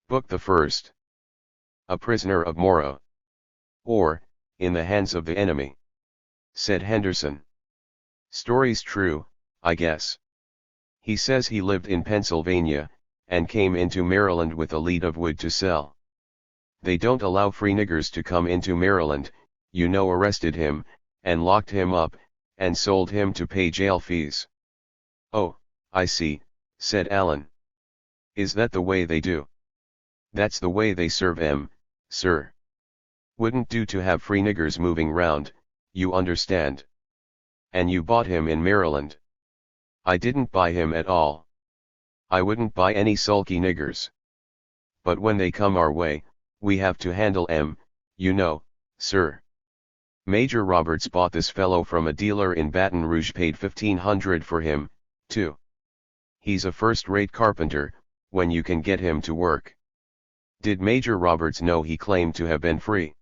Book the First. A Prisoner of Moro. Or, In the Hands of the Enemy. Said Henderson. Story's true, I guess. He says he lived in Pennsylvania, and came into Maryland with a lead of wood to sell. They don't allow free niggers to come into Maryland, arrested him, and locked him up, and sold him to pay jail fees. Oh, I see, said Allen. Is that the way they do? That's the way they serve 'em, sir. Wouldn't do to have free niggers moving round, you understand. And you bought him in Maryland. I didn't buy him at all. I wouldn't buy any sulky niggers. But when they come our way, we have to handle 'em, sir. Major Roberts bought this fellow from a dealer in Baton Rouge, paid $1,500 for him, too. He's a first-rate carpenter, when you can get him to work. Did Major Roberts know he claimed to have been free?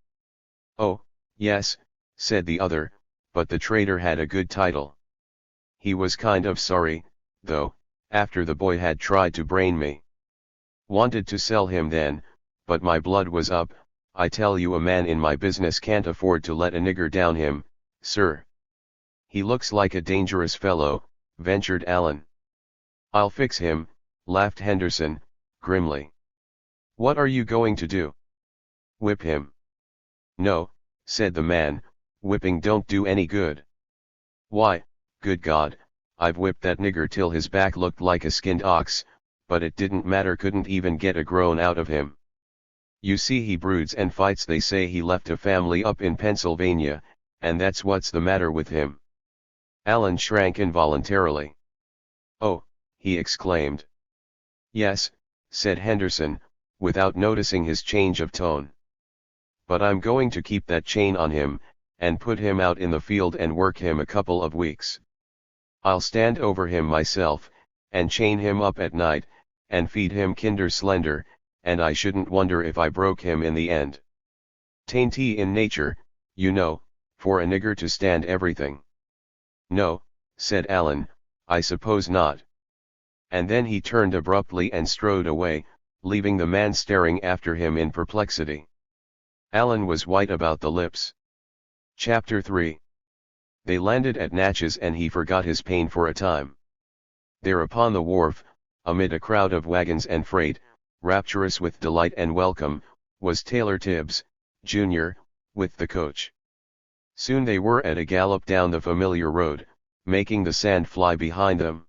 Oh, yes, said the other, but the trader had a good title. He was kind of sorry, though, after the boy had tried to brain me. Wanted to sell him then, but my blood was up. I tell you, a man in my business can't afford to let a nigger down him, sir. He looks like a dangerous fellow, ventured Allen. I'll fix him, laughed Henderson, grimly. What are you going to do? Whip him. No, said the man, whipping don't do any good. Why, good God, I've whipped that nigger till his back looked like a skinned ox, but it didn't matter, couldn't even get a groan out of him. You see, he broods and fights. They say he left a family up in Pennsylvania, and that's what's the matter with him. Allen shrank involuntarily. Oh, he exclaimed. Yes, said Henderson, without noticing his change of tone. But I'm going to keep that chain on him, and put him out in the field and work him a couple of weeks. I'll stand over him myself, and chain him up at night, and feed him Kinder Slender, and I shouldn't wonder if I broke him in the end. 'Tain't in nature, for a nigger to stand everything. No, said Allen, I suppose not. And then he turned abruptly and strode away, leaving the man staring after him in perplexity. Allen was white about the lips. Chapter 3. They landed at Natchez and he forgot his pain for a time. There upon the wharf, amid a crowd of wagons and freight, rapturous with delight and welcome, was Taylor Tibbs, Jr., with the coach. Soon they were at a gallop down the familiar road, making the sand fly behind them.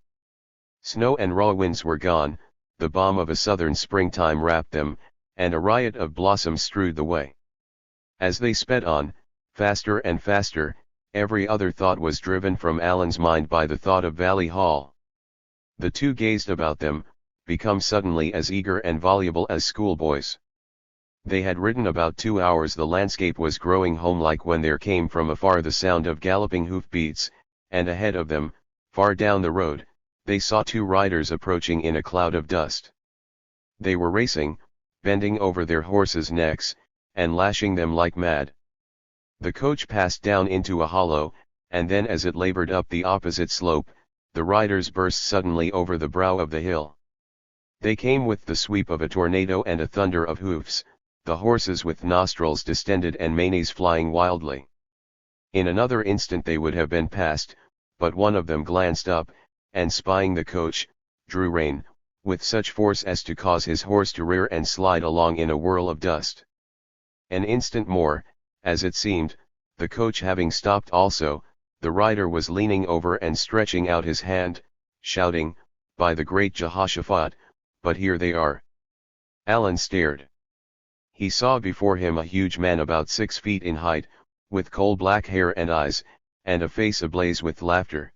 Snow and raw winds were gone, the balm of a southern springtime wrapped them, and a riot of blossoms strewed the way. As they sped on, faster and faster, every other thought was driven from Allen's mind by the thought of Valley Hall. The two gazed about them, become suddenly as eager and voluble as schoolboys. They had ridden about 2 hours. The landscape was growing homelike when there came from afar the sound of galloping hoofbeats, and ahead of them, far down the road, they saw two riders approaching in a cloud of dust. They were racing, bending over their horses' necks, and lashing them like mad. The coach passed down into a hollow, and then as it labored up the opposite slope, the riders burst suddenly over the brow of the hill. They came with the sweep of a tornado and a thunder of hoofs, the horses with nostrils distended and manes flying wildly. In another instant they would have been past, but one of them glanced up, and spying the coach, drew rein, with such force as to cause his horse to rear and slide along in a whirl of dust. An instant more, as it seemed, the coach having stopped also, the rider was leaning over and stretching out his hand, shouting, "By the great Jehoshaphat, but here they are." Allen stared. He saw before him a huge man about 6 feet in height, with coal-black hair and eyes, and a face ablaze with laughter.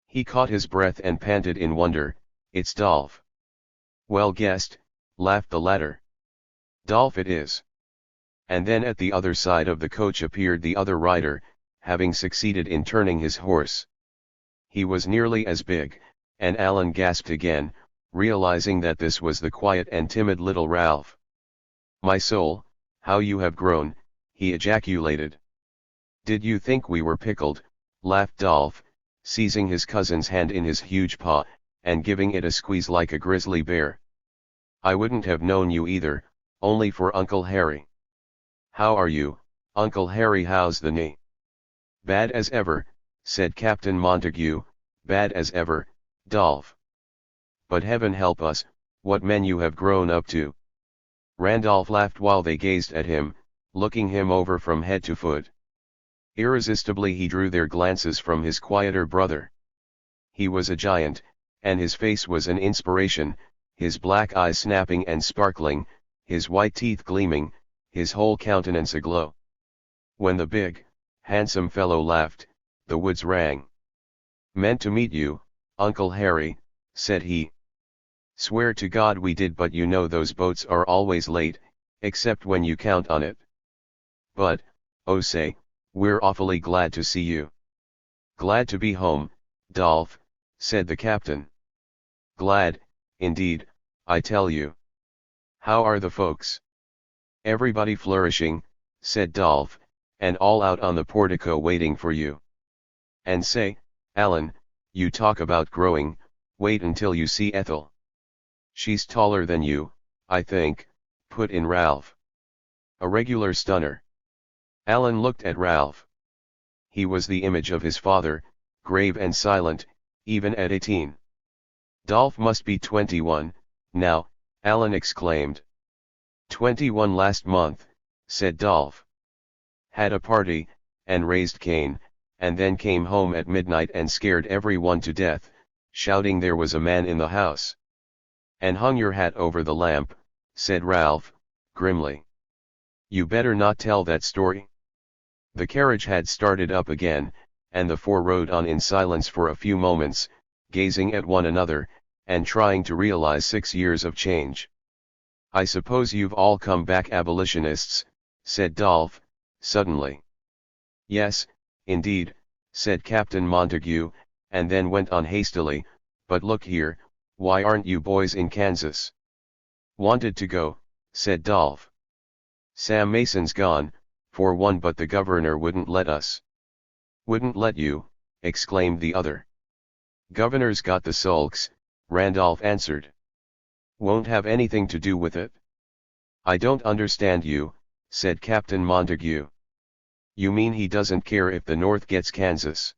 He caught his breath and panted in wonder, "It's Dolph." "Well guessed," laughed the latter. "Dolph it is." And then at the other side of the coach appeared the other rider, having succeeded in turning his horse. He was nearly as big, and Allen gasped again, realizing that this was the quiet and timid little Ralph. "My soul, how you have grown," he ejaculated. "Did you think we were pickled?" laughed Dolph, seizing his cousin's hand in his huge paw, and giving it a squeeze like a grizzly bear. I wouldn't have known you either, only for Uncle Harry. How are you, Uncle Harry? How's the knee? Bad as ever, said Captain Montague, bad as ever, Dolph. But heaven help us, what men you have grown up to. Randolph laughed while they gazed at him, looking him over from head to foot. Irresistibly he drew their glances from his quieter brother. He was a giant, and his face was an inspiration, his black eyes snapping and sparkling, his white teeth gleaming, his whole countenance aglow. When the big, handsome fellow laughed, the woods rang. "Meant to meet you, Uncle Harry," said he. "Swear to God we did, but you know those boats are always late, except when you count on it. But, oh say, we're awfully glad to see you." "Glad to be home, Dolph," said the captain. "Glad, indeed, I tell you. How are the folks?" "Everybody flourishing," said Dolph, "and all out on the portico waiting for you." "And say, Alan, you talk about growing, wait until you see Ethel." "She's taller than you, I think," put in Ralph. "A regular stunner." Alan looked at Ralph. He was the image of his father, grave and silent, even at 18. "Dolph must be 21, now," Alan exclaimed. 21 last month," said Dolph. "Had a party, and raised Cain, and then came home at midnight and scared everyone to death, shouting there was a man in the house." "And hung your hat over the lamp," said Ralph, grimly. "You better not tell that story." The carriage had started up again, and the four rode on in silence for a few moments, gazing at one another, and trying to realize 6 years of change. "I suppose you've all come back abolitionists," said Dolph, suddenly. "Yes, indeed," said Captain Montague, and then went on hastily, "but look here, why aren't you boys in Kansas?" "Wanted to go," said Dolph. "Sam Mason's gone, for one, but the governor wouldn't let us." "Wouldn't let you?" exclaimed the other. "Governor's got the sulks," Randolph answered. "Won't have anything to do with it." "I don't understand you," said Captain Montague. "You mean he doesn't care if the North gets Kansas?"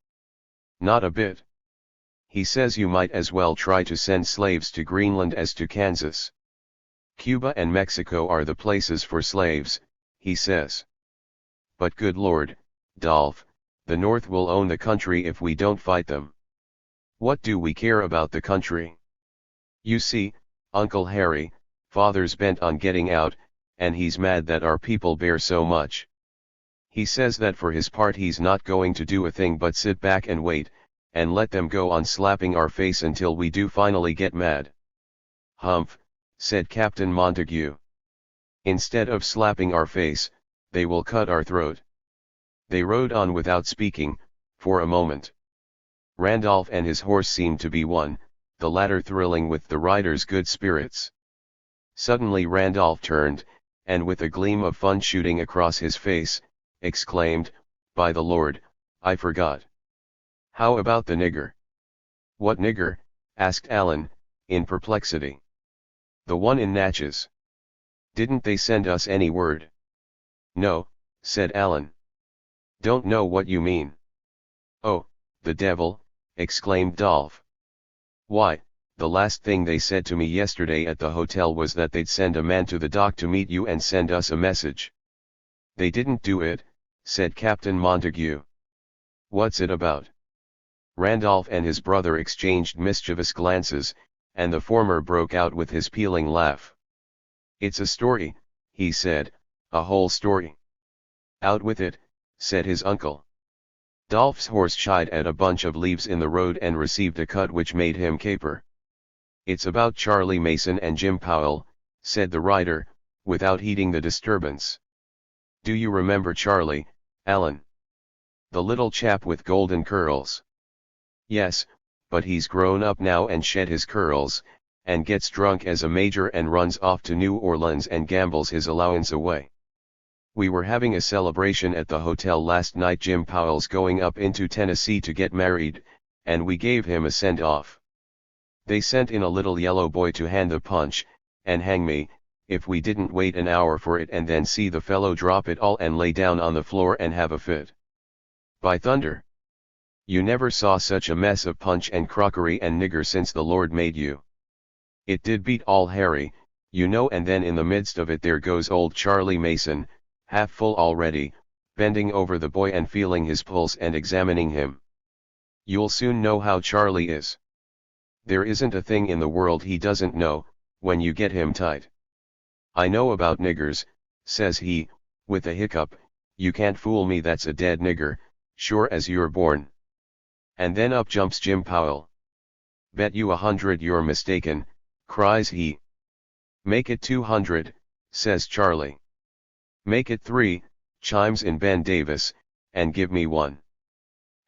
"Not a bit. He says you might as well try to send slaves to Greenland as to Kansas. Cuba and Mexico are the places for slaves, he says. But good Lord, Dolph, the North will own the country if we don't fight them. What do we care about the country? You see, Uncle Harry, Father's bent on getting out, and he's mad that our people bear so much. He says that for his part he's not going to do a thing but sit back and wait, and let them go on slapping our face until we do finally get mad." "Humph," said Captain Montague. "Instead of slapping our face, they will cut our throat." They rode on without speaking, for a moment. Randolph and his horse seemed to be one, the latter thrilling with the rider's good spirits. Suddenly Randolph turned, and with a gleam of fun shooting across his face, exclaimed, "By the Lord, I forgot. How about the nigger?" "What nigger?" asked Alan, in perplexity. "The one in Natchez. Didn't they send us any word?" "No," said Alan. "Don't know what you mean." "Oh, the devil," exclaimed Dolph. "Why, the last thing they said to me yesterday at the hotel was that they'd send a man to the dock to meet you and send us a message." "They didn't do it," said Captain Montague. "What's it about?" Randolph and his brother exchanged mischievous glances, and the former broke out with his pealing laugh. "It's a story," he said, "a whole story." "Out with it," said his uncle. Dolph's horse shied at a bunch of leaves in the road and received a cut which made him caper. "It's about Charlie Mason and Jim Powell," said the rider, without heeding the disturbance. "Do you remember Charlie, Alan? The little chap with golden curls?" "Yes, but he's grown up now and shed his curls, and gets drunk as a major and runs off to New Orleans and gambles his allowance away. We were having a celebration at the hotel last night. Jim Powell's going up into Tennessee to get married, and we gave him a send-off. They sent in a little yellow boy to hand the punch, and hang me, if we didn't wait an hour for it and then see the fellow drop it all and lay down on the floor and have a fit. By thunder! You never saw such a mess of punch and crockery and nigger since the Lord made you. It did beat all Harry, you know, and then in the midst of it there goes old Charlie Mason, half full already, bending over the boy and feeling his pulse and examining him. You'll soon know how Charlie is. There isn't a thing in the world he doesn't know, when you get him tight. I know about niggers, says he, with a hiccup, you can't fool me, that's a dead nigger, sure as you're born. And then up jumps Jim Powell. Bet you 100 you're mistaken, cries he. Make it 200, says Charlie. Make it 3, chimes in Ben Davis, and give me 1.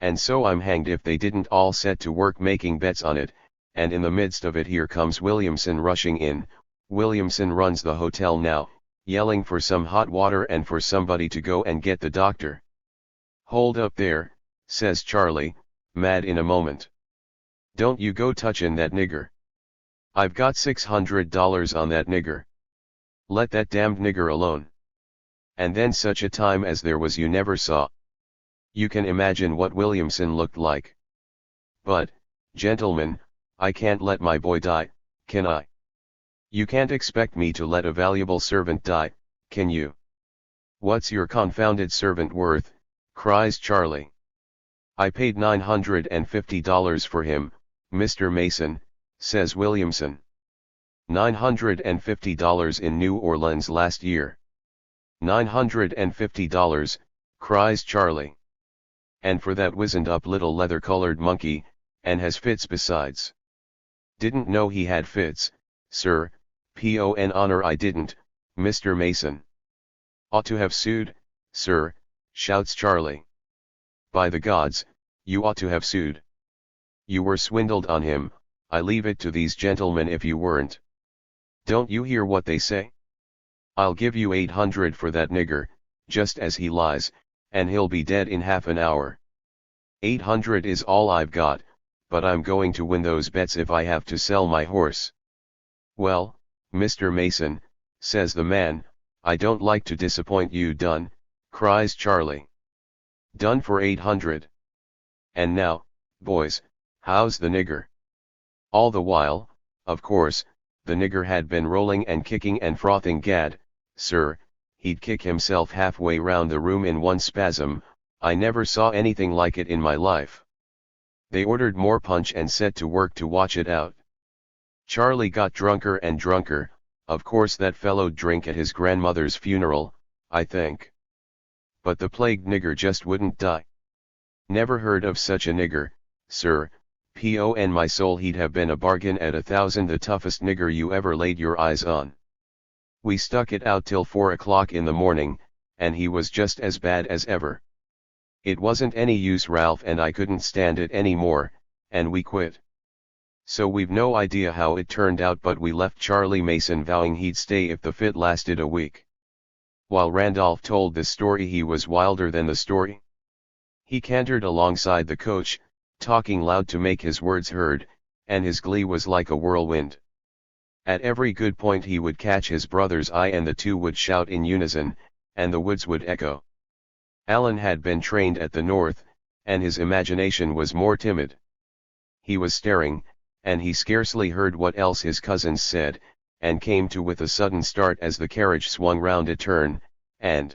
And so I'm hanged if they didn't all set to work making bets on it, and in the midst of it here comes Williamson rushing in. Williamson runs the hotel now, yelling for some hot water and for somebody to go and get the doctor. Hold up there, says Charlie, mad in a moment. Don't you go touchin' that nigger. I've got $600 on that nigger. Let that damned nigger alone. And then such a time as there was you never saw. You can imagine what Williamson looked like. But, gentlemen, I can't let my boy die, can I? You can't expect me to let a valuable servant die, can you? What's your confounded servant worth? Cries Charlie. I paid $950 for him, Mr. Mason, says Williamson. $950 in New Orleans last year. $950, cries Charlie. And for that wizened up little leather-colored monkey, and has fits besides. Didn't know he had fits, sir, pon honor I didn't, Mr. Mason. Ought to have sued, sir, shouts Charlie. By the gods, you ought to have sued. You were swindled on him, I leave it to these gentlemen if you weren't. Don't you hear what they say? I'll give you 800 for that nigger, just as he lies, and he'll be dead in half an hour. 800 is all I've got, but I'm going to win those bets if I have to sell my horse. Well, Mr. Mason, says the man, I don't like to disappoint you. Done, cries Charlie. Done for 800. And now, boys, how's the nigger? All the while, of course, the nigger had been rolling and kicking and frothing. Gad, sir, he'd kick himself halfway round the room in one spasm. I never saw anything like it in my life. They ordered more punch and set to work to watch it out. Charlie got drunker and drunker. Of course that fellow'd drink at his grandmother's funeral, I think. But the plagued nigger just wouldn't die. Never heard of such a nigger, sir, pon my soul, he'd have been a bargain at 1,000, the toughest nigger you ever laid your eyes on. We stuck it out till 4 o'clock in the morning, and he was just as bad as ever. It wasn't any use, Ralph and I couldn't stand it any more, and we quit. So we've no idea how it turned out, but we left Charlie Mason vowing he'd stay if the fit lasted a week. While Randolph told this story he was wilder than the story. He cantered alongside the coach, talking loud to make his words heard, and his glee was like a whirlwind. At every good point he would catch his brother's eye and the two would shout in unison, and the woods would echo. Alan had been trained at the North, and his imagination was more timid. He was staring, and he scarcely heard what else his cousins said, and came to with a sudden start as the carriage swung round a turn, and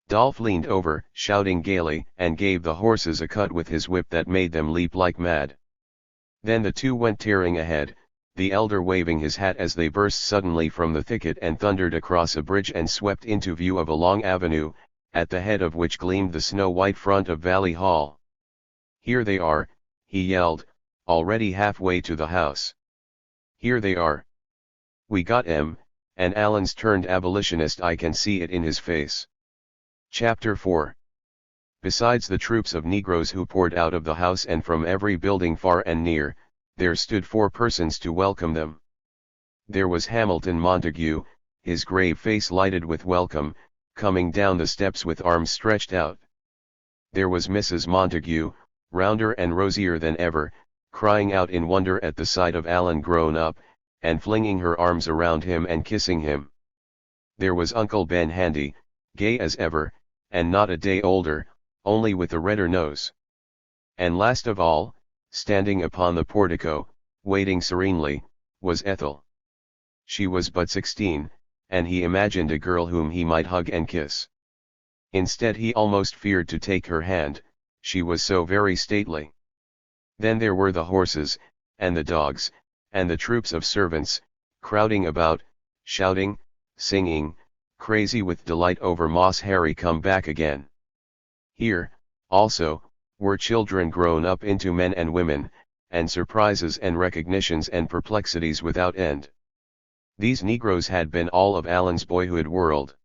Dolph leaned over, shouting gaily, and gave the horses a cut with his whip that made them leap like mad. Then the two went tearing ahead, the elder waving his hat as they burst suddenly from the thicket and thundered across a bridge and swept into view of a long avenue, at the head of which gleamed the snow-white front of Valley Hall. Here they are, he yelled, already halfway to the house. Here they are. We got 'em, and Alan's turned abolitionist, I can see it in his face. Chapter 4. Besides the troops of Negroes who poured out of the house and from every building far and near, there stood 4 persons to welcome them. There was Hamilton Montague, his grave face lighted with welcome, coming down the steps with arms stretched out. There was Mrs. Montague, rounder and rosier than ever, crying out in wonder at the sight of Alan grown up, and flinging her arms around him and kissing him. There was Uncle Ben handy, gay as ever, and not a day older, only with a redder nose. And last of all, standing upon the portico, waiting serenely, was Ethel. She was but 16, and he imagined a girl whom he might hug and kiss. Instead he almost feared to take her hand, she was so very stately. Then there were the horses, and the dogs, and the troops of servants, crowding about, shouting, singing, crazy with delight over Moss Harry come back again. Here, also, were children grown up into men and women, and surprises and recognitions and perplexities without end. These Negroes had been all of Alan's boyhood world.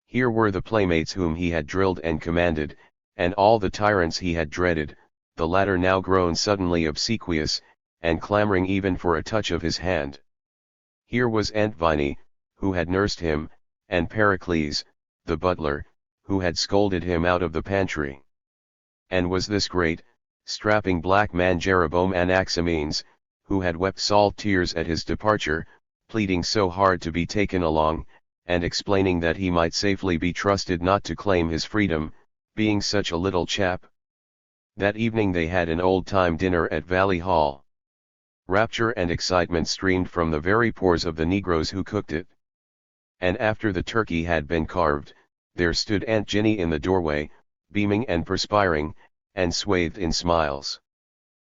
Here were the playmates whom he had drilled and commanded, and all the tyrants he had dreaded, the latter now grown suddenly obsequious, and clamoring even for a touch of his hand. Here was Aunt Viney, who had nursed him, and Pericles, the butler, who had scolded him out of the pantry. And was this great, strapping black man Jeroboam Anaximenes, who had wept salt tears at his departure, pleading so hard to be taken along, and explaining that he might safely be trusted not to claim his freedom, being such a little chap. That evening they had an old-time dinner at Valley Hall. Rapture and excitement streamed from the very pores of the Negroes who cooked it. And after the turkey had been carved, there stood Aunt Jenny in the doorway, beaming and perspiring, and swathed in smiles.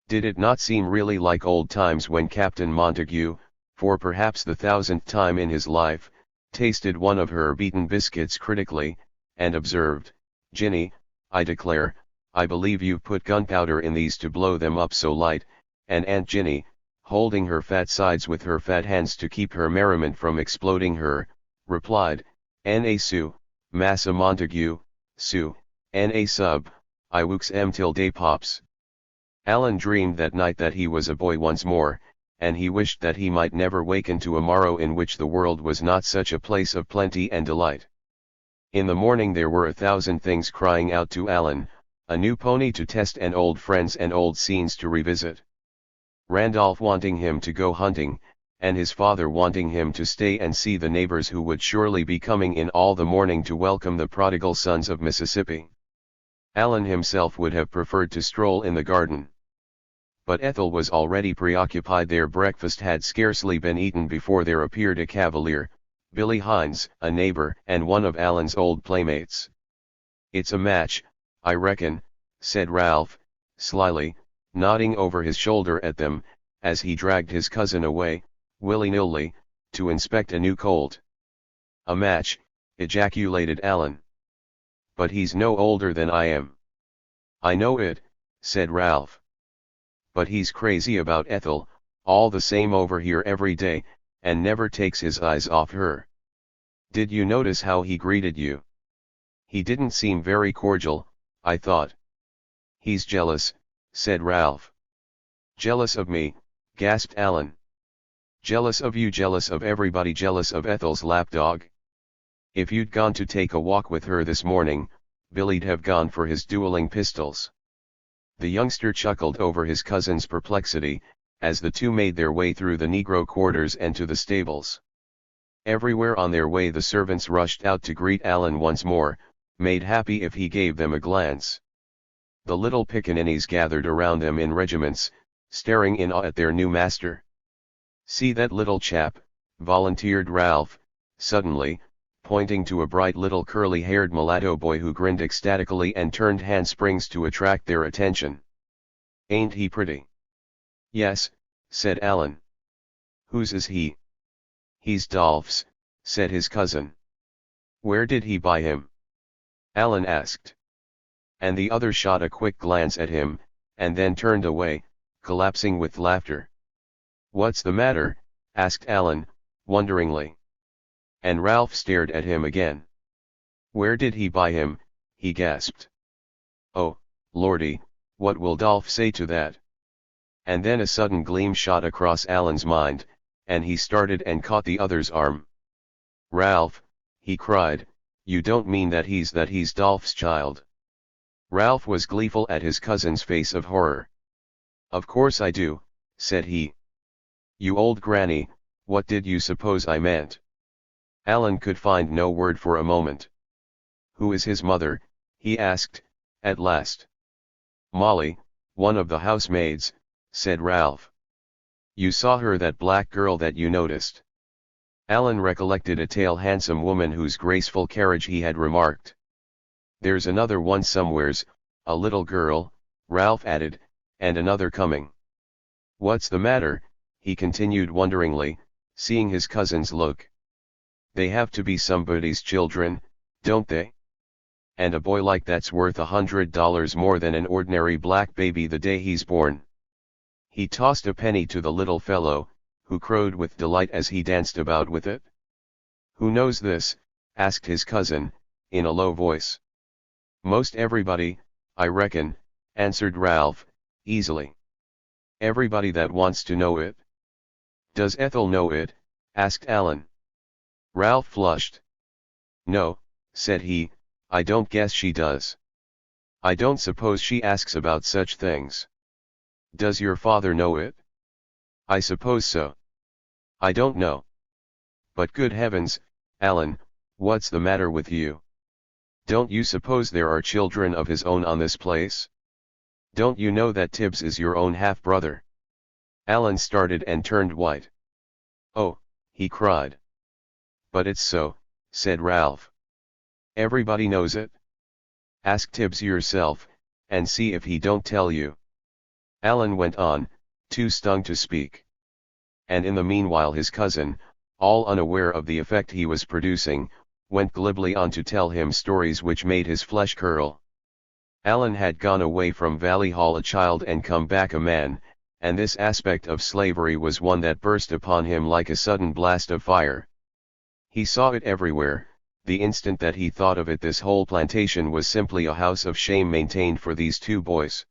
Did it not seem really like old times when Captain Montague, for perhaps the 1000th time in his life, tasted one of her beaten biscuits critically, and observed, "Jenny, I declare, I believe you've put gunpowder in these to blow them up so light," and Aunt Jenny, holding her fat sides with her fat hands to keep her merriment from exploding her, replied, "N.A. Sue, Massa Montague, Sue, N.A. sub, I wooks till day pops." Alan dreamed that night that he was a boy once more, and he wished that he might never waken to a morrow in which the world was not such a place of plenty and delight. In the morning there were 1,000 things crying out to Alan, a new pony to test and old friends and old scenes to revisit. Randolph wanting him to go hunting, and his father wanting him to stay and see the neighbors who would surely be coming in all the morning to welcome the prodigal sons of Mississippi. Alan himself would have preferred to stroll in the garden. But Ethel was already preoccupied. Their breakfast had scarcely been eaten before there appeared a cavalier, Billy Hines, a neighbor and one of Alan's old playmates. "It's a match, I reckon," said Ralph, slyly, nodding over his shoulder at them, as he dragged his cousin away, willy-nilly, to inspect a new colt. "A match," ejaculated Alan. "But he's no older than I am." "I know it," said Ralph. "But he's crazy about Ethel, all the same over here every day, and never takes his eyes off her. Did you notice how he greeted you? He didn't seem very cordial, I thought." "He's jealous," said Ralph. "Jealous of me," gasped Alan. "Jealous of you, jealous of everybody, jealous of Ethel's lapdog. If you'd gone to take a walk with her this morning, Billy'd have gone for his dueling pistols." The youngster chuckled over his cousin's perplexity, as the two made their way through the Negro quarters and to the stables. Everywhere on their way the servants rushed out to greet Alan once more, made happy if he gave them a glance. The little pickaninnies gathered around them in regiments, staring in awe at their new master. "See that little chap," volunteered Ralph, suddenly, pointing to a bright little curly-haired mulatto boy who grinned ecstatically and turned handsprings to attract their attention. "Ain't he pretty?" "Yes," said Alan. "Whose is he?" "He's Dolph's," said his cousin. "Where did he buy him?" Alan asked. And the other shot a quick glance at him, and then turned away, collapsing with laughter. "What's the matter?" asked Alan, wonderingly. And Ralph stared at him again. "Where did he buy him?" he gasped. "Oh, Lordy, what will Dolph say to that?" And then a sudden gleam shot across Alan's mind, and he started and caught the other's arm. "Ralph," he cried, "you don't mean that he's Dolph's child?" Ralph was gleeful at his cousin's face of horror. "Of course I do," said he. "You old granny, What did you suppose I meant? Alan could find no word for a moment. Who is his mother? He asked, at last. Molly, one of the housemaids, said Ralph. You saw her, that black girl that you noticed? Alan recollected a tall handsome woman whose graceful carriage he had remarked. There's another one somewheres, a little girl, Ralph added, and another coming. What's the matter? He continued wonderingly, seeing his cousin's look. They have to be somebody's children, don't they? And a boy like that's worth $100 more than an ordinary black baby the day he's born. He tossed a penny to the little fellow, who crowed with delight as he danced about with it. Who knows this? Asked his cousin, in a low voice. Most everybody, I reckon, answered Ralph, easily. Everybody that wants to know it. Does Ethel know it? Asked Alan. Ralph flushed. No, said he, I don't guess she does. I don't suppose she asks about such things. Does your father know it? I suppose so. I don't know. But good heavens, Alan, what's the matter with you? Don't you suppose there are children of his own on this place? Don't you know that Tibbs is your own half-brother? Alan started and turned white. Oh, he cried. But it's so, said Ralph. Everybody knows it. Ask Tibbs yourself, and see if he don't tell you. Alan went on, too stung to speak. And in the meanwhile his cousin, all unaware of the effect he was producing, went glibly on to tell him stories which made his flesh curl. Alan had gone away from Valley Hall a child and come back a man, and this aspect of slavery was one that burst upon him like a sudden blast of fire. He saw it everywhere. The instant that he thought of it, this whole plantation was simply a house of shame maintained for these two boys.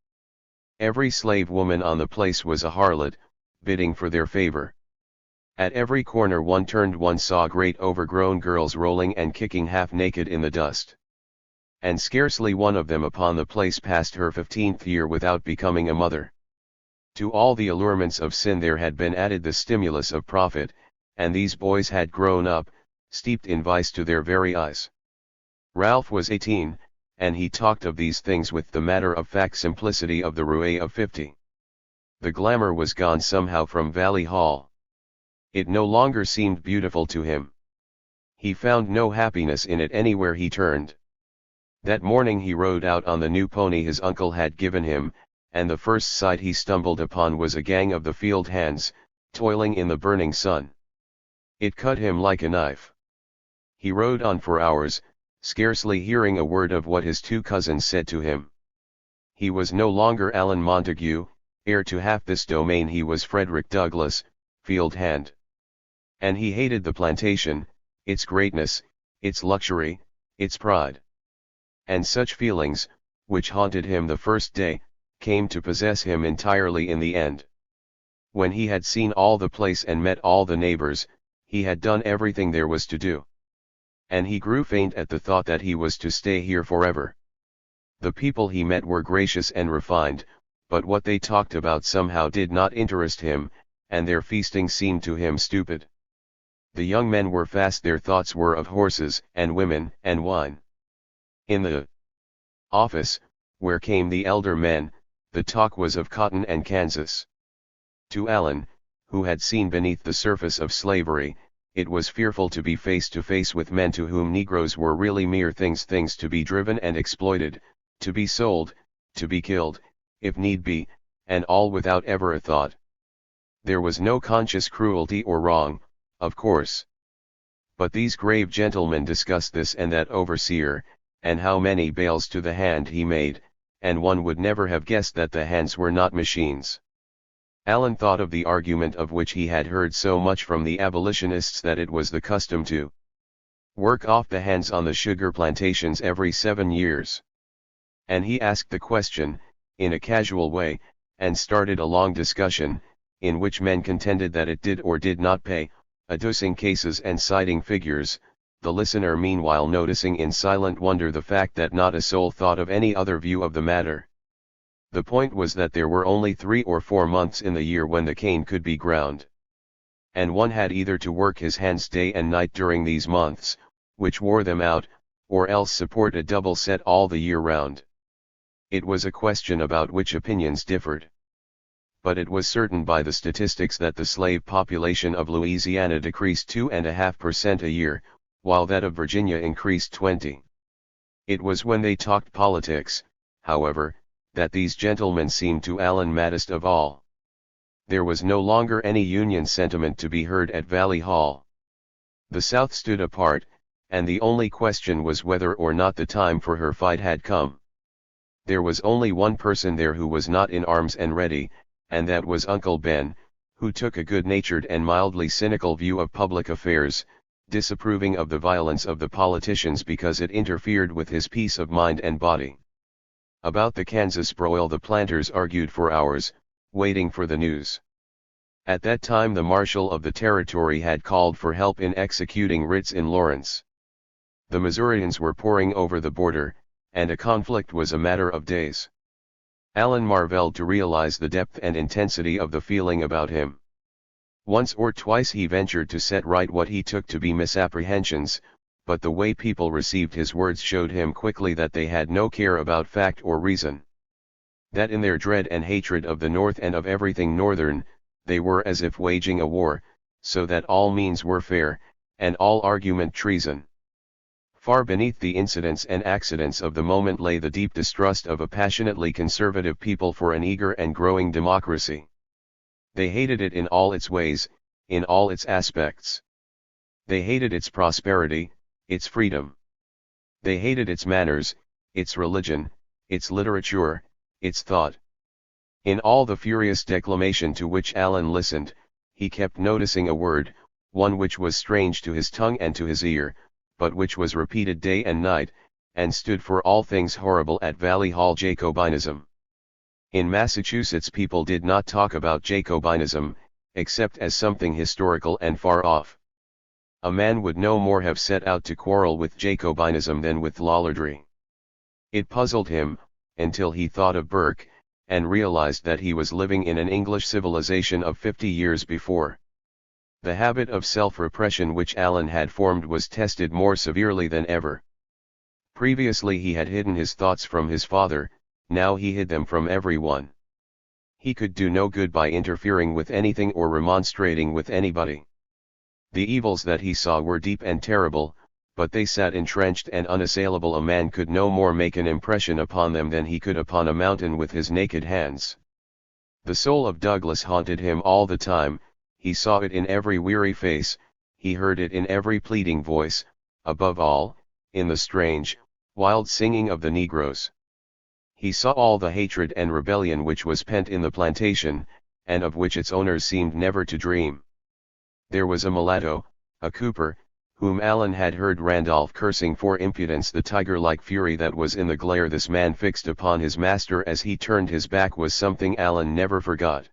Every slave woman on the place was a harlot, bidding for their favor. At every corner one turned one saw great overgrown girls rolling and kicking half-naked in the dust. And scarcely one of them upon the place passed her 15th year without becoming a mother. To all the allurements of sin there had been added the stimulus of profit, and these boys had grown up, steeped in vice to their very eyes. Ralph was 18, and he talked of these things with the matter-of-fact simplicity of the roué of 50. The glamour was gone somehow from Valley Hall. It no longer seemed beautiful to him. He found no happiness in it anywhere he turned. That morning he rode out on the new pony his uncle had given him, and the first sight he stumbled upon was a gang of the field hands, toiling in the burning sun. It cut him like a knife. He rode on for hours, scarcely hearing a word of what his two cousins said to him. He was no longer Alan Montague, heir to half this domain. He was Frederick Douglass, field hand. And he hated the plantation, its greatness, its luxury, its pride. And such feelings, which haunted him the first day, came to possess him entirely in the end. When he had seen all the place and met all the neighbors, he had done everything there was to do. And he grew faint at the thought that he was to stay here forever. The people he met were gracious and refined, but what they talked about somehow did not interest him, and their feasting seemed to him stupid. The young men were fast, their thoughts were of horses, and women, and wine. In the office, where came the elder men, the talk was of cotton and Kansas. To Alan, who had seen beneath the surface of slavery, it was fearful to be face to face with men to whom Negroes were really mere things to be driven and exploited, to be sold, to be killed, if need be, and all without ever a thought. There was no conscious cruelty or wrong, of course. But these grave gentlemen discussed this and that overseer, and how many bales to the hand he made, and one would never have guessed that the hands were not machines. Alan thought of the argument of which he had heard so much from the abolitionists, that it was the custom to work off the hands on the sugar plantations every 7 years. And he asked the question, in a casual way, and started a long discussion, in which men contended that it did or did not pay, adducing cases and citing figures, the listener meanwhile noticing in silent wonder the fact that not a soul thought of any other view of the matter. The point was that there were only 3 or 4 months in the year when the cane could be ground. and one had either to work his hands day and night during these months, which wore them out, or else support a double set all the year round. It was a question about which opinions differed. But it was certain by the statistics that the slave population of Louisiana decreased 2.5% a year, while that of Virginia increased 20%. It was when they talked politics, however, that these gentlemen seemed to Allen maddest of all. There was no longer any Union sentiment to be heard at Valley Hall. The South stood apart, and the only question was whether or not the time for her fight had come. There was only one person there who was not in arms and ready, and that was Uncle Ben, who took a good-natured and mildly cynical view of public affairs, disapproving of the violence of the politicians because it interfered with his peace of mind and body. About the Kansas broil the planters argued for hours, waiting for the news. At that time the marshal of the territory had called for help in executing writs in Lawrence. The Missourians were pouring over the border, and a conflict was a matter of days. Allen marveled to realize the depth and intensity of the feeling about him. Once or twice he ventured to set right what he took to be misapprehensions, but the way people received his words showed him quickly that they had no care about fact or reason. That in their dread and hatred of the North and of everything Northern, they were as if waging a war, so that all means were fair, and all argument treason. Far beneath the incidents and accidents of the moment lay the deep distrust of a passionately conservative people for an eager and growing democracy. They hated it in all its ways, in all its aspects. They hated its prosperity, its freedom. They hated its manners, its religion, its literature, its thought. In all the furious declamation to which Allen listened, he kept noticing a word, one which was strange to his tongue and to his ear, but which was repeated day and night, and stood for all things horrible at Valley Hall: Jacobinism. In Massachusetts people did not talk about Jacobinism, except as something historical and far off. A man would no more have set out to quarrel with Jacobinism than with Lollardry. It puzzled him, until he thought of Burke, and realized that he was living in an English civilization of 50 years before. The habit of self-repression which Allen had formed was tested more severely than ever. Previously he had hidden his thoughts from his father, now he hid them from everyone. He could do no good by interfering with anything or remonstrating with anybody. The evils that he saw were deep and terrible, but they sat entrenched and unassailable. A man could no more make an impression upon them than he could upon a mountain with his naked hands. The soul of Douglas haunted him all the time. He saw it in every weary face, he heard it in every pleading voice, above all, in the strange, wild singing of the negroes. He saw all the hatred and rebellion which was pent in the plantation, and of which its owners seemed never to dream. There was a mulatto, a cooper, whom Allen had heard Randolph cursing for impudence. The tiger-like fury that was in the glare this man fixed upon his master as he turned his back was something Allen never forgot.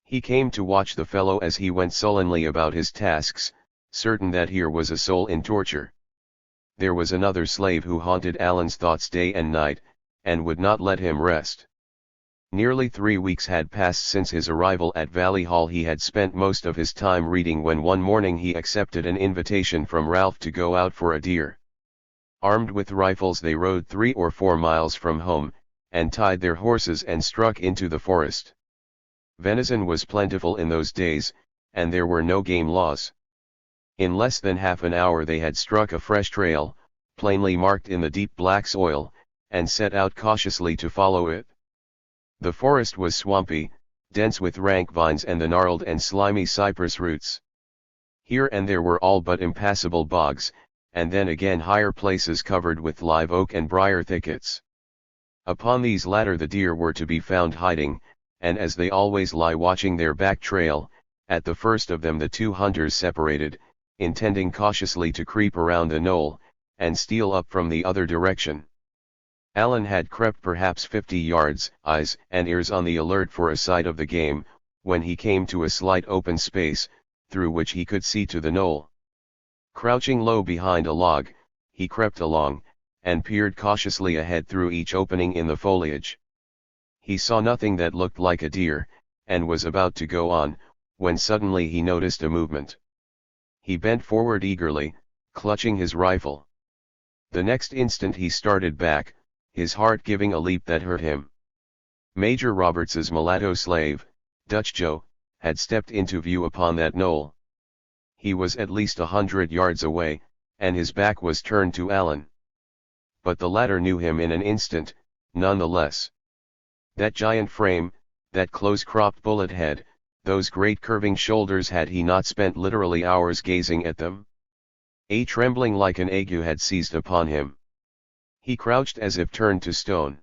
He came to watch the fellow as he went sullenly about his tasks, certain that here was a soul in torture. There was another slave who haunted Allen's thoughts day and night, and would not let him rest. Nearly 3 weeks had passed since his arrival at Valley Hall. He had spent most of his time reading when one morning he accepted an invitation from Ralph to go out for a deer. Armed with rifles they rode 3 or 4 miles from home, and tied their horses and struck into the forest. Venison was plentiful in those days, and there were no game laws. In less than half an hour they had struck a fresh trail, plainly marked in the deep black soil, and set out cautiously to follow it. The forest was swampy, dense with rank vines and the gnarled and slimy cypress roots. Here and there were all but impassable bogs, and then again higher places covered with live oak and briar thickets. Upon these latter the deer were to be found hiding, and as they always lie watching their back trail, at the first of them the 2 hunters separated, intending cautiously to creep around the knoll, and steal up from the other direction. Allen had crept perhaps 50 yards, eyes and ears on the alert for a sight of the game, when he came to a slight open space, through which he could see to the knoll. Crouching low behind a log, he crept along, and peered cautiously ahead through each opening in the foliage. He saw nothing that looked like a deer, and was about to go on, when suddenly he noticed a movement. He bent forward eagerly, clutching his rifle. The next instant he started back, his heart giving a leap that hurt him. Major Roberts's mulatto slave, Dutch Joe, had stepped into view upon that knoll. He was at least 100 yards away, and his back was turned to Allen. But the latter knew him in an instant, nonetheless. That giant frame, that close-cropped bullet head, those great curving shoulders, had he not spent literally hours gazing at them? A trembling like an ague had seized upon him. He crouched as if turned to stone.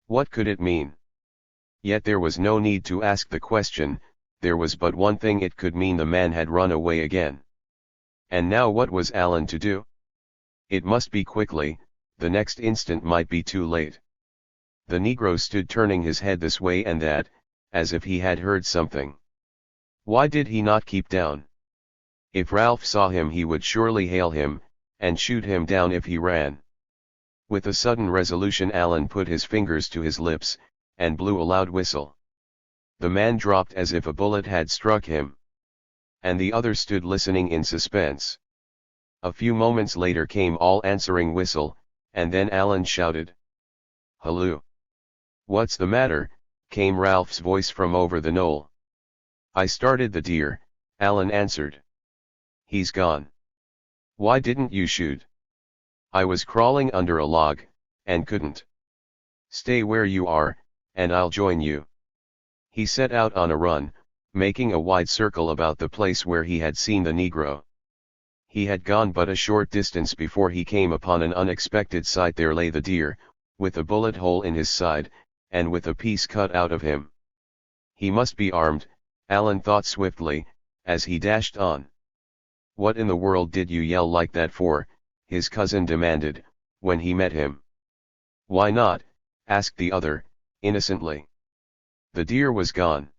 What could it mean? Yet there was no need to ask the question, there was but one thing it could mean: the man had run away again. And now what was Allen to do? It must be quickly, the next instant might be too late. The Negro stood turning his head this way and that, as if he had heard something. Why did he not keep down? If Ralph saw him he would surely hail him, and shoot him down if he ran. With a sudden resolution Allen put his fingers to his lips, and blew a loud whistle. The man dropped as if a bullet had struck him. And the other stood listening in suspense. A few moments later came all answering whistle, and then Allen shouted, "Halloo! What's the matter?" came Ralph's voice from over the knoll. "I started the deer," Allen answered. "He's gone." "Why didn't you shoot?" "I was crawling under a log, and couldn't." "Stay where you are, and I'll join you." He set out on a run, making a wide circle about the place where he had seen the Negro. He had gone but a short distance before he came upon an unexpected sight. There lay the deer, with a bullet hole in his side, and with a piece cut out of him. He must be armed, Allen thought swiftly, as he dashed on. "What in the world did you yell like that for?" his cousin demanded, when he met him. "Why not?" asked the other, innocently. "The deer was gone."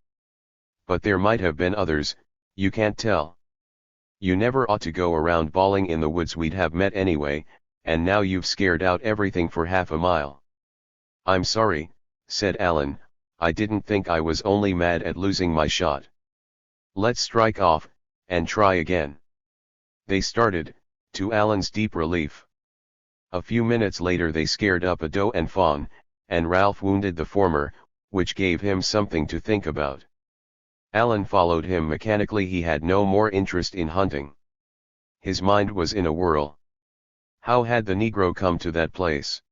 "But there might have been others, you can't tell. You never ought to go around bawling in the woods. We'd have met anyway, and now you've scared out everything for half a mile." "I'm sorry," said Allen, "I didn't think. I was only mad at losing my shot. Let's strike off, and try again." They started, to Allen's deep relief. A few minutes later they scared up a doe and fawn, and Ralph wounded the former, which gave him something to think about. Allen followed him mechanically. He had no more interest in hunting. His mind was in a whirl. How had the Negro come to that place?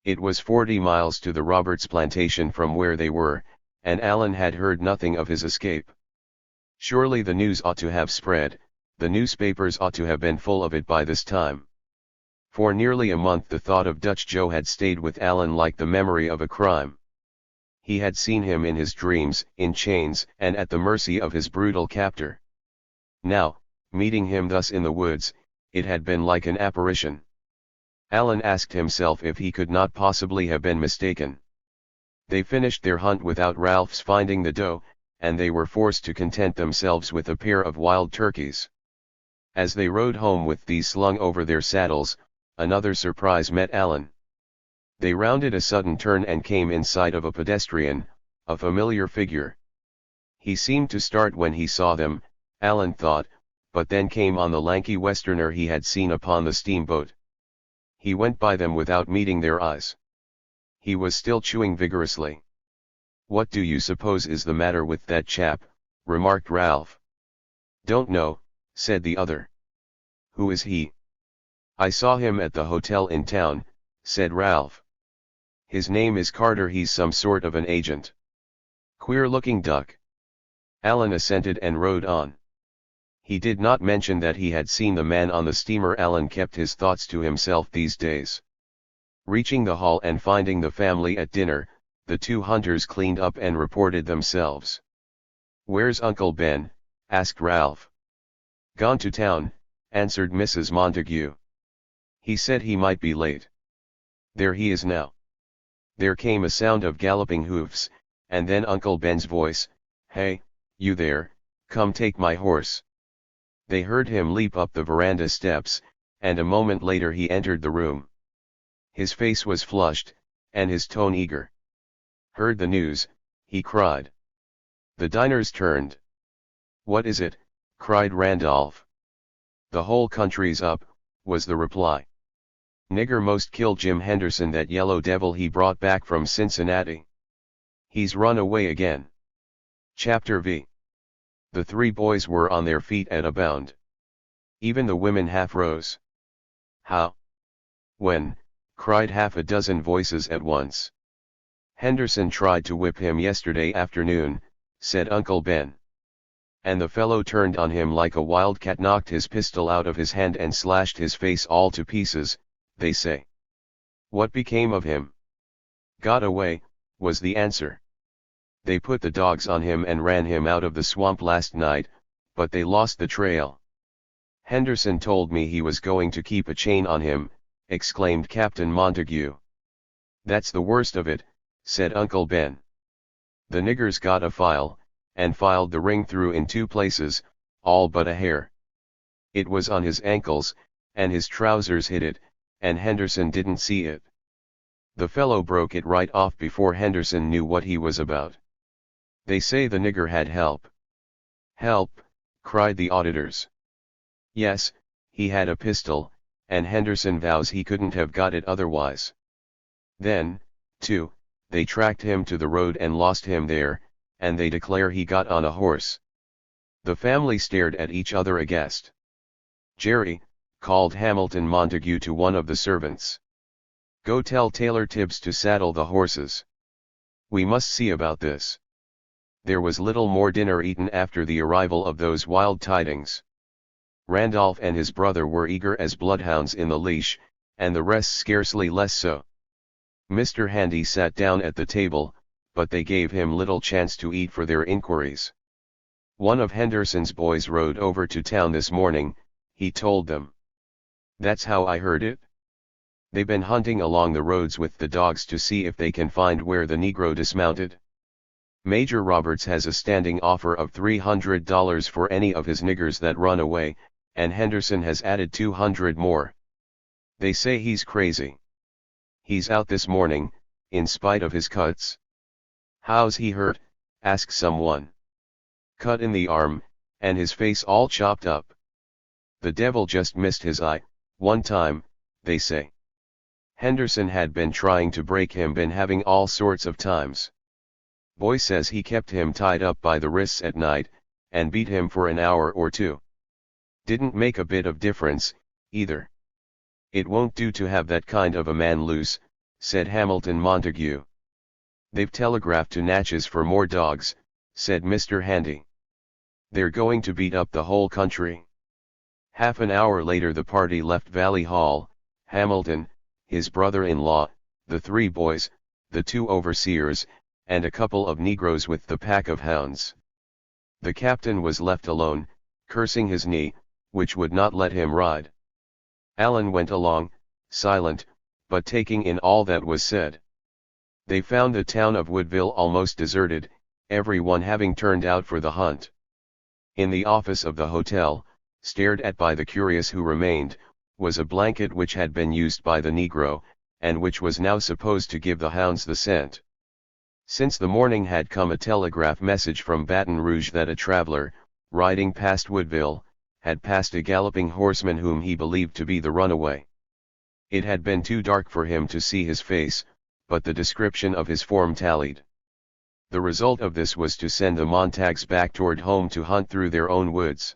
It was 40 miles to the Roberts plantation from where they were, and Allen had heard nothing of his escape. Surely the news ought to have spread, the newspapers ought to have been full of it by this time. For nearly a month the thought of Dutch Joe had stayed with Allen like the memory of a crime. He had seen him in his dreams, in chains, and at the mercy of his brutal captor. Now, meeting him thus in the woods, it had been like an apparition. Allen asked himself if he could not possibly have been mistaken. They finished their hunt without Ralph's finding the doe, and they were forced to content themselves with a pair of wild turkeys. As they rode home with these slung over their saddles, another surprise met Allen. They rounded a sudden turn and came in sight of a pedestrian, a familiar figure. He seemed to start when he saw them, Allen thought, but then came on the lanky Westerner he had seen upon the steamboat. He went by them without meeting their eyes. He was still chewing vigorously. "What do you suppose is the matter with that chap?" remarked Ralph. "Don't know," said the other. "Who is he?" "I saw him at the hotel in town," said Ralph. "His name is Carter. He's some sort of an agent." "Queer-looking duck." Allen assented and rode on. He did not mention that he had seen the man on the steamer. Allen kept his thoughts to himself these days. Reaching the hall and finding the family at dinner, the two hunters cleaned up and reported themselves. "Where's Uncle Ben?" asked Ralph. "Gone to town," answered Mrs. Montague. "He said he might be late." "There he is now." There came a sound of galloping hoofs, and then Uncle Ben's voice, "Hey, you there, come take my horse." They heard him leap up the veranda steps, and a moment later he entered the room. His face was flushed, and his tone eager. "Heard the news?" he cried. The diners turned. "What is it?" cried Randolph. "The whole country's up," was the reply. "Nigger most killed Jim Henderson, that yellow devil he brought back from Cincinnati. He's run away again." Chapter V. The three boys were on their feet at a bound. Even the women half rose. "How? When?" cried half a dozen voices at once. "Henderson tried to whip him yesterday afternoon," said Uncle Ben. "And the fellow turned on him like a wildcat, knocked his pistol out of his hand and slashed his face all to pieces, they say." "What became of him?" "Got away," was the answer. "They put the dogs on him and ran him out of the swamp last night, but they lost the trail." "Henderson told me he was going to keep a chain on him," exclaimed Captain Montague. "That's the worst of it," said Uncle Ben. "The niggers got a file, and filed the ring through in 2 places, all but a hair. It was on his ankles, and his trousers hid it, and Henderson didn't see it. The fellow broke it right off before Henderson knew what he was about. They say the nigger had help." "Help?" cried the auditors. "Yes, he had a pistol, and Henderson vows he couldn't have got it otherwise. Then, too, they tracked him to the road and lost him there, and they declare he got on a horse." The family stared at each other aghast. "Jerry," called Hamilton Montague to one of the servants, "go tell Taylor Tibbs to saddle the horses. We must see about this." There was little more dinner eaten after the arrival of those wild tidings. Randolph and his brother were eager as bloodhounds in the leash, and the rest scarcely less so. Mr. Handy sat down at the table, but they gave him little chance to eat for their inquiries. "One of Henderson's boys rode over to town this morning," he told them. "That's how I heard it. They been hunting along the roads with the dogs to see if they can find where the Negro dismounted. Major Roberts has a standing offer of $300 for any of his niggers that run away, and Henderson has added 200 more. They say he's crazy. He's out this morning, in spite of his cuts." "How's he hurt?" asked someone. "Cut in the arm, and his face all chopped up. The devil just missed his eye, one time, they say. Henderson had been trying to break him, been having all sorts of times. Boy says he kept him tied up by the wrists at night, and beat him for an hour or 2. Didn't make a bit of difference, either. It won't do to have that kind of a man loose," said Hamilton Montague. "They've telegraphed to Natchez for more dogs," said Mr. Handy. "They're going to beat up the whole country." Half an hour later the party left Valley Hall. Hamilton, his brother-in-law, the 3 boys, the 2 overseers, and a couple of Negroes with the pack of hounds. The captain was left alone, cursing his knee, which would not let him ride. Allen went along, silent, but taking in all that was said. They found the town of Woodville almost deserted, everyone having turned out for the hunt. In the office of the hotel, stared at by the curious who remained, was a blanket which had been used by the Negro, and which was now supposed to give the hounds the scent. Since the morning had come a telegraph message from Baton Rouge that a traveler, riding past Woodville, had passed a galloping horseman whom he believed to be the runaway. It had been too dark for him to see his face, but the description of his form tallied. The result of this was to send the Montagues back toward home to hunt through their own woods.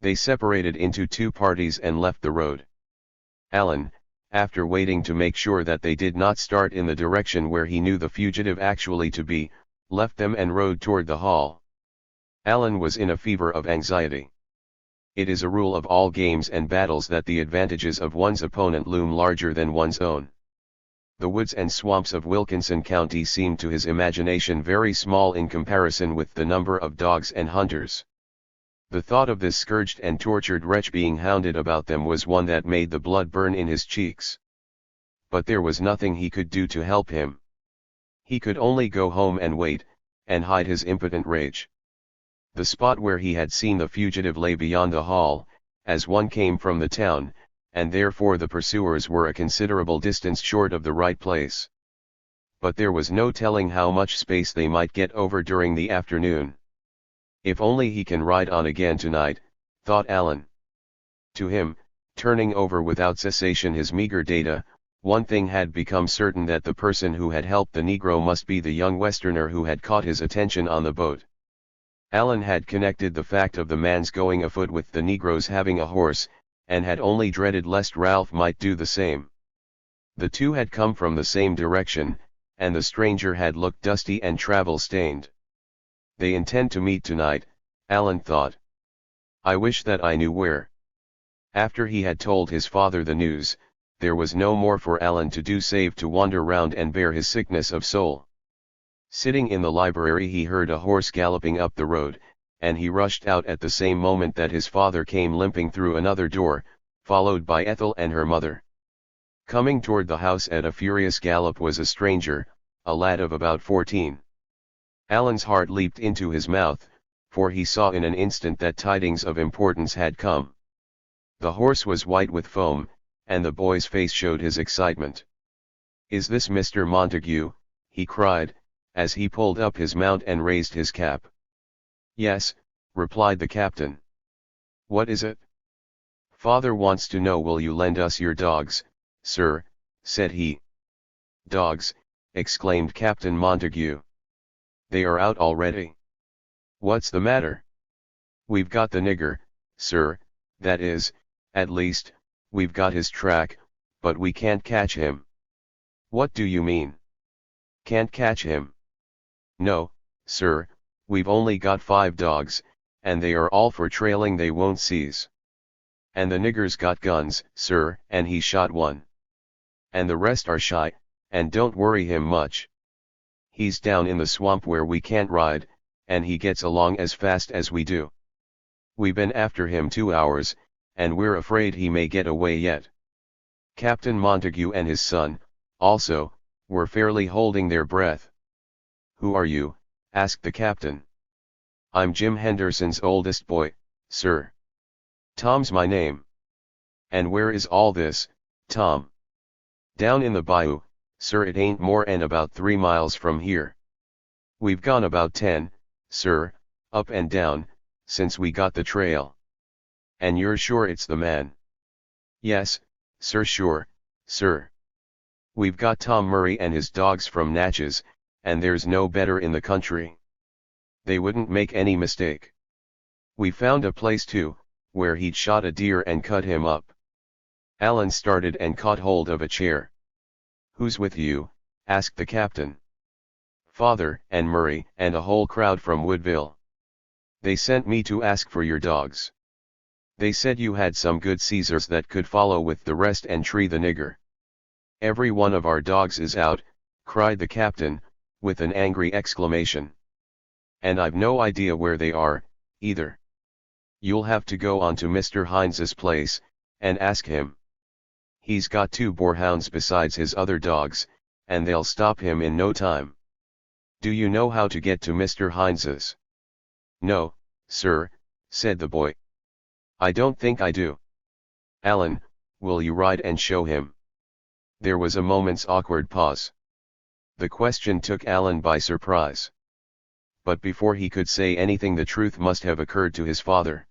They separated into 2 parties and left the road. Allen, after waiting to make sure that they did not start in the direction where he knew the fugitive actually to be, left them and rode toward the hall. Allen was in a fever of anxiety. It is a rule of all games and battles that the advantages of one's opponent loom larger than one's own. The woods and swamps of Wilkinson County seemed to his imagination very small in comparison with the number of dogs and hunters. The thought of this scourged and tortured wretch being hounded about them was one that made the blood burn in his cheeks. But there was nothing he could do to help him. He could only go home and wait, and hide his impotent rage. The spot where he had seen the fugitive lay beyond the hall, as one came from the town, and therefore the pursuers were a considerable distance short of the right place. But there was no telling how much space they might get over during the afternoon. If only he can ride on again tonight, thought Alan. To him, turning over without cessation his meager data, one thing had become certain, that the person who had helped the Negro must be the young Westerner who had caught his attention on the boat. Alan had connected the fact of the man's going afoot with the Negro's having a horse, and had only dreaded lest Ralph might do the same. The two had come from the same direction, and the stranger had looked dusty and travel-stained. They intend to meet tonight, Alan thought. I wish that I knew where. After he had told his father the news, there was no more for Alan to do save to wander round and bear his sickness of soul. Sitting in the library he heard a horse galloping up the road, and he rushed out at the same moment that his father came limping through another door, followed by Ethel and her mother. Coming toward the house at a furious gallop was a stranger, a lad of about 14. Alan's heart leaped into his mouth, for he saw in an instant that tidings of importance had come. The horse was white with foam, and the boy's face showed his excitement. "Is this Mr. Montague?" he cried, as he pulled up his mount and raised his cap. "Yes," replied the captain. "What is it?" "Father wants to know, will you lend us your dogs, sir?" said he. "Dogs!" exclaimed Captain Montague. "They are out already." "What's the matter?" "We've got the nigger, sir, that is, at least, we've got his track, but we can't catch him." "What do you mean? Can't catch him?" "No, sir, we've only got 5 dogs, and they are all for trailing, they won't seize. And the nigger's got guns, sir, and he shot one. And the rest are shy, and don't worry him much. He's down in the swamp where we can't ride, and he gets along as fast as we do. We been after him 2 hours, and we're afraid he may get away yet." Captain Montague and his son, also, were fairly holding their breath. "Who are you?" asked the captain. "I'm Jim Henderson's oldest boy, sir." "Tom's my name." "And where is all this, Tom?" "Down in the bayou, sir, it ain't more 'n about 3 miles from here. We've gone about 10, sir, up and down, since we got the trail." "And you're sure it's the man?" "Yes, sir, sure, sir. We've got Tom Murray and his dogs from Natchez, and there's no better in the country. They wouldn't make any mistake. We found a place too, where he'd shot a deer and cut him up." Alan started and caught hold of a chair. "Who's with you?" asked the captain. "Father and Murray and a whole crowd from Woodville. They sent me to ask for your dogs. They said you had some good Caesars that could follow with the rest and tree the nigger." "Every one of our dogs is out," cried the captain, with an angry exclamation. "And I've no idea where they are, either. You'll have to go on to Mr. Hines's place, and ask him. He's got 2 boarhounds besides his other dogs, and they'll stop him in no time. Do you know how to get to Mr. Hines's?" "No, sir," said the boy. "I don't think I do." "Alan, will you ride and show him?" There was a moment's awkward pause. The question took Alan by surprise. But before he could say anything, the truth must have occurred to his father.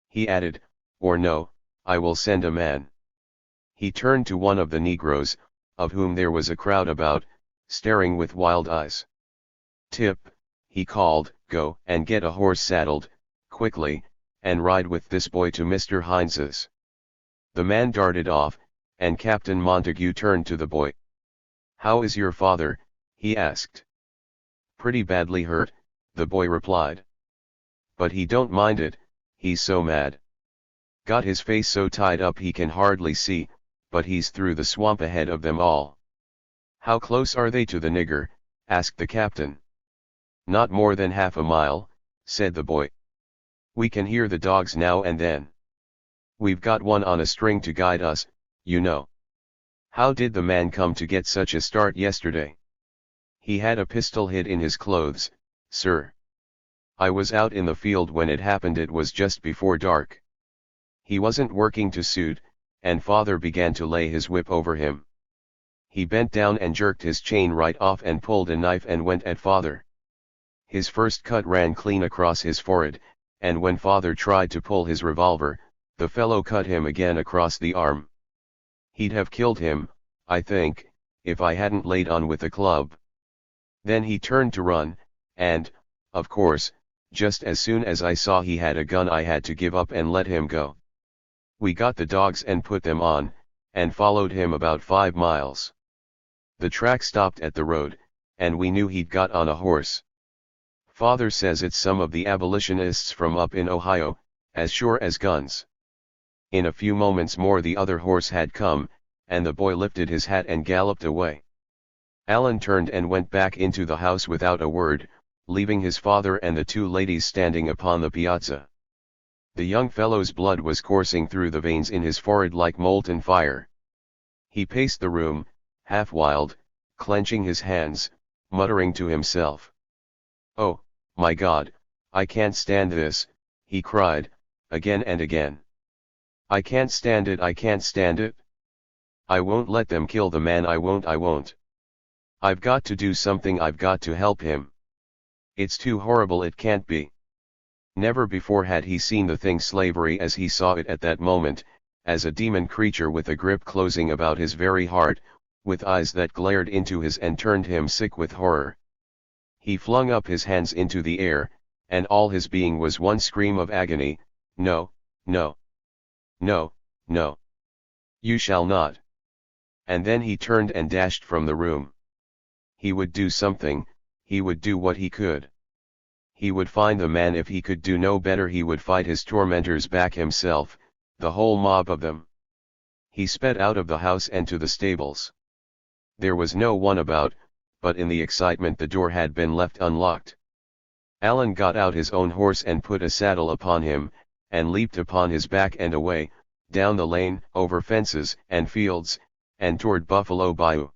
He added, "Or no, I will send a man." He turned to one of the Negroes, of whom there was a crowd about, staring with wild eyes. "Tip," he called, "go and get a horse saddled, quickly, and ride with this boy to Mr. Hines's." The man darted off, and Captain Montague turned to the boy. "How is your father?" he asked. "Pretty badly hurt," the boy replied. "But he don't mind it, he's so mad. Got his face so tied up he can hardly see, but he's through the swamp ahead of them all." "How close are they to the nigger?" asked the captain. "Not more than half a mile," said the boy. "We can hear the dogs now and then. We've got one on a string to guide us, you know." "How did the man come to get such a start yesterday?" "He had a pistol hid in his clothes, sir. I was out in the field when it happened. It was just before dark. He wasn't working to suit, and father began to lay his whip over him. He bent down and jerked his chain right off and pulled a knife and went at father. His first cut ran clean across his forehead, and when father tried to pull his revolver, the fellow cut him again across the arm. He'd have killed him, I think, if I hadn't laid on with a club. Then he turned to run, and, of course, just as soon as I saw he had a gun I had to give up and let him go. We got the dogs and put them on, and followed him about 5 miles. The track stopped at the road, and we knew he'd got on a horse. Father says it's some of the abolitionists from up in Ohio, as sure as guns. In a few moments more the other horse had come, and the boy lifted his hat and galloped away. Alan turned and went back into the house without a word, leaving his father and the 2 ladies standing upon the piazza. The young fellow's blood was coursing through the veins in his forehead like molten fire. He paced the room, half wild, clenching his hands, muttering to himself. "Oh, my God, I can't stand this," he cried, again and again. "I can't stand it, I can't stand it. I won't let them kill the man, I won't. I've got to do something, I've got to help him. It's too horrible, it can't be." Never before had he seen the thing slavery as he saw it at that moment, as a demon creature with a grip closing about his very heart, with eyes that glared into his and turned him sick with horror. He flung up his hands into the air, and all his being was one scream of agony, "No, no. No, no. You shall not." And then he turned and dashed from the room. He would do something, he would do what he could. He would find the man. If he could do no better, he would fight his tormentors back himself, the whole mob of them. He sped out of the house and to the stables. There was no one about, but in the excitement the door had been left unlocked. Alan got out his own horse and put a saddle upon him, and leaped upon his back and away, down the lane, over fences and fields, and toward Buffalo Bayou.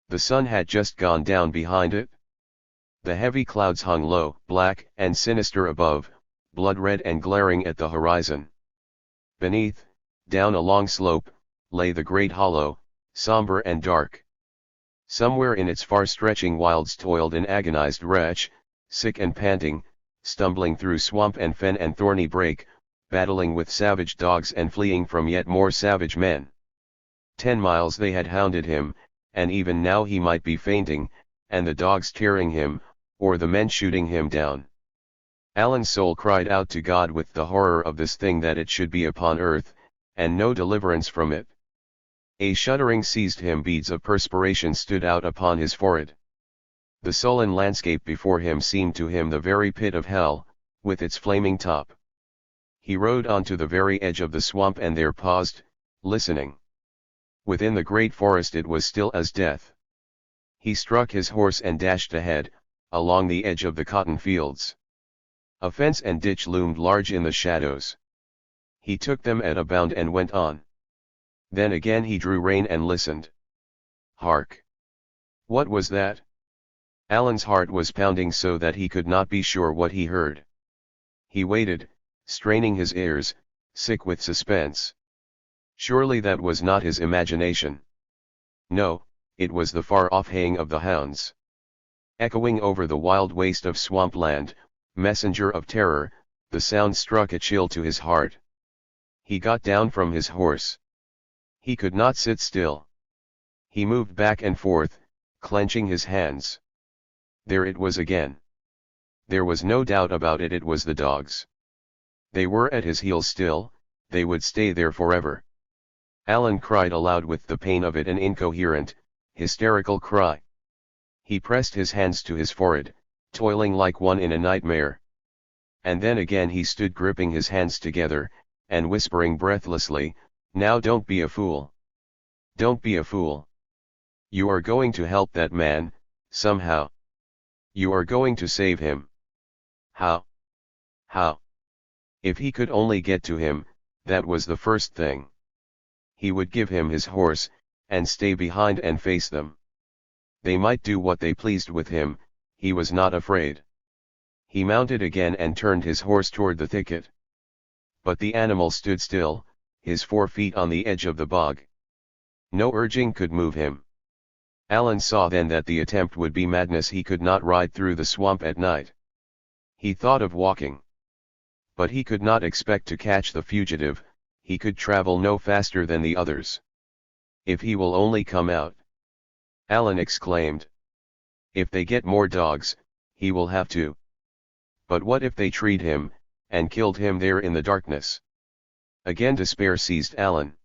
The sun had just gone down behind it. The heavy clouds hung low, black and sinister above, blood-red and glaring at the horizon. Beneath, down a long slope, lay the great hollow, somber and dark. Somewhere in its far-stretching wilds toiled an agonized wretch, sick and panting, stumbling through swamp and fen and thorny brake, battling with savage dogs and fleeing from yet more savage men. 10 miles they had hounded him, and even now he might be fainting, and the dogs tearing him, or the men shooting him down. Alan's soul cried out to God with the horror of this thing, that it should be upon earth, and no deliverance from it. A shuddering seized him, beads of perspiration stood out upon his forehead. The sullen landscape before him seemed to him the very pit of hell, with its flaming top. He rode on to the very edge of the swamp and there paused, listening. Within the great forest it was still as death. He struck his horse and dashed ahead, along the edge of the cotton fields. A fence and ditch loomed large in the shadows. He took them at a bound and went on. Then again he drew rein and listened. Hark! What was that? Alan's heart was pounding so that he could not be sure what he heard. He waited, straining his ears, sick with suspense. Surely that was not his imagination. No, it was the far-off haying of the hounds. Echoing over the wild waste of swampland, messenger of terror, the sound struck a chill to his heart. He got down from his horse. He could not sit still. He moved back and forth, clenching his hands. There it was again. There was no doubt about it, it was the dogs. They were at his heels still, they would stay there forever. Alan cried aloud with the pain of it, an incoherent, hysterical cry. He pressed his hands to his forehead, toiling like one in a nightmare. And then again he stood gripping his hands together, and whispering breathlessly, "Now don't be a fool. Don't be a fool. You are going to help that man, somehow. You are going to save him. How? How?" If he could only get to him, that was the first thing. He would give him his horse, and stay behind and face them. They might do what they pleased with him, he was not afraid. He mounted again and turned his horse toward the thicket. But the animal stood still, his 4 feet on the edge of the bog. No urging could move him. Alan saw then that the attempt would be madness. He could not ride through the swamp at night. He thought of walking. But he could not expect to catch the fugitive. He could travel no faster than the others. If he will only come out, Alan exclaimed. If they get more dogs, he will have to. But what if they treed him, and killed him there in the darkness? Again despair seized Alan.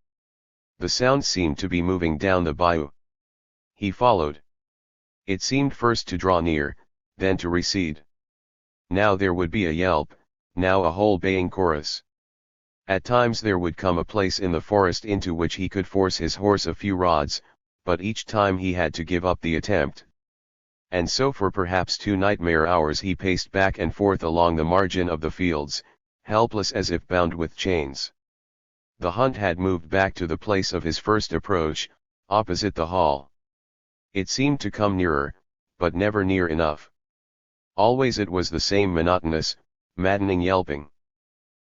The sound seemed to be moving down the bayou. He followed. It seemed first to draw near, then to recede. Now there would be a yelp, now a whole baying chorus. At times there would come a place in the forest into which he could force his horse a few rods, but each time he had to give up the attempt. And so for perhaps 2 nightmare hours he paced back and forth along the margin of the fields, helpless as if bound with chains. The hunt had moved back to the place of his first approach, opposite the hall. It seemed to come nearer, but never near enough. Always it was the same monotonous, maddening yelping.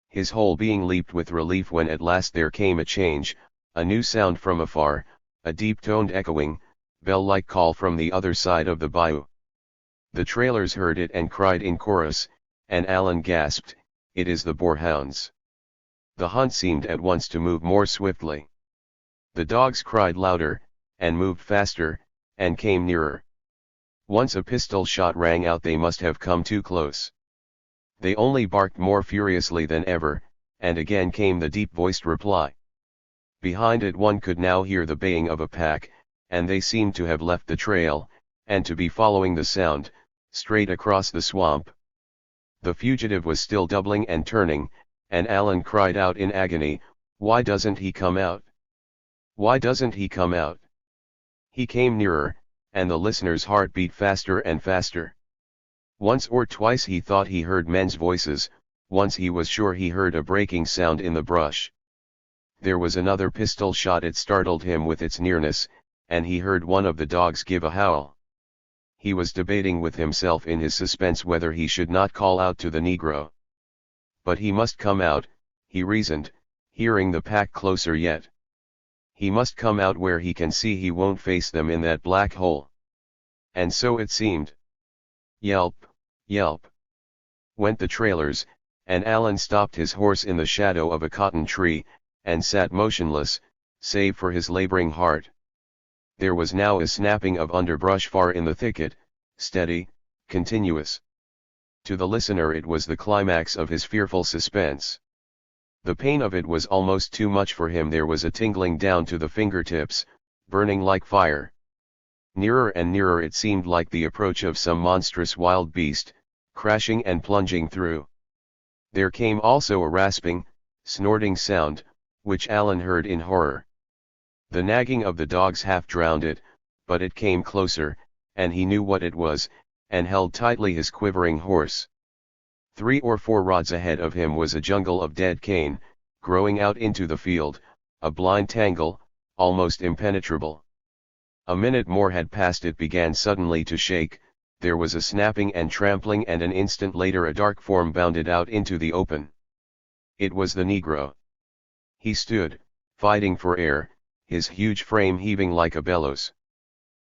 His whole being leaped with relief when at last there came a change, a new sound from afar, a deep-toned echoing, bell-like call from the other side of the bayou. The trailers heard it and cried in chorus, and Alan gasped, "It is the boarhounds." The hunt seemed at once to move more swiftly. The dogs cried louder, and moved faster, and came nearer. Once a pistol shot rang out. They must have come too close. They only barked more furiously than ever, and again came the deep-voiced reply. Behind it one could now hear the baying of a pack, and they seemed to have left the trail, and to be following the sound, straight across the swamp. The fugitive was still doubling and turning, and Alan cried out in agony, "Why doesn't he come out? Why doesn't he come out?" He came nearer, and the listener's heart beat faster and faster. Once or twice he thought he heard men's voices, once he was sure he heard a breaking sound in the brush. There was another pistol shot. It startled him with its nearness, and he heard one of the dogs give a howl. He was debating with himself in his suspense whether he should not call out to the Negro. But he must come out, he reasoned, hearing the pack closer yet. He must come out where he can see he won't face them in that black hole. And so it seemed. Yelp, yelp, went the trailers, and Alan stopped his horse in the shadow of a cotton tree, and sat motionless, save for his laboring heart. There was now a snapping of underbrush far in the thicket, steady, continuous. To the listener it was the climax of his fearful suspense. The pain of it was almost too much for him. There was a tingling down to the fingertips, burning like fire. Nearer and nearer it seemed, like the approach of some monstrous wild beast, crashing and plunging through. There came also a rasping, snorting sound, which Alan heard in horror. The nagging of the dogs half drowned it, but it came closer, and he knew what it was, and held tightly his quivering horse. 3 or 4 rods ahead of him was a jungle of dead cane, growing out into the field, a blind tangle, almost impenetrable. A minute more had passed. It began suddenly to shake, there was a snapping and trampling, and an instant later a dark form bounded out into the open. It was the Negro. He stood, fighting for air, his huge frame heaving like a bellows.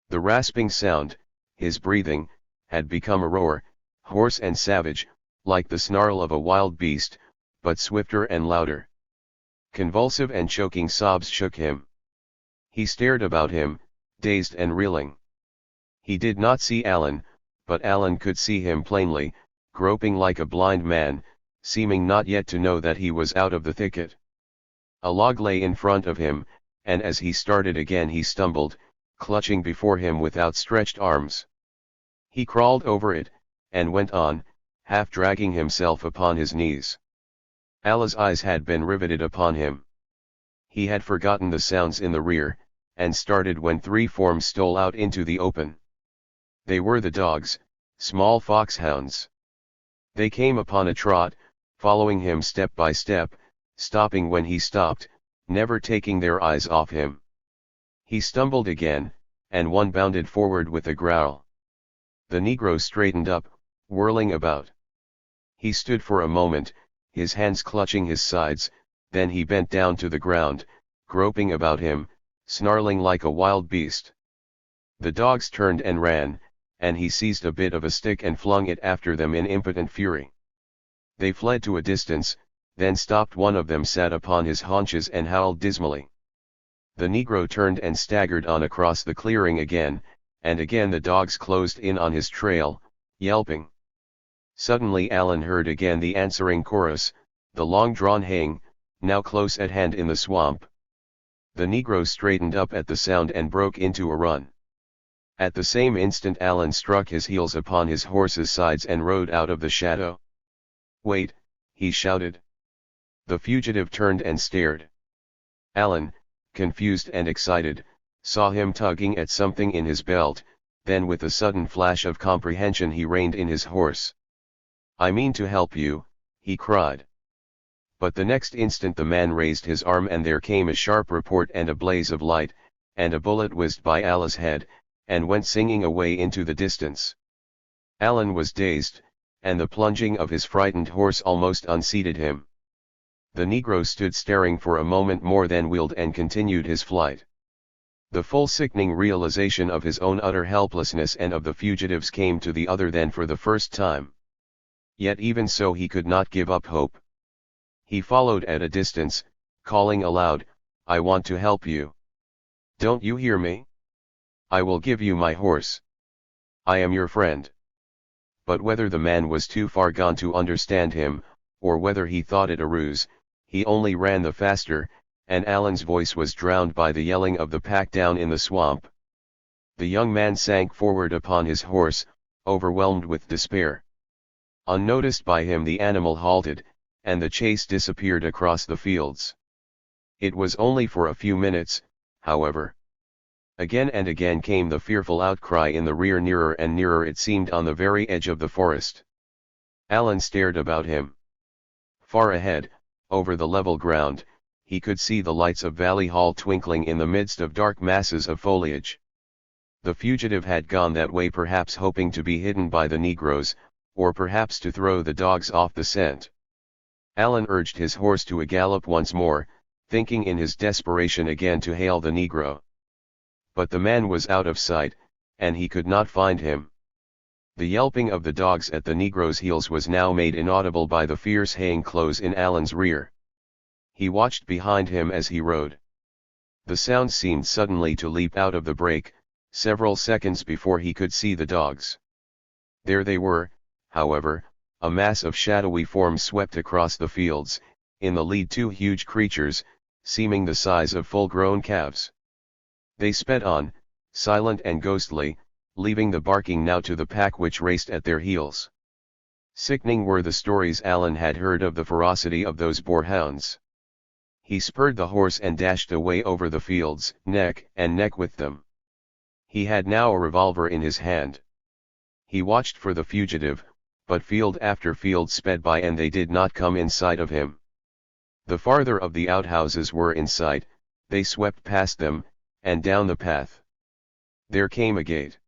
The rasping sound, his breathing, had become a roar, hoarse and savage, like the snarl of a wild beast, but swifter and louder. Convulsive and choking sobs shook him. He stared about him, dazed and reeling. He did not see Alan, but Alan could see him plainly, groping like a blind man, seeming not yet to know that he was out of the thicket. A log lay in front of him, and as he started again he stumbled, clutching before him with outstretched arms. He crawled over it, and went on, half dragging himself upon his knees. Allah's eyes had been riveted upon him. He had forgotten the sounds in the rear, and started when 3 forms stole out into the open. They were the dogs, small foxhounds. They came upon a trot, following him step by step, stopping when he stopped, never taking their eyes off him. He stumbled again, and one bounded forward with a growl. The Negro straightened up, whirling about. He stood for a moment, his hands clutching his sides, then he bent down to the ground, groping about him, snarling like a wild beast. The dogs turned and ran, and he seized a bit of a stick and flung it after them in impotent fury. They fled to a distance, then stopped. One of them sat upon his haunches and howled dismally. The Negro turned and staggered on across the clearing again, and again the dogs closed in on his trail, yelping. Suddenly Alan heard again the answering chorus, the long-drawn haying, now close at hand in the swamp. The Negro straightened up at the sound and broke into a run. At the same instant Alan struck his heels upon his horse's sides and rode out of the shadow. "Wait," he shouted. The fugitive turned and stared. Alan, confused and excited, saw him tugging at something in his belt, then with a sudden flash of comprehension he reined in his horse. "I mean to help you," he cried. But the next instant the man raised his arm and there came a sharp report and a blaze of light, and a bullet whizzed by Alan's head, and went singing away into the distance. Alan was dazed, and the plunging of his frightened horse almost unseated him. The Negro stood staring for a moment more, then wheeled and continued his flight. The full sickening realization of his own utter helplessness and of the fugitive's came to the other then for the first time. Yet even so he could not give up hope. He followed at a distance, calling aloud, "I want to help you. Don't you hear me? I will give you my horse. I am your friend." But whether the man was too far gone to understand him, or whether he thought it a ruse, he only ran the faster, and Alan's voice was drowned by the yelling of the pack down in the swamp. The young man sank forward upon his horse, overwhelmed with despair. Unnoticed by him the animal halted, and the chase disappeared across the fields. It was only for a few minutes, however. Again and again came the fearful outcry in the rear, nearer and nearer it seemed, on the very edge of the forest. Alan stared about him. Far ahead, over the level ground, he could see the lights of Valley Hall twinkling in the midst of dark masses of foliage. The fugitive had gone that way, perhaps hoping to be hidden by the Negroes, or perhaps to throw the dogs off the scent. Alan urged his horse to a gallop once more, thinking in his desperation again to hail the Negro. But the man was out of sight, and he could not find him. The yelping of the dogs at the Negro's heels was now made inaudible by the fierce haying close in Alan's rear. He watched behind him as he rode. The sound seemed suddenly to leap out of the brake, several seconds before he could see the dogs. There they were, however, a mass of shadowy forms swept across the fields, in the lead two huge creatures, seeming the size of full-grown calves. They sped on, silent and ghostly, leaving the barking now to the pack which raced at their heels. Sickening were the stories Alan had heard of the ferocity of those boarhounds. He spurred the horse and dashed away over the fields, neck and neck with them. He had now a revolver in his hand. He watched for the fugitive, but field after field sped by and they did not come in sight of him. The farther of the outhouses were in sight, they swept past them, and down the path. There came a gate.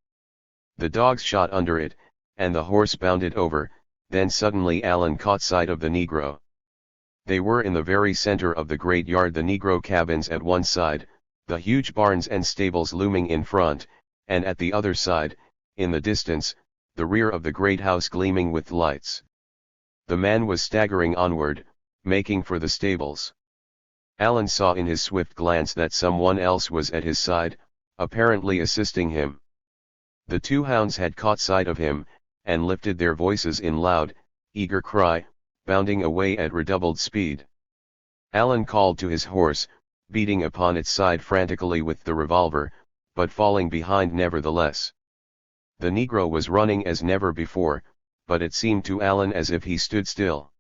The dogs shot under it, and the horse bounded over, then suddenly Alan caught sight of the Negro. They were in the very center of the great yard, the Negro cabins at one side, the huge barns and stables looming in front, and at the other side, in the distance, the rear of the great house gleaming with lights. The man was staggering onward, making for the stables. Alan saw in his swift glance that someone else was at his side, apparently assisting him. The two hounds had caught sight of him, and lifted their voices in loud, eager cry, bounding away at redoubled speed. Alan called to his horse, beating upon its side frantically with the revolver, but falling behind nevertheless. The Negro was running as never before, but it seemed to Alan as if he stood still.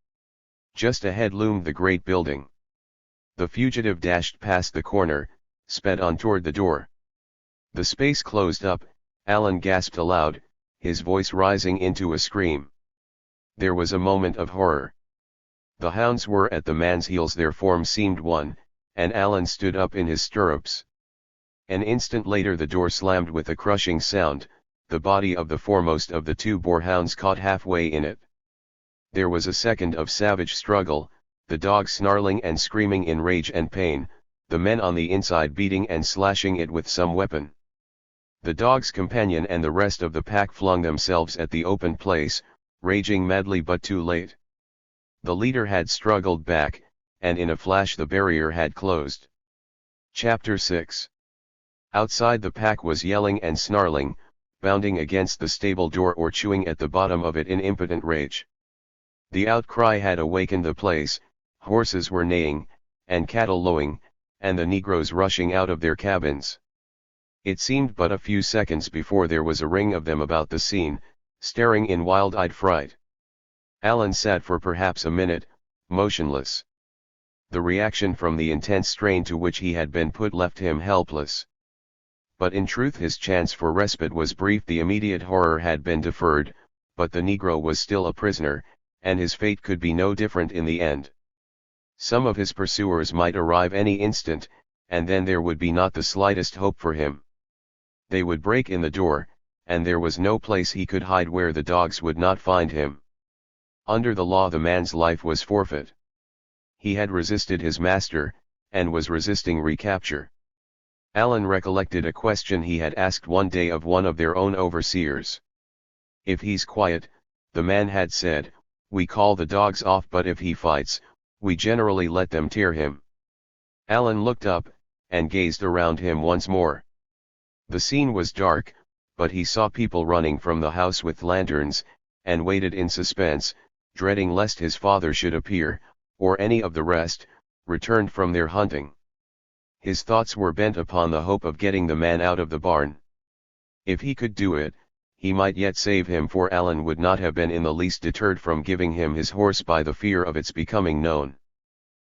Just ahead loomed the great building. The fugitive dashed past the corner, sped on toward the door. The space closed up, Alan gasped aloud, his voice rising into a scream. There was a moment of horror. The hounds were at the man's heels, their forms seemed one, and Alan stood up in his stirrups. An instant later the door slammed with a crushing sound, the body of the foremost of the two boarhounds caught halfway in it. There was a second of savage struggle, the dogs snarling and screaming in rage and pain, the men on the inside beating and slashing it with some weapon. The dog's companion and the rest of the pack flung themselves at the open place, raging madly but too late. The leader had struggled back, and in a flash the barrier had closed. Chapter 6. Outside the pack was yelling and snarling, bounding against the stable door or chewing at the bottom of it in impotent rage. The outcry had awakened the place, horses were neighing, and cattle lowing, and the negroes rushing out of their cabins. It seemed but a few seconds before there was a ring of them about the scene, staring in wild-eyed fright. Alan sat for perhaps a minute, motionless. The reaction from the intense strain to which he had been put left him helpless. But in truth his chance for respite was brief. The immediate horror had been deferred, but the Negro was still a prisoner, and his fate could be no different in the end. Some of his pursuers might arrive any instant, and then there would be not the slightest hope for him. They would break in the door, and there was no place he could hide where the dogs would not find him. Under the law the man's life was forfeit. He had resisted his master, and was resisting recapture. Alan recollected a question he had asked one day of one of their own overseers. "If he's quiet," the man had said, "we call the dogs off, but if he fights, we generally let them tear him." Alan looked up, and gazed around him once more. The scene was dark, but he saw people running from the house with lanterns, and waited in suspense, dreading lest his father should appear, or any of the rest, returned from their hunting. His thoughts were bent upon the hope of getting the man out of the barn. If he could do it, he might yet save him, for Alan would not have been in the least deterred from giving him his horse by the fear of its becoming known.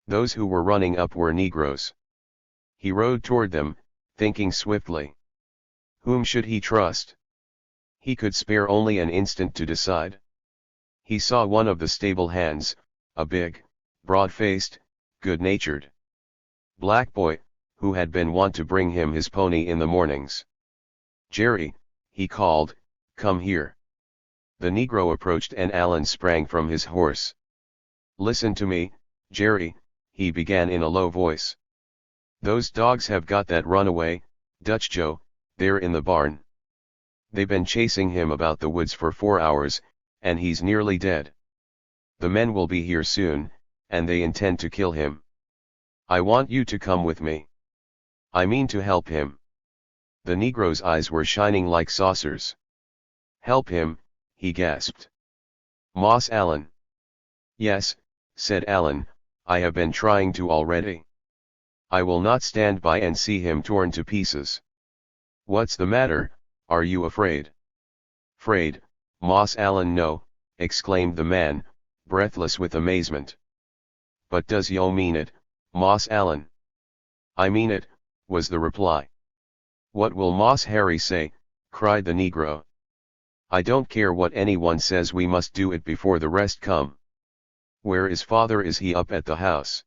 Those who were running up were Negroes. He rode toward them, thinking swiftly. Whom should he trust? He could spare only an instant to decide. He saw one of the stable hands, a big, broad-faced, good-natured black boy, who had been wont to bring him his pony in the mornings. "Jerry," he called, "come here." The Negro approached and Alan sprang from his horse. "Listen to me, Jerry," he began in a low voice. "Those dogs have got that runaway, Dutch Joe, there in the barn. They've been chasing him about the woods for 4 hours, and he's nearly dead. The men will be here soon, and they intend to kill him. I want you to come with me. I mean to help him." The Negro's eyes were shining like saucers. "Help him," he gasped. "Moss Allen." "Yes," said Alan, "I have been trying to already. I will not stand by and see him torn to pieces." "What's the matter, are you afraid?" "'Fraid, Moss Allen, no," exclaimed the man, breathless with amazement. "But does yo' mean it, Moss Allen?" "I mean it," was the reply. "What will Moss Harry say?" cried the Negro. "I don't care what anyone says, we must do it before the rest come." "Where is father? Is he up at the house?"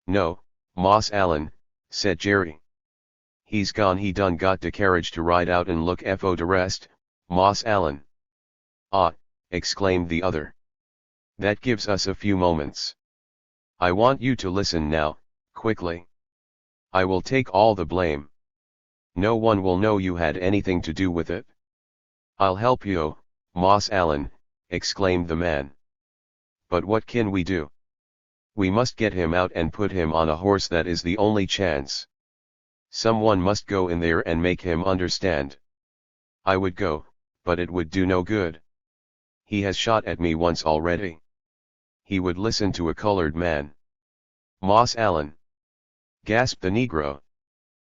"No, Moss Allen," said Jerry. "He's gone, he done got de carriage to ride out and look fo de rest, Moss Allen." "Ah," exclaimed the other. "That gives us a few moments. I want you to listen now, quickly. I will take all the blame. No one will know you had anything to do with it." "I'll help you, Moss Allen," exclaimed the man. "But what can we do?" "We must get him out and put him on a horse, that is the only chance. Someone must go in there and make him understand." "I would go, but it would do no good. He has shot at me once already. He would listen to a colored man." "Moss Allen," gasped the Negro.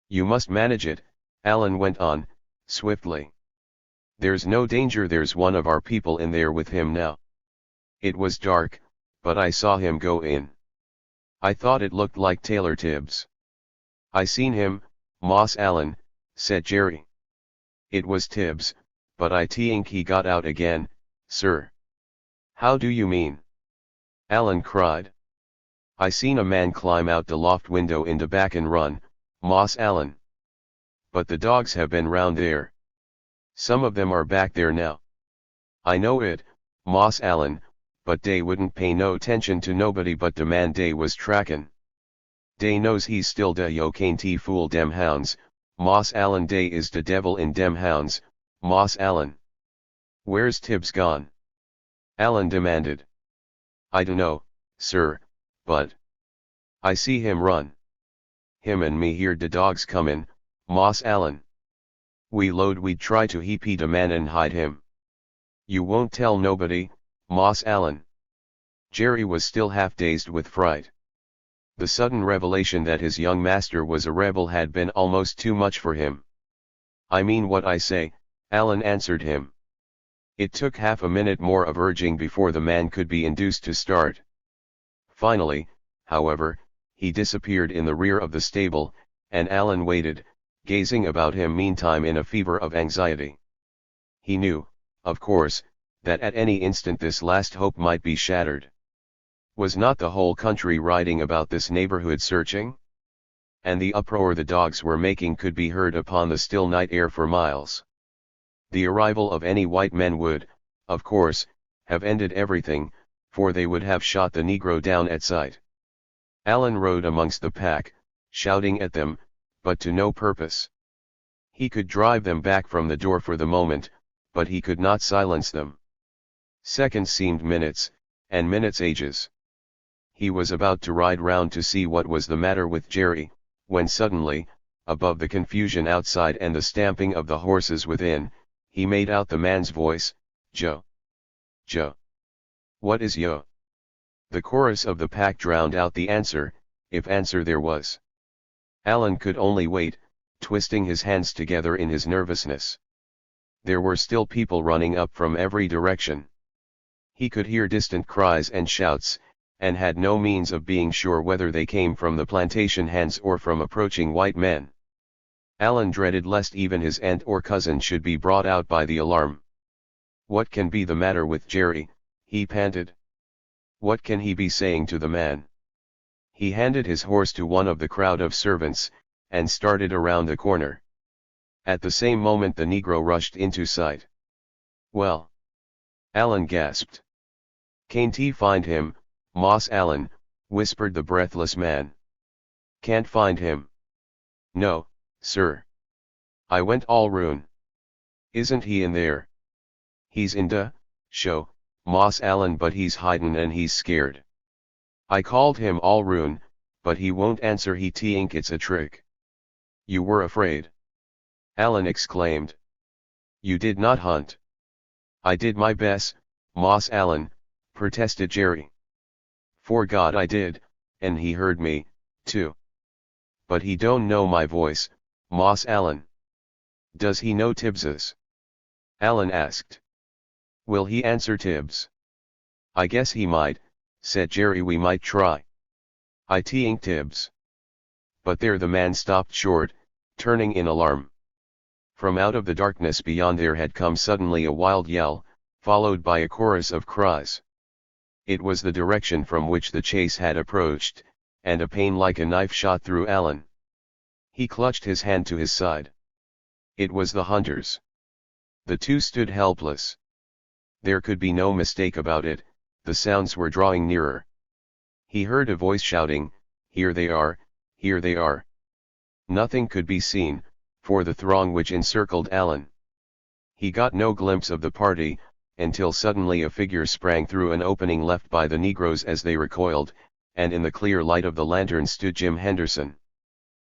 "You must manage it," Allen went on, swiftly. "There's no danger, there's one of our people in there with him now. It was dark, but I saw him go in. I thought it looked like Taylor Tibbs." "I seen him, Moss Allen," said Jerry. "It was Tibbs, but I think he got out again, sir." "How do you mean?" Allen cried. "I seen a man climb out the loft window in the back and run, Moss Allen. But the dogs have been round there. Some of them are back there now." "I know it, Moss Allen, but dey wouldn't pay no 'tention to nobody but the man dey was trackin'. Dey knows he's still da yo can't fool dem hounds, Moss Allen dey is de devil in dem hounds, Moss Allen. Where's Tibbs gone? Allen demanded. I dunno, sir, but I see him run. Him and me hear de dogs comin', Moss Allen. We load we'd try to heap de man and hide him. You won't tell nobody, Moss Allen. Jerry was still half dazed with fright. The sudden revelation that his young master was a rebel had been almost too much for him. I mean what I say, Allen answered him. It took half a minute more of urging before the man could be induced to start. Finally, however, he disappeared in the rear of the stable, and Allen waited, gazing about him meantime in a fever of anxiety. He knew, of course, that at any instant this last hope might be shattered. Was not the whole country riding about this neighborhood searching? And the uproar the dogs were making could be heard upon the still night air for miles. The arrival of any white men would, of course, have ended everything, for they would have shot the Negro down at sight. Allen rode amongst the pack, shouting at them, but to no purpose. He could drive them back from the door for the moment, but he could not silence them. Seconds seemed minutes, and minutes ages. He was about to ride round to see what was the matter with Jerry, when suddenly, above the confusion outside and the stamping of the horses within, he made out the man's voice, Joe. Joe. What is yo? The chorus of the pack drowned out the answer, if answer there was. Allen could only wait, twisting his hands together in his nervousness. There were still people running up from every direction. He could hear distant cries and shouts, and had no means of being sure whether they came from the plantation hands or from approaching white men. Allen dreaded lest even his aunt or cousin should be brought out by the alarm. What can be the matter with Jerry, he panted. What can he be saying to the man? He handed his horse to one of the crowd of servants, and started around the corner. At the same moment the Negro rushed into sight. Well? Allen gasped. Can't he find him, Moss Allen, whispered the breathless man. Can't find him. No, sir. I went all roun'. Isn't he in there? He's in de show, Moss Allen, but he's hidin' and he's scared. I called him all roun', but he won't answer. He think it's a trick. You were afraid? Allen exclaimed. You did not hunt. I did my best, Moss Allen, protested Jerry. For God I did, and he heard me, too. But he don't know my voice, Moss Allen. Does he know Tibbs's? Allen asked. Will he answer Tibbs? I guess he might, said Jerry. We might try. I think Tibbs. But there the man stopped short, turning in alarm. From out of the darkness beyond there had come suddenly a wild yell, followed by a chorus of cries. It was the direction from which the chase had approached, and a pain like a knife shot through Allen. He clutched his hand to his side. It was the hunters. The two stood helpless. There could be no mistake about it, the sounds were drawing nearer. He heard a voice shouting, Here they are, here they are. Nothing could be seen, for the throng which encircled Allen. He got no glimpse of the party, until suddenly a figure sprang through an opening left by the Negroes as they recoiled, and in the clear light of the lantern stood Jim Henderson.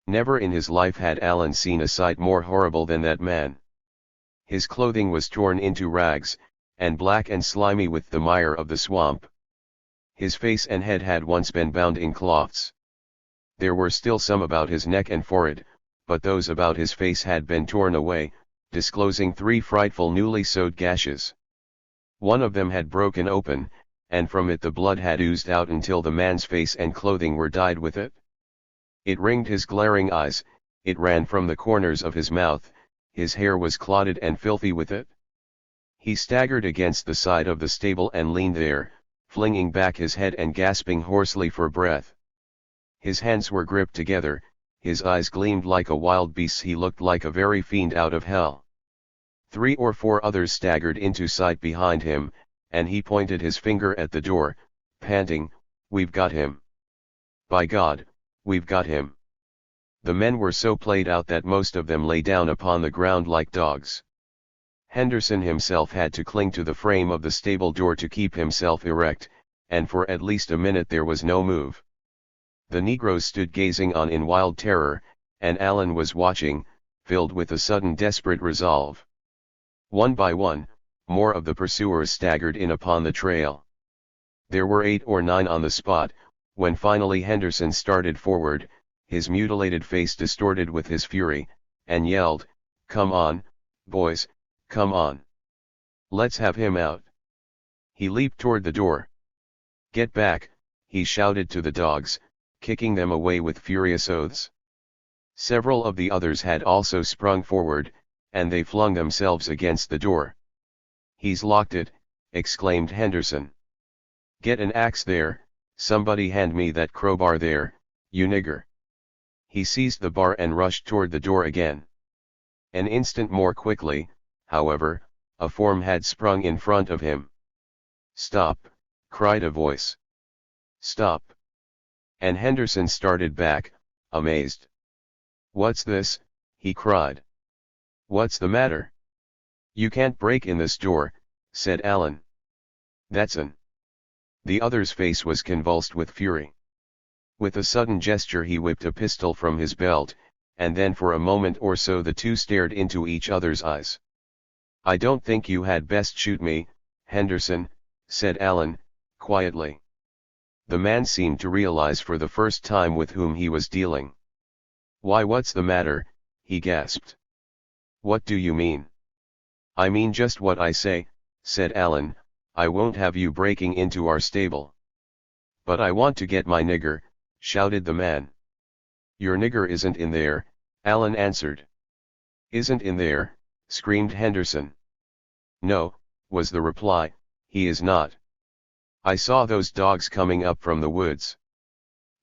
Never in his life had Allen seen a sight more horrible than that man. His clothing was torn into rags, and black and slimy with the mire of the swamp. His face and head had once been bound in cloths. There were still some about his neck and forehead, but those about his face had been torn away, disclosing 3 frightful newly sewed gashes. One of them had broken open, and from it the blood had oozed out until the man's face and clothing were dyed with it. It ringed his glaring eyes, it ran from the corners of his mouth, his hair was clotted and filthy with it. He staggered against the side of the stable and leaned there, flinging back his head and gasping hoarsely for breath. His hands were gripped together, his eyes gleamed like a wild beast's. He looked like a very fiend out of hell. 3 or 4 others staggered into sight behind him, and he pointed his finger at the door, panting, We've got him. By God, we've got him. The men were so played out that most of them lay down upon the ground like dogs. Henderson himself had to cling to the frame of the stable door to keep himself erect, and for at least a minute there was no move. The negroes stood gazing on in wild terror, and Allen was watching, filled with a sudden desperate resolve. One by one, more of the pursuers staggered in upon the trail. There were 8 or 9 on the spot, when finally Henderson started forward, his mutilated face distorted with his fury, and yelled, "Come on, boys, come on. Let's have him out." He leaped toward the door. "Get back," he shouted to the dogs, kicking them away with furious oaths. Several of the others had also sprung forward, and they flung themselves against the door. "He's locked it," exclaimed Henderson. "Get an axe there, somebody hand me that crowbar there, you nigger." He seized the bar and rushed toward the door again. An instant more quickly, however, a form had sprung in front of him. "Stop!" cried a voice. "Stop!" And Henderson started back, amazed. "What's this?" he cried. "What's the matter?" "You can't break in this door," said Allen. "That's an..." The other's face was convulsed with fury. With a sudden gesture he whipped a pistol from his belt, and then for a moment or so the two stared into each other's eyes. "I don't think you had best shoot me, Henderson," said Allen, quietly. The man seemed to realize for the first time with whom he was dealing. "Why, what's the matter?" he gasped. "What do you mean?" "I mean just what I say," said Allen. "I won't have you breaking into our stable." "But I want to get my nigger," shouted the man. "Your nigger isn't in there," Allen answered. "Isn't in there?" screamed Henderson. "No," was the reply, "he is not. I saw those dogs coming up from the woods.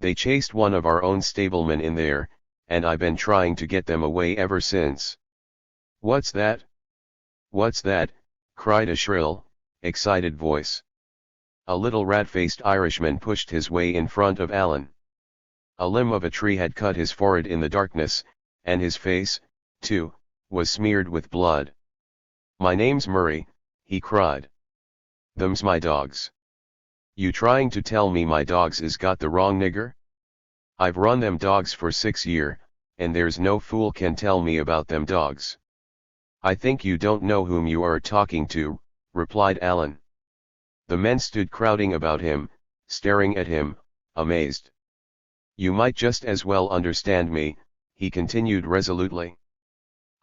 They chased one of our own stablemen in there, and I've been trying to get them away ever since." "What's that? What's that?" cried a shrill, excited voice. A little rat-faced Irishman pushed his way in front of Allen. A limb of a tree had cut his forehead in the darkness, and his face, too, was smeared with blood. "My name's Murray," he cried. "Them's my dogs. You trying to tell me my dogs is got the wrong nigger? I've run them dogs for 6 year, and there's no fool can tell me about them dogs." "I think you don't know whom you are talking to," replied Allen. The men stood crowding about him, staring at him, amazed. "You might just as well understand me," he continued resolutely.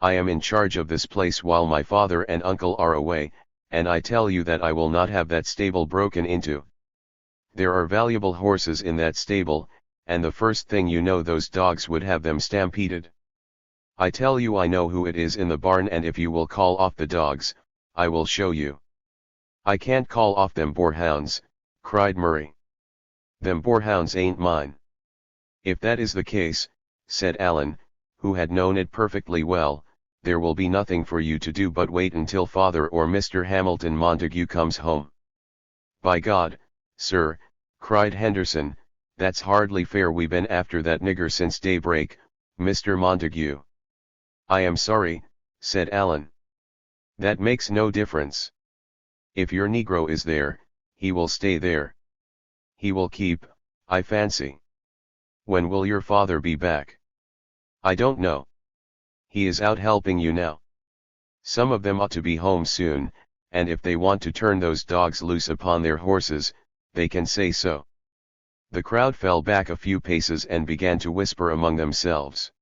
"I am in charge of this place while my father and uncle are away, and I tell you that I will not have that stable broken into. There are valuable horses in that stable, and the first thing you know those dogs would have them stampeded. I tell you I know who it is in the barn, and if you will call off the dogs, I will show you." "I can't call off them boarhounds," cried Murray. "Them boarhounds ain't mine." "If that is the case," said Allen, who had known it perfectly well, "there will be nothing for you to do but wait until father or Mr. Hamilton Montague comes home." "By God, sir," cried Henderson, "that's hardly fair. We been after that nigger since daybreak, Mr. Montague." "I am sorry," said Allen. "That makes no difference. If your Negro is there, he will stay there. He will keep, I fancy. When will your father be back?" "I don't know. He is out helping you now. Some of them ought to be home soon, and if they want to turn those dogs loose upon their horses, they can say so." The crowd fell back a few paces and began to whisper among themselves.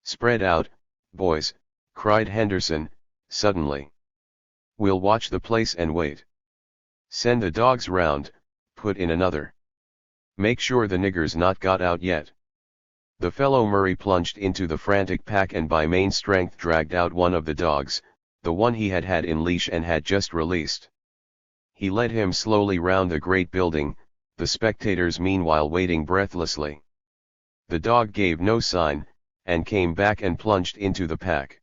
"Spread out, boys," cried Henderson, suddenly. "We'll watch the place and wait." "Send the dogs round," put in another. "Make sure the nigger's not got out yet." The fellow Murray plunged into the frantic pack and by main strength dragged out one of the dogs, the one he had had in leash and had just released. He led him slowly round the great building, the spectators meanwhile waiting breathlessly. The dog gave no sign, and came back and plunged into the pack.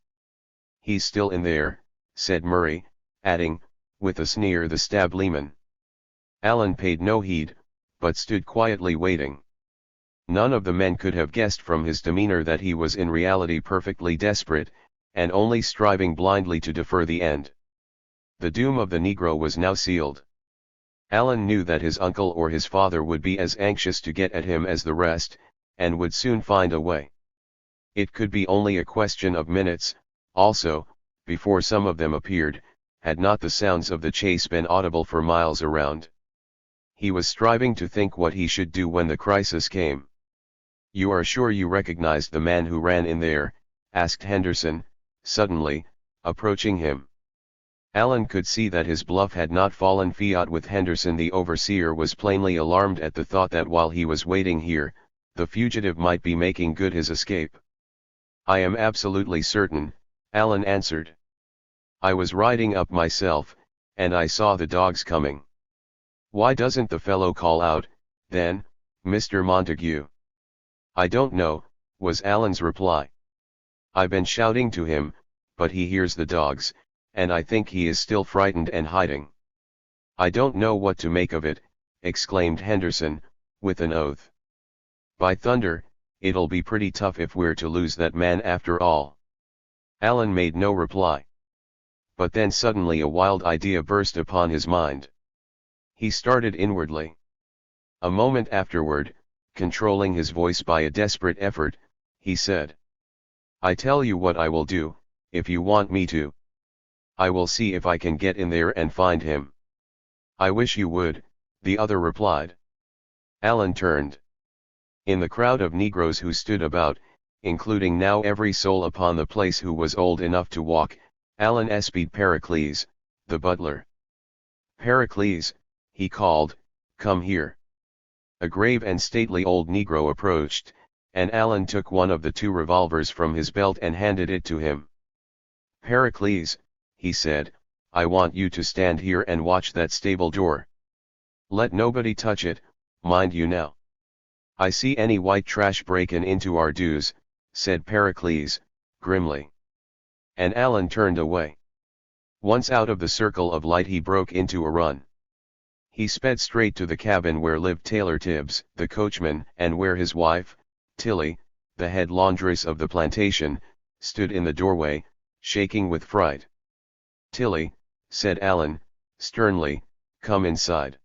"He's still in there," said Murray, adding, with a sneer, "the stableman." Allen paid no heed, but stood quietly waiting. None of the men could have guessed from his demeanor that he was in reality perfectly desperate, and only striving blindly to defer the end. The doom of the Negro was now sealed. Alan knew that his uncle or his father would be as anxious to get at him as the rest, and would soon find a way. It could be only a question of minutes, also, before some of them appeared, had not the sounds of the chase been audible for miles around. He was striving to think what he should do when the crisis came. "You are sure you recognized the man who ran in there?" asked Henderson, suddenly, approaching him. Alan could see that his bluff had not fallen fiat with Henderson. The overseer was plainly alarmed at the thought that while he was waiting here, the fugitive might be making good his escape. "I am absolutely certain," Alan answered. "I was riding up myself, and I saw the dogs coming." "Why doesn't the fellow call out, then, Mr. Montague?" "I don't know," was Alan's reply. "I've been shouting to him, but he hears the dogs, and I think he is still frightened and hiding." "I don't know what to make of it," exclaimed Henderson, with an oath. "By thunder, it'll be pretty tough if we're to lose that man after all." Alan made no reply. But then suddenly a wild idea burst upon his mind. He started inwardly. A moment afterward, controlling his voice by a desperate effort, he said, "I tell you what I will do, if you want me to. I will see if I can get in there and find him." "I wish you would," the other replied. Alan turned. In the crowd of Negroes who stood about, including now every soul upon the place who was old enough to walk, Alan espied Pericles, the butler. "Pericles," he called, "come here." A grave and stately old Negro approached, and Alan took one of the two revolvers from his belt and handed it to him. "Pericles," he said, "I want you to stand here and watch that stable door. Let nobody touch it, mind you now." "I see any white trash breakin' into our dues," said Pericles, grimly. And Alan turned away. Once out of the circle of light he broke into a run. He sped straight to the cabin where lived Taylor Tibbs, the coachman, and where his wife, Tilly, the head laundress of the plantation, stood in the doorway, shaking with fright. "Tilly," said Alan, sternly, "come inside."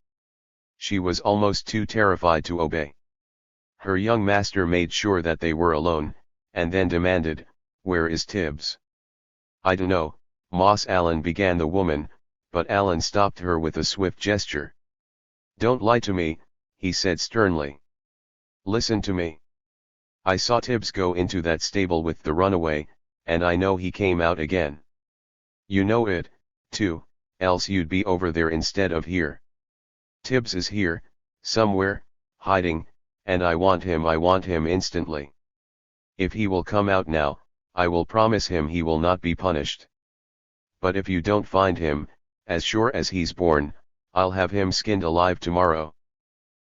She was almost too terrified to obey. Her young master made sure that they were alone, and then demanded, "Where is Tibbs?" "I dunno, Moss Allen," began the woman, but Alan stopped her with a swift gesture. "Don't lie to me," he said sternly. "Listen to me. I saw Tibbs go into that stable with the runaway, and I know he came out again. You know it, too, else you'd be over there instead of here. Tibbs is here, somewhere, hiding, and I want him instantly. If he will come out now, I will promise him he will not be punished. But if you don't find him, as sure as he's born, I'll have him skinned alive tomorrow."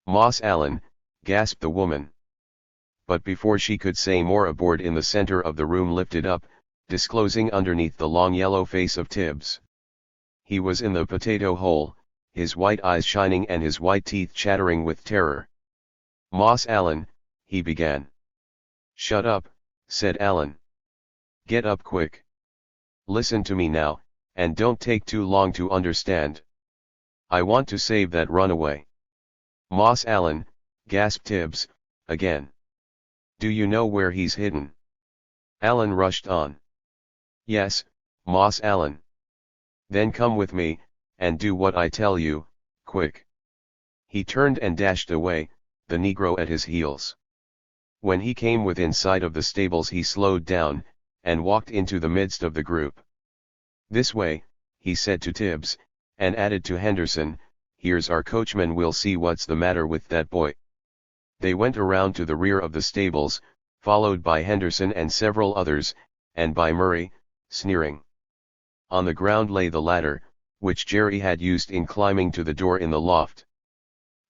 "Moss Allen," gasped the woman. But before she could say more, a board in the center of the room lifted up, disclosing underneath the long yellow face of Tibbs. He was in the potato hole, his white eyes shining and his white teeth chattering with terror. "Moss Allen," he began. "Shut up," said Alan. "Get up quick. Listen to me now, and don't take too long to understand. I want to save that runaway." "Moss Allen," gasped Tibbs, again. "Do you know where he's hidden?" Alan rushed on. "Yes, Moss Allen." "Then come with me, and do what I tell you, quick." He turned and dashed away, the Negro at his heels. When he came within sight of the stables he slowed down, and walked into the midst of the group. "This way," he said to Tibbs, and added to Henderson, "Here's our coachman, we'll see what's the matter with that boy." They went around to the rear of the stables, followed by Henderson and several others, and by Murray, sneering. On the ground lay the ladder, which Jerry had used in climbing to the door in the loft.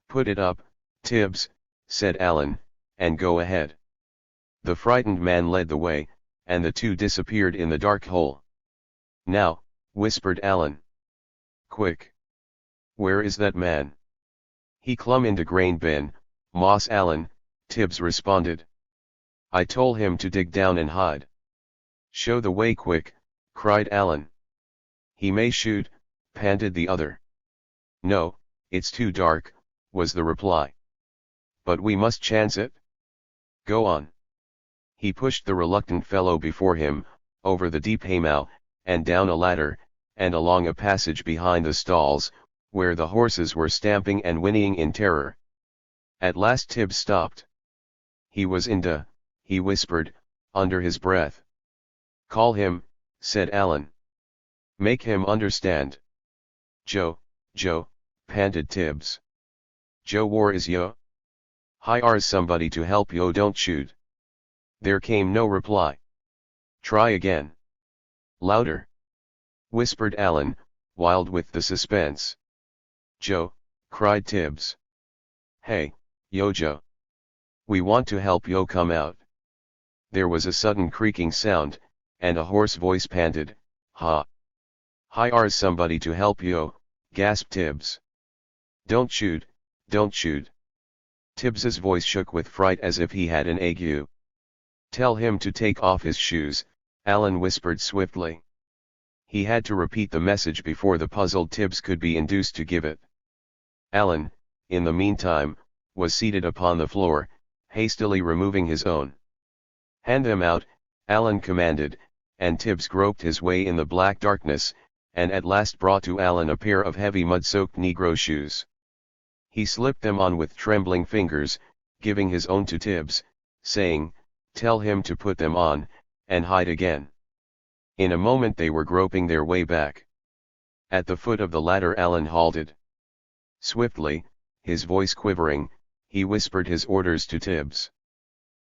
"Put it up, Tibbs," said Alan, "and go ahead." The frightened man led the way, and the two disappeared in the dark hole. "Now," whispered Alan. "Quick! Where is that man?" "He clum in de grain bin, Moss Allen," Tibbs responded. I told him to dig down and hide. Show the way quick, cried Alan. He may shoot, panted the other. No, it's too dark, was the reply. But we must chance it. Go on. He pushed the reluctant fellow before him, over the deep haymow, and down a ladder, and along a passage behind the stalls, where the horses were stamping and whinnying in terror. At last Tibbs stopped. He was he whispered, under his breath. Call him, said Alan. Make him understand. Joe, panted Tibbs. Joe, war is yo. Hire somebody to help yo, don't shoot. There came no reply. Try again. Louder. Whispered Alan, wild with the suspense. Joe, cried Tibbs. Hey, yo Joe. We want to help yo come out. There was a sudden creaking sound, and a hoarse voice panted, ha. Hire somebody to help yo, gasped Tibbs. Don't shoot, don't shoot. Tibbs's voice shook with fright as if he had an ague. Tell him to take off his shoes, Alan whispered swiftly. He had to repeat the message before the puzzled Tibbs could be induced to give it. Alan, in the meantime, was seated upon the floor, hastily removing his own. Hand them out, Alan commanded, and Tibbs groped his way in the black darkness, and at last brought to Alan a pair of heavy mud-soaked Negro shoes. He slipped them on with trembling fingers, giving his own to Tibbs, saying, Tell him to put them on, and hide again. In a moment they were groping their way back. At the foot of the ladder Alan halted. Swiftly, his voice quivering, he whispered his orders to Tibbs.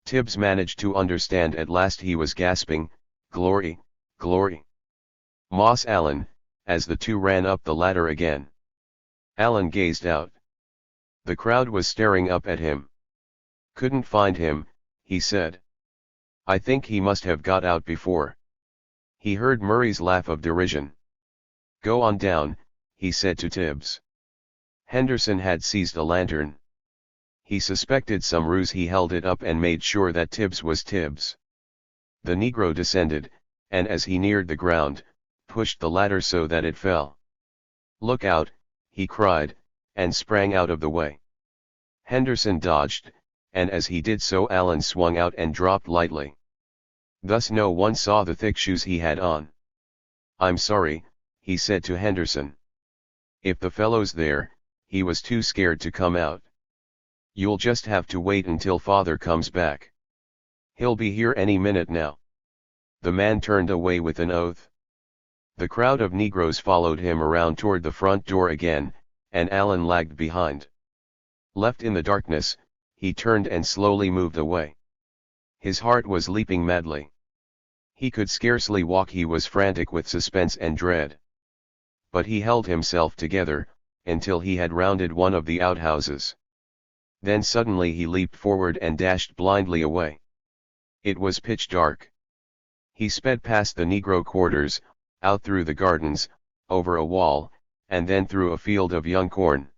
Tibbs managed to understand at last. He was gasping, Glory, glory. Moss Alan, as the two ran up the ladder again. Alan gazed out. The crowd was staring up at him. Couldn't find him, he said. I think he must have got out before. He heard Murray's laugh of derision. Go on down, he said to Tibbs. Henderson had seized a lantern. He suspected some ruse. He held it up and made sure that Tibbs was Tibbs. The Negro descended, and as he neared the ground, pushed the ladder so that it fell. Look out, he cried, and sprang out of the way. Henderson dodged, and as he did so Alan swung out and dropped lightly. Thus no one saw the thick shoes he had on. I'm sorry, he said to Henderson. If the fellow's there, he was too scared to come out. You'll just have to wait until father comes back. He'll be here any minute now. The man turned away with an oath. The crowd of Negroes followed him around toward the front door again, and Alan lagged behind. Left in the darkness, he turned and slowly moved away. His heart was leaping madly. He could scarcely walk. He was frantic with suspense and dread. But he held himself together, until he had rounded one of the outhouses. Then suddenly he leaped forward and dashed blindly away. It was pitch dark. He sped past the Negro quarters, out through the gardens, over a wall, and then through a field of young corn.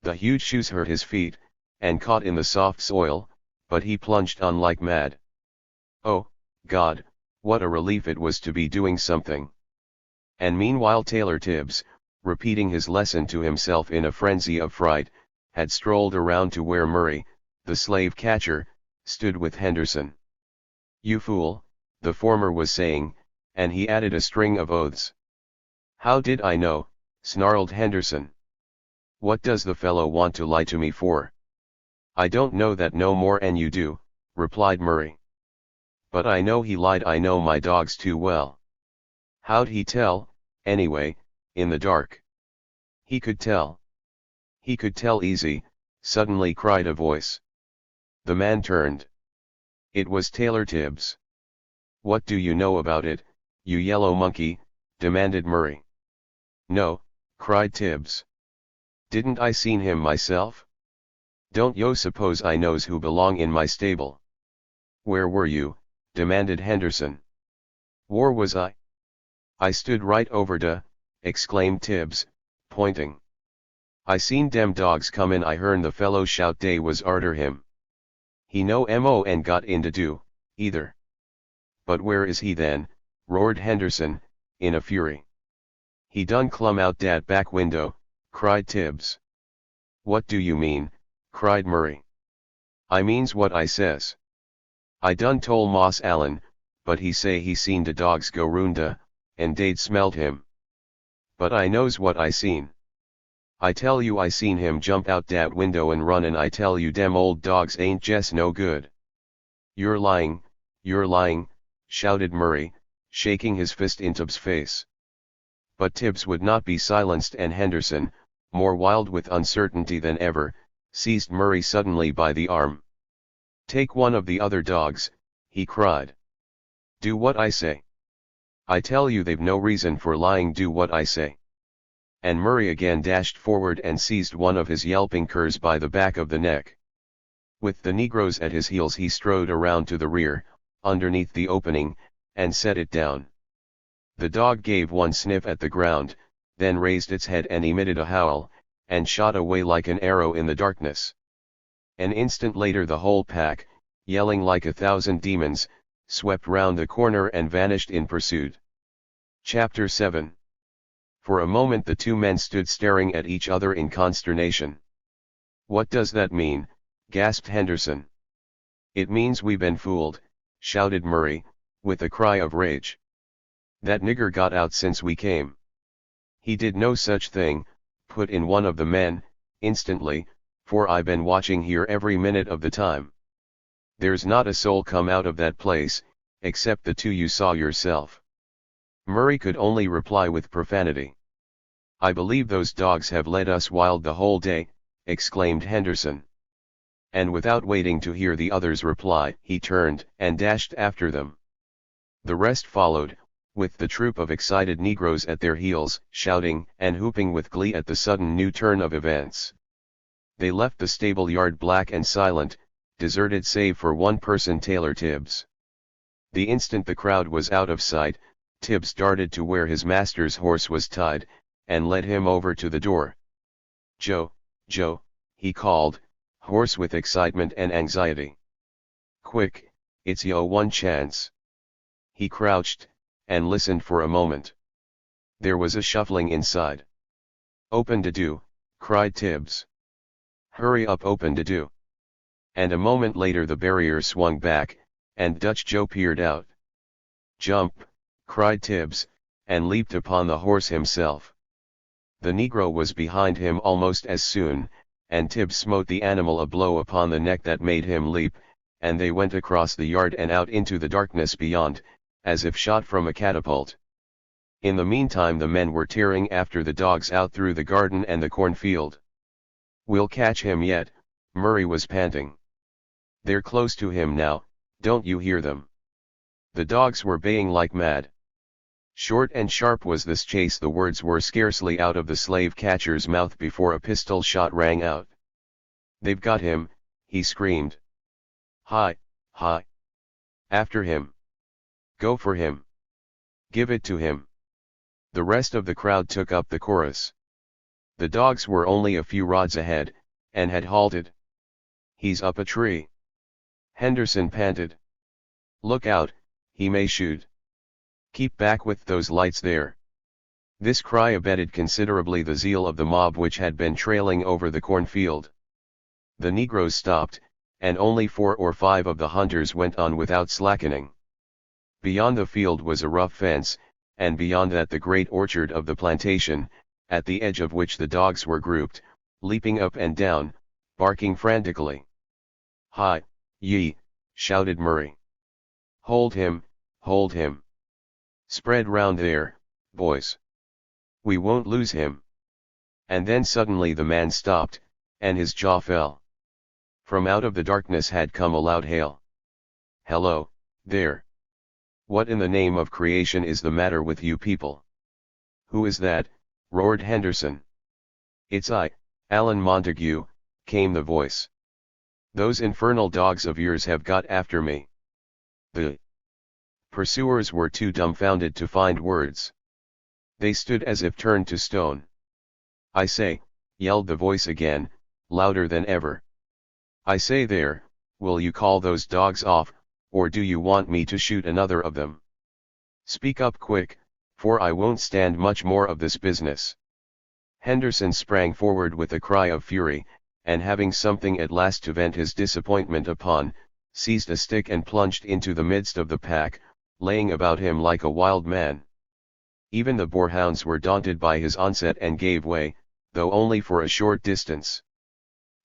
The huge shoes hurt his feet, and caught in the soft soil, but he plunged on like mad. Oh, God, what a relief it was to be doing something. And meanwhile Taylor Tibbs, repeating his lesson to himself in a frenzy of fright, had strolled around to where Murray, the slave catcher, stood with Henderson. You fool, the former was saying, and he added a string of oaths. How did I know, snarled Henderson. What does the fellow want to lie to me for? I don't know that no more and you do, replied Murray. But I know he lied. I know my dogs too well. How'd he tell, anyway, in the dark? He could tell. He could tell easy, suddenly cried a voice. The man turned. It was Taylor Tibbs. What do you know about it, you yellow monkey? Demanded Murray. No, cried Tibbs. Didn't I seen him myself? Don't yo suppose I knows who belong in my stable? Where were you? Demanded Henderson. Where was I? I stood right over da, exclaimed Tibbs, pointing. I seen dem dogs come in. I hearn the fellow shout dey was arter him. He no mo and got into do, either. But where is he then, roared Henderson, in a fury. He done clum out dat back window, cried Tibbs. What do you mean, cried Murray. I means what I says. I done tole Moss Allen, but he say he seen de dogs go runda, and dey'd smelled him. But I knows what I seen. I tell you I seen him jump out dat window and run, and I tell you dem old dogs ain't jest no good. You're lying, shouted Murray, shaking his fist in Tibbs' face. But Tibbs would not be silenced, and Henderson, more wild with uncertainty than ever, seized Murray suddenly by the arm. Take one of the other dogs, he cried. Do what I say. I tell you they've no reason for lying, do what I say. And Murray again dashed forward and seized one of his yelping curs by the back of the neck. With the negroes at his heels he strode around to the rear, underneath the opening, and set it down. The dog gave one sniff at the ground, then raised its head and emitted a howl, and shot away like an arrow in the darkness. An instant later the whole pack, yelling like 1,000 demons, swept round the corner and vanished in pursuit. Chapter 7. For a moment the two men stood staring at each other in consternation. What does that mean? Gasped Henderson. It means we been fooled, shouted Murray, with a cry of rage. That nigger got out since we came. He did no such thing, put in one of the men, instantly, for I been watching here every minute of the time. There's not a soul come out of that place, except the two you saw yourself. Murray could only reply with profanity. I believe those dogs have led us wild the whole day, exclaimed Henderson. And without waiting to hear the other's reply, he turned and dashed after them. The rest followed, with the troop of excited negroes at their heels, shouting and hooping with glee at the sudden new turn of events. They left the stable yard black and silent, deserted save for one person, Taylor Tibbs. The instant the crowd was out of sight, Tibbs darted to where his master's horse was tied, and led him over to the door. Joe, Joe, he called, hoarse with excitement and anxiety. Quick, it's yo one chance. He crouched, and listened for a moment. There was a shuffling inside. Open to do, cried Tibbs. Hurry up, open to do. And a moment later the barrier swung back, and Dutch Joe peered out. Jump, cried Tibbs, and leaped upon the horse himself. The negro was behind him almost as soon, and Tibbs smote the animal a blow upon the neck that made him leap, and they went across the yard and out into the darkness beyond, as if shot from a catapult. In the meantime the men were tearing after the dogs out through the garden and the cornfield. We'll catch him yet, Murray was panting. They're close to him now, don't you hear them? The dogs were baying like mad. Short and sharp was this chase. The words were scarcely out of the slave catcher's mouth before a pistol shot rang out. They've got him, he screamed. Hi, hi. After him. Go for him. Give it to him. The rest of the crowd took up the chorus. The dogs were only a few rods ahead, and had halted. He's up a tree. Henderson panted. Look out, he may shoot. Keep back with those lights there. This cry abated considerably the zeal of the mob which had been trailing over the cornfield. The negroes stopped, and only 4 or 5 of the hunters went on without slackening. Beyond the field was a rough fence, and beyond that the great orchard of the plantation, at the edge of which the dogs were grouped, leaping up and down, barking frantically. Hi, ye, shouted Murray. Hold him, hold him. Spread round there, boys. We won't lose him. And then suddenly the man stopped, and his jaw fell. From out of the darkness had come a loud hail. Hello, there. What in the name of creation is the matter with you people? Who is that? Roared Henderson. It's I, Alan Montague, came the voice. Those infernal dogs of yours have got after me. The pursuers were too dumbfounded to find words. They stood as if turned to stone. I say, yelled the voice again, louder than ever. I say there, Will you call those dogs off, or do you want me to shoot another of them? Speak up quick, for I won't stand much more of this business." Henderson sprang forward with a cry of fury, and having something at last to vent his disappointment upon, seized a stick and plunged into the midst of the pack, laying about him like a wild man. Even the boarhounds were daunted by his onset and gave way, though only for a short distance.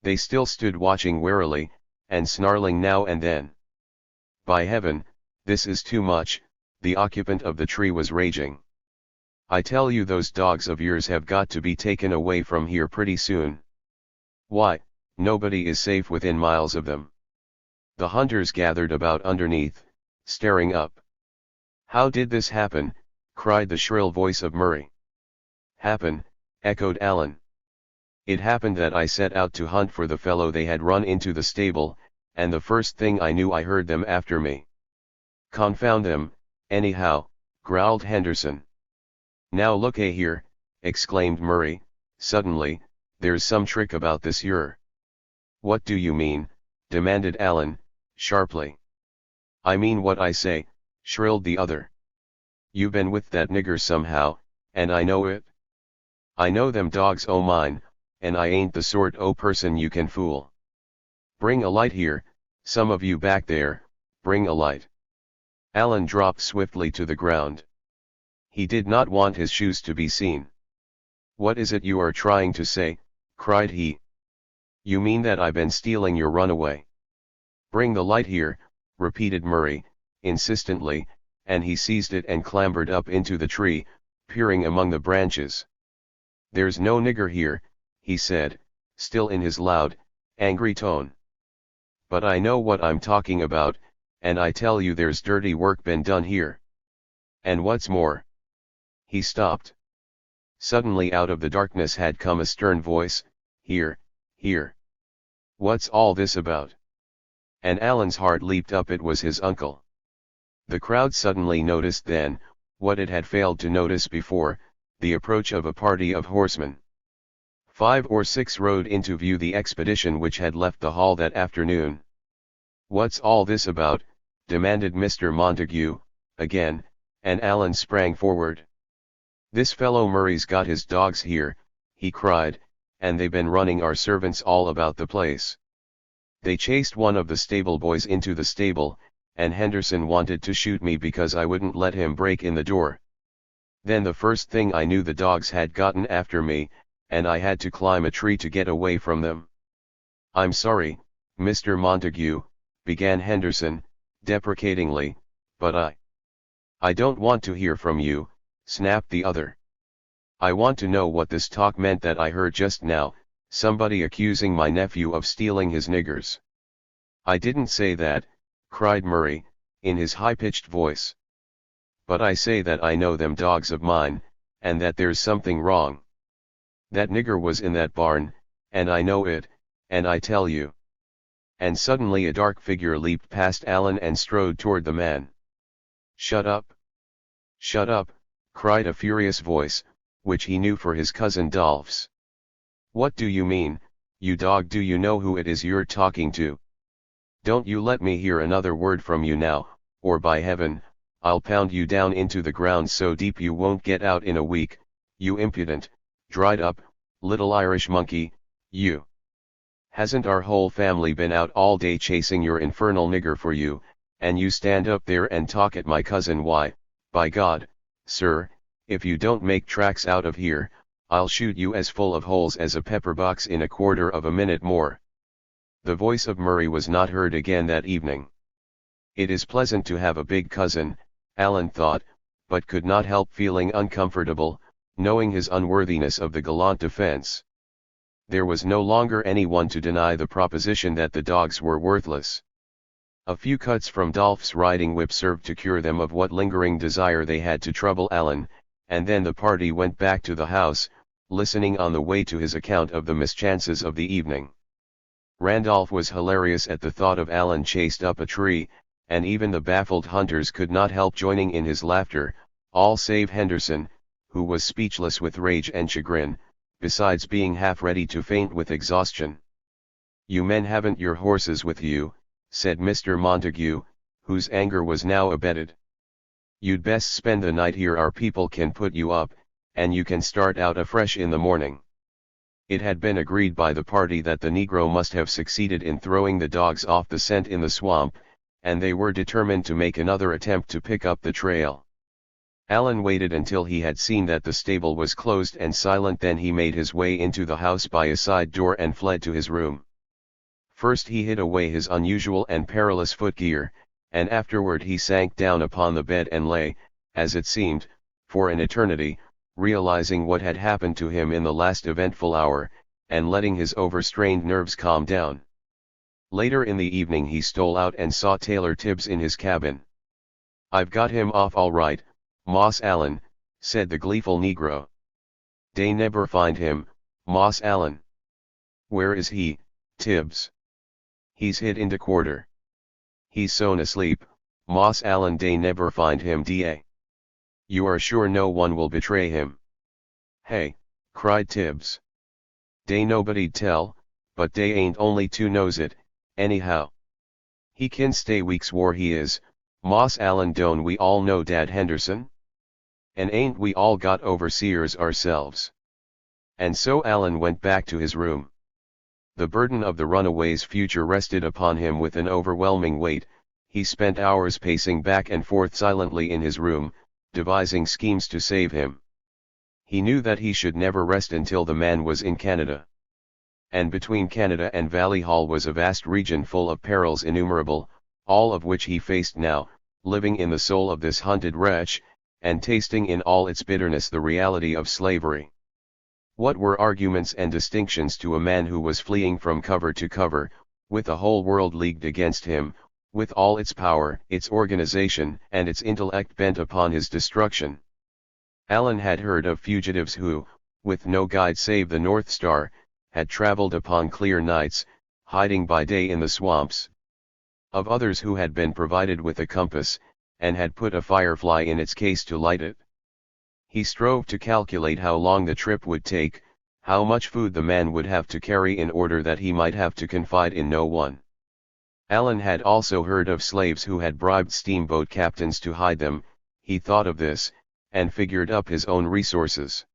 They still stood watching warily, and snarling now and then. "By heaven, this is too much," the occupant of the tree was raging. "I tell you those dogs of yours have got to be taken away from here pretty soon. Why, nobody is safe within miles of them." The hunters gathered about underneath, staring up. "How did this happen?" cried the shrill voice of Murray. "Happen," echoed Allen. "It happened that I set out to hunt for the fellow they had run into the stable, and the first thing I knew I heard them after me." "Confound them, anyhow," growled Henderson. "Now look here," exclaimed Murray, suddenly, "there's some trick about this here." "What do you mean?" demanded Allen, sharply. "I mean what I say," shrilled the other. "You been with that nigger somehow, and I know it. I know them dogs o' mine, and I ain't the sort o' person you can fool. Bring a light here, some of you back there, bring a light." Allen dropped swiftly to the ground. He did not want his shoes to be seen. "What is it you are trying to say?" cried he. "You mean that I been stealing your runaway?" "Bring the light here," repeated Murray, insistently, and he seized it and clambered up into the tree, peering among the branches. "There's no nigger here," he said, still in his loud, angry tone. "But I know what I'm talking about, and I tell you there's dirty work been done here. And what's more—" He stopped. Suddenly out of the darkness had come a stern voice, "Here, here. What's all this about?" And Allen's heart leaped up. It was his uncle. The crowd suddenly noticed then, what it had failed to notice before, the approach of a party of horsemen. 5 or 6 rode into view, the expedition which had left the hall that afternoon. "What's all this about?" demanded Mr. Montague, again, and Allen sprang forward. "This fellow Murray's got his dogs here," he cried, "and they been running our servants all about the place. They chased one of the stable boys into the stable, and Henderson wanted to shoot me because I wouldn't let him break in the door. Then the first thing I knew the dogs had gotten after me, and I had to climb a tree to get away from them." "I'm sorry, Mr. Montague," began Henderson, deprecatingly, "but I don't want to hear from you," snapped the other. "I want to know what this talk meant that I heard just now, somebody accusing my nephew of stealing his niggers." "I didn't say that," cried Murray, in his high-pitched voice. "But I say that I know them dogs of mine, and that there's something wrong. That nigger was in that barn, and I know it, and I tell you." And suddenly a dark figure leaped past Allen and strode toward the man. "Shut up! Shut up!" cried a furious voice, which he knew for his cousin Dolph's. "What do you mean, you dog? Do you know who it is you're talking to? Don't you let me hear another word from you now, or by heaven, I'll pound you down into the ground so deep you won't get out in a week, you impudent, dried up, little Irish monkey, you. Hasn't our whole family been out all day chasing your infernal nigger for you, and you stand up there and talk at my cousin? Why, by God, sir, if you don't make tracks out of here, I'll shoot you as full of holes as a pepper box in a quarter of a minute more." The voice of Murray was not heard again that evening. It is pleasant to have a big cousin, Allen thought, but could not help feeling uncomfortable, knowing his unworthiness of the gallant defense. There was no longer anyone to deny the proposition that the dogs were worthless. A few cuts from Dolph's riding whip served to cure them of what lingering desire they had to trouble Allen, and then the party went back to the house, listening on the way to his account of the mischances of the evening. Randolph was hilarious at the thought of Allen chased up a tree, and even the baffled hunters could not help joining in his laughter, all save Henderson, who was speechless with rage and chagrin, besides being half ready to faint with exhaustion. "You men haven't your horses with you," said Mr. Montague, whose anger was now abated. "You'd best spend the night here. Our people can put you up, and you can start out afresh in the morning." It had been agreed by the party that the Negro must have succeeded in throwing the dogs off the scent in the swamp, and they were determined to make another attempt to pick up the trail. Allen waited until he had seen that the stable was closed and silent, then he made his way into the house by a side door and fled to his room. First he hid away his unusual and perilous footgear, and afterward he sank down upon the bed and lay, as it seemed, for an eternity, realizing what had happened to him in the last eventful hour, and letting his overstrained nerves calm down. Later in the evening he stole out and saw Taylor Tibbs in his cabin. "I've got him off all right, Moss Allen," said the gleeful Negro. "Dey neber find him, Moss Allen." "Where is he, Tibbs?" "He's hid in de quarter. He's so'n asleep, Moss Allen. Dey neber find him da." "You are sure no one will betray him?" "Hey," cried Tibbs. "Dey nobody'd tell, but dey ain't only two knows it, anyhow. He kin stay weeks whar he is, Moss Allen. Don't we all know Dad Henderson? And ain't we all got overseers ourselves?" And so Allen went back to his room. The burden of the runaway's future rested upon him with an overwhelming weight. He spent hours pacing back and forth silently in his room, devising schemes to save him. He knew that he should never rest until the man was in Canada. And between Canada and Valley Hall was a vast region full of perils innumerable, all of which he faced now, living in the soul of this hunted wretch, and tasting in all its bitterness the reality of slavery. What were arguments and distinctions to a man who was fleeing from cover to cover, with the whole world leagued against him, with all its power, its organization, and its intellect bent upon his destruction? Allen had heard of fugitives who, with no guide save the North Star, had traveled upon clear nights, hiding by day in the swamps. Of others who had been provided with a compass, and had put a firefly in its case to light it. He strove to calculate how long the trip would take, how much food the man would have to carry in order that he might have to confide in no one. Allen had also heard of slaves who had bribed steamboat captains to hide them. He thought of this, and figured up his own resources.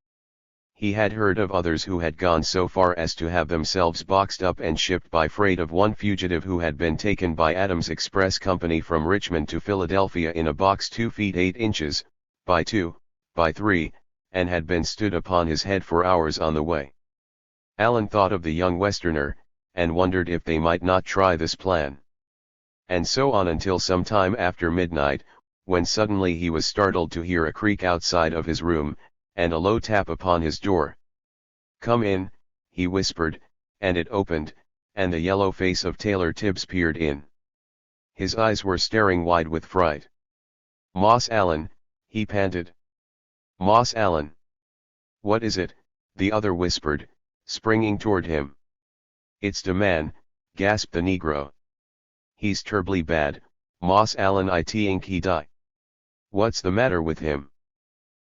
He had heard of others who had gone so far as to have themselves boxed up and shipped by freight, of one fugitive who had been taken by Adams Express Company from Richmond to Philadelphia in a box 2 feet 8 inches, by 2, by 3, and had been stood upon his head for hours on the way. Allen thought of the young Westerner, and wondered if they might not try this plan. And so on until some time after midnight, when suddenly he was startled to hear a creak outside of his room, and a low tap upon his door. "Come in," he whispered, and it opened, and the yellow face of Taylor Tibbs peered in. His eyes were staring wide with fright. "Moss Allen," he panted. "Moss Allen." "What is it?" the other whispered, springing toward him. "It's de man," gasped the Negro. "He's terribly bad, Moss Allen. I think he die." "What's the matter with him?"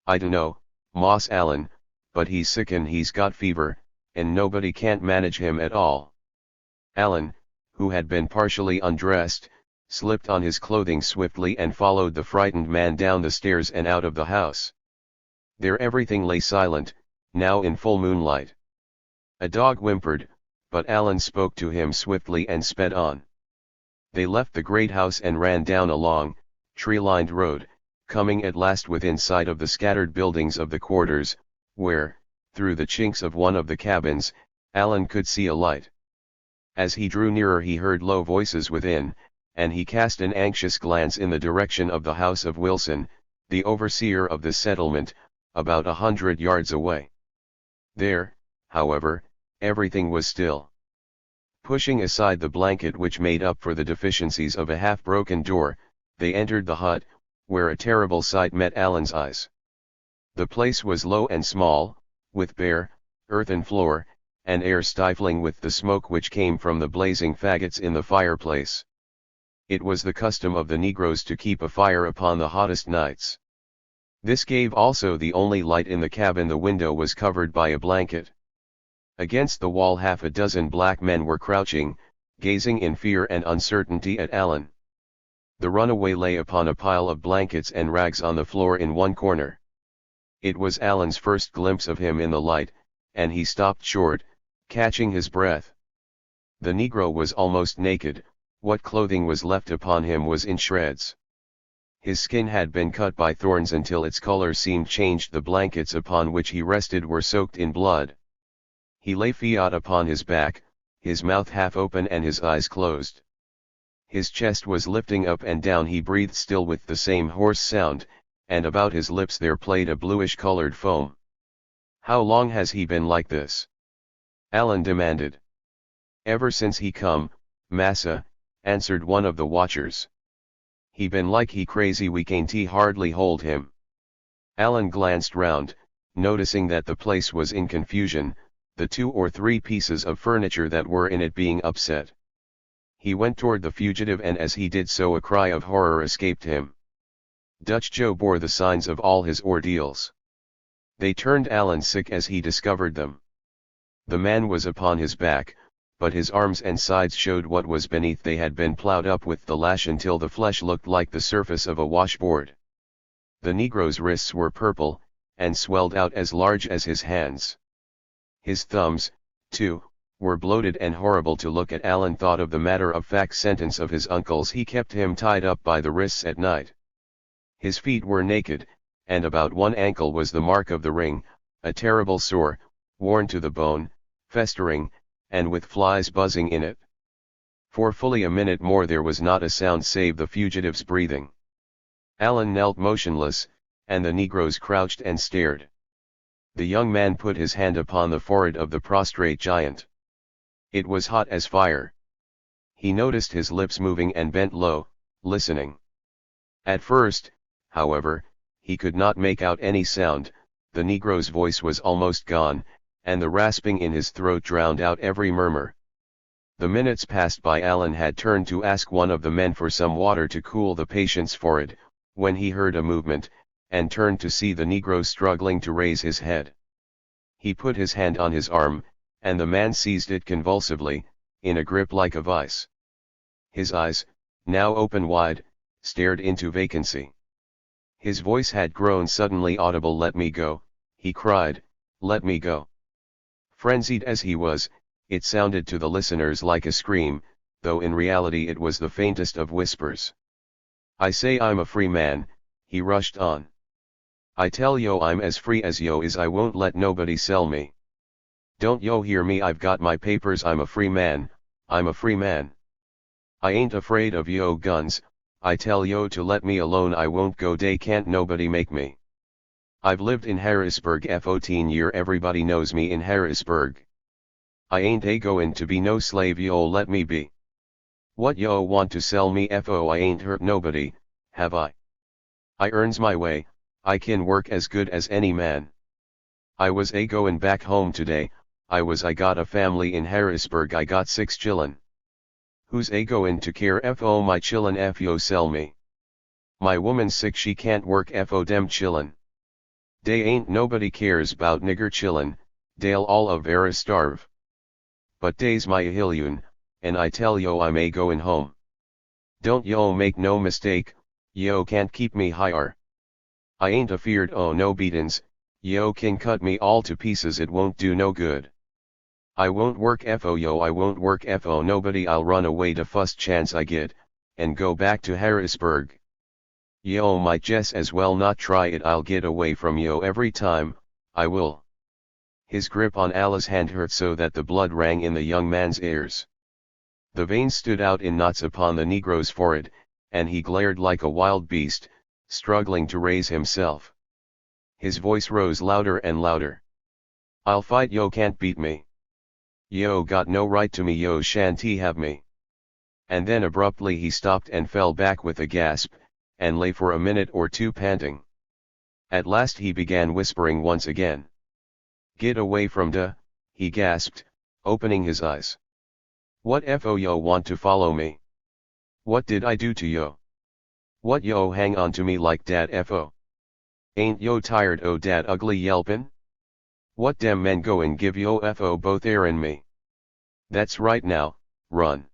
"I dunno, Moss Allen, but he's sick and he's got fever, and nobody can't manage him at all." Allen, who had been partially undressed, slipped on his clothing swiftly and followed the frightened man down the stairs and out of the house. There everything lay silent, now in full moonlight. A dog whimpered, but Allen spoke to him swiftly and sped on. They left the great house and ran down a long, tree-lined road, coming at last within sight of the scattered buildings of the quarters, where, through the chinks of one of the cabins, Allen could see a light. As he drew nearer he heard low voices within, and he cast an anxious glance in the direction of the house of Wilson, the overseer of the settlement, about 100 yards away. There, however, everything was still. Pushing aside the blanket which made up for the deficiencies of a half-broken door, they entered the hut, where a terrible sight met Allen's eyes. The place was low and small, with bare, earthen floor, and air stifling with the smoke which came from the blazing faggots in the fireplace. It was the custom of the Negroes to keep a fire upon the hottest nights. This gave also the only light in the cabin. The window was covered by a blanket. Against the wall half a dozen black men were crouching, gazing in fear and uncertainty at Alan. The runaway lay upon a pile of blankets and rags on the floor in one corner. It was Alan's first glimpse of him in the light, and he stopped short, catching his breath. The Negro was almost naked, what clothing was left upon him was in shreds. His skin had been cut by thorns until its color seemed changed. The blankets upon which he rested were soaked in blood. He lay flat upon his back, his mouth half open and his eyes closed. His chest was lifting up and down. He breathed still with the same hoarse sound, and about his lips there played a bluish-colored foam. "How long has he been like this?" Alan demanded. "Ever since he come, massa," answered one of the watchers. "He been like he crazy, we can't hardly hold him." Alan glanced round, noticing that the place was in confusion, the 2 or 3 pieces of furniture that were in it being upset. He went toward the fugitive, and as he did so a cry of horror escaped him. Dutch Joe bore the signs of all his ordeals. They turned Alan sick as he discovered them. The man was upon his back, but his arms and sides showed what was beneath. They had been plowed up with the lash until the flesh looked like the surface of a washboard. The Negro's wrists were purple, and swelled out as large as his hands. His thumbs, too, were bloated and horrible to look at. Alan thought of the matter-of-fact sentence of his uncles: he kept him tied up by the wrists at night. His feet were naked, and about one ankle was the mark of the ring, a terrible sore, worn to the bone, festering, and with flies buzzing in it. For fully a minute more there was not a sound save the fugitive's breathing. Alan knelt motionless, and the Negroes crouched and stared. The young man put his hand upon the forehead of the prostrate giant. It was hot as fire. He noticed his lips moving and bent low, listening. At first, however, he could not make out any sound. The Negro's voice was almost gone, and the rasping in his throat drowned out every murmur. The minutes passed by. Alan had turned to ask one of the men for some water to cool the patient's forehead, when he heard a movement, and turned to see the Negro struggling to raise his head. He put his hand on his arm, and the man seized it convulsively, in a grip like a vice. His eyes, now open wide, stared into vacancy. His voice had grown suddenly audible. "Let me go," he cried, "let me go." Frenzied as he was, it sounded to the listeners like a scream, though in reality it was the faintest of whispers. "I say I'm a free man," he rushed on. "I tell yo I'm as free as yo is. I won't let nobody sell me. Don't yo hear me? I've got my papers. I'm a free man, I'm a free man. I ain't afraid of yo guns. I tell yo to let me alone. I won't go. They can't nobody make me. I've lived in Harrisburg 14 year. Everybody knows me in Harrisburg. I ain't a goin' to be no slave. Yo let me be. What yo want to sell me? I ain't hurt nobody, have I? I earns my way. I can work as good as any man. I was a goin' back home today. I got a family in Harrisburg. I got 6 chillun. Who's a goin' to care my chillun if yo sell me? My woman's sick, she can't work dem chillun. Dey ain't nobody cares 'bout nigger chillun, dey'll all of vera starve. But dey's my ahillion, and I tell yo I'm a goin' home. Don't yo make no mistake, yo can't keep me higher. I ain't afeard o' no beatin's. Yo can cut me all to pieces, it won't do no good. I won't work yo, I won't work nobody. I'll run away the fust chance I get, and go back to Harrisburg. Yo might just as well not try it. I'll get away from yo every time, I will. His grip on Alice's hand hurt so that the blood rang in the young man's ears. The veins stood out in knots upon the Negro's forehead, and he glared like a wild beast, struggling to raise himself. His voice rose louder and louder. I'll fight, yo can't beat me. Yo got no right to me, yo shan't have me. And then abruptly he stopped and fell back with a gasp, and lay for a minute or two panting. At last he began whispering once again. Get away from da, he gasped, opening his eyes. What yo want to follow me? What did I do to yo? What yo hang on to me like dat Ain't yo tired o' dat ugly yelpin'? What dem men go and give yo both air and me? That's right now, run.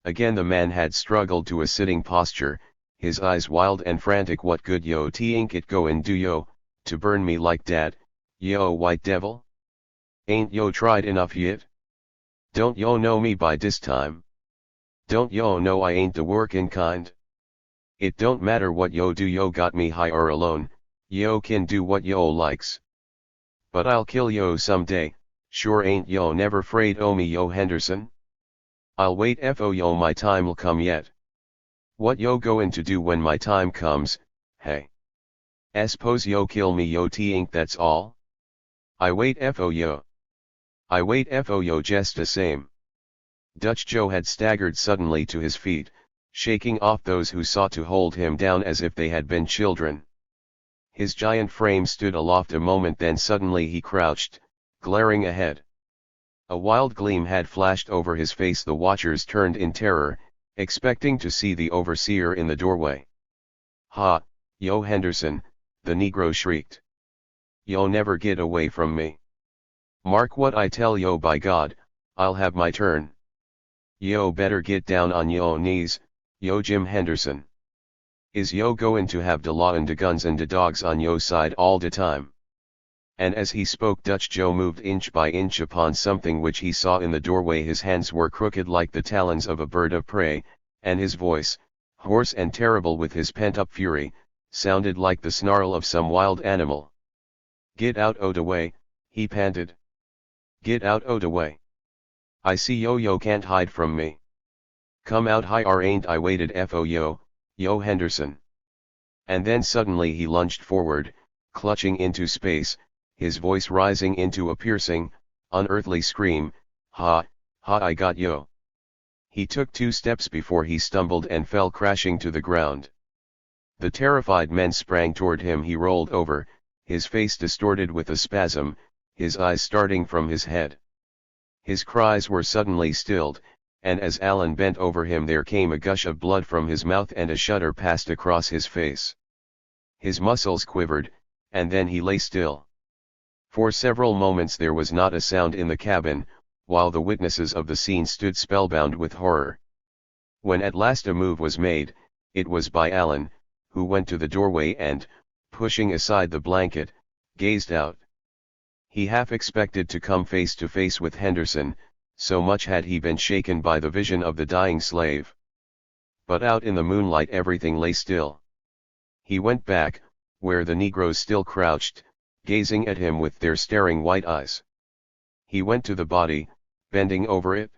Again the man had struggled to a sitting posture, his eyes wild and frantic. What good yo think it go and do yo, to burn me like dat, yo white devil? Ain't yo tried enough yet? Don't yo know me by dis time? Don't yo know I ain't the workin' kind? It don't matter what yo do, yo got me high or alone, yo can do what yo likes. But I'll kill yo someday, sure ain't yo never 'fraid o' me yo Henderson? I'll wait fo yo, my time'll come yet. What yo goin' to do when my time comes, hey? S'pose yo kill me yo think that's all? I wait fo yo. I wait fo yo just the same. Dutch Joe had staggered suddenly to his feet, shaking off those who sought to hold him down as if they had been children. His giant frame stood aloft a moment, then suddenly he crouched, glaring ahead. A wild gleam had flashed over his face. The watchers turned in terror, expecting to see the overseer in the doorway. "Ha, yo Henderson," the Negro shrieked. "Yo never get away from me. Mark what I tell yo, by God, I'll have my turn. Yo better get down on yo knees, yo Jim Henderson. Is yo goin' to have de law and de guns and de dogs on yo side all de time?" And as he spoke, Dutch Joe moved inch by inch upon something which he saw in the doorway. His hands were crooked like the talons of a bird of prey, and his voice, hoarse and terrible with his pent-up fury, sounded like the snarl of some wild animal. "Get out o' de way," he panted. "Get out o' de way. I see yo can't hide from me. Come out high or ain't I waited fo yo Henderson." And then suddenly he lunged forward, clutching into space, his voice rising into a piercing, unearthly scream, "Ha, ha, I got yo." He took 2 steps before he stumbled and fell crashing to the ground. The terrified men sprang toward him. He rolled over, his face distorted with a spasm, his eyes starting from his head. His cries were suddenly stilled, and as Allen bent over him there came a gush of blood from his mouth and a shudder passed across his face. His muscles quivered, and then he lay still. For several moments there was not a sound in the cabin, while the witnesses of the scene stood spellbound with horror. When at last a move was made, it was by Allen, who went to the doorway and, pushing aside the blanket, gazed out. He half expected to come face to face with Henderson, so much had he been shaken by the vision of the dying slave. But out in the moonlight everything lay still. He went back, where the Negroes still crouched, gazing at him with their staring white eyes. He went to the body, bending over it.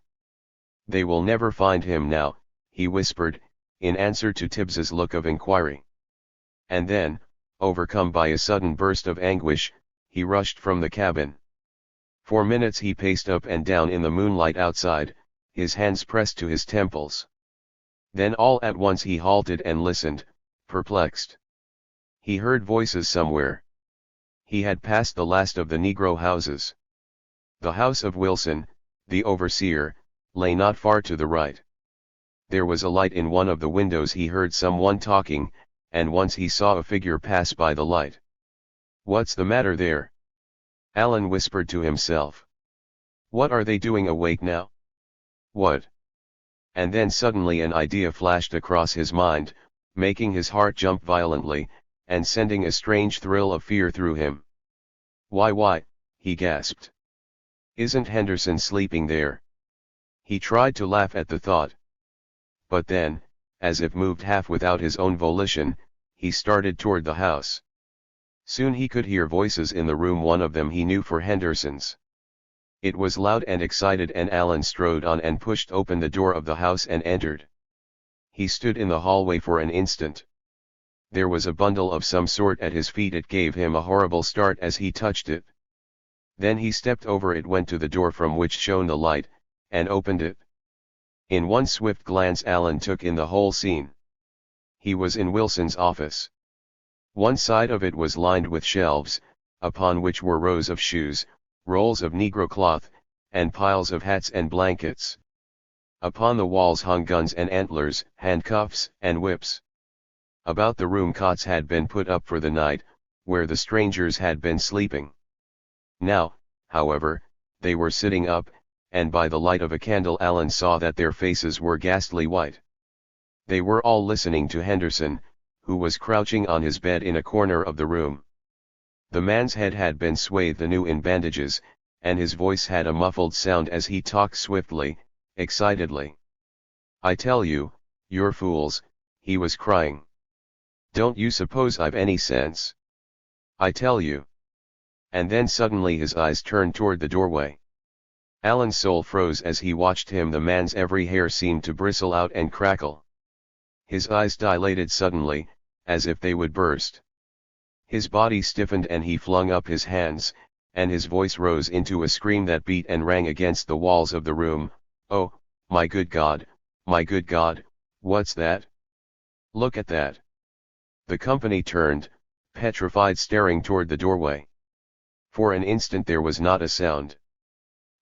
"They will never find him now," he whispered, in answer to Tibbs's look of inquiry. And then, overcome by a sudden burst of anguish, he rushed from the cabin. For minutes he paced up and down in the moonlight outside, his hands pressed to his temples. Then all at once he halted and listened, perplexed. He heard voices somewhere. He had passed the last of the Negro houses. The house of Wilson, the overseer, lay not far to the right. There was a light in one of the windows. He heard someone talking, and once he saw a figure pass by the light. "What's the matter there?" Allen whispered to himself. "What are they doing awake now? What?" And then suddenly an idea flashed across his mind, making his heart jump violently, and sending a strange thrill of fear through him. Why, he gasped. "Isn't Henderson sleeping there?" He tried to laugh at the thought. But then, as if moved half without his own volition, he started toward the house. Soon he could hear voices in the room, one of them he knew for Henderson's. It was loud and excited, and Allen strode on and pushed open the door of the house and entered. He stood in the hallway for an instant. There was a bundle of some sort at his feet. It gave him a horrible start as he touched it. Then he stepped over it, went to the door from which shone the light, and opened it. In one swift glance Allen took in the whole scene. He was in Wilson's office. One side of it was lined with shelves, upon which were rows of shoes, rolls of Negro cloth, and piles of hats and blankets. Upon the walls hung guns and antlers, handcuffs and whips. About the room cots had been put up for the night, where the strangers had been sleeping. Now, however, they were sitting up, and by the light of a candle Alan saw that their faces were ghastly white. They were all listening to Henderson, who was crouching on his bed in a corner of the room. The man's head had been swathed anew in bandages, and his voice had a muffled sound as he talked swiftly, excitedly. "I tell you, you're fools," he was crying. "Don't you suppose I've any sense? I tell you." And then suddenly his eyes turned toward the doorway. Alan's soul froze as he watched him. The man's every hair seemed to bristle out and crackle. His eyes dilated suddenly, as if they would burst. His body stiffened and he flung up his hands, and his voice rose into a scream that beat and rang against the walls of the room. "Oh, my good God, what's that? Look at that." The company turned, petrified, staring toward the doorway. For an instant there was not a sound.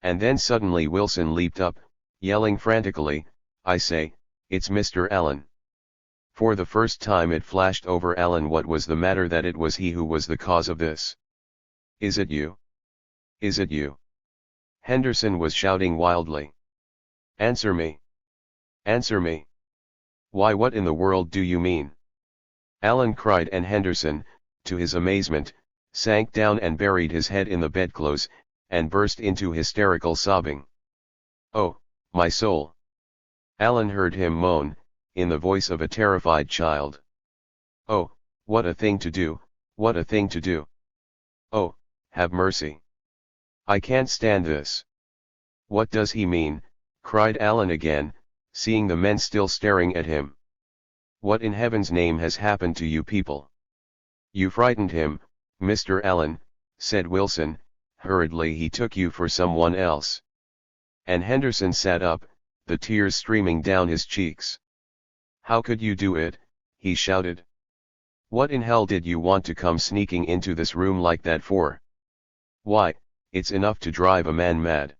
And then suddenly Wilson leaped up, yelling frantically, "I say, it's Mr. Allen." For the first time it flashed over Alan what was the matter, that it was he who was the cause of this. "Is it you? Is it you?" Henderson was shouting wildly. "Answer me! Answer me! Why, what in the world do you mean?" Alan cried, and Henderson, to his amazement, sank down and buried his head in the bedclothes, and burst into hysterical sobbing. "Oh, my soul!" Alan heard him moan, in the voice of a terrified child. "Oh, what a thing to do, what a thing to do! Oh, have mercy! I can't stand this." "What does he mean?" cried Alan again, seeing the men still staring at him. "What in heaven's name has happened to you people?" "You frightened him, Mr. Allen," said Wilson, hurriedly. "He took you for someone else." And Henderson sat up, the tears streaming down his cheeks. "How could you do it?" he shouted. "What in hell did you want to come sneaking into this room like that for? Why, it's enough to drive a man mad."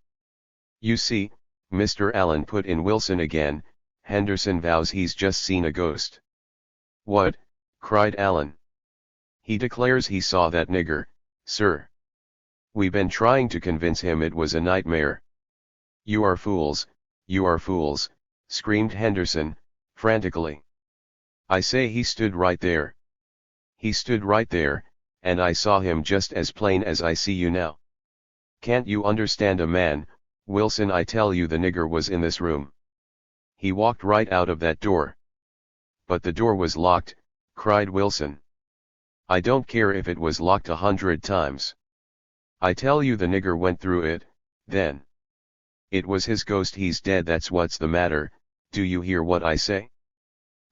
"You see, Mr. Allen," put in Wilson again, "Henderson vows he's just seen a ghost." "What?" cried Allen. "He declares he saw that nigger, sir. We been trying to convince him it was a nightmare." "You are fools, you are fools," screamed Henderson, frantically. "I say, he stood right there. He stood right there, and I saw him just as plain as I see you now. Can't you understand a man, Wilson? I tell you, the nigger was in this room. He walked right out of that door." "But the door was locked," cried Wilson. "I don't care if it was locked 100 times. I tell you the nigger went through it, then. It was his ghost. He's dead, that's what's the matter. Do you hear what I say?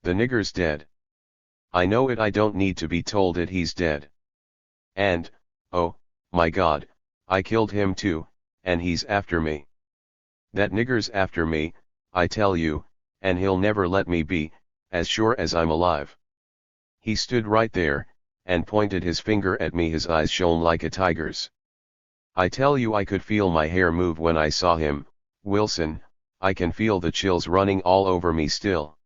The nigger's dead. I know it, I don't need to be told it, he's dead. And, oh, my God, I killed him too, and he's after me. That nigger's after me, I tell you, and he'll never let me be, as sure as I'm alive. He stood right there, and pointed his finger at me. His eyes shone like a tiger's. I tell you, I could feel my hair move when I saw him, Wilson. I can feel the chills running all over me still."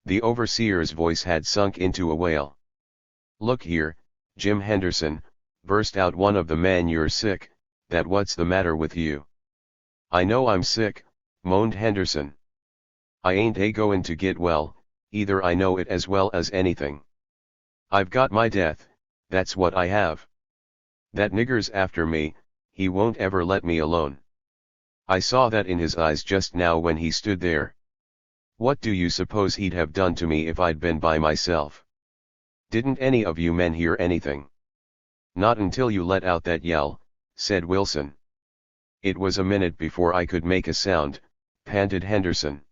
The overseer's voice had sunk into a wail. "Look here, Jim Henderson," burst out one of the men, "you're sick, that what's the matter with you?" "I know I'm sick," moaned Henderson. "I ain't a-goin' to get well, either, I know it as well as anything. I've got my death, that's what I have. That nigger's after me, he won't ever let me alone. I saw that in his eyes just now when he stood there. What do you suppose he'd have done to me if I'd been by myself? Didn't any of you men hear anything?" "Not until you let out that yell," said Wilson. "It was a minute before I could make a sound," panted Henderson.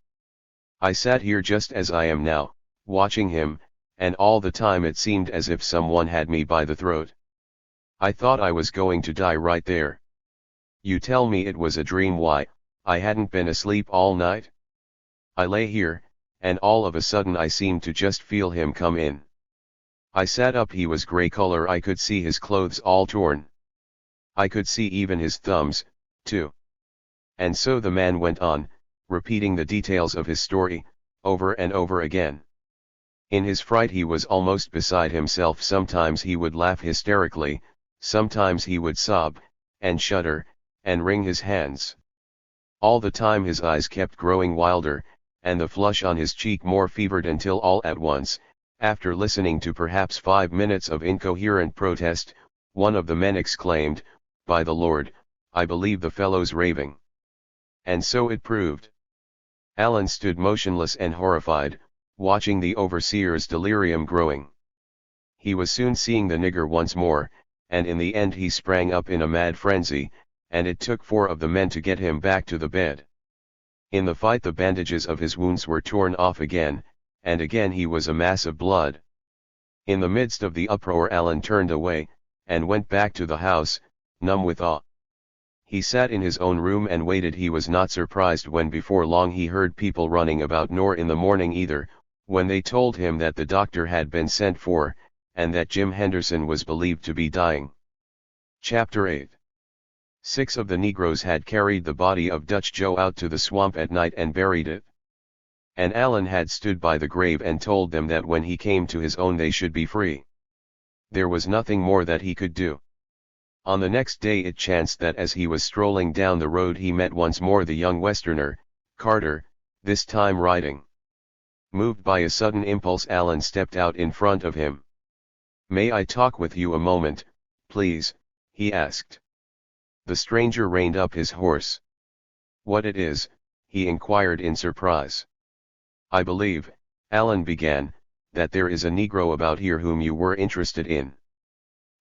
"I sat here just as I am now, watching him, and all the time it seemed as if someone had me by the throat. I thought I was going to die right there. You tell me it was a dream? Why, I hadn't been asleep all night. I lay here, and all of a sudden I seemed to just feel him come in. I sat up. He was gray color. I could see his clothes all torn. I could see even his thumbs, too." And so the man went on, repeating the details of his story, over and over again. In his fright he was almost beside himself. Sometimes he would laugh hysterically, sometimes he would sob, and shudder, and wring his hands. All the time his eyes kept growing wilder, and the flush on his cheek more fevered until all at once, after listening to perhaps 5 minutes of incoherent protest, one of the men exclaimed, "By the Lord, I believe the fellow's raving." And so it proved. Alan stood motionless and horrified, watching the overseer's delirium growing. He was soon seeing the nigger once more, and in the end he sprang up in a mad frenzy, and it took 4 of the men to get him back to the bed. In the fight the bandages of his wounds were torn off again, and again he was a mass of blood. In the midst of the uproar Alan turned away, and went back to the house, numb with awe. He sat in his own room and waited. He was not surprised when before long he heard people running about, nor in the morning either, when they told him that the doctor had been sent for, and that Jim Henderson was believed to be dying. Chapter 8. 6 of the Negroes had carried the body of Dutch Joe out to the swamp at night and buried it. And Alan had stood by the grave and told them that when he came to his own they should be free. There was nothing more that he could do. On the next day it chanced that as he was strolling down the road he met once more the young Westerner, Carter, this time riding. Moved by a sudden impulse Alan stepped out in front of him. "May I talk with you a moment, please?" he asked. The stranger reined up his horse. "What it is?" he inquired in surprise. "I believe," Alan began, "that there is a Negro about here whom you were interested in."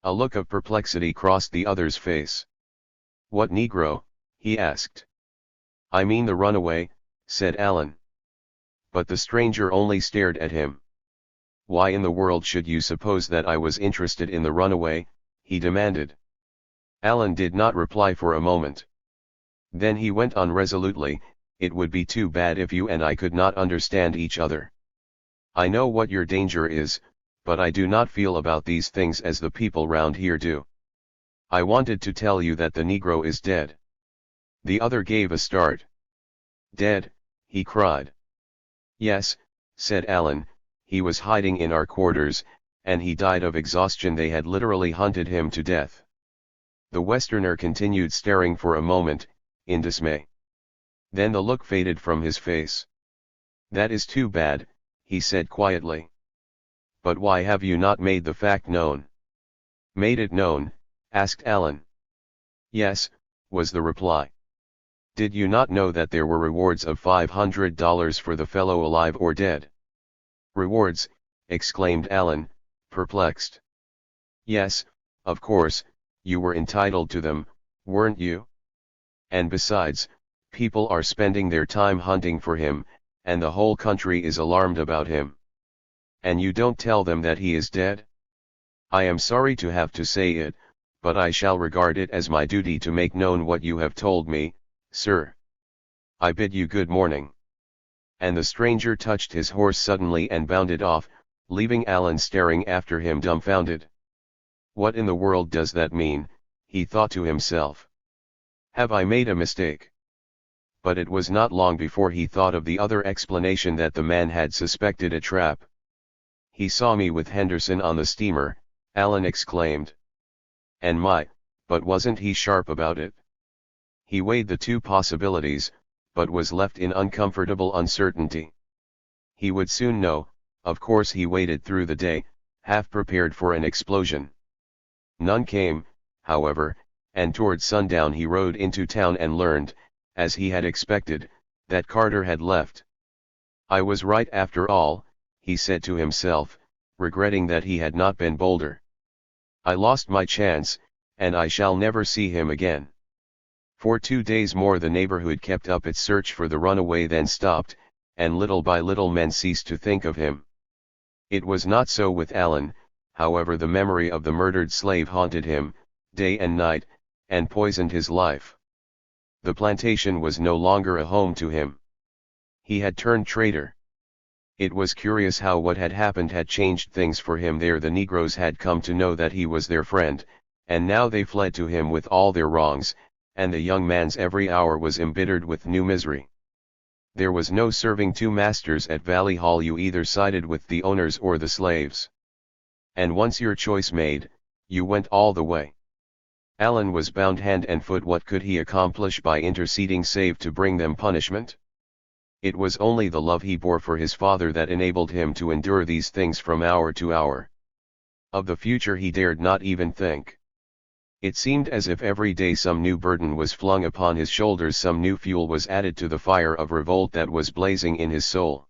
A look of perplexity crossed the other's face. "What Negro?" he asked. "I mean the runaway," said Alan. But the stranger only stared at him. "Why in the world should you suppose that I was interested in the runaway?" he demanded. Alan did not reply for a moment. Then he went on resolutely, "It would be too bad if you and I could not understand each other. I know what your danger is, but I do not feel about these things as the people round here do. I wanted to tell you that the Negro is dead." The other gave a start. "Dead?" he cried. "Yes," said Alan, "he was hiding in our quarters, and he died of exhaustion. They had literally hunted him to death." The Westerner continued staring for a moment, in dismay. Then the look faded from his face. "That is too bad," he said quietly. "But why have you not made the fact known?" "Made it known?" asked Alan. "Yes," was the reply. "Did you not know that there were rewards of $500 for the fellow alive or dead?" "Rewards?" exclaimed Alan, perplexed. "Yes, of course, you were entitled to them, weren't you? And besides, people are spending their time hunting for him, and the whole country is alarmed about him. And you don't tell them that he is dead? I am sorry to have to say it, but I shall regard it as my duty to make known what you have told me, sir. I bid you good morning." And the stranger touched his horse suddenly and bounded off, leaving Alan staring after him dumbfounded. "What in the world does that mean?" he thought to himself. "Have I made a mistake?" But it was not long before he thought of the other explanation, that the man had suspected a trap. "He saw me with Henderson on the steamer," Alan exclaimed. "And but wasn't he sharp about it?" He weighed the two possibilities, but was left in uncomfortable uncertainty. He would soon know. Of course he waited through the day, half prepared for an explosion. None came, however, and toward sundown he rode into town and learned, as he had expected, that Carter had left. "I was right after all," he said to himself, regretting that he had not been bolder. "I lost my chance, and I shall never see him again." For 2 days more the neighborhood kept up its search for the runaway, then stopped, and little by little men ceased to think of him. It was not so with Alan, however. The memory of the murdered slave haunted him, day and night, and poisoned his life. The plantation was no longer a home to him. He had turned traitor. It was curious how what had happened had changed things for him there. The Negroes had come to know that he was their friend, and now they fled to him with all their wrongs, and the young man's every hour was embittered with new misery. There was no serving 2 masters at Valley Hall. You either sided with the owners or the slaves. And once your choice made, you went all the way. Allen was bound hand and foot. What could he accomplish by interceding save to bring them punishment? It was only the love he bore for his father that enabled him to endure these things from hour to hour. Of the future he dared not even think. It seemed as if every day some new burden was flung upon his shoulders, some new fuel was added to the fire of revolt that was blazing in his soul.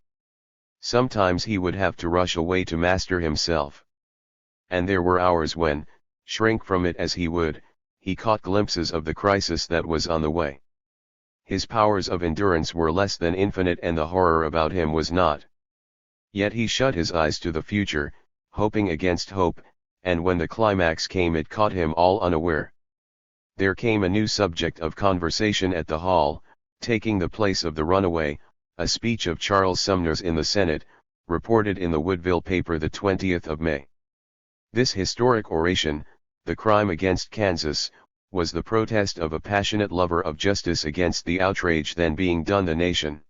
Sometimes he would have to rush away to master himself. And there were hours when, shrink from it as he would, he caught glimpses of the crisis that was on the way. His powers of endurance were less than infinite and the horror about him was not. Yet he shut his eyes to the future, hoping against hope, and when the climax came it caught him all unaware. There came a new subject of conversation at the hall, taking the place of the runaway, a speech of Charles Sumner's in the Senate, reported in the Woodville paper the 20th of May. This historic oration, The Crime Against Kansas, was the protest of a passionate lover of justice against the outrage then being done the nation.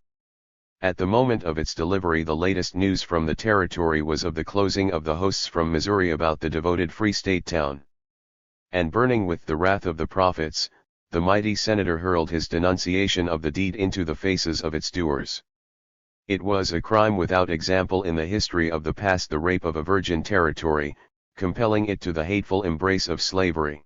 At the moment of its delivery the latest news from the territory was of the closing of the hosts from Missouri about the devoted Free State town. And burning with the wrath of the prophets, the mighty senator hurled his denunciation of the deed into the faces of its doers. It was a crime without example in the history of the past, the rape of a virgin territory, compelling it to the hateful embrace of slavery.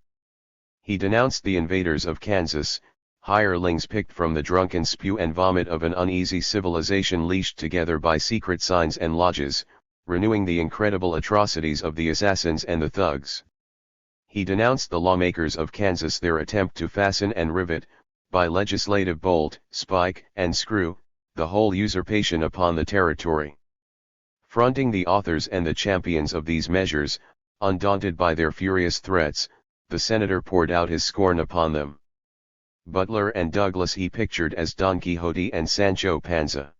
He denounced the invaders of Kansas, hirelings picked from the drunken spew and vomit of an uneasy civilization leashed together by secret signs and lodges, renewing the incredible atrocities of the assassins and the thugs. He denounced the lawmakers of Kansas, their attempt to fasten and rivet, by legislative bolt, spike, and screw, the whole usurpation upon the territory. Fronting the authors and the champions of these measures, undaunted by their furious threats, the senator poured out his scorn upon them. Butler and Douglas he pictured as Don Quixote and Sancho Panza.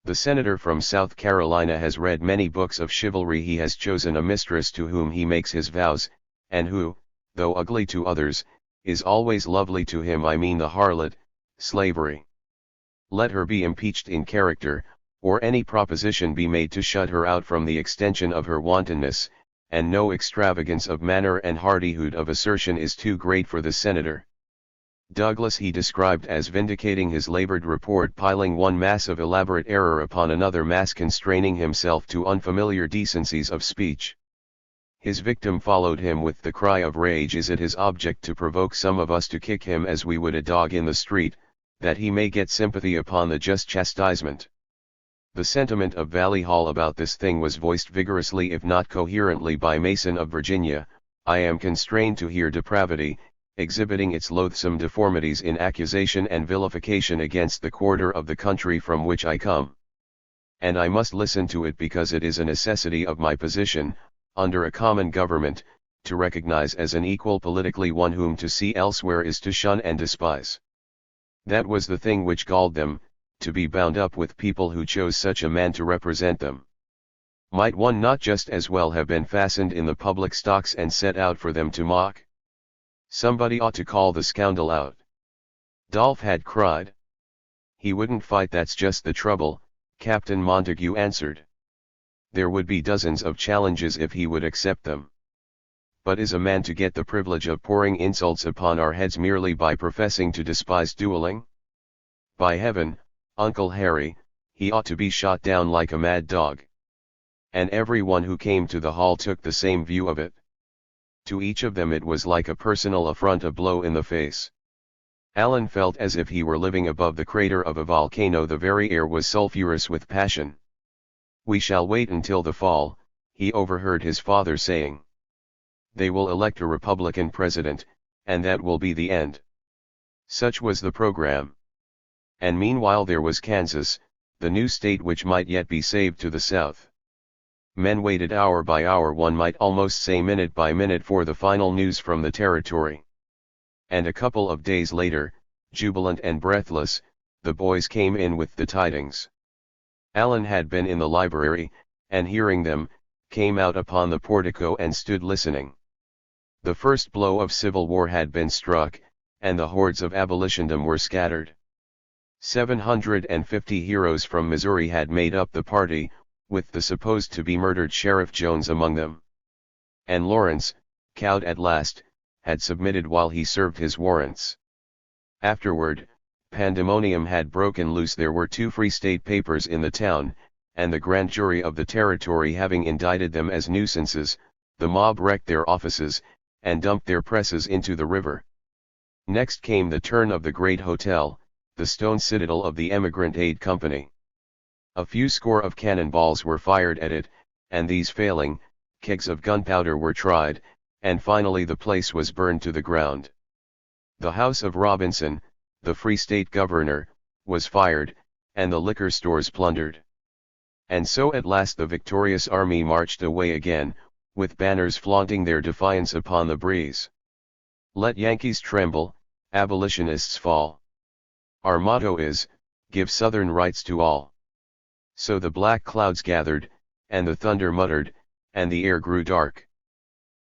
The senator from South Carolina has read many books of chivalry. He has chosen a mistress to whom he makes his vows, and who, though ugly to others, is always lovely to him. I mean the harlot, slavery. Let her be impeached in character, or any proposition be made to shut her out from the extension of her wantonness, and no extravagance of manner and hardihood of assertion is too great for the senator. Douglas he described as vindicating his labored report, piling one mass of elaborate error upon another mass, constraining himself to unfamiliar decencies of speech. His victim followed him with the cry of rage. Is it his object to provoke some of us to kick him as we would a dog in the street, that he may get sympathy upon the just chastisement? The sentiment of Valley Hall about this thing was voiced vigorously if not coherently by Mason of Virginia. I am constrained to hear depravity, exhibiting its loathsome deformities in accusation and vilification against the quarter of the country from which I come. And I must listen to it because it is a necessity of my position, under a common government, to recognize as an equal politically one whom to see elsewhere is to shun and despise. That was the thing which galled them, to be bound up with people who chose such a man to represent them. Might one not just as well have been fastened in the public stocks and set out for them to mock? Somebody ought to call the scoundrel out. Dolph had cried. He wouldn't fight, that's just the trouble, Captain Montague answered. There would be dozens of challenges if he would accept them. But is a man to get the privilege of pouring insults upon our heads merely by professing to despise dueling? By heaven, Uncle Harry, he ought to be shot down like a mad dog. And everyone who came to the hall took the same view of it. To each of them it was like a personal affront, a blow in the face. Allen felt as if he were living above the crater of a volcano. The very air was sulphurous with passion. We shall wait until the fall, he overheard his father saying. They will elect a Republican president, and that will be the end. Such was the program. And meanwhile there was Kansas, the new state which might yet be saved to the south. Men waited hour by hour, one might almost say minute by minute, for the final news from the territory. And a couple of days later, jubilant and breathless, the boys came in with the tidings. Allen had been in the library, and hearing them, came out upon the portico and stood listening. The first blow of civil war had been struck, and the hordes of abolitiondom were scattered. 750 heroes from Missouri had made up the party, with the supposed to be murdered Sheriff Jones among them. And Lawrence, cowed at last, had submitted while he served his warrants. Afterward, pandemonium had broken loose. There were 2 Free State papers in the town, and the grand jury of the territory having indicted them as nuisances, the mob wrecked their offices, and dumped their presses into the river. Next came the turn of the great hotel, the stone citadel of the Emigrant Aid Company. A few score of cannonballs were fired at it, and these failing, kegs of gunpowder were tried, and finally the place was burned to the ground. The house of Robinson, the Free State governor, was fired, and the liquor stores plundered. And so at last the victorious army marched away again, with banners flaunting their defiance upon the breeze. Let Yankees tremble, abolitionists fall. Our motto is, give Southern rights to all. So the black clouds gathered, and the thunder muttered, and the air grew dark.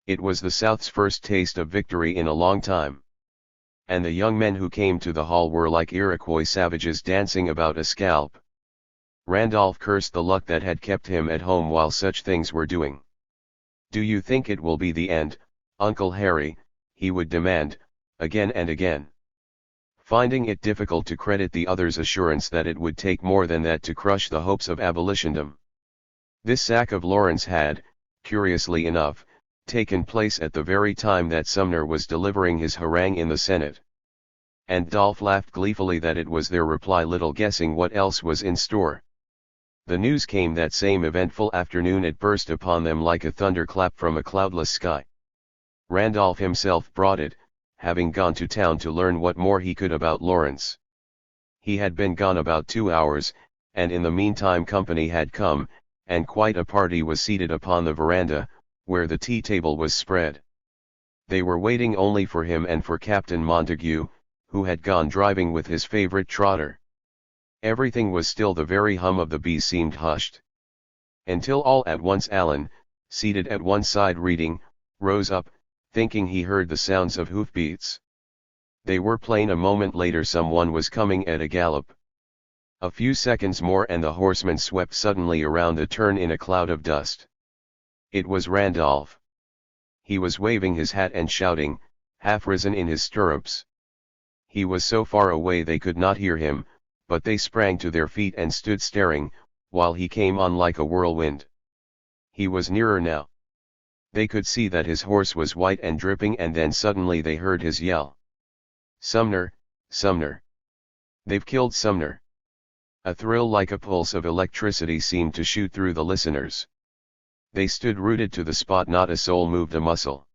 It was the South's first taste of victory in a long time. And the young men who came to the hall were like Iroquois savages dancing about a scalp. Randolph cursed the luck that had kept him at home while such things were doing. "Do you think it will be the end, Uncle Harry?" he would demand, again and again. Finding it difficult to credit the other's assurance that it would take more than that to crush the hopes of abolitiondom. This sack of Lawrence had, curiously enough, taken place at the very time that Sumner was delivering his harangue in the Senate. And Dolph laughed gleefully that it was their reply, little guessing what else was in store. The news came that same eventful afternoon. It burst upon them like a thunderclap from a cloudless sky. Randolph himself brought it, having gone to town to learn what more he could about Lawrence. He had been gone about 2 hours, and in the meantime company had come, and quite a party was seated upon the veranda, where the tea table was spread. They were waiting only for him and for Captain Montague, who had gone driving with his favorite trotter. Everything was still. The very hum of the bees seemed hushed. Until all at once Allen, seated at one side reading, rose up, thinking he heard the sounds of hoofbeats. They were plain. A moment later someone was coming at a gallop. A few seconds more and the horseman swept suddenly around the turn in a cloud of dust. It was Randolph. He was waving his hat and shouting, half risen in his stirrups. He was so far away they could not hear him, but they sprang to their feet and stood staring, while he came on like a whirlwind. He was nearer now. They could see that his horse was white and dripping, and then suddenly they heard his yell. "Sumner, Sumner! They've killed Sumner!" A thrill like a pulse of electricity seemed to shoot through the listeners. They stood rooted to the spot. Not a soul moved a muscle.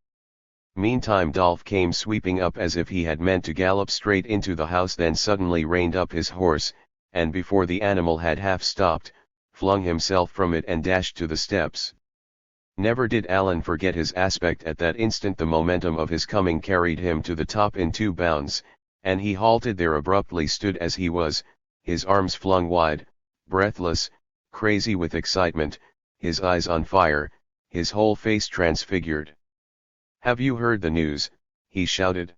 Meantime Dolph came sweeping up as if he had meant to gallop straight into the house, then suddenly reined up his horse, and before the animal had half stopped, flung himself from it and dashed to the steps. Never did Allen forget his aspect at that instant. The momentum of his coming carried him to the top in 2 bounds, and he halted there abruptly, stood as he was, his arms flung wide, breathless, crazy with excitement, his eyes on fire, his whole face transfigured. "Have you heard the news?" he shouted.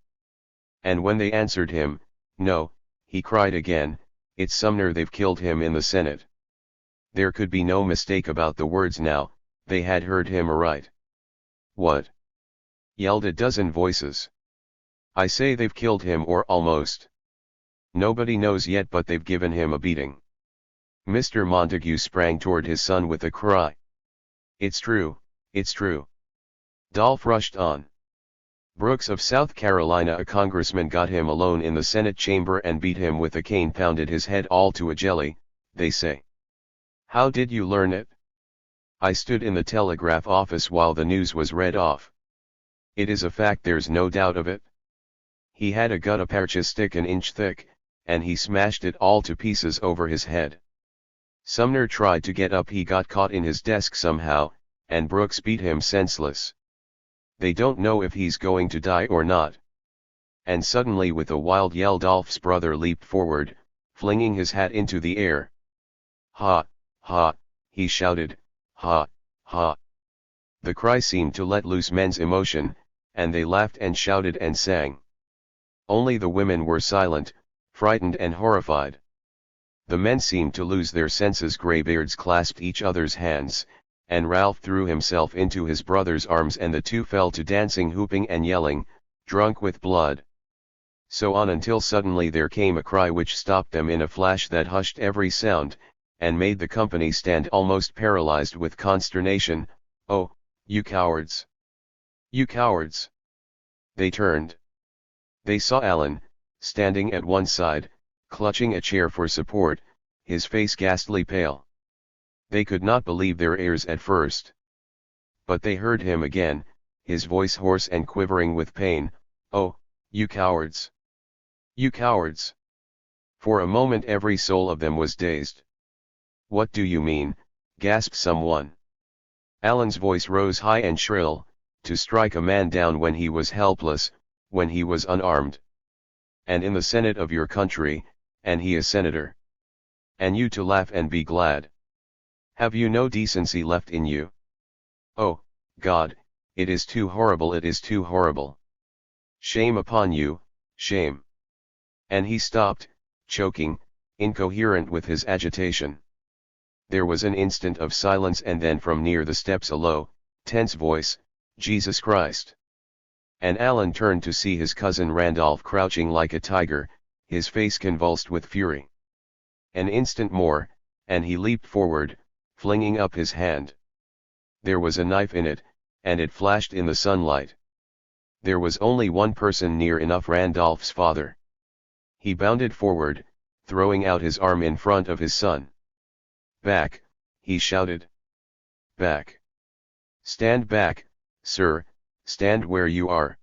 And when they answered him, "No," he cried again, "it's Sumner. They've killed him in the Senate." There could be no mistake about the words now. They had heard him aright. "What?" yelled a dozen voices. "I say they've killed him, or almost. Nobody knows yet, but they've given him a beating." Mr. Montague sprang toward his son with a cry. "It's true, it's true." Dolph rushed on. "Brooks of South Carolina, a congressman, got him alone in the Senate chamber and beat him with a cane, pounded his head all to a jelly, they say." "How did you learn it?" "I stood in the telegraph office while the news was read off." "It is a fact, there's no doubt of it." "He had a gutta-percha stick an inch thick, and he smashed it all to pieces over his head. Sumner tried to get up, he got caught in his desk somehow, and Brooks beat him senseless. They don't know if he's going to die or not." And suddenly, with a wild yell, Dolph's brother leaped forward, flinging his hat into the air. "Ha, ha," he shouted, "ha, ha." The cry seemed to let loose men's emotion, and they laughed and shouted and sang. Only the women were silent, frightened and horrified. The men seemed to lose their senses. Graybeards clasped each other's hands, and Ralph threw himself into his brother's arms, and the two fell to dancing, whooping and yelling, drunk with blood. So on until suddenly there came a cry which stopped them in a flash that hushed every sound, and made the company stand almost paralyzed with consternation. "Oh, you cowards! You cowards!" They turned. They saw Alan, standing at one side, clutching a chair for support, his face ghastly pale. They could not believe their ears at first. But they heard him again, his voice hoarse and quivering with pain. "Oh, you cowards! You cowards!" For a moment every soul of them was dazed. "What do you mean?" gasped someone. Alan's voice rose high and shrill, "to strike a man down when he was helpless, when he was unarmed. And in the Senate of your country, and he a senator. And you to laugh and be glad. Have you no decency left in you? Oh, God, it is too horrible, it is too horrible. Shame upon you, shame." And he stopped, choking, incoherent with his agitation. There was an instant of silence, and then from near the steps a low, tense voice, "Jesus Christ!" And Alan turned to see his cousin Randolph crouching like a tiger, his face convulsed with fury. An instant more, and he leaped forward, flinging up his hand. There was a knife in it, and it flashed in the sunlight. There was only one person near enough, Randolph's father. He bounded forward, throwing out his arm in front of his son. "Back," he shouted. "Back. Stand back, sir, stand where you are.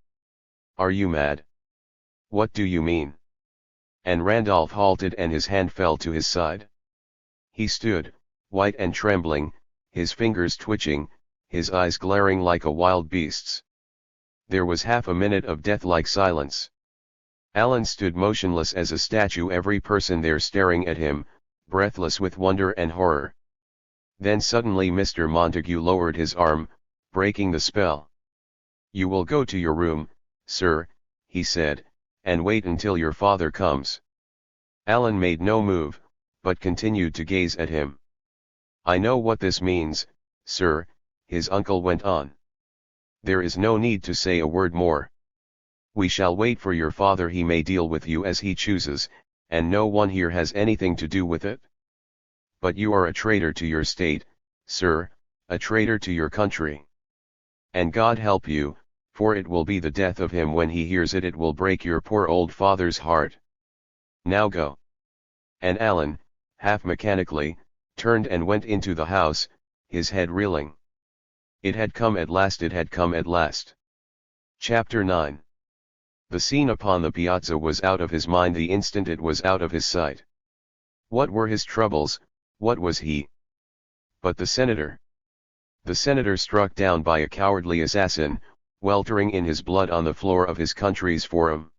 Are you mad? What do you mean?" And Randolph halted and his hand fell to his side. He stood, white and trembling, his fingers twitching, his eyes glaring like a wild beast's. There was half a minute of death-like silence. Alan stood motionless as a statue, every person there staring at him, breathless with wonder and horror. Then suddenly Mr. Montague lowered his arm, breaking the spell. "You will go to your room, sir," he said, "and wait until your father comes." Alan made no move, but continued to gaze at him. "I know what this means, sir," his uncle went on. "There is no need to say a word more. We shall wait for your father. He may deal with you as he chooses, and no one here has anything to do with it. But you are a traitor to your state, sir, a traitor to your country. And God help you, for it will be the death of him when he hears it. It will break your poor old father's heart. Now go." And Alan, half mechanically, turned and went into the house, his head reeling. It had come at last, it had come at last. Chapter 9. The scene upon the piazza was out of his mind the instant it was out of his sight. What were his troubles, what was he? But the senator. The senator struck down by a cowardly assassin, weltering in his blood on the floor of his country's forum.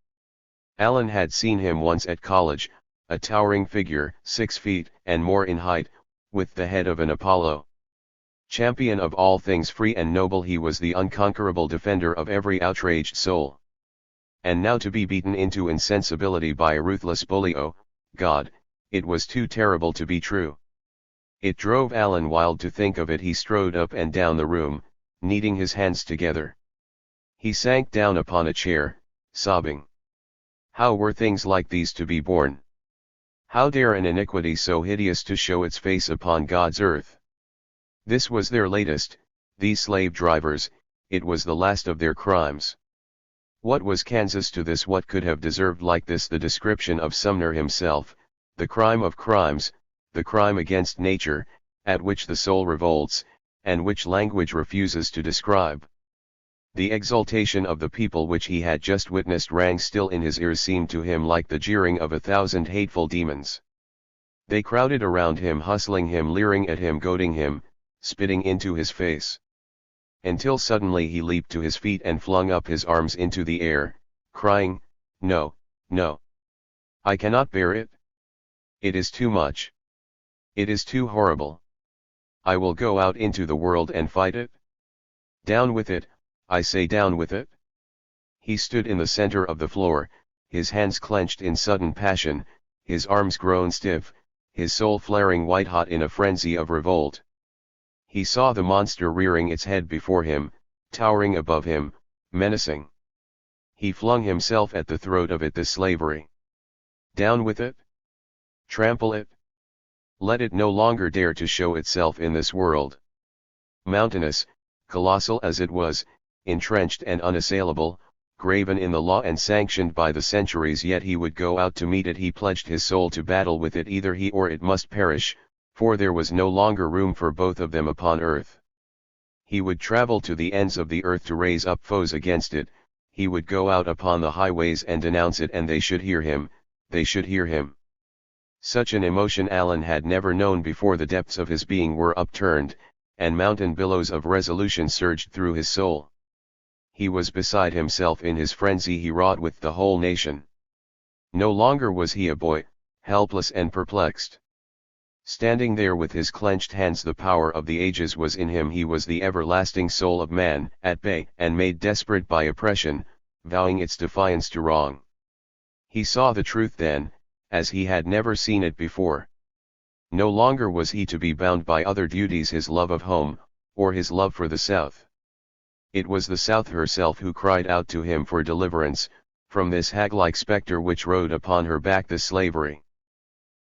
Alan had seen him once at college, a towering figure, 6 feet and more in height, with the head of an Apollo. Champion of all things free and noble, he was the unconquerable defender of every outraged soul. And now to be beaten into insensibility by a ruthless bully, oh, God, it was too terrible to be true. It drove Alan wild to think of it. He strode up and down the room, kneading his hands together. He sank down upon a chair, sobbing. How were things like these to be borne? How dare an iniquity so hideous to show its face upon God's earth? This was their latest, these slave drivers, it was the last of their crimes. What was Kansas to this? What could have deserved like this the description of Sumner himself, the crime of crimes, the crime against nature, at which the soul revolts, and which language refuses to describe? The exultation of the people which he had just witnessed rang still in his ears, seemed to him like the jeering of 1,000 hateful demons. They crowded around him, hustling him, leering at him, goading him, spitting into his face. Until suddenly he leaped to his feet and flung up his arms into the air, crying, "No, no. I cannot bear it. It is too much. It is too horrible. I will go out into the world and fight it. Down with it, I say, down with it." He stood in the center of the floor, his hands clenched in sudden passion, his arms grown stiff, his soul flaring white-hot in a frenzy of revolt. He saw the monster rearing its head before him, towering above him, menacing. He flung himself at the throat of it, the slavery. Down with it. Trample it. Let it no longer dare to show itself in this world. Mountainous, colossal as it was, entrenched and unassailable, graven in the law and sanctioned by the centuries, yet he would go out to meet it. He pledged his soul to battle with it. Either he or it must perish, for there was no longer room for both of them upon earth. He would travel to the ends of the earth to raise up foes against it. He would go out upon the highways and denounce it, and they should hear him, they should hear him. Such an emotion Alan had never known before. The depths of his being were upturned, and mountain billows of resolution surged through his soul. He was beside himself in his frenzy. He wrought with the whole nation. No longer was he a boy, helpless and perplexed. Standing there with his clenched hands, the power of the ages was in him. He was the everlasting soul of man, at bay and made desperate by oppression, vowing its defiance to wrong. He saw the truth then, as he had never seen it before. No longer was he to be bound by other duties, his love of home, or his love for the South. It was the South herself who cried out to him for deliverance, from this hag-like spectre which rode upon her back, the slavery.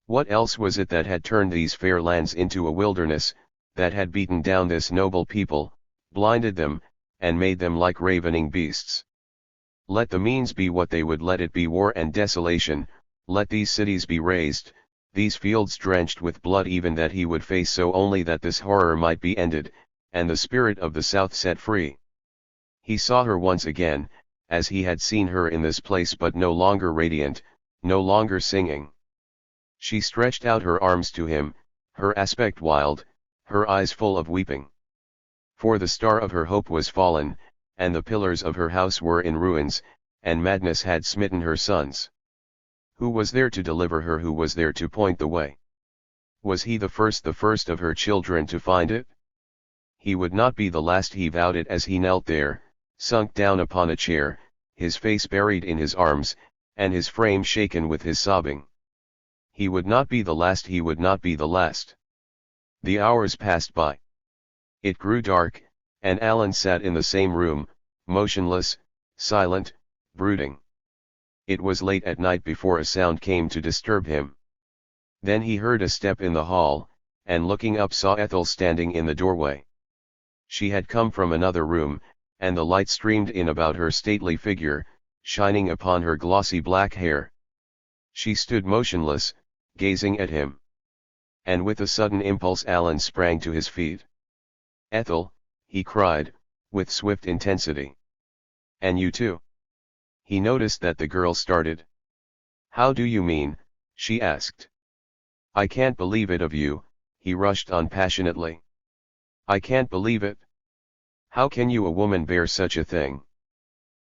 What else was it that had turned these fair lands into a wilderness, that had beaten down this noble people, blinded them, and made them like ravening beasts? Let the means be what they would, let it be war and desolation. Let these cities be razed, these fields drenched with blood, even that he would face, so only that this horror might be ended, and the spirit of the South set free. He saw her once again, as he had seen her in this place, but no longer radiant, no longer singing. She stretched out her arms to him, her aspect wild, her eyes full of weeping. For the star of her hope was fallen, and the pillars of her house were in ruins, and madness had smitten her sons. Who was there to deliver her? Who was there to point the way? Was he the first of her children to find it? He would not be the last. He vowed it as he knelt there, sunk down upon a chair, his face buried in his arms, and his frame shaken with his sobbing. He would not be the last. He would not be the last. The hours passed by. It grew dark, and Alan sat in the same room, motionless, silent, brooding. It was late at night before a sound came to disturb him. Then he heard a step in the hall, and looking up saw Ethel standing in the doorway. She had come from another room, and the light streamed in about her stately figure, shining upon her glossy black hair. She stood motionless, gazing at him. And with a sudden impulse Alan sprang to his feet. "Ethel," he cried, with swift intensity. "And you too?" He noticed that the girl started. "How do you mean?" she asked. "I can't believe it of you," he rushed on passionately. "I can't believe it. How can you, a woman, bear such a thing?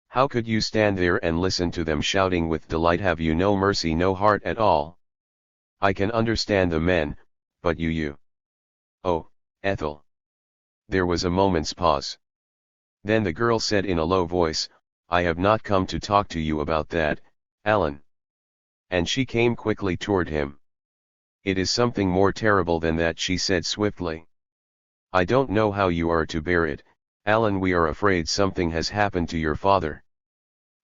How could you stand there and listen to them shouting with delight? Have you no mercy, no heart at all? I can understand the men, but you. Oh, Ethel." There was a moment's pause. Then the girl said in a low voice, "I have not come to talk to you about that, Alan." And she came quickly toward him. "It is something more terrible than that," she said swiftly. "I don't know how you are to bear it, Alan. We are afraid something has happened to your father."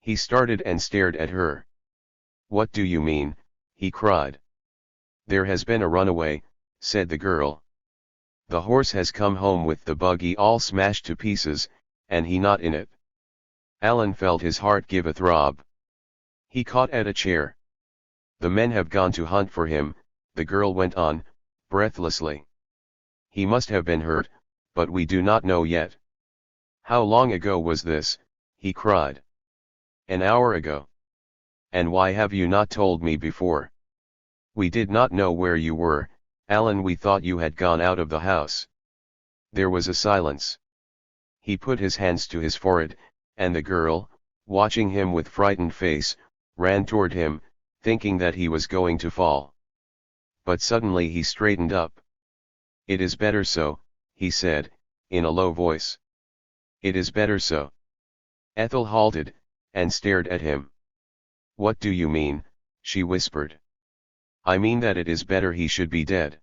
He started and stared at her. "What do you mean?" he cried. "There has been a runaway," said the girl. "The horse has come home with the buggy all smashed to pieces, and he not in it." Alan felt his heart give a throb. He caught at a chair. "The men have gone to hunt for him," the girl went on, breathlessly. "He must have been hurt, but we do not know yet." "How long ago was this?" he cried. "An hour ago." "And why have you not told me before?" "We did not know where you were, Alan. We thought you had gone out of the house." There was a silence. He put his hands to his forehead, and the girl, watching him with frightened face, ran toward him, thinking that he was going to fall. But suddenly he straightened up. "It is better so," he said, in a low voice. "It is better so." Ethel halted, and stared at him. "What do you mean?" she whispered. "I mean that it is better he should be dead,"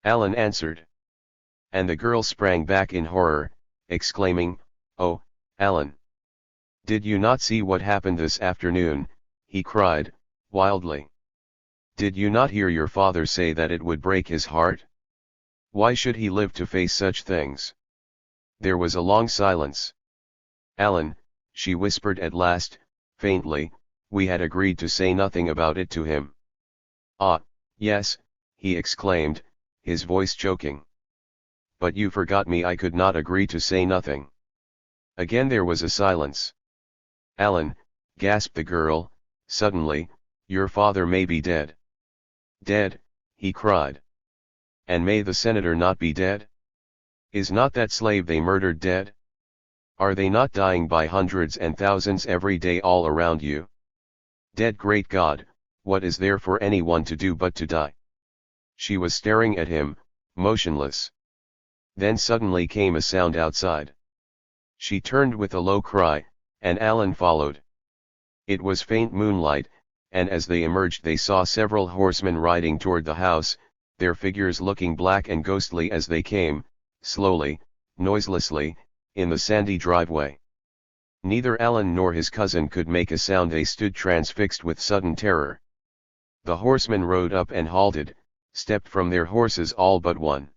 Alan answered. And the girl sprang back in horror, exclaiming, "Oh, Alan! Did you not see what happened this afternoon? He cried, wildly. Did you not hear your father say that it would break his heart? Why should he live to face such things? There was a long silence. Alan, she whispered at last, faintly, we had agreed to say nothing about it to him. Ah, yes, he exclaimed, his voice choking. But you forgot me. I could not agree to say nothing. Again there was a silence. Alan, gasped the girl, suddenly, your father may be dead. Dead, he cried. And may the senator not be dead? Is not that slave they murdered dead? Are they not dying by hundreds and thousands every day all around you? Dead, great God, what is there for anyone to do but to die? She was staring at him, motionless. Then suddenly came a sound outside. She turned with a low cry, and Alan followed. It was faint moonlight, and as they emerged they saw several horsemen riding toward the house, their figures looking black and ghostly as they came, slowly, noiselessly, in the sandy driveway. Neither Alan nor his cousin could make a sound. They stood transfixed with sudden terror. The horsemen rode up and halted, stepped from their horses all but one.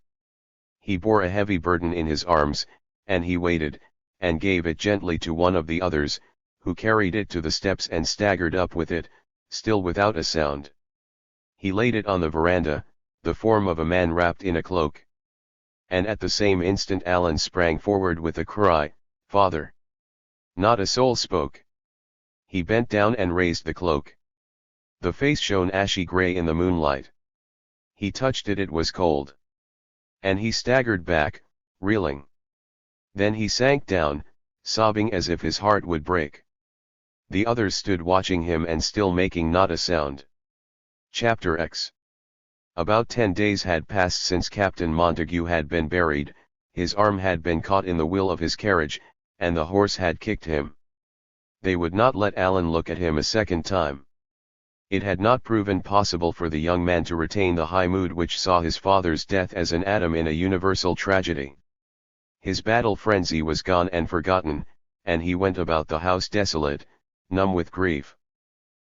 He bore a heavy burden in his arms, and he waited, and gave it gently to one of the others, who carried it to the steps and staggered up with it, still without a sound. He laid it on the veranda, the form of a man wrapped in a cloak. And at the same instant Alan sprang forward with a cry, Father! Not a soul spoke. He bent down and raised the cloak. The face shone ashy gray in the moonlight. He touched it. It was cold. And he staggered back, reeling. Then he sank down, sobbing as if his heart would break. The others stood watching him and still making not a sound. Chapter X. About 10 days had passed since Captain Montague had been buried, his arm had been caught in the wheel of his carriage, and the horse had kicked him. They would not let Alan look at him a second time. It had not proven possible for the young man to retain the high mood which saw his father's death as an atom in a universal tragedy. His battle frenzy was gone and forgotten, and he went about the house desolate, numb with grief.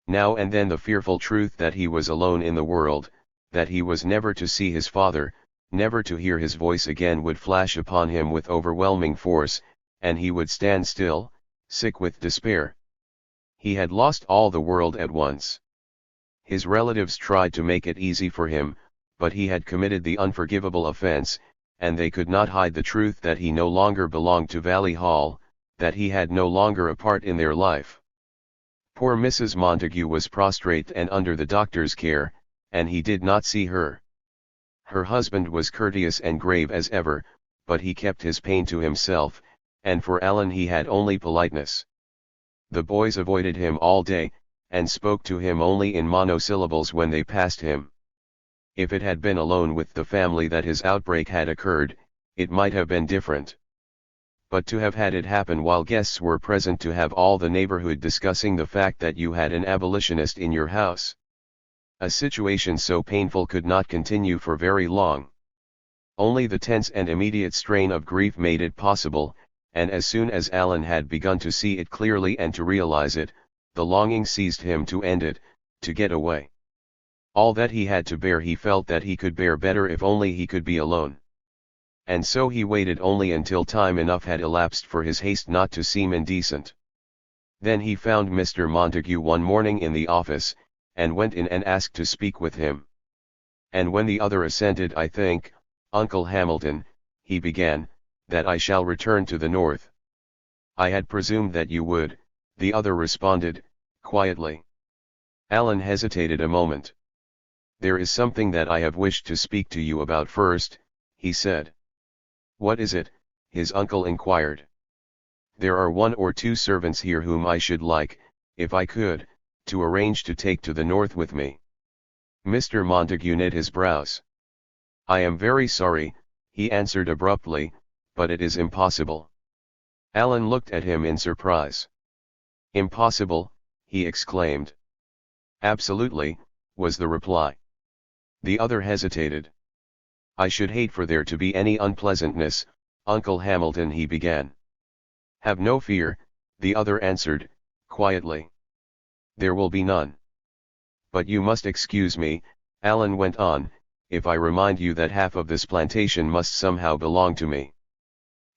Now and then the fearful truth that he was alone in the world, that he was never to see his father, never to hear his voice again would flash upon him with overwhelming force, and he would stand still, sick with despair. He had lost all the world at once. His relatives tried to make it easy for him, but he had committed the unforgivable offense, and they could not hide the truth that he no longer belonged to Valley Hall, that he had no longer a part in their life. Poor Mrs. Montague was prostrate and under the doctor's care, and he did not see her. Her husband was courteous and grave as ever, but he kept his pain to himself, and for Alan he had only politeness. The boys avoided him all day, and spoke to him only in monosyllables when they passed him. If it had been alone with the family that his outbreak had occurred, it might have been different. But to have had it happen while guests were present, to have all the neighborhood discussing the fact that you had an abolitionist in your house. A situation so painful could not continue for very long. Only the tense and immediate strain of grief made it possible, and as soon as Alan had begun to see it clearly and to realize it, the longing seized him to end it, to get away. All that he had to bear he felt that he could bear better if only he could be alone. And so he waited only until time enough had elapsed for his haste not to seem indecent. Then he found Mr. Montague one morning in the office, and went in and asked to speak with him. And when the other assented, I think, Uncle Hamilton, he began, that I shall return to the north. I had presumed that you would, the other responded, quietly. Alan hesitated a moment. There is something that I have wished to speak to you about first, he said. What is it? His uncle inquired. There are 1 or 2 servants here whom I should like, if I could, to arrange to take to the north with me. Mr. Montague knit his brows. I am very sorry, he answered abruptly, but it is impossible. Alan looked at him in surprise. Impossible, he exclaimed. Absolutely, was the reply. The other hesitated. I should hate for there to be any unpleasantness, Uncle Hamilton, he began. Have no fear, The other answered, quietly. There will be none. But you must excuse me, Allen went on, if I remind you that half of this plantation must somehow belong to me.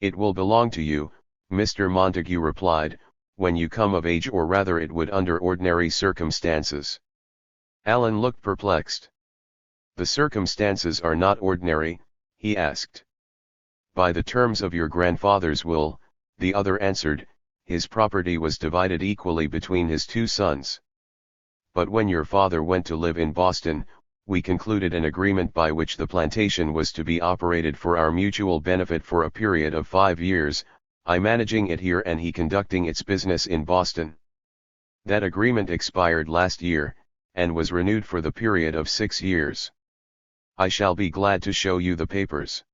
It will belong to you, Mr. Montague replied, when you come of age, or rather it would under ordinary circumstances. Allen looked perplexed. The circumstances are not ordinary, he asked. By the terms of your grandfather's will, the other answered, his property was divided equally between his two sons. But when your father went to live in Boston, we concluded an agreement by which the plantation was to be operated for our mutual benefit for a period of 5 years, I managing it here and he conducting its business in Boston. That agreement expired last year, and was renewed for the period of 6 years. I shall be glad to show you the papers.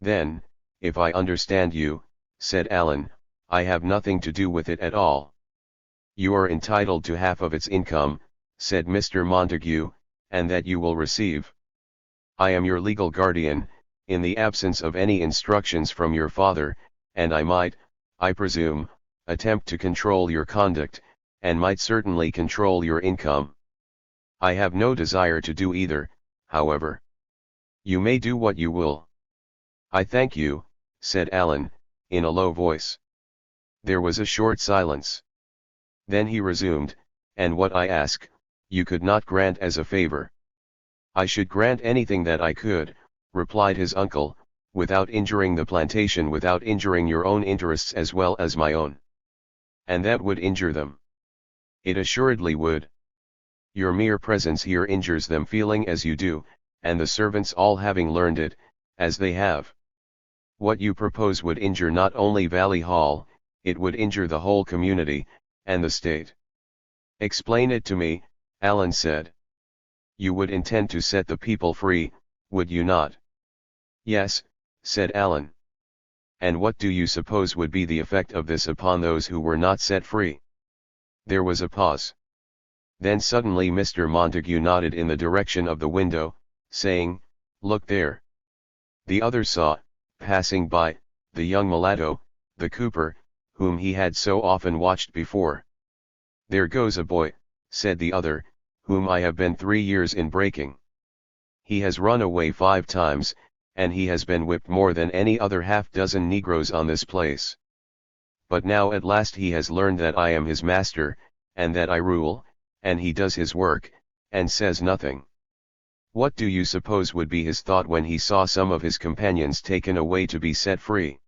Then, if I understand you, said Allen, I have nothing to do with it at all. You are entitled to half of its income, said Mr. Montague, and that you will receive. I am your legal guardian, in the absence of any instructions from your father, and I might, I presume, attempt to control your conduct, and might certainly control your income. I have no desire to do either, however. You may do what you will. I thank you, said Allen, in a low voice. There was a short silence. Then he resumed, and what I ask, you could not grant as a favor. I should grant anything that I could, replied his uncle, without injuring the plantation, without injuring your own interests as well as my own. And that would injure them. It assuredly would. Your mere presence here injures them, feeling as you do, and the servants all having learned it, as they have. What you propose would injure not only Valley Hall, it would injure the whole community, and the state. Explain it to me, Allen said. You would intend to set the people free, would you not? Yes, said Allen. And what do you suppose would be the effect of this upon those who were not set free? There was a pause. Then suddenly Mr. Montague nodded in the direction of the window, saying, Look there. The other saw, passing by, the young mulatto, the cooper, whom he had so often watched before. There goes a boy, said the other, whom I have been 3 years in breaking. He has run away 5 times, and he has been whipped more than any other half-dozen Negroes on this place. But now at last he has learned that I am his master, and that I rule, and he does his work, and says nothing. What do you suppose would be his thought when he saw some of his companions taken away to be set free?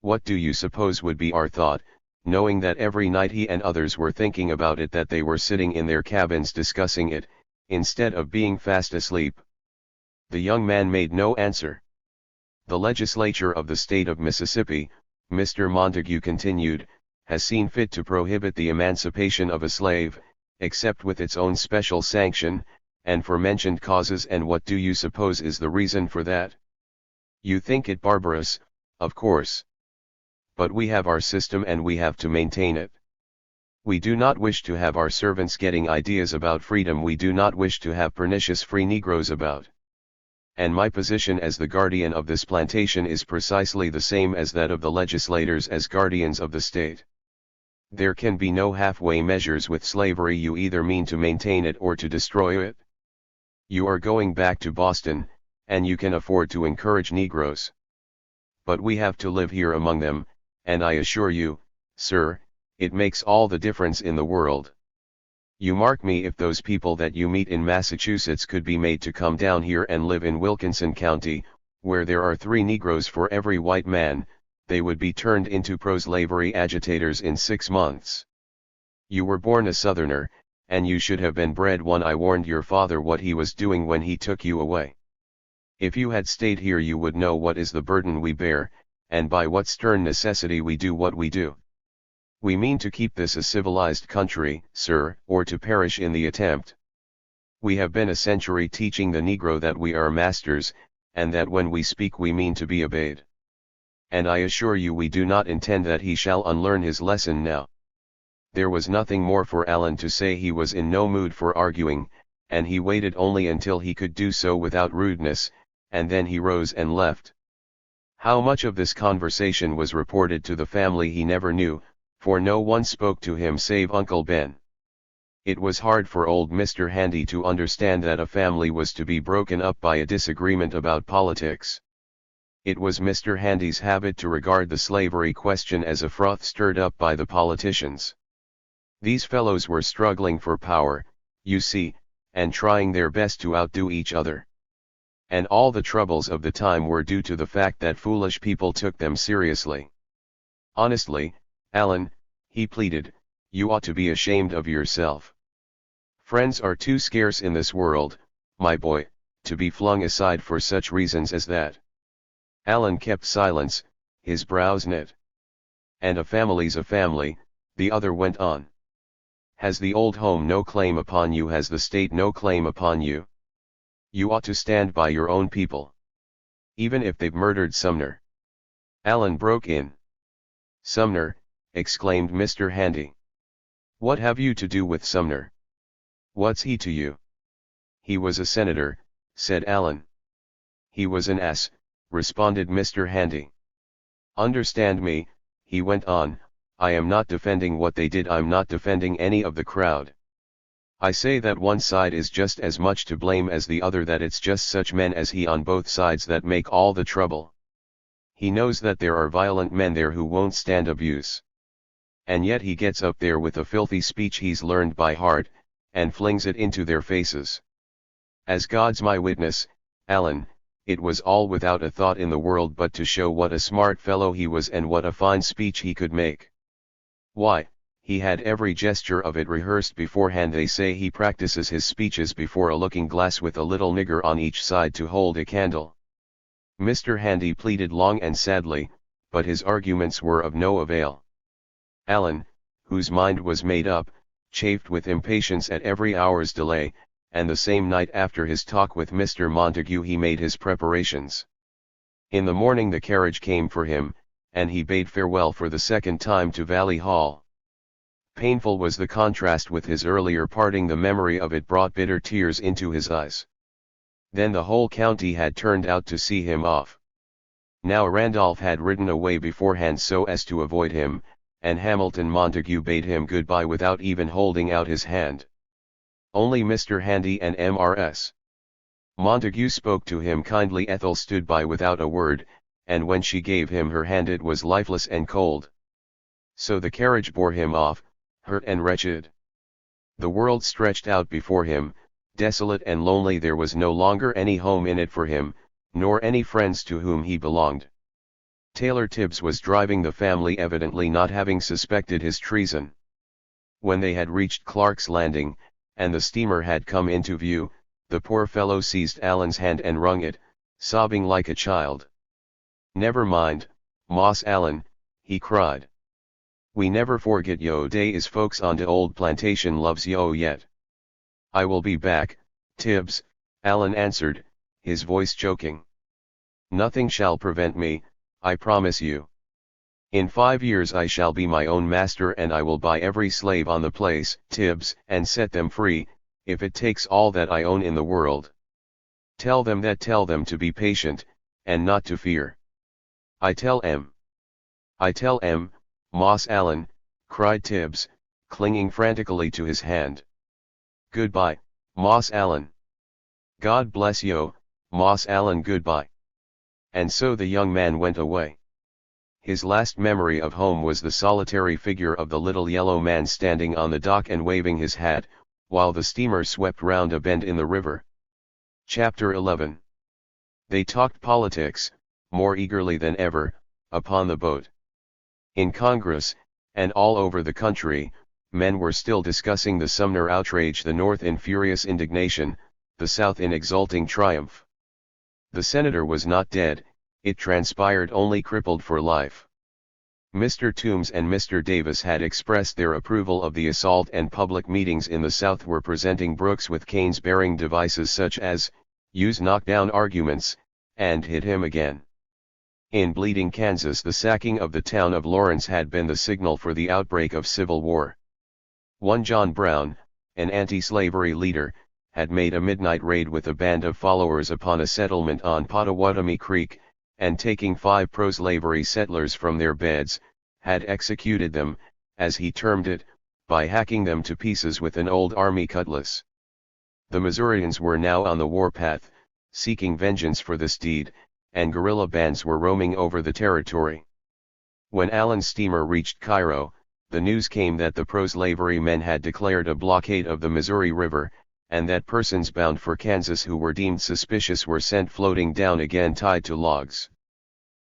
What do you suppose would be our thought, knowing that every night he and others were thinking about it, that they were sitting in their cabins discussing it, instead of being fast asleep? The young man made no answer. The legislature of the state of Mississippi, Mr. Montague continued, has seen fit to prohibit the emancipation of a slave, except with its own special sanction, and for mentioned causes. And what do you suppose is the reason for that? You think it barbarous, of course. But we have our system and we have to maintain it. We do not wish to have our servants getting ideas about freedom. We do not wish to have pernicious free Negroes about. And my position as the guardian of this plantation is precisely the same as that of the legislators as guardians of the state. There can be no halfway measures with slavery. You either mean to maintain it or to destroy it. You are going back to Boston, and you can afford to encourage Negroes. But we have to live here among them, and I assure you, sir, it makes all the difference in the world. You mark me, if those people that you meet in Massachusetts could be made to come down here and live in Wilkinson County, where there are 3 Negroes for every white man, they would be turned into pro-slavery agitators in 6 months. You were born a Southerner, and you should have been bred one. I warned your father what he was doing when he took you away. If you had stayed here you would know what is the burden we bear, and by what stern necessity we do what we do. We mean to keep this a civilized country, sir, or to perish in the attempt. We have been a century teaching the Negro that we are masters, and that when we speak we mean to be obeyed. And I assure you we do not intend that he shall unlearn his lesson now. There was nothing more for Allen to say. He was in no mood for arguing, and he waited only until he could do so without rudeness, and then he rose and left. How much of this conversation was reported to the family he never knew, for no one spoke to him save Uncle Ben. It was hard for old Mr. Handy to understand that a family was to be broken up by a disagreement about politics. It was Mr. Handy's habit to regard the slavery question as a froth stirred up by the politicians. These fellows were struggling for power, you see, and trying their best to outdo each other. And all the troubles of the time were due to the fact that foolish people took them seriously. Honestly, Alan, he pleaded, you ought to be ashamed of yourself. Friends are too scarce in this world, my boy, to be flung aside for such reasons as that. Alan kept silence, his brows knit. And a family's a family, the other went on. Has the old home no claim upon you? Has the state no claim upon you? You ought to stand by your own people. Even if they've murdered Sumner. Alan broke in. Sumner, exclaimed Mr. Handy. What have you to do with Sumner? What's he to you? He was a senator, said Alan. He was an ass, responded Mr. Handy. Understand me, he went on, I am not defending what they did, I'm not defending any of the crowd. I say that one side is just as much to blame as the other, that it's just such men as he on both sides that make all the trouble. He knows that there are violent men there who won't stand abuse. And yet he gets up there with a filthy speech he's learned by heart, and flings it into their faces. As God's my witness, Alan, it was all without a thought in the world but to show what a smart fellow he was and what a fine speech he could make. Why, he had every gesture of it rehearsed beforehand. They say he practices his speeches before a looking glass with a little nigger on each side to hold a candle. Mr. Handy pleaded long and sadly, but his arguments were of no avail. Alan, whose mind was made up, chafed with impatience at every hour's delay, and the same night after his talk with Mr. Montague he made his preparations. In the morning the carriage came for him, and he bade farewell for the second time to Valley Hall. Painful was the contrast with his earlier parting. The memory of it brought bitter tears into his eyes. Then the whole county had turned out to see him off. Now Randolph had ridden away beforehand so as to avoid him, and Hamilton Montague bade him goodbye without even holding out his hand. Only Mr. Handy and Mrs. Montague spoke to him kindly. Ethel stood by without a word, and when she gave him her hand it was lifeless and cold. So the carriage bore him off, hurt and wretched. The world stretched out before him, desolate and lonely. There was no longer any home in it for him, nor any friends to whom he belonged. Taylor Tibbs was driving the family, evidently not having suspected his treason. When they had reached Clark's Landing, and the steamer had come into view, the poor fellow seized Alan's hand and wrung it, sobbing like a child. Never mind, Moss Allen, he cried. We never forget yo. Dey is folks on de old plantation loves yo yet. I will be back, Tibbs, Alan answered, his voice choking. Nothing shall prevent me, I promise you. In 5 years I shall be my own master, and I will buy every slave on the place, Tibbs, and set them free, if it takes all that I own in the world. Tell them to be patient, and not to fear. I tell 'em, Moss Allen, cried Tibbs, clinging frantically to his hand. Goodbye, Moss Allen. God bless yo, Moss Allen, goodbye. And so the young man went away. His last memory of home was the solitary figure of the little yellow man standing on the dock and waving his hat, while the steamer swept round a bend in the river. Chapter 11. They talked politics, more eagerly than ever, upon the boat. In Congress, and all over the country, men were still discussing the Sumner outrage, the North in furious indignation, the South in exulting triumph. The senator was not dead, it transpired, only crippled for life. Mr. Toombs and Mr. Davis had expressed their approval of the assault, and public meetings in the South were presenting Brooks with canes bearing devices such as, use knockdown arguments, and hit him again. In Bleeding, Kansas, the sacking of the town of Lawrence had been the signal for the outbreak of civil war. One John Brown, an anti-slavery leader, had made a midnight raid with a band of followers upon a settlement on Pottawatomie Creek, and taking 5 pro-slavery settlers from their beds, had executed them, as he termed it, by hacking them to pieces with an old army cutlass. The Missourians were now on the warpath, seeking vengeance for this deed, and guerrilla bands were roaming over the territory. When Allen's steamer reached Cairo, the news came that the pro-slavery men had declared a blockade of the Missouri River, and that persons bound for Kansas who were deemed suspicious were sent floating down again tied to logs.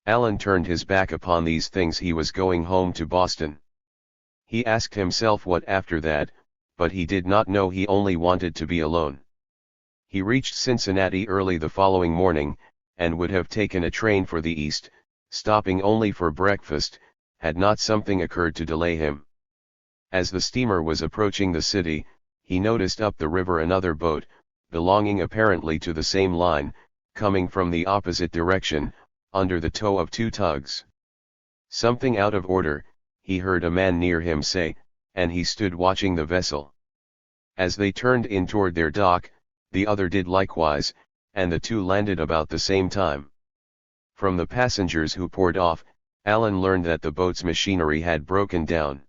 Allen turned his back upon these things. He was going home to Boston. He asked himself what after that, but he did not know. He only wanted to be alone. He reached Cincinnati early the following morning, and would have taken a train for the east, stopping only for breakfast, had not something occurred to delay him. As the steamer was approaching the city, he noticed up the river another boat, belonging apparently to the same line, coming from the opposite direction, under the tow of two tugs. Something out of order, he heard a man near him say, and he stood watching the vessel. As they turned in toward their dock, the other did likewise, and the two landed about the same time. From the passengers who poured off, Allen learned that the boat's machinery had broken down.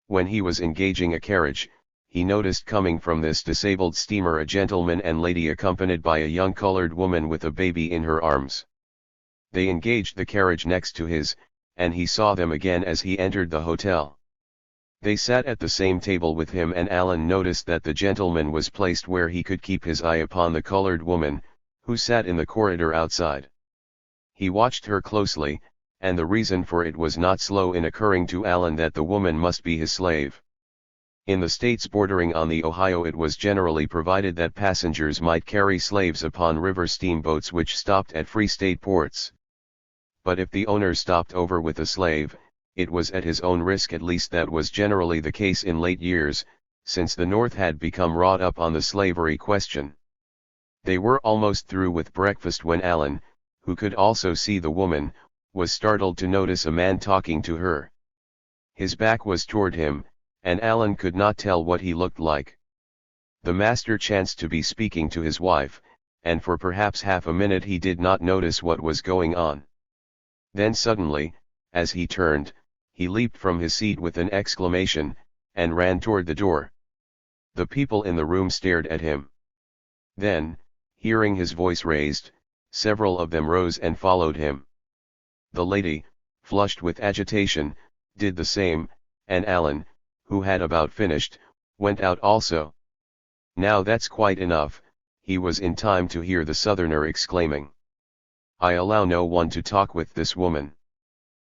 When he was engaging a carriage, he noticed coming from this disabled steamer a gentleman and lady accompanied by a young colored woman with a baby in her arms. They engaged the carriage next to his, and he saw them again as he entered the hotel. They sat at the same table with him, and Allen noticed that the gentleman was placed where he could keep his eye upon the colored woman, who sat in the corridor outside. He watched her closely, and the reason for it was not slow in occurring to Allen that the woman must be his slave. In the states bordering on the Ohio it was generally provided that passengers might carry slaves upon river steamboats which stopped at free state ports. But if the owner stopped over with a slave, it was at his own risk. At least that was generally the case in late years, since the North had become wrought up on the slavery question. They were almost through with breakfast when Allen, who could also see the woman, was startled to notice a man talking to her. His back was toward him, and Allen could not tell what he looked like. The master chanced to be speaking to his wife, and for perhaps half a minute he did not notice what was going on. Then suddenly, as he turned, he leaped from his seat with an exclamation, and ran toward the door. The people in the room stared at him. Then, hearing his voice raised, several of them rose and followed him. The lady, flushed with agitation, did the same, and Allen, who had about finished, went out also. "Now that's quite enough," he was in time to hear the Southerner exclaiming. "I allow no one to talk with this woman."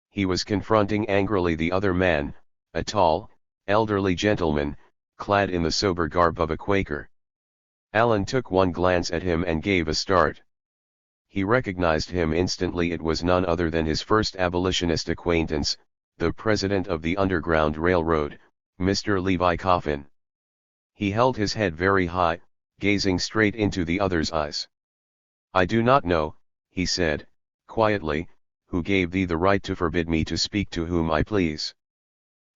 He was confronting angrily the other man, a tall, elderly gentleman, clad in the sober garb of a Quaker. Allen took one glance at him and gave a start. He recognized him instantly. It was none other than his first abolitionist acquaintance, the president of the Underground Railroad, Mr. Levi Coffin. He held his head very high, gazing straight into the other's eyes. "I do not know," he said, quietly, "who gave thee the right to forbid me to speak to whom I please."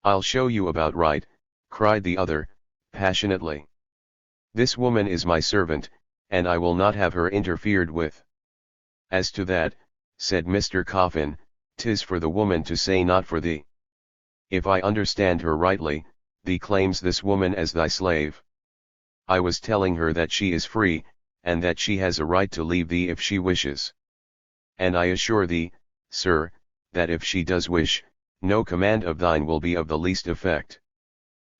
"I'll show you about right," cried the other, passionately. "This woman is my servant, and I will not have her interfered with." "As to that," said Mr. Coffin, "'tis for the woman to say, not for thee. If I understand her rightly, thee claims this woman as thy slave." "I was telling her that she is free, and that she has a right to leave thee if she wishes. And I assure thee, sir, that if she does wish, no command of thine will be of the least effect."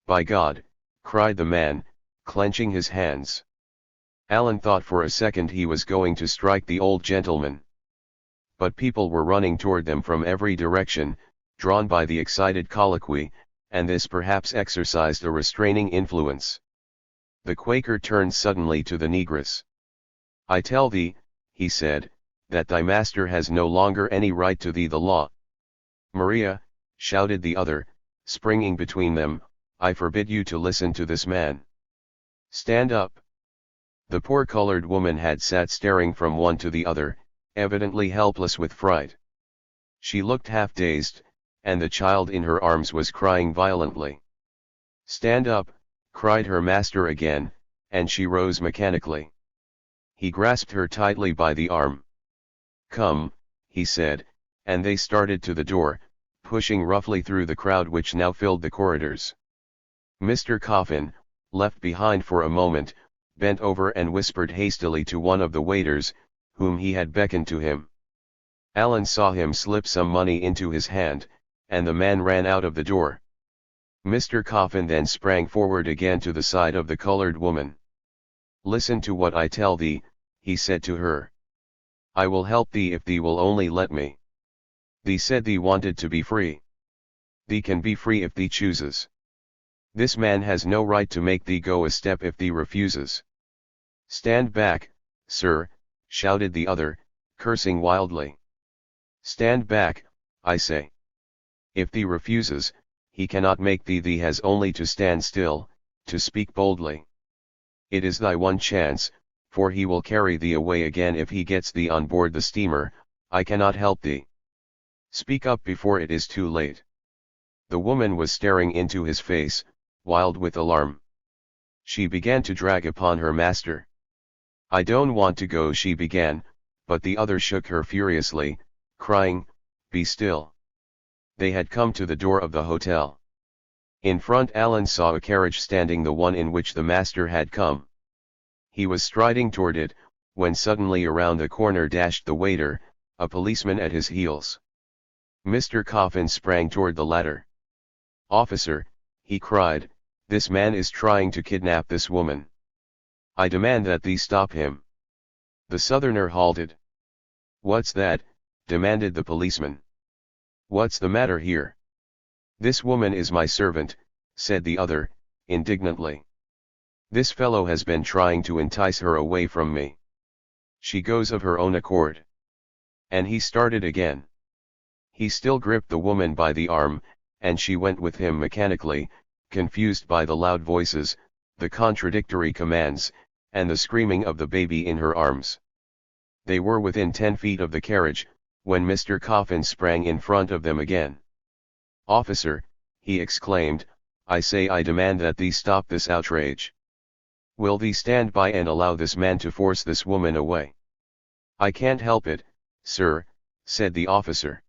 "By God!" cried the man, clenching his hands. Allen thought for a second he was going to strike the old gentleman. But people were running toward them from every direction, drawn by the excited colloquy, and this perhaps exercised a restraining influence. The Quaker turned suddenly to the negress. "I tell thee," he said, "that thy master has no longer any right to thee. The law—" "Maria," shouted the other, springing between them, "I forbid you to listen to this man. Stand up." The poor colored woman had sat staring from one to the other, evidently helpless with fright. She looked half dazed, and the child in her arms was crying violently. "Stand up," cried her master again, and she rose mechanically. He grasped her tightly by the arm. "Come," he said, and they started to the door, pushing roughly through the crowd which now filled the corridors. Mr. Coffin, left behind for a moment, bent over and whispered hastily to one of the waiters, whom he had beckoned to him. Alan saw him slip some money into his hand, and the man ran out of the door. Mr. Coffin then sprang forward again to the side of the colored woman. "Listen to what I tell thee," he said to her. "I will help thee if thee will only let me. Thee said thee wanted to be free. Thee can be free if thee chooses. This man has no right to make thee go a step if thee refuses." "Stand back, sir," shouted the other, cursing wildly. "Stand back, I say. If thee refuses, he cannot make thee. Thee has only to stand still, to speak boldly. It is thy one chance, for he will carry thee away again if he gets thee on board the steamer. I cannot help thee. Speak up before it is too late." The woman was staring into his face, wild with alarm. She began to drag upon her master. "I don't want to go," she began, but the other shook her furiously, crying, "Be still." They had come to the door of the hotel. In front Alan saw a carriage standing, the one in which the master had come. He was striding toward it, when suddenly around the corner dashed the waiter, a policeman at his heels. Mr. Coffin sprang toward the latter. "Officer," he cried, "this man is trying to kidnap this woman. I demand that thee stop him." The Southerner halted. "What's that?" demanded the policeman. "What's the matter here?" "This woman is my servant," said the other, indignantly. "This fellow has been trying to entice her away from me. She goes of her own accord." And he started again. He still gripped the woman by the arm, and she went with him mechanically, confused by the loud voices, the contradictory commands, and the screaming of the baby in her arms. They were within 10 feet of the carriage, when Mr. Coffin sprang in front of them again. "Officer," he exclaimed, "I say I demand that thee stop this outrage. Will thee stand by and allow this man to force this woman away?" "I can't help it, sir," said the officer.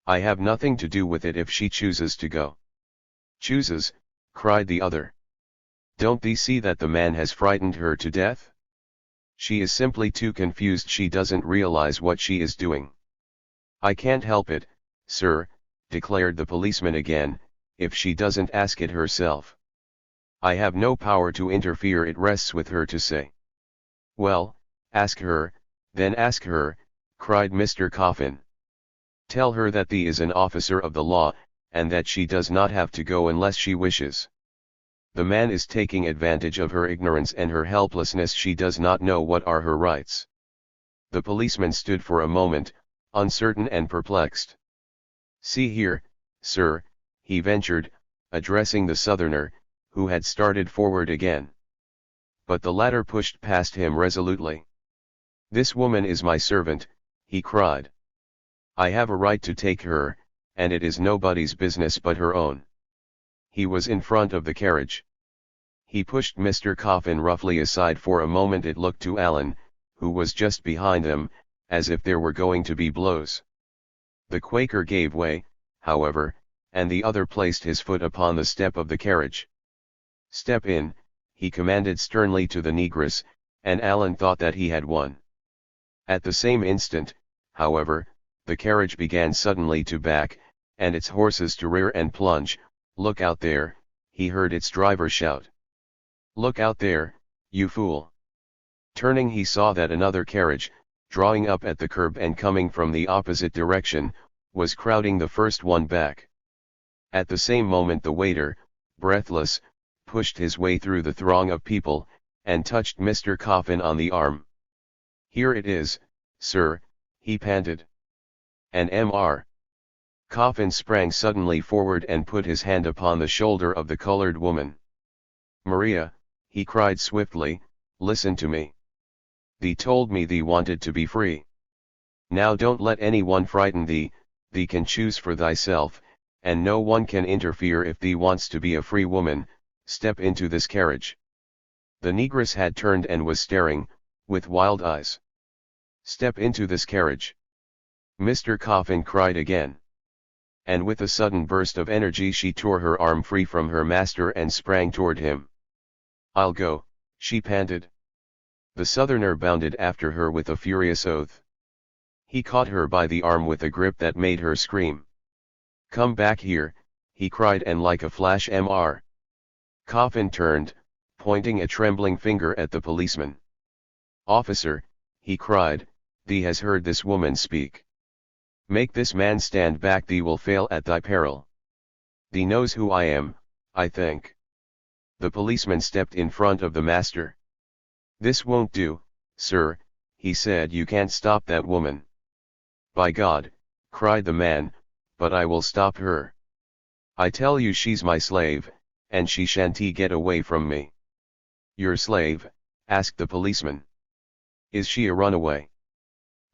"I have nothing to do with it if she chooses to go." "Chooses?" cried the other. "Don't thee see that the man has frightened her to death? She is simply too confused. She doesn't realize what she is doing." "I can't help it, sir," declared the policeman again, "if she doesn't ask it herself. I have no power to interfere. It rests with her to say." "Well, ask her, then ask her," cried Mr. Coffin. "Tell her that thee is an officer of the law, and that she does not have to go unless she wishes. The man is taking advantage of her ignorance and her helplessness. She does not know what are her rights." The policeman stood for a moment, uncertain and perplexed. "See here, sir," he ventured, addressing the Southerner, who had started forward again. But the latter pushed past him resolutely. "This woman is my servant," he cried. "I have a right to take her, and it is nobody's business but her own." He was in front of the carriage. He pushed Mr. Coffin roughly aside. For a moment it looked to Alan, who was just behind them, as if there were going to be blows. The Quaker gave way, however, and the other placed his foot upon the step of the carriage. "Step in," he commanded sternly to the negress, and Alan thought that he had won. At the same instant, however, the carriage began suddenly to back, and its horses to rear and plunge. "Look out there," he heard its driver shout. "Look out there, you fool!" Turning, he saw that another carriage, drawing up at the curb and coming from the opposite direction, was crowding the first one back. At the same moment the waiter, breathless, pushed his way through the throng of people, and touched Mr. Coffin on the arm. "Here it is, sir," he panted. "An Mr. Coffin sprang suddenly forward and put his hand upon the shoulder of the colored woman. "Maria," he cried swiftly, "listen to me. Thee told me thee wanted to be free. Now don't let anyone frighten thee. Thee can choose for thyself, and no one can interfere if thee wants to be a free woman. Step into this carriage." The negress had turned and was staring, with wild eyes. "Step into this carriage," Mr. Coffin cried again. and with a sudden burst of energy she tore her arm free from her master and sprang toward him. "I'll go," she panted. The Southerner bounded after her with a furious oath. He caught her by the arm with a grip that made her scream. "Come back here," he cried, and like a flash Mr. Coffin turned, pointing a trembling finger at the policeman. "Officer," he cried, "thee has heard this woman speak. Make this man stand back, thee will fail at thy peril. Thee knows who I am, I think." The policeman stepped in front of the master. "This won't do, sir," he said, "you can't stop that woman." "By God," cried the man, "but I will stop her. I tell you she's my slave, and she shan't get away from me." "Your slave?" asked the policeman. "Is she a runaway?"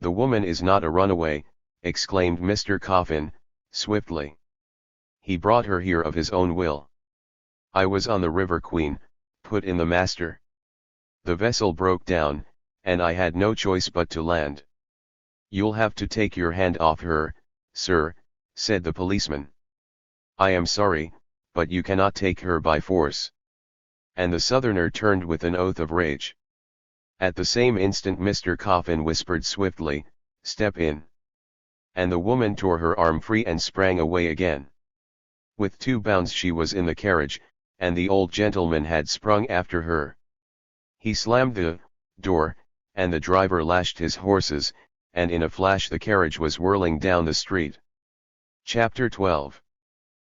"The woman is not a runaway," exclaimed Mr. Coffin, swiftly. "He brought her here of his own will." "I was on the River Queen," put in the master. "The vessel broke down, and I had no choice but to land." "You'll have to take your hand off her, sir," said the policeman. "I am sorry, but you cannot take her by force." And the Southerner turned with an oath of rage. At the same instant Mr. Coffin whispered swiftly, "Step in." And the woman tore her arm free and sprang away again. With 2 bounds she was in the carriage, and the old gentleman had sprung after her. He slammed the door, and the driver lashed his horses, and in a flash the carriage was whirling down the street. Chapter 12.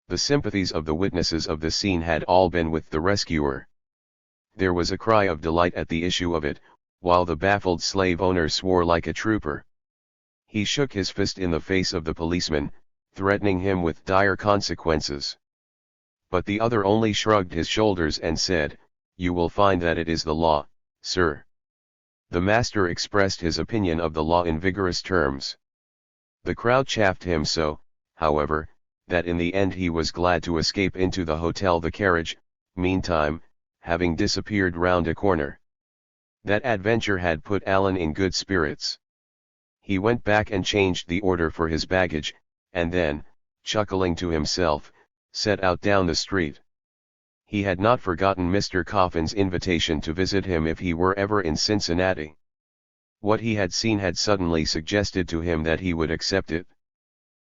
The sympathies of the witnesses of the scene had all been with the rescuer. There was a cry of delight at the issue of it, while the baffled slave owner swore like a trooper. He shook his fist in the face of the policeman, threatening him with dire consequences. But the other only shrugged his shoulders and said, "You will find that it is the law, sir." The master expressed his opinion of the law in vigorous terms. The crowd chaffed him so, however, that in the end he was glad to escape into the hotel, the carriage, meantime, having disappeared round a corner. That adventure had put Alan in good spirits. He went back and changed the order for his baggage, and then, chuckling to himself, set out down the street. He had not forgotten Mr. Coffin's invitation to visit him if he were ever in Cincinnati. What he had seen had suddenly suggested to him that he would accept it.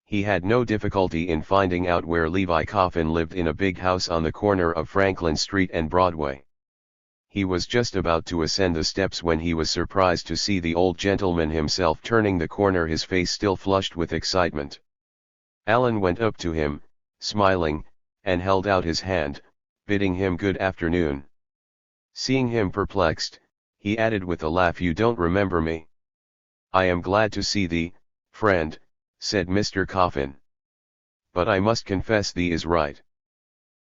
He had no difficulty in finding out where Levi Coffin lived, in a big house on the corner of Franklin Street and Broadway. He was just about to ascend the steps when he was surprised to see the old gentleman himself turning the corner, his face still flushed with excitement. Alan went up to him, smiling, and held out his hand, bidding him good afternoon. Seeing him perplexed, he added with a laugh, "You don't remember me?" "I am glad to see thee, friend," said Mr. Coffin. "But I must confess thee is right.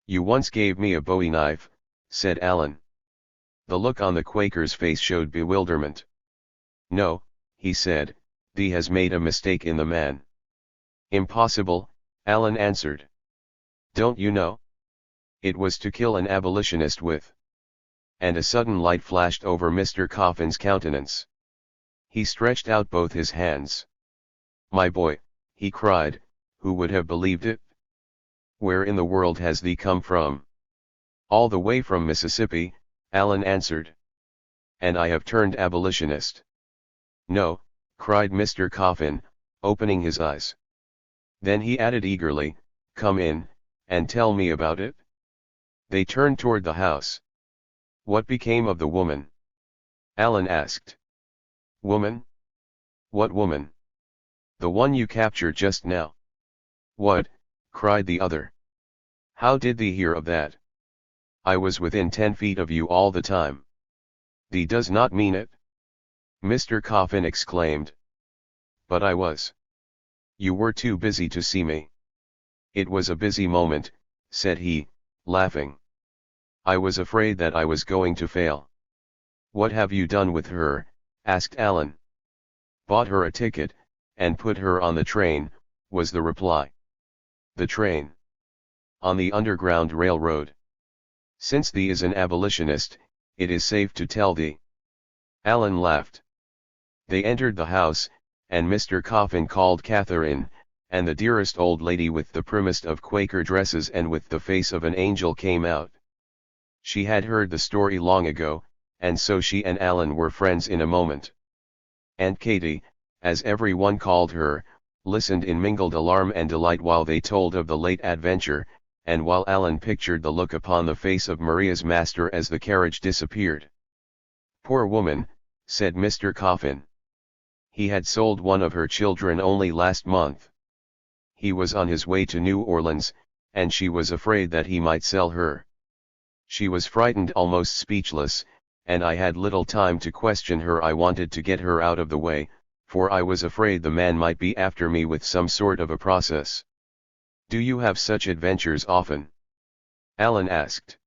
You once gave me a bowie knife," said Alan. The look on the Quaker's face showed bewilderment. "No," he said, "thee has made a mistake in the man." "Impossible," Alan answered. "Don't you know? It was to kill an abolitionist with." And a sudden light flashed over Mr. Coffin's countenance. He stretched out both his hands. "My boy," he cried, "who would have believed it? Where in the world has thee come from?" "All the way from Mississippi," Alan answered. "And I have turned abolitionist." "No," cried Mr. Coffin, opening his eyes. Then he added eagerly, "Come in, and tell me about it." They turned toward the house. "What became of the woman?" Alan asked. "Woman? What woman?" "The one you captured just now." "What?" cried the other. "How did thee hear of that?" "I was within 10 feet of you all the time." "Thee does not mean it?" Mr. Coffin exclaimed. "But I was." "You were too busy to see me." "It was a busy moment," said he, laughing. "I was afraid that I was going to fail." "What have you done with her?" asked Alan. "Bought her a ticket, and put her on the train," was the reply. "The train? On the Underground Railroad? Since thee is an abolitionist, it is safe to tell thee." Alan laughed. They entered the house, and Mr. Coffin called Catherine, and the dearest old lady with the primmest of Quaker dresses and with the face of an angel came out. She had heard the story long ago, and so she and Alan were friends in a moment. Aunt Katy, as everyone called her, listened in mingled alarm and delight while they told of the late adventure, and while Alan pictured the look upon the face of Maria's master as the carriage disappeared. "Poor woman," said Mr. Coffin. "He had sold one of her children only last month. He was on his way to New Orleans, and she was afraid that he might sell her. She was frightened, almost speechless, and I had little time to question her. I wanted to get her out of the way, for I was afraid the man might be after me with some sort of a process." "Do you have such adventures often?" Alan asked.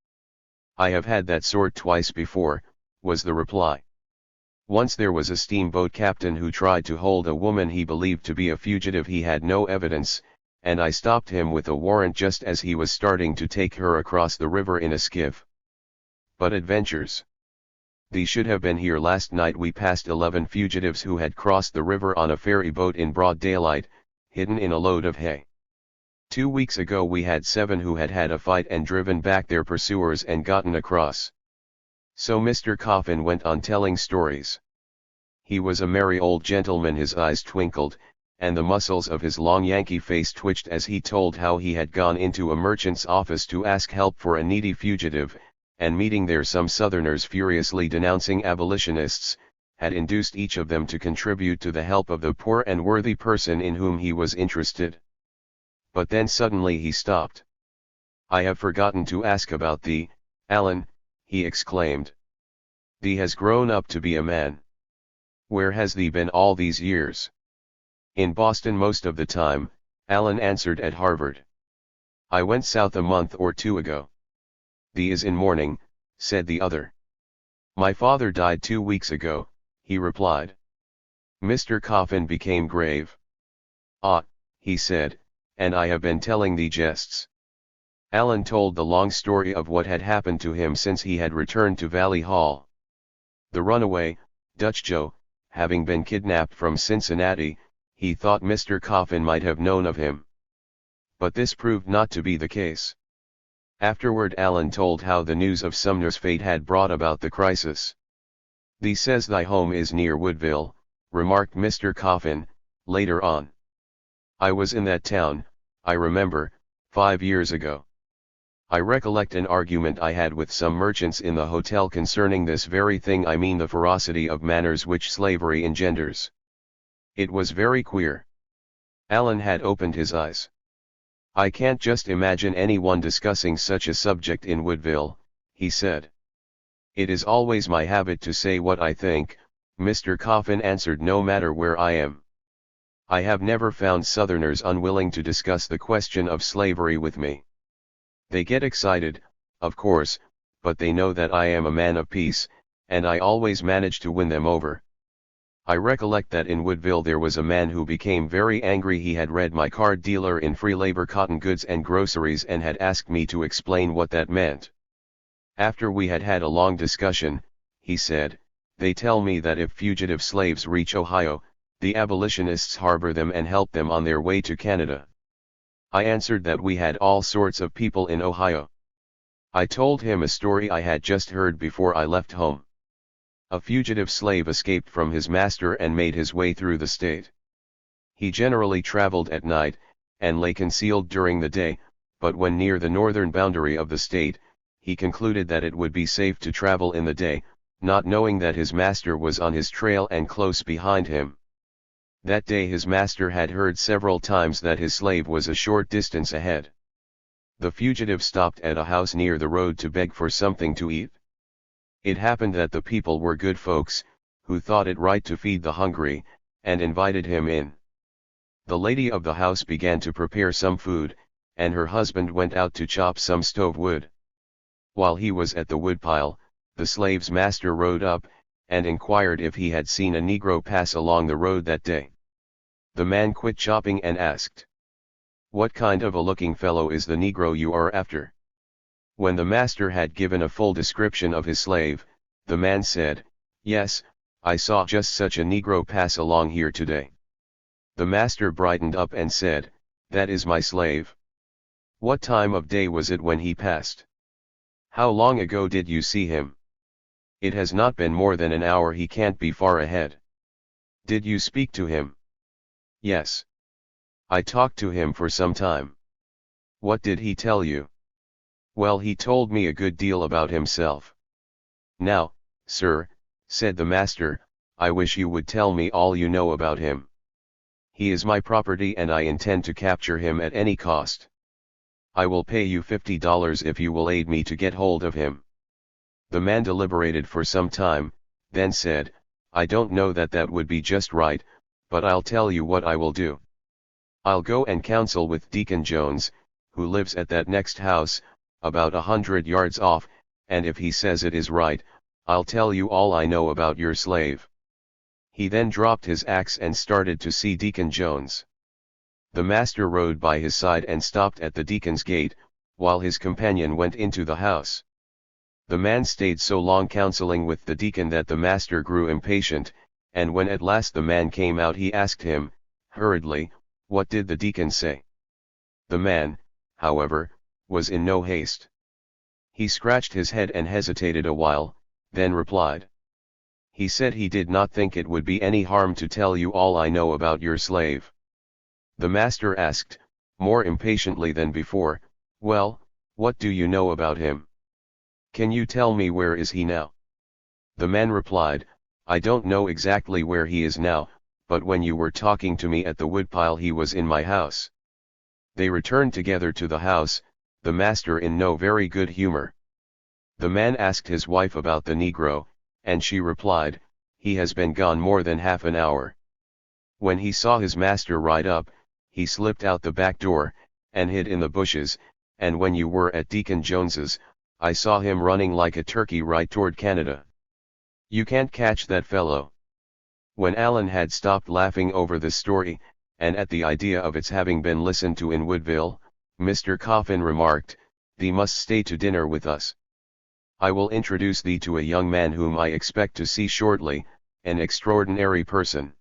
"I have had that sort twice before," was the reply. "Once there was a steamboat captain who tried to hold a woman he believed to be a fugitive. He had no evidence, and I stopped him with a warrant just as he was starting to take her across the river in a skiff." "But adventures? These should have been here last night. We passed 11 fugitives who had crossed the river on a ferry boat in broad daylight, hidden in a load of hay. 2 weeks ago we had 7 who had had a fight and driven back their pursuers and gotten across." So Mr. Coffin went on telling stories. He was a merry old gentleman. His eyes twinkled, and the muscles of his long Yankee face twitched as he told how he had gone into a merchant's office to ask help for a needy fugitive, and meeting there some Southerners furiously denouncing abolitionists, had induced each of them to contribute to the help of the poor and worthy person in whom he was interested. But then suddenly he stopped. "I have forgotten to ask about thee, Alan," he exclaimed. "Thee has grown up to be a man. Where has thee been all these years?" "In Boston most of the time," Alan answered. "At Harvard. I went south a month or 2 ago." "Thee is in mourning," said the other. "My father died 2 weeks ago," he replied. Mr. Coffin became grave. "Ah," he said, "and I have been telling thee jests." Alan told the long story of what had happened to him since he had returned to Valley Hall. The runaway, Dutch Joe, having been kidnapped from Cincinnati, he thought Mr. Coffin might have known of him. But this proved not to be the case. Afterward Alan told how the news of Sumner's fate had brought about the crisis. "Thee says thy home is near Woodville," remarked Mr. Coffin, later on. "I was in that town, I remember, 5 years ago. I recollect an argument I had with some merchants in the hotel concerning this very thing. I mean the ferocity of manners which slavery engenders. It was very queer." Alan had opened his eyes. "I can't just imagine anyone discussing such a subject in Woodville," he said. "It is always my habit to say what I think," Mr. Coffin answered, "no matter where I am. I have never found Southerners unwilling to discuss the question of slavery with me. They get excited, of course, but they know that I am a man of peace, and I always manage to win them over. I recollect that in Woodville there was a man who became very angry. He had read my card dealer in free labor cotton goods and groceries and had asked me to explain what that meant. After we had had a long discussion, he said, 'They tell me that if fugitive slaves reach Ohio, the abolitionists harbor them and help them on their way to Canada.' I answered that we had all sorts of people in Ohio. I told him a story I had just heard before I left home. A fugitive slave escaped from his master and made his way through the state. He generally traveled at night, and lay concealed during the day, but when near the northern boundary of the state, he concluded that it would be safe to travel in the day, not knowing that his master was on his trail and close behind him. That day his master had heard several times that his slave was a short distance ahead. The fugitive stopped at a house near the road to beg for something to eat. It happened that the people were good folks, who thought it right to feed the hungry, and invited him in. The lady of the house began to prepare some food, and her husband went out to chop some stove wood. While he was at the woodpile, the slave's master rode up, and inquired if he had seen a Negro pass along the road that day. The man quit chopping and asked, "What kind of a looking fellow is the Negro you are after?" When the master had given a full description of his slave, the man said, "Yes, I saw just such a Negro pass along here today." The master brightened up and said, "That is my slave. What time of day was it when he passed? How long ago did you see him? It has not been more than an hour, he can't be far ahead. Did you speak to him?" "Yes. I talked to him for some time." "What did he tell you?" "Well, he told me a good deal about himself." "Now, sir," said the master, "I wish you would tell me all you know about him. He is my property and I intend to capture him at any cost. I will pay you $50 if you will aid me to get hold of him." The man deliberated for some time, then said, "I don't know that would be just right, but I'll tell you what I will do. I'll go and counsel with Deacon Jones, who lives at that next house, about 100 yards off, and if he says it is right, I'll tell you all I know about your slave." He then dropped his axe and started to see Deacon Jones. The master rode by his side and stopped at the deacon's gate, while his companion went into the house. The man stayed so long counseling with the deacon that the master grew impatient, and when at last the man came out he asked him, hurriedly, what did the deacon say? The man, however, was in no haste. He scratched his head and hesitated a while, then replied. "He said he did not think it would be any harm to tell you all I know about your slave." The master asked, more impatiently than before, "Well, what do you know about him? Can you tell me where is he now?" The man replied, "I don't know exactly where he is now, but when you were talking to me at the woodpile he was in my house." They returned together to the house, the master in no very good humor. The man asked his wife about the Negro, and she replied, "He has been gone more than half an hour. When he saw his master ride up, he slipped out the back door, and hid in the bushes, and when you were at Deacon Jones's, I saw him running like a turkey right toward Canada. You can't catch that fellow." When Allen had stopped laughing over the story, and at the idea of its having been listened to in Woodville, Mr. Coffin remarked, "Thee must stay to dinner with us. I will introduce thee to a young man whom I expect to see shortly, an extraordinary person.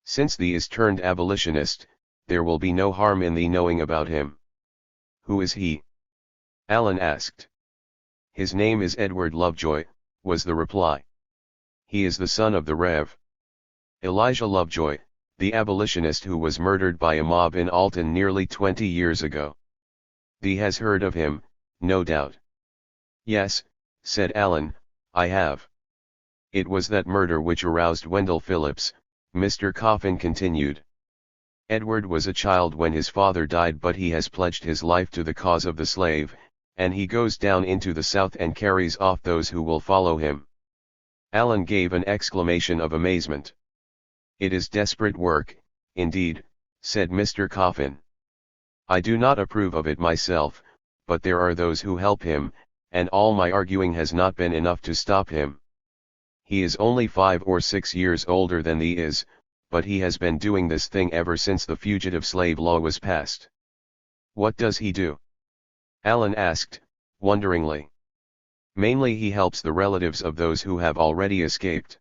Since thee is turned abolitionist, there will be no harm in thee knowing about him." "Who is he?" Allen asked. "His name is Edward Lovejoy," was the reply. "He is the son of the Rev. Elijah Lovejoy, the abolitionist who was murdered by a mob in Alton nearly 20 years ago. Thee has heard of him, no doubt." "Yes," said Allen, "I have." "It was that murder which aroused Wendell Phillips," Mr. Coffin continued. "Edward was a child when his father died, but he has pledged his life to the cause of the slave, and he goes down into the South and carries off those who will follow him." Allen gave an exclamation of amazement. "It is desperate work, indeed," said Mr. Coffin. "I do not approve of it myself, but there are those who help him, and all my arguing has not been enough to stop him. He is only 5 or 6 years older than thee is, but he has been doing this thing ever since the fugitive slave law was passed." "What does he do?" Allen asked, wonderingly. "Mainly he helps the relatives of those who have already escaped.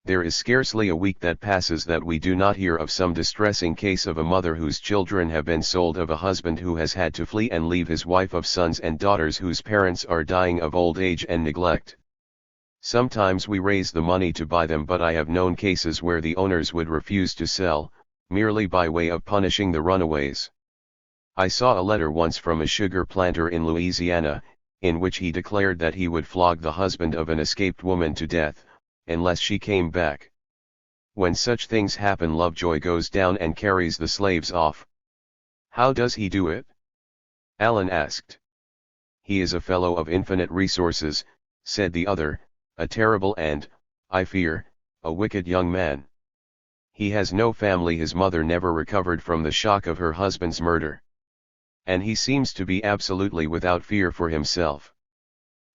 There is scarcely a week that passes that we do not hear of some distressing case of a mother whose children have been sold, of a husband who has had to flee and leave his wife, of sons and daughters whose parents are dying of old age and neglect. Sometimes we raise the money to buy them, but I have known cases where the owners would refuse to sell, merely by way of punishing the runaways. I saw a letter once from a sugar planter in Louisiana, in which he declared that he would flog the husband of an escaped woman to death, unless she came back. When such things happen, Lovejoy goes down and carries the slaves off." "How does he do it?" Allen asked. "He is a fellow of infinite resources," said the other, "a terrible and, I fear, a wicked young man. He has no family, his mother never recovered from the shock of her husband's murder. And he seems to be absolutely without fear for himself.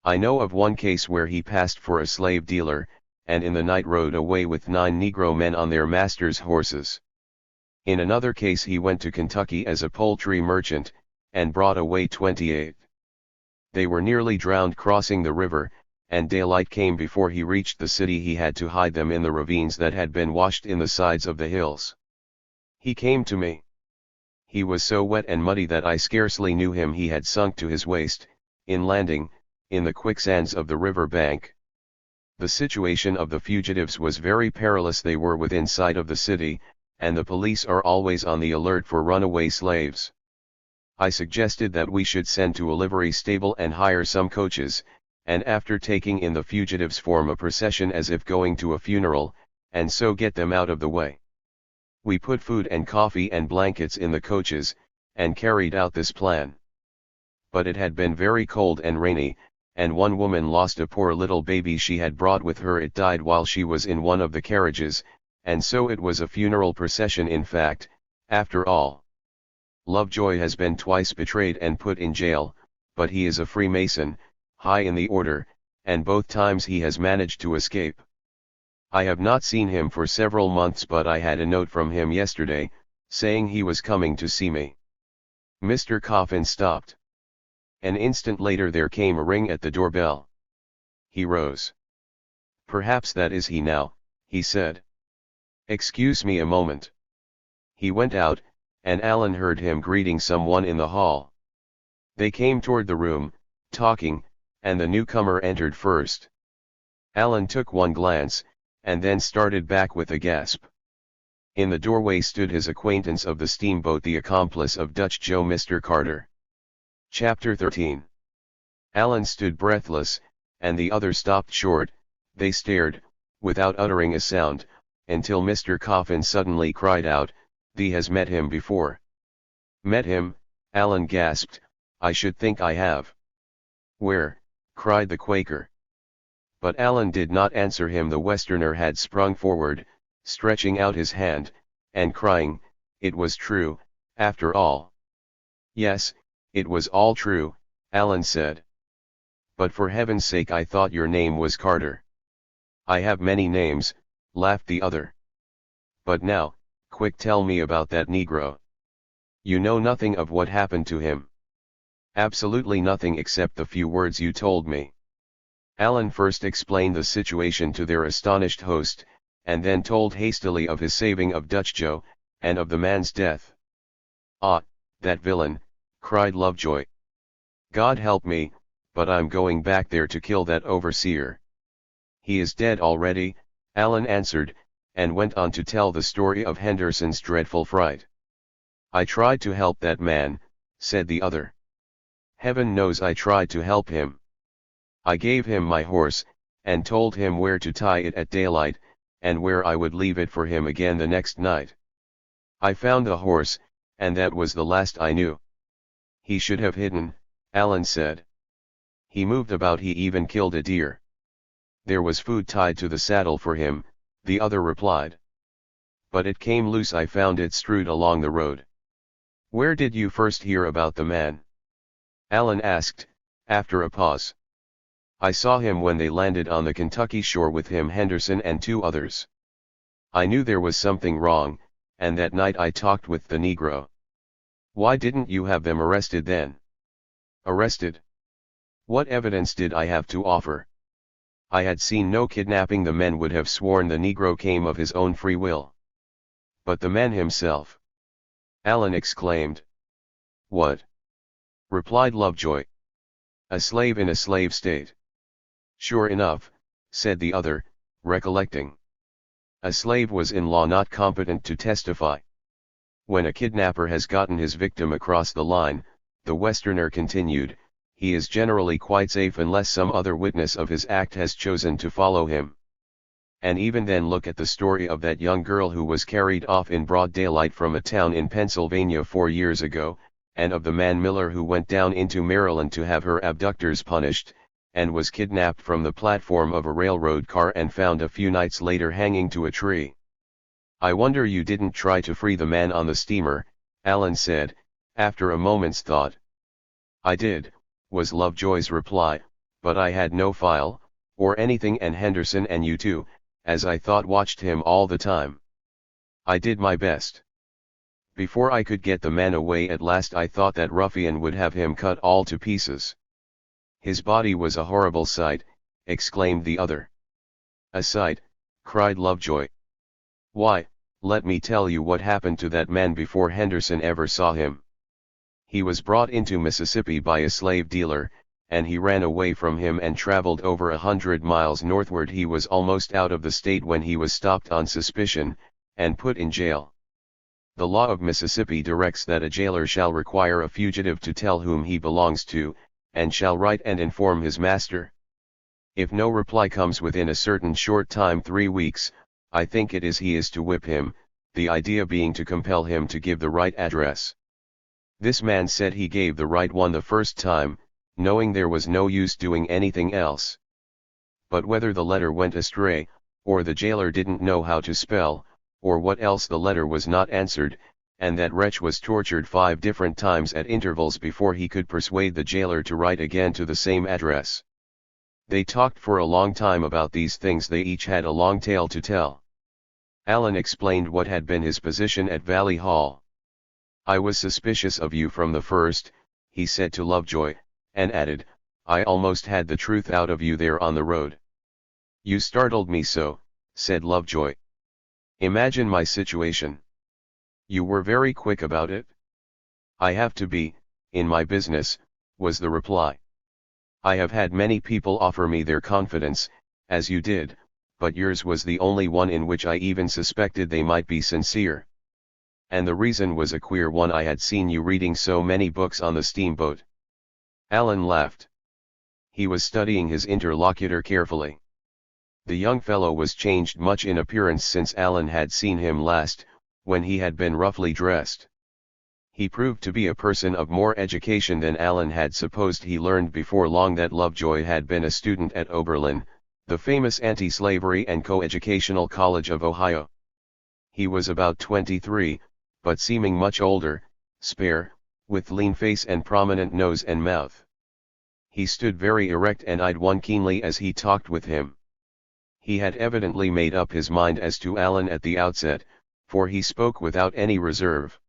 I know of one case where he passed for a slave dealer, and in the night rode away with 9 Negro men on their masters' horses. In another case he went to Kentucky as a poultry merchant, and brought away 28. They were nearly drowned crossing the river, and daylight came before he reached the city. He had to hide them in the ravines that had been washed in the sides of the hills. He came to me. He was so wet and muddy that I scarcely knew him. He had sunk to his waist, in landing, in the quicksands of the river bank. The situation of the fugitives was very perilous. They were within sight of the city, and the police are always on the alert for runaway slaves. I suggested that we should send to a livery stable and hire some coaches, and after taking in the fugitives form a procession as if going to a funeral, and so get them out of the way. We put food and coffee and blankets in the coaches, and carried out this plan. But it had been very cold and rainy, and one woman lost a poor little baby she had brought with her. It died while she was in one of the carriages, and so it was a funeral procession in fact, after all. Lovejoy has been twice betrayed and put in jail, but he is a Freemason, high in the order, and both times he has managed to escape. I have not seen him for several months, but I had a note from him yesterday, saying he was coming to see me. Mr. Coffin stopped. An instant later there came a ring at the doorbell. He rose. "Perhaps that is he now," he said. "Excuse me a moment." He went out, and Alan heard him greeting someone in the hall. They came toward the room, talking, and the newcomer entered first. Alan took one glance, and then started back with a gasp. In the doorway stood his acquaintance of the steamboat, the accomplice of Dutch Joe, Mr. Carter. Chapter 13. Alan stood breathless, and the other stopped short. They stared, without uttering a sound, until Mr. Coffin suddenly cried out, "Thee has met him before." "Met him?" Alan gasped. "I should think I have." "Where?" cried the Quaker. But Alan did not answer him. The Westerner had sprung forward, stretching out his hand, and crying, "It was true, after all." "Yes, it was all true," Alan said. "But for heaven's sake, I thought your name was Carter." "I have many names," laughed the other. "But now, quick, tell me about that Negro. You know nothing of what happened to him." "Absolutely nothing except the few words you told me." Alan first explained the situation to their astonished host, and then told hastily of his saving of Dutch Joe, and of the man's death. "Ah, that villain!" cried Lovejoy. "God help me, but I'm going back there to kill that overseer." "He is dead already," Alan answered, and went on to tell the story of Henderson's dreadful fright. "I tried to help that man," said the other. "Heaven knows I tried to help him. I gave him my horse, and told him where to tie it at daylight, and where I would leave it for him again the next night. I found the horse, and that was the last I knew." "He should have hidden," Alan said. "He moved about, he even killed a deer." "There was food tied to the saddle for him," the other replied. "But it came loose. I found it strewed along the road." "Where did you first hear about the man?" Alan asked, after a pause. "I saw him when they landed on the Kentucky shore, with him Henderson and two others. I knew there was something wrong, and that night I talked with the Negro." "Why didn't you have them arrested then?" "Arrested? What evidence did I have to offer? I had seen no kidnapping. The men would have sworn the Negro came of his own free will." "But the man himself?" Alan exclaimed. "What?" replied Lovejoy. "A slave in a slave state." "Sure enough," said the other, recollecting. "A slave was in law not competent to testify." "When a kidnapper has gotten his victim across the line," the Westerner continued, "he is generally quite safe unless some other witness of his act has chosen to follow him. And even then, look at the story of that young girl who was carried off in broad daylight from a town in Pennsylvania 4 years ago, and of the man Miller who went down into Maryland to have her abductors punished, and was kidnapped from the platform of a railroad car and found a few nights later hanging to a tree." "I wonder you didn't try to free the man on the steamer," Alan said, after a moment's thought. "I did," was Lovejoy's reply, "but I had no file, or anything, and Henderson and you too, as I thought, watched him all the time. I did my best. Before I could get the man away at last, I thought that ruffian would have him cut all to pieces." "His body was a horrible sight," exclaimed the other. "A sight?" cried Lovejoy. "Why, Let me tell you what happened to that man before Henderson ever saw him. He was brought into Mississippi by a slave dealer, and he ran away from him and traveled over 100 miles northward. He was almost out of the state when he was stopped on suspicion, and put in jail. The law of Mississippi directs that a jailer shall require a fugitive to tell whom he belongs to, and shall write and inform his master. If no reply comes within a certain short time, 3 weeks, I think it is, he is to whip him, the idea being to compel him to give the right address. This man said he gave the right one the first time, knowing there was no use doing anything else. But whether the letter went astray, or the jailer didn't know how to spell, or what else, the letter was not answered, and that wretch was tortured 5 different times at intervals before he could persuade the jailer to write again to the same address. They talked for a long time about these things. They each had a long tale to tell. Allen explained what had been his position at Valley Hall. I was suspicious of you from the first, he said to Lovejoy, and added, I almost had the truth out of you there on the road. You startled me so, said Lovejoy. Imagine my situation. You were very quick about it. I have to be, in my business, was the reply. I have had many people offer me their confidence, as you did, but yours was the only one in which I even suspected they might be sincere. And the reason was a queer one. I had seen you reading so many books on the steamboat. Allen laughed. He was studying his interlocutor carefully. The young fellow was changed much in appearance since Allen had seen him last, when he had been roughly dressed. He proved to be a person of more education than Allen had supposed. He learned before long that Lovejoy had been a student at Oberlin, the famous anti-slavery and co-educational college of Ohio. He was about 23, but seeming much older, spare, with lean face and prominent nose and mouth. He stood very erect and eyed one keenly as he talked with him. He had evidently made up his mind as to Allen at the outset, for he spoke without any reserve.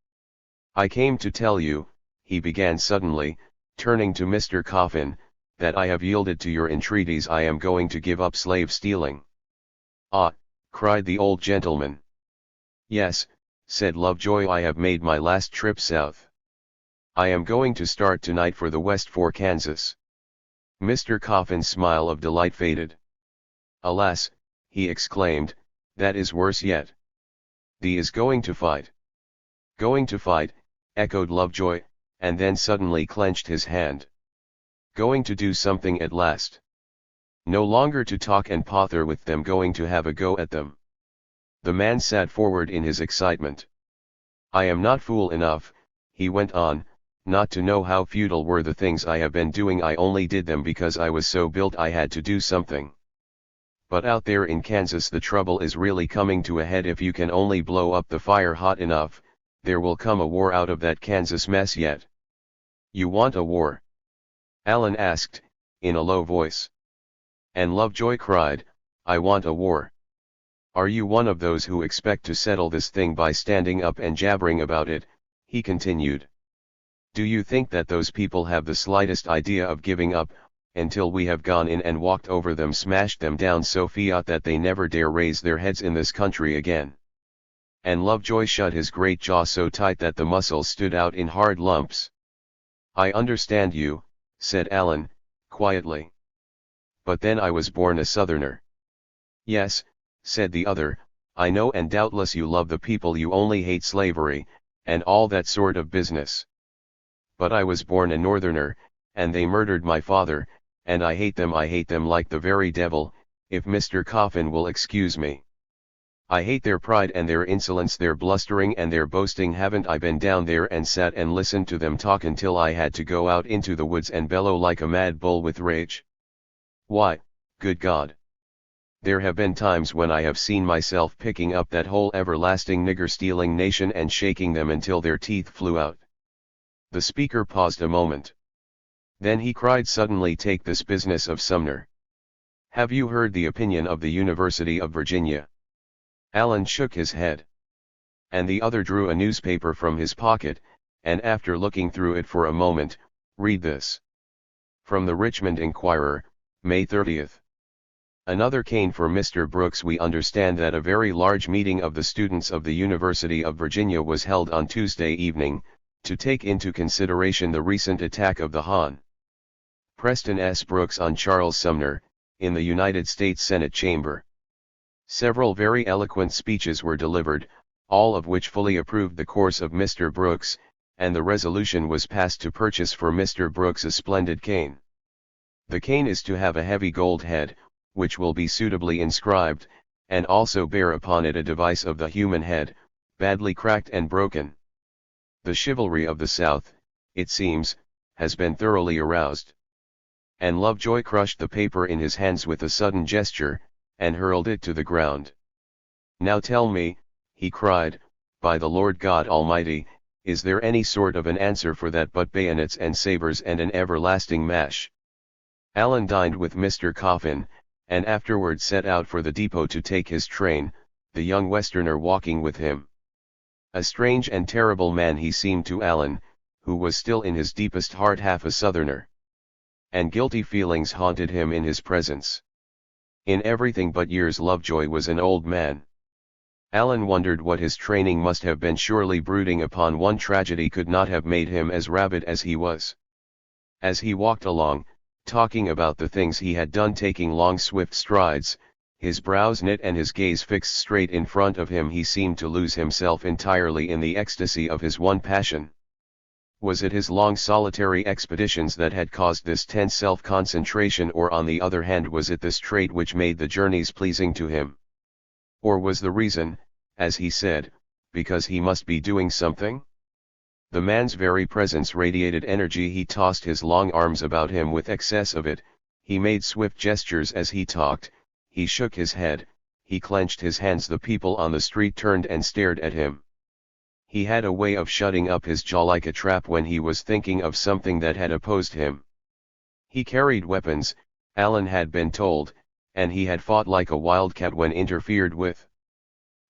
I came to tell you, he began suddenly, turning to Mr. Coffin, that I have yielded to your entreaties. I am going to give up slave stealing. Ah, cried the old gentleman. Yes, said Lovejoy, I have made my last trip south. I am going to start tonight for the West for Kansas. Mr. Coffin's smile of delight faded. Alas, he exclaimed, that is worse yet. Thee is going to fight. Going to fight, echoed Lovejoy, and then suddenly clenched his hand. Going to do something at last. No longer to talk and pother with them, going to have a go at them. The man sat forward in his excitement. I am not fool enough, he went on, not to know how futile were the things I have been doing. I only did them because I was so built I had to do something. But out there in Kansas the trouble is really coming to a head. If you can only blow up the fire hot enough, there will come a war out of that Kansas mess yet. You want a war? Allen asked, in a low voice. And Lovejoy cried, I want a war. Are you one of those who expect to settle this thing by standing up and jabbering about it? He continued. Do you think that those people have the slightest idea of giving up, until we have gone in and walked over them, smashed them down so fiat that they never dare raise their heads in this country again? And Lovejoy shut his great jaw so tight that the muscles stood out in hard lumps. I understand you, said Allen, quietly. But then I was born a Southerner. Yes, said the other, I know, and doubtless you love the people, you only hate slavery, and all that sort of business. But I was born a Northerner, and they murdered my father, and I hate them like the very devil, if Mr. Coffin will excuse me. I hate their pride and their insolence, their blustering and their boasting. Haven't I been down there and sat and listened to them talk until I had to go out into the woods and bellow like a mad bull with rage? Why, good God! There have been times when I have seen myself picking up that whole everlasting nigger-stealing nation and shaking them until their teeth flew out. The speaker paused a moment. Then he cried suddenly, take this business of Sumner. Have you heard the opinion of the University of Virginia? Allen shook his head. And the other drew a newspaper from his pocket, and after looking through it for a moment, read this. From the Richmond Enquirer, May 30th. Another cane for Mr. Brooks. We understand that a very large meeting of the students of the University of Virginia was held on Tuesday evening, to take into consideration the recent attack of the Hon. Preston S. Brooks on Charles Sumner, in the United States Senate chamber. Several very eloquent speeches were delivered, all of which fully approved the course of Mr. Brooks, and the resolution was passed to purchase for Mr. Brooks a splendid cane. The cane is to have a heavy gold head, which will be suitably inscribed, and also bear upon it a device of the human head, badly cracked and broken. The chivalry of the South, it seems, has been thoroughly aroused. And Lovejoy crushed the paper in his hands with a sudden gesture, and hurled it to the ground. "Now tell me," he cried, "by the Lord God Almighty, is there any sort of an answer for that but bayonets and sabers and an everlasting mash?" Allen dined with Mr. Coffin, and afterward set out for the depot to take his train, the young Westerner walking with him. A strange and terrible man he seemed to Allen, who was still in his deepest heart half a Southerner. And guilty feelings haunted him in his presence. In everything but years Lovejoy was an old man. Allen wondered what his training must have been. Surely brooding upon one tragedy could not have made him as rabid as he was. As he walked along, talking about the things he had done, taking long swift strides, his brows knit and his gaze fixed straight in front of him, he seemed to lose himself entirely in the ecstasy of his one passion. Was it his long solitary expeditions that had caused this tense self-concentration, or on the other hand was it this trait which made the journeys pleasing to him? Or was the reason, as he said, because he must be doing something? The man's very presence radiated energy. He tossed his long arms about him with excess of it, he made swift gestures as he talked, he shook his head, he clenched his hands. The people on the street turned and stared at him. He had a way of shutting up his jaw like a trap when he was thinking of something that had opposed him. He carried weapons, Allen had been told, and he had fought like a wildcat when interfered with.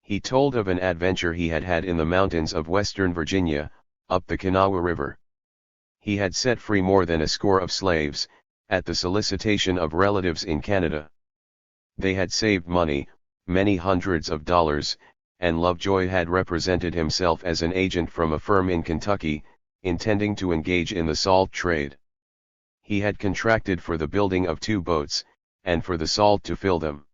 He told of an adventure he had had in the mountains of western Virginia, up the Kanawha River. He had set free more than a score of slaves, at the solicitation of relatives in Canada. They had saved money, many hundreds of dollars, and Lovejoy had represented himself as an agent from a firm in Kentucky, intending to engage in the salt trade. He had contracted for the building of 2 boats, and for the salt to fill them.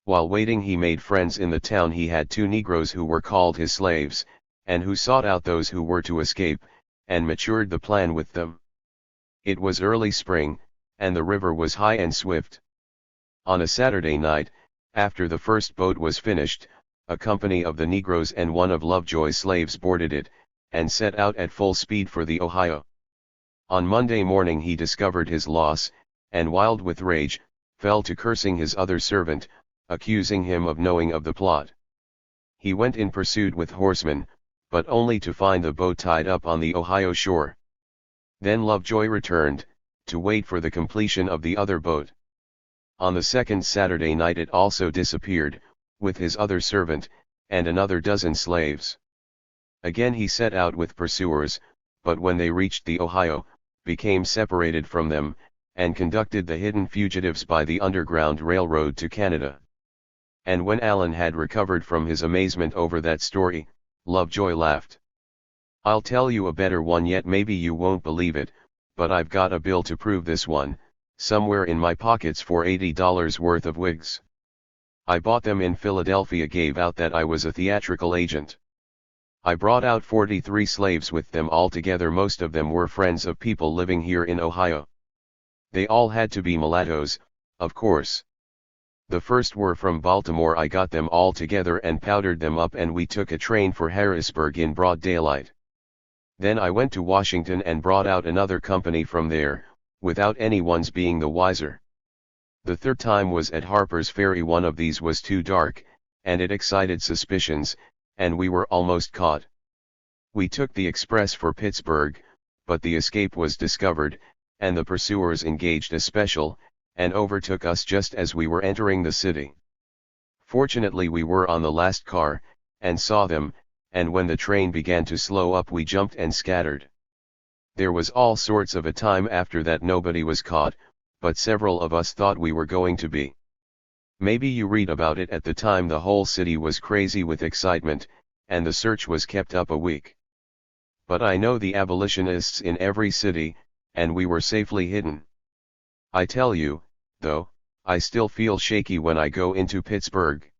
While waiting he made friends in the town. He had 2 Negroes who were called his slaves, and who sought out those who were to escape, and matured the plan with them. It was early spring, and the river was high and swift. On a Saturday night, after the first boat was finished, a company of the Negroes and one of Lovejoy's slaves boarded it, and set out at full speed for the Ohio. On Monday morning he discovered his loss, and wild with rage, fell to cursing his other servant, accusing him of knowing of the plot. He went in pursuit with horsemen, but only to find the boat tied up on the Ohio shore. Then Lovejoy returned, to wait for the completion of the other boat. On the second Saturday night it also disappeared, with his other servant, and another dozen slaves. Again he set out with pursuers, but when they reached the Ohio, became separated from them, and conducted the hidden fugitives by the Underground Railroad to Canada. And when Allen had recovered from his amazement over that story, Lovejoy laughed. "I'll tell you a better one yet. Maybe you won't believe it, but I've got a bill to prove this one, somewhere in my pockets for $80 worth of wigs. I bought them in Philadelphia, gave out that I was a theatrical agent. I brought out 43 slaves with them altogether. Most of them were friends of people living here in Ohio. They all had to be mulattoes, of course. The first were from Baltimore. I got them all together and powdered them up, and we took a train for Harrisburg in broad daylight. Then I went to Washington and brought out another company from there, without anyone's being the wiser. The third time was at Harper's Ferry. One of these was too dark, and it excited suspicions, and we were almost caught. We took the express for Pittsburgh, but the escape was discovered, and the pursuers engaged a special, and overtook us just as we were entering the city. Fortunately we were on the last car, and saw them, and when the train began to slow up we jumped and scattered. There was all sorts of a time after that. Nobody was caught, but several of us thought we were going to be. Maybe you read about it at the time. The whole city was crazy with excitement, and the search was kept up a week. But I know the abolitionists in every city, and we were safely hidden. I tell you, though, I still feel shaky when I go into Pittsburgh.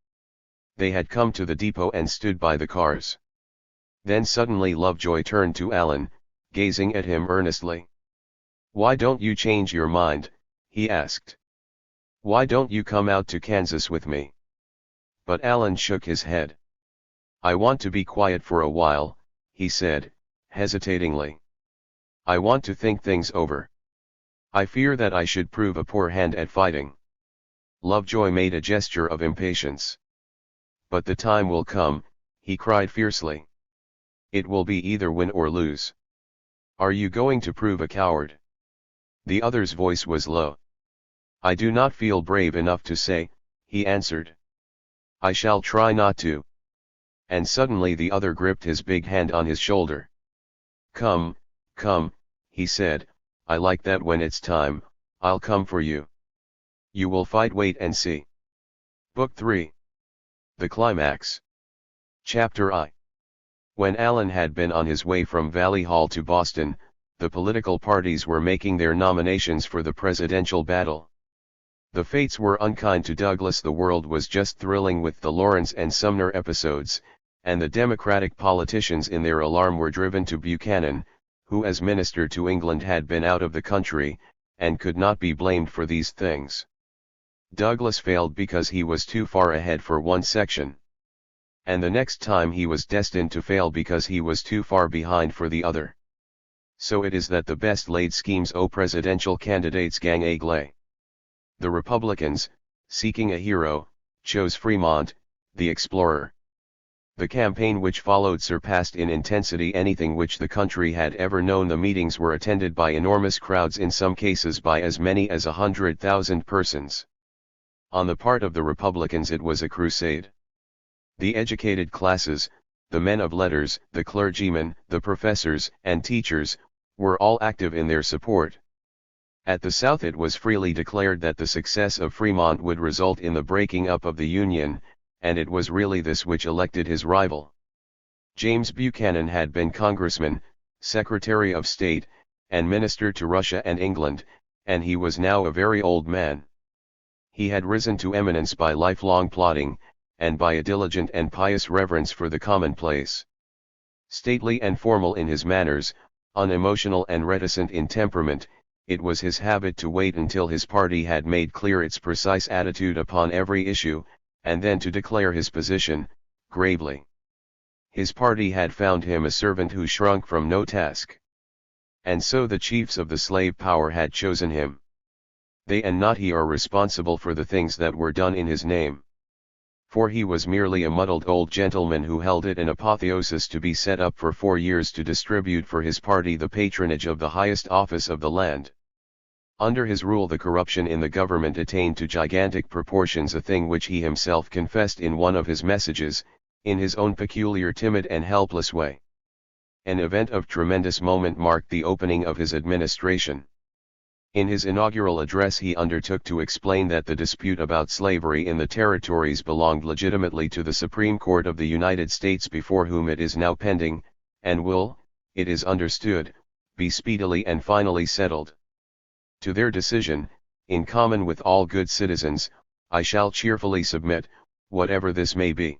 They had come to the depot and stood by the cars. Then suddenly Lovejoy turned to Allen, gazing at him earnestly. "Why don't you change your mind?" he asked. "Why don't you come out to Kansas with me?" But Allen shook his head. "I want to be quiet for a while," he said, hesitatingly. "I want to think things over. I fear that I should prove a poor hand at fighting." Lovejoy made a gesture of impatience. "But the time will come," he cried fiercely. "It will be either win or lose. Are you going to prove a coward?" The other's voice was low. "I do not feel brave enough to say," he answered. "I shall try not to." And suddenly the other gripped his big hand on his shoulder. "Come, come," he said, "I like that. When it's time, I'll come for you. You will fight. Wait and see." Book 3. The Climax. Chapter I. When Allen had been on his way from Valley Hall to Boston, the political parties were making their nominations for the presidential battle. The fates were unkind to Douglas. The world was just thrilling with the Lawrence and Sumner episodes, and the Democratic politicians in their alarm were driven to Buchanan, who as minister to England had been out of the country, and could not be blamed for these things. Douglas failed because he was too far ahead for one section. And the next time he was destined to fail because he was too far behind for the other. So it is that the best laid schemes o' presidential candidates gang agley. The Republicans, seeking a hero, chose Fremont, the explorer. The campaign which followed surpassed in intensity anything which the country had ever known. The meetings were attended by enormous crowds, in some cases by as many as 100,000 persons. On the part of the Republicans it was a crusade. The educated classes, the men of letters, the clergymen, the professors and teachers, were all active in their support. At the South it was freely declared that the success of Fremont would result in the breaking up of the Union, and it was really this which elected his rival. James Buchanan had been congressman, Secretary of State, and minister to Russia and England, and he was now a very old man. He had risen to eminence by lifelong plodding, and by a diligent and pious reverence for the commonplace. Stately and formal in his manners, unemotional and reticent in temperament, it was his habit to wait until his party had made clear its precise attitude upon every issue, and then to declare his position, gravely. His party had found him a servant who shrunk from no task. And so the chiefs of the slave power had chosen him. They and not he are responsible for the things that were done in his name. For he was merely a muddled old gentleman who held it an apotheosis to be set up for 4 years to distribute for his party the patronage of the highest office of the land. Under his rule the corruption in the government attained to gigantic proportions, a thing which he himself confessed in one of his messages, in his own peculiar timid and helpless way. An event of tremendous moment marked the opening of his administration. In his inaugural address he undertook to explain that the dispute about slavery in the territories belonged legitimately to the Supreme Court of the United States, before whom it is now pending, and will, it is understood, be speedily and finally settled. To their decision, in common with all good citizens, I shall cheerfully submit, whatever this may be.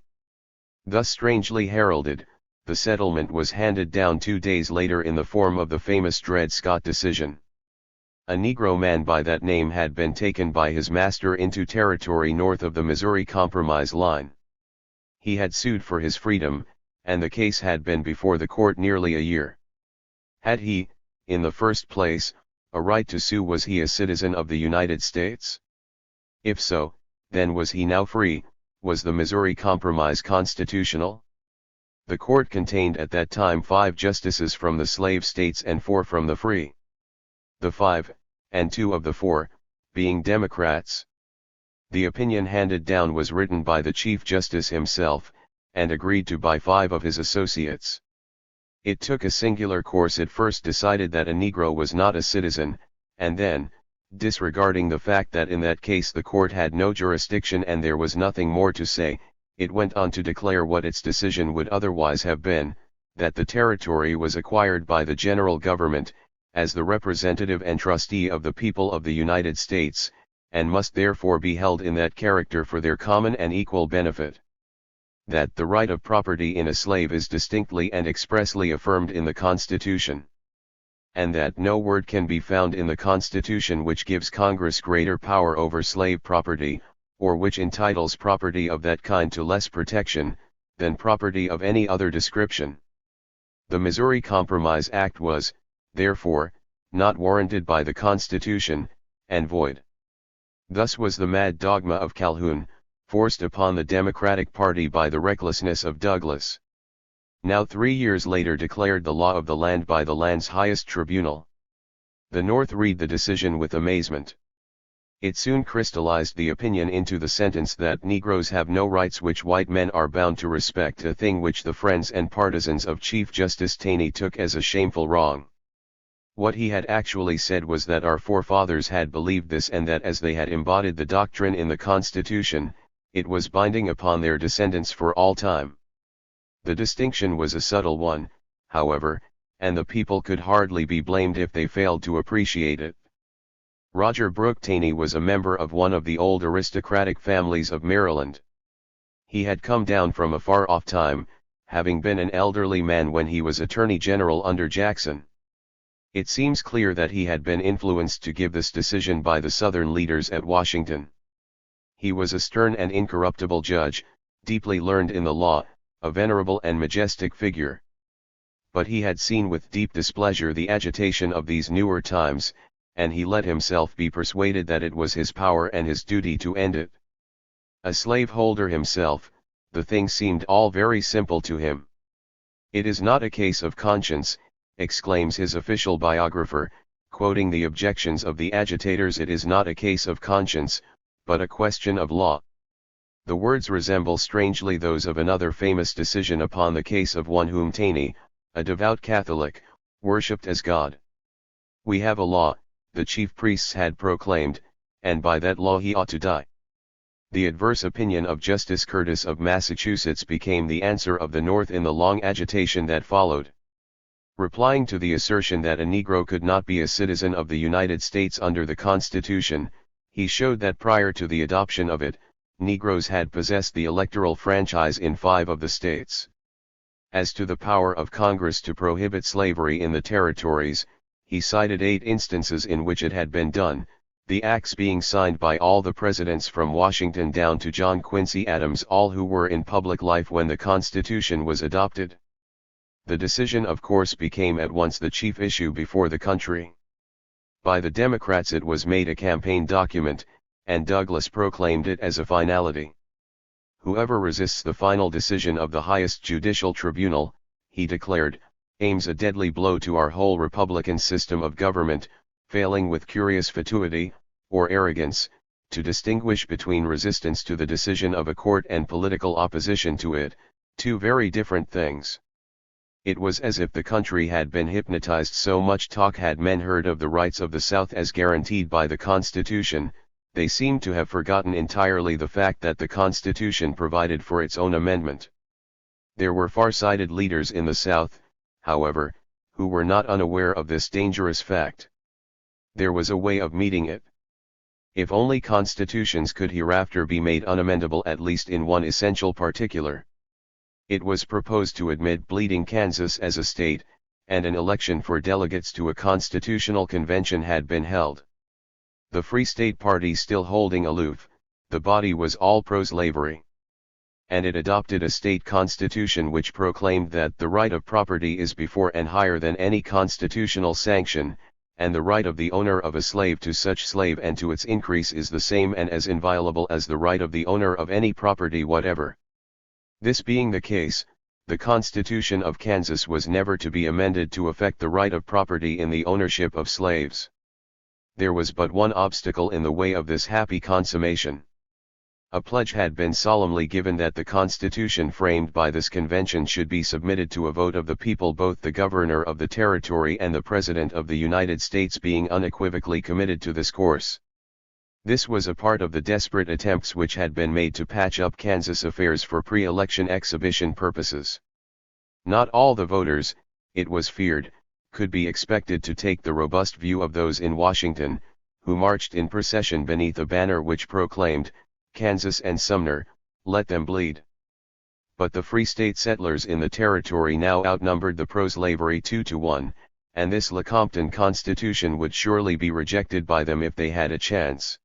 Thus strangely heralded, the settlement was handed down 2 days later in the form of the famous Dred Scott decision. A Negro man by that name had been taken by his master into territory north of the Missouri Compromise line. He had sued for his freedom, and the case had been before the court nearly a year. Had he, in the first place, a right to sue? Was he a citizen of the United States? If so, then was he now free? Was the Missouri Compromise constitutional? The court contained at that time 5 justices from the slave states and 4 from the free. The 5, and 2 of the 4, being Democrats. The opinion handed down was written by the Chief Justice himself, and agreed to by 5 of his associates. It took a singular course. It first decided that a Negro was not a citizen, and then, Disregarding the fact that in that case the court had no jurisdiction and there was nothing more to say, it went on to declare what its decision would otherwise have been, that the territory was acquired by the general government, as the representative and trustee of the people of the United States, and must therefore be held in that character for their common and equal benefit. That the right of property in a slave is distinctly and expressly affirmed in the Constitution. And that no word can be found in the Constitution which gives Congress greater power over slave property, or which entitles property of that kind to less protection, than property of any other description. The Missouri Compromise Act was, therefore, not warranted by the Constitution, and void. Thus was the mad dogma of Calhoun, forced upon the Democratic Party by the recklessness of Douglas. Now 3 years later declared the law of the land by the land's highest tribunal. The North read the decision with amazement. It soon crystallized the opinion into the sentence that Negroes have no rights which white men are bound to respect, a thing which the friends and partisans of Chief Justice Taney took as a shameful wrong. What he had actually said was that our forefathers had believed this, and that as they had embodied the doctrine in the Constitution, it was binding upon their descendants for all time. The distinction was a subtle one, however, and the people could hardly be blamed if they failed to appreciate it. Roger Brooke Taney was a member of one of the old aristocratic families of Maryland. He had come down from a far-off time, having been an elderly man when he was Attorney General under Jackson. It seems clear that he had been influenced to give this decision by the Southern leaders at Washington. He was a stern and incorruptible judge, deeply learned in the law, a venerable and majestic figure. But he had seen with deep displeasure the agitation of these newer times, and he let himself be persuaded that it was his power and his duty to end it. A slaveholder himself, the thing seemed all very simple to him. "It is not a case of conscience," exclaims his official biographer, quoting the objections of the agitators. "It is not a case of conscience, but a question of law." The words resemble strangely those of another famous decision upon the case of one whom Taney, a devout Catholic, worshipped as God. "We have a law," the chief priests had proclaimed, "and by that law he ought to die." The adverse opinion of Justice Curtis of Massachusetts became the answer of the North in the long agitation that followed. Replying to the assertion that a Negro could not be a citizen of the United States under the Constitution, he showed that prior to the adoption of it, Negroes had possessed the electoral franchise in 5 of the states. As to the power of Congress to prohibit slavery in the territories, he cited 8 instances in which it had been done, the acts being signed by all the presidents from Washington down to John Quincy Adams, all who were in public life when the Constitution was adopted. The decision of course became at once the chief issue before the country. By the Democrats it was made a campaign document, and Douglas proclaimed it as a finality. "Whoever resists the final decision of the highest judicial tribunal," he declared, "aims a deadly blow to our whole Republican system of government, failing with curious fatuity, or arrogance, to distinguish between resistance to the decision of a court and political opposition to it, 2 very different things." It was as if the country had been hypnotized, so much talk had men heard of the rights of the South as guaranteed by the Constitution. They seemed to have forgotten entirely the fact that the Constitution provided for its own amendment. There were far-sighted leaders in the South, however, who were not unaware of this dangerous fact. There was a way of meeting it. If only constitutions could hereafter be made unamendable at least in one essential particular. It was proposed to admit Bleeding Kansas as a state, and an election for delegates to a constitutional convention had been held. The Free State Party still holding aloof, the body was all pro-slavery. And it adopted a state constitution which proclaimed that the right of property is before and higher than any constitutional sanction, and the right of the owner of a slave to such slave and to its increase is the same and as inviolable as the right of the owner of any property whatever. This being the case, the Constitution of Kansas was never to be amended to affect the right of property in the ownership of slaves. There was but one obstacle in the way of this happy consummation. A pledge had been solemnly given that the Constitution framed by this convention should be submitted to a vote of the people, both the governor of the territory and the President of the United States being unequivocally committed to this course. This was a part of the desperate attempts which had been made to patch up Kansas affairs for pre-election exhibition purposes. Not all the voters, it was feared, could be expected to take the robust view of those in Washington, who marched in procession beneath a banner which proclaimed, "Kansas and Sumner, let them bleed." But the free state settlers in the territory now outnumbered the pro-slavery 2-1, and this Lecompton Constitution would surely be rejected by them if they had a chance.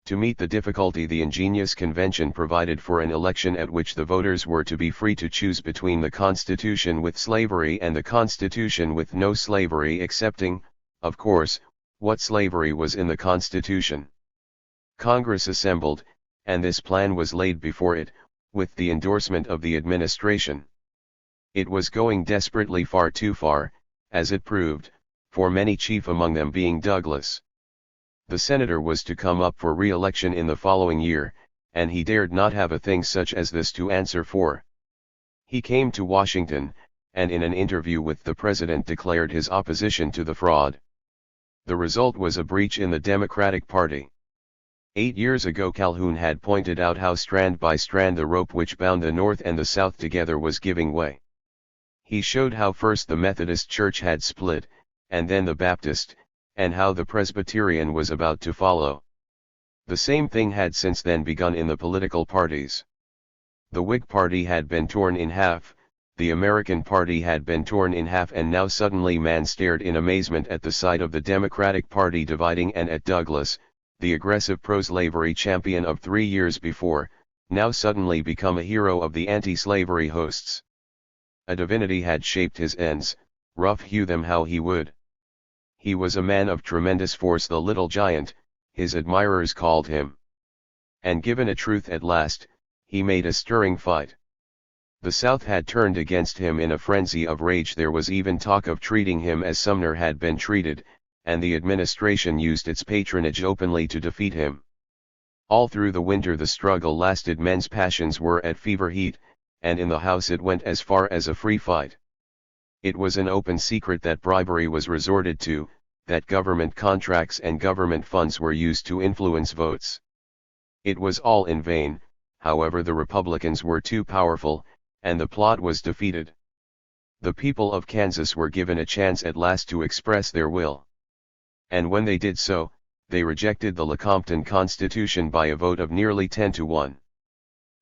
To meet the difficulty, the ingenious convention provided for an election at which the voters were to be free to choose between the Constitution with slavery and the Constitution with no slavery, excepting, of course, what slavery was in the Constitution. Congress assembled, and this plan was laid before it, with the endorsement of the administration. It was going desperately far too far, as it proved, for many, chief among them being Douglas. The senator was to come up for re-election in the following year, and he dared not have a thing such as this to answer for. He came to Washington, and in an interview with the president declared his opposition to the fraud. The result was a breach in the Democratic Party. 8 years ago Calhoun had pointed out how strand by strand the rope which bound the North and the South together was giving way. He showed how first the Methodist Church had split, and then the Baptist, and how the Presbyterian was about to follow. The same thing had since then begun in the political parties. The Whig Party had been torn in half, the American Party had been torn in half, and now suddenly man stared in amazement at the sight of the Democratic Party dividing, and at Douglas, the aggressive pro-slavery champion of 3 years before, now suddenly become a hero of the anti-slavery hosts. A divinity had shaped his ends, rough hew them how he would. He was a man of tremendous force, the little giant, his admirers called him. And given a truth at last, he made a stirring fight. The South had turned against him in a frenzy of rage. There was even talk of treating him as Sumner had been treated, and the administration used its patronage openly to defeat him. All through the winter the struggle lasted. Men's passions were at fever heat, and in the House it went as far as a free fight. It was an open secret that bribery was resorted to, that government contracts and government funds were used to influence votes. It was all in vain, however. The Republicans were too powerful, and the plot was defeated. The people of Kansas were given a chance at last to express their will. And when they did so, they rejected the Lecompton Constitution by a vote of nearly 10-1.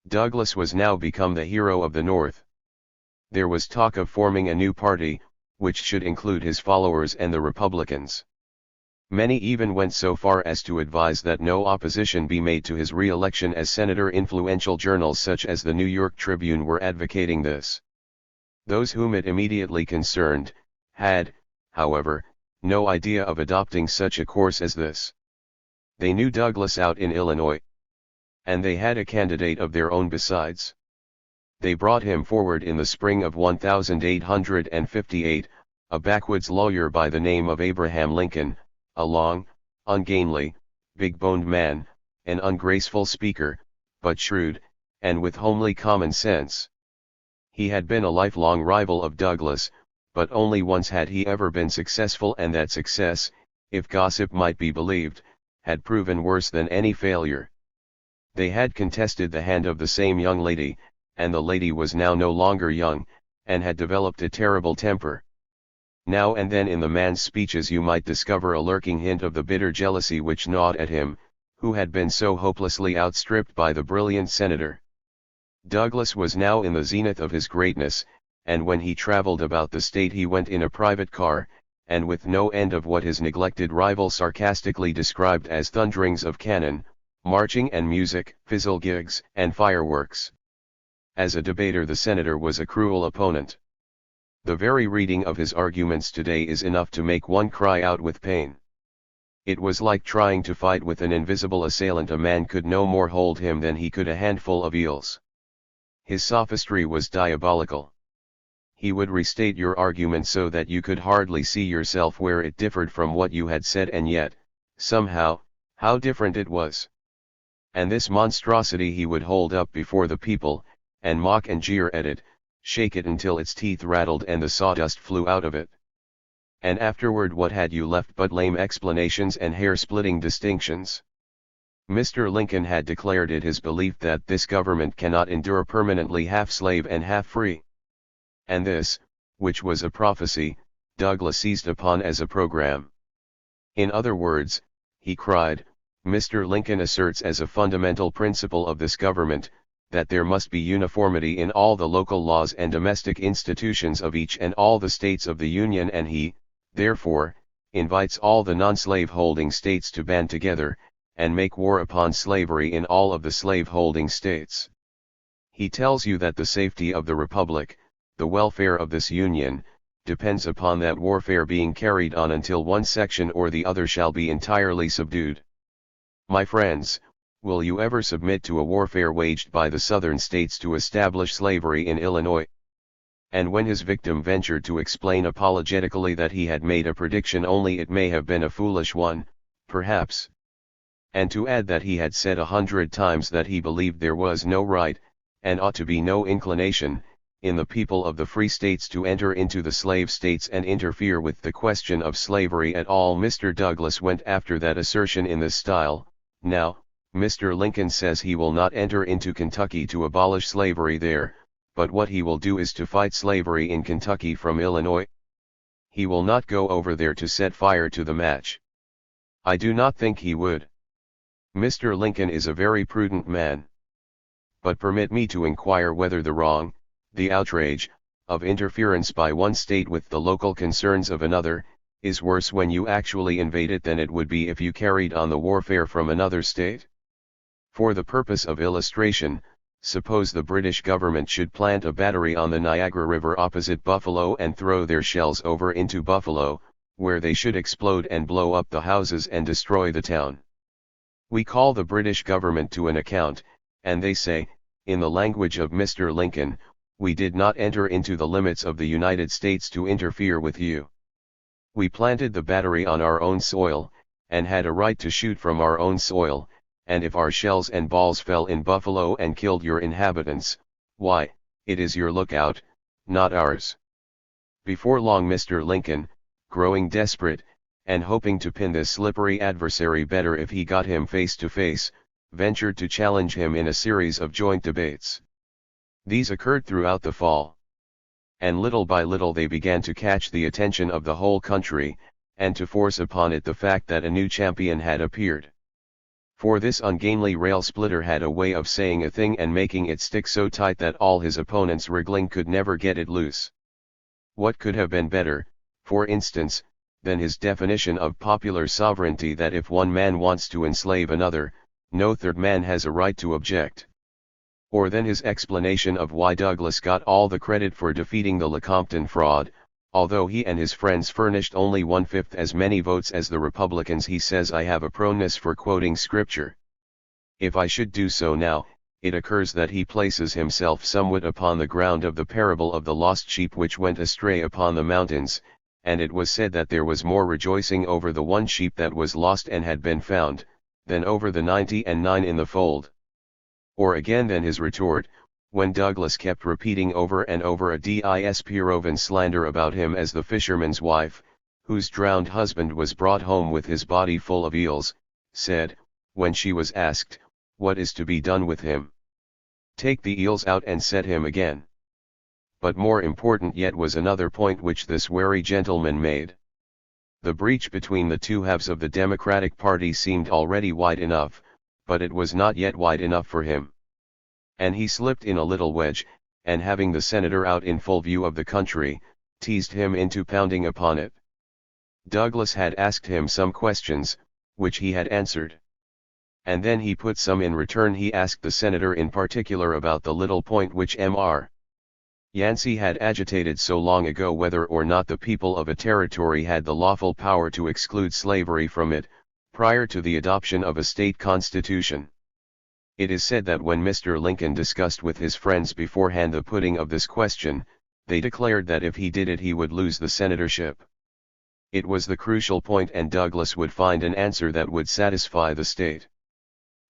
Douglas was now become the hero of the North. There was talk of forming a new party, which should include his followers and the Republicans. Many even went so far as to advise that no opposition be made to his re-election as senator. Influential journals such as the New York Tribune were advocating this. Those whom it immediately concerned, had, however, no idea of adopting such a course as this. They knew Douglas out in Illinois. And they had a candidate of their own besides. They brought him forward in the spring of 1858, a backwoods lawyer by the name of Abraham Lincoln, a long, ungainly, big-boned man, an ungraceful speaker, but shrewd, and with homely common sense. He had been a lifelong rival of Douglas, but only once had he ever been successful, and that success, if gossip might be believed, had proven worse than any failure. They had contested the hand of the same young lady, and the lady was now no longer young, and had developed a terrible temper. Now and then in the man's speeches you might discover a lurking hint of the bitter jealousy which gnawed at him, who had been so hopelessly outstripped by the brilliant senator. Douglas was now in the zenith of his greatness, and when he traveled about the state he went in a private car, and with no end of what his neglected rival sarcastically described as thunderings of cannon, marching and music, fizzle-gigs, and fireworks. As a debater the senator was a cruel opponent. The very reading of his arguments today is enough to make one cry out with pain. It was like trying to fight with an invisible assailant. A man could no more hold him than he could a handful of eels. His sophistry was diabolical. He would restate your argument so that you could hardly see yourself where it differed from what you had said, and yet, somehow, how different it was. And this monstrosity he would hold up before the people, and mock and jeer at it, shake it until its teeth rattled and the sawdust flew out of it. And afterward what had you left but lame explanations and hair-splitting distinctions? Mr. Lincoln had declared it his belief that this government cannot endure permanently half slave and half free. And this, which was a prophecy, Douglas seized upon as a program. In other words, he cried, Mr. Lincoln asserts as a fundamental principle of this government, that there must be uniformity in all the local laws and domestic institutions of each and all the states of the Union, and he, therefore, invites all the non-slave-holding states to band together, and make war upon slavery in all of the slave-holding states. He tells you that the safety of the Republic, the welfare of this Union, depends upon that warfare being carried on until one section or the other shall be entirely subdued. My friends, will you ever submit to a warfare waged by the Southern states to establish slavery in Illinois? And when his victim ventured to explain apologetically that he had made a prediction, only it may have been a foolish one, perhaps, and to add that he had said 100 times that he believed there was no right, and ought to be no inclination, in the people of the free states to enter into the slave states and interfere with the question of slavery at all, Mr. Douglas went after that assertion in this style. Now, Mr. Lincoln says he will not enter into Kentucky to abolish slavery there, but what he will do is to fight slavery in Kentucky from Illinois. He will not go over there to set fire to the match. I do not think he would. Mr. Lincoln is a very prudent man. But permit me to inquire whether the wrong, the outrage, of interference by one state with the local concerns of another, is worse when you actually invade it than it would be if you carried on the warfare from another state? For the purpose of illustration, suppose the British government should plant a battery on the Niagara River opposite Buffalo and throw their shells over into Buffalo, where they should explode and blow up the houses and destroy the town. We call the British government to an account, and they say, in the language of Mr. Lincoln, we did not enter into the limits of the United States to interfere with you. We planted the battery on our own soil, and had a right to shoot from our own soil, and if our shells and balls fell in Buffalo and killed your inhabitants, why, it is your lookout, not ours. Before long Mr. Lincoln, growing desperate, and hoping to pin this slippery adversary better if he got him face to face, ventured to challenge him in a series of joint debates. These occurred throughout the fall. And little by little they began to catch the attention of the whole country, and to force upon it the fact that a new champion had appeared. For this ungainly rail-splitter had a way of saying a thing and making it stick so tight that all his opponents wriggling could never get it loose. What could have been better, for instance, than his definition of popular sovereignty, that if one man wants to enslave another, no third man has a right to object? Or than his explanation of why Douglas got all the credit for defeating the Lecompton fraud, although he and his friends furnished only 1/5 as many votes as the Republicans. He says, I have a proneness for quoting scripture. If I should do so now, it occurs that he places himself somewhat upon the ground of the parable of the lost sheep which went astray upon the mountains, and it was said that there was more rejoicing over the one sheep that was lost and had been found, than over the 99 in the fold. Or again than his retort, when Douglas kept repeating over and over a disproven slander about him as the fisherman's wife, whose drowned husband was brought home with his body full of eels, said, when she was asked, what is to be done with him? Take the eels out and set him again. But more important yet was another point which this wary gentleman made. The breach between the two halves of the Democratic Party seemed already wide enough, but it was not yet wide enough for him. And he slipped in a little wedge, and having the senator out in full view of the country, teased him into pounding upon it. Douglas had asked him some questions, which he had answered. And then he put some in return. He asked the senator in particular about the little point which Mr. Yancey had agitated so long ago, whether or not the people of a territory had the lawful power to exclude slavery from it, prior to the adoption of a state constitution. It is said that when Mr. Lincoln discussed with his friends beforehand the putting of this question, they declared that if he did it he would lose the senatorship. It was the crucial point, and Douglas would find an answer that would satisfy the state.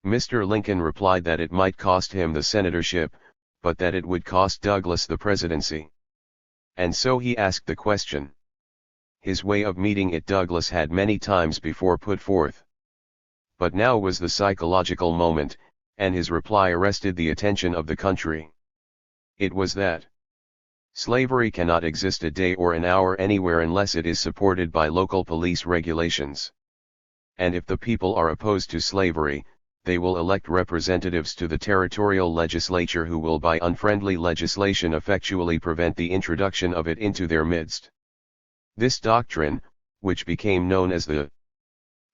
Mr. Lincoln replied that it might cost him the senatorship, but that it would cost Douglas the presidency. And so he asked the question. His way of meeting it Douglas had many times before put forth. But now was the psychological moment, and his reply arrested the attention of the country. It was that slavery cannot exist a day or an hour anywhere unless it is supported by local police regulations. And if the people are opposed to slavery, they will elect representatives to the territorial legislature who will by unfriendly legislation effectually prevent the introduction of it into their midst. This doctrine, which became known as the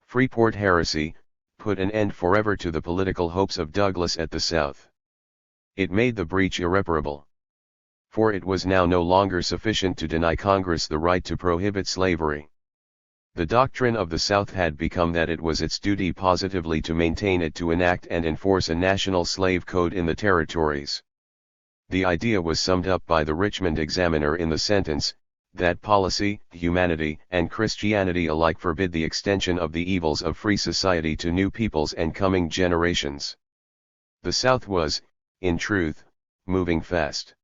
Freeport heresy, put an end forever to the political hopes of Douglas at the South. It made the breach irreparable. For it was now no longer sufficient to deny Congress the right to prohibit slavery. The doctrine of the South had become that it was its duty positively to maintain it, to enact and enforce a national slave code in the territories. The idea was summed up by the Richmond Examiner in the sentence, that policy, humanity, and Christianity alike forbid the extension of the evils of free society to new peoples and coming generations. The South was, in truth, moving fast.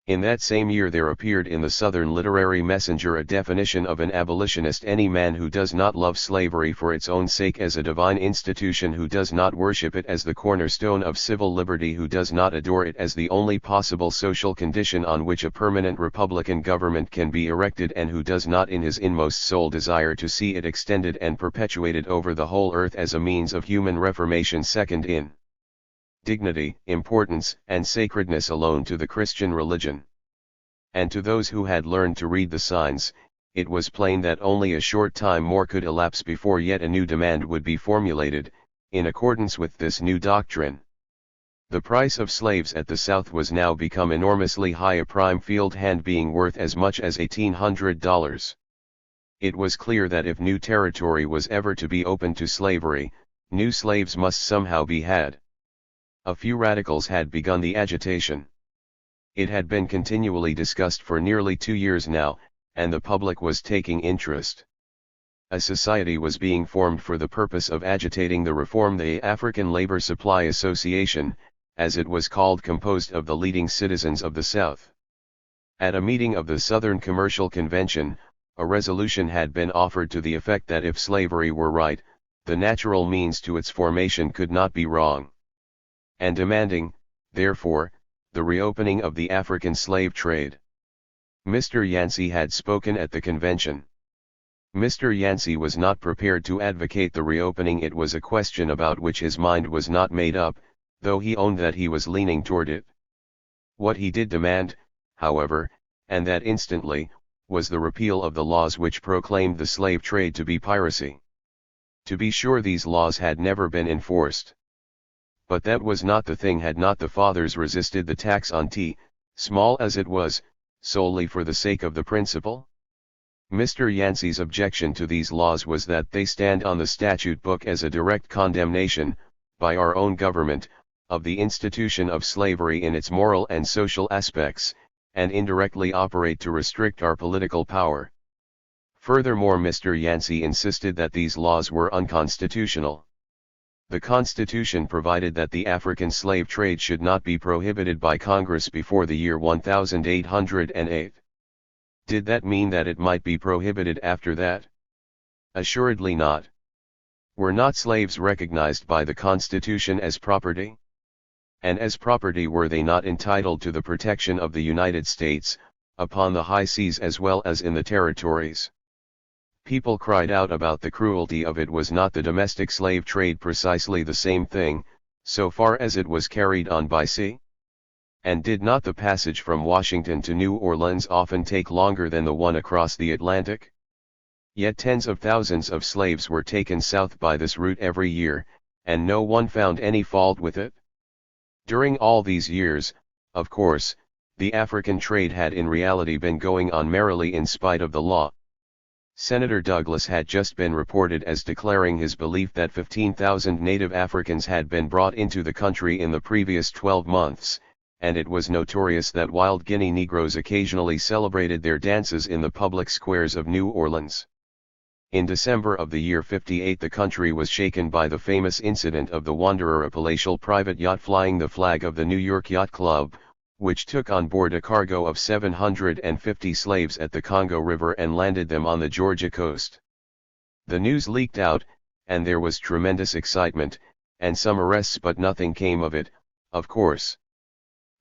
In that same year there appeared in the Southern Literary Messenger a definition of an abolitionist: any man who does not love slavery for its own sake as a divine institution, who does not worship it as the cornerstone of civil liberty, who does not adore it as the only possible social condition on which a permanent republican government can be erected, and who does not in his inmost soul desire to see it extended and perpetuated over the whole earth as a means of human reformation, second in dignity, importance, and sacredness alone to the Christian religion. And to those who had learned to read the signs, it was plain that only a short time more could elapse before yet a new demand would be formulated, in accordance with this new doctrine. The price of slaves at the South was now become enormously high, a prime field hand being worth as much as $1,800. It was clear that if new territory was ever to be opened to slavery, new slaves must somehow be had. A few radicals had begun the agitation. It had been continually discussed for nearly 2 years now, and the public was taking interest. A society was being formed for the purpose of agitating the reform, the African Labor Supply Association, as it was called, composed of the leading citizens of the South. At a meeting of the Southern Commercial Convention, a resolution had been offered to the effect that if slavery were right, the natural means to its formation could not be wrong. And demanding, therefore, the reopening of the African slave trade. Mr. Yancey had spoken at the convention. Mr. Yancey was not prepared to advocate the reopening. It was a question about which his mind was not made up, though he owned that he was leaning toward it. What he did demand, however, and that instantly, was the repeal of the laws which proclaimed the slave trade to be piracy. To be sure, these laws had never been enforced. But that was not the thing. Had not the fathers resisted the tax on tea, small as it was, solely for the sake of the principle? Mr. Yancey's objection to these laws was that they stand on the statute book as a direct condemnation, by our own government, of the institution of slavery in its moral and social aspects, and indirectly operate to restrict our political power. Furthermore, Mr. Yancey insisted that these laws were unconstitutional. The Constitution provided that the African slave trade should not be prohibited by Congress before the year 1808. Did that mean that it might be prohibited after that? Assuredly not. Were not slaves recognized by the Constitution as property? And as property were they not entitled to the protection of the United States, upon the high seas as well as in the territories? People cried out about the cruelty of it. Was not the domestic slave trade precisely the same thing, so far as it was carried on by sea? And did not the passage from Washington to New Orleans often take longer than the one across the Atlantic? Yet tens of thousands of slaves were taken south by this route every year, and no one found any fault with it. During all these years, of course, the African trade had in reality been going on merrily in spite of the law. Senator Douglas had just been reported as declaring his belief that 15,000 native Africans had been brought into the country in the previous 12 months, and it was notorious that wild Guinea Negroes occasionally celebrated their dances in the public squares of New Orleans. In December of the year 58 the country was shaken by the famous incident of the Wanderer, a palatial private yacht flying the flag of the New York Yacht Club, which took on board a cargo of 750 slaves at the Congo River and landed them on the Georgia coast. The news leaked out, and there was tremendous excitement, and some arrests, but nothing came of it, of course.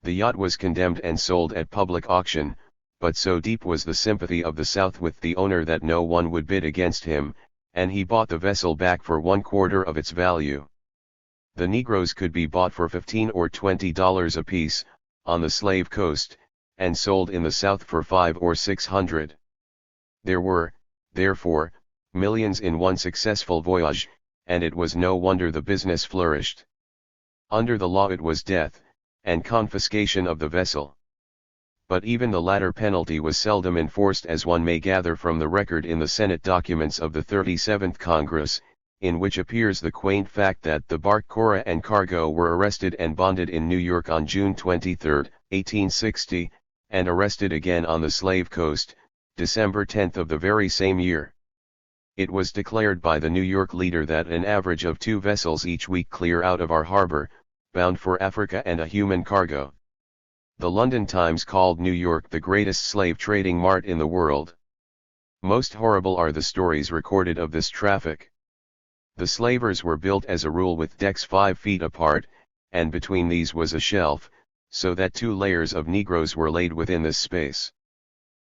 The yacht was condemned and sold at public auction, but so deep was the sympathy of the South with the owner that no one would bid against him, and he bought the vessel back for 1/4 of its value. The Negroes could be bought for $15 or $20 apiece, on the slave coast, and sold in the South for $500 or $600. There were, therefore, millions in one successful voyage, and it was no wonder the business flourished. Under the law it was death, and confiscation of the vessel. But even the latter penalty was seldom enforced, as one may gather from the record in the Senate documents of the 37th Congress, in which appears the quaint fact that the bark Cora and cargo were arrested and bonded in New York on June 23, 1860, and arrested again on the slave coast, December 10 of the very same year. It was declared by the New York leader that an average of 2 vessels each week clear out of our harbor, bound for Africa and a human cargo. The London Times called New York the greatest slave trading mart in the world. Most horrible are the stories recorded of this traffic. The slavers were built as a rule with decks 5 feet apart, and between these was a shelf, so that 2 layers of Negroes were laid within this space.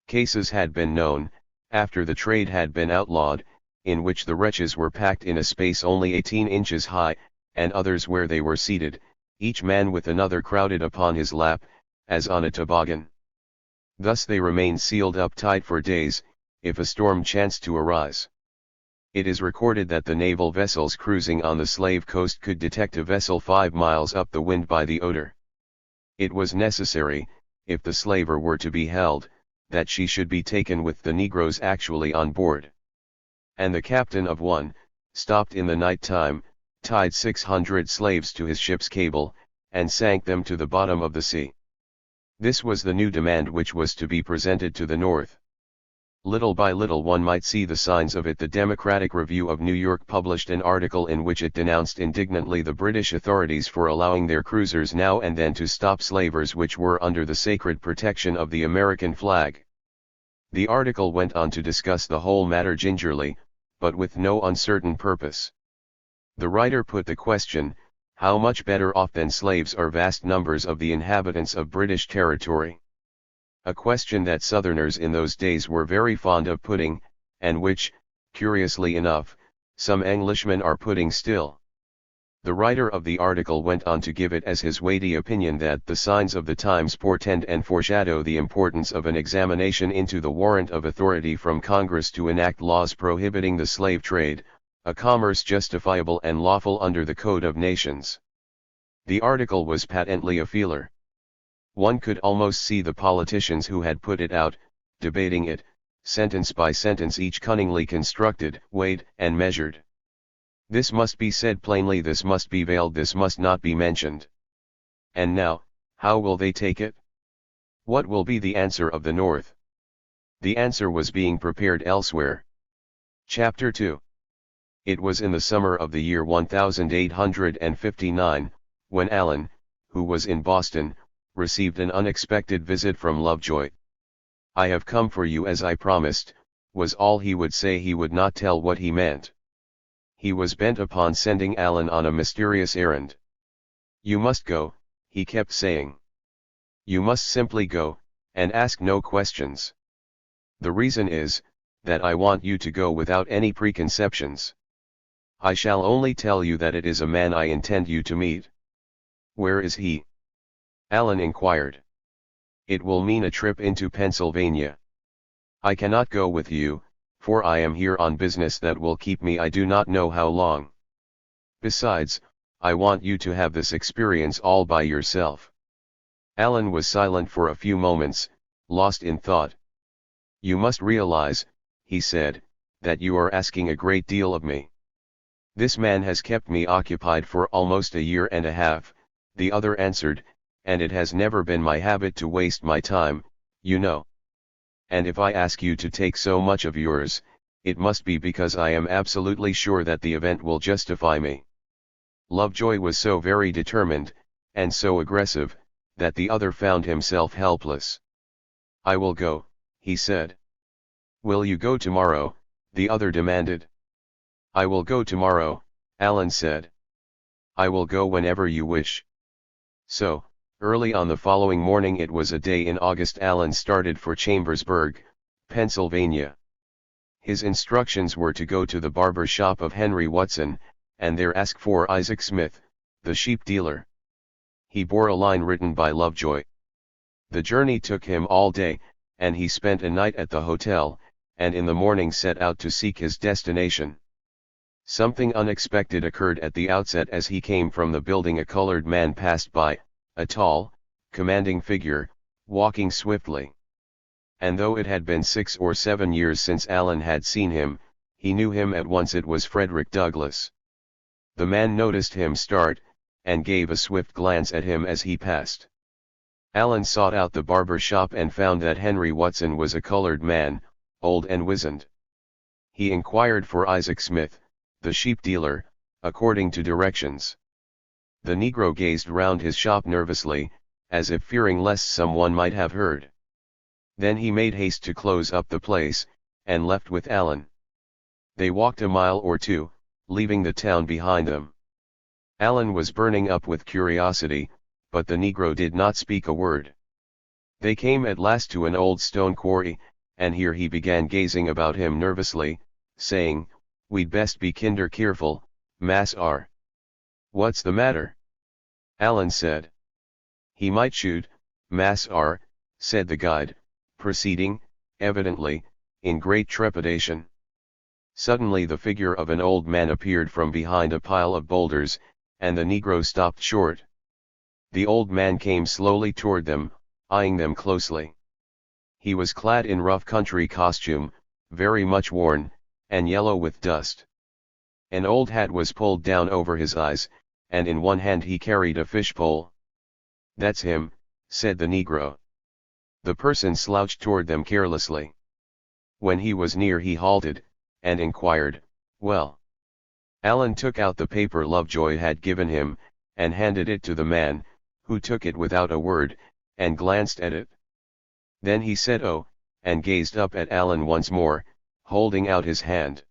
Cases had been known, after the trade had been outlawed, in which the wretches were packed in a space only 18 inches high, and others where they were seated, each man with another crowded upon his lap, as on a toboggan. Thus they remained sealed up tight for days, if a storm chanced to arise. It is recorded that the naval vessels cruising on the slave coast could detect a vessel 5 miles up the wind by the odor. It was necessary, if the slaver were to be held, that she should be taken with the Negroes actually on board. And the captain of one, stopped in the night time, tied 600 slaves to his ship's cable, and sank them to the bottom of the sea. This was the new demand which was to be presented to the North. Little by little one might see the signs of it. The Democratic Review of New York published an article in which it denounced indignantly the British authorities for allowing their cruisers now and then to stop slavers which were under the sacred protection of the American flag. The article went on to discuss the whole matter gingerly, but with no uncertain purpose. The writer put the question, how much better off than slaves are vast numbers of the inhabitants of British territory? A question that Southerners in those days were very fond of putting, and which, curiously enough, some Englishmen are putting still. The writer of the article went on to give it as his weighty opinion that the signs of the times portend and foreshadow the importance of an examination into the warrant of authority from Congress to enact laws prohibiting the slave trade, a commerce justifiable and lawful under the Code of Nations. The article was patently a feeler. One could almost see the politicians who had put it out, debating it, sentence by sentence, each cunningly constructed, weighed, and measured. This must be said plainly, this must be veiled, this must not be mentioned. And now, how will they take it? What will be the answer of the North? The answer was being prepared elsewhere. Chapter 2. It was in the summer of the year 1859, when Allen, who was in Boston, received an unexpected visit from Lovejoy. "I have come for you as I promised," was all he would say. He would not tell what he meant. He was bent upon sending Allen on a mysterious errand. "You must go," he kept saying. "You must simply go, and ask no questions. The reason is, that I want you to go without any preconceptions. I shall only tell you that it is a man I intend you to meet." "Where is he?" Allen inquired. "It will mean a trip into Pennsylvania. I cannot go with you, for I am here on business that will keep me I do not know how long. Besides, I want you to have this experience all by yourself." Allen was silent for a few moments, lost in thought. "You must realize," he said, "that you are asking a great deal of me. This man has kept me occupied for almost a year and a half," the other answered, "and it has never been my habit to waste my time, you know. And if I ask you to take so much of yours, it must be because I am absolutely sure that the event will justify me. Lovejoy was so very determined, and so aggressive, that the other found himself helpless. I will go, he said. Will you go tomorrow? The other demanded. I will go tomorrow, Alan said. I will go whenever you wish. So, early on the following morning, it was a day in August, Alan started for Chambersburg, Pennsylvania. His instructions were to go to the barber shop of Henry Watson, and there ask for Isaac Smith, the sheep dealer. He bore a line written by Lovejoy. The journey took him all day, and he spent a night at the hotel, and in the morning set out to seek his destination. Something unexpected occurred at the outset. As he came from the building, a colored man passed by, a tall, commanding figure, walking swiftly. And though it had been 6 or 7 years since Alan had seen him, he knew him at once. It was Frederick Douglass. The man noticed him start, and gave a swift glance at him as he passed. Alan sought out the barber shop and found that Henry Watson was a colored man, old and wizened. He inquired for Isaac Smith, the sheep dealer, according to directions. The Negro gazed round his shop nervously, as if fearing lest someone might have heard. Then he made haste to close up the place, and left with Alan. They walked a mile or two, leaving the town behind them. Alan was burning up with curiosity, but the Negro did not speak a word. They came at last to an old stone quarry, and here he began gazing about him nervously, saying, "We'd best be kinder careful, Mass R." "What's the matter?" Alan said. "He might shoot, Mass R," said the guide, proceeding, evidently, in great trepidation. Suddenly the figure of an old man appeared from behind a pile of boulders, and the Negro stopped short. The old man came slowly toward them, eyeing them closely. He was clad in rough country costume, very much worn, and yellow with dust. An old hat was pulled down over his eyes, and in one hand he carried a fishpole. "That's him," said the Negro. The person slouched toward them carelessly. When he was near he halted, and inquired, "Well?" Alan took out the paper Lovejoy had given him, and handed it to the man, who took it without a word, and glanced at it. Then he said "Oh," and gazed up at Alan once more, holding out his hand.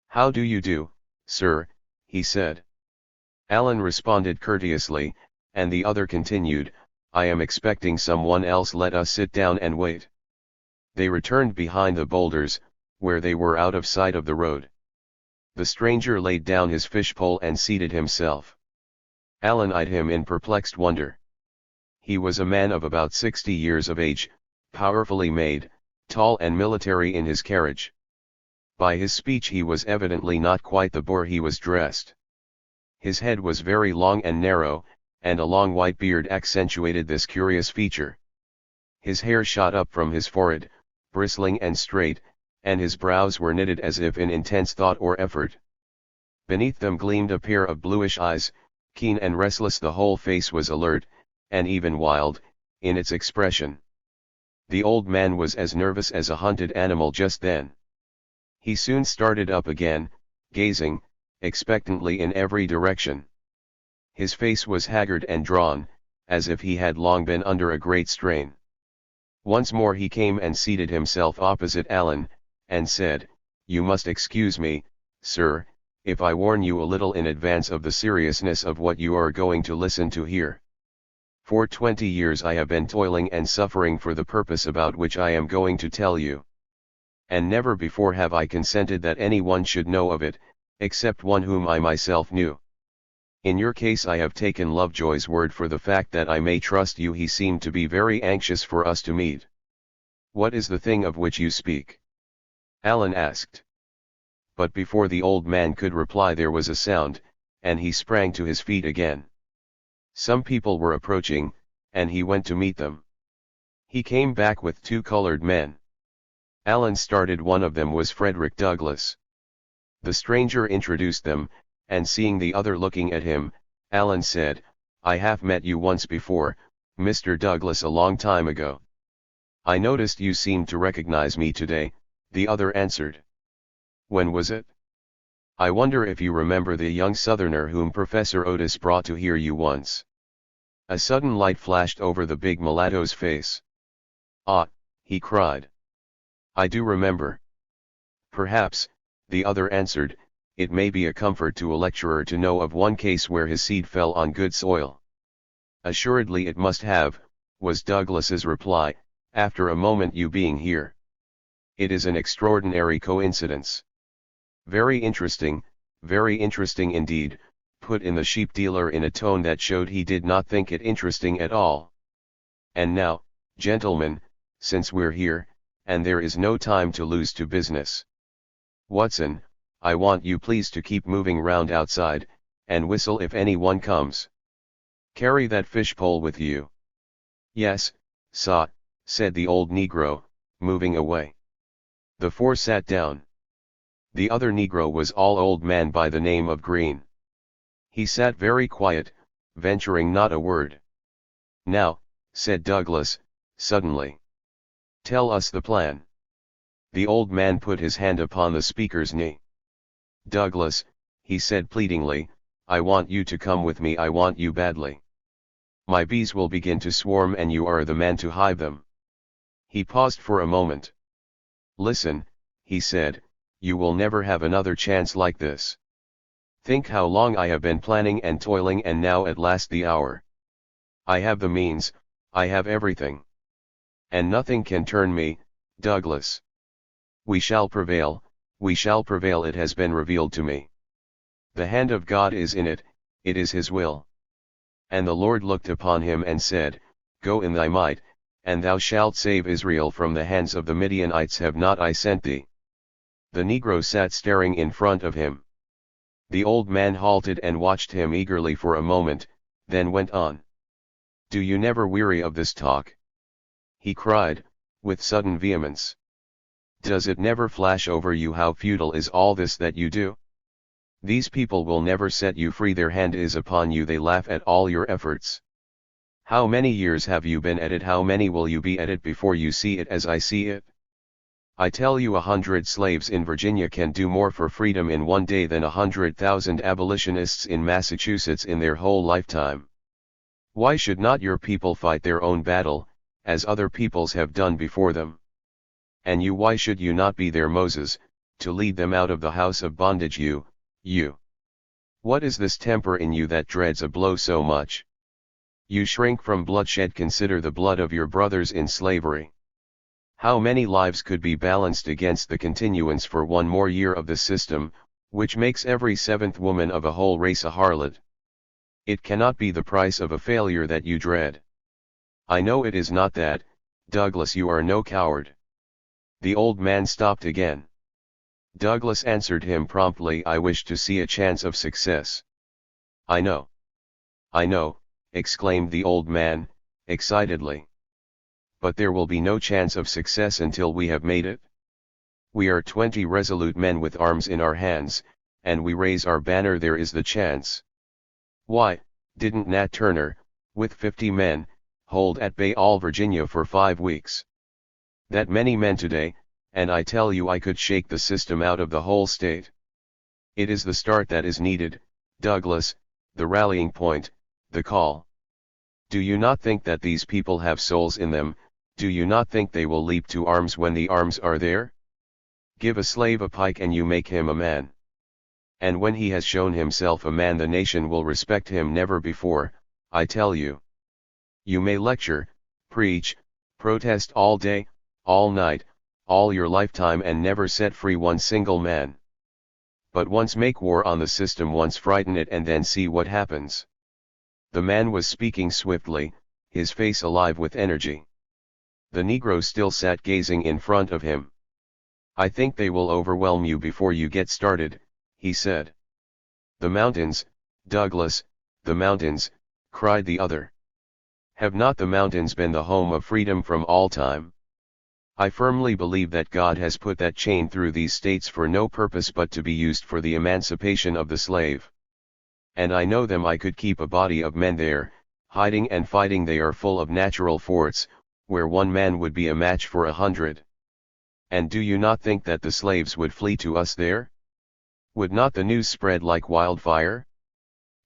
"How do you do, sir?" he said. Alan responded courteously, and the other continued, "I am expecting someone else. Let us sit down and wait." They returned behind the boulders, where they were out of sight of the road. The stranger laid down his fishpole and seated himself. Alan eyed him in perplexed wonder. He was a man of about 60 years of age, powerfully made, tall and military in his carriage. By his speech he was evidently not quite the boor he was dressed. His head was very long and narrow, and a long white beard accentuated this curious feature. His hair shot up from his forehead, bristling and straight, and his brows were knitted as if in intense thought or effort. Beneath them gleamed a pair of bluish eyes, keen and restless. The whole face was alert, and even wild, in its expression. The old man was as nervous as a hunted animal just then. He soon started up again, gazing, expectantly in every direction. His face was haggard and drawn, as if he had long been under a great strain. Once more he came and seated himself opposite Alan, and said, "You must excuse me, sir, if I warn you a little in advance of the seriousness of what you are going to listen to here. For 20 years I have been toiling and suffering for the purpose about which I am going to tell you. And never before have I consented that anyone should know of it, except one whom I myself knew. In your case I have taken Lovejoy's word for the fact that I may trust you. He seemed to be very anxious for us to meet." "What is the thing of which you speak?" Alan asked. But before the old man could reply there was a sound, and he sprang to his feet again. Some people were approaching, and he went to meet them. He came back with 2 colored men. Alan started. One of them was Frederick Douglass. The stranger introduced them, and seeing the other looking at him, Alan said, "I have met you once before, Mr. Douglass, a long time ago." "I noticed you seemed to recognize me today," the other answered. When was it? I wonder if you remember the young southerner whom Professor Otis brought to hear you once. A sudden light flashed over the big mulatto's face. Ah, he cried. I do remember. Perhaps, the other answered, it may be a comfort to a lecturer to know of one case where his seed fell on good soil. Assuredly it must have, was Douglas's reply, after a moment you being here. It is an extraordinary coincidence. Very interesting indeed, put in the sheep dealer in a tone that showed he did not think it interesting at all. And now, gentlemen, since we're here, and there is no time to lose to business. Watson, I want you please to keep moving round outside, and whistle if any one comes. Carry that fish-pole with you. Yes, sir, said the old negro, moving away. The four sat down. The other negro was all old man by the name of Green. He sat very quiet, venturing not a word. Now, said Douglas, suddenly. Tell us the plan. The old man put his hand upon the speaker's knee. Douglas, he said pleadingly, I want you to come with me, I want you badly. My bees will begin to swarm and you are the man to hive them. He paused for a moment. Listen, he said, you will never have another chance like this. Think how long I have been planning and toiling, and now at last the hour. I have the means, I have everything. And nothing can turn me, Douglas. We shall prevail, it has been revealed to me. The hand of God is in it, it is his will. And the Lord looked upon him and said, Go in thy might, and thou shalt save Israel from the hands of the Midianites, have not I sent thee? The negro sat staring in front of him. The old man halted and watched him eagerly for a moment, then went on. Do you never weary of this talk? He cried, with sudden vehemence. Does it never flash over you how futile is all this that you do? These people will never set you free, their hand is upon you, they laugh at all your efforts. How many years have you been at it, how many will you be at it before you see it as I see it? I tell you 100 slaves in Virginia can do more for freedom in one day than 100,000 abolitionists in Massachusetts in their whole lifetime. Why should not your people fight their own battle, as other peoples have done before them? And you, why should you not be their Moses, to lead them out of the house of bondage? You. What is this temper in you that dreads a blow so much? You shrink from bloodshed, consider the blood of your brothers in slavery. How many lives could be balanced against the continuance for one more year of the system, which makes every seventh woman of a whole race a harlot? It cannot be the price of a failure that you dread. I know it is not that, Douglas, you are no coward. The old man stopped again. Douglas answered him promptly, I wish to see a chance of success. I know, exclaimed the old man, excitedly. But there will be no chance of success until we have made it. We are 20 resolute men with arms in our hands, and we raise our banner, there is the chance. Why, didn't Nat Turner, with 50 men, hold at bay all Virginia for 5 weeks? That many men today, and I tell you I could shake the system out of the whole state. It is the start that is needed, Douglas, the rallying point, the call. Do you not think that these people have souls in them? Do you not think they will leap to arms when the arms are there? Give a slave a pike and you make him a man. And when he has shown himself a man, the nation will respect him never before, I tell you. You may lecture, preach, protest all day, all night, all your lifetime, and never set free one single man. But once make war on the system, once frighten it, and then see what happens. The man was speaking swiftly, his face alive with energy. The negro still sat gazing in front of him. I think they will overwhelm you before you get started, he said. The mountains, Douglas, the mountains, cried the other. Have not the mountains been the home of freedom from all time? I firmly believe that God has put that chain through these states for no purpose but to be used for the emancipation of the slave. And I know them, I could keep a body of men there, hiding and fighting. They are full of natural forts, where one man would be a match for 100. And do you not think that the slaves would flee to us there? Would not the news spread like wildfire?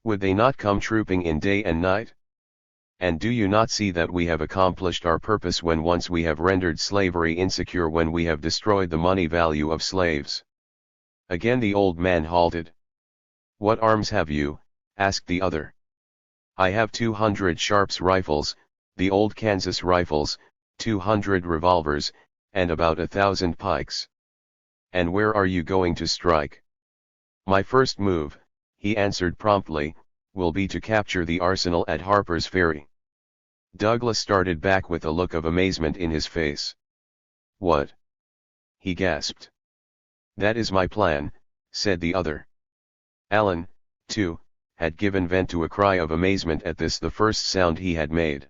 Would they not come trooping in day and night? And do you not see that we have accomplished our purpose when once we have rendered slavery insecure, when we have destroyed the money value of slaves? Again the old man halted. What arms have you? Asked the other. I have 200 Sharps rifles, the old Kansas rifles, 200 revolvers, and about 1,000 pikes. And where are you going to strike? My first move, he answered promptly, will be to capture the arsenal at Harper's Ferry. Douglas started back with a look of amazement in his face. What? He gasped. That is my plan, said the other. Allen, too, had given vent to a cry of amazement at this, the first sound he had made.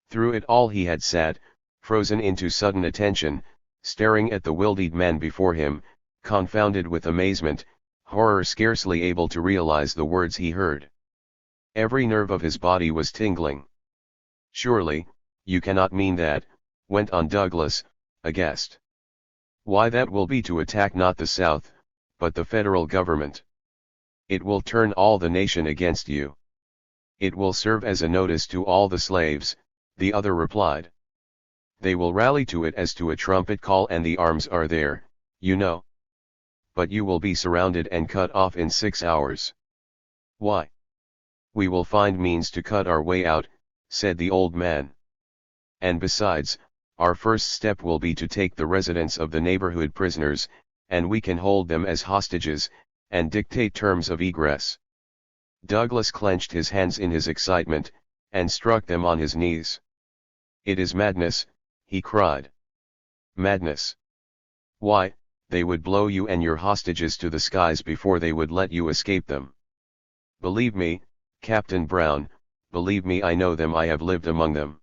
Through it all he had sat, frozen into sudden attention, staring at the wildeed man before him, confounded with amazement, horror, scarcely able to realize the words he heard. Every nerve of his body was tingling. Surely, you cannot mean that, went on Douglas, aghast. Why, that will be to attack not the South, but the federal government. It will turn all the nation against you. It will serve as a notice to all the slaves, the other replied. They will rally to it as to a trumpet call, and the arms are there, you know. But you will be surrounded and cut off in 6 hours. Why? We will find means to cut our way out, said the old man. And besides, our first step will be to take the residents of the neighborhood prisoners, and we can hold them as hostages, and dictate terms of egress. Douglas clenched his hands in his excitement, and struck them on his knees. It is madness, he cried. Madness. Why, they would blow you and your hostages to the skies before they would let you escape them. Believe me, Captain Brown, believe me, I know them, I have lived among them.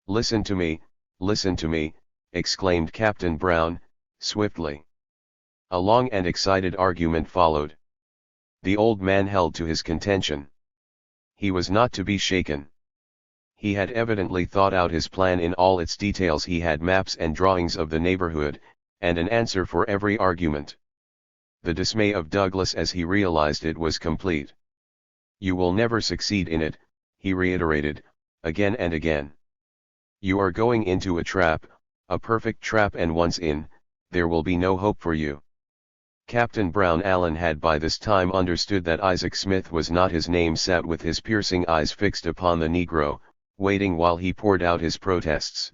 Listen to me, exclaimed Captain Brown, swiftly. A long and excited argument followed. The old man held to his contention. He was not to be shaken. He had evidently thought out his plan in all its details. He had maps and drawings of the neighborhood, and an answer for every argument. The dismay of Douglas as he realized it was complete. You will never succeed in it, he reiterated, again and again. You are going into a trap, a perfect trap, and once in, there will be no hope for you. Captain Brown Allen had by this time understood that Isaac Smith was not his name, sat with his piercing eyes fixed upon the Negro, waiting while he poured out his protests.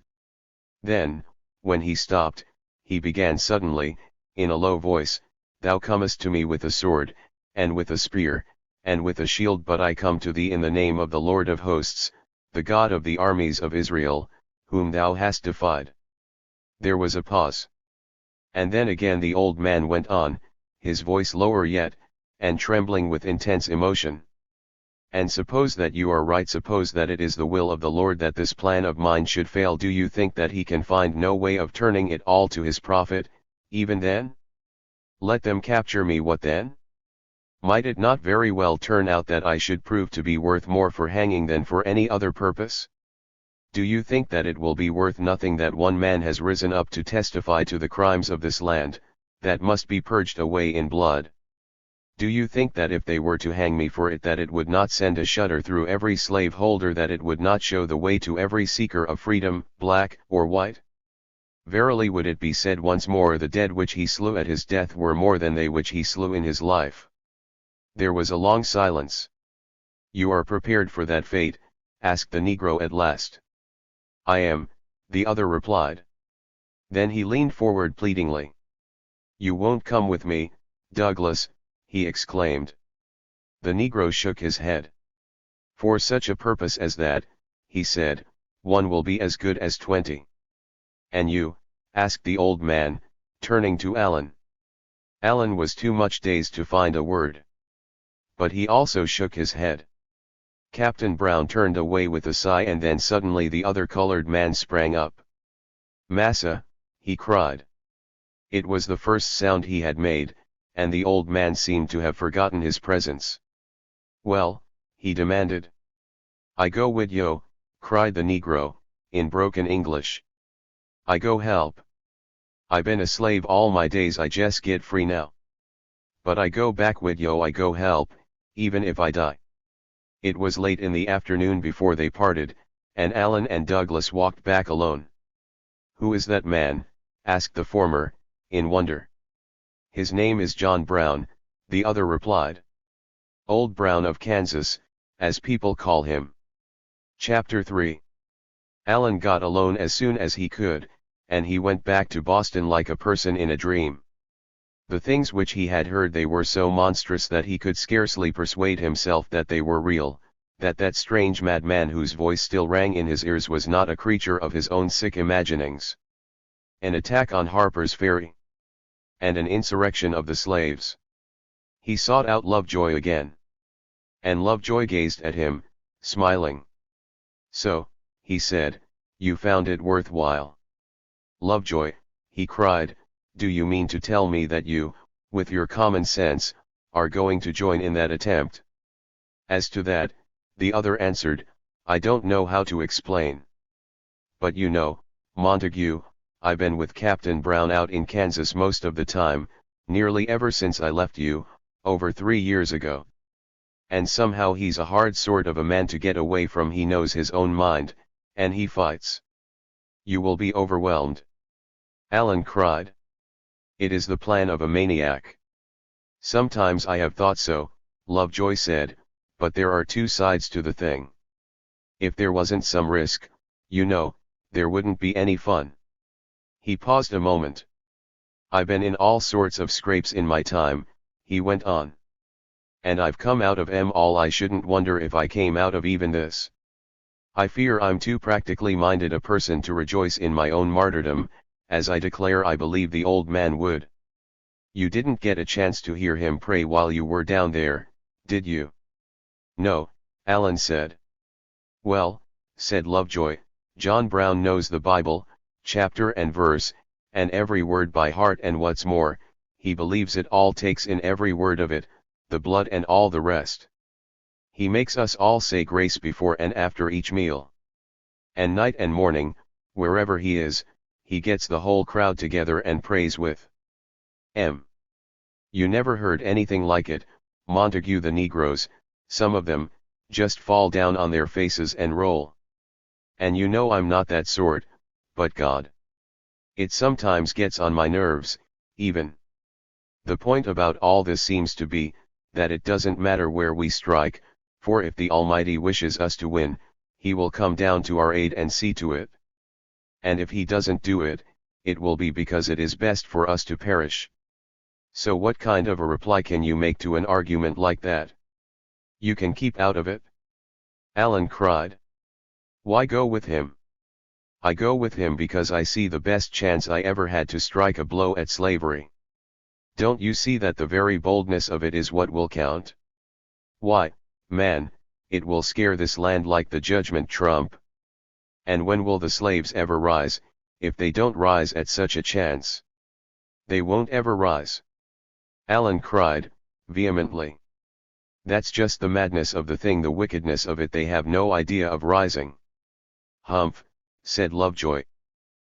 Then, when he stopped, he began suddenly, in a low voice, Thou comest to me with a sword, and with a spear, and with a shield, but I come to thee in the name of the Lord of hosts, the God of the armies of Israel, whom thou hast defied. There was a pause. And then again the old man went on, his voice lower yet, and trembling with intense emotion. And suppose that you are right, suppose that it is the will of the Lord that this plan of mine should fail, do you think that he can find no way of turning it all to his profit, even then? Let them capture me, what then? Might it not very well turn out that I should prove to be worth more for hanging than for any other purpose? Do you think that it will be worth nothing that one man has risen up to testify to the crimes of this land, that must be purged away in blood? Do you think that if they were to hang me for it, that it would not send a shudder through every slave holder, that it would not show the way to every seeker of freedom, black or white? Verily would it be said once more, the dead which he slew at his death were more than they which he slew in his life. There was a long silence. You are prepared for that fate? asked the Negro at last. I am, the other replied. Then he leaned forward pleadingly. You won't come with me, Douglas, he exclaimed. The Negro shook his head. For such a purpose as that, he said, one will be as good as 20. And you? asked the old man, turning to Allen. Allen was too much dazed to find a word. But he also shook his head. Captain Brown turned away with a sigh, and then suddenly the other colored man sprang up. Massa, he cried. It was the first sound he had made, and the old man seemed to have forgotten his presence. Well, he demanded. I go wid yo, cried the Negro, in broken English. I go help. I been a slave all my days, I just get free now. But I go back with yo, I go help, even if I die. It was late in the afternoon before they parted, and Alan and Douglas walked back alone. Who is that man? Asked the former, in wonder. His name is John Brown, the other replied. Old Brown of Kansas, as people call him. Chapter 3. Alan got alone as soon as he could, and he went back to Boston like a person in a dream. The things which he had heard, they were so monstrous that he could scarcely persuade himself that they were real, that strange madman whose voice still rang in his ears was not a creature of his own sick imaginings. An attack on Harper's Ferry. And an insurrection of the slaves. He sought out Lovejoy again. And Lovejoy gazed at him, smiling. So, he said, you found it worthwhile. Lovejoy, he cried, do you mean to tell me that you, with your common sense, are going to join in that attempt? As to that, the other answered, I don't know how to explain. But you know, Montague, I've been with Captain Brown out in Kansas most of the time, nearly ever since I left you, over 3 years ago. And somehow he's a hard sort of a man to get away from. He knows his own mind, and he fights. You will be overwhelmed. Alan cried. It is the plan of a maniac. Sometimes I have thought so, Lovejoy said, but there are two sides to the thing. If there wasn't some risk, you know, there wouldn't be any fun. He paused a moment. I've been in all sorts of scrapes in my time, he went on. And I've come out of 'em all. I shouldn't wonder if I came out of even this. I fear I'm too practically minded a person to rejoice in my own martyrdom, as I declare I believe the old man would. You didn't get a chance to hear him pray while you were down there, did you? No, Alan said. Well, said Lovejoy, John Brown knows the Bible, chapter and verse, and every word by heart, and what's more, he believes it all, takes in every word of it, the blood and all the rest. He makes us all say grace before and after each meal. And night and morning, wherever he is, he gets the whole crowd together and prays with. You never heard anything like it, Montague. The Negroes, some of them, just fall down on their faces and roll. And you know I'm not that sort, but God. It sometimes gets on my nerves, even. The point about all this seems to be, that it doesn't matter where we strike, for if the Almighty wishes us to win, He will come down to our aid and see to it. And if He doesn't do it, it will be because it is best for us to perish. So what kind of a reply can you make to an argument like that? You can keep out of it? Alan cried. Why go with him? I go with him because I see the best chance I ever had to strike a blow at slavery. Don't you see that the very boldness of it is what will count? Why, man, it will scare this land like the judgment trump. And when will the slaves ever rise, if they don't rise at such a chance? They won't ever rise. Alan cried, vehemently. That's just the madness of the thing, the wickedness of it. They have no idea of rising. Humph, said Lovejoy.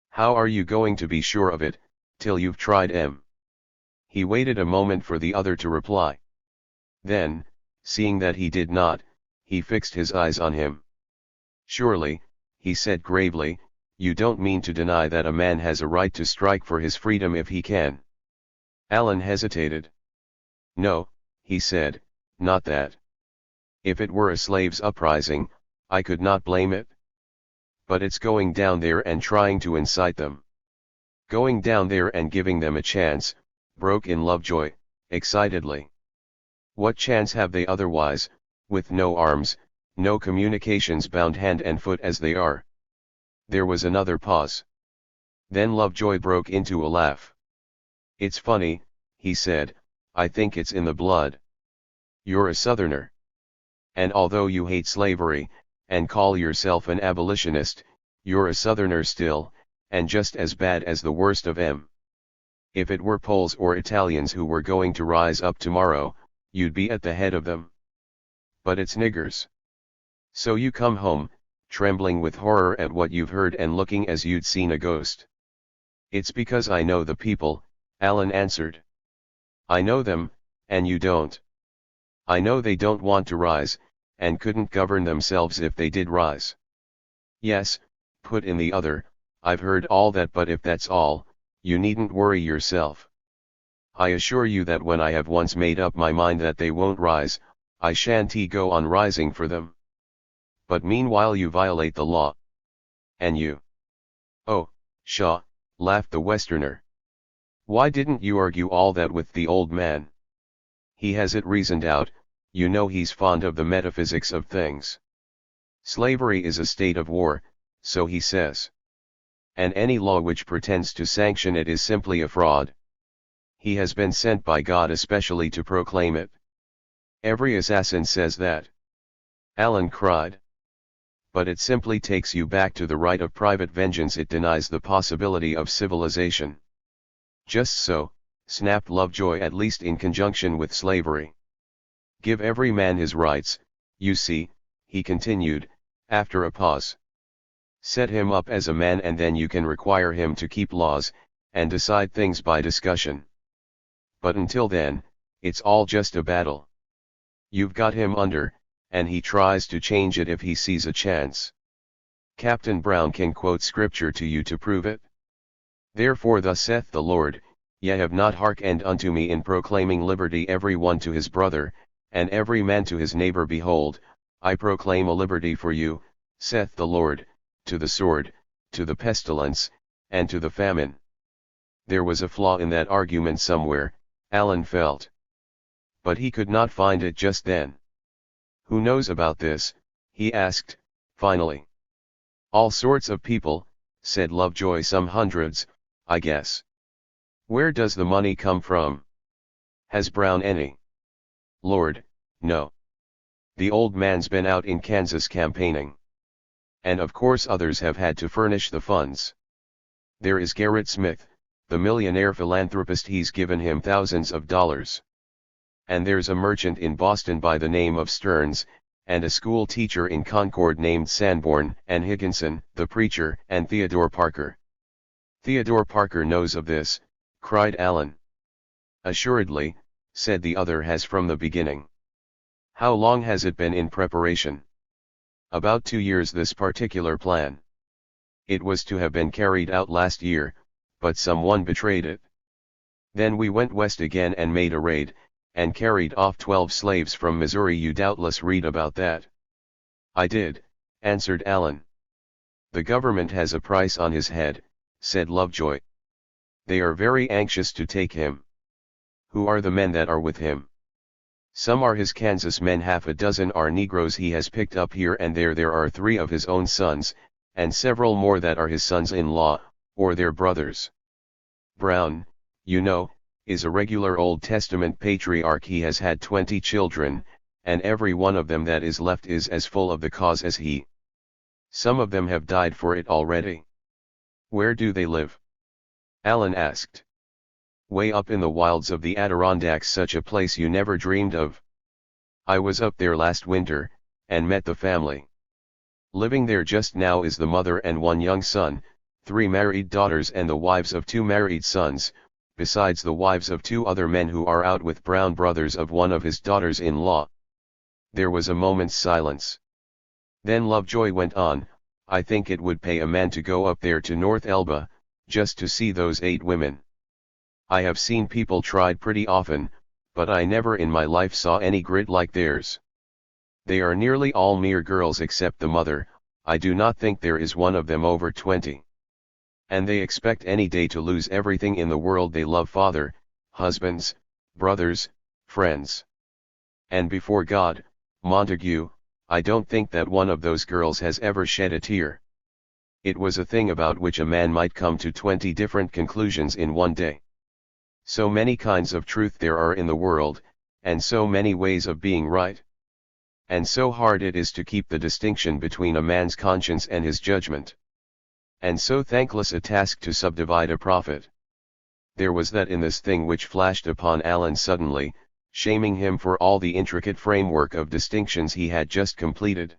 How are you going to be sure of it, till you've tried 'em? He waited a moment for the other to reply. Then, seeing that he did not, he fixed his eyes on him. Surely, he said gravely, you don't mean to deny that a man has a right to strike for his freedom if he can? Alan hesitated. No, he said, not that. If it were a slaves' uprising, I could not blame it. But it's going down there and trying to incite them. Going down there and giving them a chance, broke in Lovejoy, excitedly. What chance have they otherwise, with no arms, no communications, bound hand and foot as they are? There was another pause. Then Lovejoy broke into a laugh. It's funny, he said, I think it's in the blood. You're a Southerner. And although you hate slavery, and call yourself an abolitionist, you're a Southerner still, and just as bad as the worst of 'em. If it were Poles or Italians who were going to rise up tomorrow, you'd be at the head of them. But it's niggers. So you come home, trembling with horror at what you've heard and looking as you'd seen a ghost. It's because I know the people, Allen answered. I know them, and you don't. I know they don't want to rise, and couldn't govern themselves if they did rise. Yes, put in the other, I've heard all that, but if that's all, you needn't worry yourself. I assure you that when I have once made up my mind that they won't rise, I shan't go on rising for them. But meanwhile you violate the law. And you. Oh, pshaw, laughed the Westerner. Why didn't you argue all that with the old man? He has it reasoned out, you know he's fond of the metaphysics of things. Slavery is a state of war, so he says. And any law which pretends to sanction it is simply a fraud. He has been sent by God especially to proclaim it. Every assassin says that. Allen cried. But it simply takes you back to the right of private vengeance. It denies the possibility of civilization. Just so, snapped Lovejoy, at least in conjunction with slavery. Give every man his rights, you see, he continued, after a pause. Set him up as a man and then you can require him to keep laws, and decide things by discussion. But until then, it's all just a battle. You've got him under, and he tries to change it if he sees a chance. Captain Brown can quote scripture to you to prove it. Therefore thus saith the Lord, ye have not hearkened unto me in proclaiming liberty every one to his brother, and every man to his neighbor. Behold, I proclaim a liberty for you, saith the Lord, to the sword, to the pestilence, and to the famine. There was a flaw in that argument somewhere, Allen felt. But he could not find it just then. Who knows about this? He asked, finally. All sorts of people, said Lovejoy. Some hundreds, I guess. Where does the money come from? Has Brown any? Lord, no. The old man's been out in Kansas campaigning. And of course others have had to furnish the funds. There is Gerrit Smith, the millionaire philanthropist, he's given him thousands of dollars. And there's a merchant in Boston by the name of Stearns, and a school teacher in Concord named Sanborn, and Higginson, the preacher, and Theodore Parker. Theodore Parker knows of this, cried Allen. Assuredly, said the other, has from the beginning. How long has it been in preparation? About 2 years, this particular plan. It was to have been carried out last year, but someone betrayed it. Then we went west again and made a raid, and carried off 12 slaves from Missouri. You doubtless read about that. I did, answered Allen. The government has a price on his head, said Lovejoy. They are very anxious to take him. Who are the men that are with him? Some are his Kansas men, half a dozen are Negroes he has picked up here and there. There are 3 of his own sons, and several more that are his sons-in-law, or their brothers. Brown, you know, is a regular Old Testament patriarch. He has had 20 children, and every one of them that is left is as full of the cause as he. Some of them have died for it already. Where do they live? Allen asked. Way up in the wilds of the Adirondacks, such a place you never dreamed of. I was up there last winter, and met the family. Living there just now is the mother and 1 young son, 3 married daughters and the wives of 2 married sons, besides the wives of 2 other men who are out with Brown, brothers of one of his daughters-in-law. There was a moment's silence. Then Lovejoy went on, I think it would pay a man to go up there to North Elba, just to see those 8 women. I have seen people tried pretty often, but I never in my life saw any grit like theirs. They are nearly all mere girls except the mother. I do not think there is one of them over 20. And they expect any day to lose everything in the world they love: father, husbands, brothers, friends. And before God, Montague, I don't think that one of those girls has ever shed a tear. It was a thing about which a man might come to 20 different conclusions in one day. So many kinds of truth there are in the world, and so many ways of being right. And so hard it is to keep the distinction between a man's conscience and his judgment. And so thankless a task to subdivide a prophet. There was that in this thing which flashed upon Allen suddenly, shaming him for all the intricate framework of distinctions he had just completed.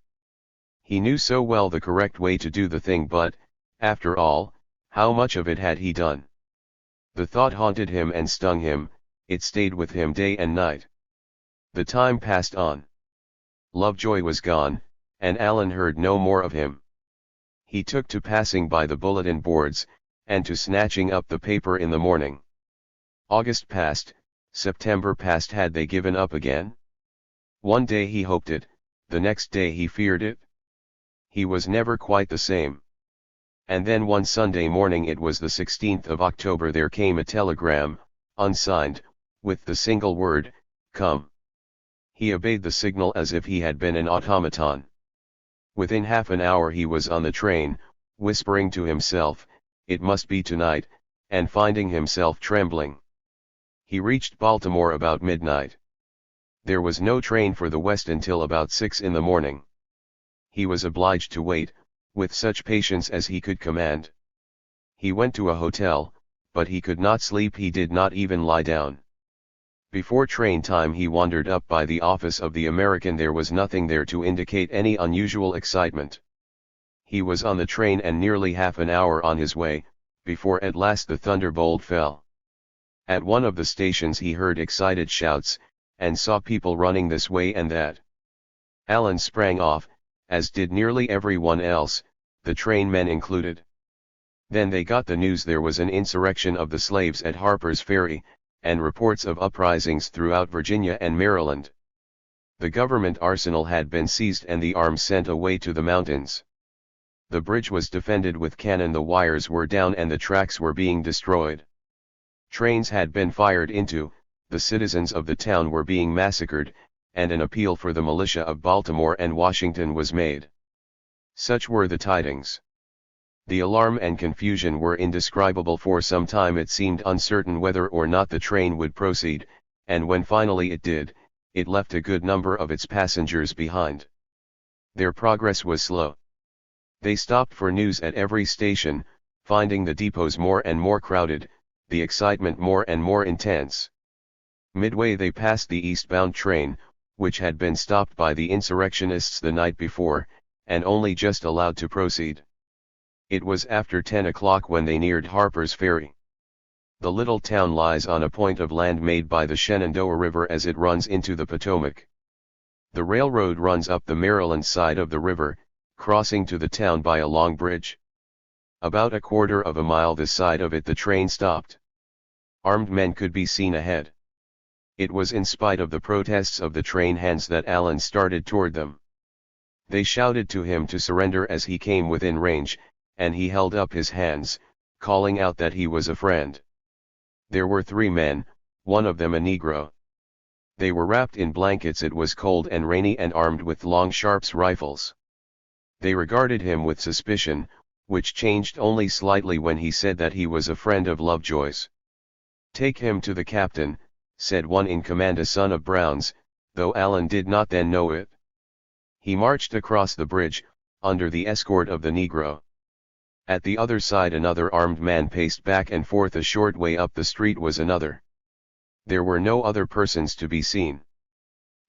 He knew so well the correct way to do the thing, but, after all, How much of it had he done? The thought haunted him and stung him, it stayed with him day and night. The time passed on. Lovejoy was gone, and Alan heard no more of him. He took to passing by the bulletin boards, and to snatching up the paper in the morning. August passed, September passed. Had they given up again? One day he hoped it, the next day he feared it. He was never quite the same. And then one Sunday morning, it was the 16th of October, there came a telegram, unsigned, with the single word, "Come." He obeyed the signal as if he had been an automaton. Within half an hour he was on the train, whispering to himself, "It must be tonight," and finding himself trembling. He reached Baltimore about midnight. There was no train for the West until about 6 in the morning. He was obliged to wait, with such patience as he could command. He went to a hotel, but he could not sleep. He did not even lie down. Before train time he wandered up by the office of the American. There was nothing there to indicate any unusual excitement. He was on the train and nearly half an hour on his way, before at last the thunderbolt fell. At one of the stations he heard excited shouts, and saw people running this way and that. Alan sprang off, as did nearly everyone else, the trainmen included. Then they got the news there was an insurrection of the slaves at Harper's Ferry, and reports of uprisings throughout Virginia and Maryland. The government arsenal had been seized and the arms sent away to the mountains. The bridge was defended with cannon, the wires were down and the tracks were being destroyed. Trains had been fired into, the citizens of the town were being massacred, and an appeal for the militia of Baltimore and Washington was made. Such were the tidings. The alarm and confusion were indescribable. For some time it seemed uncertain whether or not the train would proceed, and when finally it did, it left a good number of its passengers behind. Their progress was slow. They stopped for news at every station, finding the depots more and more crowded, the excitement more and more intense. Midway they passed the eastbound train, which had been stopped by the insurrectionists the night before, and only just allowed to proceed. It was after 10 o'clock when they neared Harper's Ferry. The little town lies on a point of land made by the Shenandoah River as it runs into the Potomac. The railroad runs up the Maryland side of the river, crossing to the town by a long bridge. About a quarter of a mile this side of it the train stopped. Armed men could be seen ahead. It was in spite of the protests of the train hands that Alan started toward them. They shouted to him to surrender as he came within range, and he held up his hands, calling out that he was a friend. There were 3 men, one of them a Negro. They were wrapped in blankets. It was cold and rainy and armed with long Sharps rifles. They regarded him with suspicion, which changed only slightly when he said that he was a friend of Lovejoy's. "Take him to the captain," said one in command, a son of Brown's, though Alan did not then know it. He marched across the bridge, under the escort of the Negro. At the other side another armed man paced back and forth. A short way up the street was another. There were no other persons to be seen.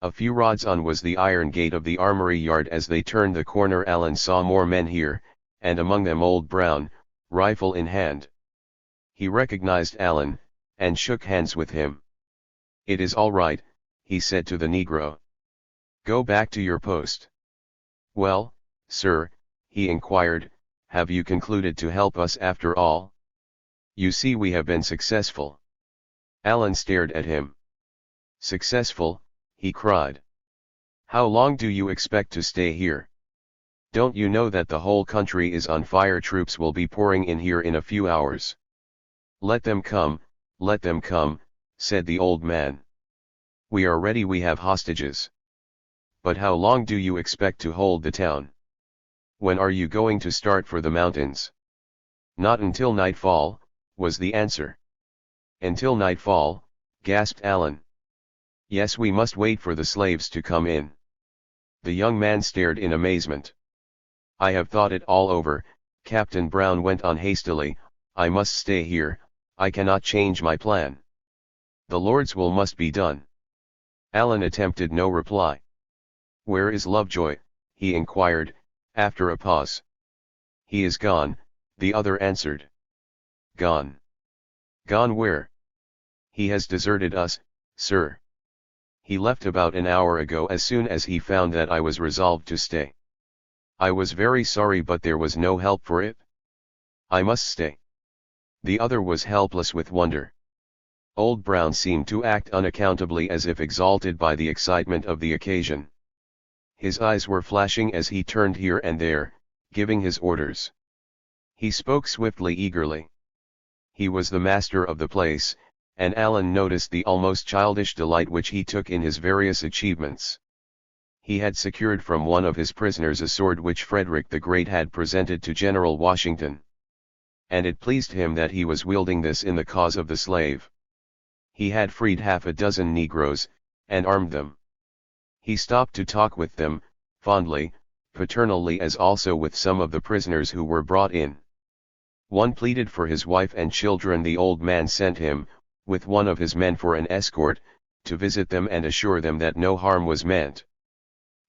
A few rods on was the iron gate of the armory yard. As they turned the corner Alan saw more men here, and among them old Brown, rifle in hand. He recognized Alan, and shook hands with him. "It is all right," he said to the Negro. "Go back to your post." "Well, sir," he inquired, "have you concluded to help us after all? You see we have been successful." Alan stared at him. "Successful?" he cried. "How long do you expect to stay here? Don't you know that the whole country is on fire? Troops will be pouring in here in a few hours." Let them come," said the old man. "We are ready, we have hostages. But how long do you expect to hold the town? When are you going to start for the mountains?" "Not until nightfall," was the answer. "Until nightfall," gasped Alan. "Yes, we must wait for the slaves to come in." The young man stared in amazement. "I have thought it all over," Captain Brown went on hastily. "I must stay here, I cannot change my plan. The Lord's will must be done." Alan attempted no reply. "Where is Lovejoy?" he inquired, after a pause. "He is gone," the other answered. Gone. Gone where? He has deserted us, sir. He left about an hour ago as soon as he found that I was resolved to stay. I was very sorry, but there was no help for it. I must stay. The other was helpless with wonder. Old Brown seemed to act unaccountably as if exalted by the excitement of the occasion. His eyes were flashing as he turned here and there, giving his orders. He spoke swiftly, eagerly. He was the master of the place, and Alan noticed the almost childish delight which he took in his various achievements. He had secured from one of his prisoners a sword which Frederick the Great had presented to General Washington. And it pleased him that he was wielding this in the cause of the slave. He had freed half a dozen Negroes, and armed them. He stopped to talk with them, fondly, paternally, as also with some of the prisoners who were brought in. One pleaded for his wife and children. The old man sent him, with one of his men for an escort, to visit them and assure them that no harm was meant.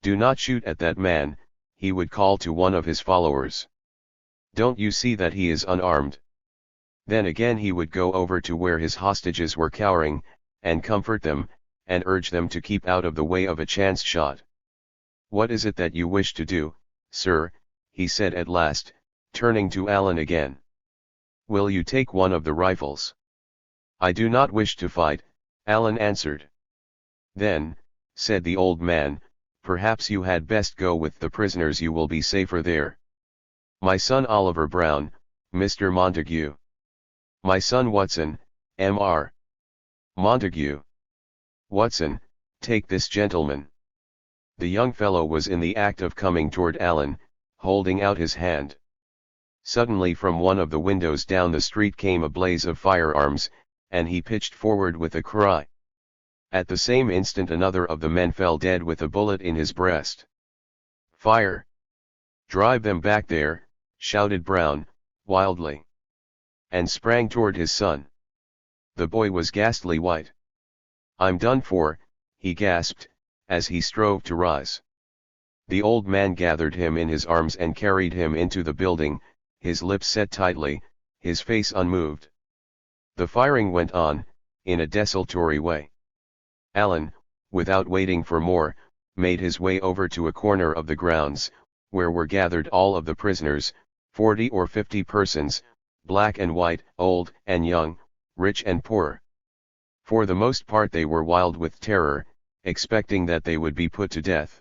"Do not shoot at that man," he would call to one of his followers. "Don't you see that he is unarmed?" Then again he would go over to where his hostages were cowering, and comfort them, and urge them to keep out of the way of a chance shot. "What is it that you wish to do, sir?" he said at last, turning to Alan again. "Will you take one of the rifles?" "I do not wish to fight," Alan answered. "Then," said the old man, "perhaps you had best go with the prisoners. You will be safer there." "My son Oliver Brown, Mr. Montague." "My son Watson, Mr. Montague." "Watson, take this gentleman." The young fellow was in the act of coming toward Alan, holding out his hand. Suddenly from one of the windows down the street came a blaze of firearms, and he pitched forward with a cry. At the same instant another of the men fell dead with a bullet in his breast. "Fire! Drive them back there," shouted Brown, wildly, and sprang toward his son. The boy was ghastly white. "I'm done for," he gasped, as he strove to rise. The old man gathered him in his arms and carried him into the building, his lips set tightly, his face unmoved. The firing went on, in a desultory way. Alan, without waiting for more, made his way over to a corner of the grounds, where were gathered all of the prisoners, 40 or 50 persons, black and white, old and young, rich and poor. For the most part they were wild with terror, expecting that they would be put to death.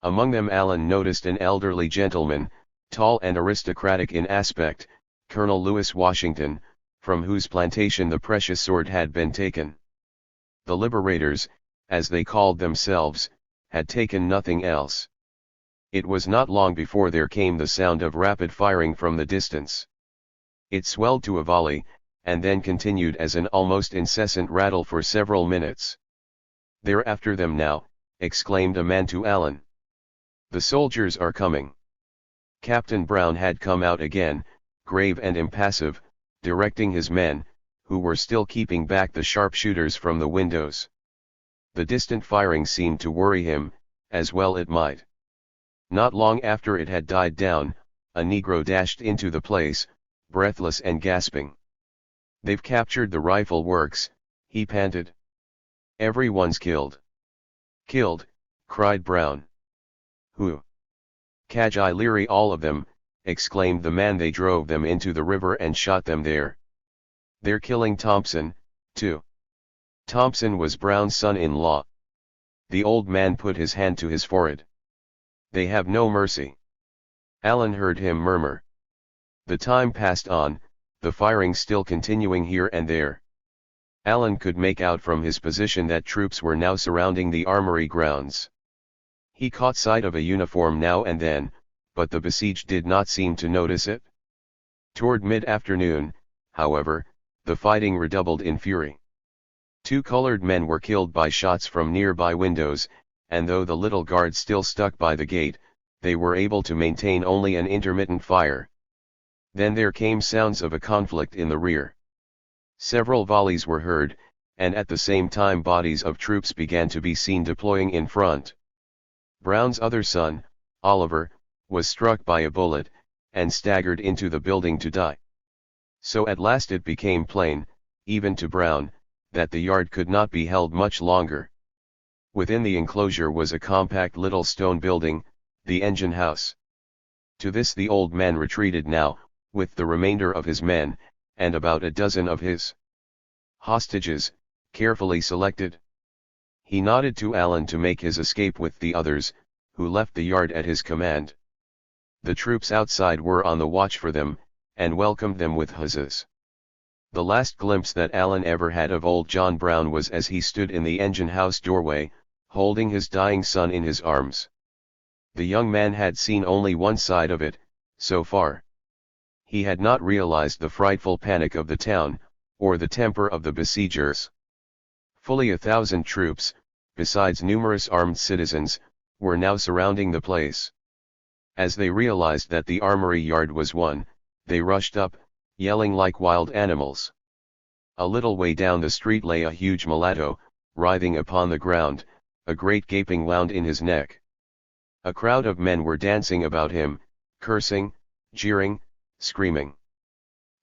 Among them Alan noticed an elderly gentleman, tall and aristocratic in aspect, Colonel Lewis Washington, from whose plantation the precious sword had been taken. The liberators, as they called themselves, had taken nothing else. It was not long before there came the sound of rapid firing from the distance. It swelled to a volley, and then continued as an almost incessant rattle for several minutes. "They're after them now," exclaimed a man to Alan. "The soldiers are coming." Captain Brown had come out again, grave and impassive, directing his men, who were still keeping back the sharpshooters from the windows. The distant firing seemed to worry him, as well it might. Not long after it had died down, a Negro dashed into the place, breathless and gasping. "They've captured the rifle works," he panted. "Everyone's killed." "Killed?" cried Brown. "Who?" "Cajai Leary, all of them," exclaimed the man. "They drove them into the river and shot them there. They're killing Thompson, too." Thompson was Brown's son-in-law. The old man put his hand to his forehead. "They have no mercy." Alan heard him murmur. The time passed on, the firing still continuing here and there. Alan could make out from his position that troops were now surrounding the armory grounds. He caught sight of a uniform now and then, but the besieged did not seem to notice it. Toward mid-afternoon, however, the fighting redoubled in fury. 2 colored men were killed by shots from nearby windows, and though the little guard still stuck by the gate, they were able to maintain only an intermittent fire. Then there came sounds of a conflict in the rear. Several volleys were heard, and at the same time bodies of troops began to be seen deploying in front. Brown's other son, Oliver, was struck by a bullet, and staggered into the building to die. So at last it became plain, even to Brown, that the yard could not be held much longer. Within the enclosure was a compact little stone building, the engine house. To this the old man retreated now, with the remainder of his men, and about a dozen of his hostages, carefully selected. He nodded to Allen to make his escape with the others, who left the yard at his command. The troops outside were on the watch for them, and welcomed them with huzzas. The last glimpse that Allen ever had of old John Brown was as he stood in the engine house doorway, holding his dying son in his arms. The young man had seen only one side of it, so far. He had not realized the frightful panic of the town, or the temper of the besiegers. Fully 1,000 troops, besides numerous armed citizens, were now surrounding the place. As they realized that the armory yard was won, they rushed up, yelling like wild animals. A little way down the street lay a huge mulatto, writhing upon the ground, a great gaping wound in his neck. A crowd of men were dancing about him, cursing, jeering, screaming.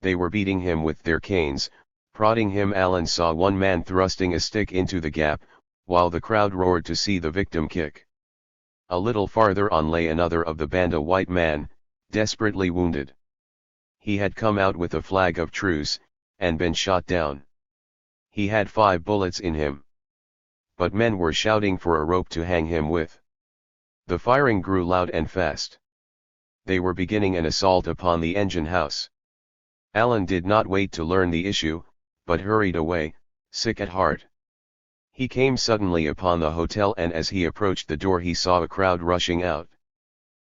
They were beating him with their canes, prodding him. Allen saw one man thrusting a stick into the gap, while the crowd roared to see the victim kick. A little farther on lay another of the band, a white man, desperately wounded. He had come out with a flag of truce, and been shot down. He had 5 bullets in him. But men were shouting for a rope to hang him with. The firing grew loud and fast. They were beginning an assault upon the engine house. Allen did not wait to learn the issue, but hurried away, sick at heart. He came suddenly upon the hotel, and as he approached the door he saw a crowd rushing out.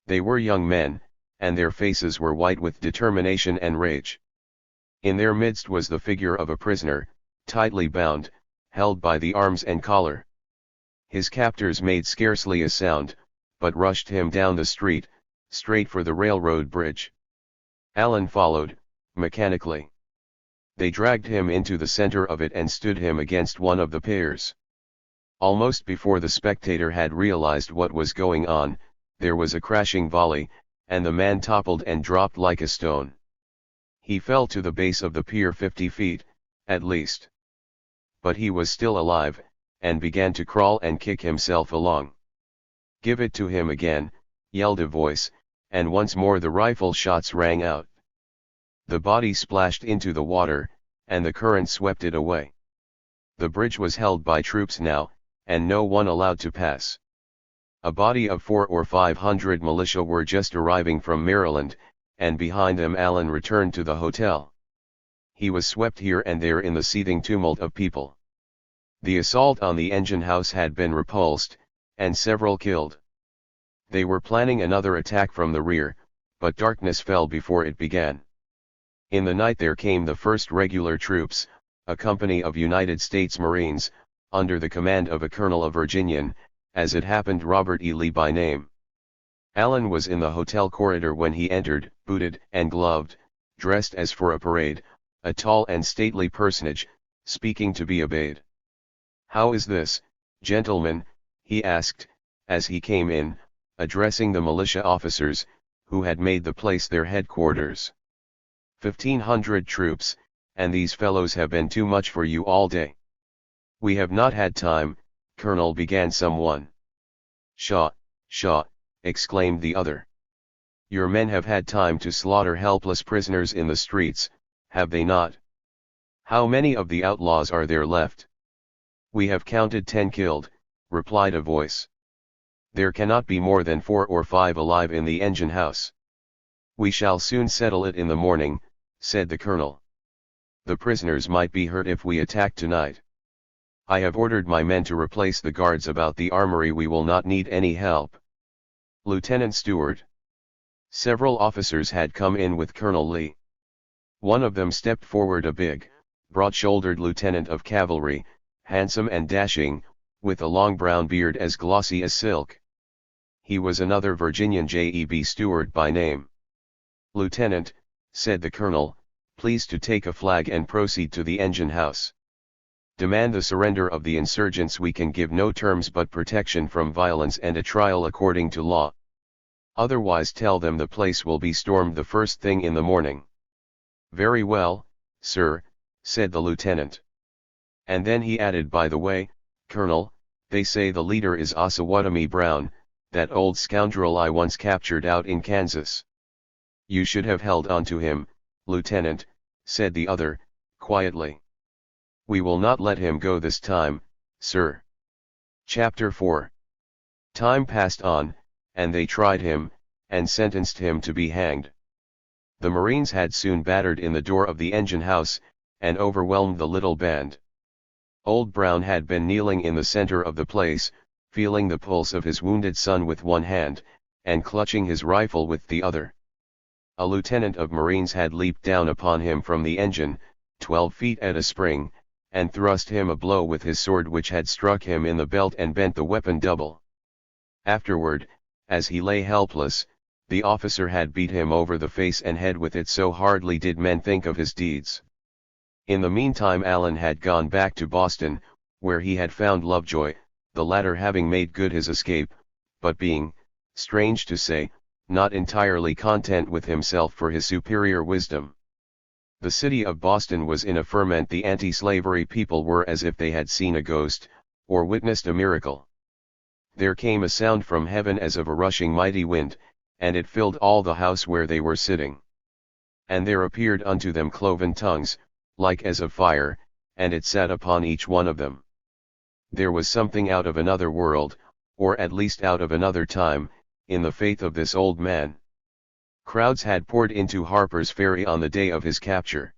They were young men, and their faces were white with determination and rage. In their midst was the figure of a prisoner, tightly bound, held by the arms and collar. His captors made scarcely a sound, but rushed him down the street, straight for the railroad bridge. Allen followed, mechanically. They dragged him into the center of it and stood him against one of the piers. Almost before the spectator had realized what was going on, there was a crashing volley, and the man toppled and dropped like a stone. He fell to the base of the pier 50 feet, at least. But he was still alive, and began to crawl and kick himself along. "Give it to him again," yelled a voice, and once more the rifle shots rang out. The body splashed into the water, and the current swept it away. The bridge was held by troops now, and no one allowed to pass. A body of 400 or 500 militia were just arriving from Maryland, and behind them Allen returned to the hotel. He was swept here and there in the seething tumult of people. The assault on the engine house had been repulsed, and several killed. They were planning another attack from the rear, but darkness fell before it began. In the night there came the first regular troops, a company of United States Marines, under the command of a colonel, a Virginian, as it happened Robert E. Lee by name. Allen was in the hotel corridor when he entered, booted and gloved, dressed as for a parade, a tall and stately personage, speaking to be obeyed. "How is this, gentlemen?" he asked, as he came in, addressing the militia officers, who had made the place their headquarters. 1,500 troops, and these fellows have been too much for you all day." "We have not had time," Colonel, began someone. "Pshaw, pshaw," exclaimed the other. "Your men have had time to slaughter helpless prisoners in the streets, have they not? How many of the outlaws are there left?" "We have counted 10 killed," replied a voice. "There cannot be more than 4 or 5 alive in the engine house." "We shall soon settle it in the morning," said the colonel. "The prisoners might be hurt if we attack tonight. I have ordered my men to replace the guards about the armory. We will not need any help." "Lieutenant Stewart." Several officers had come in with Colonel Lee. One of them stepped forward, a big, broad-shouldered lieutenant of cavalry, handsome and dashing, with a long brown beard as glossy as silk. He was another Virginian, J.E.B. Stewart by name. "Lieutenant," said the colonel, "please to take a flag and proceed to the engine house. Demand the surrender of the insurgents. We can give no terms but protection from violence and a trial according to law. Otherwise tell them the place will be stormed the first thing in the morning." "Very well, sir," said the lieutenant. And then he added, "By the way, Colonel, they say the leader is Osawatomie Brown, that old scoundrel I once captured out in Kansas." "You should have held on to him, Lieutenant," said the other, quietly. "We will not let him go this time, sir." Chapter 4. Time passed on, and they tried him, and sentenced him to be hanged. The Marines had soon battered in the door of the engine house, and overwhelmed the little band. Old Brown had been kneeling in the center of the place, feeling the pulse of his wounded son with one hand, and clutching his rifle with the other. A lieutenant of Marines had leaped down upon him from the engine, 12 feet at a spring, and thrust him a blow with his sword which had struck him in the belt and bent the weapon double. Afterward, as he lay helpless, the officer had beat him over the face and head with it, so hardly did men think of his deeds. In the meantime Allen had gone back to Boston, where he had found Lovejoy, the latter having made good his escape, but being, strange to say, not entirely content with himself for his superior wisdom. The city of Boston was in a ferment. The anti-slavery people were as if they had seen a ghost, or witnessed a miracle. There came a sound from heaven as of a rushing mighty wind, and it filled all the house where they were sitting. And there appeared unto them cloven tongues, like as of fire, and it sat upon each one of them. There was something out of another world, or at least out of another time, in the faith of this old man. Crowds had poured into Harper's Ferry on the day of his capture.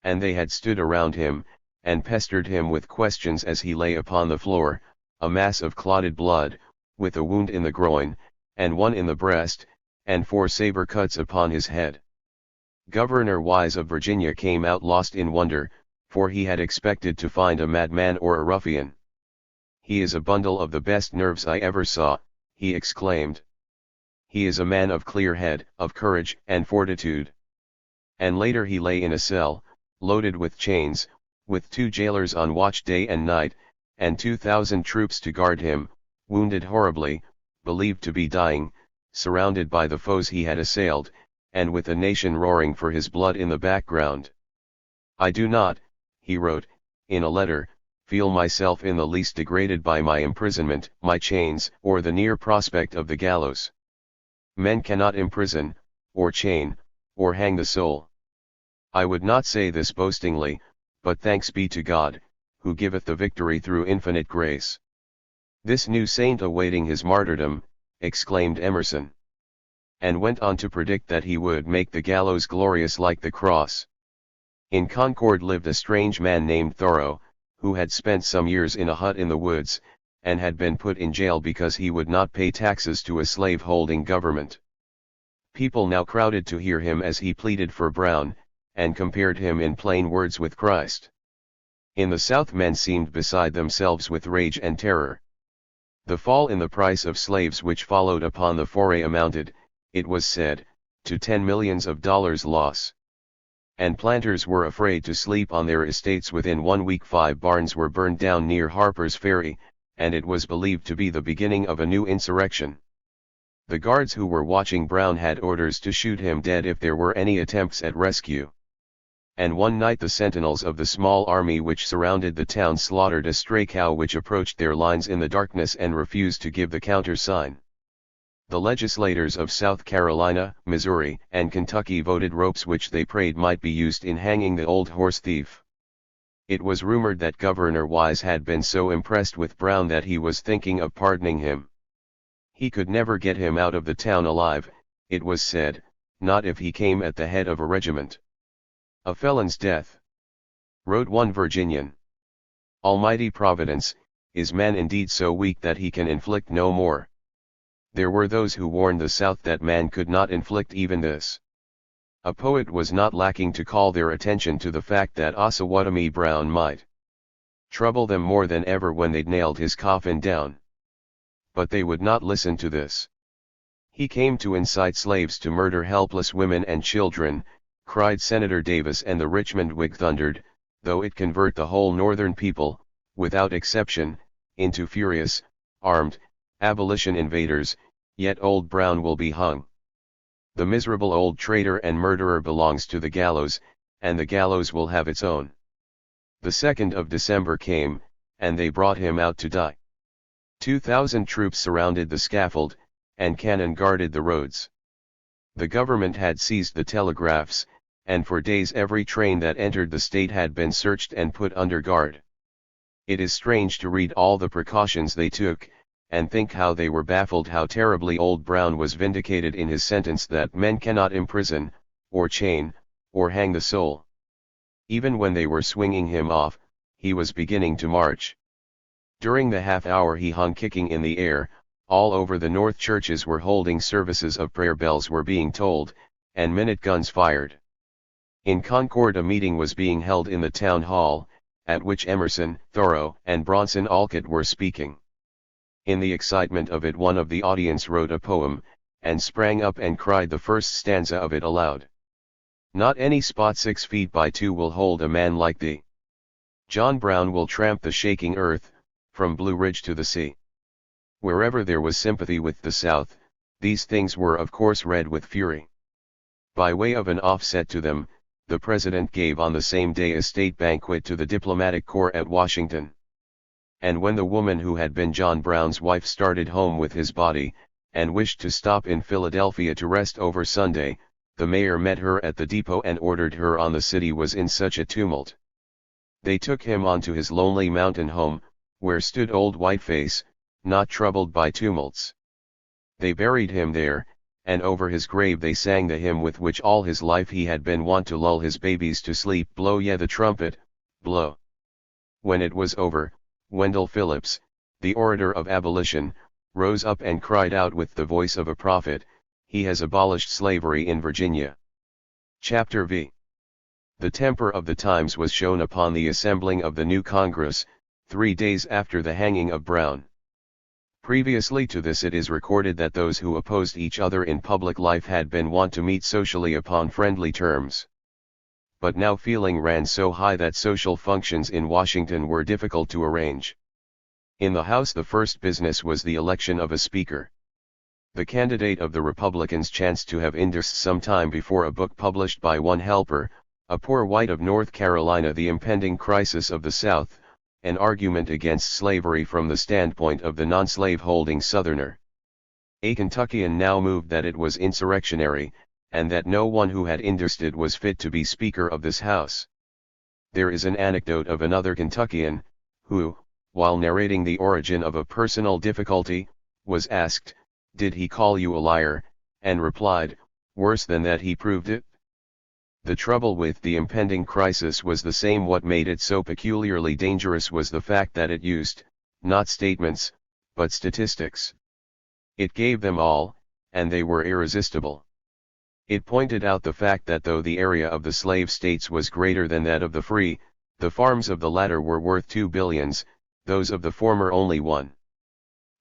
And they had stood around him, and pestered him with questions as he lay upon the floor, a mass of clotted blood, with a wound in the groin, and one in the breast, and 4 saber cuts upon his head. Governor Wise of Virginia came out lost in wonder, for he had expected to find a madman or a ruffian. "He is a bundle of the best nerves I ever saw," he exclaimed. "He is a man of clear head, of courage and fortitude." And later he lay in a cell, loaded with chains, with 2 jailers on watch day and night, and 2,000 troops to guard him, wounded horribly, believed to be dying, surrounded by the foes he had assailed, and with a nation roaring for his blood in the background. "I do not," he wrote, in a letter, "feel myself in the least degraded by my imprisonment, my chains, or the near prospect of the gallows. Men cannot imprison, or chain, or hang the soul. I would not say this boastingly, but thanks be to God, who giveth the victory through infinite grace." "This new saint awaiting his martyrdom," exclaimed Emerson. And went on to predict that he would make the gallows glorious like the cross. In Concord lived a strange man named Thoreau, who had spent some years in a hut in the woods, and had been put in jail because he would not pay taxes to a slave-holding government. People now crowded to hear him as he pleaded for Brown, and compared him in plain words with Christ. In the South men seemed beside themselves with rage and terror. The fall in the price of slaves which followed upon the foray amounted, it was said, to $10 millions loss. And planters were afraid to sleep on their estates. Within 1 week 5 barns were burned down near Harper's Ferry, and it was believed to be the beginning of a new insurrection. The guards who were watching Brown had orders to shoot him dead if there were any attempts at rescue. And one night the sentinels of the small army which surrounded the town slaughtered a stray cow which approached their lines in the darkness and refused to give the countersign. The legislators of South Carolina, Missouri, and Kentucky voted ropes which they prayed might be used in hanging the old horse thief. It was rumored that Governor Wise had been so impressed with Brown that he was thinking of pardoning him. He could never get him out of the town alive, it was said, not if he came at the head of a regiment. "A felon's death," wrote one Virginian. "Almighty Providence, is man indeed so weak that he can inflict no more?" There were those who warned the South that man could not inflict even this. A poet was not lacking to call their attention to the fact that Osawatomie Brown might trouble them more than ever when they'd nailed his coffin down. But they would not listen to this. "He came to incite slaves to murder helpless women and children," cried Senator Davis, and the Richmond Whig thundered, "though it convert the whole Northern people, without exception, into furious, armed, abolition invaders, yet old Brown will be hung." The miserable old traitor and murderer belongs to the gallows, and the gallows will have its own. The 2nd of December came, and they brought him out to die. 2,000 troops surrounded the scaffold, and cannon guarded the roads. The government had seized the telegraphs, and for days every train that entered the state had been searched and put under guard. It is strange to read all the precautions they took, and think how they were baffled, how terribly Old Brown was vindicated in his sentence that men cannot imprison, or chain, or hang the soul. Even when they were swinging him off, he was beginning to march. During the half-hour he hung kicking in the air, all over the north churches were holding services of prayer, bells were being tolled, and minute guns fired. In Concord a meeting was being held in the town hall, at which Emerson, Thoreau, and Bronson Alcott were speaking. In the excitement of it one of the audience wrote a poem, and sprang up and cried the first stanza of it aloud. Not any spot 6 feet by 2 will hold a man like thee. John Brown will tramp the shaking earth, from Blue Ridge to the sea. Wherever there was sympathy with the South, these things were of course read with fury. By way of an offset to them, the President gave on the same day a state banquet to the diplomatic corps at Washington. And when the woman who had been John Brown's wife started home with his body, and wished to stop in Philadelphia to rest over Sunday, the mayor met her at the depot and ordered her on. The city was in such a tumult. They took him on to his lonely mountain home, where stood old Whiteface, not troubled by tumults. They buried him there, and over his grave they sang the hymn with which all his life he had been wont to lull his babies to sleep: blow ye the trumpet, blow. When it was over, Wendell Phillips, the orator of abolition, rose up and cried out with the voice of a prophet, "He has abolished slavery in Virginia." Chapter V. The temper of the times was shown upon the assembling of the new Congress, 3 days after the hanging of Brown. Previously to this it is recorded that those who opposed each other in public life had been wont to meet socially upon friendly terms. But now feeling ran so high that social functions in Washington were difficult to arrange. In the House the first business was the election of a speaker. The candidate of the Republicans chanced to have endorsed some time before a book published by one Helper, a poor white of North Carolina, The Impending Crisis of the South, an argument against slavery from the standpoint of the non-slave-holding Southerner. A Kentuckian now moved that it was insurrectionary, and that no one who had endorsed it was fit to be Speaker of this House. There is an anecdote of another Kentuckian, who, while narrating the origin of a personal difficulty, was asked, "Did he call you a liar?" and replied, "Worse than that, he proved it." The trouble with the impending crisis was the same. What made it so peculiarly dangerous was the fact that it used, not statements, but statistics. It gave them all, and they were irresistible. It pointed out the fact that though the area of the slave states was greater than that of the free, the farms of the latter were worth 2 billions, those of the former only 1.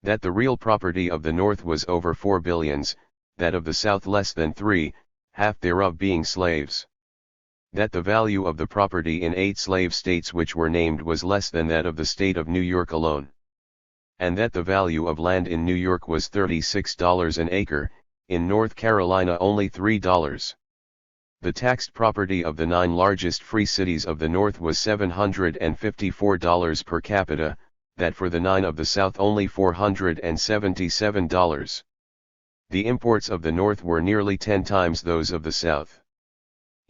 That the real property of the North was over 4 billions, that of the South less than 3, half thereof being slaves. That the value of the property in 8 slave states which were named was less than that of the state of New York alone. And that the value of land in New York was $36 an acre, in North Carolina only $3. The taxed property of the 9 largest free cities of the North was $754 per capita, that for the 9 of the South only $477. The imports of the North were nearly 10 times those of the South.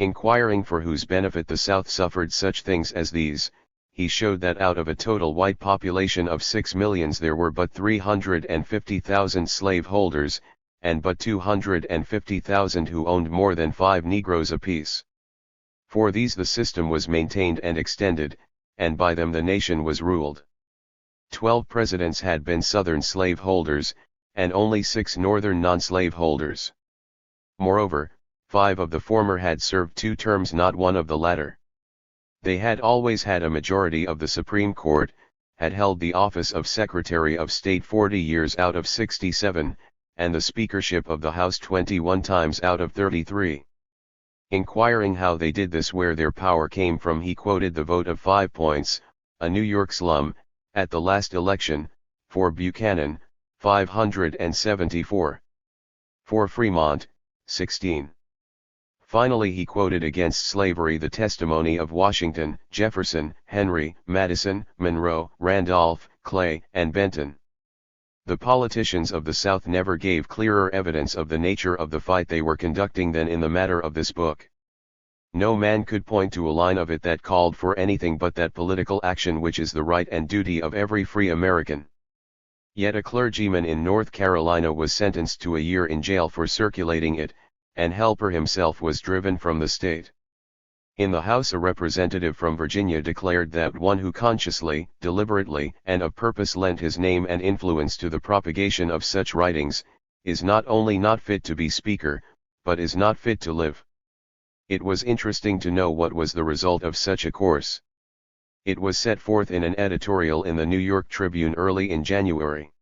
Inquiring for whose benefit the South suffered such things as these, he showed that out of a total white population of 6 millions there were but 350,000 slave holders, and but 250,000 who owned more than 5 Negroes apiece. For these the system was maintained and extended, and by them the nation was ruled. 12 presidents had been Southern slave holders, and only 6 Northern non-slave holders. Moreover, 5 of the former had served 2 terms, not one of the latter. They had always had a majority of the Supreme Court, had held the office of Secretary of State 40 years out of 67, and the speakership of the House 21 times out of 33. Inquiring how they did this, where their power came from, he quoted the vote of 5 points, a New York slum, at the last election, for Buchanan, 574. For Fremont, 16. Finally he quoted against slavery the testimony of Washington, Jefferson, Henry, Madison, Monroe, Randolph, Clay, and Benton. The politicians of the South never gave clearer evidence of the nature of the fight they were conducting than in the matter of this book. No man could point to a line of it that called for anything but that political action which is the right and duty of every free American. Yet a clergyman in North Carolina was sentenced to a year in jail for circulating it, and Helper himself was driven from the state. In the House a representative from Virginia declared that one who consciously, deliberately, and of purpose lent his name and influence to the propagation of such writings, is not only not fit to be speaker, but is not fit to live. It was interesting to know what was the result of such a course. It was set forth in an editorial in the New York Tribune early in January.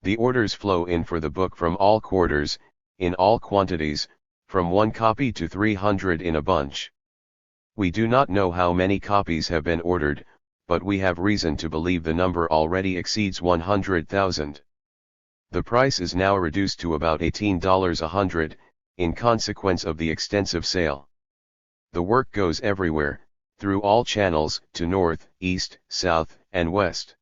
The orders flow in for the book from all quarters, in all quantities, from 1 copy to 300 in a bunch. We do not know how many copies have been ordered, but we have reason to believe the number already exceeds 100,000. The price is now reduced to about $18 a hundred, in consequence of the extensive sale. The work goes everywhere, through all channels, to north, east, south, and west.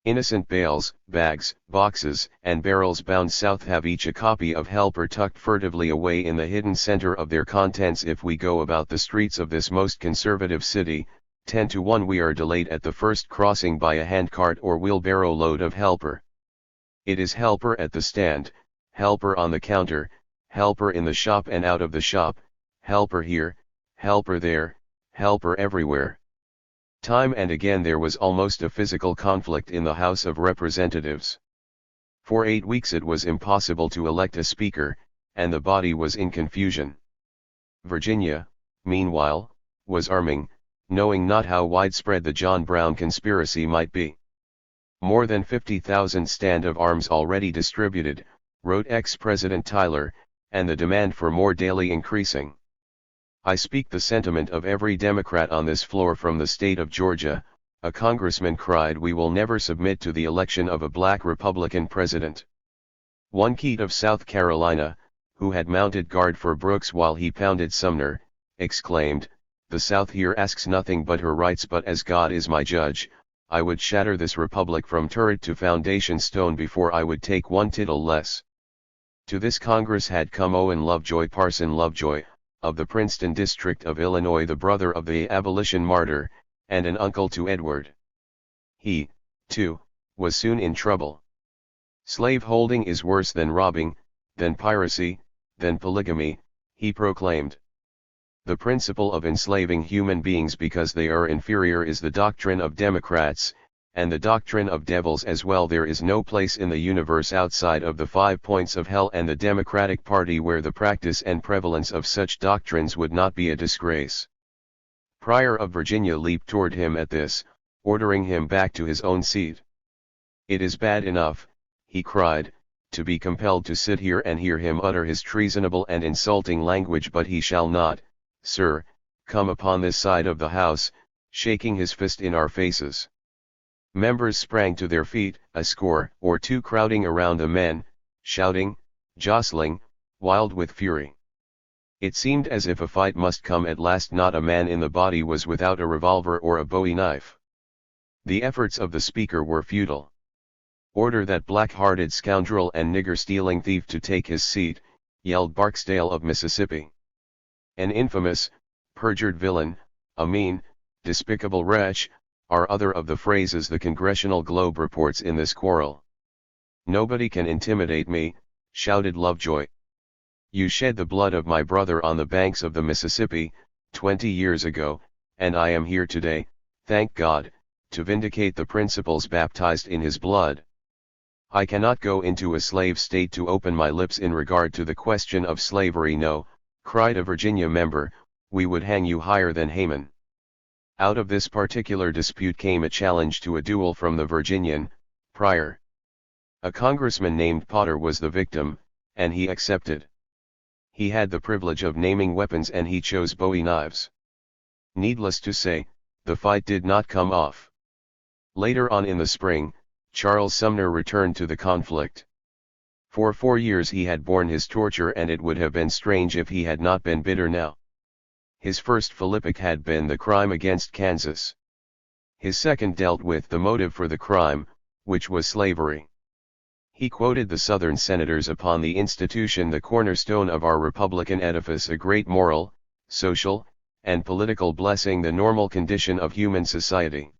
Innocent bales, bags, boxes, and barrels bound south have each a copy of Helper tucked furtively away in the hidden center of their contents. If we go about the streets of this most conservative city, 10 to 1 we are delayed at the first crossing by a handcart or wheelbarrow load of Helper. It is Helper at the stand, Helper on the counter, Helper in the shop and out of the shop, Helper here, Helper there, Helper everywhere. Time and again there was almost a physical conflict in the House of Representatives. For 8 weeks it was impossible to elect a speaker, and the body was in confusion. Virginia, meanwhile, was arming, knowing not how widespread the John Brown conspiracy might be. More than 50,000 stand of arms already distributed, wrote ex-President Tyler, and the demand for more daily increasing. I speak the sentiment of every Democrat on this floor from the state of Georgia. A congressman cried, "We will never submit to the election of a black Republican president." One Keat of South Carolina, who had mounted guard for Brooks while he pounded Sumner, exclaimed, "The South here asks nothing but her rights, but as God is my judge, I would shatter this republic from turret to foundation stone before I would take one tittle less." To this Congress had come Owen Lovejoy, Parson Lovejoy, of the Princeton district of Illinois, the brother of the abolition martyr, and an uncle to Edward. He, too, was soon in trouble. "Slave-holding is worse than robbing, than piracy, than polygamy," he proclaimed. "The principle of enslaving human beings because they are inferior is the doctrine of Democrats, and the doctrine of devils as well. There is no place in the universe outside of the 5 points of hell and the Democratic Party where the practice and prevalence of such doctrines would not be a disgrace." Pryor of Virginia leaped toward him at this, ordering him back to his own seat. "It is bad enough," he cried, "to be compelled to sit here and hear him utter his treasonable and insulting language, but he shall not, sir, come upon this side of the House, shaking his fist in our faces." Members sprang to their feet, a score or two crowding around the men, shouting, jostling, wild with fury. It seemed as if a fight must come at last. Not a man in the body was without a revolver or a bowie knife. The efforts of the speaker were futile. "Order that black-hearted scoundrel and nigger-stealing thief to take his seat," yelled Barksdale of Mississippi. "An infamous, perjured villain, a mean, despicable wretch," are other of the phrases the Congressional Globe reports in this quarrel. "Nobody can intimidate me," shouted Lovejoy. "You shed the blood of my brother on the banks of the Mississippi, 20 years ago, and I am here today, thank God, to vindicate the principles baptized in his blood. I cannot go into a slave state to open my lips in regard to the question of slavery." "No," cried a Virginia member, "we would hang you higher than Haman." Out of this particular dispute came a challenge to a duel from the Virginian, Pryor. A congressman named Potter was the victim, and he accepted. He had the privilege of naming weapons and he chose bowie knives. Needless to say, the fight did not come off. Later on in the spring, Charles Sumner returned to the conflict. For 4 years he had borne his torture, and it would have been strange if he had not been bitter now. His first philippic had been the crime against Kansas. His second dealt with the motive for the crime, which was slavery. He quoted the Southern senators upon the institution, the cornerstone of our Republican edifice, a great moral, social, and political blessing, the normal condition of human society,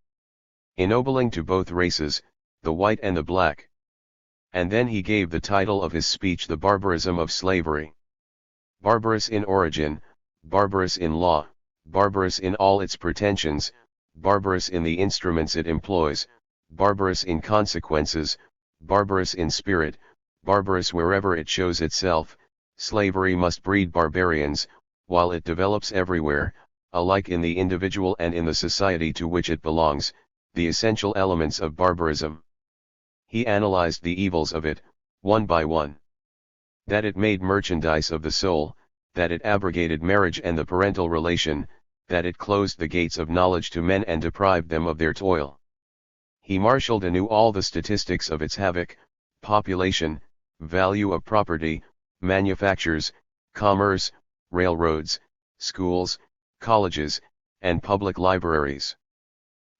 ennobling to both races, the white and the black. And then he gave the title of his speech, The Barbarism of Slavery. Barbarous in origin, barbarous in law, barbarous in all its pretensions, barbarous in the instruments it employs, barbarous in consequences, barbarous in spirit, barbarous wherever it shows itself. Slavery must breed barbarians, while it develops everywhere, alike in the individual and in the society to which it belongs, the essential elements of barbarism. He analyzed the evils of it, one by one. That it made merchandise of the soul, that it abrogated marriage and the parental relation, that it closed the gates of knowledge to men and deprived them of their toil. He marshaled anew all the statistics of its havoc: population, value of property, manufactures, commerce, railroads, schools, colleges, and public libraries.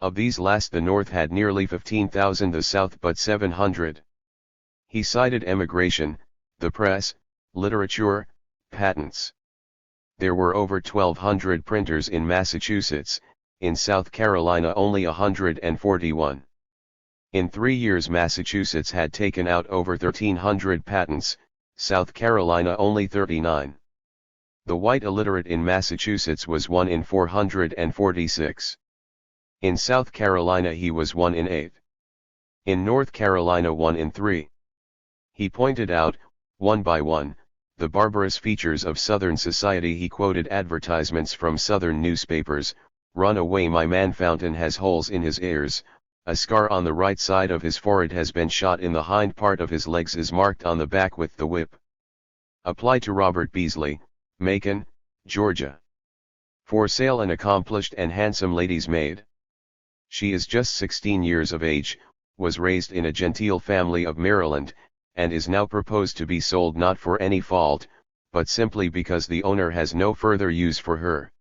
Of these last the North had nearly 15,000, the South but 700. He cited emigration, the press, literature, patents. There were over 1,200 printers in Massachusetts, in South Carolina only 141. In 3 years Massachusetts had taken out over 1,300 patents, South Carolina only 39. The white illiterate in Massachusetts was 1 in 446. In South Carolina he was 1 in 8. In North Carolina 1 in 3. He pointed out, one by one, the barbarous features of Southern society. He quoted advertisements from Southern newspapers: "Run away, my man, Fountain has holes in his ears, a scar on the right side of his forehead has been shot in the hind part of his legs is marked on the back with the whip. Apply to Robert Beasley, Macon, Georgia. For sale, an accomplished and handsome lady's maid. She is just 16 years of age, was raised in a genteel family of Maryland, and is now proposed to be sold, not for any fault, but simply because the owner has no further use for her."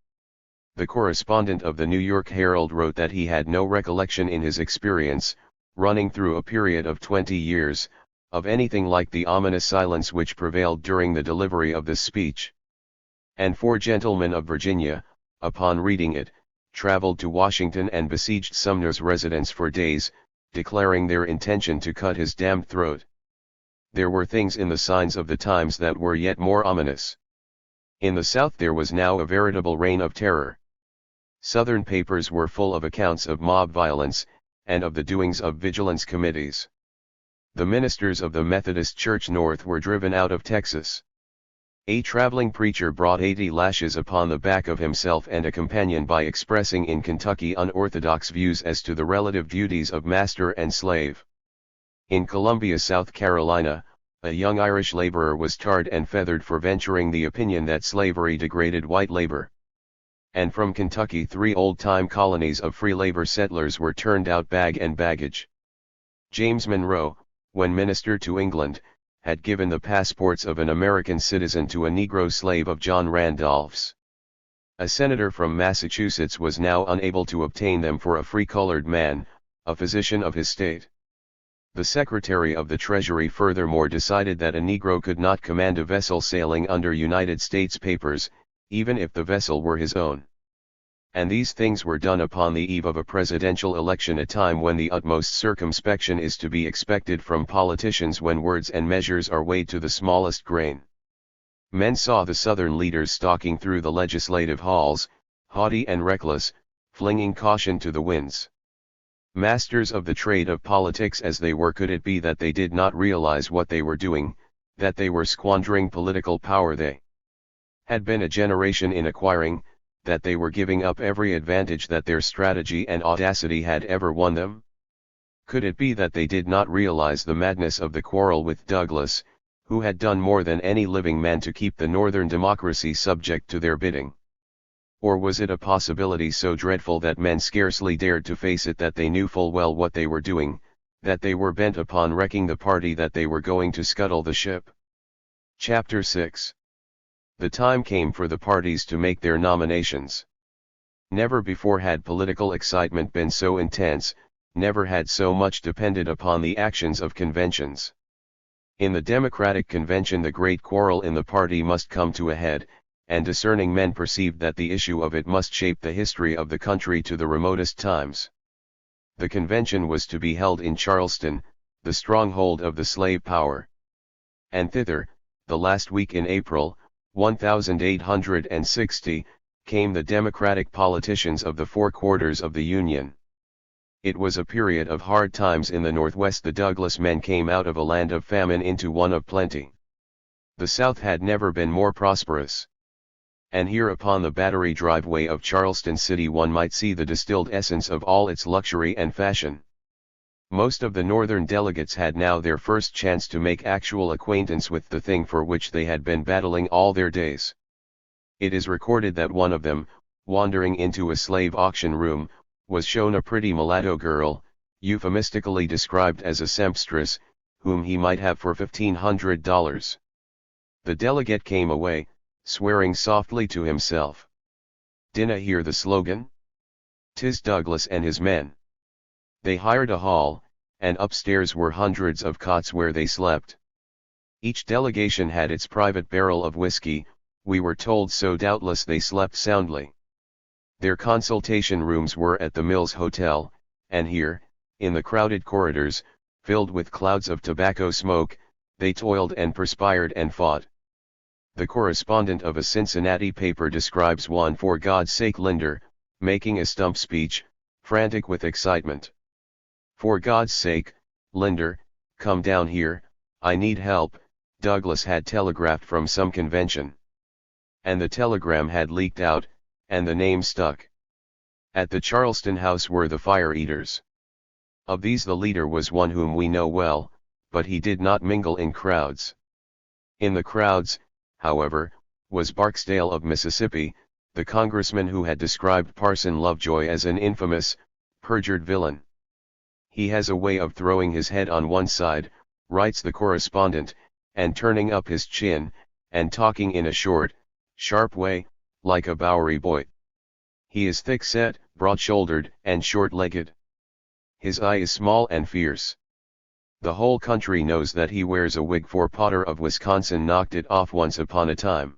The correspondent of the New York Herald wrote that he had no recollection in his experience, running through a period of 20 years, of anything like the ominous silence which prevailed during the delivery of this speech. And 4 gentlemen of Virginia, upon reading it, traveled to Washington and besieged Sumner's residence for days, declaring their intention to cut his damned throat. There were things in the signs of the times that were yet more ominous. In the South there was now a veritable reign of terror. Southern papers were full of accounts of mob violence, and of the doings of vigilance committees. The ministers of the Methodist Church North were driven out of Texas. A traveling preacher brought 80 lashes upon the back of himself and a companion by expressing in Kentucky unorthodox views as to the relative duties of master and slave. In Columbia, South Carolina, a young Irish laborer was tarred and feathered for venturing the opinion that slavery degraded white labor. And from Kentucky 3 old-time colonies of free labor settlers were turned out bag and baggage. James Monroe, when minister to England, had given the passports of an American citizen to a Negro slave of John Randolph's. A senator from Massachusetts was now unable to obtain them for a free colored man, a physician of his state. The Secretary of the Treasury furthermore decided that a Negro could not command a vessel sailing under United States papers, even if the vessel were his own. And these things were done upon the eve of a presidential election, a time when the utmost circumspection is to be expected from politicians, when words and measures are weighed to the smallest grain. Men saw the Southern leaders stalking through the legislative halls, haughty and reckless, flinging caution to the winds. Masters of the trade of politics as they were, could it be that they did not realize what they were doing, that they were squandering political power they had been a generation in acquiring, that they were giving up every advantage that their strategy and audacity had ever won them? Could it be that they did not realize the madness of the quarrel with Douglas, who had done more than any living man to keep the Northern democracy subject to their bidding? Or was it a possibility so dreadful that men scarcely dared to face it, that they knew full well what they were doing, that they were bent upon wrecking the party, that they were going to scuttle the ship. Chapter 6. The time came for the parties to make their nominations. Never before had political excitement been so intense, never had so much depended upon the actions of conventions. In the Democratic Convention the great quarrel in the party must come to a head, and discerning men perceived that the issue of it must shape the history of the country to the remotest times. The convention was to be held in Charleston, the stronghold of the slave power. And thither, the last week in April, 1860, came the Democratic politicians of the four quarters of the Union. It was a period of hard times in the Northwest. The Douglas men came out of a land of famine into one of plenty. The South had never been more prosperous. And here upon the Battery driveway of Charleston City one might see the distilled essence of all its luxury and fashion. Most of the Northern delegates had now their first chance to make actual acquaintance with the thing for which they had been battling all their days. It is recorded that one of them, wandering into a slave auction room, was shown a pretty mulatto girl, euphemistically described as a sempstress, whom he might have for $1,500. The delegate came away, swearing softly to himself. "Dinna hear the slogan? 'Tis Douglas and his men." They hired a hall, and upstairs were hundreds of cots where they slept. Each delegation had its private barrel of whiskey, we were told, so doubtless they slept soundly. Their consultation rooms were at the Mills Hotel, and here, in the crowded corridors, filled with clouds of tobacco smoke, they toiled and perspired and fought. The correspondent of a Cincinnati paper describes one, "For God's sake, Linder," making a stump speech, frantic with excitement. "For God's sake, Linder, come down here, I need help," Douglas had telegraphed from some convention. And the telegram had leaked out, and the name stuck. At the Charleston house were the fire eaters. Of these the leader was one whom we know well, but he did not mingle in crowds. In the crowds, however, was Barksdale of Mississippi, the congressman who had described Parson Lovejoy as an infamous, perjured villain. "He has a way of throwing his head on one side," writes the correspondent, "and turning up his chin, and talking in a short, sharp way, like a Bowery boy. He is thick-set, broad-shouldered, and short-legged. His eye is small and fierce. The whole country knows that he wears a wig, for Potter of Wisconsin knocked it off once upon a time.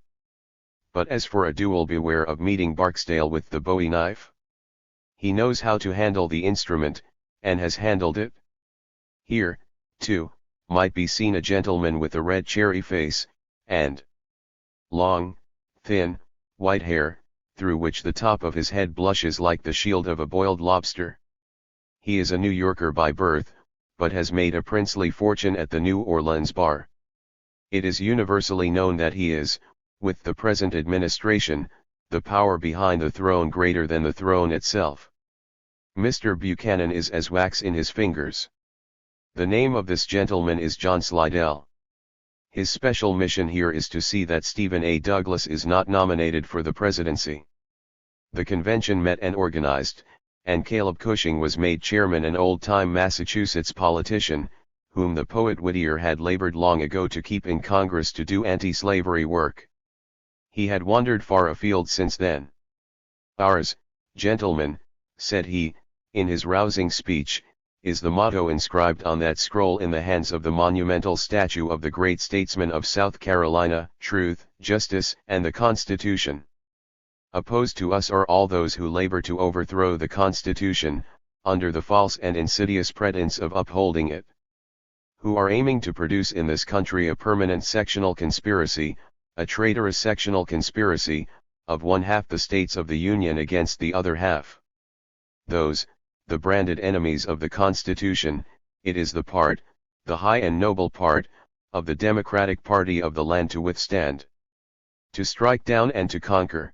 But as for a duel, beware of meeting Barksdale with the bowie knife. He knows how to handle the instrument, and has handled it." Here, too, might be seen a gentleman with a red cherry face, and long, thin, white hair, through which the top of his head blushes like the shield of a boiled lobster. He is a New Yorker by birth, but has made a princely fortune at the New Orleans bar. It is universally known that he is, with the present administration, the power behind the throne greater than the throne itself. Mr. Buchanan is as wax in his fingers. The name of this gentleman is John Slidell. His special mission here is to see that Stephen A. Douglas is not nominated for the presidency. The convention met and organized, and Caleb Cushing was made chairman, an old-time Massachusetts politician, whom the poet Whittier had labored long ago to keep in Congress to do anti-slavery work. He had wandered far afield since then. "Ours, gentlemen," said he, in his rousing speech, "is the motto inscribed on that scroll in the hands of the monumental statue of the great statesman of South Carolina: truth, justice, and the Constitution. Opposed to us are all those who labor to overthrow the Constitution, under the false and insidious pretense of upholding it. Who are aiming to produce in this country a permanent sectional conspiracy, a traitorous sectional conspiracy, of one half the states of the Union against the other half. Those, the branded enemies of the Constitution, it is the part, the high and noble part, of the Democratic Party of the land to withstand. To strike down and to conquer.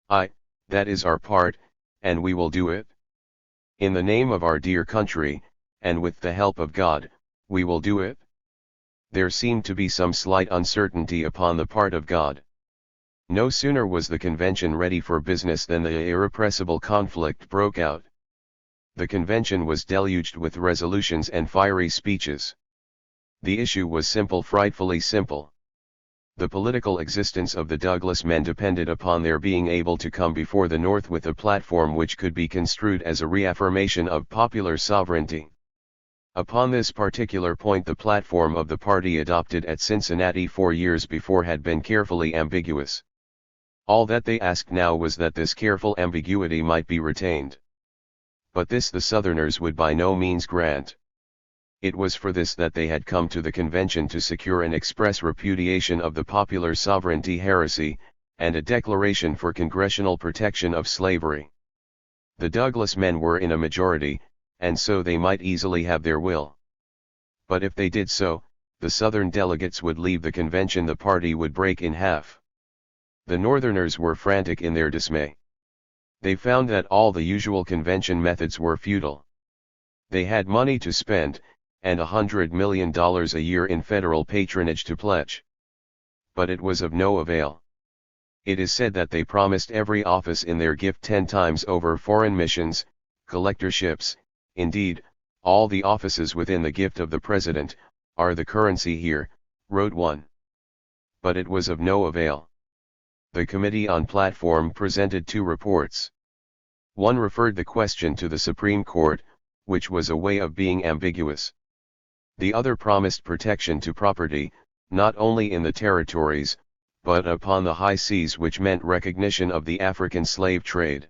Aye, that is our part, and we will do it. In the name of our dear country, and with the help of God, we will do it." There seemed to be some slight uncertainty upon the part of God. No sooner was the convention ready for business than the irrepressible conflict broke out. The convention was deluged with resolutions and fiery speeches. The issue was simple, frightfully simple. The political existence of the Douglas men depended upon their being able to come before the North with a platform which could be construed as a reaffirmation of popular sovereignty. Upon this particular point, the platform of the party adopted at Cincinnati 4 years before had been carefully ambiguous. All that they asked now was that this careful ambiguity might be retained. But this the Southerners would by no means grant. It was for this that they had come to the convention, to secure an express repudiation of the popular sovereignty heresy, and a declaration for congressional protection of slavery. The Douglas men were in a majority, and so they might easily have their will. But if they did so, the Southern delegates would leave the convention, the party would break in half. The Northerners were frantic in their dismay. They found that all the usual convention methods were futile. They had money to spend, and $100 million a year in federal patronage to pledge. But it was of no avail. It is said that they promised every office in their gift 10 times over: foreign missions, collectorships, indeed, all the offices within the gift of the President, are the currency here, wrote one. But it was of no avail. The Committee on Platform presented 2 reports. One referred the question to the Supreme Court, which was a way of being ambiguous. The other promised protection to property, not only in the territories, but upon the high seas, which meant recognition of the African slave trade.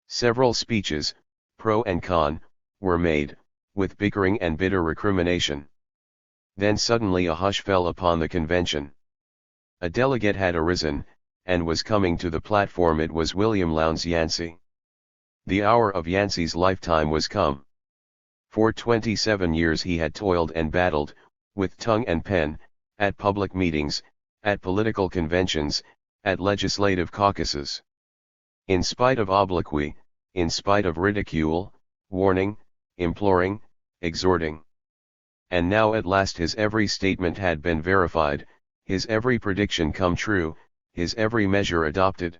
Several speeches, pro and con, were made, with bickering and bitter recrimination. Then suddenly a hush fell upon the convention. A delegate had arisen, and was coming to the platform. It was William Lowndes Yancey. The hour of Yancey's lifetime was come. For 27 years he had toiled and battled, with tongue and pen, at public meetings, at political conventions, at legislative caucuses. In spite of obloquy, in spite of ridicule, warning, imploring, exhorting. And now at last his every statement had been verified, his every prediction come true, his every measure adopted.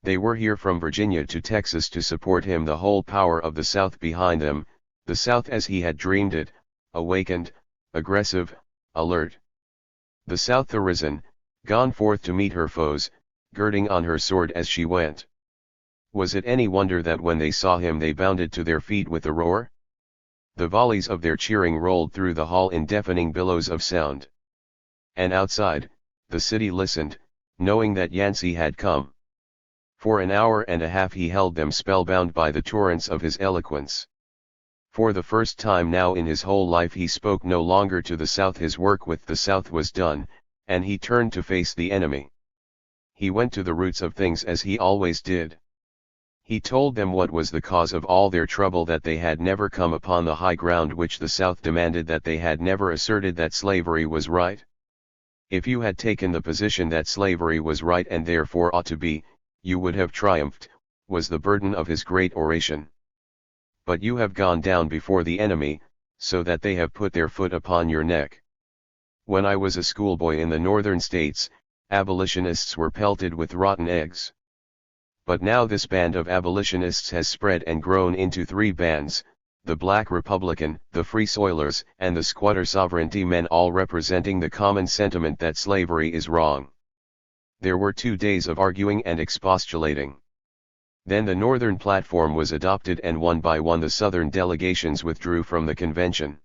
They were here from Virginia to Texas to support him, the whole power of the South behind them, the South as he had dreamed it, awakened, aggressive, alert. The South arisen, gone forth to meet her foes, girding on her sword as she went. Was it any wonder that when they saw him they bounded to their feet with a roar? The volleys of their cheering rolled through the hall in deafening billows of sound. And outside, the city listened, knowing that Yancey had come. For an hour and a half he held them spellbound by the torrents of his eloquence. For the first time now in his whole life he spoke no longer to the South. His work with the South was done, and he turned to face the enemy. He went to the roots of things as he always did. He told them what was the cause of all their trouble, that they had never come upon the high ground which the South demanded, that they had never asserted that slavery was right. If you had taken the position that slavery was right and therefore ought to be, you would have triumphed, was the burden of his great oration. But you have gone down before the enemy, so that they have put their foot upon your neck. When I was a schoolboy in the northern states, abolitionists were pelted with rotten eggs. But now this band of abolitionists has spread and grown into 3 bands, the Black Republican, the Free Soilers, and the Squatter Sovereignty men, all representing the common sentiment that slavery is wrong. There were 2 days of arguing and expostulating. Then the Northern platform was adopted, and one by one the Southern delegations withdrew from the convention.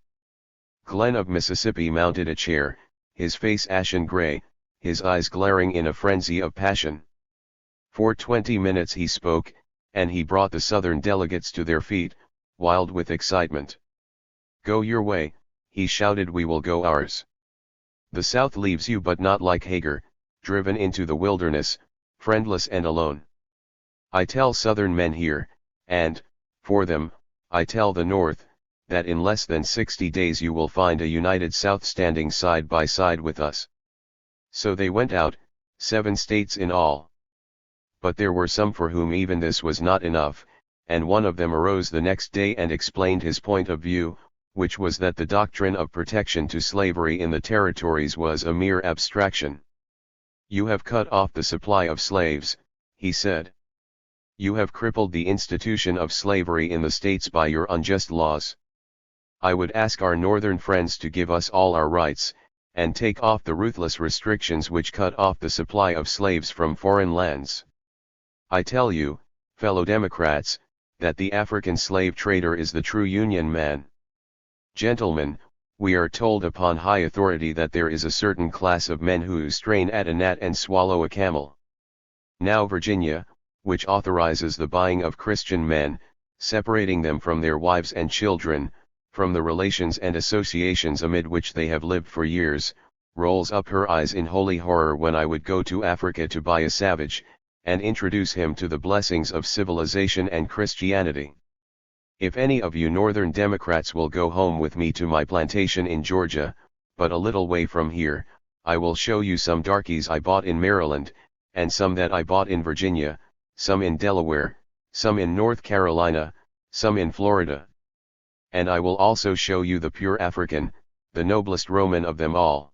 Glenn of Mississippi mounted a chair, his face ashen gray, his eyes glaring in a frenzy of passion. For 20 minutes he spoke, and he brought the Southern delegates to their feet, wild with excitement. "Go your way," he shouted, "we will go ours. The South leaves you, but not like Hagar, driven into the wilderness, friendless and alone. I tell Southern men here, and, for them, I tell the North, that in less than 60 days you will find a united South standing side by side with us." So they went out, 7 states in all. But there were some for whom even this was not enough, and one of them arose the next day and explained his point of view, which was that the doctrine of protection to slavery in the territories was a mere abstraction. "You have cut off the supply of slaves," he said. You have crippled the institution of slavery in the states by your unjust laws. I would ask our northern friends to give us all our rights, and take off the ruthless restrictions which cut off the supply of slaves from foreign lands. I tell you, fellow Democrats, that the African slave trader is the true Union man. Gentlemen, we are told upon high authority that there is a certain class of men who strain at a gnat and swallow a camel. Now Virginia, which authorizes the buying of Christian men, separating them from their wives and children, from the relations and associations amid which they have lived for years, rolls up her eyes in holy horror when I would go to Africa to buy a savage, and introduce him to the blessings of civilization and Christianity. If any of you Northern Democrats will go home with me to my plantation in Georgia, but a little way from here, I will show you some darkies I bought in Maryland, and some that I bought in Virginia, some in Delaware, some in North Carolina, some in Florida. And I will also show you the pure African, the noblest Roman of them all.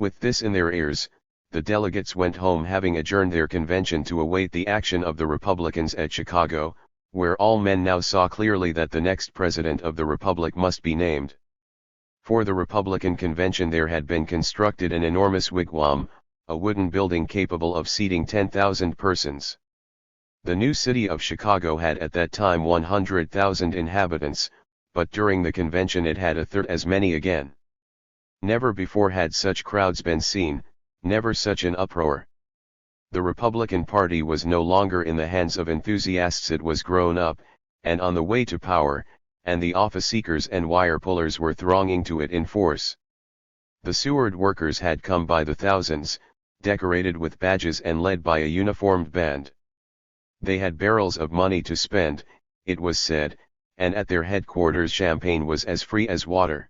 With this in their ears, the delegates went home, having adjourned their convention to await the action of the Republicans at Chicago, where all men now saw clearly that the next president of the Republic must be named. For the Republican convention there had been constructed an enormous wigwam, a wooden building capable of seating 10,000 persons. The new city of Chicago had at that time 100,000 inhabitants, but during the convention it had a third as many again. Never before had such crowds been seen, never such an uproar. The Republican Party was no longer in the hands of enthusiasts, it was grown up, and on the way to power, and the office-seekers and wire-pullers were thronging to it in force. The Seward workers had come by the thousands, decorated with badges and led by a uniformed band. They had barrels of money to spend, it was said, and at their headquarters champagne was as free as water.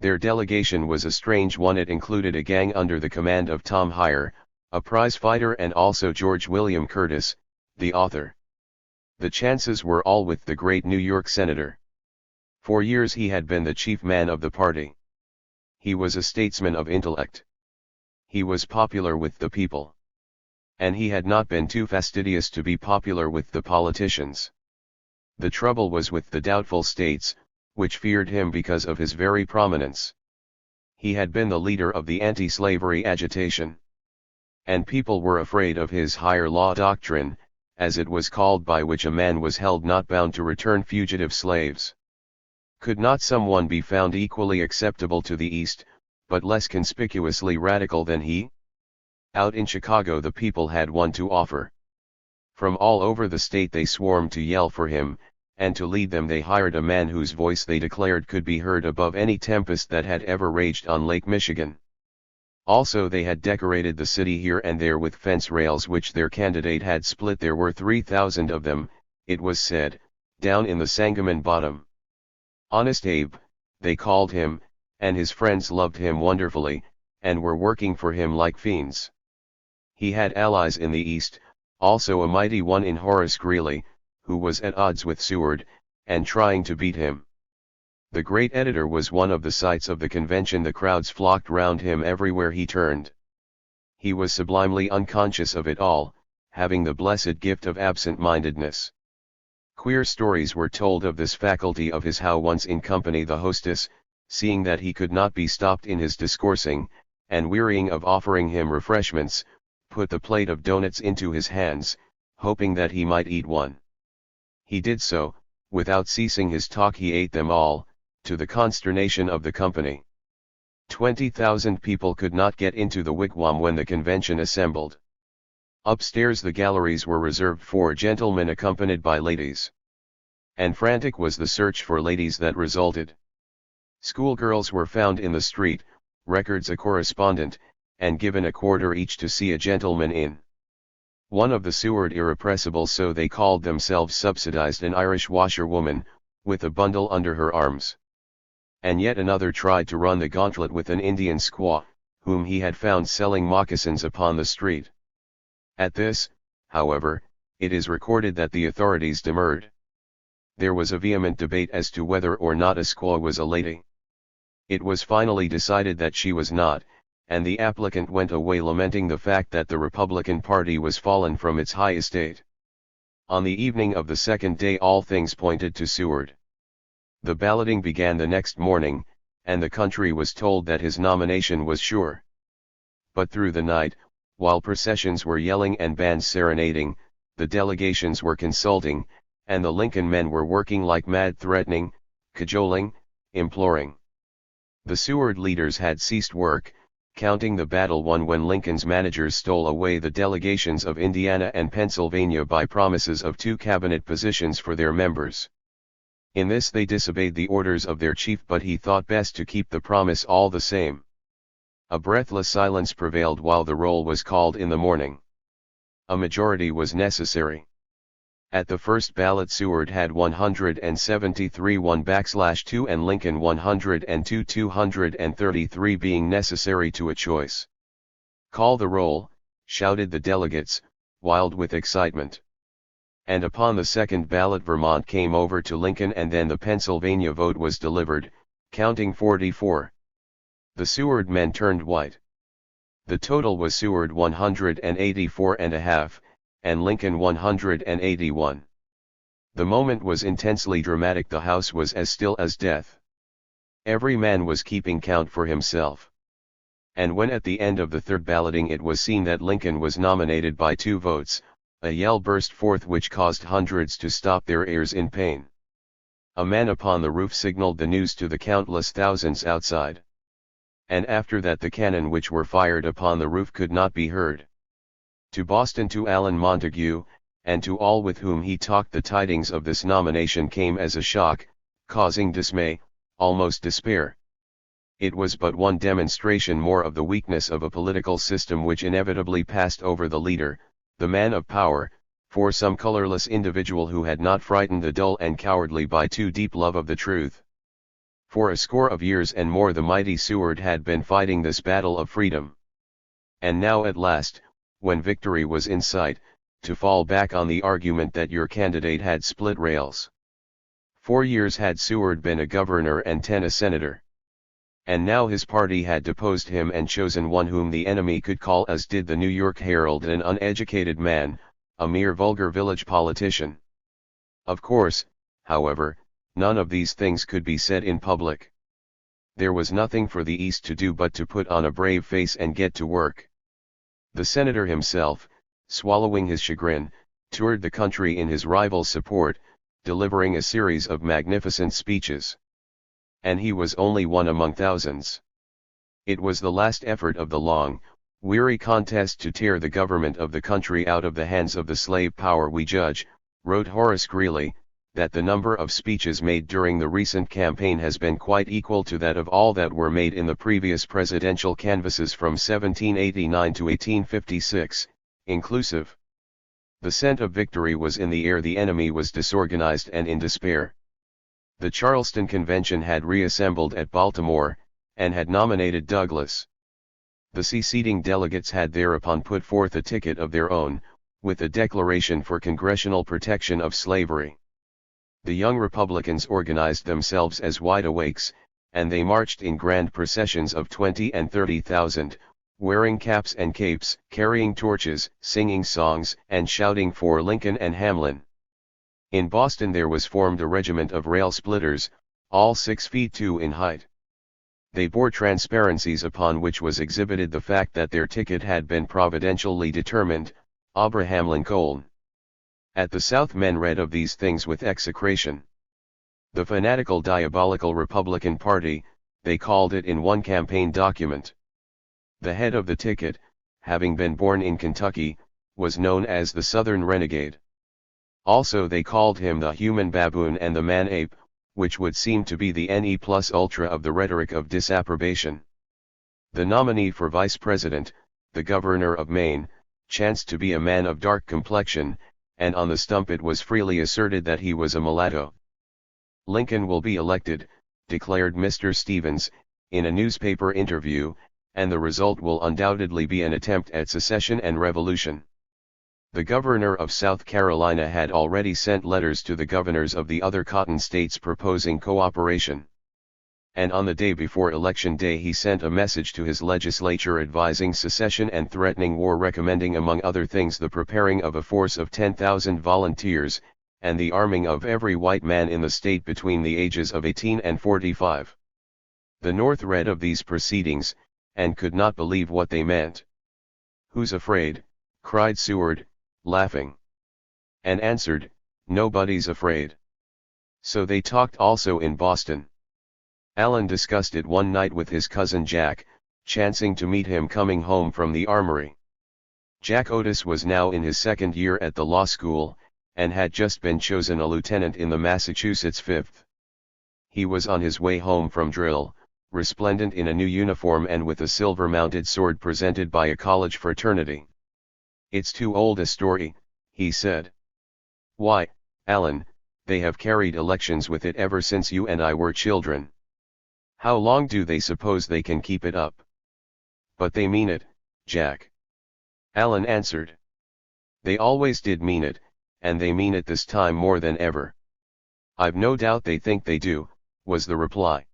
Their delegation was a strange one. It included a gang under the command of Tom Hyer, a prize fighter, and also George William Curtis, the author. The chances were all with the great New York senator. For years he had been the chief man of the party. He was a statesman of intellect. He was popular with the people. And he had not been too fastidious to be popular with the politicians. The trouble was with the doubtful states, which feared him because of his very prominence. He had been the leader of the anti-slavery agitation. And people were afraid of his higher law doctrine, as it was called, by which a man was held not bound to return fugitive slaves. Could not someone be found equally acceptable to the East, but less conspicuously radical than he? Out in Chicago the people had one to offer. From all over the state they swarmed to yell for him, and to lead them they hired a man whose voice they declared could be heard above any tempest that had ever raged on Lake Michigan. Also they had decorated the city here and there with fence rails which their candidate had split. There were 3,000 of them, it was said, down in the Sangamon bottom. Honest Abe, they called him, and his friends loved him wonderfully, and were working for him like fiends. He had allies in the East, also a mighty one in Horace Greeley, who was at odds with Seward, and trying to beat him. The great editor was one of the sights of the convention. The crowds flocked round him everywhere he turned. He was sublimely unconscious of it all, having the blessed gift of absent-mindedness. Queer stories were told of this faculty of his, how once in company the hostess, seeing that he could not be stopped in his discoursing, and wearying of offering him refreshments, put the plate of doughnuts into his hands, hoping that he might eat one. He did so, without ceasing his talk he ate them all, to the consternation of the company. 20,000 people could not get into the wigwam when the convention assembled. Upstairs the galleries were reserved for gentlemen accompanied by ladies. And frantic was the search for ladies that resulted. Schoolgirls were found in the street, records a correspondent, and given a quarter each to see a gentleman in. One of the Seward irrepressibles, so they called themselves, subsidized an Irish washerwoman, with a bundle under her arms. And yet another tried to run the gauntlet with an Indian squaw, whom he had found selling moccasins upon the street. At this, however, it is recorded that the authorities demurred. There was a vehement debate as to whether or not a squaw was a lady. It was finally decided that she was not, and the applicant went away lamenting the fact that the Republican Party was fallen from its high estate. On the evening of the second day all things pointed to Seward. The balloting began the next morning, and the country was told that his nomination was sure. But through the night, while processions were yelling and bands serenading, the delegations were consulting, and the Lincoln men were working like mad, threatening, cajoling, imploring. The Seward leaders had ceased work, counting the battle won when Lincoln's managers stole away the delegations of Indiana and Pennsylvania by promises of 2 cabinet positions for their members. In this they disobeyed the orders of their chief, but he thought best to keep the promise all the same. A breathless silence prevailed while the roll was called in the morning. A majority was necessary. At the first ballot Seward had 173 1/2 and Lincoln 102 233 being necessary to a choice. "Call the roll," shouted the delegates, wild with excitement. And upon the second ballot Vermont came over to Lincoln, and then the Pennsylvania vote was delivered, counting 44. The Seward men turned white. The total was Seward 184.5, and Lincoln 181. The moment was intensely dramatic. The house was as still as death. Every man was keeping count for himself. And when at the end of the third balloting it was seen that Lincoln was nominated by 2 votes, a yell burst forth which caused hundreds to stop their ears in pain. A man upon the roof signaled the news to the countless thousands outside. And after that the cannon which were fired upon the roof could not be heard. To Boston, to Allen Montague, and to all with whom he talked, the tidings of this nomination came as a shock, causing dismay, almost despair. It was but one demonstration more of the weakness of a political system which inevitably passed over the leader, the man of power, for some colorless individual who had not frightened the dull and cowardly by too deep love of the truth. For a score of years and more the mighty Seward had been fighting this battle of freedom. And now at last, when victory was in sight, to fall back on the argument that your candidate had split rails. 4 years had Seward been a governor and 10 a senator. And now his party had deposed him and chosen one whom the enemy could call, as did the New York Herald, an uneducated man, a mere vulgar village politician. Of course, however, none of these things could be said in public. There was nothing for the East to do but to put on a brave face and get to work. The senator himself, swallowing his chagrin, toured the country in his rival's support, delivering a series of magnificent speeches. And he was only one among thousands. It was the last effort of the long, weary contest to tear the government of the country out of the hands of the slave power. "We judge," wrote Horace Greeley, "that the number of speeches made during the recent campaign has been quite equal to that of all that were made in the previous presidential canvasses from 1789 to 1856, inclusive." The scent of victory was in the air. The enemy was disorganized and in despair. The Charleston Convention had reassembled at Baltimore, and had nominated Douglas. The seceding delegates had thereupon put forth a ticket of their own, with a declaration for congressional protection of slavery. The young Republicans organized themselves as wide awakes, and they marched in grand processions of 20 and 30,000, wearing caps and capes, carrying torches, singing songs, and shouting for Lincoln and Hamlin. In Boston there was formed a regiment of rail splitters, all 6 feet 2 in height. They bore transparencies upon which was exhibited the fact that their ticket had been providentially determined, Abraham Lincoln. At the South men read of these things with execration. The fanatical diabolical Republican Party, they called it in one campaign document. The head of the ticket, having been born in Kentucky, was known as the Southern Renegade. Also they called him the human baboon and the man-ape, which would seem to be the ne plus ultra of the rhetoric of disapprobation. The nominee for vice president, the governor of Maine, chanced to be a man of dark complexion, and on the stump it was freely asserted that he was a mulatto. "Lincoln will be elected," declared Mr. Stevens, in a newspaper interview, "and the result will undoubtedly be an attempt at secession and revolution." The governor of South Carolina had already sent letters to the governors of the other cotton states proposing cooperation. and on the day before Election Day he sent a message to his legislature advising secession and threatening war, recommending among other things the preparing of a force of 10,000 volunteers, and the arming of every white man in the state between the ages of 18 and 45. The North read of these proceedings, and could not believe what they meant. "Who's afraid?" cried Seward, laughing. And answered, "Nobody's afraid." So they talked also in Boston. Allen discussed it one night with his cousin Jack, chancing to meet him coming home from the armory. Jack Otis was now in his second year at the law school, and had just been chosen a lieutenant in the Massachusetts 5th. He was on his way home from drill, resplendent in a new uniform and with a silver-mounted sword presented by a college fraternity. "It's too old a story," he said. "Why, Allen, they have carried elections with it ever since you and I were children. How long do they suppose they can keep it up?" "But they mean it, Jack," Allen answered. "They always did mean it, and they mean it this time more than ever." "I've no doubt they think they do," was the reply.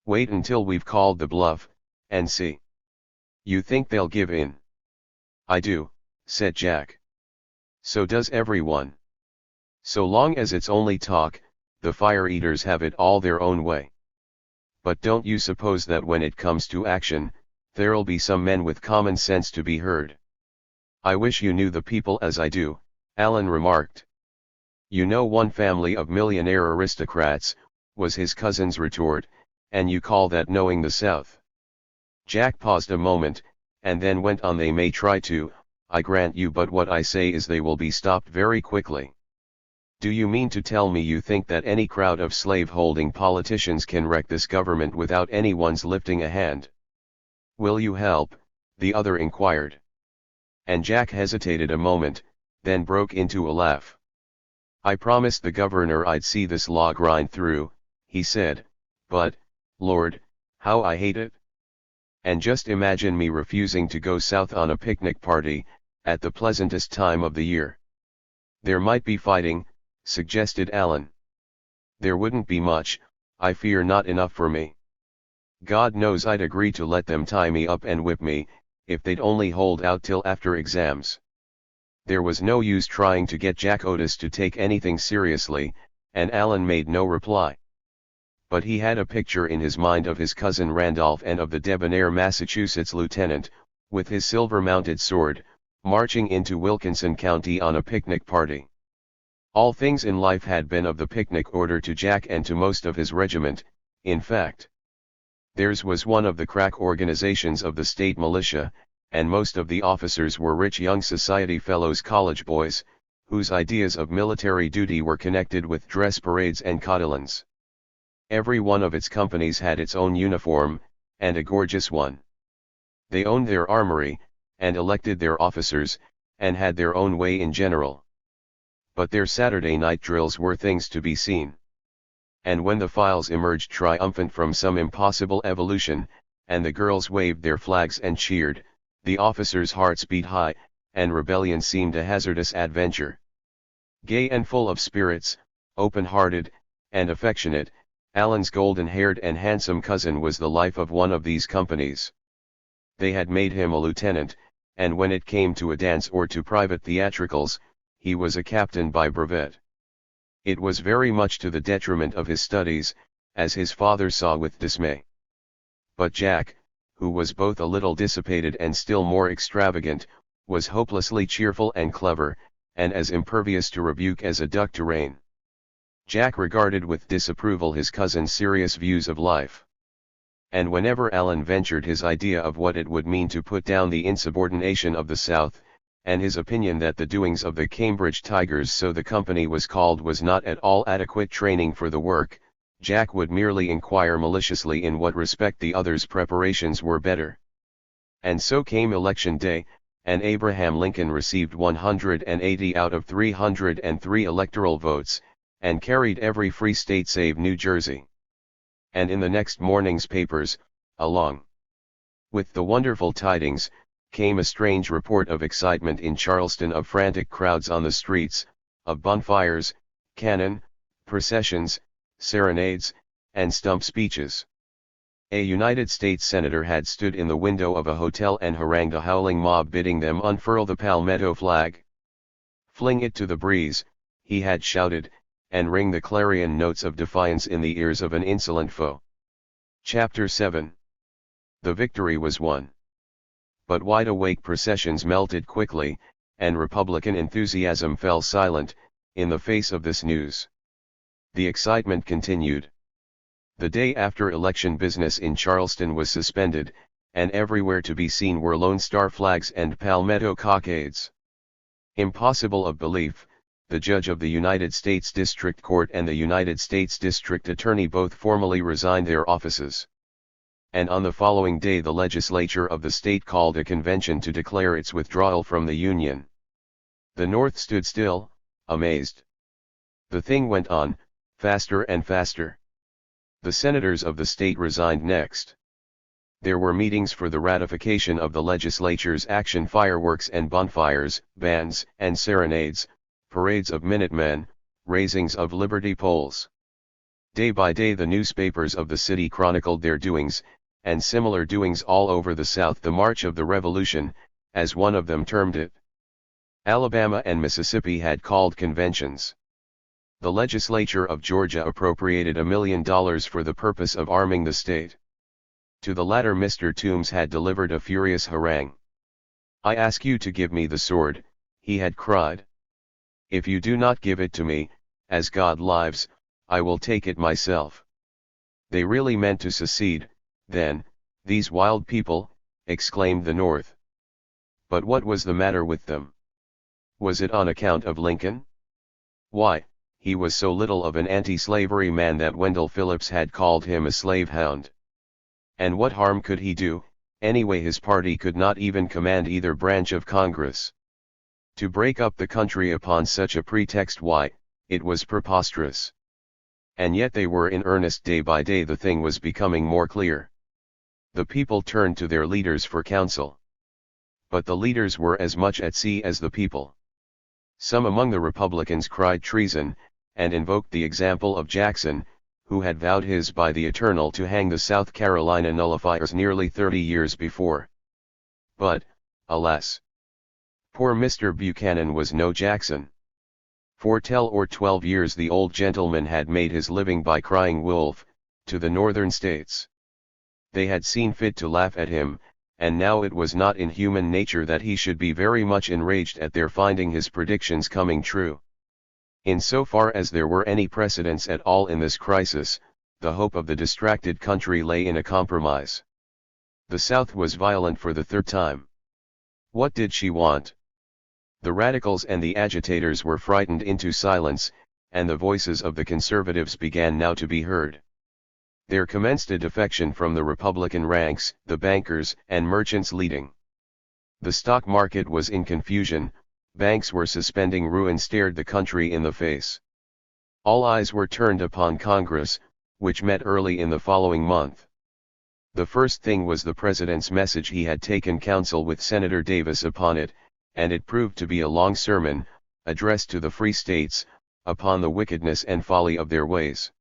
"Wait until we've called the bluff, and see." "You think they'll give in?" "I do," said Jack. "So does everyone. So long as it's only talk, the fire-eaters have it all their own way. But don't you suppose that when it comes to action, there'll be some men with common sense to be heard?" "I wish you knew the people as I do," Allen remarked. "You know one family of millionaire aristocrats," was his cousin's retort, "and you call that knowing the South?" Jack paused a moment, and then went on, "They may try to, I grant you, but what I say is they will be stopped very quickly." "Do you mean to tell me you think that any crowd of slave-holding politicians can wreck this government without anyone's lifting a hand?" "Will you help?" the other inquired. And Jack hesitated a moment, then broke into a laugh. "I promised the governor I'd see this law grind through," he said, "but, Lord, how I hate it. And just imagine me refusing to go south on a picnic party, at the pleasantest time of the year." "There might be fighting," suggested Allen. "There wouldn't be much, I fear, not enough for me. God knows I'd agree to let them tie me up and whip me, if they'd only hold out till after exams." There was no use trying to get Jack Otis to take anything seriously, and Allen made no reply. But he had a picture in his mind of his cousin Randolph and of the debonair Massachusetts lieutenant, with his silver-mounted sword, marching into Wilkinson County on a picnic party. All things in life had been of the picnic order to Jack and to most of his regiment, in fact. Theirs was one of the crack organizations of the state militia, and most of the officers were rich young society fellows, college boys, whose ideas of military duty were connected with dress parades and cotillons. Every one of its companies had its own uniform, and a gorgeous one. They owned their armory, and elected their officers, and had their own way in general. But their Saturday night drills were things to be seen. And when the files emerged triumphant from some impossible evolution, and the girls waved their flags and cheered, the officers' hearts beat high, and rebellion seemed a hazardous adventure. Gay and full of spirits, open-hearted, and affectionate, Allen's golden-haired and handsome cousin was the life of one of these companies. They had made him a lieutenant, and when it came to a dance or to private theatricals, he was a captain by brevet. It was very much to the detriment of his studies, as his father saw with dismay. But Jack, who was both a little dissipated and still more extravagant, was hopelessly cheerful and clever, and as impervious to rebuke as a duck to rain. Jack regarded with disapproval his cousin's serious views of life. And whenever Allen ventured his idea of what it would mean to put down the insubordination of the South, and his opinion that the doings of the Cambridge Tigers, so the company was called, was not at all adequate training for the work, Jack would merely inquire maliciously in what respect the other's preparations were better. And so came Election Day, and Abraham Lincoln received 180 out of 303 electoral votes, and carried every free state save New Jersey. And in the next morning's papers, along with the wonderful tidings, came a strange report of excitement in Charleston, of frantic crowds on the streets, of bonfires, cannon, processions, serenades, and stump speeches. A United States senator had stood in the window of a hotel and harangued a howling mob, bidding them unfurl the Palmetto flag. Fling it to the breeze, he had shouted, and ring the clarion notes of defiance in the ears of an insolent foe. Chapter 7. The victory was won. But wide-awake processions melted quickly, and Republican enthusiasm fell silent, in the face of this news. The excitement continued. The day after election business in Charleston was suspended, and everywhere to be seen were Lone Star flags and Palmetto cockades. Impossible of belief, the judge of the United States District Court and the United States District Attorney both formally resigned their offices. And on the following day the legislature of the state called a convention to declare its withdrawal from the Union. The North stood still, amazed. The thing went on, faster and faster. The senators of the state resigned next. There were meetings for the ratification of the legislature's action, fireworks and bonfires, bands and serenades, parades of Minutemen, raisings of Liberty poles. Day by day the newspapers of the city chronicled their doings, and similar doings all over the South. The March of the Revolution, as one of them termed it. Alabama and Mississippi had called conventions. The legislature of Georgia appropriated $1 million for the purpose of arming the state. To the latter Mr. Toombs had delivered a furious harangue. "I ask you to give me the sword," he had cried. "If you do not give it to me, as God lives, I will take it myself." They really meant to secede, then, these wild people, exclaimed the North. But what was the matter with them? Was it on account of Lincoln? Why, he was so little of an anti-slavery man that Wendell Phillips had called him a slave hound. And what harm could he do? Anyway, his party could not even command either branch of Congress. To break up the country upon such a pretext, why, it was preposterous. And yet they were in earnest. Day by day the thing was becoming more clear. The people turned to their leaders for counsel. But the leaders were as much at sea as the people. Some among the Republicans cried treason, and invoked the example of Jackson, who had vowed his by the Eternal to hang the South Carolina nullifiers nearly 30 years before. But, alas! Poor Mr. Buchanan was no Jackson. For 10 or 12 years the old gentleman had made his living by crying wolf, to the northern states. They had seen fit to laugh at him, and now it was not in human nature that he should be very much enraged at their finding his predictions coming true. In so far as there were any precedents at all in this crisis, the hope of the distracted country lay in a compromise. The South was violent for the third time. What did she want? The radicals and the agitators were frightened into silence, and the voices of the conservatives began now to be heard. There commenced a defection from the Republican ranks, the bankers and merchants leading. The stock market was in confusion. Banks were suspending, ruin stared the country in the face. All eyes were turned upon Congress, which met early in the following month. The first thing was the President's message. He had taken counsel with Senator Davis upon it, and it proved to be a long sermon, addressed to the free states, upon the wickedness and folly of their ways.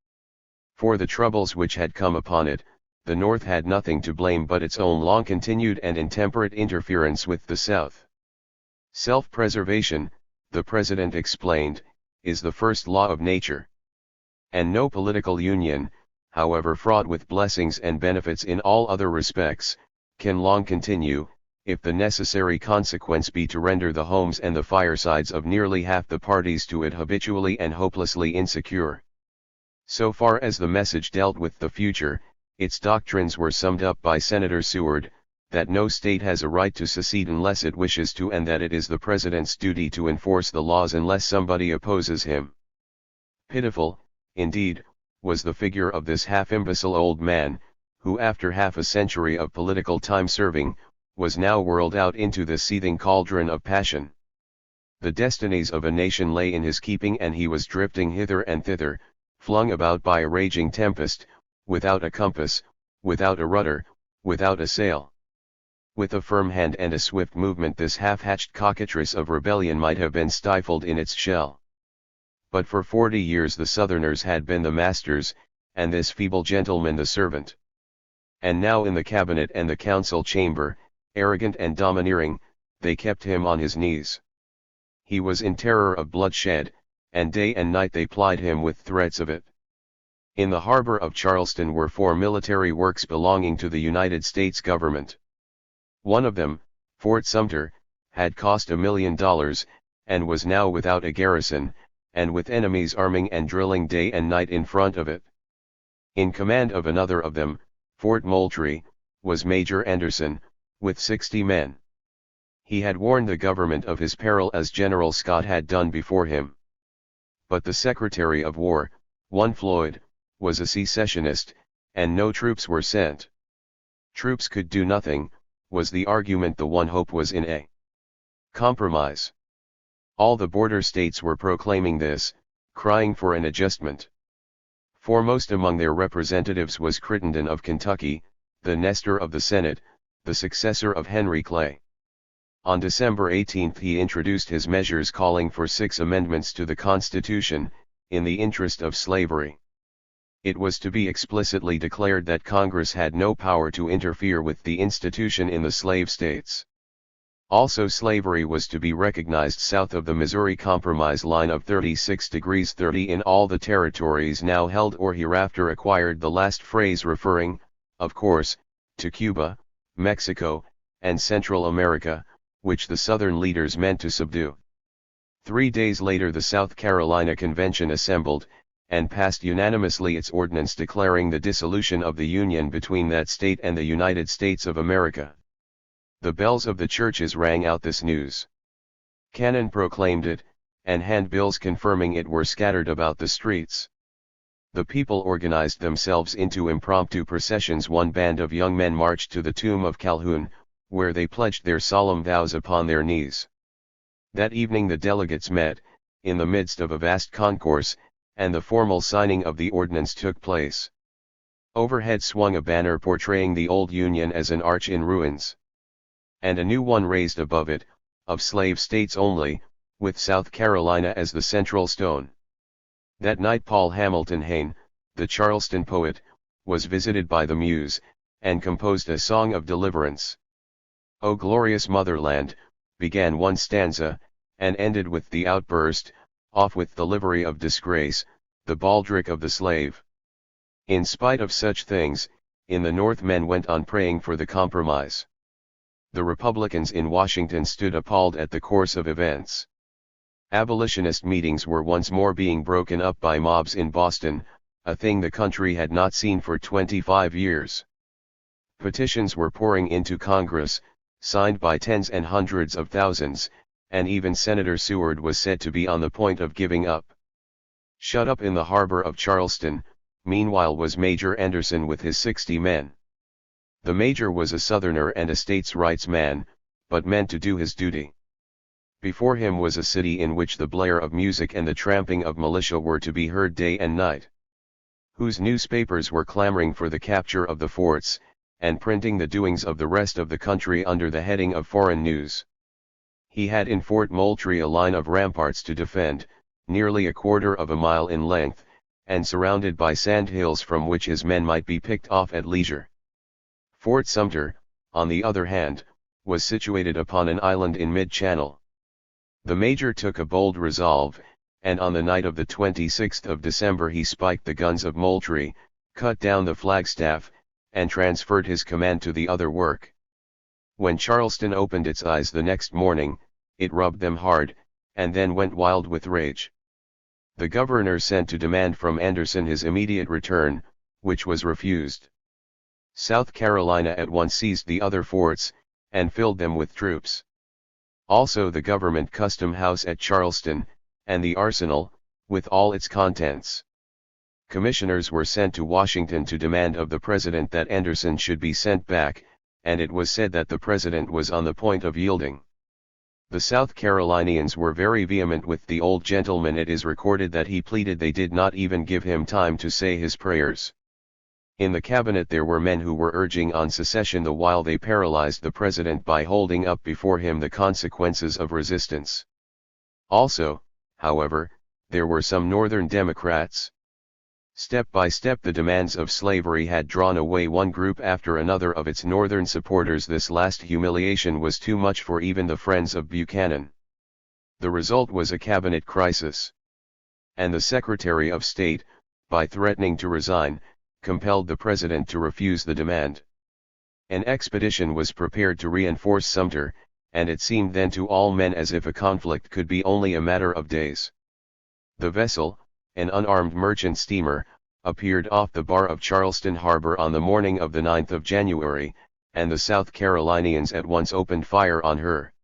For the troubles which had come upon it, the North had nothing to blame but its own long-continued and intemperate interference with the South. Self-preservation, the President explained, is the first law of nature. And no political union, however fraught with blessings and benefits in all other respects, can long continue, if the necessary consequence be to render the homes and the firesides of nearly half the parties to it habitually and hopelessly insecure. So far as the message dealt with the future, its doctrines were summed up by Senator Seward, that no state has a right to secede unless it wishes to, and that it is the President's duty to enforce the laws unless somebody opposes him. Pitiful, indeed, was the figure of this half-imbecile old man, who after half a century of political time serving, was now whirled out into the seething cauldron of passion. The destinies of a nation lay in his keeping, and he was drifting hither and thither, flung about by a raging tempest, without a compass, without a rudder, without a sail. With a firm hand and a swift movement this half-hatched cockatrice of rebellion might have been stifled in its shell. But for 40 years the Southerners had been the masters, and this feeble gentleman the servant. and now in the cabinet and the council chamber, arrogant and domineering, they kept him on his knees. He was in terror of bloodshed, and day and night they plied him with threats of it. In the harbor of Charleston were 4 military works belonging to the United States government. One of them, Fort Sumter, had cost $1 million, and was now without a garrison, and with enemies arming and drilling day and night in front of it. In command of another of them, Fort Moultrie, was Major Anderson, with 60 men. He had warned the government of his peril as General Scott had done before him. But the Secretary of War, one Floyd, was a secessionist, and no troops were sent. Troops could do nothing, was the argument. The one hope was in a compromise. All the border states were proclaiming this, crying for an adjustment. Foremost among their representatives was Crittenden of Kentucky, the Nestor of the Senate, the successor of Henry Clay. On December 18 he introduced his measures calling for 6 amendments to the Constitution, in the interest of slavery. It was to be explicitly declared that Congress had no power to interfere with the institution in the slave states. Also, slavery was to be recognized south of the Missouri Compromise line of 36° 30 in all the territories now held or hereafter acquired, the last phrase referring, of course, to Cuba, Mexico, and Central America, which the Southern leaders meant to subdue. 3 days later the South Carolina Convention assembled, and passed unanimously its ordinance declaring the dissolution of the Union between that state and the United States of America. The bells of the churches rang out this news. Cannon proclaimed it, and handbills confirming it were scattered about the streets. The people organized themselves into impromptu processions. One band of young men marched to the tomb of Calhoun, where they pledged their solemn vows upon their knees. That evening the delegates met, in the midst of a vast concourse, and the formal signing of the ordinance took place. Overhead swung a banner portraying the old Union as an arch in ruins, and a new one raised above it, of slave states only, with South Carolina as the central stone. That night Paul Hamilton Hayne, the Charleston poet, was visited by the Muse, and composed a song of deliverance. "O glorious motherland," began one stanza, and ended with the outburst, "Off with the livery of disgrace, the baldric of the slave." In spite of such things, in the North men went on praying for the compromise. The Republicans in Washington stood appalled at the course of events. Abolitionist meetings were once more being broken up by mobs in Boston, a thing the country had not seen for 25 years. Petitions were pouring into Congress, signed by tens and hundreds of thousands, and even Senator Seward was said to be on the point of giving up. Shut up in the harbor of Charleston, meanwhile, was Major Anderson with his 60 men. The major was a Southerner and a states' rights man, but meant to do his duty. Before him was a city in which the blare of music and the tramping of militia were to be heard day and night, whose newspapers were clamoring for the capture of the forts, and printing the doings of the rest of the country under the heading of foreign news. He had in Fort Moultrie a line of ramparts to defend, nearly a quarter of a mile in length, and surrounded by sand hills from which his men might be picked off at leisure. Fort Sumter, on the other hand, was situated upon an island in mid-channel. The major took a bold resolve, and on the night of the 26th of December he spiked the guns of Moultrie, cut down the flagstaff, and transferred his command to the other work. When Charleston opened its eyes the next morning, it rubbed them hard, and then went wild with rage. The governor sent to demand from Anderson his immediate return, which was refused. South Carolina at once seized the other forts, and filled them with troops. Also the government custom house at Charleston, and the arsenal, with all its contents. Commissioners were sent to Washington to demand of the president that Anderson should be sent back, and it was said that the president was on the point of yielding. The South Carolinians were very vehement with the old gentleman. It is recorded that he pleaded they did not even give him time to say his prayers. In the cabinet there were men who were urging on secession the while they paralyzed the president by holding up before him the consequences of resistance. Also, however, there were some Northern Democrats Step by step the demands of slavery had drawn away one group after another of its northern supporters. This last humiliation was too much for even the friends of Buchanan. The result was a cabinet crisis. And the Secretary of State, by threatening to resign, compelled the President to refuse the demand. An expedition was prepared to reinforce Sumter, and it seemed then to all men as if a conflict could be only a matter of days. The vessel, an unarmed merchant steamer, appeared off the bar of Charleston Harbor on the morning of the 9th of January, and the South Carolinians at once opened fire on her.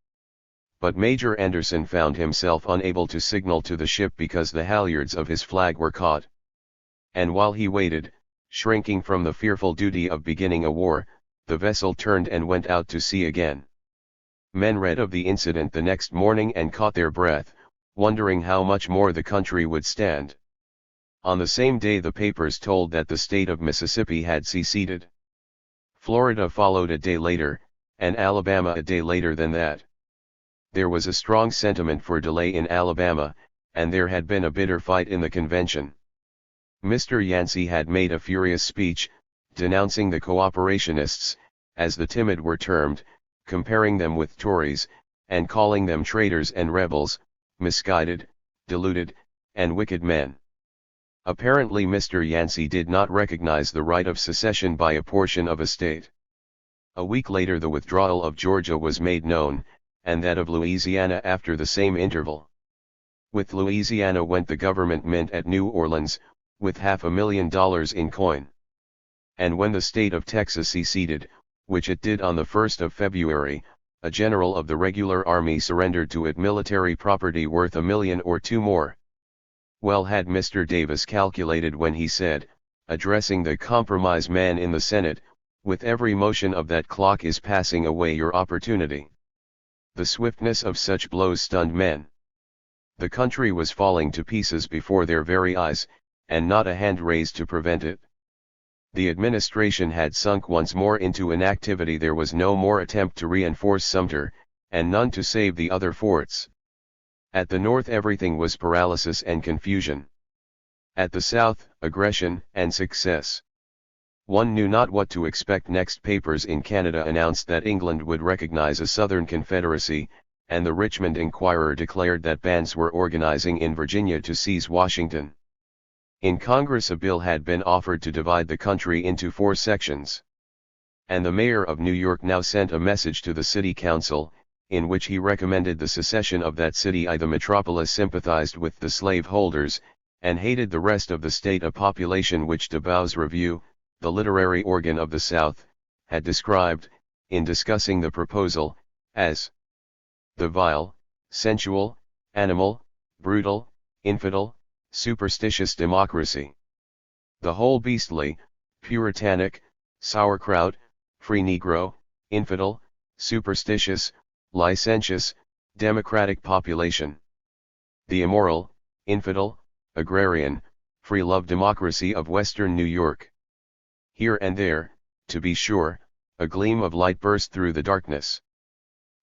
But Major Anderson found himself unable to signal to the ship because the halyards of his flag were caught. And while he waited, shrinking from the fearful duty of beginning a war, the vessel turned and went out to sea again. Men read of the incident the next morning and caught their breath, wondering how much more the country would stand. On the same day the papers told that the state of Mississippi had seceded. Florida followed a day later, and Alabama a day later than that. There was a strong sentiment for delay in Alabama, and there had been a bitter fight in the convention. Mr. Yancey had made a furious speech, denouncing the cooperationists, as the timid were termed, comparing them with Tories, and calling them traitors and rebels, misguided, deluded, and wicked men. Apparently Mr. Yancey did not recognize the right of secession by a portion of a state. A week later the withdrawal of Georgia was made known, and that of Louisiana after the same interval. With Louisiana went the government mint at New Orleans, with $500,000 in coin. And when the state of Texas seceded, which it did on the 1st of February, a general of the regular army surrendered to it military property worth $1 million or $2 more. Well had Mr. Davis calculated when he said, addressing the compromise man in the Senate, with every motion of that clock is passing away your opportunity. The swiftness of such blows stunned men. The country was falling to pieces before their very eyes, and not a hand raised to prevent it. The administration had sunk once more into inactivity. There was no more attempt to reinforce Sumter, and none to save the other forts. At the North everything was paralysis and confusion. At the South, aggression and success. One knew not what to expect next. Papers in Canada announced that England would recognize a Southern Confederacy, and the Richmond Enquirer declared that bands were organizing in Virginia to seize Washington. In Congress a bill had been offered to divide the country into 4 sections. And the mayor of New York now sent a message to the city council, in which he recommended the secession of that city. The metropolis sympathized with the slaveholders, and hated the rest of the state, a population which Debau's Review, the literary organ of the South, had described, in discussing the proposal, as the vile, sensual, animal, brutal, infidel, superstitious democracy. The whole beastly, puritanic, sauerkraut, free Negro, infidel, superstitious, licentious, democratic population. The immoral, infidel, agrarian, free-love democracy of Western New York. Here and there, to be sure, a gleam of light burst through the darkness.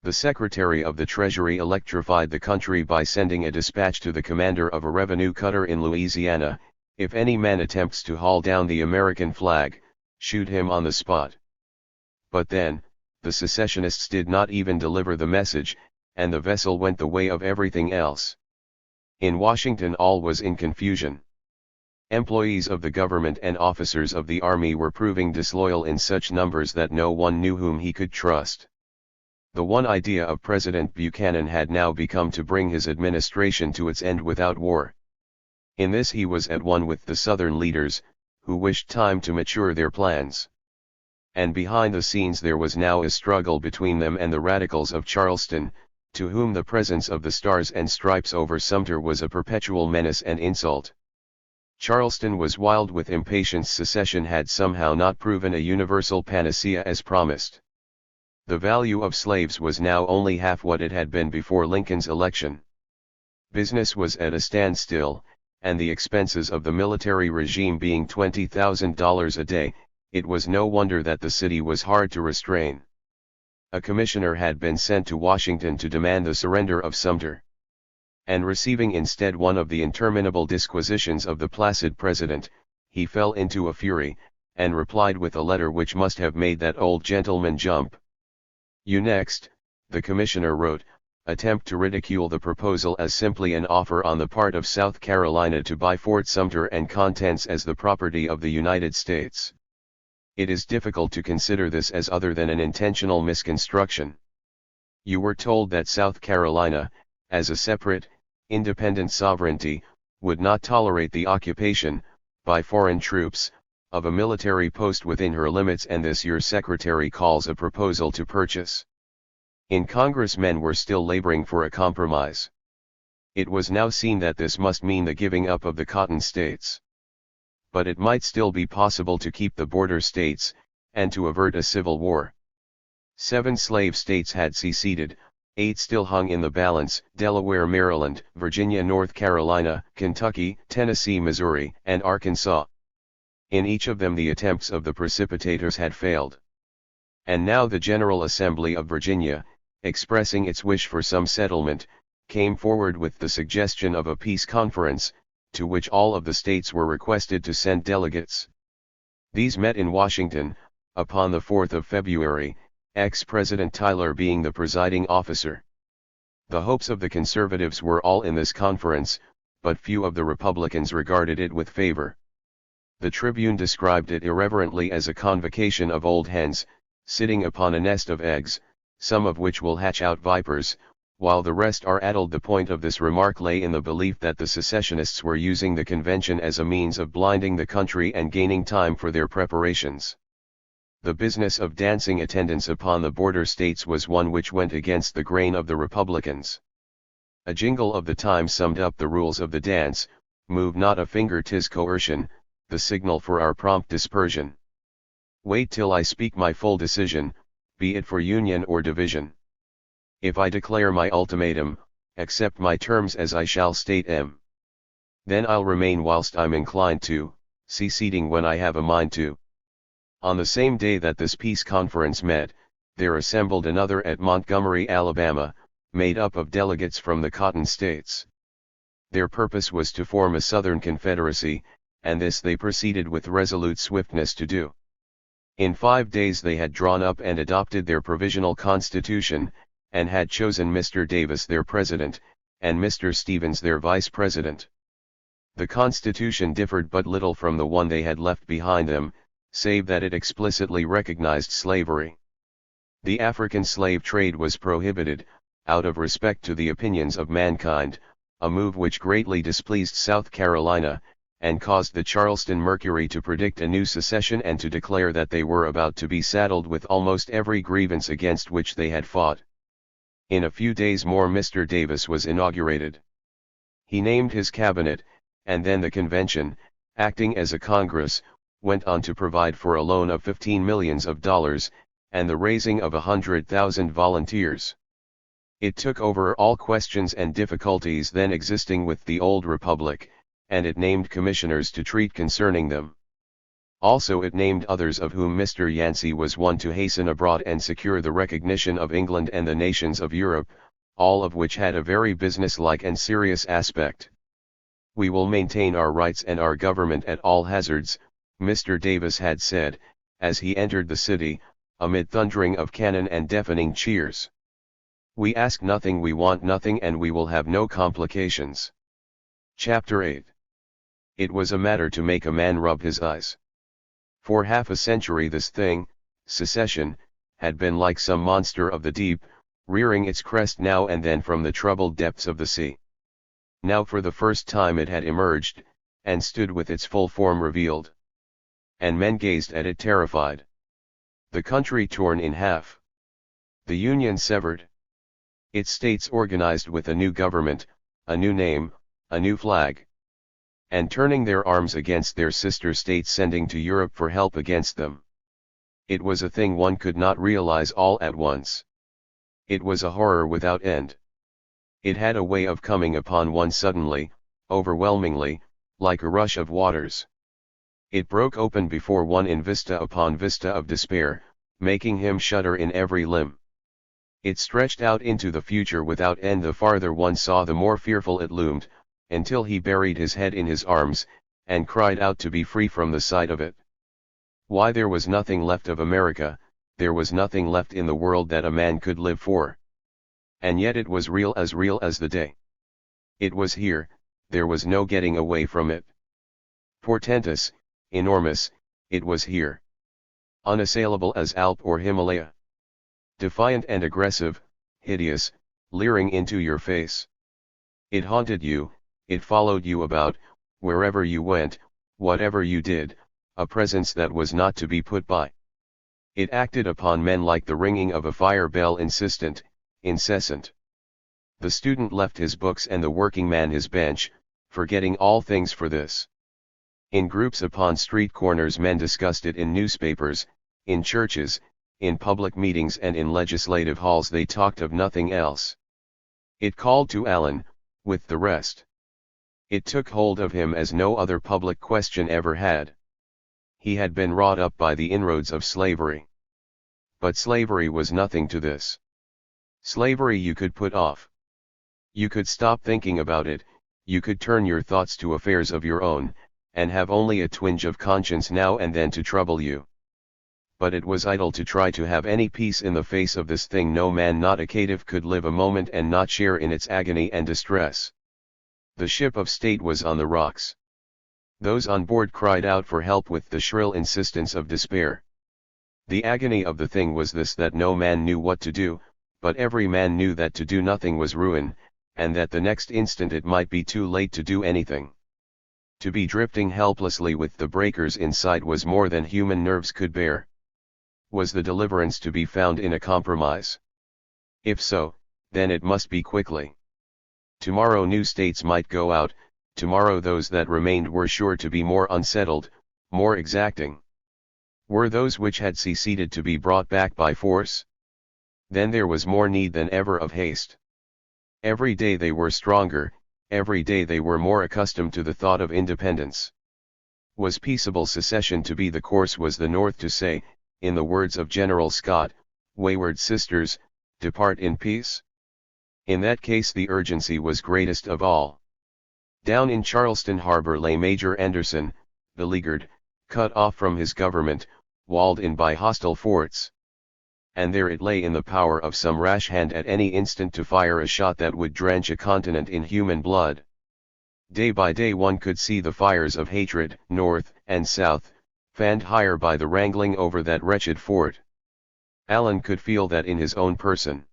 The Secretary of the Treasury electrified the country by sending a dispatch to the commander of a revenue cutter in Louisiana, if any man attempts to haul down the American flag, shoot him on the spot. But then, the secessionists did not even deliver the message, and the vessel went the way of everything else. In Washington all was in confusion. Employees of the government and officers of the army were proving disloyal in such numbers that no one knew whom he could trust. The one idea of President Buchanan had now become to bring his administration to its end without war. In this he was at one with the Southern leaders, who wished time to mature their plans. And behind the scenes there was now a struggle between them and the radicals of Charleston, to whom the presence of the Stars and Stripes over Sumter was a perpetual menace and insult. Charleston was wild with impatience. Secession had somehow not proven a universal panacea as promised. The value of slaves was now only half what it had been before Lincoln's election. Business was at a standstill, and the expenses of the military regime being $20,000 a day, it was no wonder that the city was hard to restrain. A commissioner had been sent to Washington to demand the surrender of Sumter. And receiving instead one of the interminable disquisitions of the placid president, he fell into a fury, and replied with a letter which must have made that old gentleman jump. "You next," the commissioner wrote, "attempt to ridicule the proposal as simply an offer on the part of South Carolina to buy Fort Sumter and contents as the property of the United States. It is difficult to consider this as other than an intentional misconstruction. You were told that South Carolina, as a separate, independent sovereignty, would not tolerate the occupation, by foreign troops, of a military post within her limits, and this your secretary calls a proposal to purchase." In Congress men were still laboring for a compromise. It was now seen that this must mean the giving up of the Cotton States. But it might still be possible to keep the border states, and to avert a civil war. 7 slave states had seceded, 8 still hung in the balance: Delaware, Maryland, Virginia, North Carolina, Kentucky, Tennessee, Missouri, and Arkansas. In each of them the attempts of the precipitators had failed. And now the General Assembly of Virginia, expressing its wish for some settlement, came forward with the suggestion of a peace conference, to which all of the states were requested to send delegates. These met in Washington, upon the 4th of February, ex-President Tyler being the presiding officer. The hopes of the conservatives were all in this conference, but few of the Republicans regarded it with favor. The Tribune described it irreverently as a convocation of old hens, sitting upon a nest of eggs, some of which will hatch out vipers, while the rest are addled. The point of this remark lay in the belief that the secessionists were using the convention as a means of blinding the country and gaining time for their preparations. The business of dancing attendance upon the border states was one which went against the grain of the Republicans. A jingle of the time summed up the rules of the dance: "Move not a finger, 'tis coercion, the signal for our prompt dispersion. Wait till I speak my full decision, be it for union or division. If I declare my ultimatum, accept my terms as I shall state 'em. Then I'll remain whilst I'm inclined to, seceding when I have a mind to." On the same day that this peace conference met, there assembled another at Montgomery, Alabama, made up of delegates from the Cotton States. Their purpose was to form a Southern Confederacy, and this they proceeded with resolute swiftness to do. In 5 days they had drawn up and adopted their provisional constitution, and had chosen Mr. Davis their president, and Mr. Stevens their vice president. The constitution differed but little from the one they had left behind them, save that it explicitly recognized slavery. The African slave trade was prohibited, out of respect to the opinions of mankind, a move which greatly displeased South Carolina, and caused the Charleston Mercury to predict a new secession and to declare that they were about to be saddled with almost every grievance against which they had fought. In a few days more Mr. Davis was inaugurated. He named his cabinet, and then the convention, acting as a Congress, went on to provide for a loan of $15 millions, and the raising of 100,000 volunteers. It took over all questions and difficulties then existing with the old republic, and it named commissioners to treat concerning them. Also it named others, of whom Mr. Yancey was one, to hasten abroad and secure the recognition of England and the nations of Europe, all of which had a very business-like and serious aspect. "We will maintain our rights and our government at all hazards," Mr. Davis had said, as he entered the city, amid thundering of cannon and deafening cheers. "We ask nothing, we want nothing, and we will have no complications." Chapter 8. It was a matter to make a man rub his eyes. For half a century this thing, secession, had been like some monster of the deep, rearing its crest now and then from the troubled depths of the sea. Now for the first time it had emerged, and stood with its full form revealed. And men gazed at it terrified. The country torn in half. The Union severed. Its states organized with a new government, a new name, a new flag. And turning their arms against their sister states, sending to Europe for help against them. It was a thing one could not realize all at once. It was a horror without end. It had a way of coming upon one suddenly, overwhelmingly, like a rush of waters. It broke open before one in vista upon vista of despair, making him shudder in every limb. It stretched out into the future without end. The farther one saw the more fearful it loomed, until he buried his head in his arms, and cried out to be free from the sight of it. Why, there was nothing left of America, there was nothing left in the world that a man could live for. And yet it was real as the day. It was here, there was no getting away from it. Portentous, enormous, it was here. Unassailable as Alp or Himalaya. Defiant and aggressive, hideous, leering into your face. It haunted you, it followed you about, wherever you went, whatever you did, a presence that was not to be put by. It acted upon men like the ringing of a fire bell, insistent, incessant. The student left his books and the working man his bench, forgetting all things for this. In groups upon street corners men discussed it, in newspapers, in churches, in public meetings and in legislative halls they talked of nothing else. It called to Allen, with the rest. It took hold of him as no other public question ever had. He had been wrought up by the inroads of slavery. But slavery was nothing to this. Slavery you could put off. You could stop thinking about it, you could turn your thoughts to affairs of your own, and have only a twinge of conscience now and then to trouble you. But it was idle to try to have any peace in the face of this thing. No man, not a caitiff, could live a moment and not share in its agony and distress. The ship of state was on the rocks. Those on board cried out for help with the shrill insistence of despair. The agony of the thing was this, that no man knew what to do, but every man knew that to do nothing was ruin, and that the next instant it might be too late to do anything. To be drifting helplessly with the breakers in sight was more than human nerves could bear. Was the deliverance to be found in a compromise? If so, then it must be quickly. Tomorrow new states might go out, tomorrow those that remained were sure to be more unsettled, more exacting. Were those which had seceded to be brought back by force? Then there was more need than ever of haste. Every day they were stronger, every day they were more accustomed to the thought of independence. Was peaceable secession to be the course? Was the North to say, in the words of General Scott, "Wayward sisters, depart in peace"? In that case the urgency was greatest of all. Down in Charleston harbor lay Major Anderson, beleaguered, cut off from his government, walled in by hostile forts. And there it lay in the power of some rash hand at any instant to fire a shot that would drench a continent in human blood. Day by day one could see the fires of hatred, north and south, fanned higher by the wrangling over that wretched fort. Allen could feel that in his own person.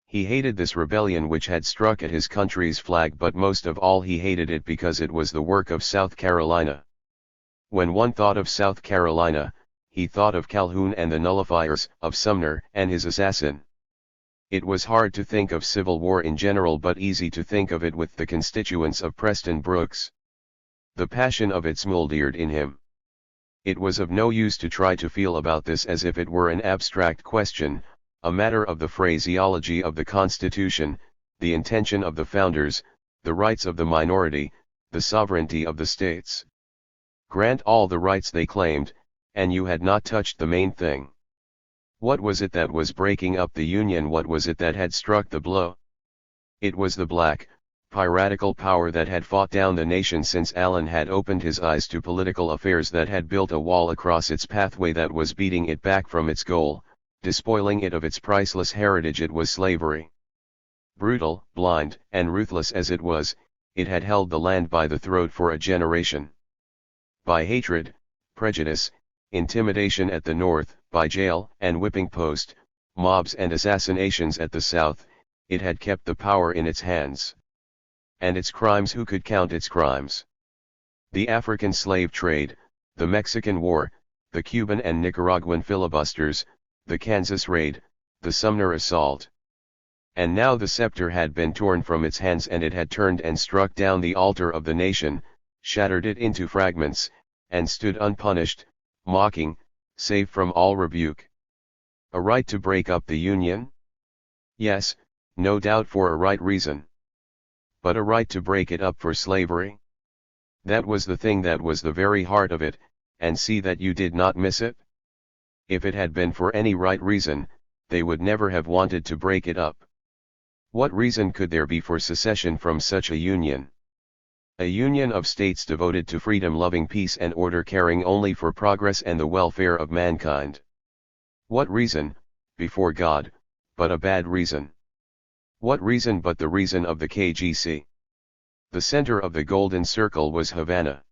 He hated this rebellion which had struck at his country's flag, but most of all he hated it because it was the work of South Carolina. When one thought of South Carolina, he thought of Calhoun and the nullifiers, of Sumner and his assassin. It was hard to think of civil war in general, but easy to think of it with the constituents of Preston Brooks. The passion of it smouldered in him. It was of no use to try to feel about this as if it were an abstract question, a matter of the phraseology of the Constitution, the intention of the founders, the rights of the minority, the sovereignty of the states. Grant all the rights they claimed, and you had not touched the main thing. What was it that was breaking up the Union? What was it that had struck the blow? It was the black, piratical power that had fought down the nation since Allen had opened his eyes to political affairs, that had built a wall across its pathway, that was beating it back from its goal, despoiling it of its priceless heritage. It was slavery. Brutal, blind, and ruthless as it was, it had held the land by the throat for a generation. By hatred, prejudice, intimidation at the North, by jail and whipping post, mobs and assassinations at the South, it had kept the power in its hands. And its crimes, who could count its crimes? The African slave trade, the Mexican War, the Cuban and Nicaraguan filibusters, the Kansas raid, the Sumner assault. And now the scepter had been torn from its hands, and it had turned and struck down the altar of the nation, shattered it into fragments, and stood unpunished, mocking, safe from all rebuke. A right to break up the Union? Yes, no doubt, for a right reason. But a right to break it up for slavery? That was the thing, that was the very heart of it, and see that you did not miss it. If it had been for any right reason, they would never have wanted to break it up. What reason could there be for secession from such a union? A union of states devoted to freedom, loving peace and order, caring only for progress and the welfare of mankind. What reason, before God, but a bad reason? What reason but the reason of the KGC? The center of the Golden Circle was Havana.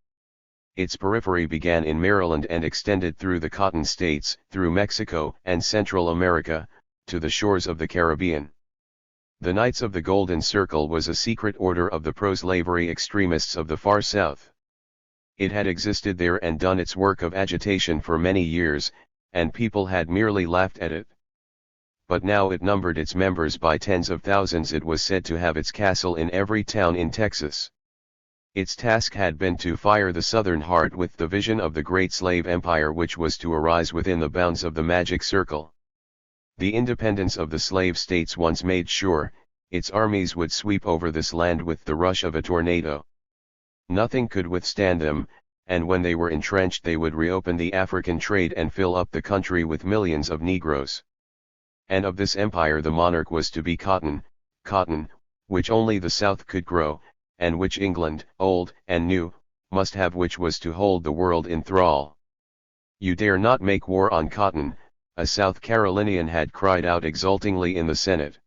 Its periphery began in Maryland and extended through the Cotton States, through Mexico and Central America, to the shores of the Caribbean. The Knights of the Golden Circle was a secret order of the pro-slavery extremists of the far South. It had existed there and done its work of agitation for many years, and people had merely laughed at it. But now it numbered its members by tens of thousands. It was said to have its castle in every town in Texas. Its task had been to fire the Southern heart with the vision of the great slave empire which was to arise within the bounds of the magic circle. The independence of the slave states once made sure, its armies would sweep over this land with the rush of a tornado. Nothing could withstand them, and when they were entrenched they would reopen the African trade and fill up the country with millions of Negroes. And of this empire the monarch was to be cotton, which only the South could grow, and which England, old and new, must have, which was to hold the world in thrall. "You dare not make war on cotton," a South Carolinian had cried out exultingly in the Senate.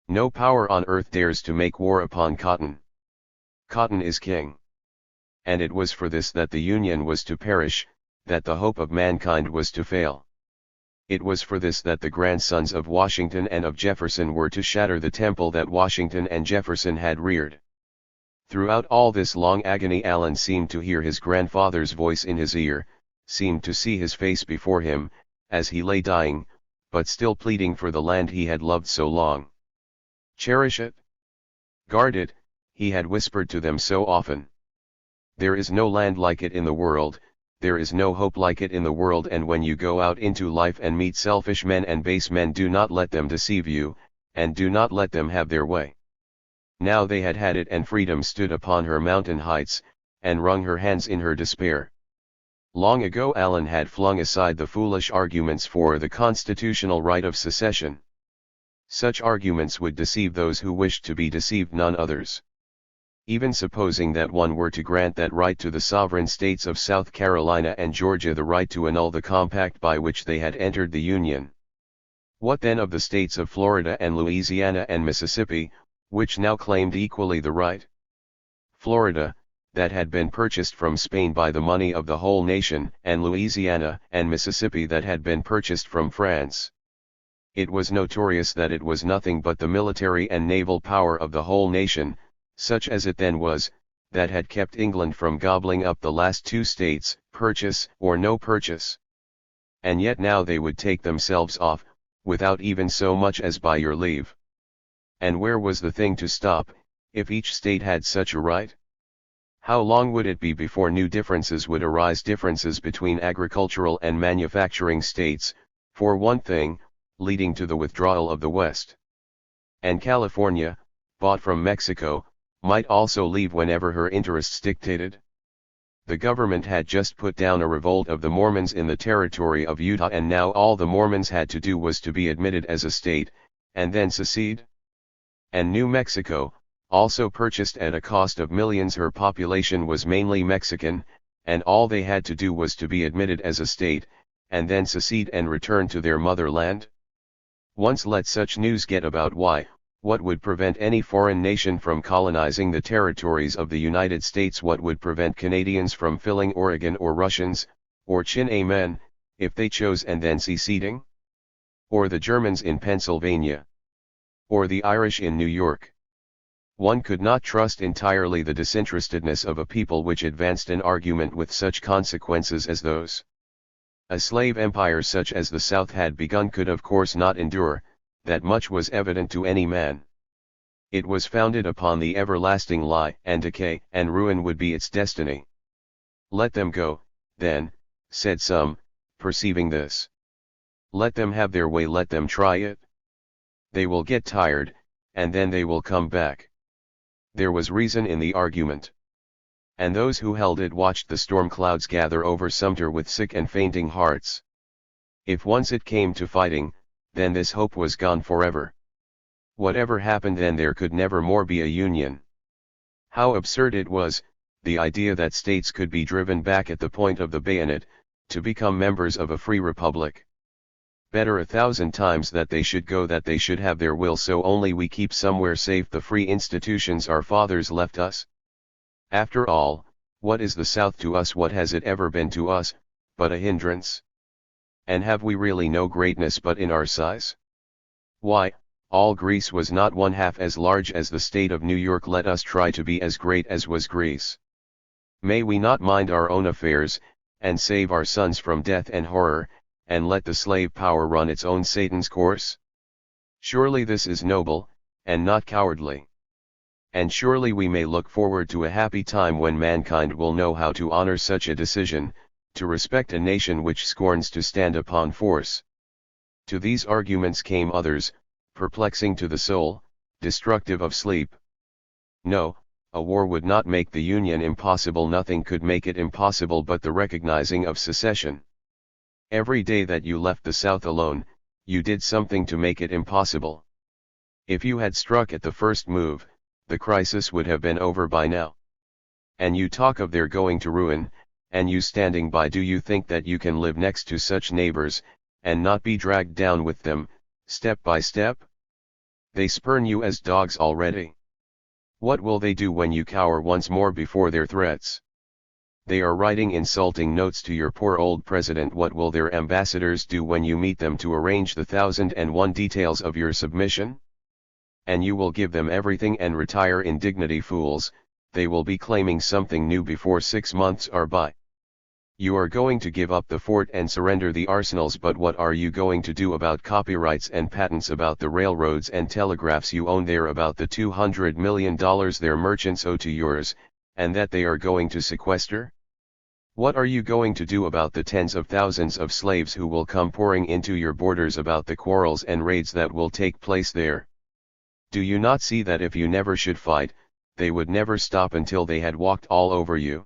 "No power on earth dares to make war upon cotton. Cotton is king." And it was for this that the Union was to perish, that the hope of mankind was to fail. It was for this that the grandsons of Washington and of Jefferson were to shatter the temple that Washington and Jefferson had reared. Throughout all this long agony Allen seemed to hear his grandfather's voice in his ear, seemed to see his face before him, as he lay dying, but still pleading for the land he had loved so long. "Cherish it. Guard it," he had whispered to them so often. "There is no land like it in the world, there is no hope like it in the world, and when you go out into life and meet selfish men and base men, do not let them deceive you, and do not let them have their way." Now they had had it, and freedom stood upon her mountain heights, and wrung her hands in her despair. Long ago Allen had flung aside the foolish arguments for the constitutional right of secession. Such arguments would deceive those who wished to be deceived, none others. Even supposing that one were to grant that right to the sovereign states of South Carolina and Georgia, the right to annul the compact by which they had entered the Union. What then of the states of Florida and Louisiana and Mississippi, which now claimed equally the right? Florida, that had been purchased from Spain by the money of the whole nation, and Louisiana and Mississippi that had been purchased from France. It was notorious that it was nothing but the military and naval power of the whole nation, such as it then was, that had kept England from gobbling up the last two states, purchase or no purchase. And yet now they would take themselves off, without even so much as by your leave. And where was the thing to stop, if each state had such a right? How long would it be before new differences would arise, differences between agricultural and manufacturing states, for one thing, leading to the withdrawal of the West? And California, bought from Mexico, might also leave whenever her interests dictated. The government had just put down a revolt of the Mormons in the territory of Utah, and now all the Mormons had to do was to be admitted as a state, and then secede. And New Mexico, also purchased at a cost of millions, her population was mainly Mexican, and all they had to do was to be admitted as a state, and then secede and return to their motherland. Once let such news get about, why, what would prevent any foreign nation from colonizing the territories of the United States? What would prevent Canadians from filling Oregon, or Russians, or Chinamen, if they chose, and then seceding? Or the Germans in Pennsylvania? Or the Irish in New York? One could not trust entirely the disinterestedness of a people which advanced an argument with such consequences as those. A slave empire such as the South had begun could of course not endure, that much was evident to any man. It was founded upon the everlasting lie, and decay and ruin would be its destiny. Let them go, then, said some, perceiving this. Let them have their way, let them try it. They will get tired, and then they will come back. There was reason in the argument. And those who held it watched the storm clouds gather over Sumter with sick and fainting hearts. If once it came to fighting, then this hope was gone forever. Whatever happened then, there could never more be a union. How absurd it was, the idea that states could be driven back at the point of the bayonet, to become members of a free republic. Better 1,000 times that they should go, that they should have their will, so only we keep somewhere safe the free institutions our fathers left us. After all, what is the South to us, what has it ever been to us, but a hindrance? And have we really no greatness but in our size? Why, all Greece was not one half as large as the state of New York. Let us try to be as great as was Greece. May we not mind our own affairs, and save our sons from death and horror, and let the slave power run its own Satan's course? Surely this is noble, and not cowardly. And surely we may look forward to a happy time when mankind will know how to honor such a decision, to respect a nation which scorns to stand upon force. To these arguments came others, perplexing to the soul, destructive of sleep. No, a war would not make the Union impossible, nothing could make it impossible but the recognizing of secession. Every day that you left the South alone, you did something to make it impossible. If you had struck at the first move, the crisis would have been over by now. And you talk of their going to ruin, and you standing by. Do you think that you can live next to such neighbors, and not be dragged down with them, step by step? They spurn you as dogs already. What will they do when you cower once more before their threats? They are writing insulting notes to your poor old president. What will their ambassadors do when you meet them to arrange the 1,001 details of your submission? And you will give them everything and retire in dignity. Fools, they will be claiming something new before 6 months are by. You are going to give up the fort and surrender the arsenals, but what are you going to do about copyrights and patents, about the railroads and telegraphs you own there, about the $200 million their merchants owe to yours, and that they are going to sequester? What are you going to do about the tens of thousands of slaves who will come pouring into your borders, about the quarrels and raids that will take place there? Do you not see that if you never should fight, they would never stop until they had walked all over you?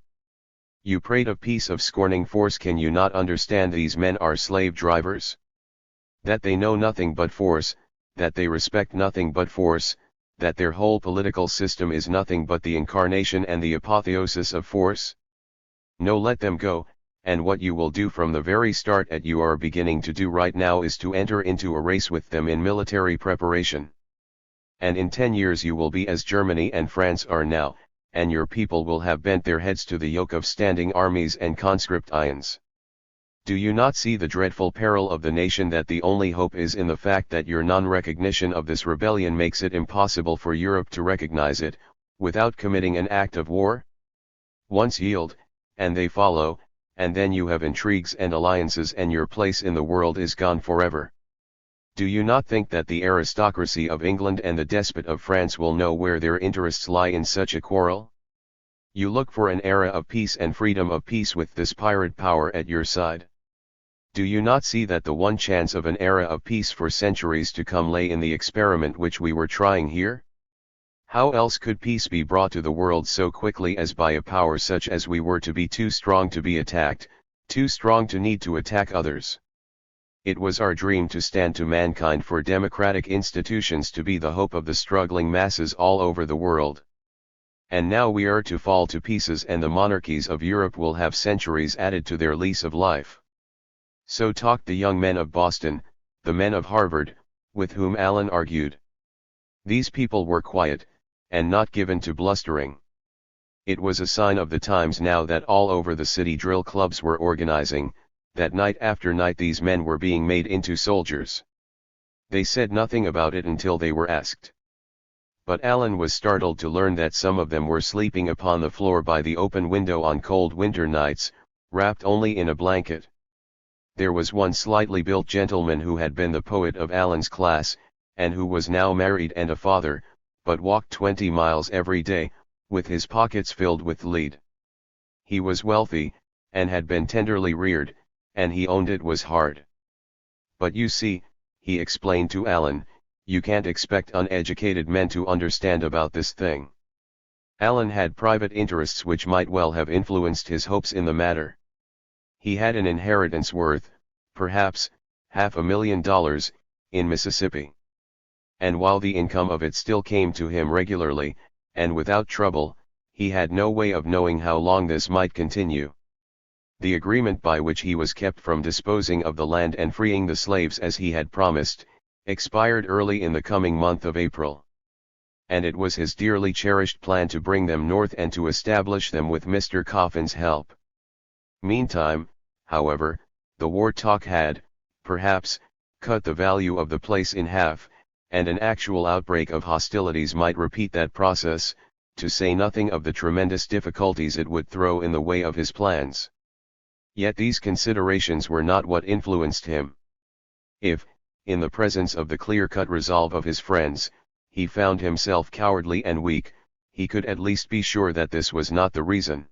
You prate of peace, of scorning force. Can you not understand these men are slave drivers? That they know nothing but force, that they respect nothing but force, that their whole political system is nothing but the incarnation and the apotheosis of force? No, let them go, and what you will do from the very start, as you are beginning to do right now, is to enter into a race with them in military preparation. And in 10 years you will be as Germany and France are now, and your people will have bent their heads to the yoke of standing armies and conscript ions. Do you not see the dreadful peril of the nation, that the only hope is in the fact that your non-recognition of this rebellion makes it impossible for Europe to recognize it, without committing an act of war? Once yield, and they follow, and then you have intrigues and alliances, and your place in the world is gone forever. Do you not think that the aristocracy of England and the despot of France will know where their interests lie in such a quarrel? You look for an era of peace and freedom, of peace with this pirate power at your side. Do you not see that the one chance of an era of peace for centuries to come lay in the experiment which we were trying here? How else could peace be brought to the world so quickly as by a power such as we were, to be too strong to be attacked, too strong to need to attack others? It was our dream to stand to mankind, for democratic institutions to be the hope of the struggling masses all over the world. And now we are to fall to pieces, and the monarchies of Europe will have centuries added to their lease of life. So talked the young men of Boston, the men of Harvard, with whom Allen argued. These people were quiet, and not given to blustering. It was a sign of the times now that all over the city drill clubs were organizing, that night after night these men were being made into soldiers. They said nothing about it until they were asked. But Allen was startled to learn that some of them were sleeping upon the floor by the open window on cold winter nights, wrapped only in a blanket. There was one slightly built gentleman who had been the poet of Allen's class, and who was now married and a father, but walked 20 miles every day, with his pockets filled with lead. He was wealthy, and had been tenderly reared, and he owned it was hard. But you see, he explained to Allen, you can't expect uneducated men to understand about this thing. Allen had private interests which might well have influenced his hopes in the matter. He had an inheritance worth, perhaps, $500,000, in Mississippi. And while the income of it still came to him regularly, and without trouble, He had no way of knowing how long this might continue. The agreement by which he was kept from disposing of the land and freeing the slaves as he had promised, expired early in the coming month of April. And it was his dearly cherished plan to bring them north and to establish them with Mr. Coffin's help. Meantime, however, the war talk had, perhaps, cut the value of the place in half, and an actual outbreak of hostilities might repeat that process, to say nothing of the tremendous difficulties it would throw in the way of his plans. Yet these considerations were not what influenced him. If, in the presence of the clear-cut resolve of his friends, he found himself cowardly and weak, he could at least be sure that this was not the reason.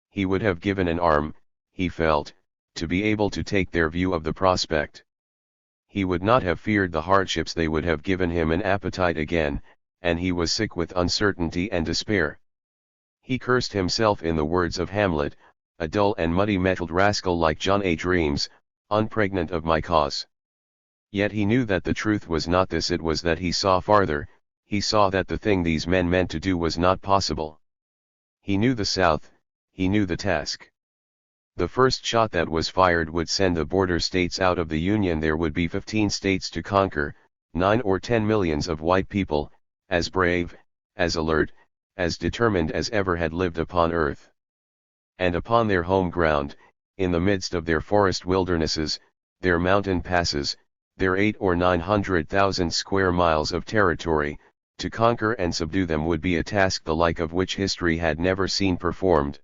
He would have given an arm, he felt, to be able to take their view of the prospect. He would not have feared the hardships, they would have given him an appetite again, and he was sick with uncertainty and despair. He cursed himself in the words of Hamlet, a dull and muddy-mettled rascal like John A. Dreams, unpregnant of my cause. Yet he knew that the truth was not this, it was that he saw farther, he saw that the thing these men meant to do was not possible. He knew the South, he knew the task. The first shot that was fired would send the border states out of the Union. There would be 15 states to conquer, 9 or 10 millions of white people, as brave, as alert, as determined as ever had lived upon earth. And upon their home ground, in the midst of their forest wildernesses, their mountain passes, their 800,000 or 900,000 square miles of territory, to conquer and subdue them would be a task the like of which history had never seen performed.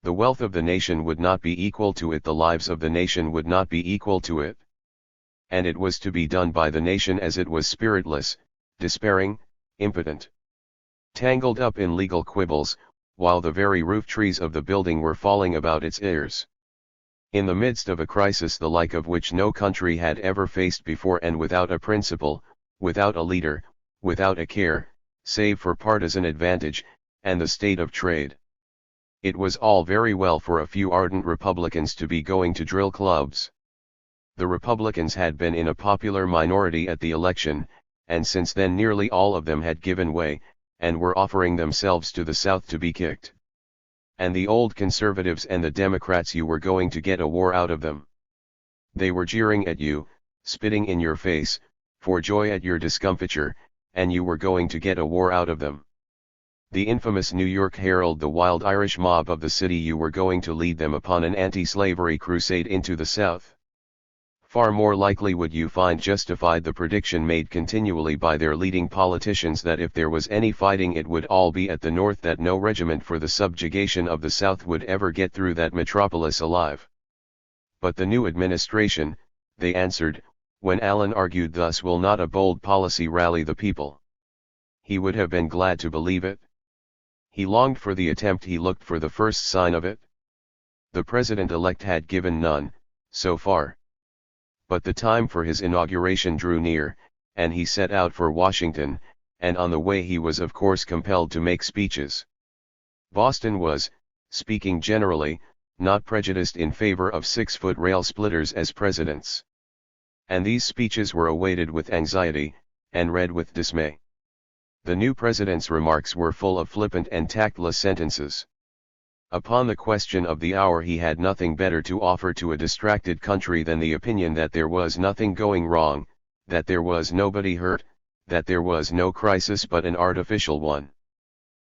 The wealth of the nation would not be equal to it, the lives of the nation would not be equal to it. And it was to be done by the nation as it was spiritless, despairing, impotent, tangled up in legal quibbles, while the very roof trees of the building were falling about its ears. In the midst of a crisis the like of which no country had ever faced before, and without a principle, without a leader, without a care, save for partisan advantage, and the state of trade. It was all very well for a few ardent Republicans to be going to drill clubs. The Republicans had been in a popular minority at the election, and since then nearly all of them had given way, and were offering themselves to the South to be kicked. And the old conservatives and the Democrats, you were going to get a war out of them. They were jeering at you, spitting in your face, for joy at your discomfiture, and you were going to get a war out of them. The infamous New York Herald, the wild Irish mob of the city, you were going to lead them upon an anti-slavery crusade into the South. Far more likely would you find justified the prediction made continually by their leading politicians that if there was any fighting it would all be at the North, that no regiment for the subjugation of the South would ever get through that metropolis alive. But the new administration, they answered, when Allen argued thus, will not a bold policy rally the people? He would have been glad to believe it. He longed for the attempt, he looked for the first sign of it. The president-elect had given none, so far. But the time for his inauguration drew near, and he set out for Washington, and on the way he was of course compelled to make speeches. Boston was, speaking generally, not prejudiced in favor of 6-foot rail splitters as presidents. And these speeches were awaited with anxiety, and read with dismay. The new president's remarks were full of flippant and tactless sentences. Upon the question of the hour he had nothing better to offer to a distracted country than the opinion that there was nothing going wrong, that there was nobody hurt, that there was no crisis but an artificial one.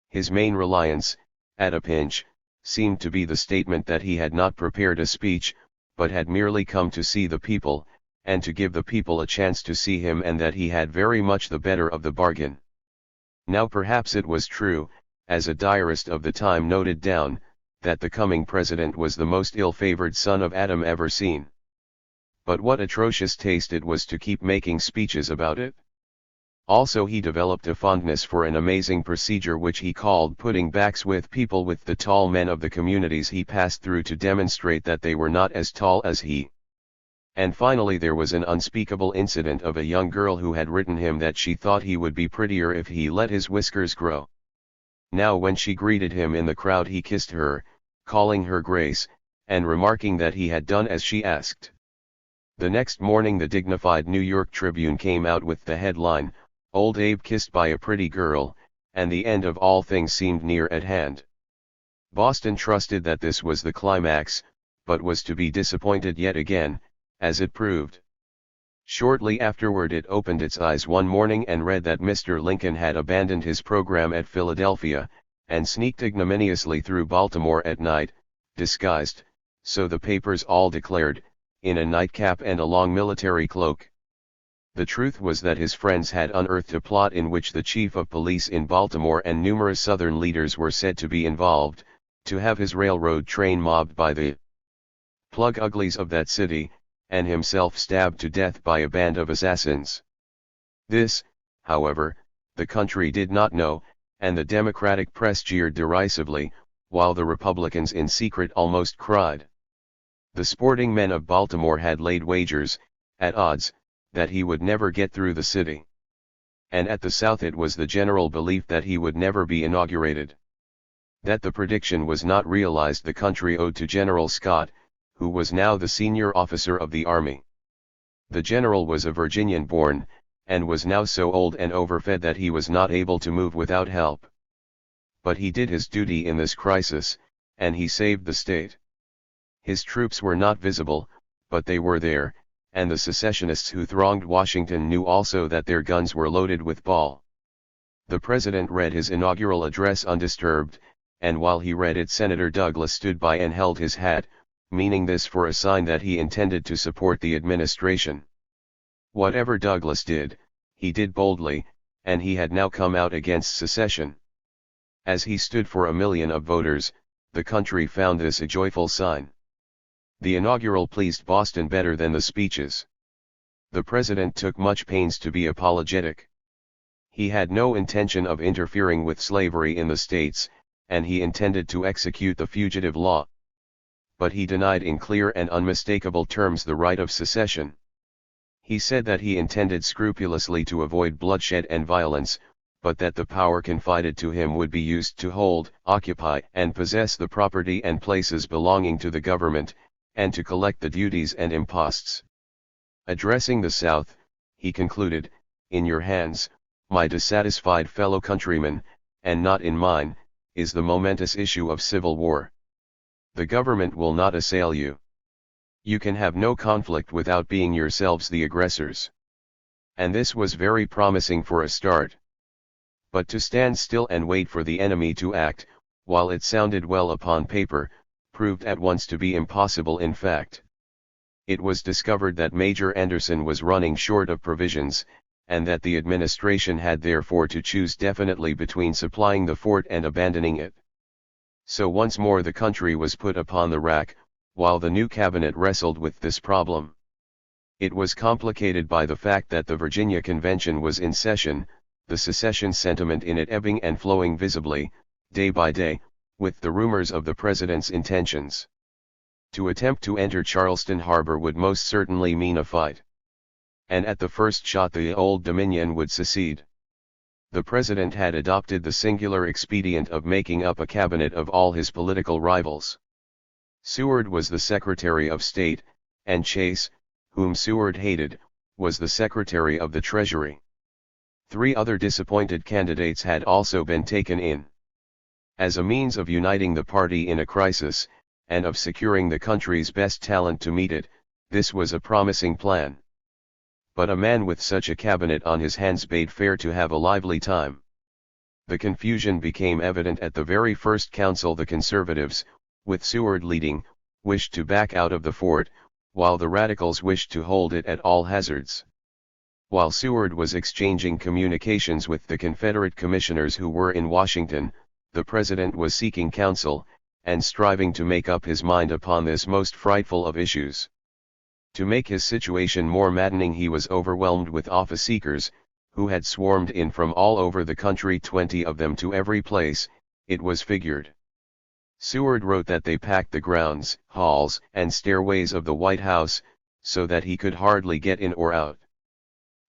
His main reliance, at a pinch, seemed to be the statement that he had not prepared a speech, but had merely come to see the people, and to give the people a chance to see him, and that he had very much the better of the bargain. Now perhaps it was true, as a diarist of the time noted down, that the coming president was the most ill-favored son of Adam ever seen. But what atrocious taste it was to keep making speeches about it. Also he developed a fondness for an amazing procedure which he called putting backs with people with the tall men of the communities he passed through to demonstrate that they were not as tall as he. And finally there was an unspeakable incident of a young girl who had written him that she thought he would be prettier if he let his whiskers grow. Now when she greeted him in the crowd he kissed her, calling her Grace, and remarking that he had done as she asked. The next morning the dignified New York Tribune came out with the headline, "Old Abe Kissed by a Pretty Girl," and the end of all things seemed near at hand. Boston trusted that this was the climax, but was to be disappointed yet again, as it proved. Shortly afterward it opened its eyes one morning and read that Mr. Lincoln had abandoned his program at Philadelphia, and sneaked ignominiously through Baltimore at night, disguised, so the papers all declared, in a nightcap and a long military cloak. The truth was that his friends had unearthed a plot in which the chief of police in Baltimore and numerous Southern leaders were said to be involved, to have his railroad train mobbed by the plug uglies of that city, and himself stabbed to death by a band of assassins. This, however, the country did not know, and the Democratic press jeered derisively, while the Republicans in secret almost cried. The sporting men of Baltimore had laid wagers, at odds, that he would never get through the city. And at the South it was the general belief that he would never be inaugurated. That the prediction was not realized the country owed to General Scott, who was now the senior officer of the army. The general was a Virginian born, and was now so old and overfed that he was not able to move without help. But he did his duty in this crisis, and he saved the state. His troops were not visible, but they were there, and the secessionists who thronged Washington knew also that their guns were loaded with ball. The president read his inaugural address undisturbed, and while he read it Senator Douglas stood by and held his hat, meaning this for a sign that he intended to support the administration. Whatever Douglas did, he did boldly, and he had now come out against secession. As he stood for 1 million of voters, the country found this a joyful sign. The inaugural pleased Boston better than the speeches. The president took much pains to be apologetic. He had no intention of interfering with slavery in the states, and he intended to execute the fugitive law. But he denied in clear and unmistakable terms the right of secession. He said that he intended scrupulously to avoid bloodshed and violence, but that the power confided to him would be used to hold, occupy, and possess the property and places belonging to the government, and to collect the duties and imposts. Addressing the South, he concluded, "In your hands, my dissatisfied fellow countrymen, and not in mine, is the momentous issue of civil war. The government will not assail you. You can have no conflict without being yourselves the aggressors." And this was very promising for a start. But to stand still and wait for the enemy to act, while it sounded well upon paper, proved at once to be impossible in fact. It was discovered that Major Anderson was running short of provisions, and that the administration had therefore to choose definitely between supplying the fort and abandoning it. So once more the country was put upon the rack, while the new cabinet wrestled with this problem. It was complicated by the fact that the Virginia Convention was in session, the secession sentiment in it ebbing and flowing visibly, day by day, with the rumors of the president's intentions. To attempt to enter Charleston harbor would most certainly mean a fight. And at the first shot the Old Dominion would secede. The president had adopted the singular expedient of making up a cabinet of all his political rivals. Seward was the Secretary of State, and Chase, whom Seward hated, was the Secretary of the Treasury. 3 other disappointed candidates had also been taken in. As a means of uniting the party in a crisis, and of securing the country's best talent to meet it, this was a promising plan. But a man with such a cabinet on his hands bade fair to have a lively time. The confusion became evident at the very first council. The conservatives, with Seward leading, wished to back out of the fort, while the radicals wished to hold it at all hazards. While Seward was exchanging communications with the Confederate commissioners who were in Washington, the president was seeking counsel, and striving to make up his mind upon this most frightful of issues. To make his situation more maddening, he was overwhelmed with office-seekers, who had swarmed in from all over the country, 20 of them to every place, it was figured. Seward wrote that they packed the grounds, halls, and stairways of the White House, so that he could hardly get in or out.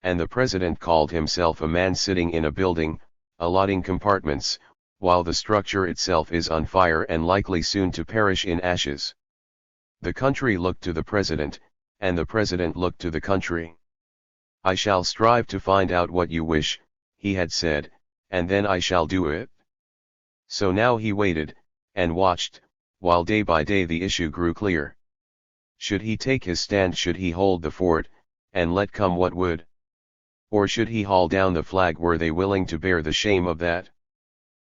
And the president called himself a man sitting in a building, allotting compartments, while the structure itself is on fire and likely soon to perish in ashes. The country looked to the president, and the president looked to the country. "I shall strive to find out what you wish," he had said, and then I shall do it. So now he waited, and watched, while day by day the issue grew clear. Should he take his stand? Should he hold the fort, and let come what would? Or should he haul down the flag? Were they willing to bear the shame of that?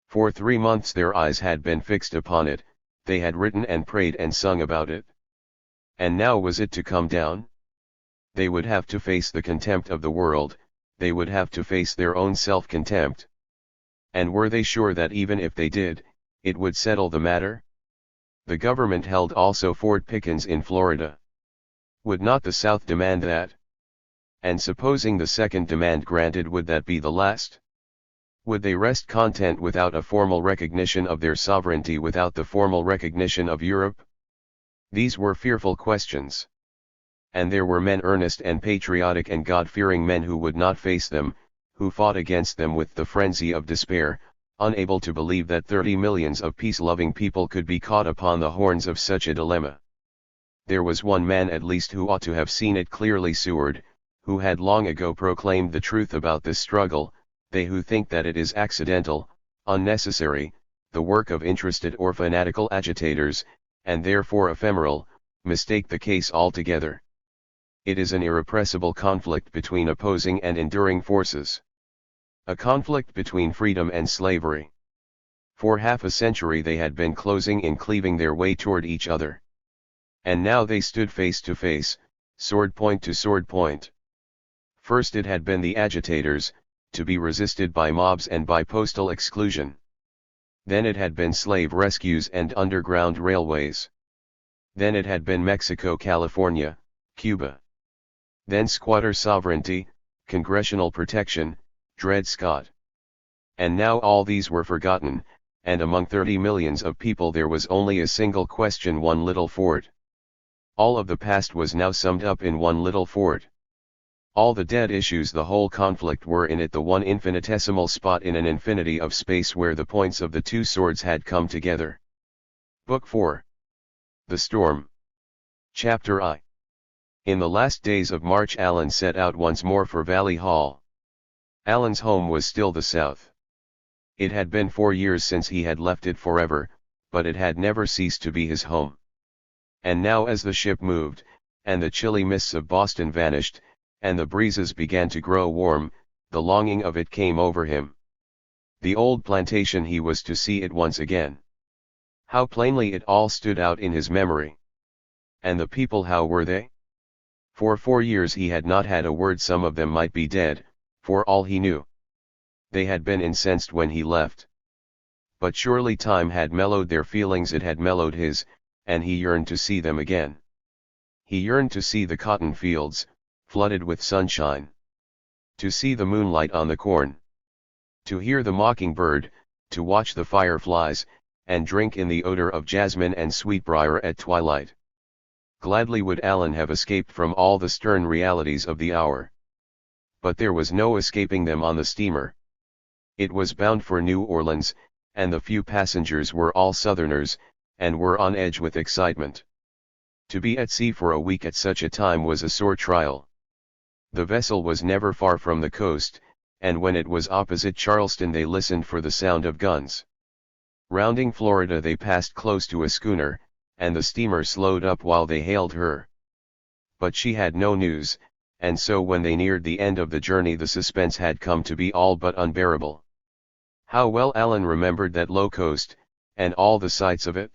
For 3 months their eyes had been fixed upon it, they had written and prayed and sung about it. And now was it to come down? They would have to face the contempt of the world, they would have to face their own self-contempt. And were they sure that even if they did, it would settle the matter? The government held also Fort Pickens in Florida. Would not the South demand that? And supposing the second demand granted, would that be the last? Would they rest content without a formal recognition of their sovereignty, without the formal recognition of Europe? These were fearful questions. And there were men, earnest and patriotic and God-fearing men, who would not face them, who fought against them with the frenzy of despair, unable to believe that 30 millions of peace-loving people could be caught upon the horns of such a dilemma. There was one man at least who ought to have seen it clearly, Seward, who had long ago proclaimed the truth about this struggle. They who think that it is accidental, unnecessary, the work of interested or fanatical agitators, and therefore ephemeral, mistake the case altogether. It is an irrepressible conflict between opposing and enduring forces. A conflict between freedom and slavery. For half a century they had been closing in, cleaving their way toward each other. And now they stood face to face, sword point to sword point. First it had been the agitators, to be resisted by mobs and by postal exclusion. Then it had been slave rescues and underground railways. Then it had been Mexico, California, Cuba. Then squatter sovereignty, congressional protection, Dred Scott. And now all these were forgotten, and among 30 millions of people there was only a single question, one little fort. All of the past was now summed up in one little fort. All the dead issues, the whole conflict, were in it, the one infinitesimal spot in an infinity of space where the points of the two swords had come together. Book 4. The Storm. Chapter I. In the last days of March Allen set out once more for Valley Hall. Allen's home was still the South. It had been 4 years since he had left it forever, but it had never ceased to be his home. And now, as the ship moved, and the chilly mists of Boston vanished, and the breezes began to grow warm, the longing of it came over him. The old plantation, he was to see it once again. How plainly it all stood out in his memory. And the people, how were they? For 4 years he had not had a word. Some of them might be dead, for all he knew. They had been incensed when he left. But surely time had mellowed their feelings, it had mellowed his, and he yearned to see them again. He yearned to see the cotton fields, flooded with sunshine. To see the moonlight on the corn. To hear the mockingbird, to watch the fireflies, and drink in the odor of jasmine and sweetbriar at twilight. Gladly would Allen have escaped from all the stern realities of the hour. But there was no escaping them on the steamer. It was bound for New Orleans, and the few passengers were all Southerners, and were on edge with excitement. To be at sea for a week at such a time was a sore trial. The vessel was never far from the coast, and when it was opposite Charleston they listened for the sound of guns. Rounding Florida they passed close to a schooner, and the steamer slowed up while they hailed her. But she had no news, and so when they neared the end of the journey the suspense had come to be all but unbearable. How well Allen remembered that low coast, and all the sights of it.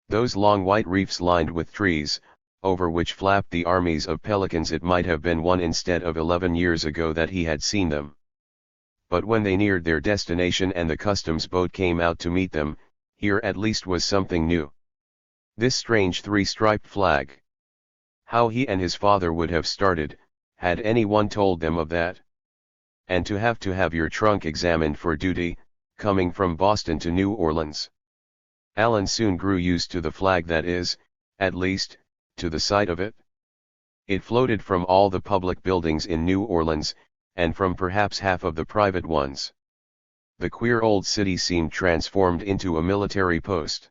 Those long white reefs lined with trees, over which flapped the armies of pelicans. It might have been 1 instead of 11 years ago that he had seen them. But when they neared their destination and the customs boat came out to meet them, here at least was something new. This strange 3-striped flag. How he and his father would have started, had anyone told them of that. And to have your trunk examined for duty, coming from Boston to New Orleans. Allen soon grew used to the flag, that is, at least, to the sight of it. It floated from all the public buildings in New Orleans, and from perhaps half of the private ones. The queer old city seemed transformed into a military post.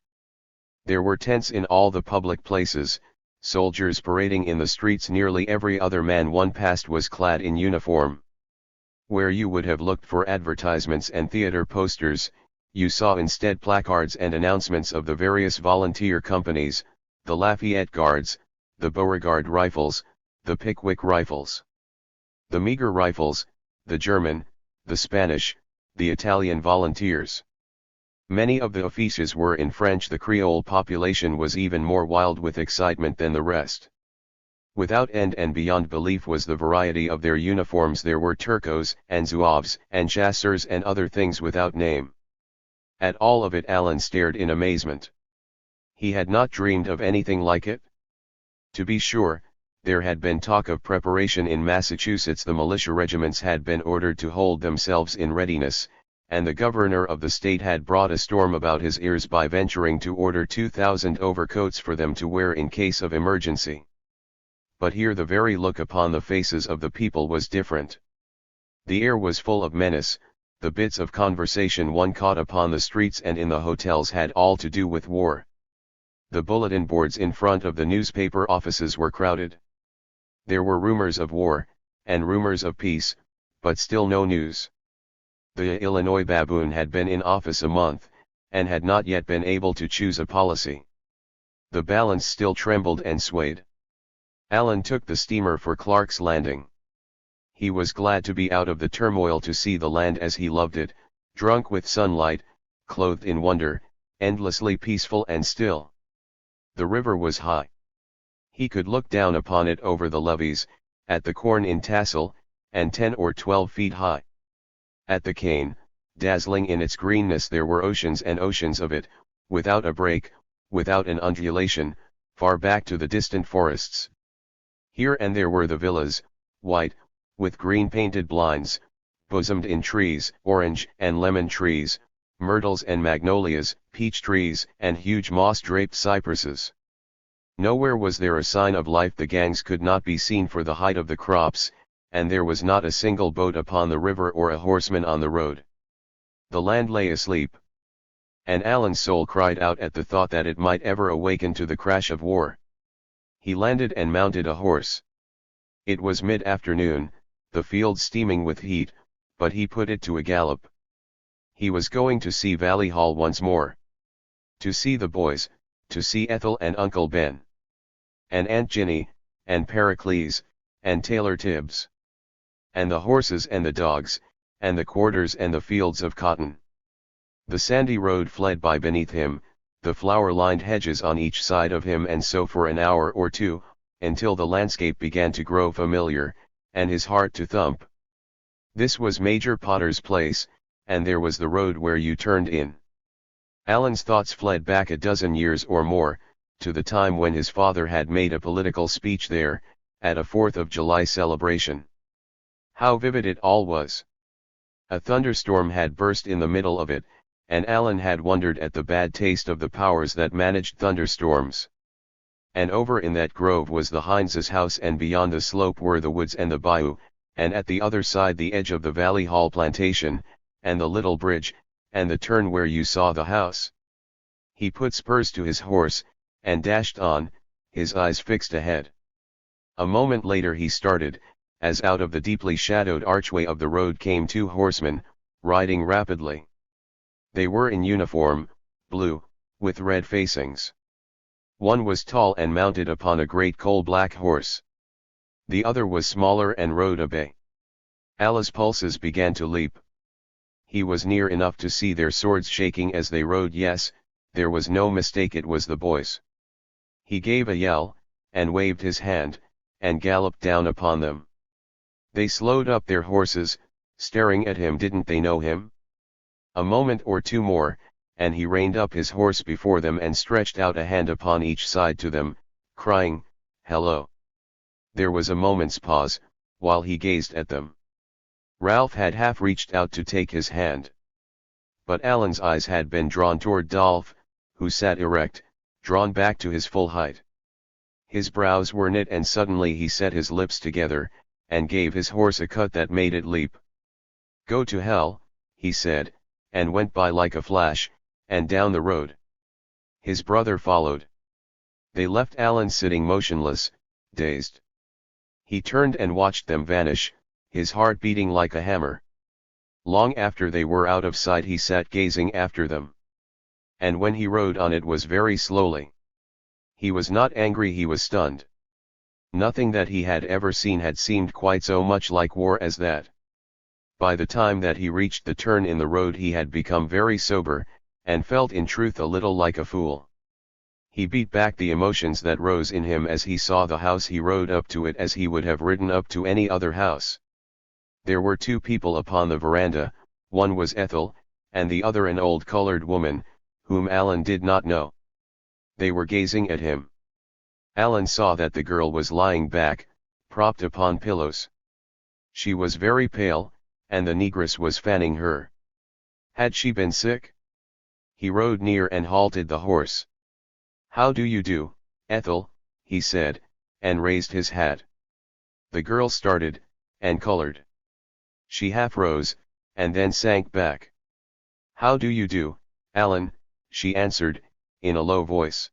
There were tents in all the public places, soldiers parading in the streets. Nearly every other man one passed was clad in uniform. Where you would have looked for advertisements and theater posters, you saw instead placards and announcements of the various volunteer companies, the Lafayette Guards, the Beauregard Rifles, the Pickwick Rifles, the Meagher Rifles, the German, the Spanish, the Italian volunteers. Many of the affiches were in French. The Creole population was even more wild with excitement than the rest. Without end and beyond belief was the variety of their uniforms. There were turcos and zouaves and chasseurs and other things without name. At all of it Allen stared in amazement. He had not dreamed of anything like it. To be sure, there had been talk of preparation in Massachusetts. The militia regiments had been ordered to hold themselves in readiness, and the governor of the state had brought a storm about his ears by venturing to order 2,000 overcoats for them to wear in case of emergency. But here the very look upon the faces of the people was different. The air was full of menace. The bits of conversation one caught upon the streets and in the hotels had all to do with war. The bulletin boards in front of the newspaper offices were crowded. There were rumors of war, and rumors of peace, but still no news. The Illinois baboon had been in office a month, and had not yet been able to choose a policy. The balance still trembled and swayed. Allen took the steamer for Clark's Landing. He was glad to be out of the turmoil, to see the land as he loved it, drunk with sunlight, clothed in wonder, endlessly peaceful and still. The river was high. He could look down upon it over the levees, at the corn in tassel, and 10 or 12 feet high. At the cane, dazzling in its greenness, there were oceans and oceans of it, without a break, without an undulation, far back to the distant forests. Here and there were the villas, white, with green painted blinds, bosomed in trees, orange and lemon trees, myrtles and magnolias, peach trees and huge moss-draped cypresses. Nowhere was there a sign of life. The gangs could not be seen for the height of the crops, and there was not a single boat upon the river or a horseman on the road. The land lay asleep. And Allen's soul cried out at the thought that it might ever awaken to the crash of war. He landed and mounted a horse. It was mid-afternoon, the field steaming with heat, but he put it to a gallop. He was going to see Valley Hall once more. To see the boys, to see Ethel and Uncle Ben. And Aunt Ginny, and Pericles, and Taylor Tibbs. And the horses and the dogs, and the quarters and the fields of cotton. The sandy road fled by beneath him, the flower-lined hedges on each side of him, and so for an hour or two, until the landscape began to grow familiar, and his heart to thump. This was Major Potter's place, and there was the road where you turned in. Allen's thoughts fled back a dozen years or more, to the time when his father had made a political speech there, at a 4th of July celebration. How vivid it all was! A thunderstorm had burst in the middle of it, and Allen had wondered at the bad taste of the powers that managed thunderstorms. And over in that grove was the Hines's house, and beyond the slope were the woods and the bayou, and at the other side the edge of the Valley Hall plantation, and the little bridge, and the turn where you saw the house. He put spurs to his horse, and dashed on, his eyes fixed ahead. A moment later he started, as out of the deeply shadowed archway of the road came 2 horsemen, riding rapidly. They were in uniform, blue, with red facings. One was tall and mounted upon a great coal-black horse. The other was smaller and rode a bay. Alice's pulses began to leap. He was near enough to see their swords shaking as they rode. Yes, there was no mistake, it was the boys. He gave a yell, and waved his hand, and galloped down upon them. They slowed up their horses, staring at him. Didn't they know him? A moment or two more, and he reined up his horse before them and stretched out a hand upon each side to them, crying, "Hello." There was a moment's pause, while he gazed at them. Ralph had half reached out to take his hand. But Allen's eyes had been drawn toward Dolph, who sat erect, drawn back to his full height. His brows were knit, and suddenly he set his lips together, and gave his horse a cut that made it leap. "Go to hell," he said, and went by like a flash, and down the road. His brother followed. They left Allen sitting motionless, dazed. He turned and watched them vanish, his heart beating like a hammer. Long after they were out of sight he sat gazing after them. And when he rode on it was very slowly. He was not angry, he was stunned. Nothing that he had ever seen had seemed quite so much like war as that. By the time that he reached the turn in the road he had become very sober, and felt in truth a little like a fool. He beat back the emotions that rose in him as he saw the house. He rode up to it as he would have ridden up to any other house. There were two people upon the veranda, one was Ethel, and the other an old colored woman, whom Alan did not know. They were gazing at him. Alan saw that the girl was lying back, propped upon pillows. She was very pale, and the negress was fanning her. Had she been sick? He rode near and halted the horse. "How do you do, Ethel?" he said, and raised his hat. The girl started, and colored. She half rose, and then sank back. "How do you do, Alan?" she answered, in a low voice.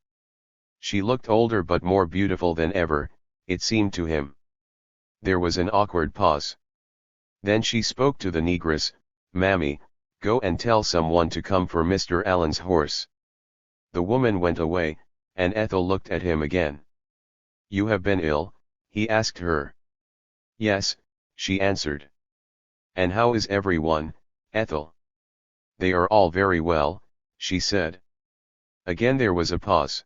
She looked older but more beautiful than ever, it seemed to him. There was an awkward pause. Then she spoke to the negress, "Mammy, go and tell someone to come for Mr. Allen's horse." The woman went away, and Ethel looked at him again. "You have been ill?" he asked her. "Yes," she answered. "And how is everyone, Ethel?" "They are all very well," she said. Again there was a pause.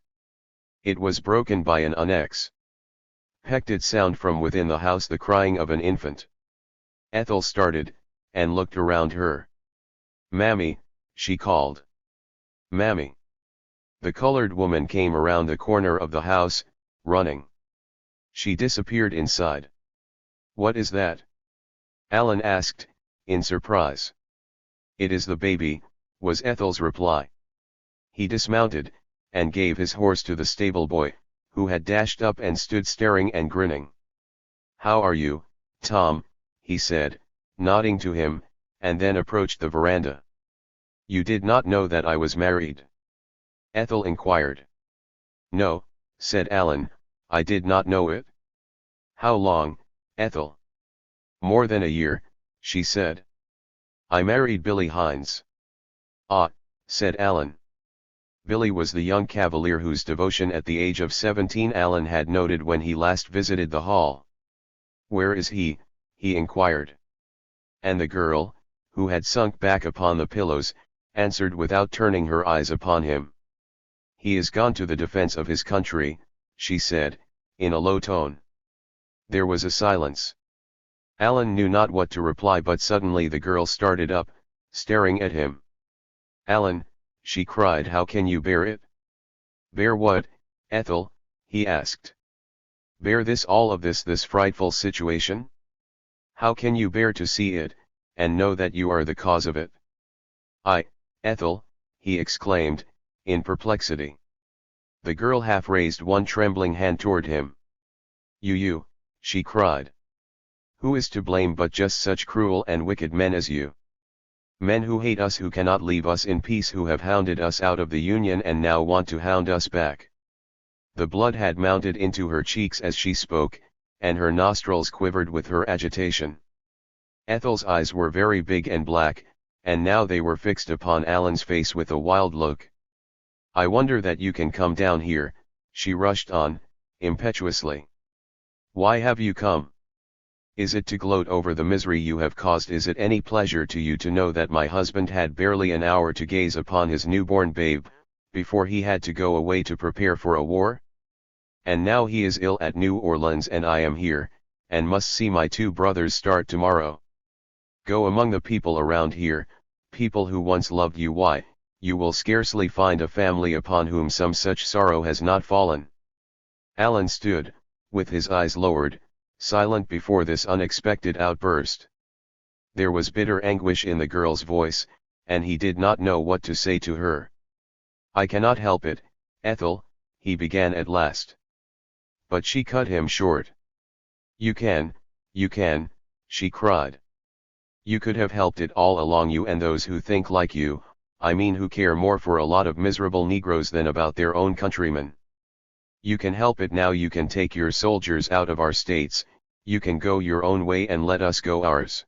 It was broken by an unexpected sound from within the house, the crying of an infant. Ethel started, and looked around her. "Mammy," she called. "Mammy." The colored woman came around the corner of the house, running. She disappeared inside. "What is that?" Alan asked, in surprise. "It is the baby," was Ethel's reply. He dismounted, and gave his horse to the stable boy, who had dashed up and stood staring and grinning. "How are you, Tom?" he said, nodding to him, and then approached the veranda. "You did not know that I was married?" Ethel inquired. "No," said Alan, "I did not know it." "How long, Ethel?" "More than a year," she said. "I married Billy Hines." "Ah," said Alan. Billy was the young cavalier whose devotion at the age of 17 Alan had noted when he last visited the hall. "Where is he?" he inquired. And the girl, who had sunk back upon the pillows, answered without turning her eyes upon him. "He is gone to the defense of his country," she said, in a low tone. There was a silence. Alan knew not what to reply, but suddenly the girl started up, staring at him. "Alan," she cried, "how can you bear it?" "Bear what, Ethel?" he asked. "Bear this, all of this frightful situation? How can you bear to see it, and know that you are the cause of it?" Ethel," he exclaimed, in perplexity. The girl half raised one trembling hand toward him. You, she cried. "Who is to blame but just such cruel and wicked men as you? Men who hate us, who cannot leave us in peace, who have hounded us out of the Union and now want to hound us back." The blood had mounted into her cheeks as she spoke, and her nostrils quivered with her agitation. Ethel's eyes were very big and black, and now they were fixed upon Alan's face with a wild look. "I wonder that you can come down here," she rushed on, impetuously. "Why have you come? Is it to gloat over the misery you have caused? Is it any pleasure to you to know that my husband had barely an hour to gaze upon his newborn babe, before he had to go away to prepare for a war? And now he is ill at New Orleans, and I am here, and must see my two brothers start tomorrow. Go among the people around here, people who once loved you. Why, you will scarcely find a family upon whom some such sorrow has not fallen." Alan stood, with his eyes lowered, silent before this unexpected outburst. There was bitter anguish in the girl's voice, and he did not know what to say to her. "I cannot help it, Ethel," he began at last. But she cut him short. You can," she cried. "You could have helped it all along, you and those who think like you, I mean who care more for a lot of miserable Negroes than about their own countrymen. You can help it now. You can take your soldiers out of our states, You can go your own way and let us go ours.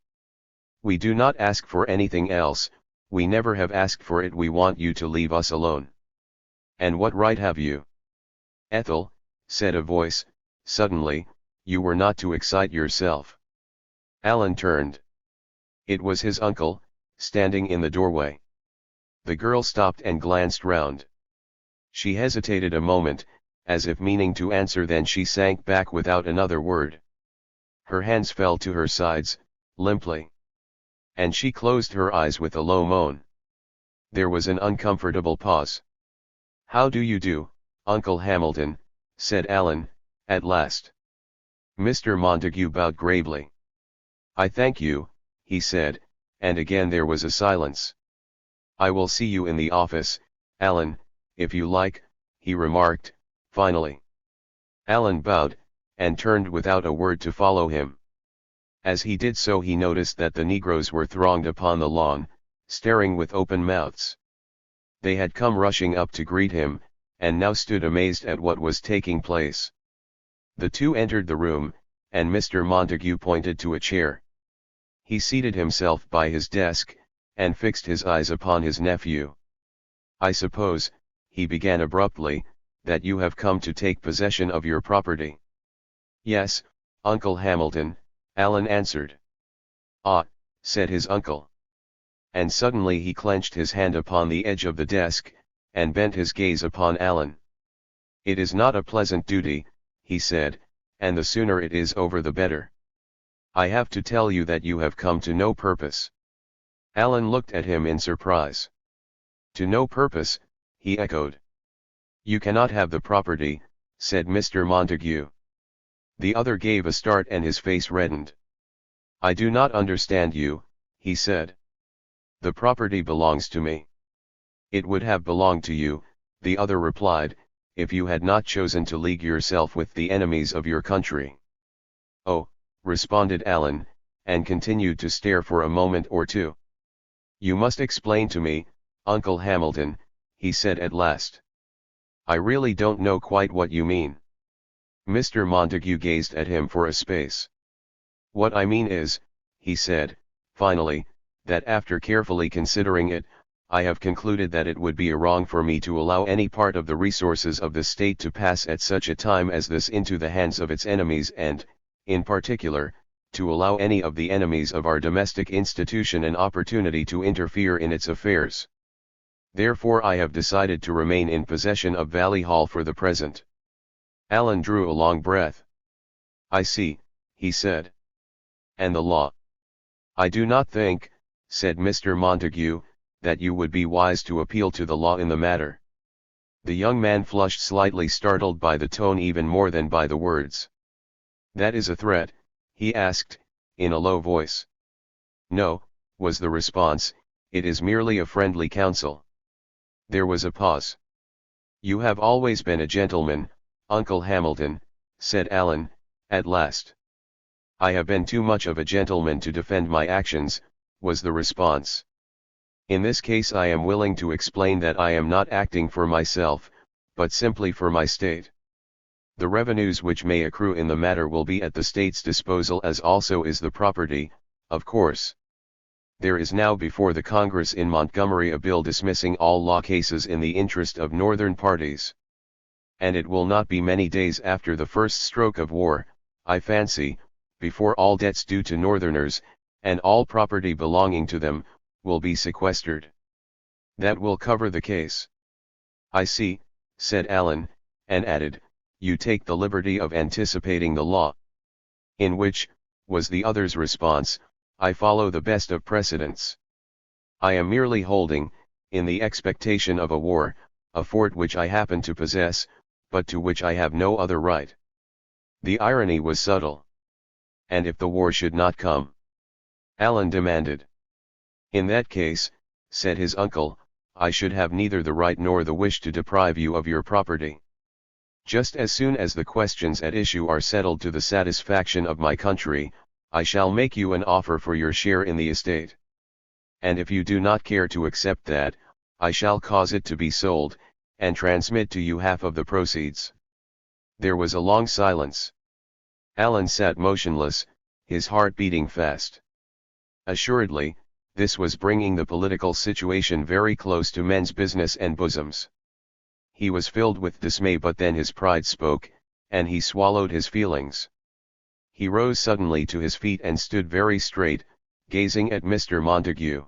We do not ask for anything else, we never have asked for it, we want you to leave us alone. And what right have you? Ethel, said a voice, suddenly, you were not to excite yourself. Alan turned. It was his uncle, standing in the doorway. The girl stopped and glanced round. She hesitated a moment, as if meaning to answer, then she sank back without another word. Her hands fell to her sides, limply. And she closed her eyes with a low moan. There was an uncomfortable pause. How do you do, Uncle Hamilton, said Alan, at last. Mr. Montague bowed gravely. I thank you, he said, and again there was a silence. I will see you in the office, Alan, if you like, he remarked, finally. Alan bowed, and turned without a word to follow him. As he did so he noticed that the negroes were thronged upon the lawn, staring with open mouths. They had come rushing up to greet him, and now stood amazed at what was taking place. The two entered the room, and Mr. Montague pointed to a chair. He seated himself by his desk, and fixed his eyes upon his nephew. I suppose, he began abruptly, that you have come to take possession of your property. Yes, Uncle Hamilton, Alan answered. Ah, said his uncle. And suddenly he clenched his hand upon the edge of the desk, and bent his gaze upon Alan. It is not a pleasant duty, he said, and the sooner it is over the better. I have to tell you that you have come to no purpose. Alan looked at him in surprise. To no purpose, he echoed. You cannot have the property, said Mr. Montague. The other gave a start and his face reddened. I do not understand you, he said. The property belongs to me. It would have belonged to you, the other replied, if you had not chosen to league yourself with the enemies of your country. Oh, responded Alan, and continued to stare for a moment or two. You must explain to me, Uncle Hamilton, he said at last. I really don't know quite what you mean. Mr. Montague gazed at him for a space. What I mean is, he said, finally, that after carefully considering it, I have concluded that it would be wrong for me to allow any part of the resources of the state to pass at such a time as this into the hands of its enemies and, in particular, to allow any of the enemies of our domestic institution an opportunity to interfere in its affairs. Therefore I have decided to remain in possession of Valley Hall for the present. Alan drew a long breath. I see, he said. And the law? I do not think, said Mr. Montague, that you would be wise to appeal to the law in the matter. The young man flushed, slightly startled by the tone even more than by the words. That is a threat, he asked, in a low voice. No, was the response, it is merely a friendly counsel. There was a pause. You have always been a gentleman, Uncle Hamilton, said Alan, at last. I have been too much of a gentleman to defend my actions, was the response. In this case I am willing to explain that I am not acting for myself, but simply for my state. The revenues which may accrue in the matter will be at the state's disposal, as also is the property, of course. There is now before the Congress in Montgomery a bill dismissing all law cases in the interest of Northern parties. And it will not be many days after the first stroke of war, I fancy, before all debts due to Northerners, and all property belonging to them, will be sequestered. That will cover the case. I see, said Alan, and added, you take the liberty of anticipating the law. In which, was the other's response, I follow the best of precedents. I am merely holding, in the expectation of a war, a fort which I happen to possess, but to which I have no other right. The irony was subtle. And if the war should not come? Alan demanded. In that case, said his uncle, I should have neither the right nor the wish to deprive you of your property. Just as soon as the questions at issue are settled to the satisfaction of my country, I shall make you an offer for your share in the estate. And if you do not care to accept that, I shall cause it to be sold, and transmit to you half of the proceeds. There was a long silence. Alan sat motionless, his heart beating fast. Assuredly, this was bringing the political situation very close to men's business and bosoms. He was filled with dismay, but then his pride spoke, and he swallowed his feelings. He rose suddenly to his feet and stood very straight, gazing at Mr. Montague.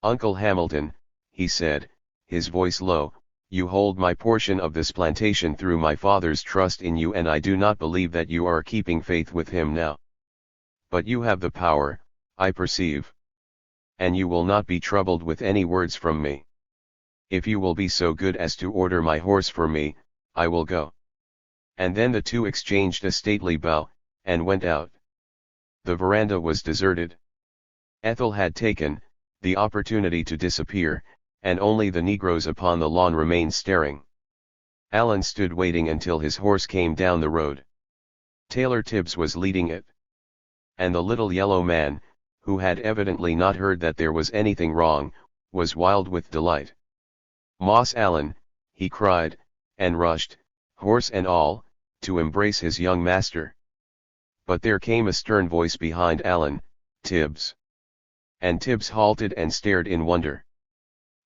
"Uncle Hamilton," he said, his voice low, "you hold my portion of this plantation through my father's trust in you, and I do not believe that you are keeping faith with him now. But you have the power, I perceive. And you will not be troubled with any words from me. If you will be so good as to order my horse for me, I will go." And then the two exchanged a stately bow, and went out. The veranda was deserted. Ethel had taken the opportunity to disappear, and only the negroes upon the lawn remained staring. Alan stood waiting until his horse came down the road. Taylor Tibbs was leading it. And the little yellow man, who had evidently not heard that there was anything wrong, was wild with delight. "Moss Allen," he cried, and rushed, horse and all, to embrace his young master. But there came a stern voice behind Alan, "Tibbs." And Tibbs halted and stared in wonder.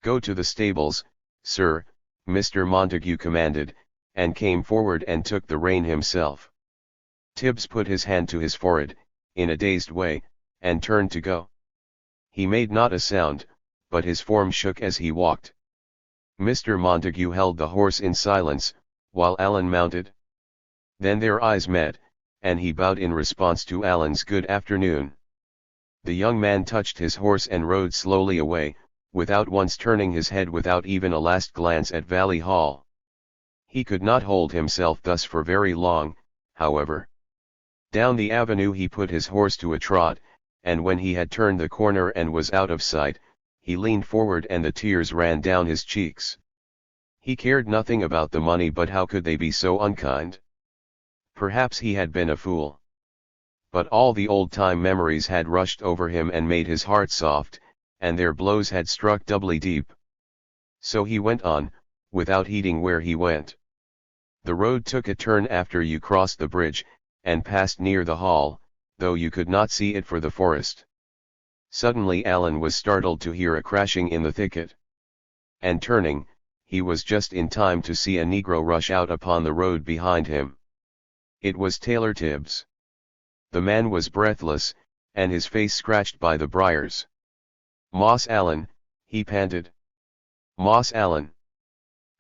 "Go to the stables, sir," Mr. Montague commanded, and came forward and took the rein himself. Tibbs put his hand to his forehead, in a dazed way, and turned to go. He made not a sound, but his form shook as he walked. Mr. Montague held the horse in silence, while Alan mounted. Then their eyes met, and he bowed in response to Alan's good afternoon. The young man touched his horse and rode slowly away, without once turning his head, without even a last glance at Valley Hall. He could not hold himself thus for very long, however. Down the avenue he put his horse to a trot, and when he had turned the corner and was out of sight, he leaned forward and the tears ran down his cheeks. He cared nothing about the money, but how could they be so unkind? Perhaps he had been a fool. But all the old-time memories had rushed over him and made his heart soft, and their blows had struck doubly deep. So he went on, without heeding where he went. The road took a turn after you crossed the bridge, and passed near the hall, though you could not see it for the forest. Suddenly Alan was startled to hear a crashing in the thicket. And turning, he was just in time to see a negro rush out upon the road behind him. It was Taylor Tibbs. The man was breathless, and his face scratched by the briars. "Moss Allen," he panted. "Moss Allen."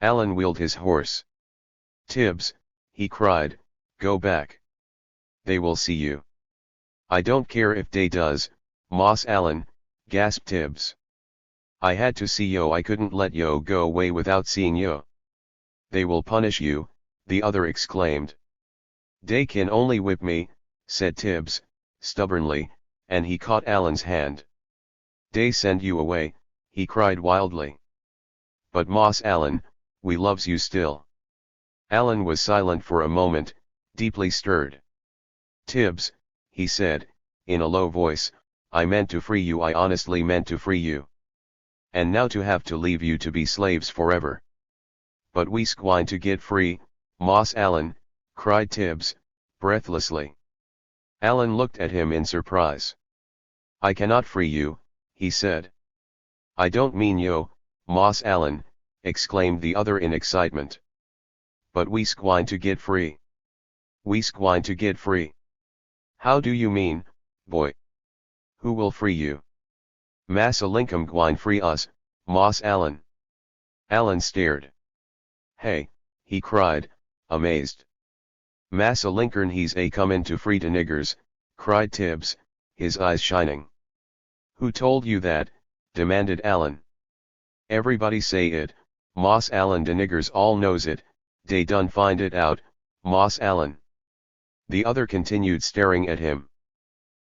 Alan wheeled his horse. "Tibbs," he cried, "go back. They will see you." "I don't care if they does, Moss Allen," gasped Tibbs. "I had to see yo, I couldn't let yo go away without seeing yo." "They will punish you," the other exclaimed. "They can only whip me," said Tibbs, stubbornly, and he caught Alan's hand. "They send you away," he cried wildly. "But Moss Allen, we loves you still." Alan was silent for a moment, deeply stirred. "Tibbs," he said, in a low voice, "I meant to free you, I honestly meant to free you. And now to have to leave you to be slaves forever." "But we's gwine to get free, Moss Allen," cried Tibbs, breathlessly. Alan looked at him in surprise. "I cannot free you," he said. "I don't mean yo, Moss Allen," exclaimed the other in excitement. "But we's gwine to get free. We's gwine to get free." "How do you mean, boy? Who will free you?" "Massa Linkum gwine free us, Moss Allen." Alan stared. "Hey," he cried, amazed. "Massa Lincoln he's a comin' to free de niggers," cried Tibbs, his eyes shining. "Who told you that?" demanded Alan. "Everybody say it, Moss Allen, de niggers all knows it, dey done find it out, Moss Allen." The other continued staring at him.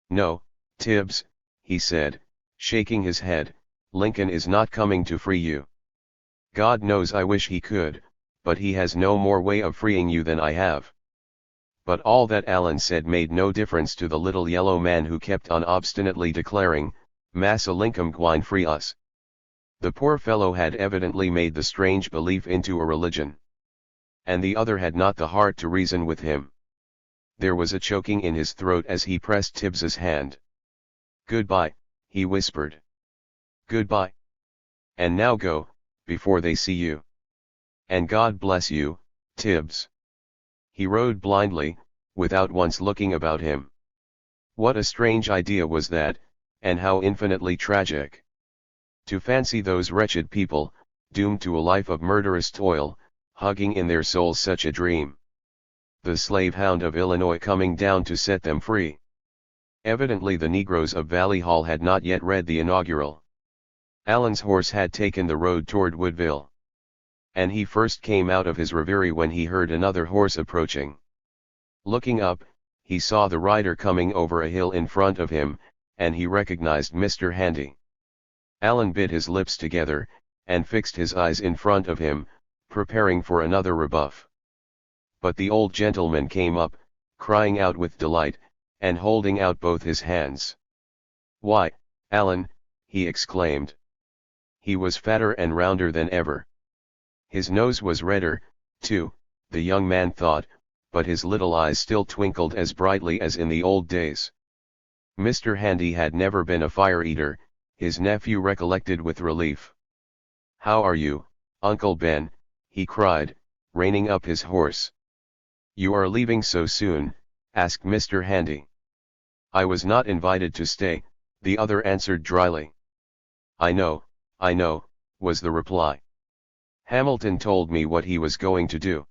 "No, Tibbs," he said, shaking his head, "Lincoln is not coming to free you. God knows I wish he could, but he has no more way of freeing you than I have." But all that Alan said made no difference to the little yellow man, who kept on obstinately declaring, "Massa Lincoln gwine free us." The poor fellow had evidently made the strange belief into a religion. And the other had not the heart to reason with him. There was a choking in his throat as he pressed Tibbs's hand. "Goodbye," he whispered. "Goodbye. And now go, before they see you. And God bless you, Tibbs." He rode blindly, without once looking about him. What a strange idea was that, and how infinitely tragic. To fancy those wretched people, doomed to a life of murderous toil, hugging in their souls such a dream. The slave hound of Illinois coming down to set them free. Evidently the Negroes of Valley Hall had not yet read the inaugural. Allen's horse had taken the road toward Woodville. And he first came out of his reverie when he heard another horse approaching. Looking up, he saw the rider coming over a hill in front of him, and he recognized Mr. Handy. Allen bit his lips together, and fixed his eyes in front of him, preparing for another rebuff. But the old gentleman came up, crying out with delight, and holding out both his hands. "Why, Allen," he exclaimed. He was fatter and rounder than ever. His nose was redder, too, the young man thought, but his little eyes still twinkled as brightly as in the old days. Mr. Handy had never been a fire-eater, his nephew recollected with relief. "How are you, Uncle Ben?" he cried, reining up his horse. "You are leaving so soon?" asked Mr. Handy. "I was not invited to stay," the other answered dryly. I know," was the reply. "Hamilton told me what he was going to do.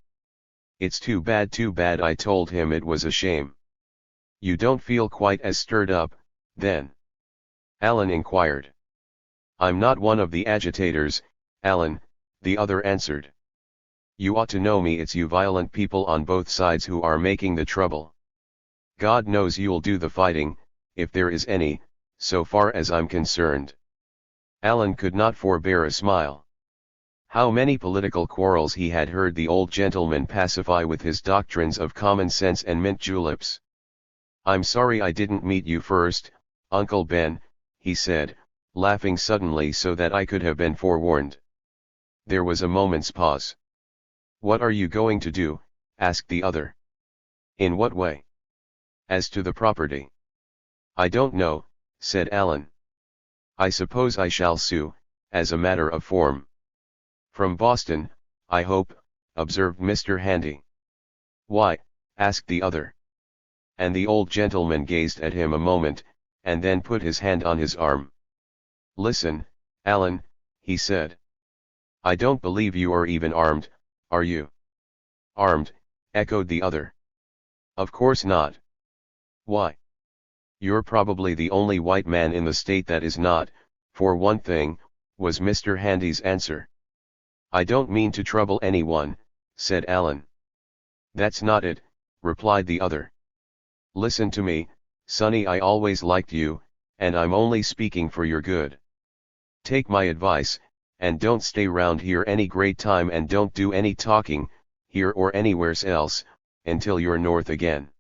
It's too bad I told him it was a shame." "You don't feel quite as stirred up, then?" Allen inquired. "I'm not one of the agitators, Allen," the other answered. "You ought to know me, it's you violent people on both sides who are making the trouble. God knows you'll do the fighting, if there is any, so far as I'm concerned." Allen could not forbear a smile. How many political quarrels he had heard the old gentleman pacify with his doctrines of common sense and mint juleps. "I'm sorry I didn't meet you first, Uncle Ben," he said, laughing suddenly so that I could have been forewarned. There was a moment's pause. "What are you going to do?" asked the other. "In what way?" "As to the property." "I don't know," said Allen. "I suppose I shall sue, as a matter of form." "From Boston, I hope," observed Mr. Handy. "Why?" asked the other. And the old gentleman gazed at him a moment, and then put his hand on his arm. "Listen, Allen," he said. "I don't believe you are even armed, are you?" "Armed?" echoed the other. "Of course not." "Why?" "You're probably the only white man in the state that is not, for one thing," was Mr. Handy's answer. "I don't mean to trouble anyone," said Allen. "That's not it," replied the other. "Listen to me, Sonny, I always liked you, and I'm only speaking for your good. Take my advice, and don't stay round here any great time, and don't do any talking, here or anywheres else, until you're north again."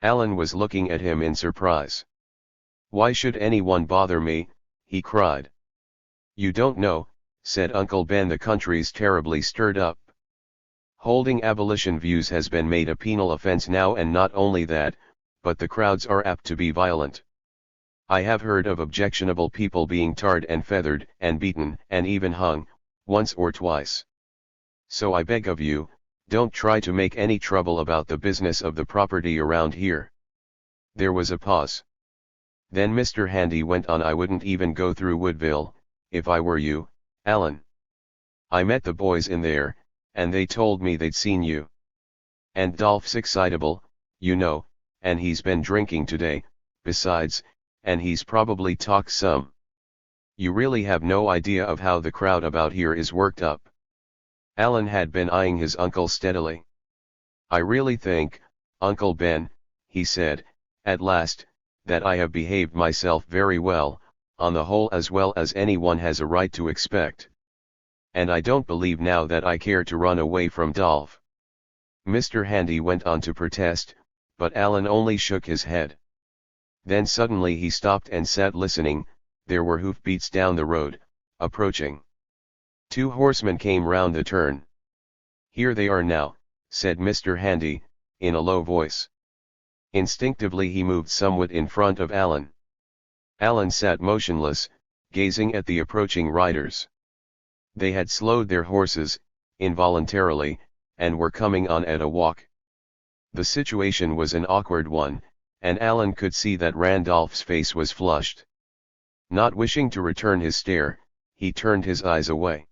Allen was looking at him in surprise. "Why should anyone bother me?" he cried. "You don't know," said Uncle Ben, "the country's terribly stirred up. Holding abolition views has been made a penal offense now, and not only that, but the crowds are apt to be violent. I have heard of objectionable people being tarred and feathered and beaten and even hung, once or twice. So I beg of you, don't try to make any trouble about the business of the property around here." There was a pause. Then Mr. Handy went on, "I wouldn't even go through Woodville, if I were you, Allen. I met the boys in there, and they told me they'd seen you. And Dolph's excitable, you know, and he's been drinking today, besides, and he's probably talked some. You really have no idea of how the crowd about here is worked up." Allen had been eyeing his uncle steadily. "I really think, Uncle Ben," he said, at last, "that I have behaved myself very well, on the whole as well as anyone has a right to expect. And I don't believe now that I care to run away from Dolph." Mr. Handy went on to protest, but Allen only shook his head. Then suddenly he stopped and sat listening. There were hoofbeats down the road, approaching. 2 horsemen came round the turn. "Here they are now," said Mr. Handy, in a low voice. Instinctively he moved somewhat in front of Alan. Alan sat motionless, gazing at the approaching riders. They had slowed their horses, involuntarily, and were coming on at a walk. The situation was an awkward one, and Alan could see that Randolph's face was flushed. Not wishing to return his stare, he turned his eyes away.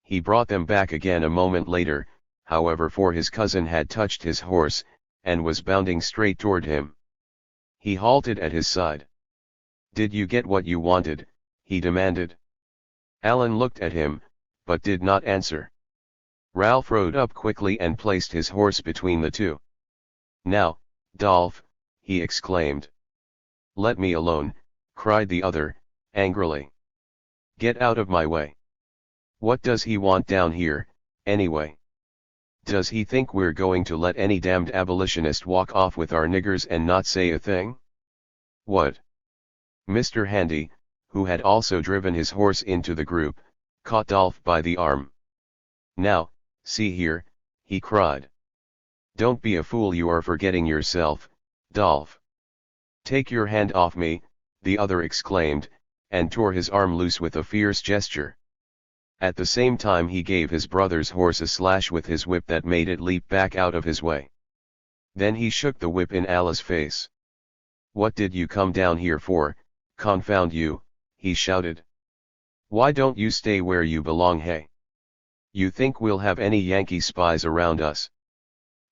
He brought them back again a moment later, however, for his cousin had touched his horse, and was bounding straight toward him. He halted at his side. "Did you get what you wanted?" he demanded. Alan looked at him, but did not answer. Ralph rode up quickly and placed his horse between the two. "Now, Dolph," he exclaimed. "Let me alone," cried the other, angrily. "Get out of my way. What does he want down here, anyway? Does he think we're going to let any damned abolitionist walk off with our niggers and not say a thing? What?" Mr. Handy, who had also driven his horse into the group, caught Dolph by the arm. "Now, see here," he cried. "Don't be a fool, you are forgetting yourself, Dolph." "Take your hand off me," the other exclaimed, and tore his arm loose with a fierce gesture. At the same time he gave his brother's horse a slash with his whip that made it leap back out of his way. Then he shook the whip in Alice's face. "What did you come down here for, confound you?" he shouted. "Why don't you stay where you belong, hey? You think we'll have any Yankee spies around us?"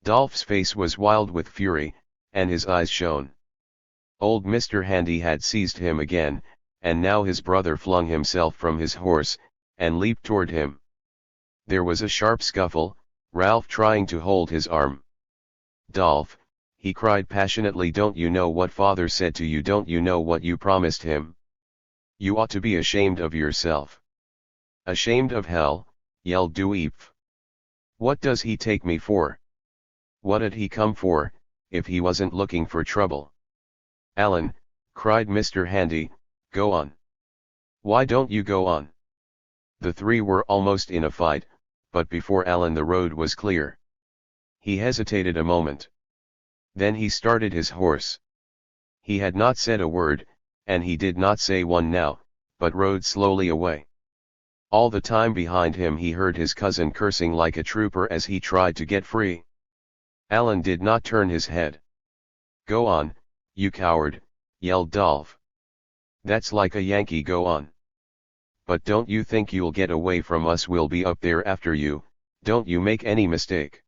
Dolph's face was wild with fury, and his eyes shone. Old Mr. Handy had seized him again, and now his brother flung himself from his horse, and leaped toward him. There was a sharp scuffle, Ralph trying to hold his arm. "Dolph," he cried passionately, "don't you know what father said to you? Don't you know what you promised him? You ought to be ashamed of yourself." "Ashamed of hell," yelled Dweep. "What does he take me for? What'd he come for, if he wasn't looking for trouble?" "Alan," cried Mr. Handy, "go on. Why don't you go on?" The three were almost in a fight, but before Alan the road was clear. He hesitated a moment. Then he started his horse. He had not said a word, and he did not say one now, but rode slowly away. All the time behind him he heard his cousin cursing like a trooper as he tried to get free. Alan did not turn his head. "Go on, you coward," yelled Dolph. "That's like a Yankee, go on. But don't you think you'll get away from us? We'll be up there after you, don't you make any mistake.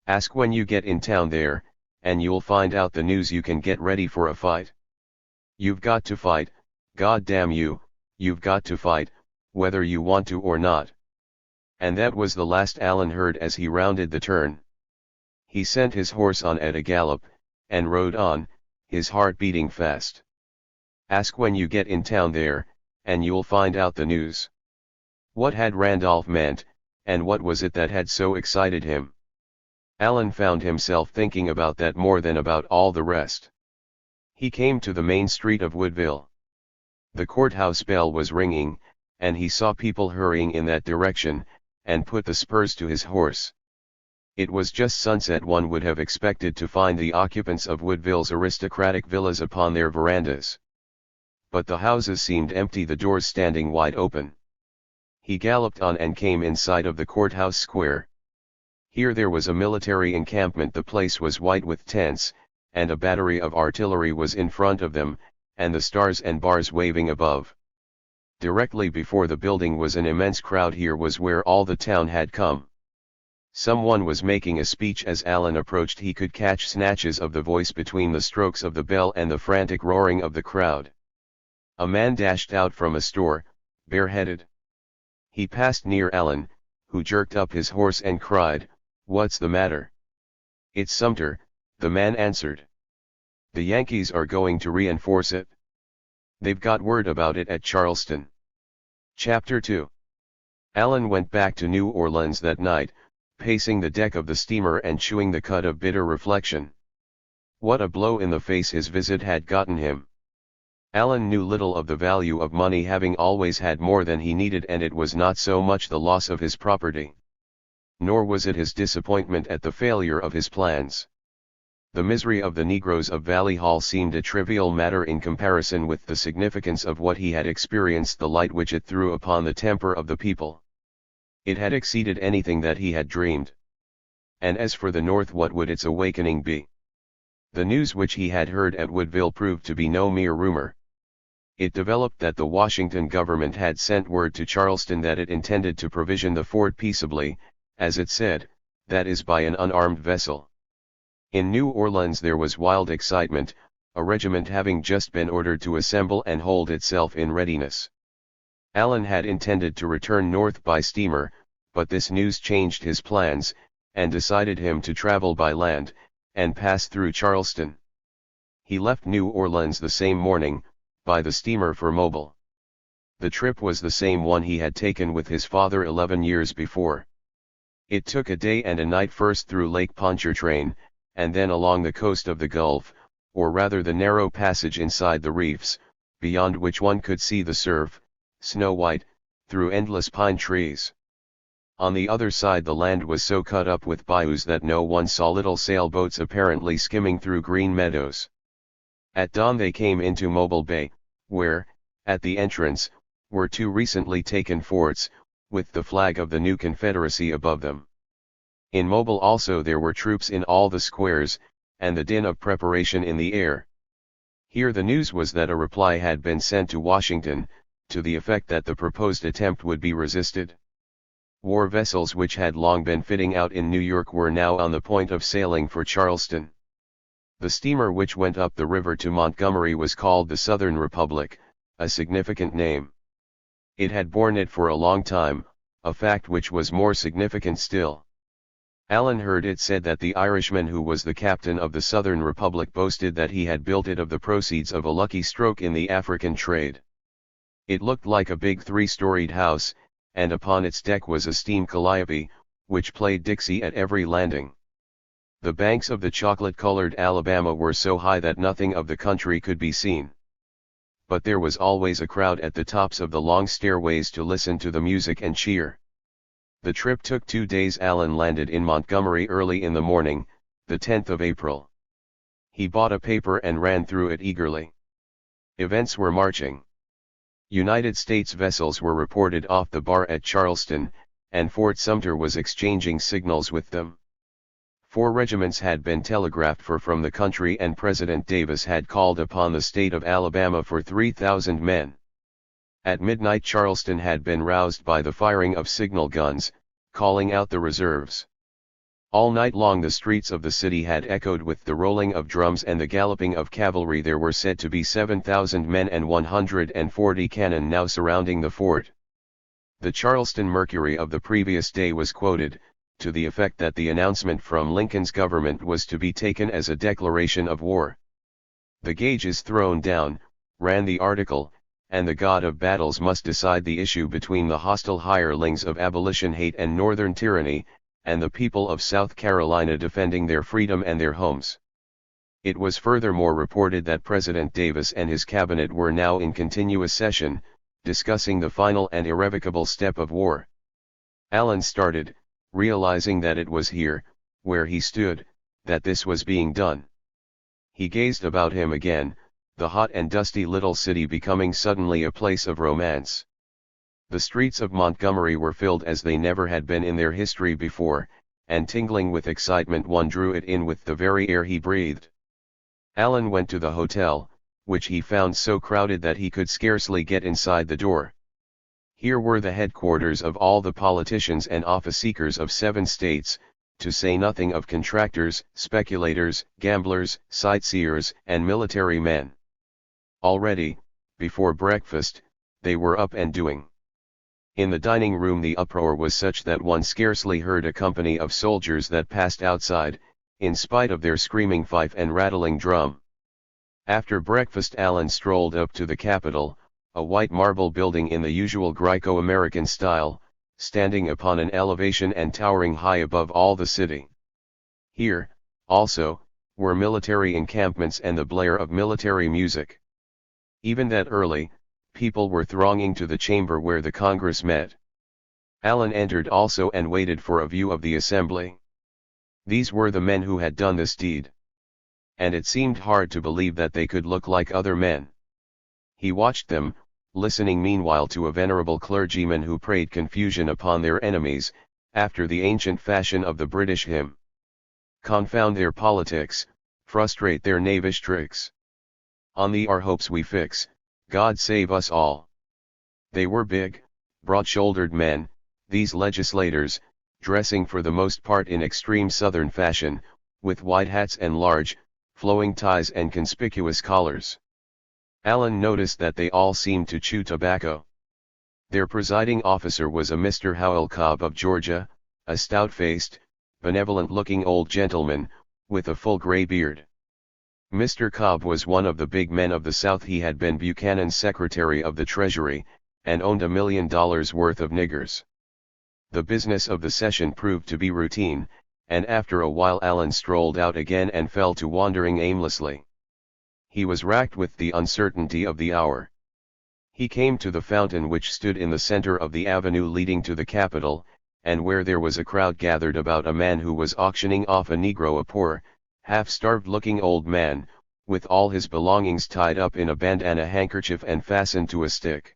Ask when you get in town there, and you'll find out the news. You can get ready for a fight. You've got to fight, God damn you, you've got to fight, whether you want to or not." And that was the last Alan heard as he rounded the turn. He sent his horse on at a gallop, and rode on, his heart beating fast. Ask when you get in town there, and you'll find out the news. What had Randolph meant, and what was it that had so excited him? Alan found himself thinking about that more than about all the rest. He came to the main street of Woodville. The courthouse bell was ringing, and he saw people hurrying in that direction, and put the spurs to his horse. It was just sunset. One would have expected to find the occupants of Woodville's aristocratic villas upon their verandas. But the houses seemed empty, the doors standing wide open. He galloped on and came in sight of the courthouse square. Here there was a military encampment. The place was white with tents, and a battery of artillery was in front of them, and the stars and bars waving above. Directly before the building was an immense crowd. Here was where all the town had come. Someone was making a speech. As Alan approached he could catch snatches of the voice between the strokes of the bell and the frantic roaring of the crowd. A man dashed out from a store, bareheaded. He passed near Alan, who jerked up his horse and cried, "What's the matter?" "It's Sumter," the man answered. "The Yankees are going to reinforce it. They've got word about it at Charleston." Chapter 2. Alan went back to New Orleans that night, pacing the deck of the steamer and chewing the cud of bitter reflection. What a blow in the face his visit had gotten him. Alan knew little of the value of money, having always had more than he needed, and it was not so much the loss of his property. Nor was it his disappointment at the failure of his plans. The misery of the Negroes of Valley Hall seemed a trivial matter in comparison with the significance of what he had experienced, the light which it threw upon the temper of the people. It had exceeded anything that he had dreamed. And as for the North, what would its awakening be? The news which he had heard at Woodville proved to be no mere rumor. It developed that the Washington government had sent word to Charleston that it intended to provision the fort peaceably, as it said, that is by an unarmed vessel. In New Orleans there was wild excitement, a regiment having just been ordered to assemble and hold itself in readiness. Allen had intended to return north by steamer, but this news changed his plans, and decided him to travel by land, and pass through Charleston. He left New Orleans the same morning, by the steamer for Mobile. The trip was the same one he had taken with his father 11 years before. It took a day and a night, first through Lake Pontchartrain, and then along the coast of the Gulf, or rather the narrow passage inside the reefs, beyond which one could see the surf, snow-white, through endless pine trees. On the other side the land was so cut up with bayous that no one saw little sailboats apparently skimming through green meadows. At dawn they came into Mobile Bay, where, at the entrance, were two recently taken forts, with the flag of the new Confederacy above them. In Mobile also there were troops in all the squares, and the din of preparation in the air. Here the news was that a reply had been sent to Washington, to the effect that the proposed attempt would be resisted. War vessels which had long been fitting out in New York were now on the point of sailing for Charleston. The steamer which went up the river to Montgomery was called the Southern Republic, a significant name. It had borne it for a long time, a fact which was more significant still. Allen heard it said that the Irishman who was the captain of the Southern Republic boasted that he had built it of the proceeds of a lucky stroke in the African trade. It looked like a big 3-storied house, and upon its deck was a steam calliope, which played Dixie at every landing. The banks of the chocolate-colored Alabama were so high that nothing of the country could be seen. But there was always a crowd at the tops of the long stairways to listen to the music and cheer. The trip took 2 days. Allen landed in Montgomery early in the morning, the 10th of April. He bought a paper and ran through it eagerly. Events were marching. United States vessels were reported off the bar at Charleston, and Fort Sumter was exchanging signals with them. 4 regiments had been telegraphed for from the country, and President Davis had called upon the state of Alabama for 3,000 men. At midnight Charleston had been roused by the firing of signal guns, calling out the reserves. All night long the streets of the city had echoed with the rolling of drums and the galloping of cavalry. There were said to be 7,000 men and 140 cannon now surrounding the fort. The Charleston Mercury of the previous day was quoted, to the effect that the announcement from Lincoln's government was to be taken as a declaration of war. "The gauge is thrown down," ran the article, "and the God of battles must decide the issue between the hostile hirelings of abolition hate and northern tyranny, and the people of South Carolina defending their freedom and their homes." It was furthermore reported that President Davis and his cabinet were now in continuous session, discussing the final and irrevocable step of war. Allen started, realizing that it was here, where he stood, that this was being done. He gazed about him again, the hot and dusty little city becoming suddenly a place of romance. The streets of Montgomery were filled as they never had been in their history before, and tingling with excitement one drew it in with the very air he breathed. Allen went to the hotel, which he found so crowded that he could scarcely get inside the door. Here were the headquarters of all the politicians and office-seekers of 7 states, to say nothing of contractors, speculators, gamblers, sightseers, and military men. Already, before breakfast, they were up and doing. In the dining room the uproar was such that one scarcely heard a company of soldiers that passed outside, in spite of their screaming fife and rattling drum. After breakfast Allen strolled up to the Capitol, a white marble building in the usual Greco-American style, standing upon an elevation and towering high above all the city. Here, also, were military encampments and the blare of military music. Even that early, people were thronging to the chamber where the Congress met. Allen entered also and waited for a view of the assembly. These were the men who had done this deed. and it seemed hard to believe that they could look like other men. He watched them, listening meanwhile to a venerable clergyman who prayed confusion upon their enemies, after the ancient fashion of the British hymn. Confound their politics, frustrate their knavish tricks. On thee our hopes we fix, God save us all. They were big, broad-shouldered men, these legislators, dressing for the most part in extreme southern fashion, with wide hats and large, flowing ties and conspicuous collars. Allen noticed that they all seemed to chew tobacco. Their presiding officer was a Mr. Howell Cobb of Georgia, a stout-faced, benevolent-looking old gentleman, with a full gray beard. Mr. Cobb was one of the big men of the South. He had been Buchanan's Secretary of the Treasury, and owned $1 million worth of niggers. The business of the session proved to be routine, and after a while Allen strolled out again and fell to wandering aimlessly. He was racked with the uncertainty of the hour. He came to the fountain which stood in the center of the avenue leading to the Capitol, and where there was a crowd gathered about a man who was auctioning off a Negro, a poor, half-starved-looking old man, with all his belongings tied up in a bandana handkerchief and fastened to a stick.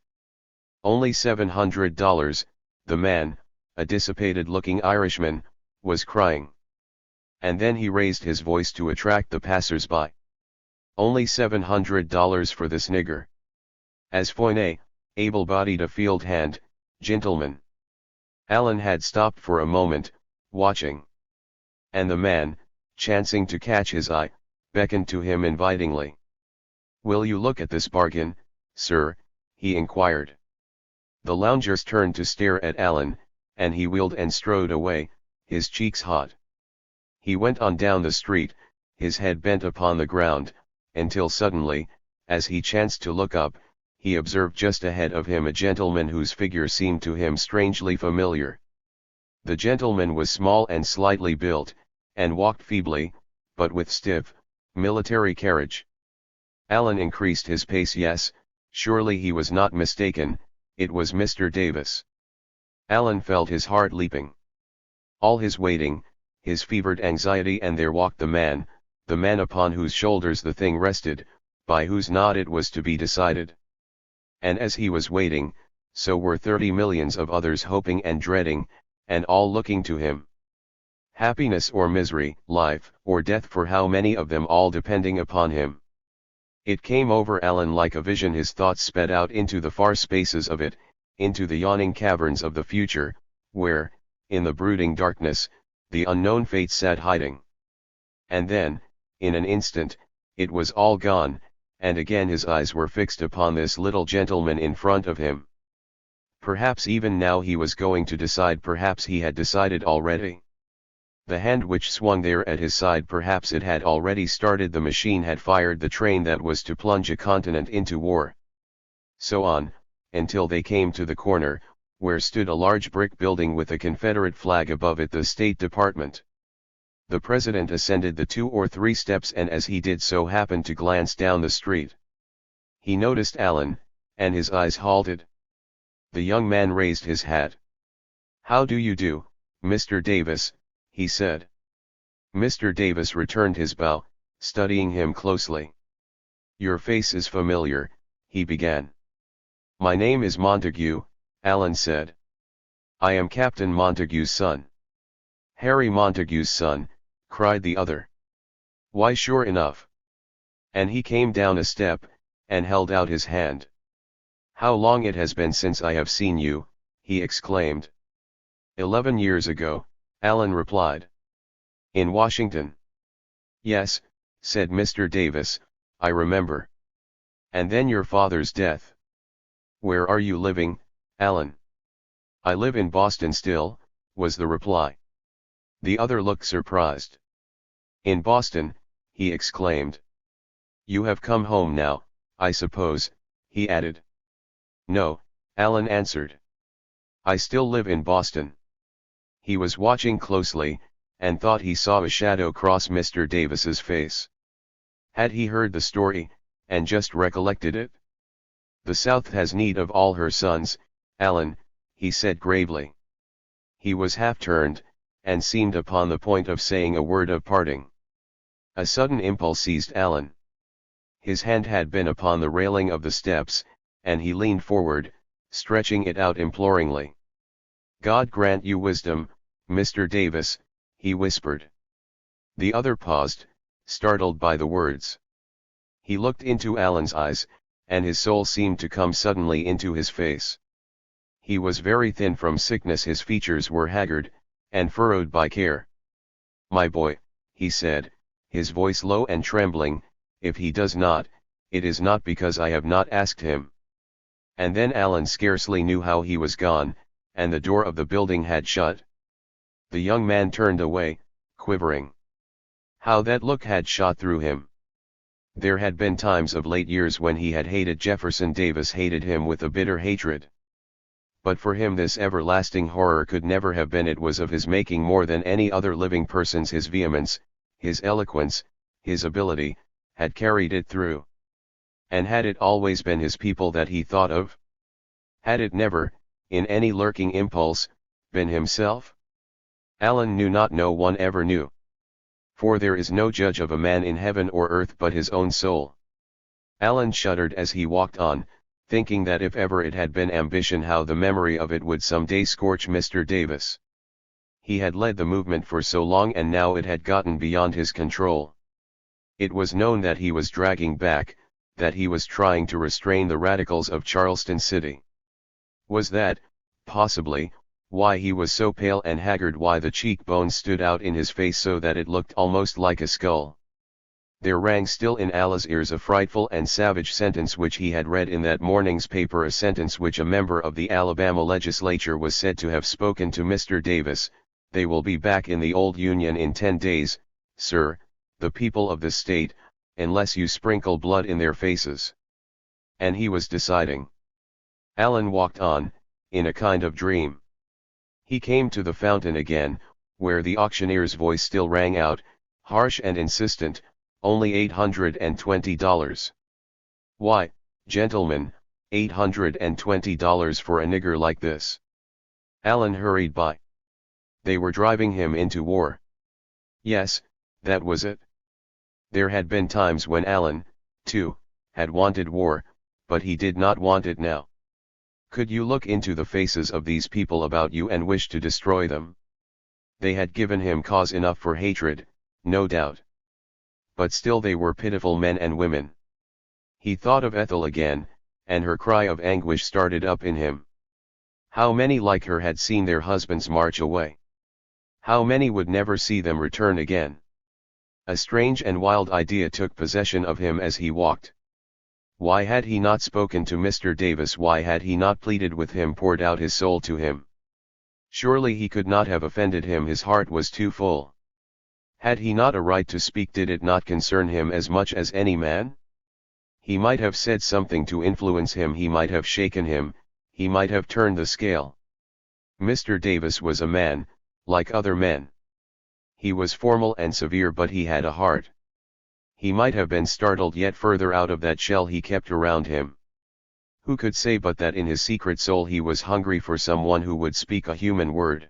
Only $700, the man, a dissipated-looking Irishman, was crying. And then he raised his voice to attract the passers-by. Only $700 for this nigger. As Foyne, able-bodied a field hand, gentleman. Allen had stopped for a moment, watching. And the man, chancing to catch his eye, beckoned to him invitingly. "Will you look at this bargain, sir?" he inquired. The loungers turned to stare at Allen, and he wheeled and strode away, his cheeks hot. He went on down the street, his head bent upon the ground, until suddenly, as he chanced to look up, he observed just ahead of him a gentleman whose figure seemed to him strangely familiar. The gentleman was small and slightly built, and walked feebly, but with stiff, military carriage. Allen increased his pace. Yes, surely he was not mistaken, it was Mr. Davis. Allen felt his heart leaping. All his waiting, his fevered anxiety, and there walked the man upon whose shoulders the thing rested, by whose nod it was to be decided. And as he was waiting, so were 30 millions of others hoping and dreading, and all looking to him. Happiness or misery, life or death, for how many of them all depending upon him. It came over Allen like a vision. His thoughts sped out into the far spaces of it, into the yawning caverns of the future, where, in the brooding darkness, the unknown fate sat hiding. And then, in an instant, it was all gone, and again his eyes were fixed upon this little gentleman in front of him. Perhaps even now he was going to decide. Perhaps he had decided already. The hand which swung there at his side, perhaps it had already started. The machine had fired the train that was to plunge a continent into war. So on, until they came to the corner, where stood a large brick building with a Confederate flag above it, the State Department. The president ascended the 2 or 3 steps, and as he did so happened to glance down the street. He noticed Allen, and his eyes halted. The young man raised his hat. "How do you do, Mr. Davis?" he said. Mr. Davis returned his bow, studying him closely. "Your face is familiar," he began. "My name is Montague," Allen said. "I am Captain Montague's son." "Harry Montague's son," cried the other. "Why, sure enough." And he came down a step, and held out his hand. "How long it has been since I have seen you," he exclaimed. 11 years ago, Allen replied. "In Washington?" "Yes," said Mr. Davis, "I remember." "And then your father's death." "Where are you living, Allen?" "I live in Boston still," was the reply. The other looked surprised. "In Boston?" he exclaimed. "You have come home now, I suppose," he added. "No," Allen answered. "I still live in Boston." He was watching closely, and thought he saw a shadow cross Mr. Davis's face. Had he heard the story, and just recollected it? "The South has need of all her sons, Allen," he said gravely. He was half turned, and seemed upon the point of saying a word of parting. A sudden impulse seized Alan. His hand had been upon the railing of the steps, and he leaned forward, stretching it out imploringly. "God grant you wisdom, Mr. Davis," he whispered. The other paused, startled by the words. He looked into Alan's eyes, and his soul seemed to come suddenly into his face. He was very thin from sickness, his features were haggard, and furrowed by care. "My boy," he said, his voice low and trembling, "if he does not, it is not because I have not asked him." And then Alan scarcely knew how he was gone, and the door of the building had shut. The young man turned away, quivering. How that look had shot through him! There had been times of late years when he had hated Jefferson Davis, hated him with a bitter hatred. But for him this everlasting horror could never have been. It was of his making more than any other living person's. His vehemence, his eloquence, his ability, had carried it through. And had it always been his people that he thought of? Had it never, in any lurking impulse, been himself? Alan knew not, no one ever knew. For there is no judge of a man in heaven or earth but his own soul. Alan shuddered as he walked on, thinking that if ever it had been ambition, how the memory of it would some day scorch Mr. Davis. He had led the movement for so long, and now it had gotten beyond his control. It was known that he was dragging back, that he was trying to restrain the radicals of Charleston City. Was that, possibly, why he was so pale and haggard, why the cheekbones stood out in his face so that it looked almost like a skull? There rang still in Alan's ears a frightful and savage sentence which he had read in that morning's paper, a sentence which a member of the Alabama legislature was said to have spoken to Mr. Davis: "They will be back in the old Union in 10 days, sir, the people of the state, unless you sprinkle blood in their faces." And he was deciding. Alan walked on, in a kind of dream. He came to the fountain again, where the auctioneer's voice still rang out, harsh and insistent, "Only $820. Why, gentlemen, $820 for a nigger like this?" Alan hurried by. They were driving him into war. Yes, that was it. There had been times when Alan, too, had wanted war, but he did not want it now. Could you look into the faces of these people about you and wish to destroy them? They had given him cause enough for hatred, no doubt. But still they were pitiful men and women. He thought of Ethel again, and her cry of anguish started up in him. How many like her had seen their husbands march away? How many would never see them return again? A strange and wild idea took possession of him as he walked. Why had he not spoken to Mr. Davis? Why had he not pleaded with him, poured out his soul to him? Surely he could not have offended him, his heart was too full. Had he not a right to speak? Did it not concern him as much as any man? He might have said something to influence him, he might have shaken him, he might have turned the scale. Mr. Davis was a man, like other men. He was formal and severe, but he had a heart. He might have been startled yet further out of that shell he kept around him. Who could say but that in his secret soul he was hungry for someone who would speak a human word?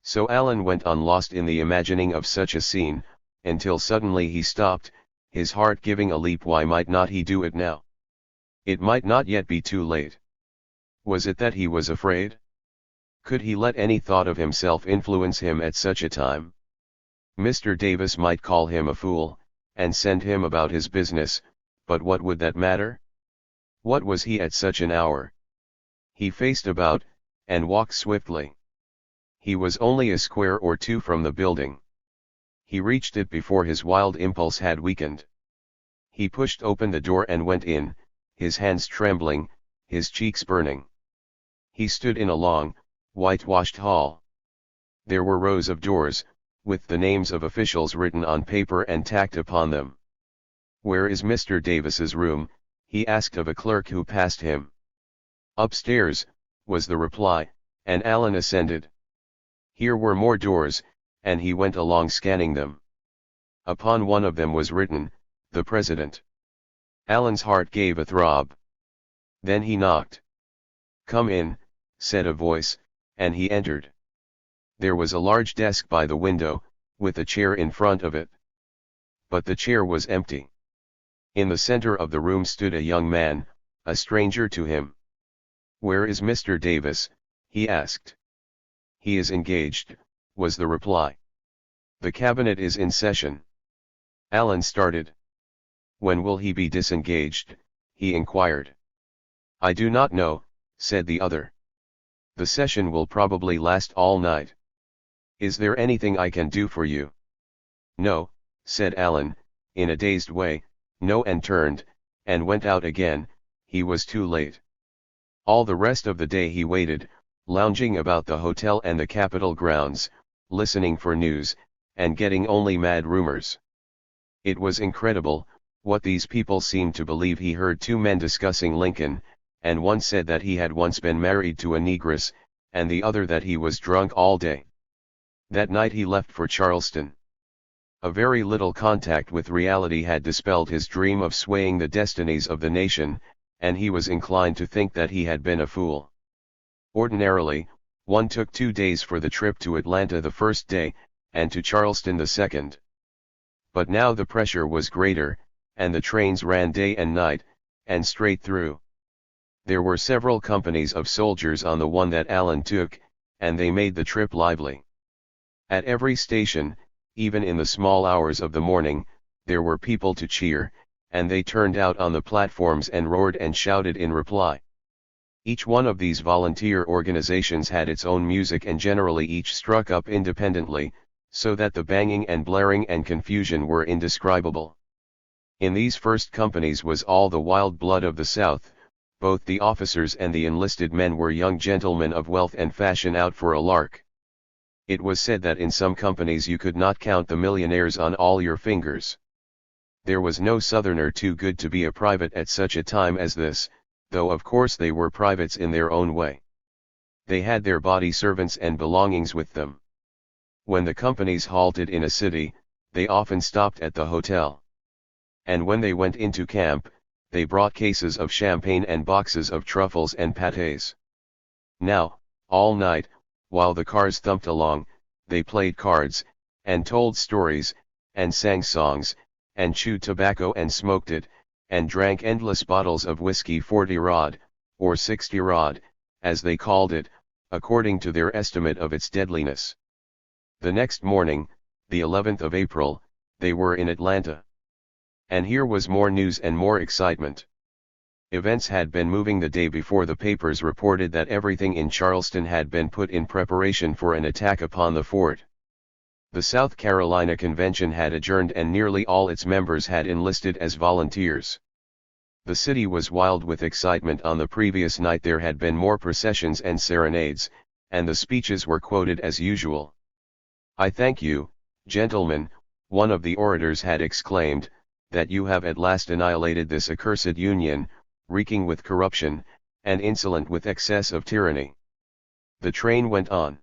So Alan went on, lost in the imagining of such a scene, until suddenly he stopped, his heart giving a leap. Why might not he do it now? It might not yet be too late. Was it that he was afraid? Could he let any thought of himself influence him at such a time? Mr. Davis might call him a fool, and send him about his business, but what would that matter? What was he at such an hour? He faced about, and walked swiftly. He was only a square or two from the building. He reached it before his wild impulse had weakened. He pushed open the door and went in, his hands trembling, his cheeks burning. He stood in a long, whitewashed hall. There were rows of doors, with the names of officials written on paper and tacked upon them. "Where is Mr. Davis's room?" he asked of a clerk who passed him. "Upstairs," was the reply, and Alan ascended. Here were more doors, and he went along scanning them. Upon one of them was written, "The President." Alan's heart gave a throb. Then he knocked. "Come in," said a voice, and he entered. There was a large desk by the window, with a chair in front of it. but the chair was empty. In the center of the room stood a young man, a stranger to him. "Where is Mr. Davis?" he asked. "He is engaged," was the reply. "The cabinet is in session." Alan started. "When will he be disengaged?" he inquired. "I do not know," said the other. "The session will probably last all night. Is there anything I can do for you?" "No," said Alan, in a dazed way, "no," and turned, and went out again. He was too late. All the rest of the day he waited, lounging about the hotel and the Capitol grounds, listening for news, and getting only mad rumors. It was incredible, what these people seemed to believe. He heard two men discussing Lincoln, and one said that he had once been married to a negress, and the other that he was drunk all day. That night he left for Charleston. A very little contact with reality had dispelled his dream of swaying the destinies of the nation, and he was inclined to think that he had been a fool. Ordinarily, one took 2 days for the trip to Atlanta the first day, and to Charleston the second. But now the pressure was greater, and the trains ran day and night, and straight through. There were several companies of soldiers on the one that Alan took, and they made the trip lively. At every station, even in the small hours of the morning, there were people to cheer, and they turned out on the platforms and roared and shouted in reply. Each one of these volunteer organizations had its own music, and generally each struck up independently, so that the banging and blaring and confusion were indescribable. In these first companies was all the wild blood of the South. Both the officers and the enlisted men were young gentlemen of wealth and fashion out for a lark. It was said that in some companies you could not count the millionaires on all your fingers. There was no Southerner too good to be a private at such a time as this, though of course they were privates in their own way. They had their body servants and belongings with them. When the companies halted in a city, they often stopped at the hotel. And when they went into camp, they brought cases of champagne and boxes of truffles and pâtés. Now, all night, while the cars thumped along, they played cards, and told stories, and sang songs, and chewed tobacco and smoked it, and drank endless bottles of whiskey 40-rod, or 60-rod, as they called it, according to their estimate of its deadliness. The next morning, the 11th of April, they were in Atlanta. And here was more news and more excitement. Events had been moving the day before. The papers reported that everything in Charleston had been put in preparation for an attack upon the fort. The South Carolina Convention had adjourned and nearly all its members had enlisted as volunteers. The city was wild with excitement. On the previous night there had been more processions and serenades, and the speeches were quoted as usual. "I thank you, gentlemen," one of the orators had exclaimed, "that you have at last annihilated this accursed Union, reeking with corruption, and insolent with excess of tyranny." The train went on.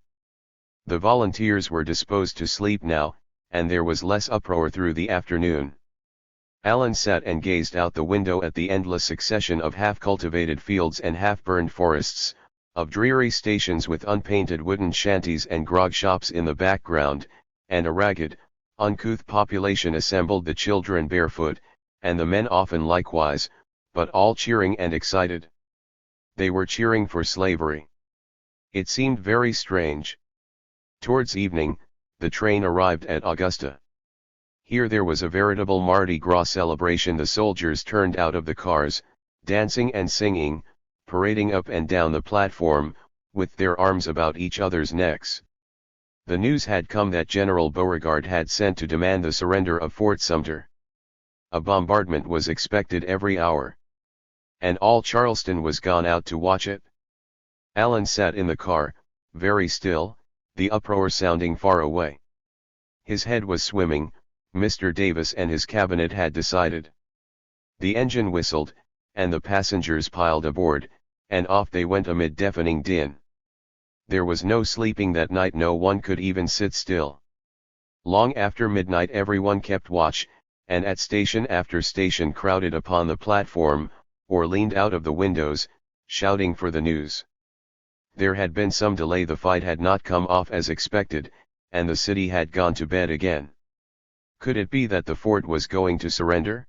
The volunteers were disposed to sleep now, and there was less uproar through the afternoon. Alan sat and gazed out the window at the endless succession of half-cultivated fields and half-burned forests, of dreary stations with unpainted wooden shanties and grog shops in the background, and a ragged, uncouth population assembled, the children barefoot, and the men often likewise, but all cheering and excited. They were cheering for slavery. It seemed very strange. Towards evening, the train arrived at Augusta. Here there was a veritable Mardi Gras celebration. The soldiers turned out of the cars, dancing and singing, parading up and down the platform, with their arms about each other's necks. The news had come that General Beauregard had sent to demand the surrender of Fort Sumter. A bombardment was expected every hour. And all Charleston was gone out to watch it. Alan sat in the car, very still, the uproar sounding far away. His head was swimming. Mr. Davis and his cabinet had decided. The engine whistled, and the passengers piled aboard, and off they went amid deafening din. There was no sleeping that night. No one could even sit still. Long after midnight everyone kept watch, and at station after station crowded upon the platform, or leaned out of the windows, shouting for the news. There had been some delay. The fight had not come off as expected, and the city had gone to bed again. Could it be that the fort was going to surrender?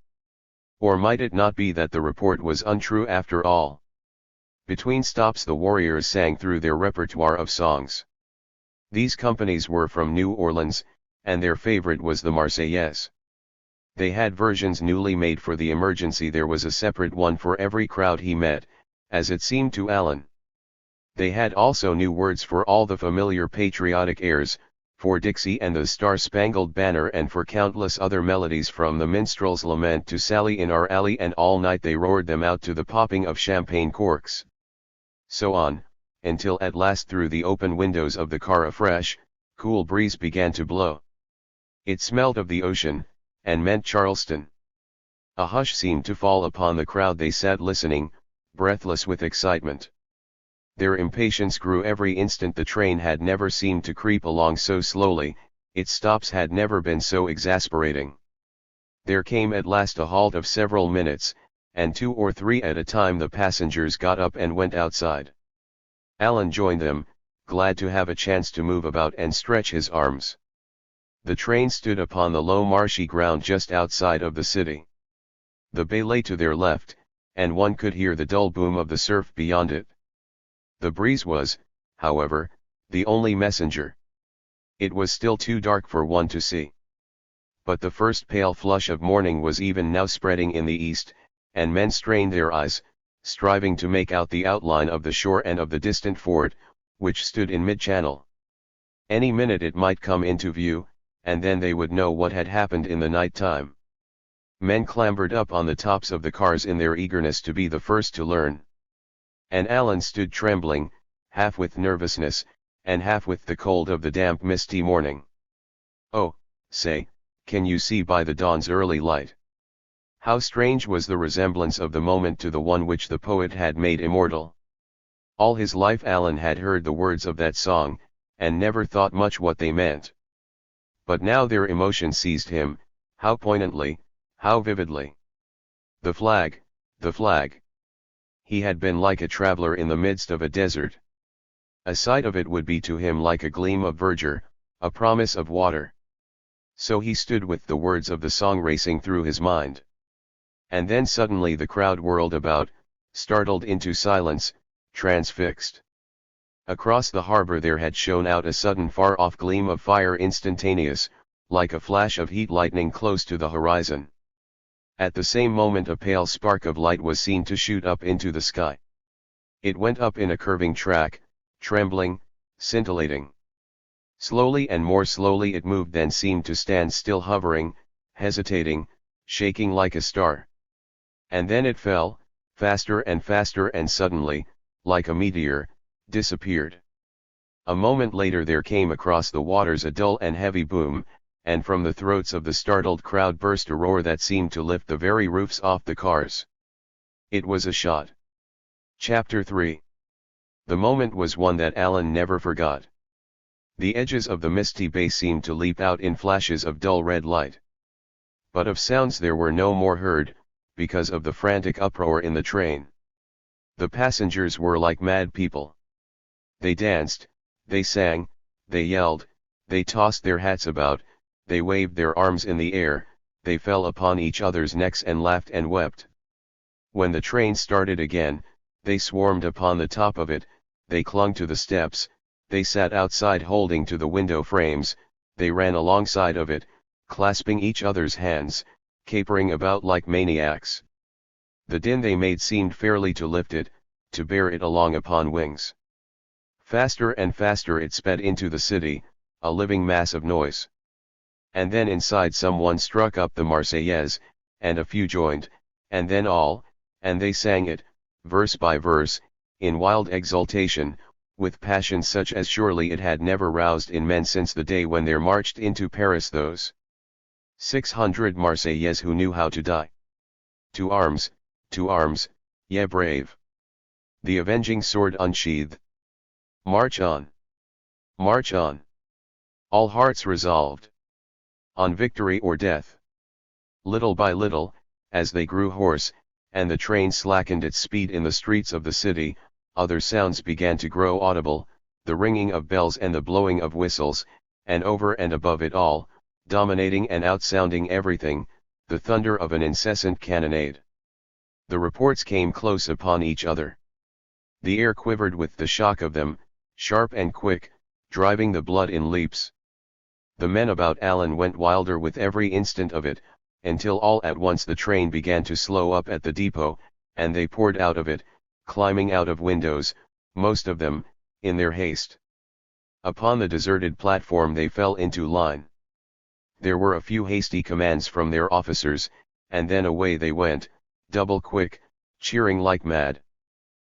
Or might it not be that the report was untrue after all? Between stops the warriors sang through their repertoire of songs. These companies were from New Orleans, and their favorite was the Marseillaise. They had versions newly made for the emergency. There was a separate one for every crowd he met, as it seemed to Alan. They had also new words for all the familiar patriotic airs, for Dixie and the Star-Spangled Banner, and for countless other melodies, from the minstrel's lament to Sally in Our Alley, and all night they roared them out to the popping of champagne corks. So on, until at last through the open windows of the car a fresh, cool breeze began to blow. It smelled of the ocean, and meant Charleston. A hush seemed to fall upon the crowd. They sat listening, breathless with excitement. Their impatience grew every instant. The train had never seemed to creep along so slowly, its stops had never been so exasperating. There came at last a halt of several minutes, and 2 or 3 at a time the passengers got up and went outside. Alan joined them, glad to have a chance to move about and stretch his arms. The train stood upon the low marshy ground just outside of the city. The bay lay to their left, and one could hear the dull boom of the surf beyond it. The breeze was, however, the only messenger. It was still too dark for one to see. But the first pale flush of morning was even now spreading in the east, and men strained their eyes, striving to make out the outline of the shore and of the distant fort, which stood in mid-channel. Any minute it might come into view, and then they would know what had happened in the night time. Men clambered up on the tops of the cars in their eagerness to be the first to learn. And Alan stood trembling, half with nervousness, and half with the cold of the damp misty morning. Oh, say, can you see by the dawn's early light? How strange was the resemblance of the moment to the one which the poet had made immortal. All his life Alan had heard the words of that song, and never thought much what they meant. But now their emotion seized him, how poignantly, how vividly. The flag, the flag. He had been like a traveler in the midst of a desert. A sight of it would be to him like a gleam of verdure, a promise of water. So he stood with the words of the song racing through his mind. And then suddenly the crowd whirled about, startled into silence, transfixed. Across the harbor there had shone out a sudden far-off gleam of fire, instantaneous, like a flash of heat lightning close to the horizon. At the same moment a pale spark of light was seen to shoot up into the sky. It went up in a curving track, trembling, scintillating. Slowly and more slowly it moved, then seemed to stand still, hovering, hesitating, shaking like a star. And then it fell, faster and faster, and suddenly, like a meteor, disappeared. A moment later there came across the waters a dull and heavy boom, and from the throats of the startled crowd burst a roar that seemed to lift the very roofs off the cars. It was a shot. Chapter 3. The moment was one that Alan never forgot. The edges of the misty bay seemed to leap out in flashes of dull red light. But of sounds there were no more heard, because of the frantic uproar in the train. The passengers were like mad people. They danced, they sang, they yelled, they tossed their hats about, they waved their arms in the air, they fell upon each other's necks and laughed and wept. When the train started again, they swarmed upon the top of it, they clung to the steps, they sat outside holding to the window frames, they ran alongside of it, clasping each other's hands, capering about like maniacs. The din they made seemed fairly to lift it, to bear it along upon wings. Faster and faster it sped into the city, a living mass of noise. And then inside someone struck up the Marseillaise, and a few joined, and then all, and they sang it, verse by verse, in wild exultation, with passion such as surely it had never roused in men since the day when there marched into Paris those 600 Marseillais who knew how to die. To arms, ye brave! The avenging sword unsheathed. March on! March on! All hearts resolved on victory or death. Little by little, as they grew hoarse, and the train slackened its speed in the streets of the city, other sounds began to grow audible, the ringing of bells and the blowing of whistles, and over and above it all, dominating and outsounding everything, the thunder of an incessant cannonade. The reports came close upon each other. The air quivered with the shock of them, sharp and quick, driving the blood in leaps. The men about Alan went wilder with every instant of it, until all at once the train began to slow up at the depot, and they poured out of it, climbing out of windows, most of them, in their haste. Upon the deserted platform they fell into line. There were a few hasty commands from their officers, and then away they went, double quick, cheering like mad.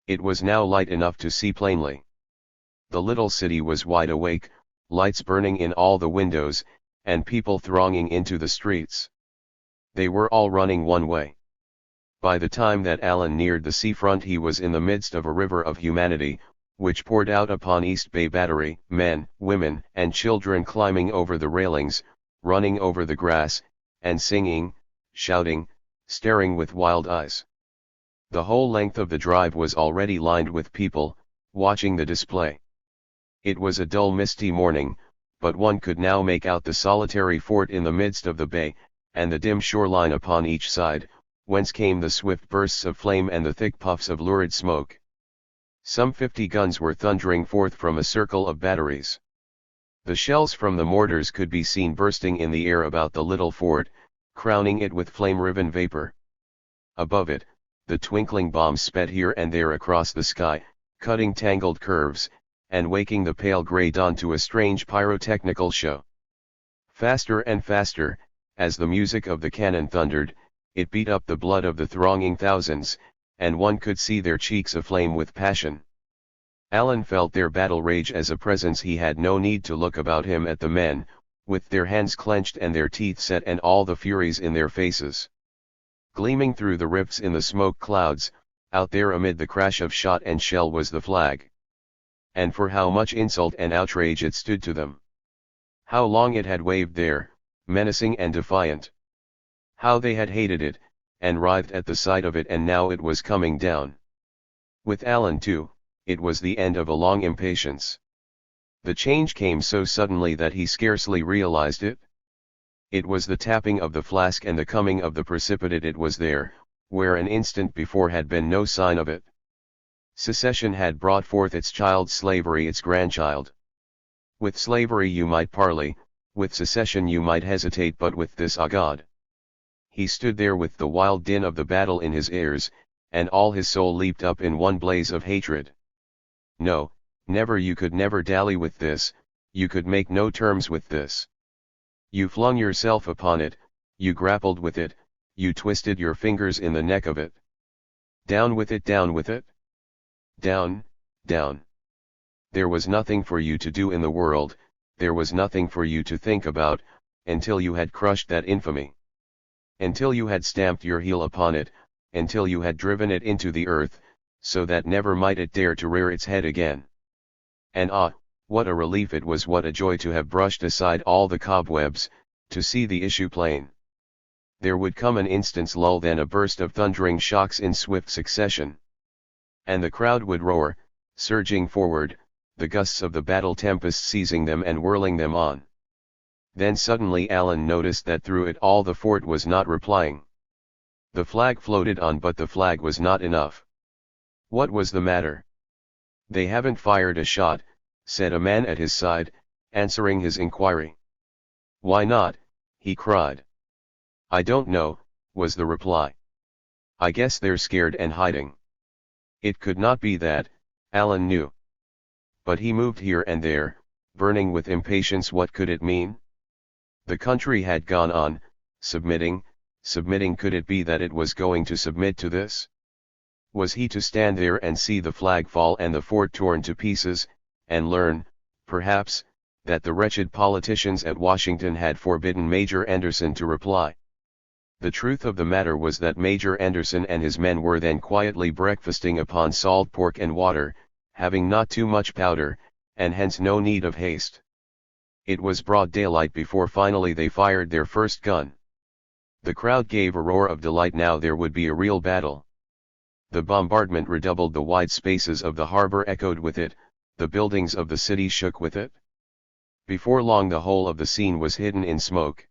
It was now light enough to see plainly. The little city was wide awake, lights burning in all the windows, and people thronging into the streets. They were all running one way. By the time that Alan neared the seafront he was in the midst of a river of humanity, which poured out upon East Bay Battery, men, women, and children climbing over the railings, running over the grass, and singing, shouting, staring with wild eyes. The whole length of the drive was already lined with people, watching the display. It was a dull misty morning, but one could now make out the solitary fort in the midst of the bay, and the dim shoreline upon each side, whence came the swift bursts of flame and the thick puffs of lurid smoke. Some 50 guns were thundering forth from a circle of batteries. The shells from the mortars could be seen bursting in the air about the little fort, crowning it with flame-riven vapor. Above it, the twinkling bombs sped here and there across the sky, cutting tangled curves, and waking the pale grey dawn to a strange pyrotechnical show. Faster and faster, as the music of the cannon thundered, it beat up the blood of the thronging thousands, and one could see their cheeks aflame with passion. Alan felt their battle rage as a presence. He had no need to look about him at the men, with their hands clenched and their teeth set and all the furies in their faces. Gleaming through the rifts in the smoke clouds, out there amid the crash of shot and shell was the flag. And for how much insult and outrage it stood to them. How long it had waved there, menacing and defiant. How they had hated it, and writhed at the sight of it, and now it was coming down. With Alan too, it was the end of a long impatience. The change came so suddenly that he scarcely realized it. It was the tapping of the flask and the coming of the precipitate. It was there, where an instant before had been no sign of it. Secession had brought forth its child, slavery its grandchild. With slavery you might parley, with secession you might hesitate, but with this, ah God! He stood there with the wild din of the battle in his ears, and all his soul leaped up in one blaze of hatred. No, never, you could never dally with this, you could make no terms with this. You flung yourself upon it, you grappled with it, you twisted your fingers in the neck of it. Down with it, down with it. Down, down. There was nothing for you to do in the world, there was nothing for you to think about, until you had crushed that infamy. Until you had stamped your heel upon it, until you had driven it into the earth, so that never might it dare to rear its head again. And ah, what a relief it was, what a joy to have brushed aside all the cobwebs, to see the issue plain. There would come an instant's lull, then a burst of thundering shocks in swift succession. And the crowd would roar, surging forward, the gusts of the battle tempest seizing them and whirling them on. Then suddenly Alan noticed that through it all the fort was not replying. The flag floated on, but the flag was not enough. What was the matter? They haven't fired a shot, said a man at his side, answering his inquiry. Why not? He cried. I don't know, was the reply. I guess they're scared and hiding. It could not be that, Alan knew. But he moved here and there, burning with impatience. What could it mean? The country had gone on, submitting. Could it be that it was going to submit to this? Was he to stand there and see the flag fall and the fort torn to pieces, and learn, perhaps, that the wretched politicians at Washington had forbidden Major Anderson to reply? The truth of the matter was that Major Anderson and his men were then quietly breakfasting upon salt pork and water, having not too much powder, and hence no need of haste. It was broad daylight before finally they fired their first gun. The crowd gave a roar of delight. Now there would be a real battle. The bombardment redoubled, the wide spaces of the harbor echoed with it, the buildings of the city shook with it. Before long the whole of the scene was hidden in smoke.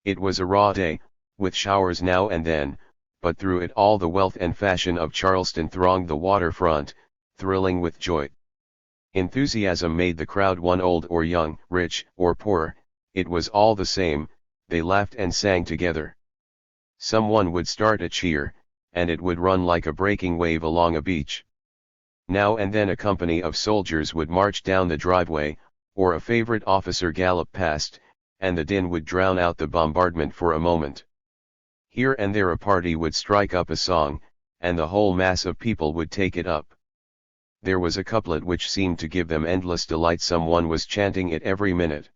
It was a raw day, with showers now and then, but through it all the wealth and fashion of Charleston thronged the waterfront, thrilling with joy. Enthusiasm made the crowd one old or young, rich or poor, it was all the same, they laughed and sang together. Someone would start a cheer, and it would run like a breaking wave along a beach. Now and then a company of soldiers would march down the driveway, or a favorite officer gallop past, and the din would drown out the bombardment for a moment. Here and there a party would strike up a song, and the whole mass of people would take it up. There was a couplet which seemed to give them endless delight. Someone was chanting it every minute.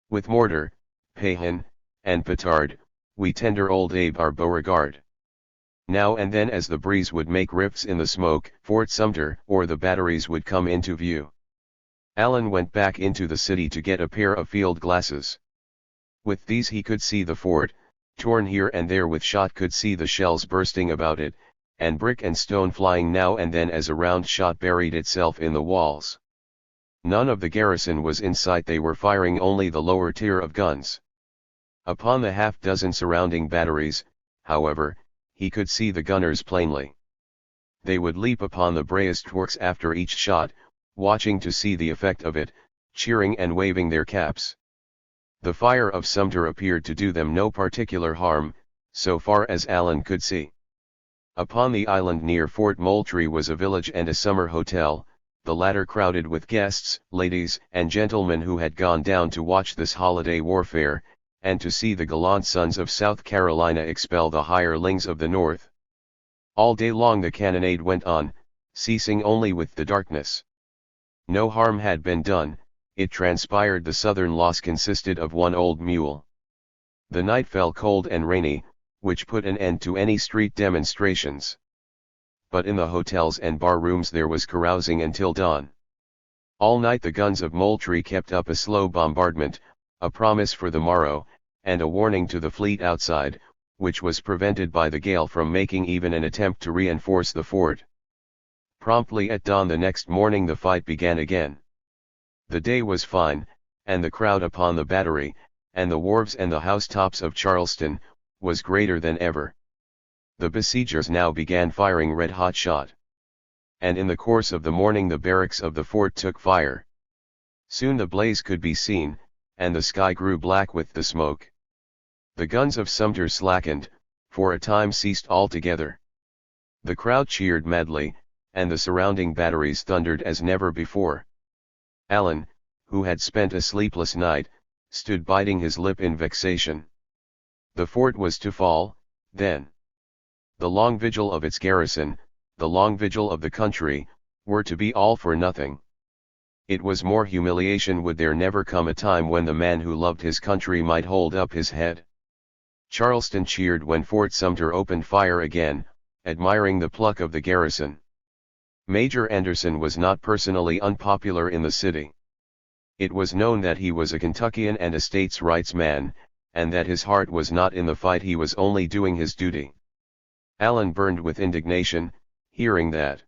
With mortar, pahan, and petard, we tender old Abe our Beauregard. Now and then as the breeze would make rifts in the smoke, Fort Sumter or the batteries would come into view. Allen went back into the city to get a pair of field glasses. With these he could see the fort, torn here and there with shot, could see the shells bursting about it, and brick and stone flying now and then as a round shot buried itself in the walls. None of the garrison was in sight, they were firing only the lower tier of guns. Upon the half-dozen surrounding batteries, however, he could see the gunners plainly. They would leap upon the breastworks after each shot, watching to see the effect of it, cheering and waving their caps. The fire of Sumter appeared to do them no particular harm, so far as Allen could see. Upon the island near Fort Moultrie was a village and a summer hotel, the latter crowded with guests, ladies and gentlemen who had gone down to watch this holiday warfare, and to see the gallant sons of South Carolina expel the hirelings of the North. All day long the cannonade went on, ceasing only with the darkness. No harm had been done, it transpired. The Southern loss consisted of one old mule. The night fell cold and rainy, which put an end to any street demonstrations. But in the hotels and bar rooms there was carousing until dawn. All night the guns of Moultrie kept up a slow bombardment, a promise for the morrow, and a warning to the fleet outside, which was prevented by the gale from making even an attempt to reinforce the fort. Promptly at dawn the next morning the fight began again. The day was fine, and the crowd upon the battery, and the wharves and the housetops of Charleston, was greater than ever. The besiegers now began firing red-hot shot. And in the course of the morning the barracks of the fort took fire. Soon the blaze could be seen, and the sky grew black with the smoke. The guns of Sumter slackened, for a time ceased altogether. The crowd cheered madly, and the surrounding batteries thundered as never before. Allen, who had spent a sleepless night, stood biting his lip in vexation. The fort was to fall, then. The long vigil of its garrison, the long vigil of the country, were to be all for nothing. It was more humiliation. Would there never come a time when the man who loved his country might hold up his head? Charleston cheered when Fort Sumter opened fire again, admiring the pluck of the garrison. Major Anderson was not personally unpopular in the city. It was known that he was a Kentuckian and a states' rights man, and that his heart was not in the fight, he was only doing his duty. Allen burned with indignation, hearing that.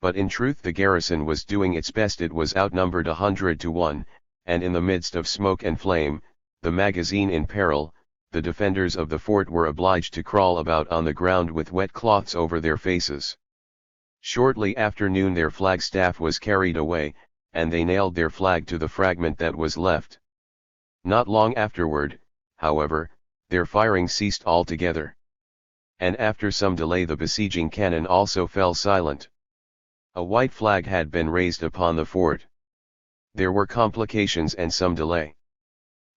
But in truth the garrison was doing its best. It was outnumbered 100 to 1, and in the midst of smoke and flame, the magazine in peril, the defenders of the fort were obliged to crawl about on the ground with wet cloths over their faces. Shortly after noon their flagstaff was carried away, and they nailed their flag to the fragment that was left. Not long afterward, however, their firing ceased altogether. And after some delay the besieging cannon also fell silent. A white flag had been raised upon the fort. There were complications and some delay.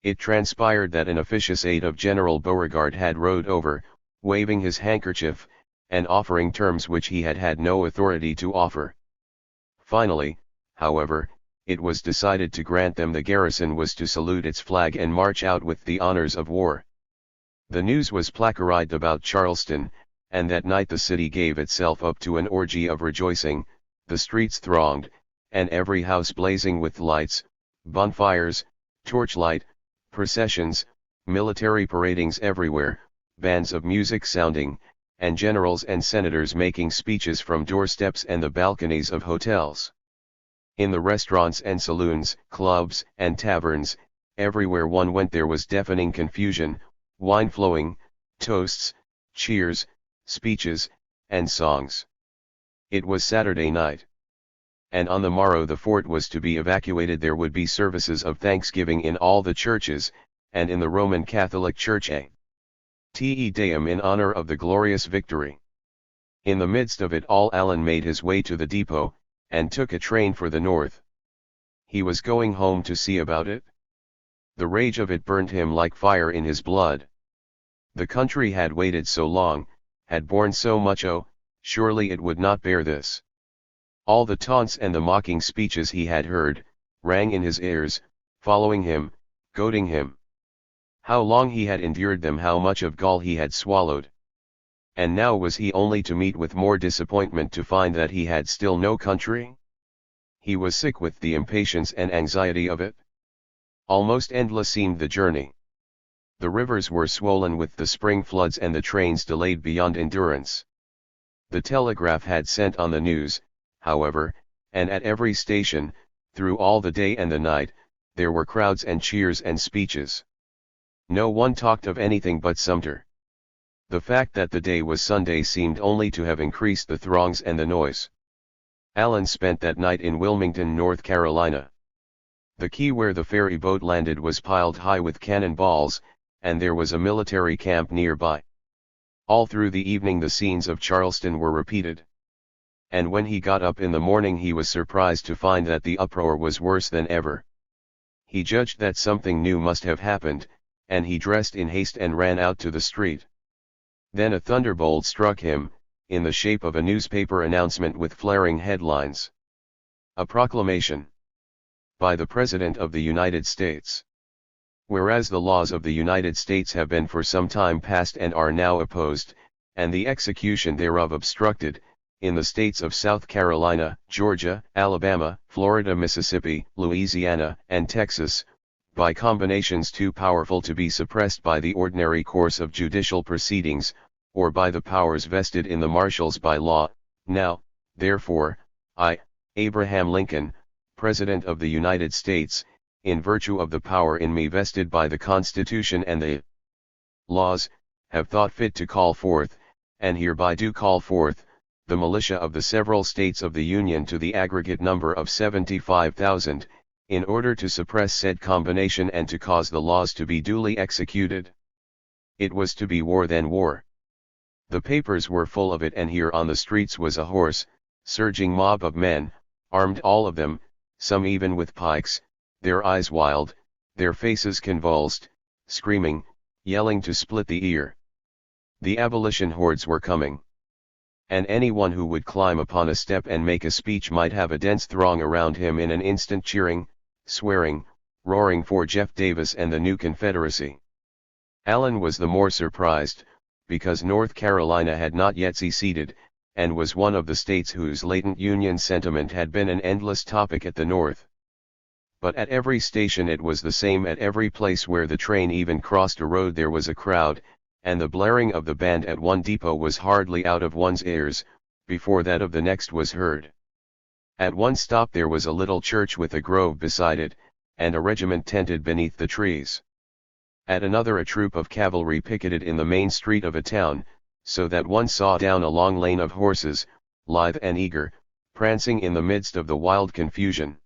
It transpired that an officious aide of General Beauregard had rode over, waving his handkerchief, and offering terms which he had had no authority to offer. Finally, however, it was decided to grant them. The garrison was to salute its flag and march out with the honors of war. The news was placarded about Charleston, and that night the city gave itself up to an orgy of rejoicing, the streets thronged, and every house blazing with lights, bonfires, torchlight, processions, military paradings everywhere, bands of music sounding, and generals and senators making speeches from doorsteps and the balconies of hotels. In the restaurants and saloons, clubs and taverns, everywhere one went there was deafening confusion, wine flowing, toasts, cheers, speeches, and songs. It was Saturday night. And on the morrow the fort was to be evacuated. There would be services of thanksgiving in all the churches, and in the Roman Catholic Church a Te Deum in honor of the glorious victory. In the midst of it all Allen made his way to the depot, and took a train for the north. He was going home to see about it. The rage of it burned him like fire in his blood. The country had waited so long, had borne so much, oh, surely it would not bear this. All the taunts and the mocking speeches he had heard, rang in his ears, following him, goading him. How long he had endured them, how much of gall he had swallowed. And now was he only to meet with more disappointment to find that he had still no country? He was sick with the impatience and anxiety of it. Almost endless seemed the journey. The rivers were swollen with the spring floods and the trains delayed beyond endurance. The telegraph had sent on the news, however, and at every station, through all the day and the night, there were crowds and cheers and speeches. No one talked of anything but Sumter. The fact that the day was Sunday seemed only to have increased the throngs and the noise. Allen spent that night in Wilmington, North Carolina. The quay where the ferry boat landed was piled high with cannon balls, and there was a military camp nearby. All through the evening the scenes of Charleston were repeated. And when he got up in the morning he was surprised to find that the uproar was worse than ever. He judged that something new must have happened, and he dressed in haste and ran out to the street. Then a thunderbolt struck him, in the shape of a newspaper announcement with flaring headlines. A proclamation by the President of the United States. Whereas the laws of the United States have been for some time past and are now opposed, and the execution thereof obstructed, in the states of South Carolina, Georgia, Alabama, Florida, Mississippi, Louisiana, and Texas, by combinations too powerful to be suppressed by the ordinary course of judicial proceedings, or by the powers vested in the marshals by law, now, therefore, I, Abraham Lincoln, President of the United States, in virtue of the power in me vested by the Constitution and the laws, have thought fit to call forth, and hereby do call forth, the militia of the several states of the Union to the aggregate number of 75,000, in order to suppress said combination and to cause the laws to be duly executed. It was to be war then war. The papers were full of it, and here on the streets was a hoarse, surging mob of men, armed all of them, some even with pikes, their eyes wild, their faces convulsed, screaming, yelling to split the ear. The abolition hordes were coming. And anyone who would climb upon a step and make a speech might have a dense throng around him in an instant, cheering, swearing, roaring for Jeff Davis and the new Confederacy. Allen was the more surprised, because North Carolina had not yet seceded, and was one of the states whose latent Union sentiment had been an endless topic at the North. But at every station it was the same. At every place where the train even crossed a road there was a crowd, and the blaring of the band at one depot was hardly out of one's ears, before that of the next was heard. At one stop there was a little church with a grove beside it, and a regiment tented beneath the trees. At another a troop of cavalry picketed in the main street of a town, so that one saw down a long lane of horses, lithe and eager, prancing in the midst of the wild confusion.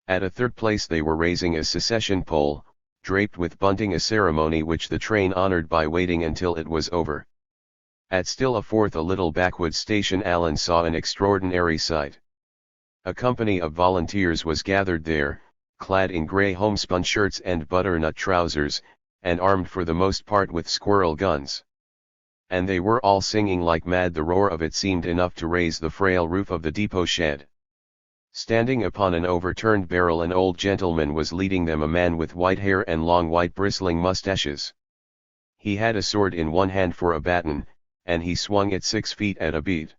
At a third place they were raising a secession pole, draped with bunting, a ceremony which the train honored by waiting until it was over. At still a fourth, a little backwoods station, Allen saw an extraordinary sight. A company of volunteers was gathered there, clad in gray homespun shirts and butternut trousers, and armed for the most part with squirrel guns. And they were all singing like mad. The roar of it seemed enough to raise the frail roof of the depot shed. Standing upon an overturned barrel an old gentleman was leading them, a man with white hair and long white bristling mustaches. He had a sword in one hand for a baton, and he swung it 6 feet at a beat.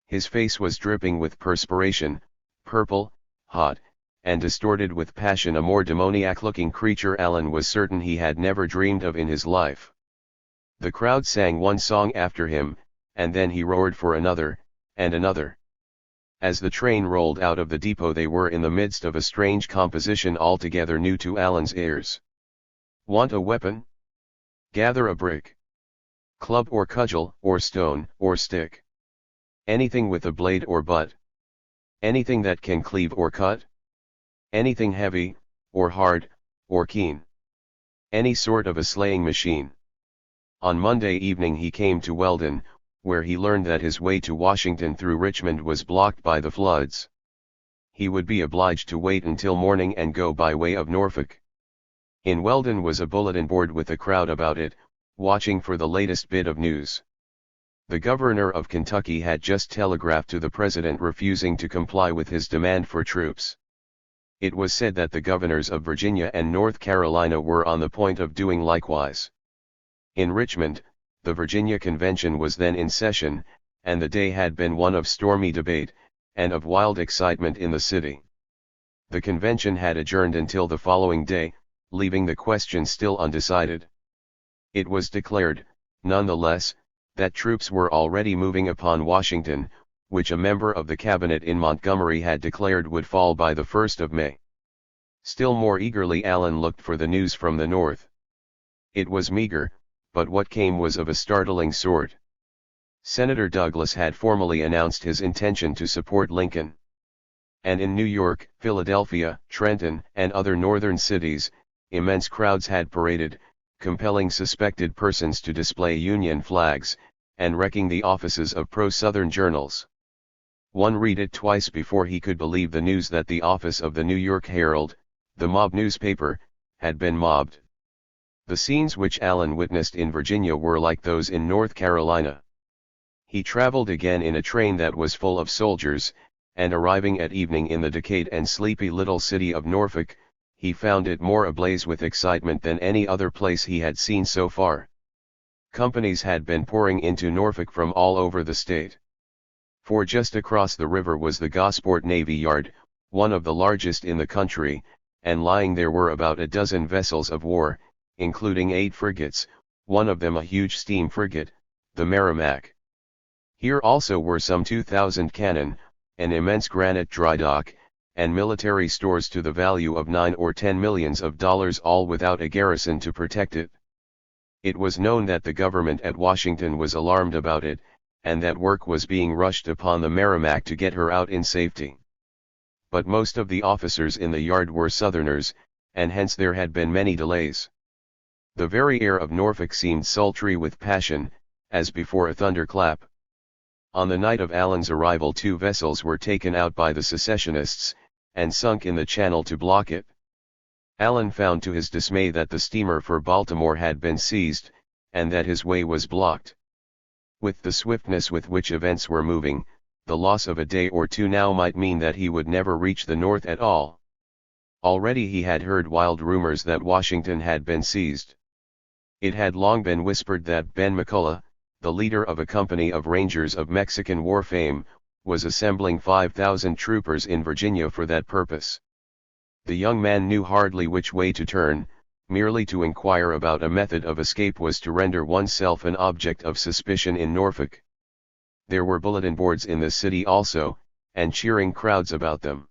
His face was dripping with perspiration, purple, hot, and distorted with passion, a more demoniac-looking creature Allen was certain he had never dreamed of in his life. The crowd sang one song after him, and then he roared for another, and another. As the train rolled out of the depot they were in the midst of a strange composition altogether new to Allen's ears. Want a weapon? Gather a brick. Club or cudgel, or stone, or stick. Anything with a blade or butt. Anything that can cleave or cut. Anything heavy, or hard, or keen. Any sort of a slaying machine. On Monday evening he came to Weldon, where he learned that his way to Washington through Richmond was blocked by the floods. He would be obliged to wait until morning and go by way of Norfolk. In Weldon was a bulletin board with a crowd about it, watching for the latest bit of news. The governor of Kentucky had just telegraphed to the president refusing to comply with his demand for troops. It was said that the governors of Virginia and North Carolina were on the point of doing likewise. In Richmond, the Virginia Convention was then in session, and the day had been one of stormy debate, and of wild excitement in the city. The convention had adjourned until the following day, leaving the question still undecided. It was declared, nonetheless, that troops were already moving upon Washington, which a member of the cabinet in Montgomery had declared would fall by the 1st of May. Still more eagerly Allen looked for the news from the north. It was meager, but what came was of a startling sort. Senator Douglas had formally announced his intention to support Lincoln. And in New York, Philadelphia, Trenton, and other northern cities, immense crowds had paraded, compelling suspected persons to display Union flags, and wrecking the offices of pro-Southern journals. One read it twice before he could believe the news that the office of the New York Herald, the mob newspaper, had been mobbed. The scenes which Allen witnessed in Virginia were like those in North Carolina. He traveled again in a train that was full of soldiers, and arriving at evening in the decayed and sleepy little city of Norfolk, he found it more ablaze with excitement than any other place he had seen so far. Companies had been pouring into Norfolk from all over the state. For just across the river was the Gosport Navy Yard, one of the largest in the country, and lying there were about a dozen vessels of war, including 8 frigates, one of them a huge steam frigate, the Merrimac. Here also were some 2,000 cannon, an immense granite dry dock, and military stores to the value of $9 or $10 millions, all without a garrison to protect it. It was known that the government at Washington was alarmed about it, and that work was being rushed upon the Merrimac to get her out in safety. But most of the officers in the yard were Southerners, and hence there had been many delays. The very air of Norfolk seemed sultry with passion, as before a thunderclap. On the night of Allen's arrival 2 vessels were taken out by the secessionists, and sunk in the channel to block it. Allen found to his dismay that the steamer for Baltimore had been seized, and that his way was blocked. With the swiftness with which events were moving, the loss of a day or 2 now might mean that he would never reach the North at all. Already he had heard wild rumors that Washington had been seized. It had long been whispered that Ben McCulloch, the leader of a company of Rangers of Mexican war fame, was assembling 5,000 troopers in Virginia for that purpose. The young man knew hardly which way to turn. Merely to inquire about a method of escape was to render oneself an object of suspicion in Norfolk. There were bulletin boards in the city also, and cheering crowds about them.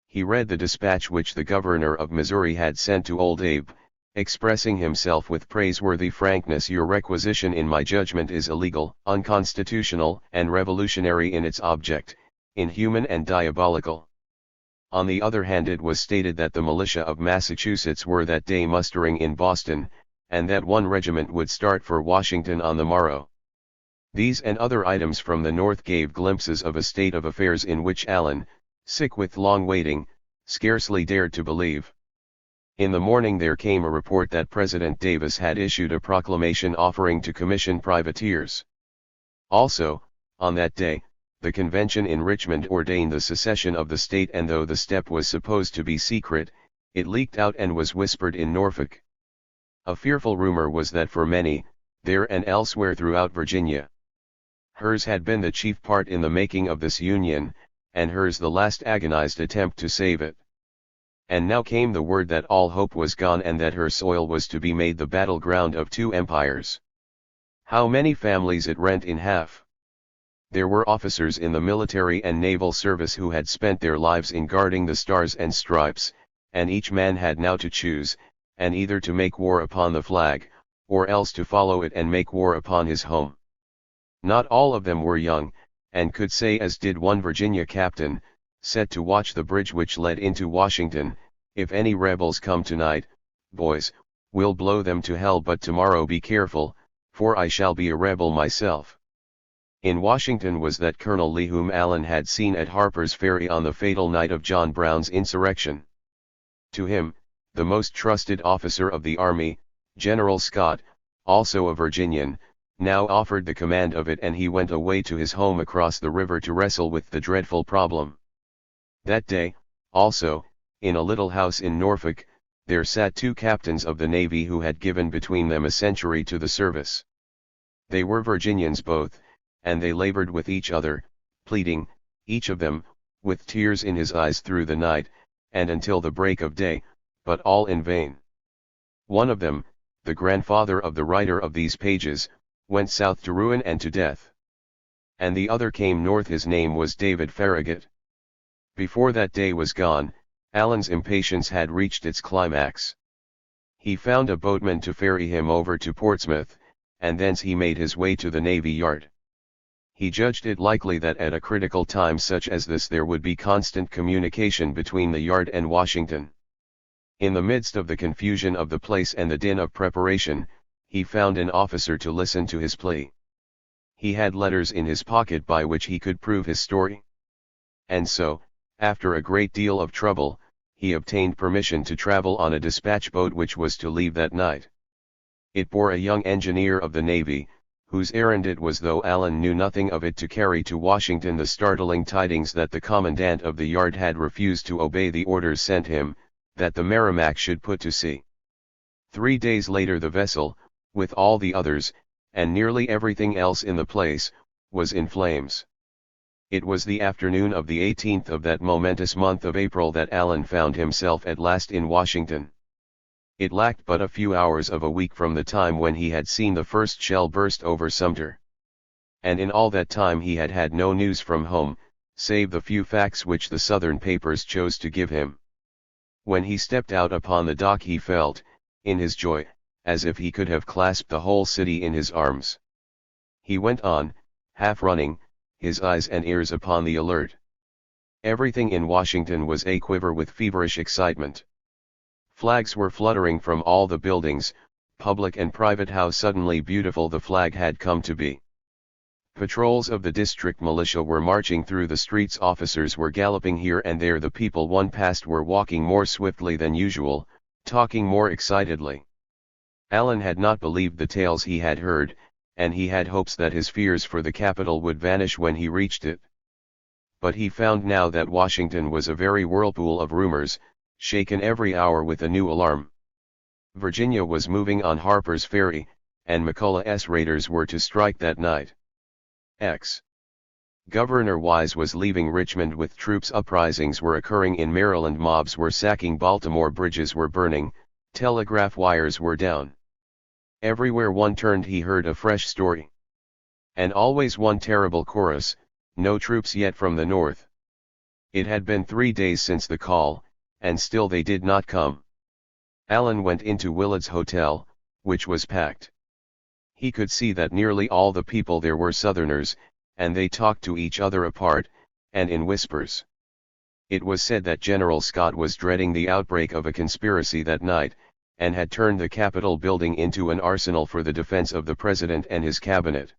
He read the dispatch which the governor of Missouri had sent to Old Abe, expressing himself with praiseworthy frankness: "Your requisition in my judgment is illegal, unconstitutional, and revolutionary in its object, inhuman and diabolical." On the other hand, it was stated that the militia of Massachusetts were that day mustering in Boston, and that 1 regiment would start for Washington on the morrow. These and other items from the North gave glimpses of a state of affairs in which Allen, sick with long waiting, scarcely dared to believe. In the morning there came a report that President Davis had issued a proclamation offering to commission privateers. Also, on that day, the convention in Richmond ordained the secession of the state, and though the step was supposed to be secret, it leaked out and was whispered in Norfolk. A fearful rumor was that for many, there and elsewhere throughout Virginia, hers had been the chief part in the making of this union, and hers the last agonized attempt to save it. And now came the word that all hope was gone, and that her soil was to be made the battleground of 2 empires. How many families it rent in half! There were officers in the military and naval service who had spent their lives in guarding the stars and stripes, and each man had now to choose, and either to make war upon the flag, or else to follow it and make war upon his home. Not all of them were young, and could say as did one Virginia captain, set to watch the bridge which led into Washington, "If any rebels come tonight, boys, we'll blow them to hell, but tomorrow be careful, for I shall be a rebel myself." In Washington was that Colonel Lee whom Allen had seen at Harper's Ferry on the fatal night of John Brown's insurrection. To him, the most trusted officer of the army, General Scott, also a Virginian, now offered the command of it, and he went away to his home across the river to wrestle with the dreadful problem. That day, also, in a little house in Norfolk, there sat two captains of the Navy who had given between them a century to the service. They were Virginians both, and they labored with each other, pleading, each of them, with tears in his eyes through the night, and until the break of day, but all in vain. One of them, the grandfather of the writer of these pages, went south to ruin and to death. And the other came north, his name was David Farragut. Before that day was gone, Allen's impatience had reached its climax. He found a boatman to ferry him over to Portsmouth, and thence he made his way to the Navy Yard. He judged it likely that at a critical time such as this there would be constant communication between the Yard and Washington. In the midst of the confusion of the place and the din of preparation, he found an officer to listen to his plea. He had letters in his pocket by which he could prove his story. And so, after a great deal of trouble, he obtained permission to travel on a dispatch boat which was to leave that night. It bore a young engineer of the Navy, whose errand it was, though Allen knew nothing of it, to carry to Washington the startling tidings that the commandant of the yard had refused to obey the orders sent him, that the Merrimac should put to sea. 3 days later the vessel, with all the others, and nearly everything else in the place, was in flames. It was the afternoon of the 18th of that momentous month of April that Allen found himself at last in Washington. It lacked but a few hours of a week from the time when he had seen the first shell burst over Sumter. And in all that time he had had no news from home, save the few facts which the Southern papers chose to give him. When he stepped out upon the dock he felt, in his joy, as if he could have clasped the whole city in his arms. He went on, half running, his eyes and ears upon the alert. Everything in Washington was aquiver with feverish excitement. Flags were fluttering from all the buildings, public and private. How suddenly beautiful the flag had come to be. Patrols of the district militia were marching through the streets, officers were galloping here and there, the people one passed were walking more swiftly than usual, talking more excitedly. Allen had not believed the tales he had heard, and he had hopes that his fears for the capital would vanish when he reached it. But he found now that Washington was a very whirlpool of rumors, shaken every hour with a new alarm. Virginia was moving on Harper's Ferry, and McCullough's raiders were to strike that night. Governor Wise was leaving Richmond with troops. Uprisings were occurring in Maryland. Mobs were sacking Baltimore. Bridges were burning, telegraph wires were down. Everywhere one turned he heard a fresh story. And always one terrible chorus, no troops yet from the north. It had been 3 days since the call, and still they did not come. Allen went into Willard's Hotel, which was packed. He could see that nearly all the people there were Southerners, and they talked to each other apart, and in whispers. It was said that General Scott was dreading the outbreak of a conspiracy that night, and had turned the Capitol building into an arsenal for the defense of the President and his cabinet.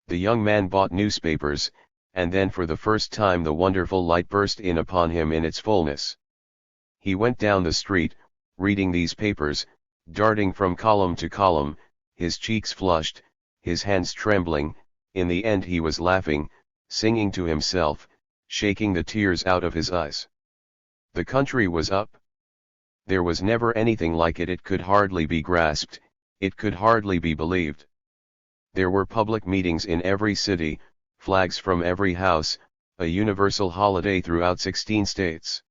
The young man bought newspapers, and then for the first time the wonderful light burst in upon him in its fullness. He went down the street, reading these papers, darting from column to column, his cheeks flushed, his hands trembling. In the end he was laughing, singing to himself, shaking the tears out of his eyes. The country was up. There was never anything like it. It could hardly be grasped, it could hardly be believed. There were public meetings in every city, flags from every house, a universal holiday throughout 16 states.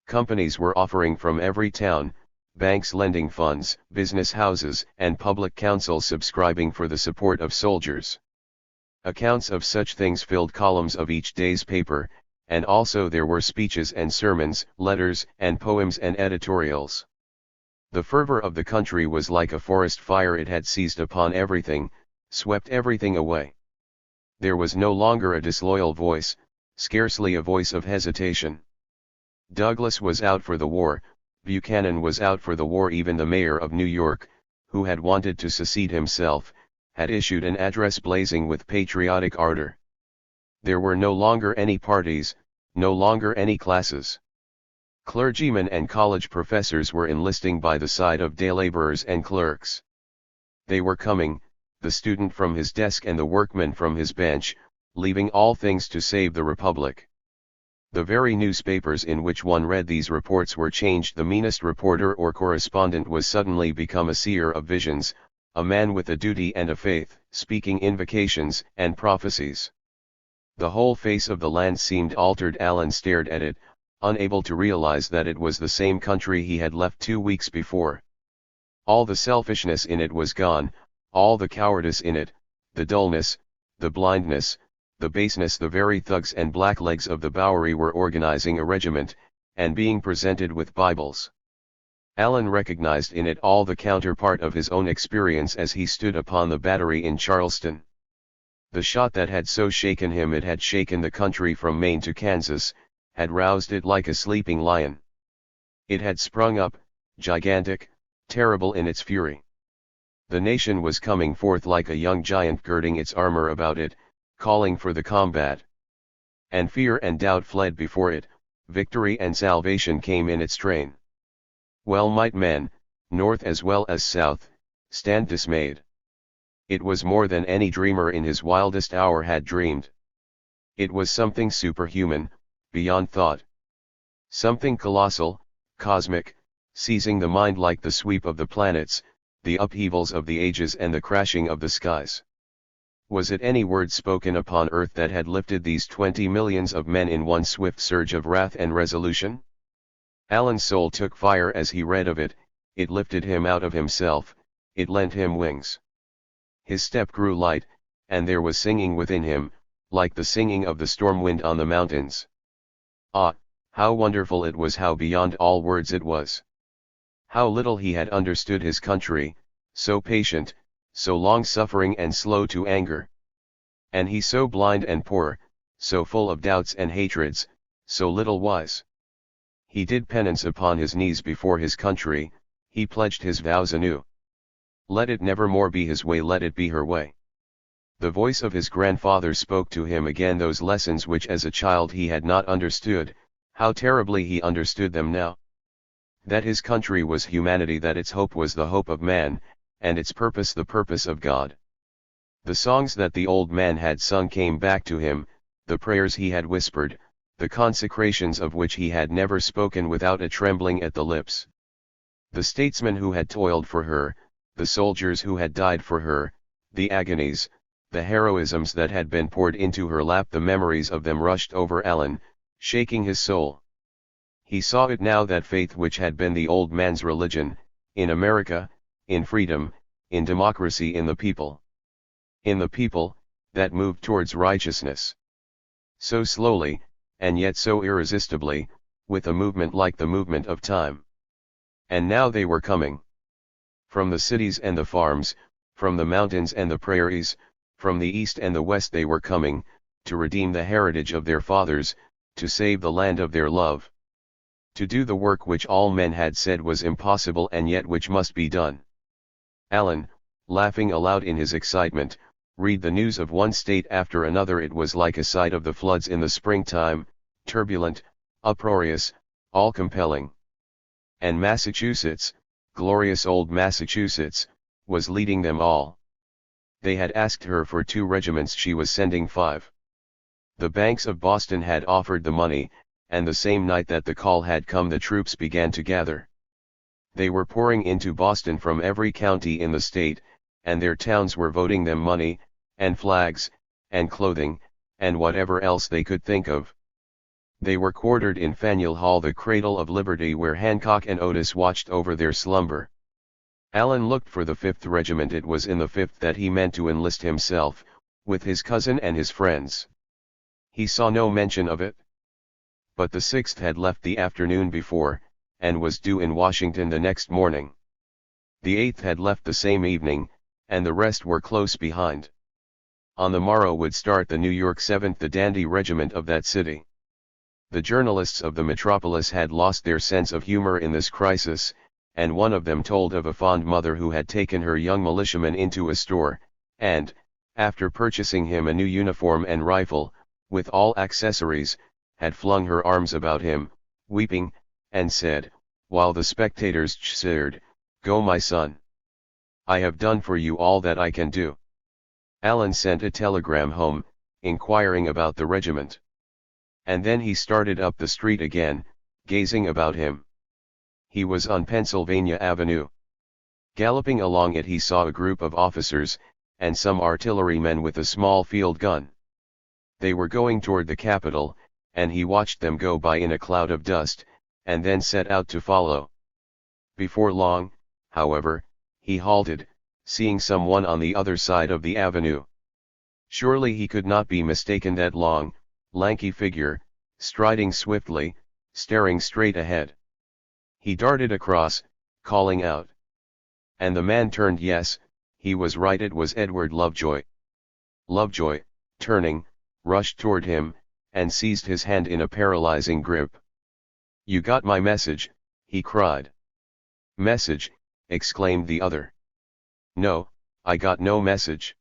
Companies were offering from every town, banks lending funds, business houses and public councils subscribing for the support of soldiers. Accounts of such things filled columns of each day's paper, and also there were speeches and sermons, letters and poems and editorials. The fervor of the country was like a forest fire. It had seized upon everything, swept everything away. There was no longer a disloyal voice, scarcely a voice of hesitation. Douglas was out for the war, Buchanan was out for the war. Even the mayor of New York, who had wanted to secede himself, had issued an address blazing with patriotic ardor. There were no longer any parties, no longer any classes. Clergymen and college professors were enlisting by the side of day laborers and clerks. They were coming, the student from his desk and the workman from his bench, leaving all things to save the Republic. The very newspapers in which one read these reports were changed. The meanest reporter or correspondent was suddenly become a seer of visions, a man with a duty and a faith, speaking invocations and prophecies. The whole face of the land seemed altered. Allen stared at it, unable to realize that it was the same country he had left 2 weeks before. All the selfishness in it was gone, all the cowardice in it, the dullness, the blindness, the baseness. The very thugs and blacklegs of the Bowery were organizing a regiment, and being presented with Bibles. Allen recognized in it all the counterpart of his own experience as he stood upon the battery in Charleston. The shot that had so shaken him, it had shaken the country from Maine to Kansas, had roused it like a sleeping lion. It had sprung up, gigantic, terrible in its fury. The nation was coming forth like a young giant, girding its armor about it, calling for the combat. And fear and doubt fled before it, victory and salvation came in its train. Well might men, north as well as south, stand dismayed. It was more than any dreamer in his wildest hour had dreamed. It was something superhuman, beyond thought. Something colossal, cosmic, seizing the mind like the sweep of the planets, the upheavals of the ages and the crashing of the skies. Was it any word spoken upon earth that had lifted these 20 millions of men in one swift surge of wrath and resolution? Allen's soul took fire as he read of it. It lifted him out of himself, it lent him wings. His step grew light, and there was singing within him, like the singing of the storm wind on the mountains. Ah, how wonderful it was, how beyond all words it was. How little he had understood his country, so patient, so long-suffering and slow to anger. And he so blind and poor, so full of doubts and hatreds, so little wise. He did penance upon his knees before his country, he pledged his vows anew. Let it never more be his way, let it be her way. The voice of his grandfather spoke to him again those lessons which as a child he had not understood. How terribly he understood them now. That his country was humanity, that its hope was the hope of man, and its purpose the purpose of God. The songs that the old man had sung came back to him, the prayers he had whispered, the consecrations of which he had never spoken without a trembling at the lips. The statesmen who had toiled for her, the soldiers who had died for her, the agonies, the heroisms that had been poured into her lap, the memories of them rushed over Allen, shaking his soul. He saw it now, that faith which had been the old man's religion, in America, in freedom, in democracy, in the people. In the people, that moved towards righteousness. So slowly, and yet so irresistibly, with a movement like the movement of time. And now they were coming. From the cities and the farms, from the mountains and the prairies, from the east and the west they were coming, to redeem the heritage of their fathers, to save the land of their love. To do the work which all men had said was impossible and yet which must be done. Allen, laughing aloud in his excitement, read the news of one state after another. It was like a sight of the floods in the springtime, turbulent, uproarious, all-compelling. And Massachusetts, glorious old Massachusetts, was leading them all. They had asked her for 2 regiments, she was sending 5. The banks of Boston had offered the money, and the same night that the call had come the troops began to gather. They were pouring into Boston from every county in the state, and their towns were voting them money, and flags, and clothing, and whatever else they could think of. They were quartered in Faneuil Hall, the cradle of liberty, where Hancock and Otis watched over their slumber. Allen looked for the 5th Regiment. It was in the 5th that he meant to enlist himself, With his cousin and his friends. He saw no mention of it. But the 6th had left the afternoon before, and was due in Washington the next morning. The 8th had left the same evening, and the rest were close behind. On the morrow would start the New York 7th, the dandy regiment of that city. The journalists of the metropolis had lost their sense of humor in this crisis, and one of them told of a fond mother who had taken her young militiaman into a store, and, after purchasing him a new uniform and rifle, with all accessories, had flung her arms about him, weeping, and said, while the spectators cheered, "Go, my son. I have done for you all that I can do." Allen sent a telegram home, inquiring about the regiment. And then he started up the street again, gazing about him. He was on Pennsylvania Avenue. Galloping along it he saw a group of officers, and some artillerymen with a small field gun. They were going toward the Capitol, and he watched them go by in a cloud of dust, and then set out to follow. Before long, however, he halted, seeing someone on the other side of the avenue. Surely he could not be mistaken, that long, lanky figure, striding swiftly, staring straight ahead. He darted across, calling out. And the man turned. Yes, he was right, it was Edward Lovejoy. Lovejoy, turning, rushed toward him, and seized his hand in a paralyzing grip. "You got my message," he cried. "Message?" exclaimed the other. "No, I got no message.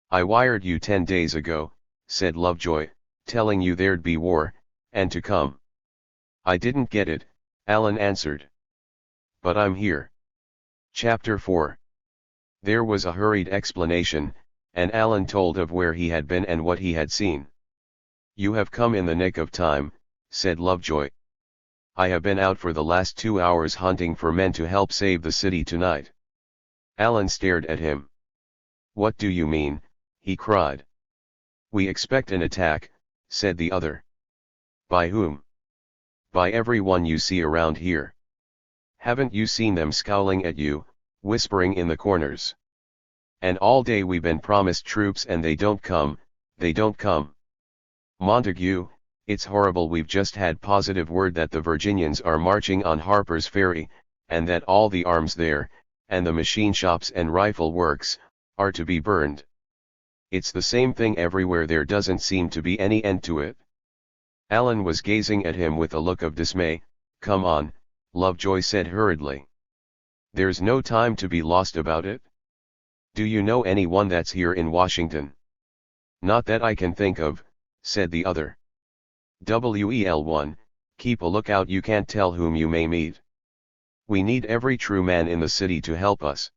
I wired you 10 days ago," said Lovejoy, "telling you there'd be war, and to come." "I didn't get it," Allen answered. "But I'm here." Chapter 4. There was a hurried explanation, and Allen told of where he had been and what he had seen. "You have come in the nick of time," said Lovejoy. "I have been out for the last 2 hours hunting for men to help save the city tonight." Allen stared at him. "What do you mean?" he cried. "We expect an attack," said the other. "By whom?" "By everyone you see around here. Haven't you seen them scowling at you, whispering in the corners? And all day we've been promised troops and they don't come, they don't come. Montague, it's horrible, we've just had positive word that the Virginians are marching on Harper's Ferry, and that all the arms there, and the machine shops and rifle works, are to be burned. It's the same thing everywhere, there doesn't seem to be any end to it." Allen was gazing at him with a look of dismay. "Come on," Lovejoy said hurriedly. "There's no time to be lost about it. Do you know anyone that's here in Washington?" "Not that I can think of," said the other. "Well, keep a lookout, you can't tell whom you may meet. We need every true man in the city to help us."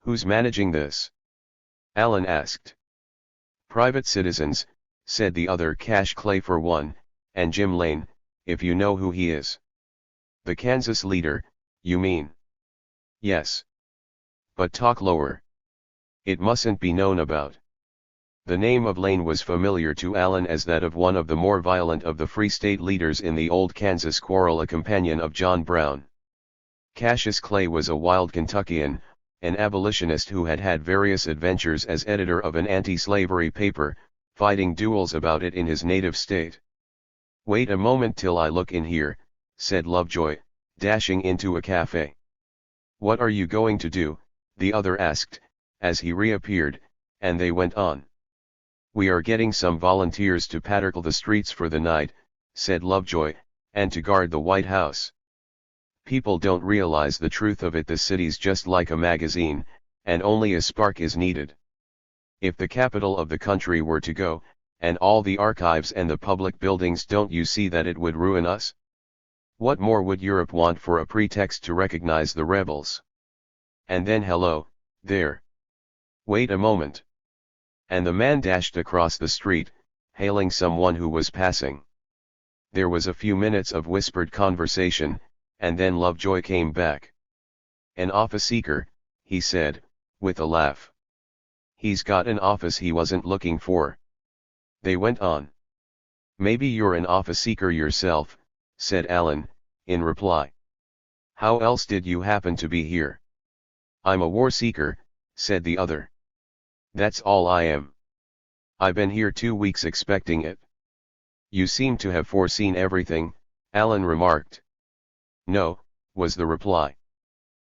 "Who's managing this?" Allen asked. "Private citizens," said the other. "Cash Clay for one, and Jim Lane, if you know who he is." "The Kansas leader, you mean?" "Yes. But talk lower. It mustn't be known about." The name of Lane was familiar to Allen as that of one of the more violent of the Free State leaders in the old Kansas quarrel, a companion of John Brown. Cassius Clay was a wild Kentuckian, an abolitionist who had had various adventures as editor of an anti-slavery paper, fighting duels about it in his native state. "Wait a moment till I look in here," said Lovejoy, dashing into a cafe. "What are you going to do?" the other asked, as he reappeared, and they went on. "We are getting some volunteers to patrol the streets for the night," said Lovejoy, "and to guard the White House. People don't realize the truth of it. The city's just like a magazine, and only a spark is needed. If the capital of the country were to go, and all the archives and the public buildings, don't you see that it would ruin us? What more would Europe want for a pretext to recognize the rebels? And then hello, there. Wait a moment." And the man dashed across the street, hailing someone who was passing. There was a few minutes of whispered conversation, and then Lovejoy came back. "An office seeker," he said, with a laugh. "He's got an office he wasn't looking for." They went on. "Maybe you're an office seeker yourself," said Allen, in reply. "How else did you happen to be here?" "I'm a war seeker," said the other. "That's all I am." I've been here 2 weeks expecting it. You seem to have foreseen everything, Alan remarked. No, was the reply.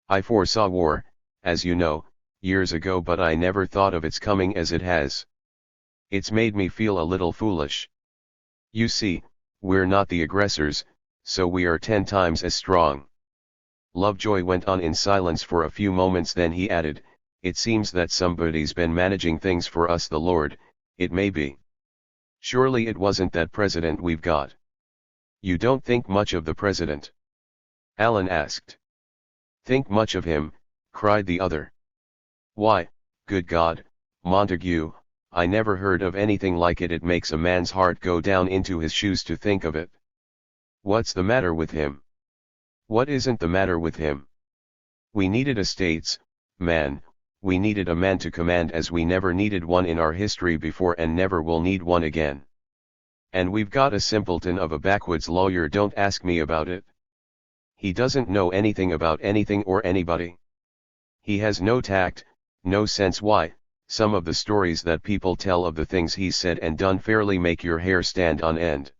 I foresaw war, as you know, years ago, but I never thought of its coming as it has. It's made me feel a little foolish. You see, we're not the aggressors, so we are 10 times as strong. Lovejoy went on in silence for a few moments, then he added, it seems that somebody's been managing things for us, the Lord, it may be. Surely it wasn't that president we've got. You don't think much of the president? Alan asked. Think much of him, cried the other. Why, good God, Montague, I never heard of anything like it. It makes a man's heart go down into his shoes to think of it. What's the matter with him? What isn't the matter with him? We needed a statesman, we needed a man to command as we never needed one in our history before and never will need one again. And we've got a simpleton of a backwoods lawyer. Don't ask me about it. He doesn't know anything about anything or anybody. He has no tact, no sense. Why, some of the stories that people tell of the things he's said and done fairly make your hair stand on end.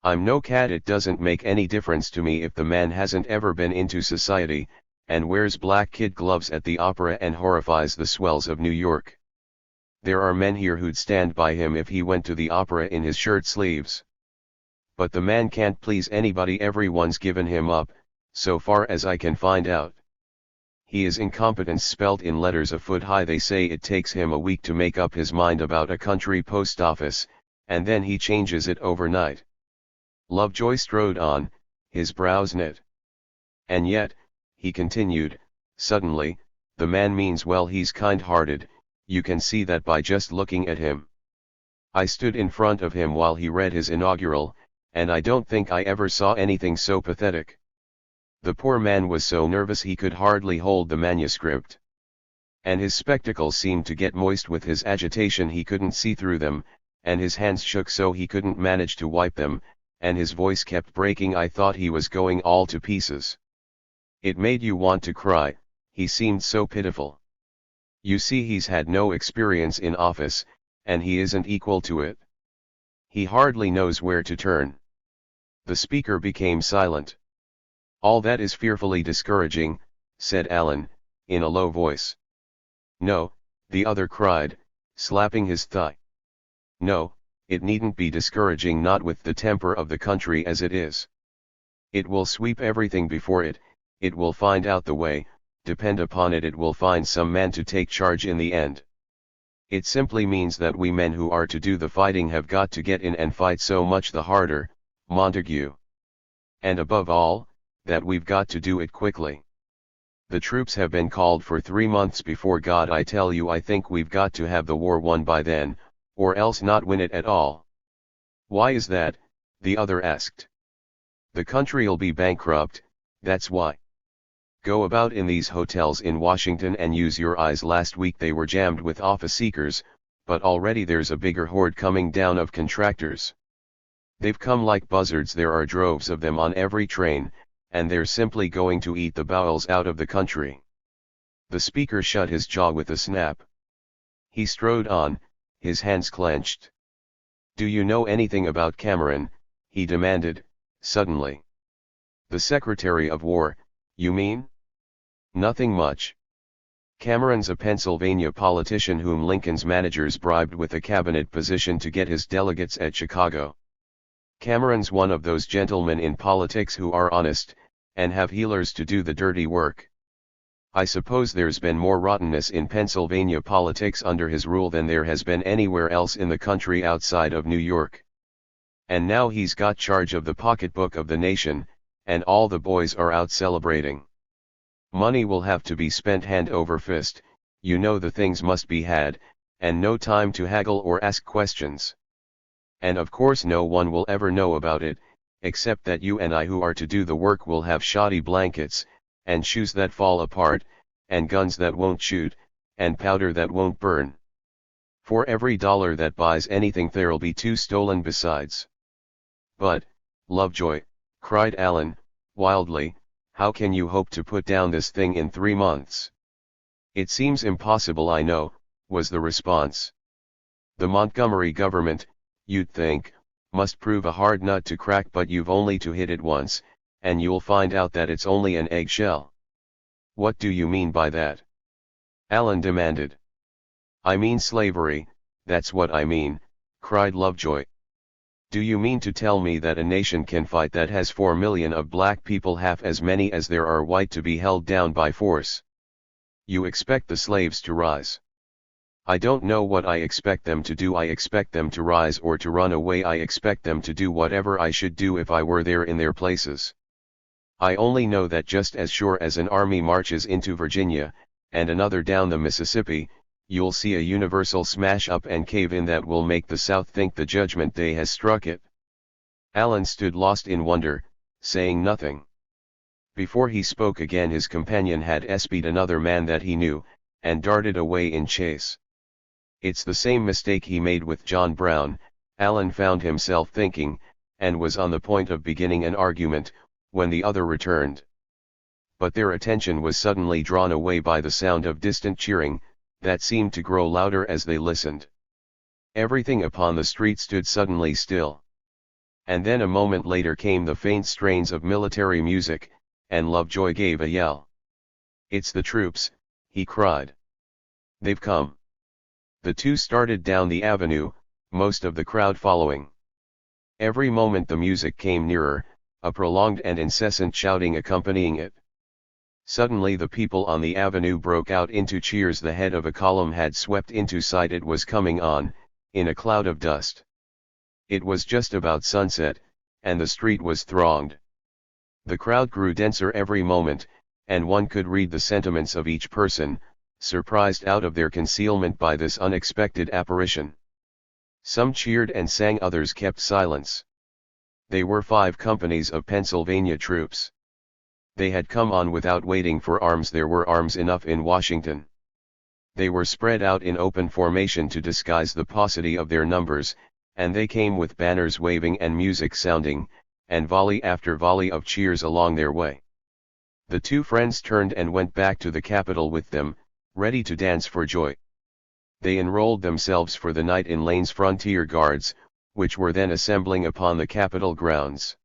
I'm no cat. It doesn't make any difference to me if the man hasn't ever been into society, and wears black kid gloves at the opera and horrifies the swells of New York. There are men here who'd stand by him if he went to the opera in his shirt sleeves. But the man can't please anybody. Everyone's given him up, so far as I can find out. He is incompetence spelt in letters a foot high. They say it takes him a week to make up his mind about a country post office, and then he changes it overnight. Lovejoy strode on, his brows knit. And yet, he continued, suddenly, the man means well. He's kind-hearted, you can see that by just looking at him. I stood in front of him while he read his inaugural, and I don't think I ever saw anything so pathetic. The poor man was so nervous he could hardly hold the manuscript. And his spectacles seemed to get moist with his agitation. He couldn't see through them, and his hands shook so he couldn't manage to wipe them, and his voice kept breaking. I thought he was going all to pieces. It made you want to cry, he seemed so pitiful. You see, he's had no experience in office, and he isn't equal to it. He hardly knows where to turn. The speaker became silent. All that is fearfully discouraging, said Alan, in a low voice. No, the other cried, slapping his thigh. No, it needn't be discouraging, not with the temper of the country as it is. It will sweep everything before it, it will find out the way, depend upon it. It will find some man to take charge in the end. It simply means that we men who are to do the fighting have got to get in and fight so much the harder, Montague. And above all, that we've got to do it quickly. The troops have been called for 3 months before God. I tell you, I think we've got to have the war won by then, or else not win it at all. Why is that? The other asked. The country'll be bankrupt, that's why. Go about in these hotels in Washington and use your eyes. Last week they were jammed with office seekers, but already there's a bigger horde coming down of contractors. They've come like buzzards. There are droves of them on every train, and they're simply going to eat the bowels out of the country. The speaker shut his jaw with a snap. He strode on, his hands clenched. Do you know anything about Cameron? He demanded, suddenly. The Secretary of War, you mean? Nothing much. Cameron's a Pennsylvania politician whom Lincoln's managers bribed with a cabinet position to get his delegates at Chicago. Cameron's one of those gentlemen in politics who are honest, and have healers to do the dirty work. I suppose there's been more rottenness in Pennsylvania politics under his rule than there has been anywhere else in the country outside of New York. And now he's got charge of the pocketbook of the nation, and all the boys are out celebrating. Money will have to be spent hand over fist, you know the things must be had, and no time to haggle or ask questions. And of course no one will ever know about it, except that you and I who are to do the work will have shoddy blankets, and shoes that fall apart, and guns that won't shoot, and powder that won't burn. For every dollar that buys anything there'll be 2 stolen besides. But, Lovejoy, cried Alan, wildly, how can you hope to put down this thing in 3 months? It seems impossible, I know, was the response. The Montgomery government, you'd think, must prove a hard nut to crack, but you've only to hit it once, and you'll find out that it's only an eggshell. What do you mean by that? Alan demanded. I mean slavery, that's what I mean, cried Lovejoy. Do you mean to tell me that a nation can fight that has 4 million of black people, half as many as there are white, to be held down by force? You expect the slaves to rise? I don't know what I expect them to do. I expect them to rise or to run away. I expect them to do whatever I should do if I were there in their places. I only know that just as sure as an army marches into Virginia, and another down the Mississippi, you'll see a universal smash up and cave in that will make the South think the judgment day has struck it. Alan stood lost in wonder, saying nothing. Before he spoke again, his companion had espied another man that he knew, and darted away in chase. It's the same mistake he made with John Brown, Alan found himself thinking, and was on the point of beginning an argument, when the other returned. But their attention was suddenly drawn away by the sound of distant cheering, that seemed to grow louder as they listened. Everything upon the street stood suddenly still. And then a moment later came the faint strains of military music, and Lovejoy gave a yell. It's the troops, he cried. They've come. The two started down the avenue, most of the crowd following. Every moment the music came nearer, a prolonged and incessant shouting accompanying it. Suddenly the people on the avenue broke out into cheers. The head of a column had swept into sight. It was coming on, in a cloud of dust. It was just about sunset, and the street was thronged. The crowd grew denser every moment, and one could read the sentiments of each person, surprised out of their concealment by this unexpected apparition. Some cheered and sang, others kept silence. They were 5 companies of Pennsylvania troops. They had come on without waiting for arms. There were arms enough in Washington. They were spread out in open formation to disguise the paucity of their numbers, and they came with banners waving and music sounding, and volley after volley of cheers along their way. The two friends turned and went back to the Capitol with them, ready to dance for joy. They enrolled themselves for the night in Lane's Frontier Guards, which were then assembling upon the Capitol grounds.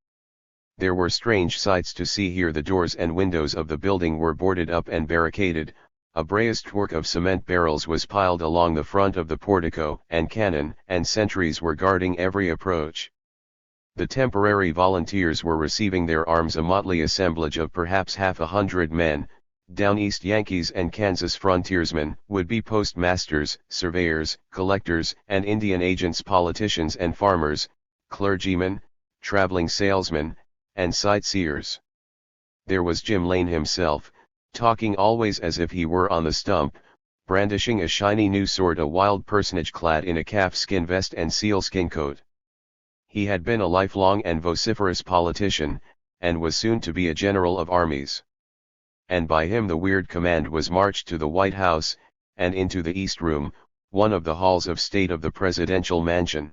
There were strange sights to see here. The doors and windows of the building were boarded up and barricaded, a breastwork of cement barrels was piled along the front of the portico, and cannon and sentries were guarding every approach. The temporary volunteers were receiving their arms, a motley assemblage of perhaps 100 men, down East Yankees and Kansas frontiersmen, would-be postmasters, surveyors, collectors and Indian agents, politicians and farmers, clergymen, traveling salesmen, and sightseers. There was Jim Lane himself, talking always as if he were on the stump, brandishing a shiny new sword, a wild personage clad in a calfskin vest and sealskin coat. He had been a lifelong and vociferous politician, and was soon to be a general of armies. And by him the weird command was marched to the White House, and into the East Room, one of the halls of state of the presidential mansion.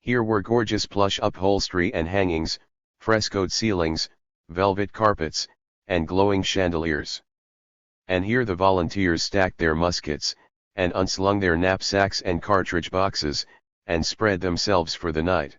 Here were gorgeous plush upholstery and hangings, frescoed ceilings, velvet carpets, and glowing chandeliers. And here the volunteers stacked their muskets, and unslung their knapsacks and cartridge boxes, and spread themselves for the night.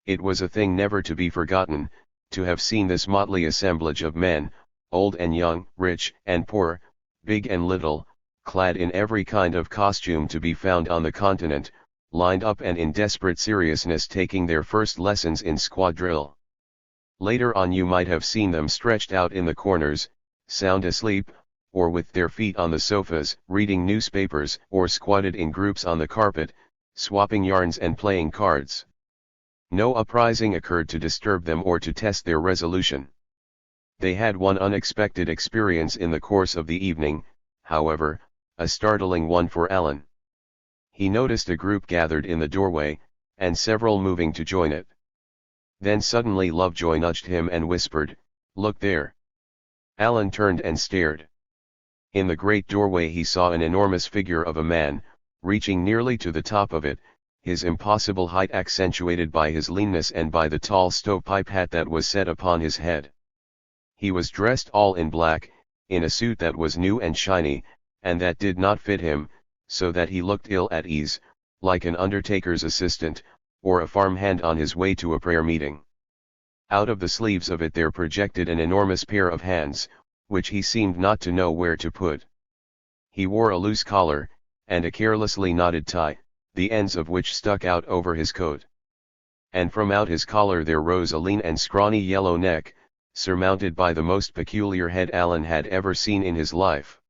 It was a thing never to be forgotten, to have seen this motley assemblage of men, old and young, rich and poor, big and little, clad in every kind of costume to be found on the continent, lined up and in desperate seriousness taking their first lessons in squad drill. Later on you might have seen them stretched out in the corners, sound asleep, or with their feet on the sofas, reading newspapers, or squatted in groups on the carpet, swapping yarns and playing cards. No uprising occurred to disturb them or to test their resolution. They had one unexpected experience in the course of the evening, however, a startling one for Alan. He noticed a group gathered in the doorway, and several moving to join it. Then suddenly Lovejoy nudged him and whispered, "Look there." Alan turned and stared. In the great doorway he saw an enormous figure of a man, reaching nearly to the top of it, his impossible height accentuated by his leanness and by the tall stovepipe hat that was set upon his head. He was dressed all in black, in a suit that was new and shiny, and that did not fit him, so that he looked ill at ease, like an undertaker's assistant, or a farmhand on his way to a prayer meeting. Out of the sleeves of it there projected an enormous pair of hands, which he seemed not to know where to put. He wore a loose collar, and a carelessly knotted tie, the ends of which stuck out over his coat. And from out his collar there rose a lean and scrawny yellow neck, surmounted by the most peculiar head Alan had ever seen in his life.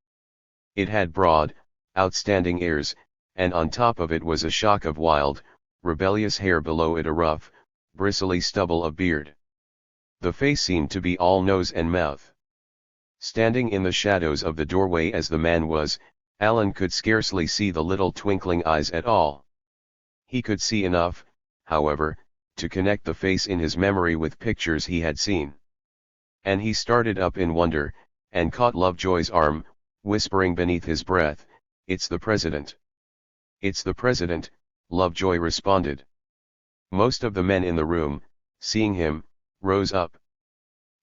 It had broad, outstanding ears, and on top of it was a shock of wild, rebellious hair, below it a rough, bristly stubble of beard. The face seemed to be all nose and mouth. Standing in the shadows of the doorway as the man was, Alan could scarcely see the little twinkling eyes at all. He could see enough, however, to connect the face in his memory with pictures he had seen. And he started up in wonder, and caught Lovejoy's arm, whispering beneath his breath, "It's the President." "It's the President," Lovejoy responded. Most of the men in the room, seeing him, rose up.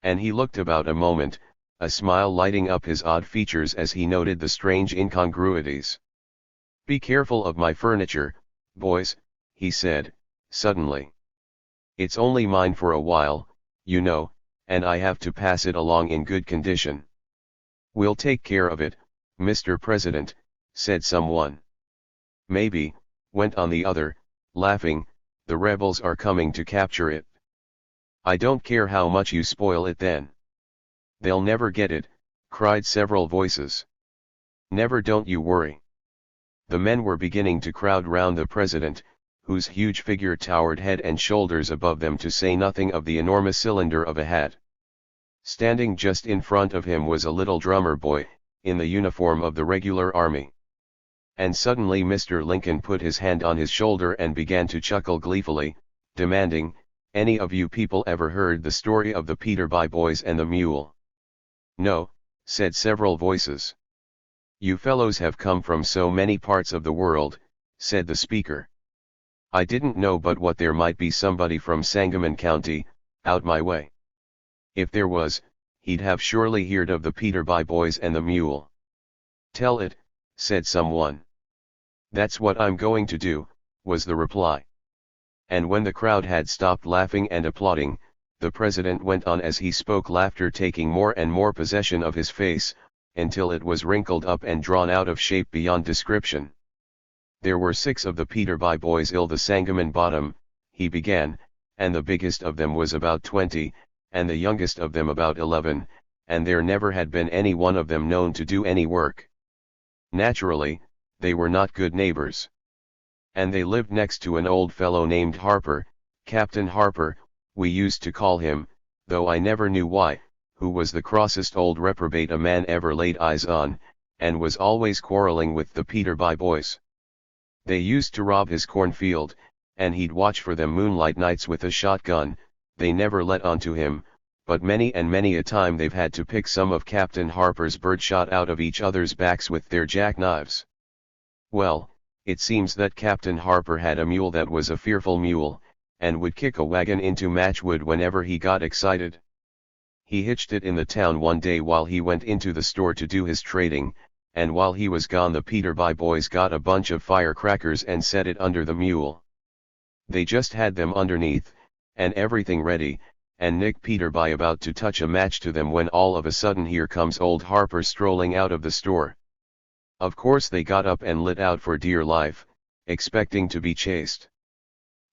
And he looked about a moment, a smile lighting up his odd features as he noted the strange incongruities. "Be careful of my furniture, boys," he said, suddenly. "It's only mine for a while, you know, and I have to pass it along in good condition." "We'll take care of it, Mr. President," said someone. "Maybe," went on the other, laughing, "the rebels are coming to capture it." "I don't care how much you spoil it then." "They'll never get it," cried several voices. "Never, don't you worry." The men were beginning to crowd round the President, whose huge figure towered head and shoulders above them, to say nothing of the enormous cylinder of a hat. Standing just in front of him was a little drummer boy, in the uniform of the regular army. And suddenly Mr. Lincoln put his hand on his shoulder and began to chuckle gleefully, demanding, "Any of you people ever heard the story of the Peterby boys and the mule?" "No," said several voices. "You fellows have come from so many parts of the world," said the speaker. "I didn't know but what there might be somebody from Sangamon County, out my way. If there was, he'd have surely heard of the Peterby boys and the mule." "Tell it," said someone. "That's what I'm going to do," was the reply. And when the crowd had stopped laughing and applauding, the President went on as he spoke, laughter taking more and more possession of his face, until it was wrinkled up and drawn out of shape beyond description. "There were 6 of the Peterby boys ill the Sangamon bottom," he began, "and the biggest of them was about 20, and the youngest of them about 11, and there never had been any one of them known to do any work. Naturally, they were not good neighbors. And they lived next to an old fellow named Harper, Captain Harper, we used to call him, though I never knew why, who was the crossest old reprobate a man ever laid eyes on, and was always quarreling with the Peterby boys. They used to rob his cornfield, and he'd watch for them moonlight nights with a shotgun. They never let on to him, but many and many a time they've had to pick some of Captain Harper's birdshot out of each other's backs with their jackknives. Well, it seems that Captain Harper had a mule that was a fearful mule, and would kick a wagon into matchwood whenever he got excited. He hitched it in the town one day while he went into the store to do his trading, and while he was gone the Peterby boys got a bunch of firecrackers and set it under the mule. They just had them underneath, and everything ready, and Nick Peterby about to touch a match to them, when all of a sudden here comes old Harper strolling out of the store. Of course they got up and lit out for dear life, expecting to be chased.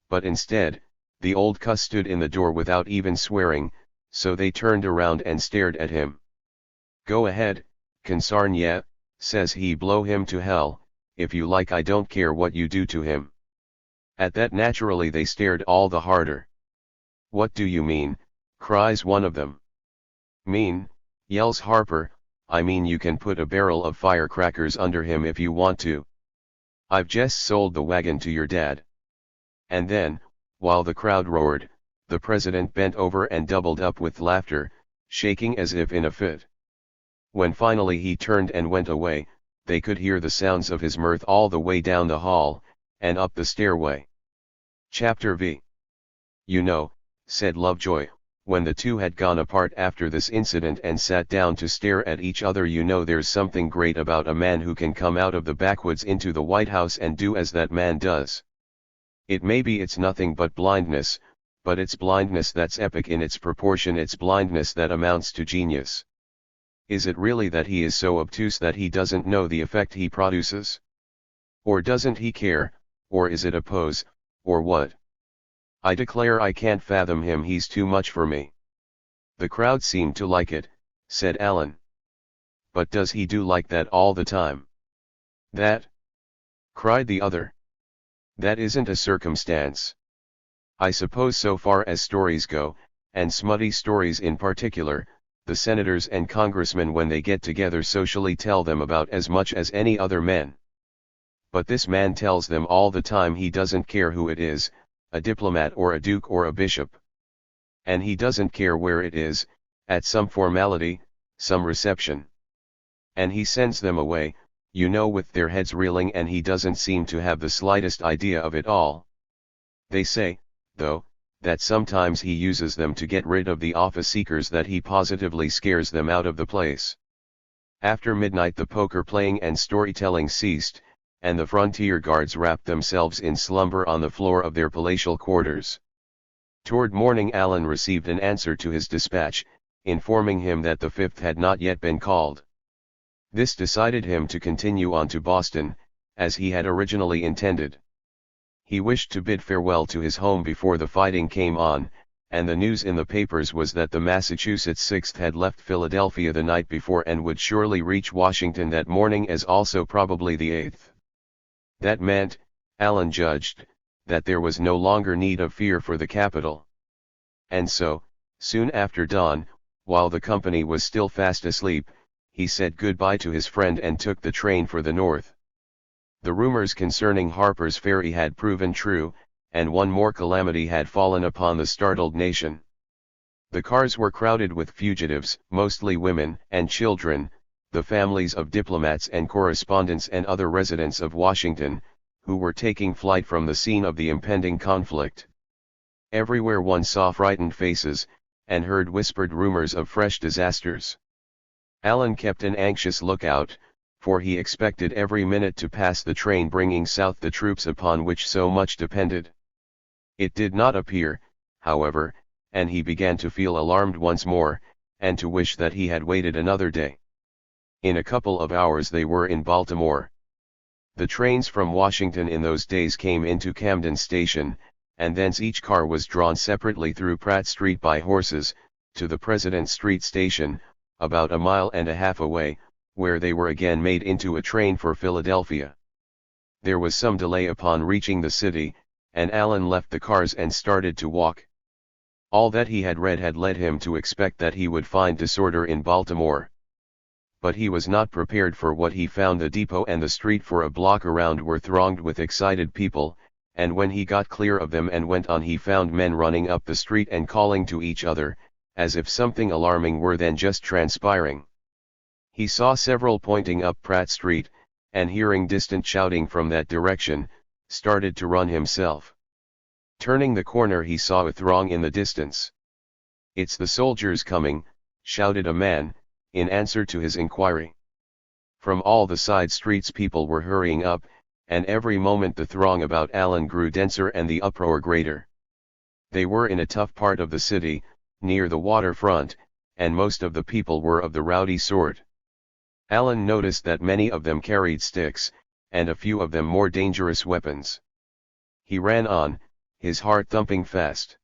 But instead, the old cuss stood in the door without even swearing, so they turned around and stared at him. "Go ahead, consarn ya," says he, "blow him to hell, if you like, I don't care what you do to him." At that naturally they stared all the harder. "What do you mean?" cries one of them. "Mean?" yells Harper, "I mean you can put a barrel of firecrackers under him if you want to. I've just sold the wagon to your dad." And then, while the crowd roared, the President bent over and doubled up with laughter, shaking as if in a fit. When finally he turned and went away, they could hear the sounds of his mirth all the way down the hall, and up the stairway. Chapter V. "You know," said Lovejoy, When the two had gone apart after this incident and sat down to stare at each other, you know there's something great about a man who can come out of the backwoods into the White House and do as that man does. It may be it's nothing but blindness, but it's blindness that's epic in its proportion, it's blindness that amounts to genius. Is it really that he is so obtuse that he doesn't know the effect he produces? Or doesn't he care, or is it a pose, or what? I declare I can't fathom him, he's too much for me. The crowd seemed to like it, said Alan. But does he do like that all the time? That? Cried the other. That isn't a circumstance. I suppose so far as stories go, and smutty stories in particular, the senators and congressmen when they get together socially tell them about as much as any other men. But this man tells them all the time he doesn't care who it is, a diplomat or a duke or a bishop. And he doesn't care where it is, at some formality, some reception. And he sends them away, you know, with their heads reeling, and he doesn't seem to have the slightest idea of it all. They say, though, that sometimes he uses them to get rid of the office seekers, that he positively scares them out of the place. After midnight the poker playing and storytelling ceased, and the frontier guards wrapped themselves in slumber on the floor of their palatial quarters. Toward morning Alan received an answer to his dispatch, informing him that the 5th had not yet been called. This decided him to continue on to Boston, as he had originally intended. He wished to bid farewell to his home before the fighting came on, and the news in the papers was that the Massachusetts 6th had left Philadelphia the night before and would surely reach Washington that morning, as also probably the 8th. That meant, Alan judged, that there was no longer need of fear for the capital. And so, soon after dawn, while the company was still fast asleep, he said goodbye to his friend and took the train for the north. The rumors concerning Harper's Ferry had proven true, and one more calamity had fallen upon the startled nation. The cars were crowded with fugitives, mostly women and children, the families of diplomats and correspondents and other residents of Washington, who were taking flight from the scene of the impending conflict. Everywhere one saw frightened faces, and heard whispered rumors of fresh disasters. Alan kept an anxious lookout, for he expected every minute to pass the train bringing south the troops upon which so much depended. It did not appear, however, and he began to feel alarmed once more, and to wish that he had waited another day. In a couple of hours they were in Baltimore. The trains from Washington in those days came into Camden Station, and thence each car was drawn separately through Pratt Street by horses, to the President Street Station, about a mile and a half away, where they were again made into a train for Philadelphia. There was some delay upon reaching the city, and Alan left the cars and started to walk. All that he had read had led him to expect that he would find disorder in Baltimore. But he was not prepared for what he found. The depot and the street for a block around were thronged with excited people, and when he got clear of them and went on he found men running up the street and calling to each other, as if something alarming were then just transpiring. He saw several pointing up Pratt Street, and hearing distant shouting from that direction, started to run himself. Turning the corner he saw a throng in the distance. "It's the soldiers coming," shouted a man, in answer to his inquiry. From all the side streets people were hurrying up, and every moment the throng about Alan grew denser and the uproar greater. They were in a tough part of the city, near the waterfront, and most of the people were of the rowdy sort. Alan noticed that many of them carried sticks, and a few of them more dangerous weapons. He ran on, his heart thumping fast.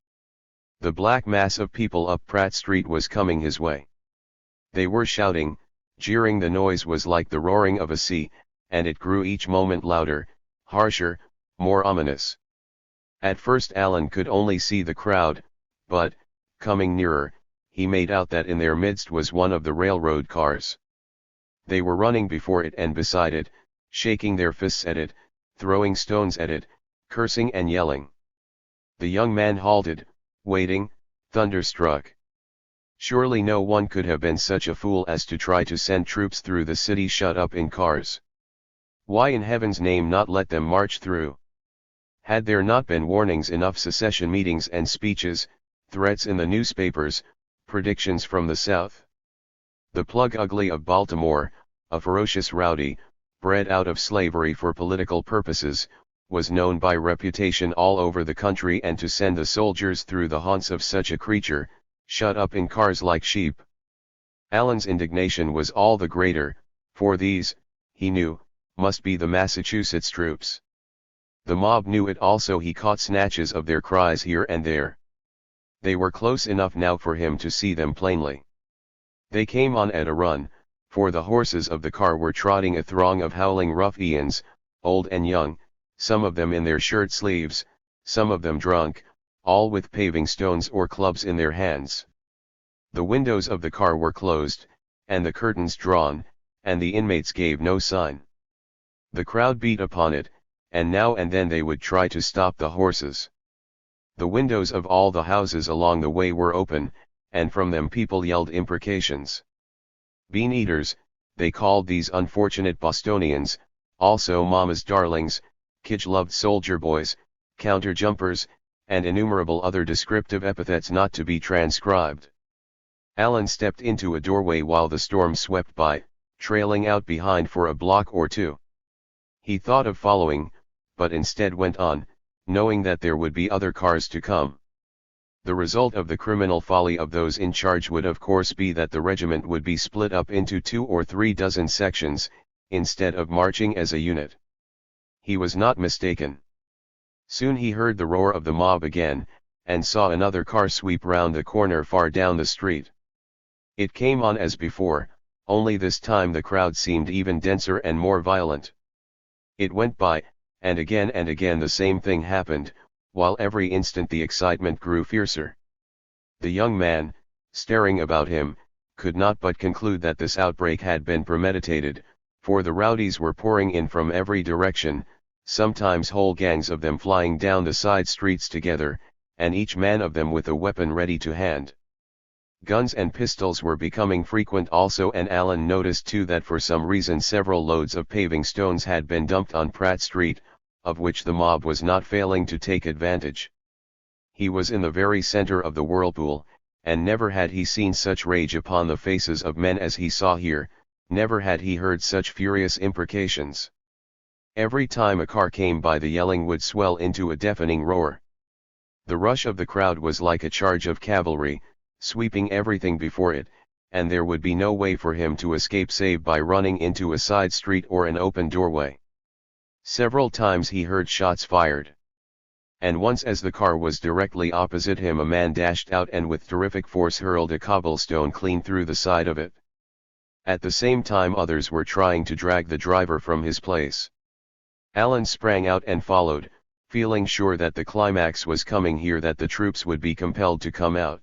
The black mass of people up Pratt Street was coming his way. They were shouting, jeering. The noise was like the roaring of a sea, and it grew each moment louder, harsher, more ominous. At first Alan could only see the crowd, but, coming nearer, he made out that in their midst was one of the railroad cars. They were running before it and beside it, shaking their fists at it, throwing stones at it, cursing and yelling. The young man halted, waiting, thunderstruck. Surely no one could have been such a fool as to try to send troops through the city shut up in cars. Why in heaven's name not let them march through? Had there not been warnings enough, secession meetings and speeches, threats in the newspapers, predictions from the South. The Plug Ugly of Baltimore, a ferocious rowdy, bred out of slavery for political purposes, was known by reputation all over the country, and to send the soldiers through the haunts of such a creature, shut up in cars like sheep. Allen's indignation was all the greater, for these, he knew, must be the Massachusetts troops. The mob knew it also. He caught snatches of their cries here and there. They were close enough now for him to see them plainly. They came on at a run, for the horses of the car were trotting a throng of howling ruffians, old and young, some of them in their shirt sleeves, some of them drunk, all with paving stones or clubs in their hands. The windows of the car were closed, and the curtains drawn, and the inmates gave no sign. The crowd beat upon it, and now and then they would try to stop the horses. The windows of all the houses along the way were open, and from them people yelled imprecations. Bean-eaters, they called these unfortunate Bostonians, also mama's darlings, kidge-loved soldier boys, counter-jumpers, and innumerable other descriptive epithets not to be transcribed. Allen stepped into a doorway while the storm swept by, trailing out behind for a block or two. He thought of following, but instead went on, knowing that there would be other cars to come. The result of the criminal folly of those in charge would of course be that the regiment would be split up into 2 or 3 dozen sections, instead of marching as a unit. He was not mistaken. Soon he heard the roar of the mob again, and saw another car sweep round the corner far down the street. It came on as before, only this time the crowd seemed even denser and more violent. It went by, and again the same thing happened, while every instant the excitement grew fiercer. The young man, staring about him, could not but conclude that this outbreak had been premeditated, for the rowdies were pouring in from every direction, sometimes whole gangs of them flying down the side streets together, and each man of them with a weapon ready to hand. Guns and pistols were becoming frequent also, and Allen noticed too that for some reason several loads of paving stones had been dumped on Pratt Street, of which the mob was not failing to take advantage. He was in the very center of the whirlpool, and never had he seen such rage upon the faces of men as he saw here, never had he heard such furious imprecations. Every time a car came by the yelling would swell into a deafening roar. The rush of the crowd was like a charge of cavalry, sweeping everything before it, and there would be no way for him to escape save by running into a side street or an open doorway. Several times he heard shots fired. And once as the car was directly opposite him a man dashed out and with terrific force hurled a cobblestone clean through the side of it. At the same time others were trying to drag the driver from his place. Allen sprang out and followed, feeling sure that the climax was coming here, that the troops would be compelled to come out.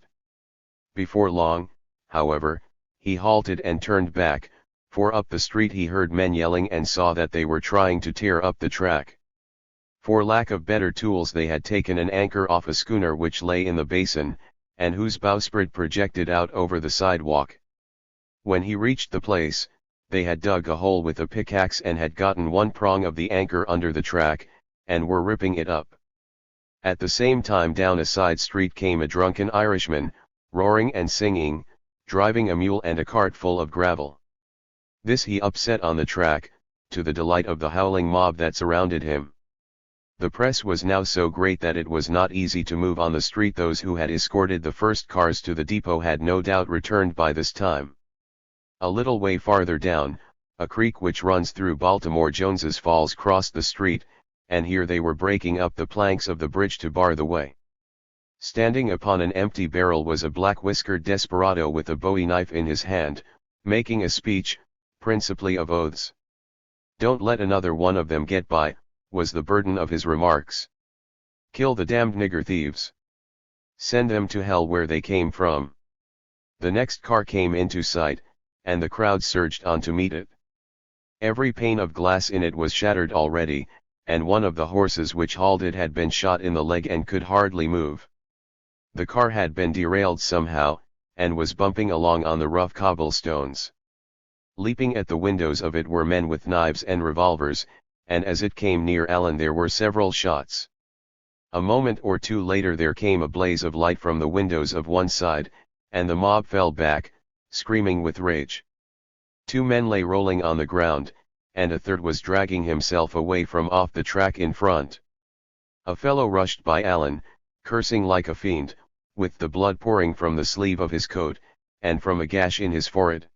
Before long, however, he halted and turned back, for up the street he heard men yelling and saw that they were trying to tear up the track. For lack of better tools they had taken an anchor off a schooner which lay in the basin, and whose bowsprit projected out over the sidewalk. When he reached the place, they had dug a hole with a pickaxe and had gotten one prong of the anchor under the track, and were ripping it up. At the same time down a side street came a drunken Irishman, roaring and singing, driving a mule and a cart full of gravel. This he upset on the track, to the delight of the howling mob that surrounded him. The press was now so great that it was not easy to move on the street. Those who had escorted the first cars to the depot had no doubt returned by this time. A little way farther down, a creek which runs through Baltimore Jones's Falls crossed the street, and here they were breaking up the planks of the bridge to bar the way. Standing upon an empty barrel was a black-whiskered desperado with a bowie knife in his hand, making a speech, principally of oaths. "Don't let another one of them get by," was the burden of his remarks. "Kill the damned nigger thieves. Send them to hell where they came from." The next car came into sight, and the crowd surged on to meet it. Every pane of glass in it was shattered already, and one of the horses which hauled it had been shot in the leg and could hardly move. The car had been derailed somehow, and was bumping along on the rough cobblestones. Leaping at the windows of it were men with knives and revolvers, and as it came near Allen there were several shots. A moment or two later there came a blaze of light from the windows of one side, and the mob fell back, screaming with rage. 2 men lay rolling on the ground, and a third was dragging himself away from off the track in front. A fellow rushed by Alan, cursing like a fiend, with the blood pouring from the sleeve of his coat, and from a gash in his forehead.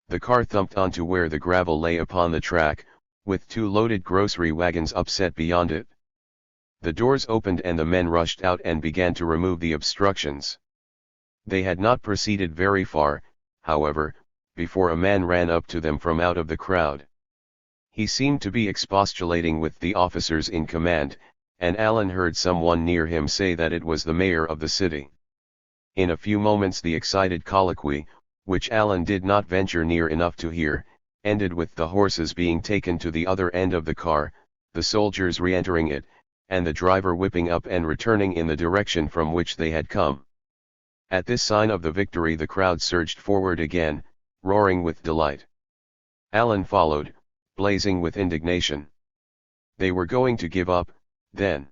The car thumped onto where the gravel lay upon the track, with 2 loaded grocery wagons upset beyond it. The doors opened and the men rushed out and began to remove the obstructions. They had not proceeded very far, however, before a man ran up to them from out of the crowd. He seemed to be expostulating with the officers in command, and Alan heard someone near him say that it was the mayor of the city. In a few moments the excited colloquy, which Alan did not venture near enough to hear, ended with the horses being taken to the other end of the car, the soldiers re-entering it, and the driver whipping up and returning in the direction from which they had come. At this sign of the victory the crowd surged forward again, roaring with delight. Alan followed, blazing with indignation. They were going to give up, then.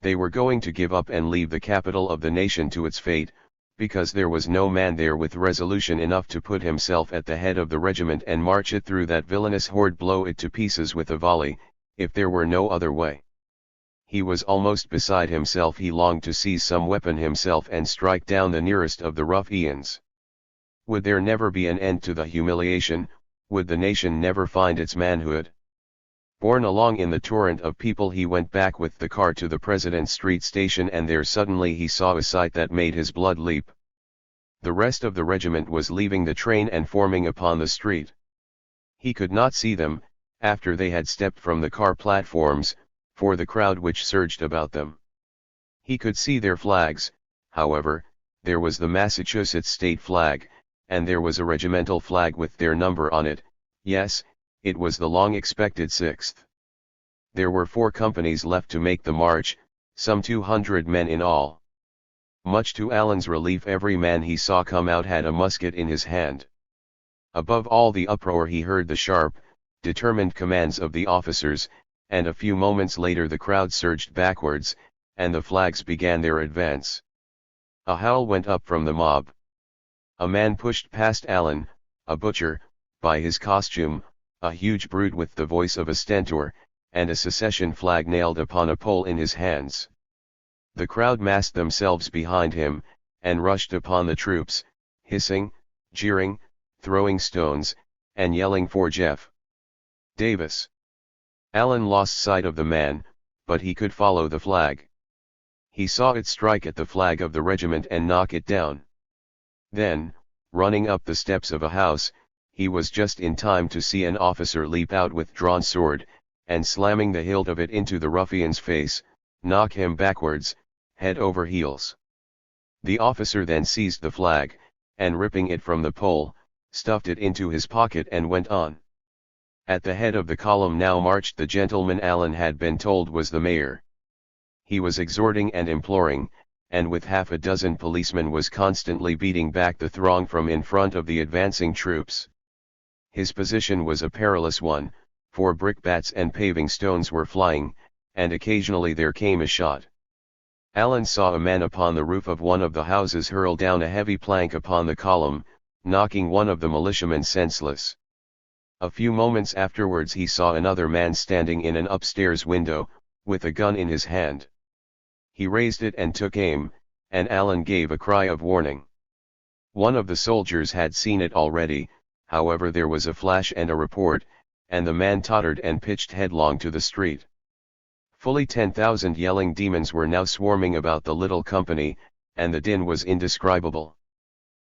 They were going to give up and leave the capital of the nation to its fate, because there was no man there with resolution enough to put himself at the head of the regiment and march it through that villainous horde, blow it to pieces with a volley, if there were no other way. He was almost beside himself. He longed to seize some weapon himself and strike down the nearest of the ruffians. Would there never be an end to the humiliation? Would the nation never find its manhood? Borne along in the torrent of people he went back with the car to the President Street station, and there suddenly he saw a sight that made his blood leap. The rest of the regiment was leaving the train and forming upon the street. He could not see them, after they had stepped from the car platforms, for the crowd which surged about them. He could see their flags, however. There was the Massachusetts state flag, and there was a regimental flag with their number on it. Yes, it was the long-expected 6th. There were 4 companies left to make the march, some 200 men in all. Much to Alan's relief, every man he saw come out had a musket in his hand. Above all the uproar he heard the sharp, determined commands of the officers, and a few moments later the crowd surged backwards, and the flags began their advance. A howl went up from the mob. A man pushed past Alan, a butcher, by his costume, a huge brute with the voice of a stentor, and a secession flag nailed upon a pole in his hands. The crowd massed themselves behind him, and rushed upon the troops, hissing, jeering, throwing stones, and yelling for Jeff Davis. Alan lost sight of the man, but he could follow the flag. He saw it strike at the flag of the regiment and knock it down. Then, running up the steps of a house, he was just in time to see an officer leap out with drawn sword, and slamming the hilt of it into the ruffian's face, knock him backwards, head over heels. The officer then seized the flag, and ripping it from the pole, stuffed it into his pocket and went on. At the head of the column now marched the gentleman Alan had been told was the mayor. He was exhorting and imploring, and with half a dozen policemen was constantly beating back the throng from in front of the advancing troops. His position was a perilous one, for brickbats and paving stones were flying, and occasionally there came a shot. Alan saw a man upon the roof of one of the houses hurl down a heavy plank upon the column, knocking one of the militiamen senseless. A few moments afterwards he saw another man standing in an upstairs window, with a gun in his hand. He raised it and took aim, and Alan gave a cry of warning. One of the soldiers had seen it already, however there was a flash and a report, and the man tottered and pitched headlong to the street. Fully 10,000 yelling demons were now swarming about the little company, and the din was indescribable.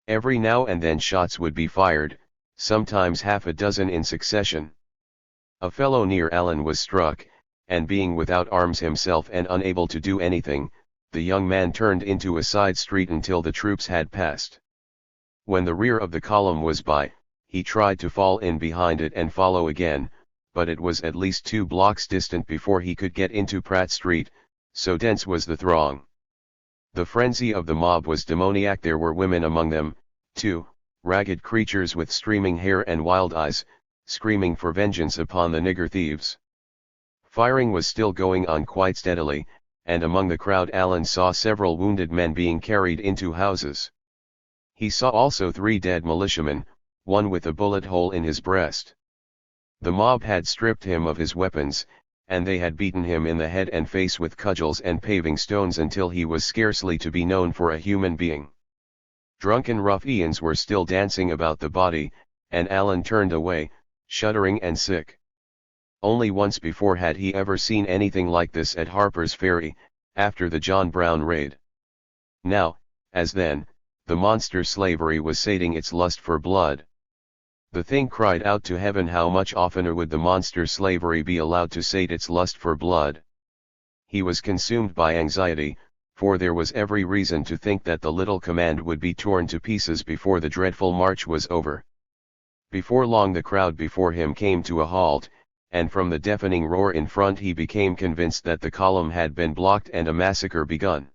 Every now and then shots would be fired, sometimes half a dozen in succession. A fellow near Alan was struck, and being without arms himself and unable to do anything, the young man turned into a side street until the troops had passed. When the rear of the column was by, he tried to fall in behind it and follow again, but it was at least 2 blocks distant before he could get into Pratt Street, so dense was the throng. The frenzy of the mob was demoniac. There were women among them, too, ragged creatures with streaming hair and wild eyes, screaming for vengeance upon the nigger thieves. Firing was still going on quite steadily, and among the crowd Allen saw several wounded men being carried into houses. He saw also 3 dead militiamen, one with a bullet hole in his breast. The mob had stripped him of his weapons, and they had beaten him in the head and face with cudgels and paving stones until he was scarcely to be known for a human being. Drunken ruffians were still dancing about the body, and Allen turned away, shuddering and sick. Only once before had he ever seen anything like this at Harper's Ferry, after the John Brown raid. Now, as then, the monster slavery was sating its lust for blood. The thing cried out to heaven, how much oftener would the monster slavery be allowed to sate its lust for blood? He was consumed by anxiety, for there was every reason to think that the little command would be torn to pieces before the dreadful march was over. Before long the crowd before him came to a halt, and from the deafening roar in front he became convinced that the column had been blocked and a massacre begun.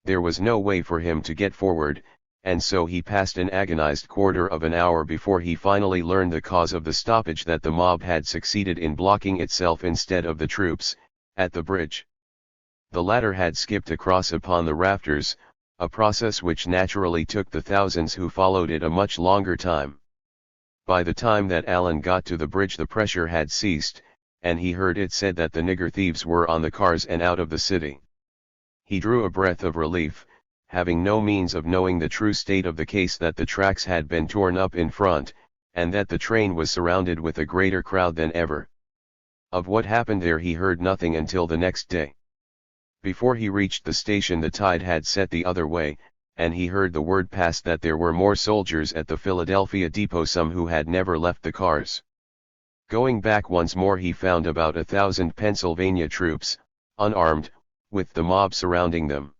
There was no way for him to get forward, and so he passed an agonized quarter of an hour before he finally learned the cause of the stoppage, that the mob had succeeded in blocking itself instead of the troops, at the bridge. The latter had skipped across upon the rafters, a process which naturally took the thousands who followed it a much longer time. By the time that Allen got to the bridge the pressure had ceased, and he heard it said that the nigger thieves were on the cars and out of the city. He drew a breath of relief, having no means of knowing the true state of the case, that the tracks had been torn up in front, and that the train was surrounded with a greater crowd than ever. Of what happened there he heard nothing until the next day. Before he reached the station the tide had set the other way, and he heard the word pass that there were more soldiers at the Philadelphia depot, some who had never left the cars. Going back once more he found about 1,000 Pennsylvania troops, unarmed, with the mob surrounding them.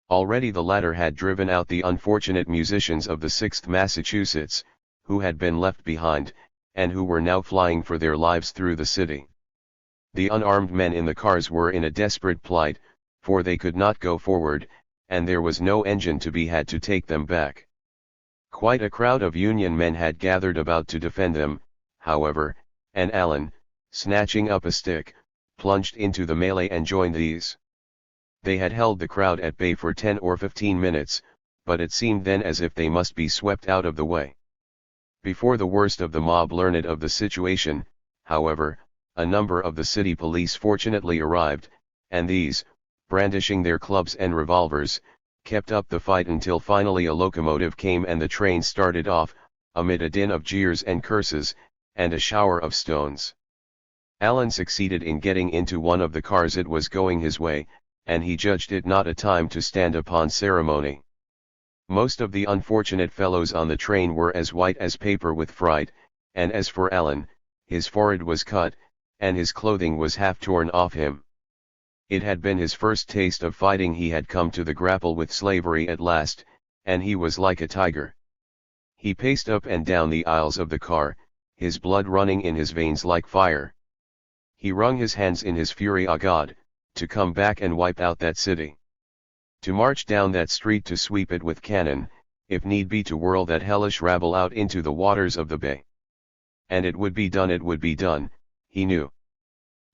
Already the latter had driven out the unfortunate musicians of the 6th Massachusetts, who had been left behind, and who were now flying for their lives through the city. The unarmed men in the cars were in a desperate plight, for they could not go forward, and there was no engine to be had to take them back. Quite a crowd of Union men had gathered about to defend them, however, and Allen, snatching up a stick, plunged into the melee and joined these. They had held the crowd at bay for 10 or 15 minutes, but it seemed then as if they must be swept out of the way. Before the worst of the mob learned of the situation, however, a number of the city police fortunately arrived, and these, brandishing their clubs and revolvers, kept up the fight until finally a locomotive came and the train started off, amid a din of jeers and curses, and a shower of stones. Allen succeeded in getting into one of the cars. It was going his way, and he judged it not a time to stand upon ceremony. Most of the unfortunate fellows on the train were as white as paper with fright, and as for Allen, his forehead was cut, and his clothing was half torn off him. It had been his first taste of fighting. He had come to the grapple with slavery at last, and he was like a tiger. He paced up and down the aisles of the car, his blood running in his veins like fire. He wrung his hands in his fury. Ah, God, to come back and wipe out that city. To march down that street, to sweep it with cannon, if need be to whirl that hellish rabble out into the waters of the bay. And it would be done, he knew.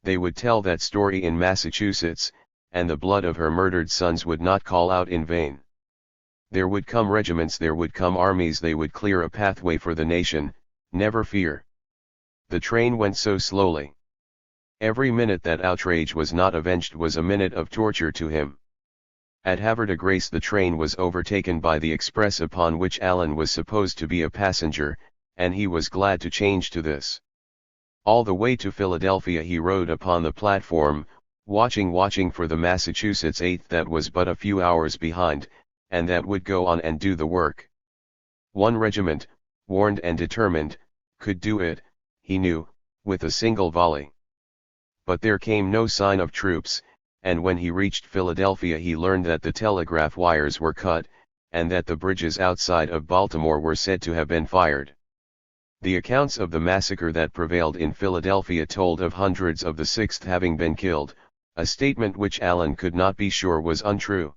They would tell that story in Massachusetts, and the blood of her murdered sons would not call out in vain. There would come regiments, there would come armies, they would clear a pathway for the nation, never fear. The train went so slowly. Every minute that outrage was not avenged was a minute of torture to him. At Havre de Grace the train was overtaken by the express upon which Allen was supposed to be a passenger, and he was glad to change to this. All the way to Philadelphia he rode upon the platform, watching for the Massachusetts 8th that was but a few hours behind, and that would go on and do the work. One regiment, warned and determined, could do it, he knew, with a single volley. But there came no sign of troops, and when he reached Philadelphia he learned that the telegraph wires were cut, and that the bridges outside of Baltimore were said to have been fired. The accounts of the massacre that prevailed in Philadelphia told of hundreds of the 6th having been killed, a statement which Allen could not be sure was untrue.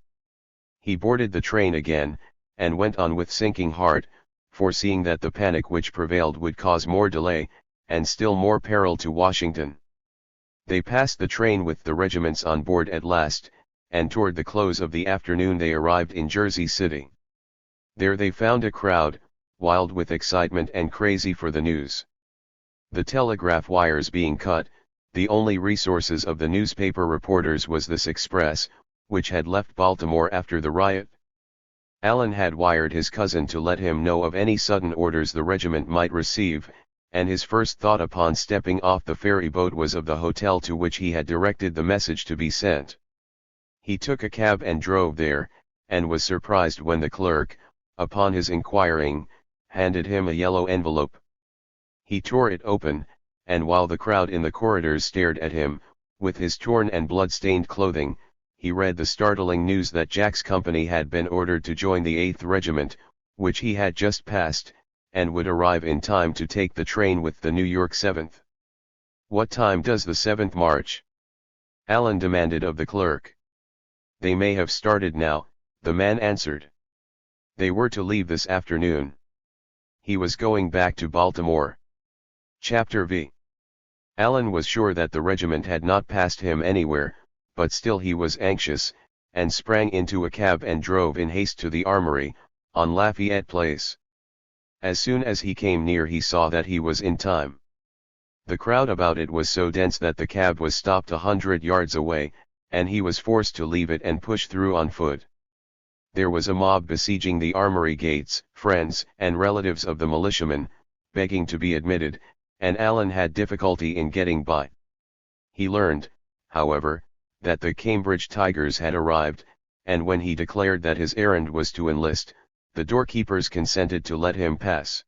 He boarded the train again, and went on with sinking heart, foreseeing that the panic which prevailed would cause more delay, and still more peril to Washington. They passed the train with the regiments on board at last, and toward the close of the afternoon they arrived in Jersey City. There they found a crowd, wild with excitement and crazy for the news. The telegraph wires being cut, the only resources of the newspaper reporters was this express, which had left Baltimore after the riot. Allen had wired his cousin to let him know of any sudden orders the regiment might receive, and his first thought upon stepping off the ferry boat was of the hotel to which he had directed the message to be sent. He took a cab and drove there, and was surprised when the clerk, upon his inquiring, handed him a yellow envelope. He tore it open, and while the crowd in the corridors stared at him, with his torn and blood-stained clothing, he read the startling news that Jack's company had been ordered to join the 8th Regiment, which he had just passed, and would arrive in time to take the train with the New York 7th. "What time does the 7th march?" Allen demanded of the clerk. "They may have started now," the man answered. "They were to leave this afternoon." He was going back to Baltimore. Chapter V. Allen was sure that the regiment had not passed him anywhere, but still he was anxious, and sprang into a cab and drove in haste to the Armory, on Lafayette Place. As soon as he came near he saw that he was in time. The crowd about it was so dense that the cab was stopped 100 yards away, and he was forced to leave it and push through on foot. There was a mob besieging the Armory gates, friends and relatives of the militiamen, begging to be admitted, and Allen had difficulty in getting by. He learned, however, that the Cambridge Tigers had arrived, and when he declared that his errand was to enlist, the doorkeepers consented to let him pass.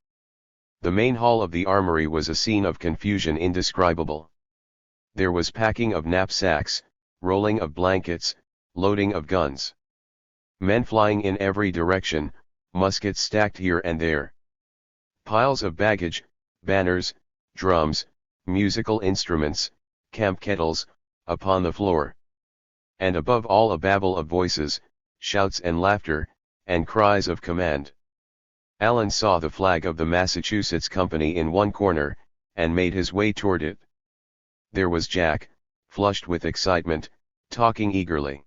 The main hall of the Armory was a scene of confusion indescribable. There was packing of knapsacks, rolling of blankets, loading of guns. Men flying in every direction, muskets stacked here and there. Piles of baggage, banners, drums, musical instruments, camp kettles, upon the floor. And above all a babel of voices, shouts and laughter, and cries of command. Allen saw the flag of the Massachusetts Company in one corner, and made his way toward it. There was Jack, flushed with excitement, talking eagerly.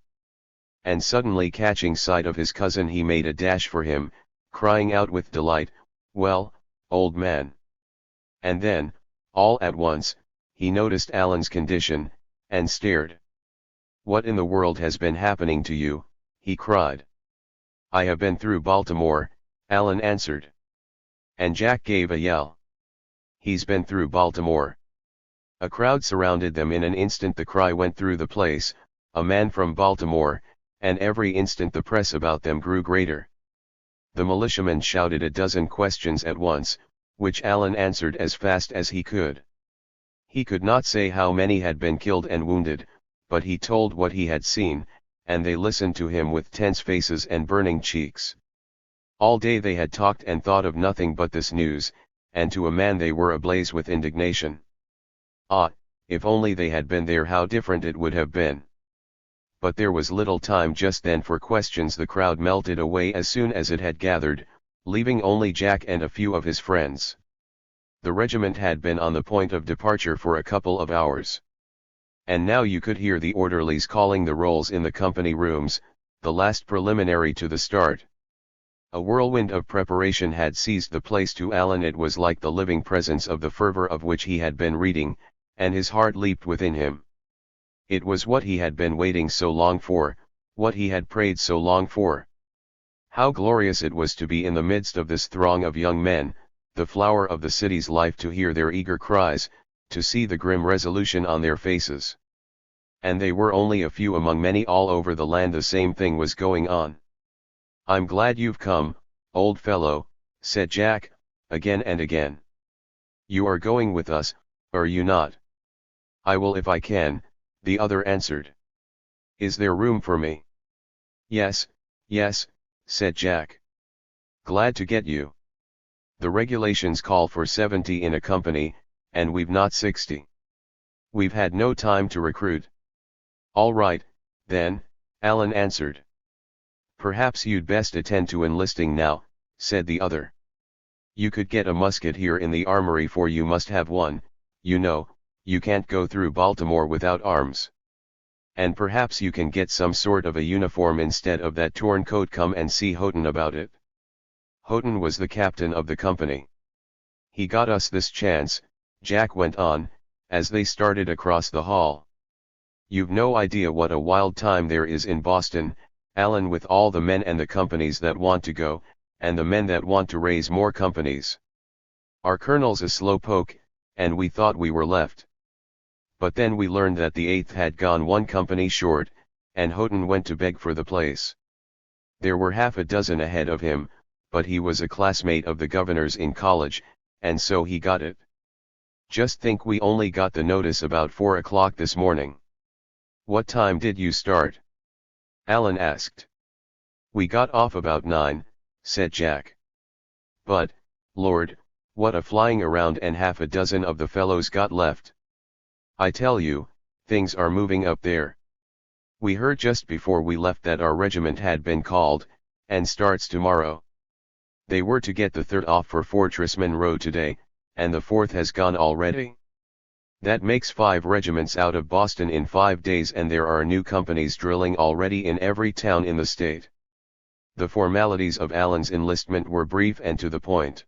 And suddenly catching sight of his cousin he made a dash for him, crying out with delight, "Well, old man." And then, all at once, he noticed Allen's condition, and stared. "What in the world has been happening to you?" he cried. "I have been through Baltimore," Allen answered. And Jack gave a yell. "He's been through Baltimore." A crowd surrounded them in an instant. The cry went through the place, "A man from Baltimore," and every instant the press about them grew greater. The militiamen shouted a dozen questions at once, which Allen answered as fast as he could. He could not say how many had been killed and wounded, but he told what he had seen, and they listened to him with tense faces and burning cheeks. All day they had talked and thought of nothing but this news, and to a man they were ablaze with indignation. Ah, if only they had been there, how different it would have been. But there was little time just then for questions. The crowd melted away as soon as it had gathered, leaving only Jack and a few of his friends. The regiment had been on the point of departure for a couple of hours. And now you could hear the orderlies calling the rolls in the company rooms, the last preliminary to the start. A whirlwind of preparation had seized the place. To Allen it was like the living presence of the fervor of which he had been reading, and his heart leaped within him. It was what he had been waiting so long for, what he had prayed so long for. How glorious it was to be in the midst of this throng of young men, the flower of the city's life, to hear their eager cries, to see the grim resolution on their faces. And they were only a few among many all over the land. The same thing was going on. "I'm glad you've come, old fellow," said Jack, again and again. "You are going with us, are you not?" "I will if I can," the other answered. "Is there room for me?" Yes, said Jack. "Glad to get you. The regulations call for 70 in a company, and we've not 60. We've had no time to recruit." "All right, then," Allen answered. "Perhaps you'd best attend to enlisting now," said the other. "You could get a musket here in the Armory, for you must have one, you know, You can't go through Baltimore without arms. And perhaps you can get some sort of a uniform instead of that torn coat. Come and see Houghton about it." Houghton was the captain of the company. "He got us this chance," Jack went on, as they started across the hall. "You've no idea what a wild time there is in Boston, Alan, with all the men and the companies that want to go, and the men that want to raise more companies. Our colonel's a slowpoke, and we thought we were left. But then we learned that the 8th had gone one company short, and Houghton went to beg for the place. There were half a dozen ahead of him, but he was a classmate of the governor's in college, and so he got it. Just think, we only got the notice about 4 o'clock this morning." "What time did you start?" Alan asked. "We got off about 9, said Jack. "But, Lord, what a flying around, and half a dozen of the fellows got left. I tell you, things are moving up there. We heard just before we left that our regiment had been called, and starts tomorrow. They were to get the 3rd off for Fortress Monroe today, and the 4th has gone already. That makes 5 regiments out of Boston in 5 days, and there are new companies drilling already in every town in the state." The formalities of Alan's enlistment were brief and to the point.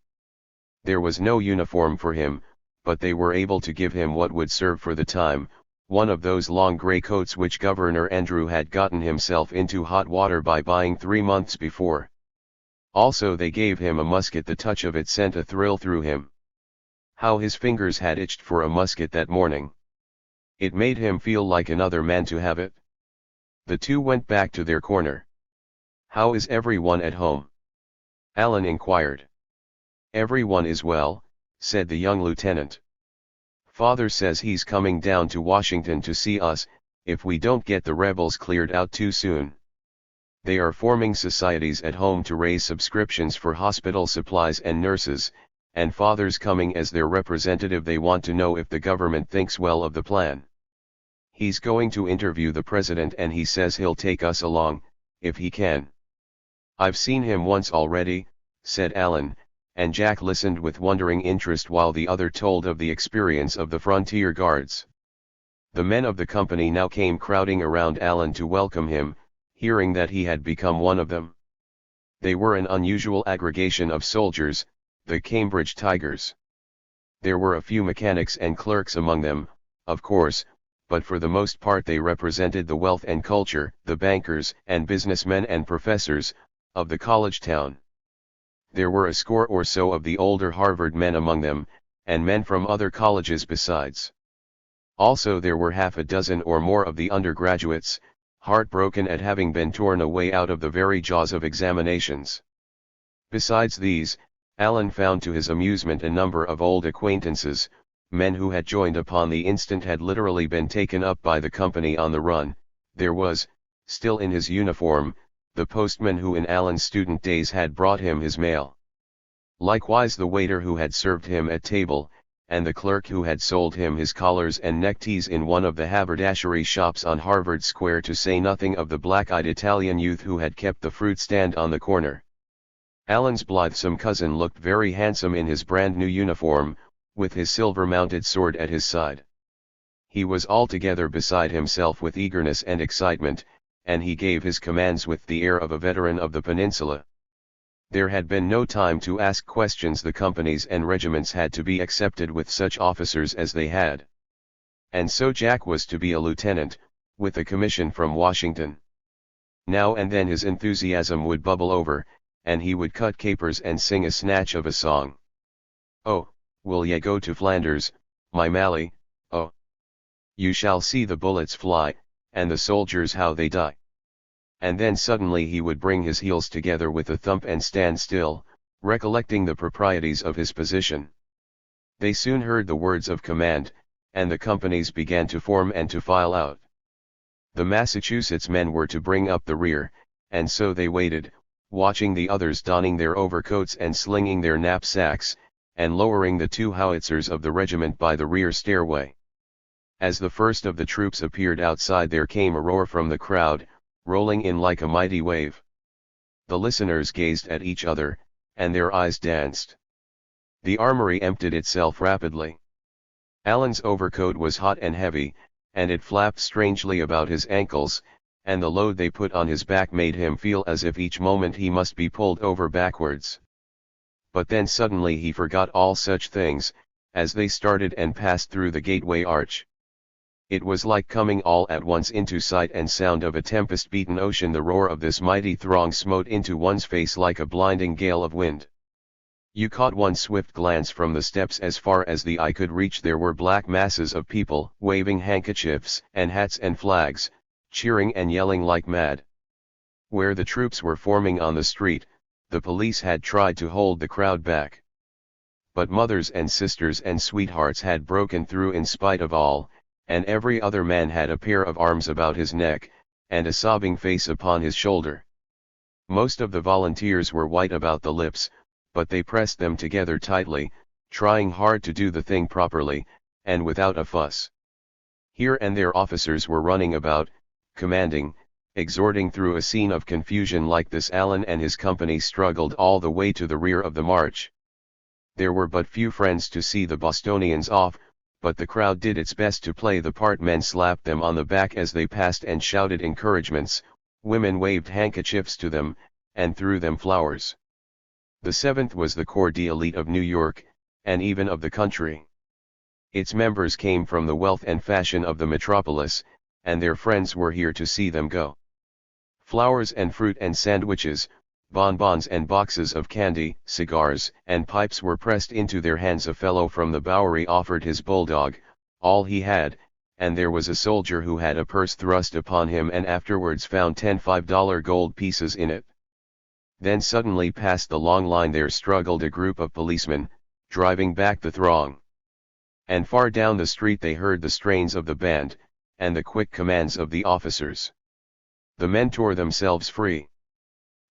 There was no uniform for him, but they were able to give him what would serve for the time, one of those long grey coats which Governor Andrew had gotten himself into hot water by buying 3 months before. Also they gave him a musket. The touch of it sent a thrill through him. How his fingers had itched for a musket that morning. It made him feel like another man to have it. The two went back to their corner. "How is everyone at home?" Alan inquired. "Everyone is well," said the young lieutenant. "Father says he's coming down to Washington to see us, if we don't get the rebels cleared out too soon. They are forming societies at home to raise subscriptions for hospital supplies and nurses, and Father's coming as their representative. They want to know if the government thinks well of the plan. He's going to interview the president, and he says he'll take us along, if he can." "I've seen him once already," said Alan, and Jack listened with wondering interest while the other told of the experience of the frontier guards. The men of the company now came crowding around Alan to welcome him, hearing that he had become one of them. They were an unusual aggregation of soldiers, the Cambridge Tigers. There were a few mechanics and clerks among them, of course, but for the most part they represented the wealth and culture, the bankers and businessmen and professors, of the college town. There were a score or so of the older Harvard men among them, and men from other colleges besides. Also there were half a dozen or more of the undergraduates, heartbroken at having been torn away out of the very jaws of examinations. Besides these, Alan found to his amusement a number of old acquaintances, men who had joined upon the instant, had literally been taken up by the company on the run. There was, still in his uniform, the postman who in Alan's student days had brought him his mail. Likewise the waiter who had served him at table, and the clerk who had sold him his collars and neckties in one of the haberdashery shops on Harvard Square, to say nothing of the black-eyed Italian youth who had kept the fruit stand on the corner. Alan's blithesome cousin looked very handsome in his brand-new uniform, with his silver-mounted sword at his side. He was altogether beside himself with eagerness and excitement, and he gave his commands with the air of a veteran of the peninsula. There had been no time to ask questions. The companies and regiments had to be accepted with such officers as they had. And so Jack was to be a lieutenant, with a commission from Washington. Now and then his enthusiasm would bubble over, and he would cut capers and sing a snatch of a song. "Oh, will ye go to Flanders, my Mally, oh! You shall see the bullets fly, and the soldiers how they die." And then suddenly he would bring his heels together with a thump and stand still, recollecting the proprieties of his position. They soon heard the words of command, and the companies began to form and to file out. The Massachusetts men were to bring up the rear, and so they waited, watching the others donning their overcoats and slinging their knapsacks, and lowering the 2 howitzers of the regiment by the rear stairway. As the first of the troops appeared outside, there came a roar from the crowd, rolling in like a mighty wave. The listeners gazed at each other, and their eyes danced. The armory emptied itself rapidly. Alan's overcoat was hot and heavy, and it flapped strangely about his ankles, and the load they put on his back made him feel as if each moment he must be pulled over backwards. But then suddenly he forgot all such things, as they started and passed through the gateway arch. It was like coming all at once into sight and sound of a tempest-beaten ocean. The roar of this mighty throng smote into one's face like a blinding gale of wind. You caught one swift glance from the steps as far as the eye could reach. There were black masses of people, waving handkerchiefs and hats and flags, cheering and yelling like mad. Where the troops were forming on the street, the police had tried to hold the crowd back. But mothers and sisters and sweethearts had broken through in spite of all, and every other man had a pair of arms about his neck, and a sobbing face upon his shoulder. Most of the volunteers were white about the lips, but they pressed them together tightly, trying hard to do the thing properly, and without a fuss. Here and there officers were running about, commanding, exhorting. Through a scene of confusion like this Allen and his company struggled all the way to the rear of the march. There were but few friends to see the Bostonians off, but the crowd did its best to play the part. Men slapped them on the back as they passed and shouted encouragements, women waved handkerchiefs to them, and threw them flowers. The 7th was the corps d'élite of New York, and even of the country. Its members came from the wealth and fashion of the metropolis, and their friends were here to see them go. Flowers and fruit and sandwiches, bonbons and boxes of candy, cigars and pipes were pressed into their hands. A fellow from the Bowery offered his bulldog, all he had, and there was a soldier who had a purse thrust upon him and afterwards found 10 $5 gold pieces in it. Then suddenly past the long line there struggled a group of policemen, driving back the throng. And far down the street they heard the strains of the band, and the quick commands of the officers. The men tore themselves free.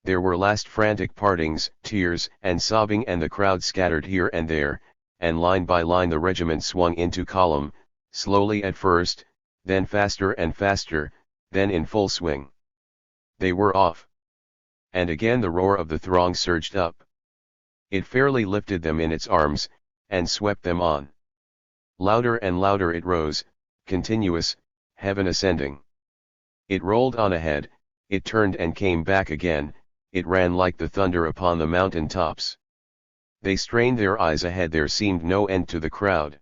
There were last frantic partings, tears and sobbing, and the crowd scattered here and there, and line by line the regiment swung into column, slowly at first, then faster and faster, then in full swing. They were off. And again the roar of the throng surged up. It fairly lifted them in its arms, and swept them on. Louder and louder it rose, continuous, heaven ascending. It rolled on ahead, it turned and came back again, it ran like the thunder upon the mountain tops. They strained their eyes ahead. There seemed no end to the crowd.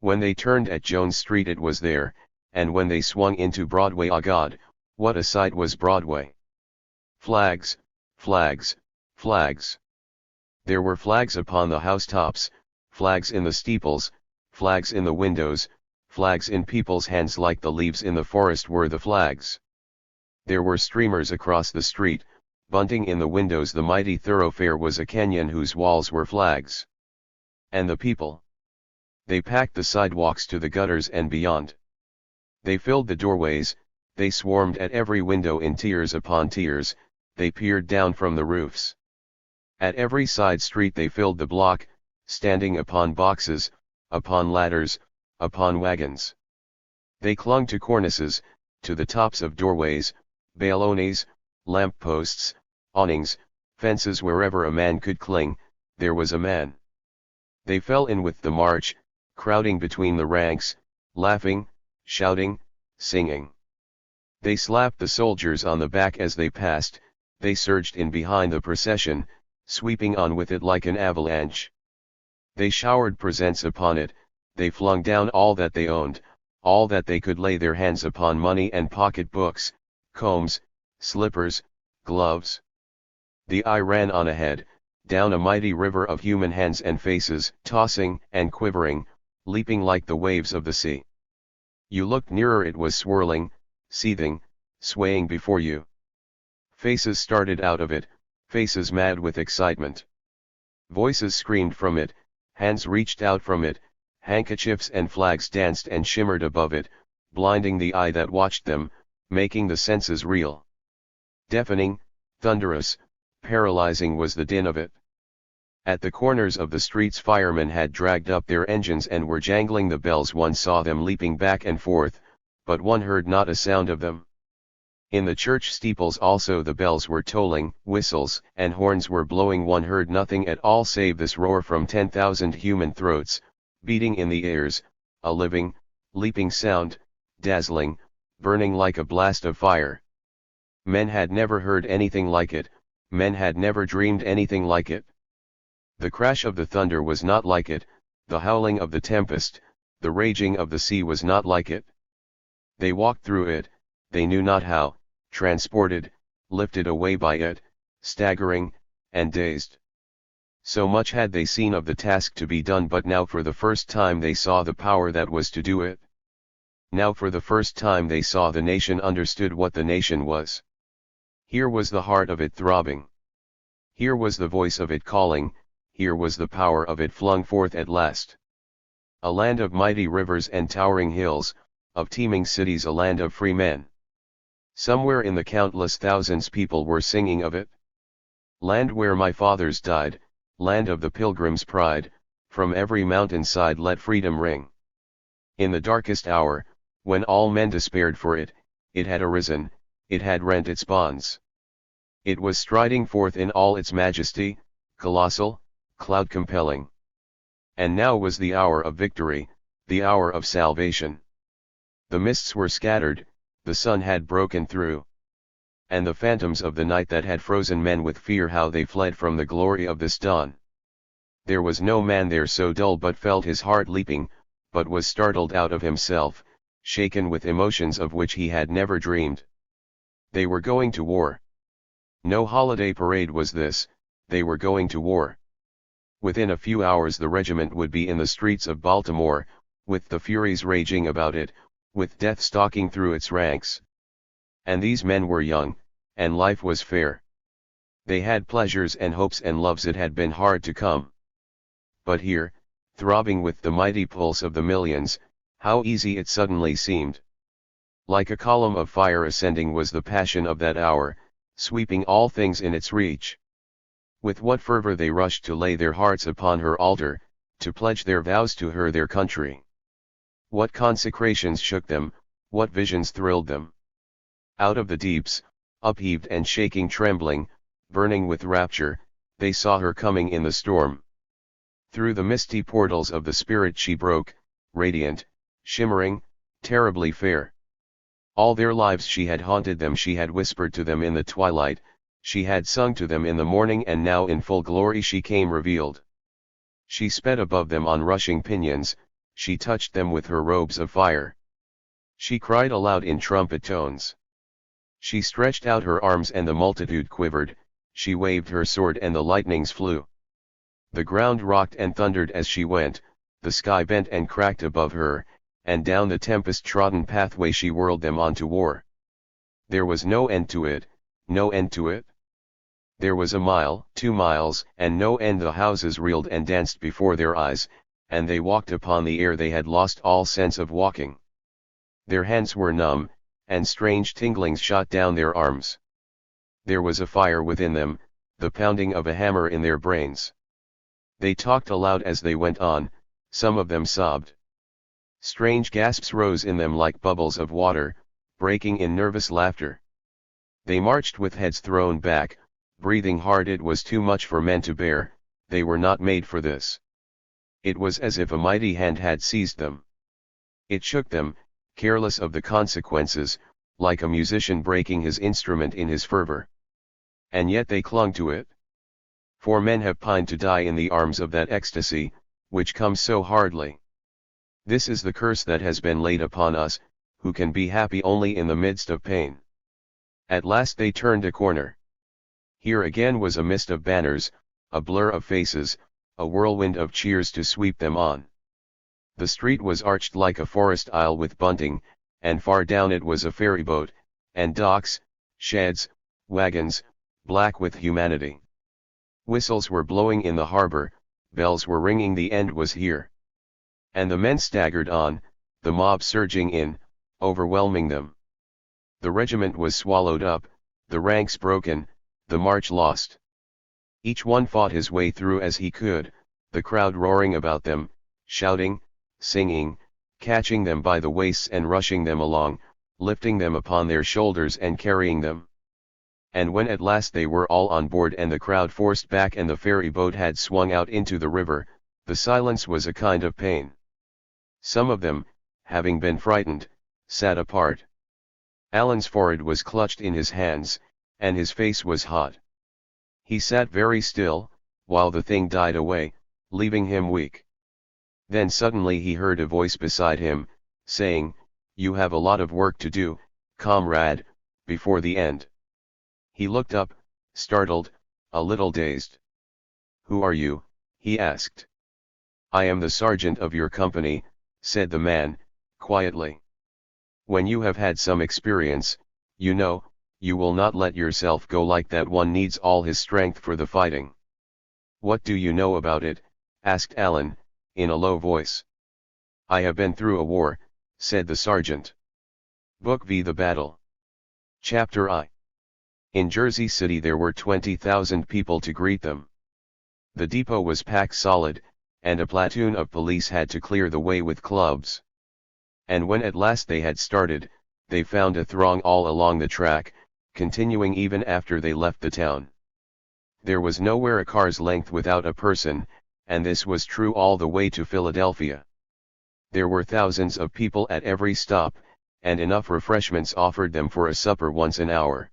When they turned at Jones Street it was there, and when they swung into Broadway, ah God, what a sight was Broadway! Flags, flags, flags. There were flags upon the housetops, flags in the steeples, flags in the windows, flags in people's hands. Like the leaves in the forest were the flags. There were streamers across the street, bunting in the windows. The mighty thoroughfare was a canyon whose walls were flags. And the people? They packed the sidewalks to the gutters and beyond. They filled the doorways, they swarmed at every window in tiers upon tiers, they peered down from the roofs. At every side street they filled the block, standing upon boxes, upon ladders, upon wagons. They clung to cornices, to the tops of doorways, balconies, lamp-posts, awnings, fences. Wherever a man could cling, there was a man. They fell in with the march, crowding between the ranks, laughing, shouting, singing. They slapped the soldiers on the back as they passed, they surged in behind the procession, sweeping on with it like an avalanche. They showered presents upon it, they flung down all that they owned, all that they could lay their hands upon: money and pocket-books, combs, slippers, gloves. The eye ran on ahead, down a mighty river of human hands and faces, tossing and quivering, leaping like the waves of the sea. You looked nearer, it was swirling, seething, swaying before you. Faces started out of it, faces mad with excitement. Voices screamed from it, hands reached out from it, handkerchiefs and flags danced and shimmered above it, blinding the eye that watched them, making the senses reel. Deafening, thunderous, paralyzing was the din of it. At the corners of the streets firemen had dragged up their engines and were jangling the bells. One saw them leaping back and forth, but one heard not a sound of them. In the church steeples also the bells were tolling, whistles and horns were blowing. One heard nothing at all save this roar from 10,000 human throats, beating in the ears, a living, leaping sound, dazzling, burning like a blast of fire. Men had never heard anything like it, men had never dreamed anything like it. The crash of the thunder was not like it, the howling of the tempest, the raging of the sea was not like it. They walked through it, they knew not how, transported, lifted away by it, staggering, and dazed. So much had they seen of the task to be done, but now for the first time they saw the power that was to do it. Now for the first time they saw the nation, understood what the nation was. Here was the heart of it throbbing. Here was the voice of it calling, here was the power of it flung forth at last. A land of mighty rivers and towering hills, of teeming cities, a land of free men. Somewhere in the countless thousands people were singing of it. Land where my fathers died, land of the pilgrim's pride, from every mountainside let freedom ring. In the darkest hour, when all men despaired for it, it had arisen, it had rent its bonds. It was striding forth in all its majesty, colossal, cloud-compelling. And now was the hour of victory, the hour of salvation. The mists were scattered, the sun had broken through. And the phantoms of the night that had frozen men with fear, how they fled from the glory of this dawn. There was no man there so dull but felt his heart leaping, but was startled out of himself, shaken with emotions of which he had never dreamed. They were going to war. No holiday parade was this, they were going to war. Within a few hours the regiment would be in the streets of Baltimore, with the furies raging about it, with death stalking through its ranks. And these men were young, and life was fair. They had pleasures and hopes and loves, it had been hard to come. But here, throbbing with the mighty pulse of the millions, how easy it suddenly seemed. Like a column of fire ascending was the passion of that hour, sweeping all things in its reach. With what fervor they rushed to lay their hearts upon her altar, to pledge their vows to her, their country. What consecrations shook them, what visions thrilled them. Out of the deeps, upheaved and shaking, trembling, burning with rapture, they saw her coming in the storm. Through the misty portals of the spirit she broke, radiant, shimmering, terribly fair. All their lives she had haunted them, she had whispered to them in the twilight, she had sung to them in the morning, and now in full glory she came revealed. She sped above them on rushing pinions, she touched them with her robes of fire. She cried aloud in trumpet tones. She stretched out her arms and the multitude quivered, she waved her sword and the lightnings flew. The ground rocked and thundered as she went, the sky bent and cracked above her, and down the tempest-trodden pathway she whirled them on to war. There was no end to it, no end to it. There was a mile, 2 miles, and no end. The houses reeled and danced before their eyes, and they walked upon the air, they had lost all sense of walking. Their hands were numb, and strange tinglings shot down their arms. There was a fire within them, the pounding of a hammer in their brains. They talked aloud as they went on, some of them sobbed. Strange gasps rose in them like bubbles of water, breaking in nervous laughter. They marched with heads thrown back, breathing hard. It was too much for men to bear, they were not made for this. It was as if a mighty hand had seized them. It shook them, careless of the consequences, like a musician breaking his instrument in his fervor. And yet they clung to it. For men have pined to die in the arms of that ecstasy, which comes so hardly. This is the curse that has been laid upon us, who can be happy only in the midst of pain. At last they turned a corner. Here again was a mist of banners, a blur of faces, a whirlwind of cheers to sweep them on. The street was arched like a forest aisle with bunting, and far down it was a ferry boat, and docks, sheds, wagons, black with humanity. Whistles were blowing in the harbor, bells were ringing, the end was here. And the men staggered on, the mob surging in, overwhelming them. The regiment was swallowed up, the ranks broken, the march lost. Each one fought his way through as he could, the crowd roaring about them, shouting, singing, catching them by the waists and rushing them along, lifting them upon their shoulders and carrying them. And when at last they were all on board and the crowd forced back and the ferry boat had swung out into the river, the silence was a kind of pain. Some of them, having been frightened, sat apart. Allen's forehead was clutched in his hands, and his face was hot. He sat very still, while the thing died away, leaving him weak. Then suddenly he heard a voice beside him, saying, "You have a lot of work to do, comrade, before the end." He looked up, startled, a little dazed. "Who are you?" he asked. "I am the sergeant of your company," said the man, quietly. "When you have had some experience, you know, you will not let yourself go like that. One needs all his strength for the fighting." "What do you know about it?" asked Allen, in a low voice. "I have been through a war," said the sergeant. Book V. The Battle. Chapter I. In Jersey City there were 20,000 people to greet them. The depot was packed solid, and a platoon of police had to clear the way with clubs. And when at last they had started, they found a throng all along the track, continuing even after they left the town. There was nowhere a car's length without a person, and this was true all the way to Philadelphia. There were thousands of people at every stop, and enough refreshments offered them for a supper once an hour.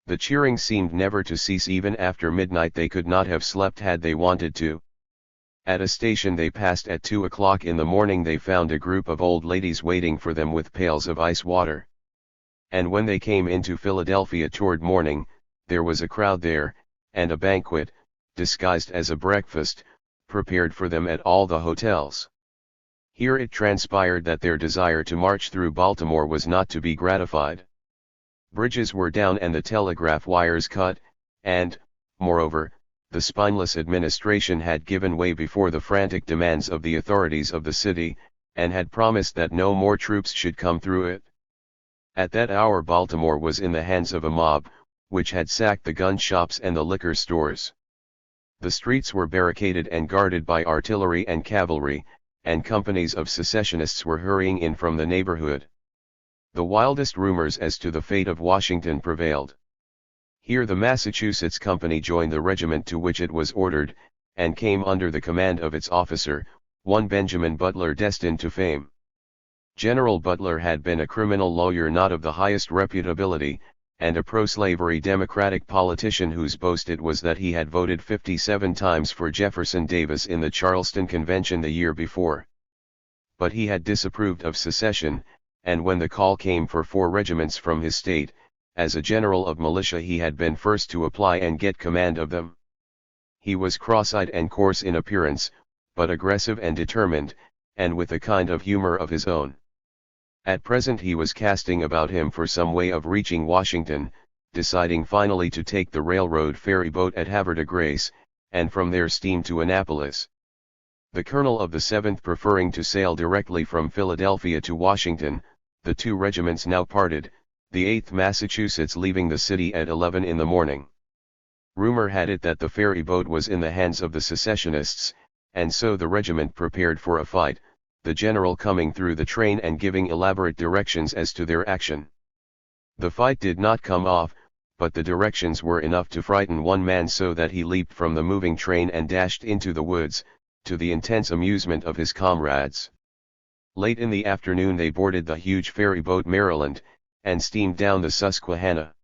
The cheering seemed never to cease. Even after midnight they could not have slept had they wanted to. At a station they passed at 2 o'clock in the morning they found a group of old ladies waiting for them with pails of ice water. And when they came into Philadelphia toward morning, there was a crowd there, and a banquet, disguised as a breakfast, prepared for them at all the hotels. Here it transpired that their desire to march through Baltimore was not to be gratified. Bridges were down and the telegraph wires cut, and, moreover, the spineless administration had given way before the frantic demands of the authorities of the city, and had promised that no more troops should come through it. At that hour Baltimore was in the hands of a mob, which had sacked the gun shops and the liquor stores. The streets were barricaded and guarded by artillery and cavalry, and companies of secessionists were hurrying in from the neighborhood. The wildest rumors as to the fate of Washington prevailed. Here the Massachusetts Company joined the regiment to which it was ordered, and came under the command of its officer, one Benjamin Butler, destined to fame. General Butler had been a criminal lawyer not of the highest reputability, and a pro-slavery Democratic politician whose boast it was that he had voted 57 times for Jefferson Davis in the Charleston Convention the year before. But he had disapproved of secession, and when the call came for 4 regiments from his state, as a general of militia he had been first to apply and get command of them. He was cross-eyed and coarse in appearance, but aggressive and determined, and with a kind of humor of his own. At present he was casting about him for some way of reaching Washington, deciding finally to take the railroad ferry boat at Havre de Grace, and from there steam to Annapolis. The colonel of the 7th preferring to sail directly from Philadelphia to Washington, the 2 regiments now parted, the 8th Massachusetts leaving the city at 11 in the morning. Rumor had it that the ferry boat was in the hands of the secessionists, and so the regiment prepared for a fight, the general coming through the train and giving elaborate directions as to their action. The fight did not come off, but the directions were enough to frighten one man so that he leaped from the moving train and dashed into the woods, to the intense amusement of his comrades. Late in the afternoon they boarded the huge ferry boat Maryland, and steamed down the Susquehanna.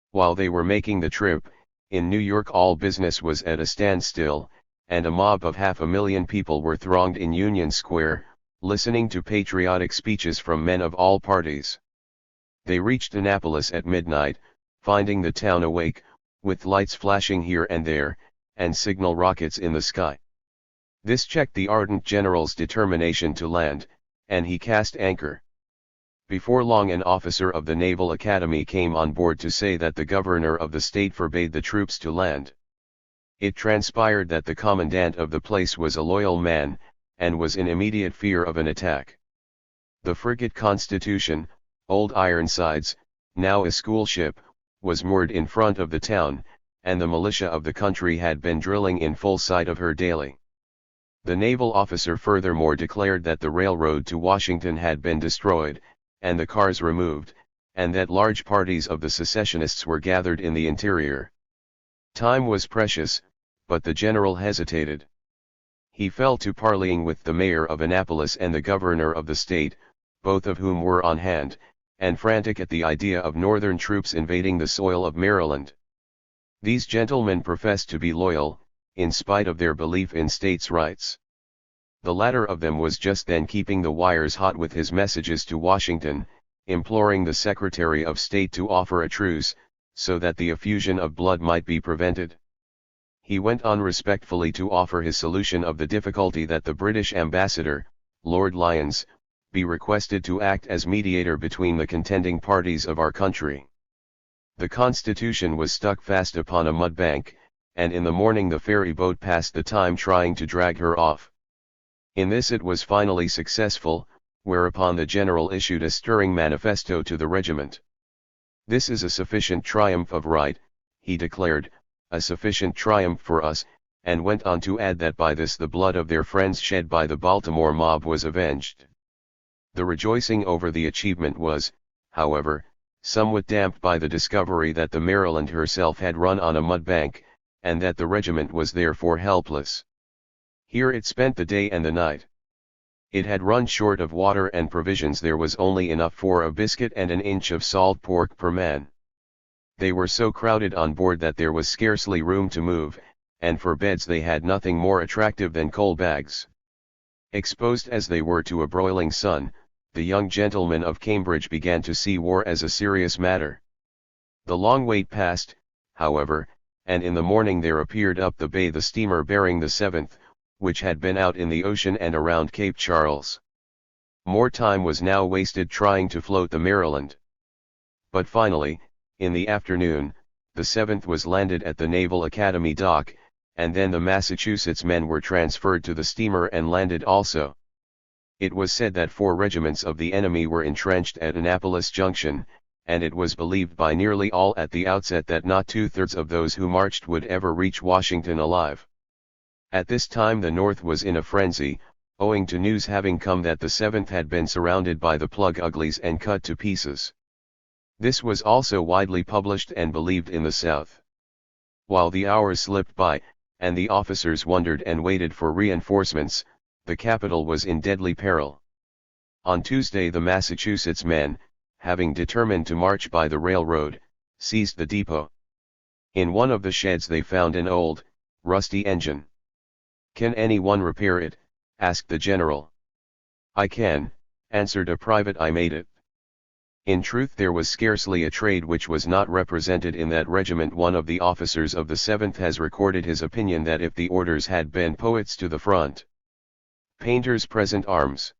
While they were making the trip, in New York all business was at a standstill, and a mob of 500,000 people were thronged in Union Square, listening to patriotic speeches from men of all parties. They reached Annapolis at midnight, finding the town awake, with lights flashing here and there, and signal rockets in the sky. This checked the ardent general's determination to land, and he cast anchor. Before long an officer of the Naval Academy came on board to say that the governor of the state forbade the troops to land. It transpired that the commandant of the place was a loyal man, and was in immediate fear of an attack. The frigate Constitution, Old Ironsides, now a school ship, was moored in front of the town, and the militia of the country had been drilling in full sight of her daily. The naval officer furthermore declared that the railroad to Washington had been destroyed, and the cars removed, and that large parties of the secessionists were gathered in the interior. Time was precious, but the general hesitated. He fell to parleying with the mayor of Annapolis and the governor of the state, both of whom were on hand, and frantic at the idea of Northern troops invading the soil of Maryland. These gentlemen professed to be loyal, in spite of their belief in states' rights. The latter of them was just then keeping the wires hot with his messages to Washington, imploring the Secretary of State to offer a truce, so that the effusion of blood might be prevented. He went on respectfully to offer his solution of the difficulty that the British ambassador, Lord Lyons, be requested to act as mediator between the contending parties of our country. The Constitution was stuck fast upon a mud bank, and in the morning the ferry boat passed the time trying to drag her off. In this it was finally successful, whereupon the general issued a stirring manifesto to the regiment. "This is a sufficient triumph of right," he declared, "a sufficient triumph for us," and went on to add that by this the blood of their friends shed by the Baltimore mob was avenged. The rejoicing over the achievement was, however, somewhat damped by the discovery that the Maryland herself had run on a mud bank, and that the regiment was therefore helpless. Here it spent the day and the night. It had run short of water and provisions. There was only enough for a biscuit and an inch of salt pork per man. They were so crowded on board that there was scarcely room to move, and for beds they had nothing more attractive than coal bags. Exposed as they were to a broiling sun, the young gentlemen of Cambridge began to see war as a serious matter. The long wait passed, however, and in the morning there appeared up the bay the steamer bearing the 7th, which had been out in the ocean and around Cape Charles. More time was now wasted trying to float the Maryland. But finally, in the afternoon, the 7th was landed at the Naval Academy dock, and then the Massachusetts men were transferred to the steamer and landed also. It was said that 4 regiments of the enemy were entrenched at Annapolis Junction, and it was believed by nearly all at the outset that not 2/3 of those who marched would ever reach Washington alive. At this time the North was in a frenzy, owing to news having come that the 7th had been surrounded by the Plug Uglies and cut to pieces. This was also widely published and believed in the South. While the hours slipped by, and the officers wondered and waited for reinforcements, the capital was in deadly peril. On Tuesday the Massachusetts men, having determined to march by the railroad, seized the depot. In one of the sheds they found an old, rusty engine. "Can anyone repair it?" asked the general. "I can," answered a private. "I made it." In truth there was scarcely a trade which was not represented in that regiment. One of the officers of the 7th has recorded his opinion that if the orders had been "poets to the front, painters present arms,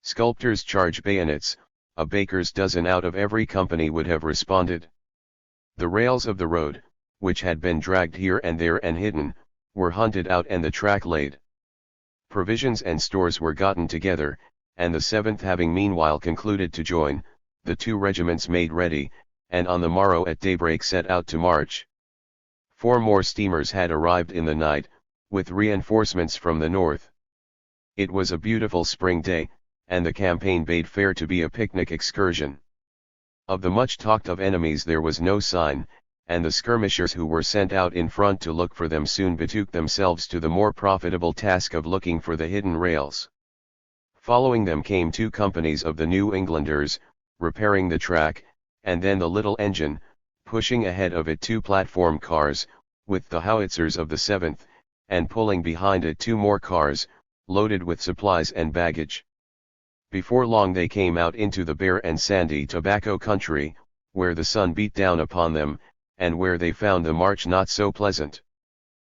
sculptors charge bayonets," a baker's dozen out of every company would have responded. The rails of the road, which had been dragged here and there and hidden, were hunted out and the track laid. Provisions and stores were gotten together, and the 7th having meanwhile concluded to join, the 2 regiments made ready, and on the morrow at daybreak set out to march. 4 more steamers had arrived in the night, with reinforcements from the north. It was a beautiful spring day, and the campaign bade fair to be a picnic excursion. Of the much talked of enemies there was no sign, and the skirmishers who were sent out in front to look for them soon betook themselves to the more profitable task of looking for the hidden rails. Following them came 2 companies of the New Englanders, repairing the track, and then the little engine, pushing ahead of it 2 platform cars, with the howitzers of the 7th, and pulling behind it 2 more cars, loaded with supplies and baggage. Before long they came out into the bare and sandy tobacco country, where the sun beat down upon them, and where they found the march not so pleasant.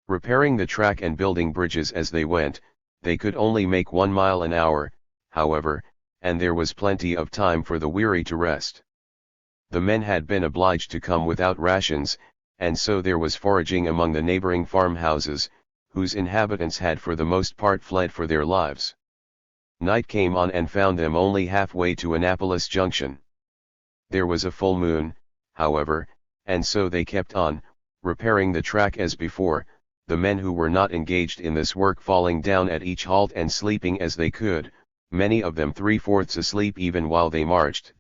Repairing the track and building bridges as they went, they could only make 1 mile an hour, however, and there was plenty of time for the weary to rest. The men had been obliged to come without rations, and so there was foraging among the neighboring farmhouses, whose inhabitants had for the most part fled for their lives. Night came on and found them only halfway to Annapolis Junction. There was a full moon, however, and so they kept on, repairing the track as before, the men who were not engaged in this work falling down at each halt and sleeping as they could, many of them 3/4 asleep even while they marched.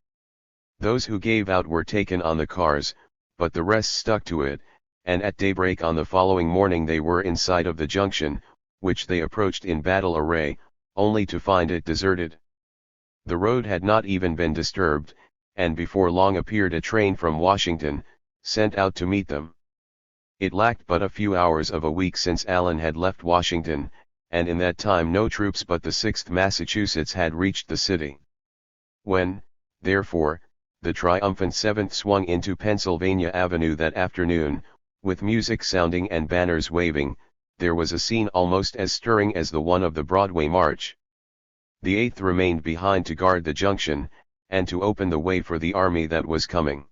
Those who gave out were taken on the cars, but the rest stuck to it, and at daybreak on the following morning they were in sight of the junction, which they approached in battle array, only to find it deserted. The road had not even been disturbed, and before long appeared a train from Washington, sent out to meet them. It lacked but a few hours of a week since Allen had left Washington, and in that time no troops but the 6th Massachusetts had reached the city. When, therefore, the triumphant 7th swung into Pennsylvania Avenue that afternoon, with music sounding and banners waving, there was a scene almost as stirring as the one of the Broadway March. The 8th remained behind to guard the junction, and to open the way for the army that was coming.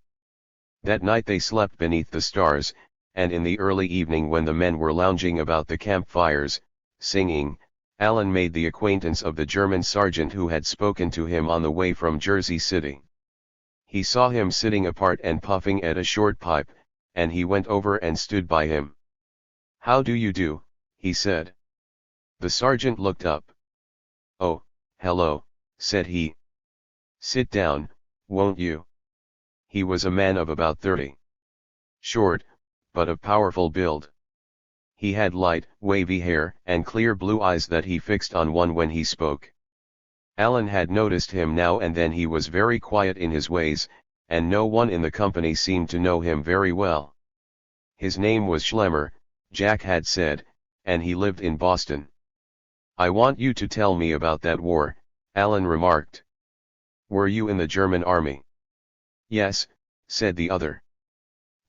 That night they slept beneath the stars, and in the early evening when the men were lounging about the campfires, singing, Allen made the acquaintance of the German sergeant who had spoken to him on the way from Jersey City. He saw him sitting apart and puffing at a short pipe, and he went over and stood by him. "How do you do?" he said. The sergeant looked up. "Oh, hello," said he. "Sit down, won't you?" He was a man of about 30. Short, but of powerful build. He had light, wavy hair and clear blue eyes that he fixed on one when he spoke. Allen had noticed him now and then. He was very quiet in his ways, and no one in the company seemed to know him very well. His name was Schlemmer, Jack had said, and he lived in Boston. "I want you to tell me about that war," Allen remarked. "Were you in the German army?" "Yes," said the other.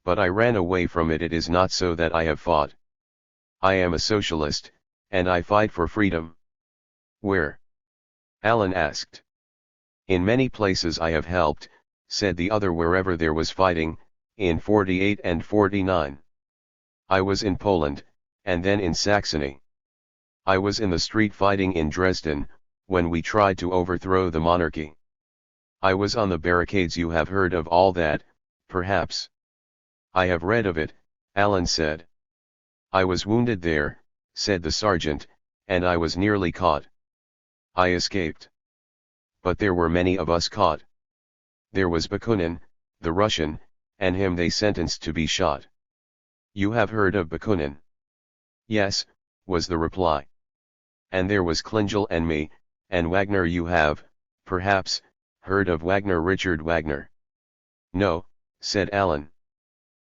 "But I ran away from it. It is not so that I have fought. I am a socialist, and I fight for freedom." "Where?" Allen asked. "In many places I have helped," said the other. "Wherever there was fighting, in 48 and 49. I was in Poland, and then in Saxony. I was in the street fighting in Dresden, when we tried to overthrow the monarchy. I was on the barricades. You have heard of all that, perhaps?" "I have read of it," Allen said. "I was wounded there," said the sergeant, "and I was nearly caught. I escaped. But there were many of us caught. There was Bakunin, the Russian, and him they sentenced to be shot. You have heard of Bakunin?" "Yes," was the reply. "And there was Klingel and me, and Wagner. You have, perhaps, heard of Wagner, Richard Wagner?" "No," said Allen.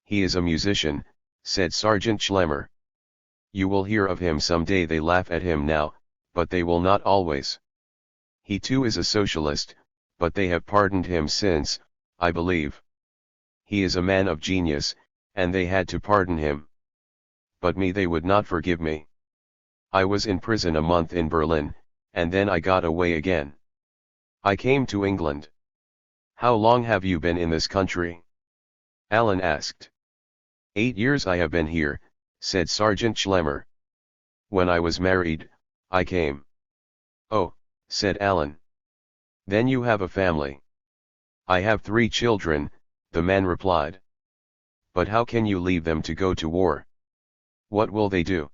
"He is a musician," said Sergeant Schlemmer. "You will hear of him some day. They laugh at him now, but they will not always. He too is a socialist, but they have pardoned him since, I believe. He is a man of genius, and they had to pardon him. But me they would not forgive me. I was in prison a month in Berlin, and then I got away again. I came to England." "How long have you been in this country?" Allen asked. 8 years I have been here," said Sergeant Schlemmer. "When I was married, I came." "Oh," said Allen. "Then you have a family?" "I have 3 children," the man replied. "But how can you leave them to go to war? What will they do?"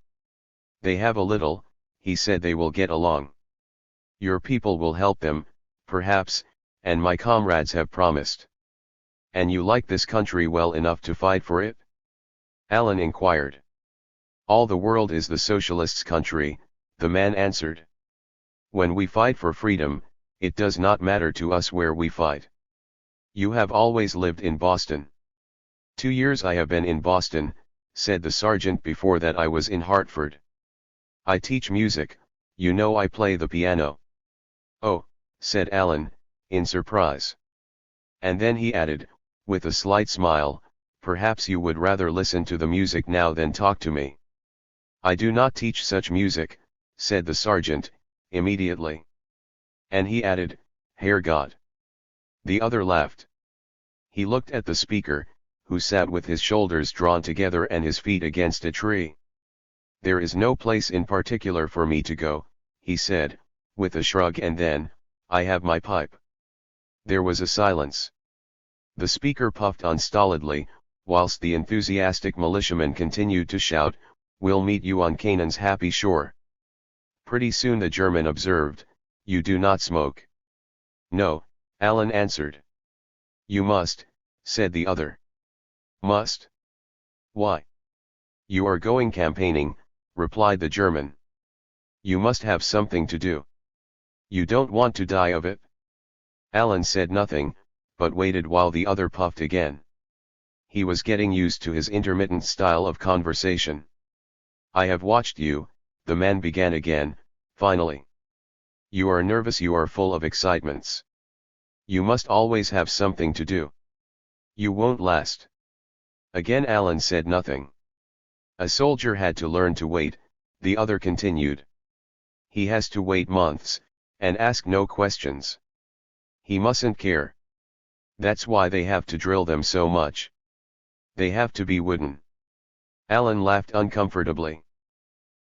"They have a little," he said. "They will get along. Your people will help them, perhaps, and my comrades have promised." "And you like this country well enough to fight for it?" Allen inquired. "All the world is the socialists' country," the man answered. "When we fight for freedom, it does not matter to us where we fight." "You have always lived in Boston?" 2 years I have been in Boston," said the sergeant. "Before that I was in Hartford. I teach music, you know. I play the piano." "Oh," said Allen, in surprise. And then he added, with a slight smile, "Perhaps you would rather listen to the music now than talk to me." "I do not teach such music," said the sergeant, immediately. And he added, "Herr Gott." The other laughed. He looked at the speaker, who sat with his shoulders drawn together and his feet against a tree. "There is no place in particular for me to go," he said, with a shrug, "and then, I have my pipe." There was a silence. The speaker puffed on stolidly, whilst the enthusiastic militiamen continued to shout, "We'll meet you on Canaan's happy shore." Pretty soon the German observed, "You do not smoke?" "No," Allen answered. "You must," said the other. "Must? Why?" "You are going campaigning," replied the German. You must have something to do. You don't want to die of it? Alan said nothing, but waited while the other puffed again. He was getting used to his intermittent style of conversation. I have watched you, the man began again, finally. You are nervous, you are full of excitements. You must always have something to do. You won't last. Again Alan said nothing. A soldier had to learn to wait, the other continued. He has to wait months, and ask no questions. He mustn't care. That's why they have to drill them so much. They have to be wooden. Alan laughed uncomfortably.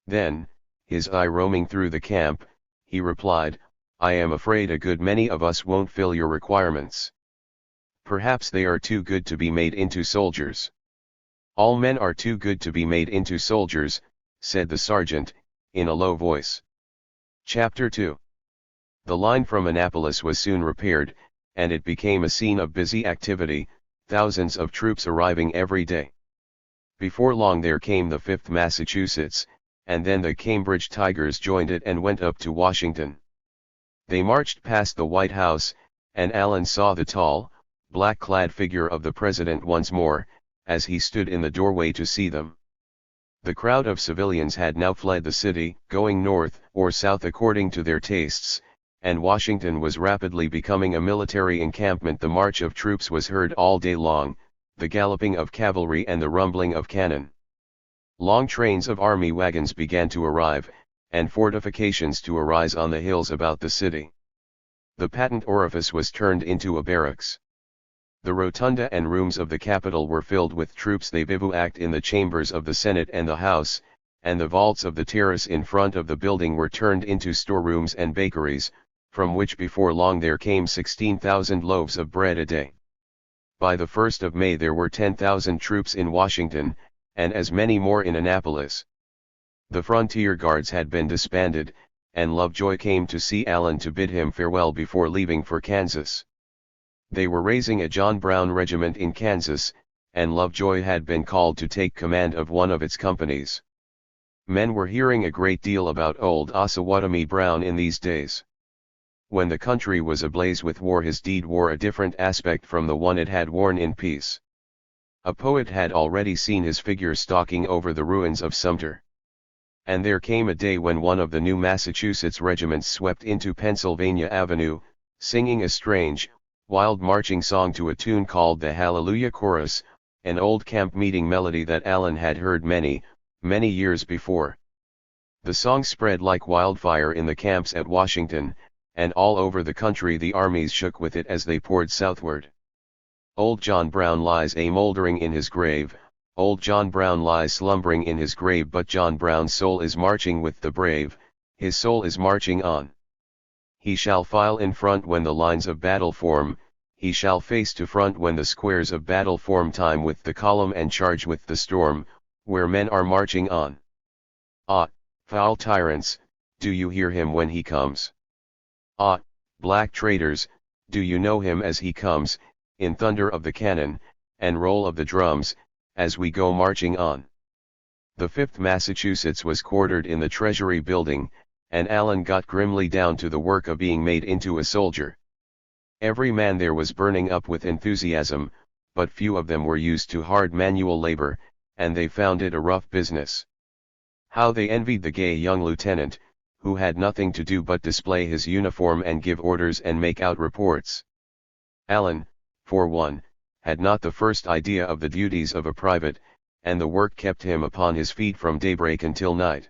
Then, his eye roaming through the camp, he replied, I am afraid a good many of us won't fill your requirements. Perhaps they are too good to be made into soldiers. All men are too good to be made into soldiers, said the sergeant, in a low voice. Chapter 2. The line from Annapolis was soon repaired, and it became a scene of busy activity, thousands of troops arriving every day. Before long there came the 5th Massachusetts, and then the Cambridge Tigers joined it and went up to Washington. They marched past the White House, and Alan saw the tall, black-clad figure of the president once more, as he stood in the doorway to see them. The crowd of civilians had now fled the city, going north or south according to their tastes, and Washington was rapidly becoming a military encampment. The march of troops was heard all day long, the galloping of cavalry and the rumbling of cannon. Long trains of army wagons began to arrive, and fortifications to arise on the hills about the city. The patent orifice was turned into a barracks. The rotunda and rooms of the Capitol were filled with troops. They bivouacked in the chambers of the Senate and the House, and the vaults of the terrace in front of the building were turned into storerooms and bakeries, from which before long there came 16,000 loaves of bread a day. By the 1st of May there were 10,000 troops in Washington, and as many more in Annapolis. The frontier guards had been disbanded, and Lovejoy came to see Allen to bid him farewell before leaving for Kansas. They were raising a John Brown regiment in Kansas, and Lovejoy had been called to take command of one of its companies. Men were hearing a great deal about old Osawatomie Brown in these days. When the country was ablaze with war, his deed wore a different aspect from the one it had worn in peace. A poet had already seen his figure stalking over the ruins of Sumter. And there came a day when one of the new Massachusetts regiments swept into Pennsylvania Avenue, singing a strange, wild marching song to a tune called the Hallelujah Chorus, an old camp meeting melody that Allen had heard many, many years before. The song spread like wildfire in the camps at Washington, and all over the country the armies shook with it as they poured southward. Old John Brown lies a-mouldering in his grave, old John Brown lies slumbering in his grave, but John Brown's soul is marching with the brave, his soul is marching on. He shall file in front when the lines of battle form, he shall face to front when the squares of battle form, time with the column and charge with the storm, where men are marching on. Ah, foul tyrants, do you hear him when he comes? Ah, black traitors, do you know him as he comes, in thunder of the cannon, and roll of the drums, as we go marching on? The 5th Massachusetts was quartered in the Treasury building, and Allen got grimly down to the work of being made into a soldier. Every man there was burning up with enthusiasm, but few of them were used to hard manual labor, and they found it a rough business. How they envied the gay young lieutenant, who had nothing to do but display his uniform and give orders and make out reports. Allen, for one, had not the first idea of the duties of a private, and the work kept him upon his feet from daybreak until night.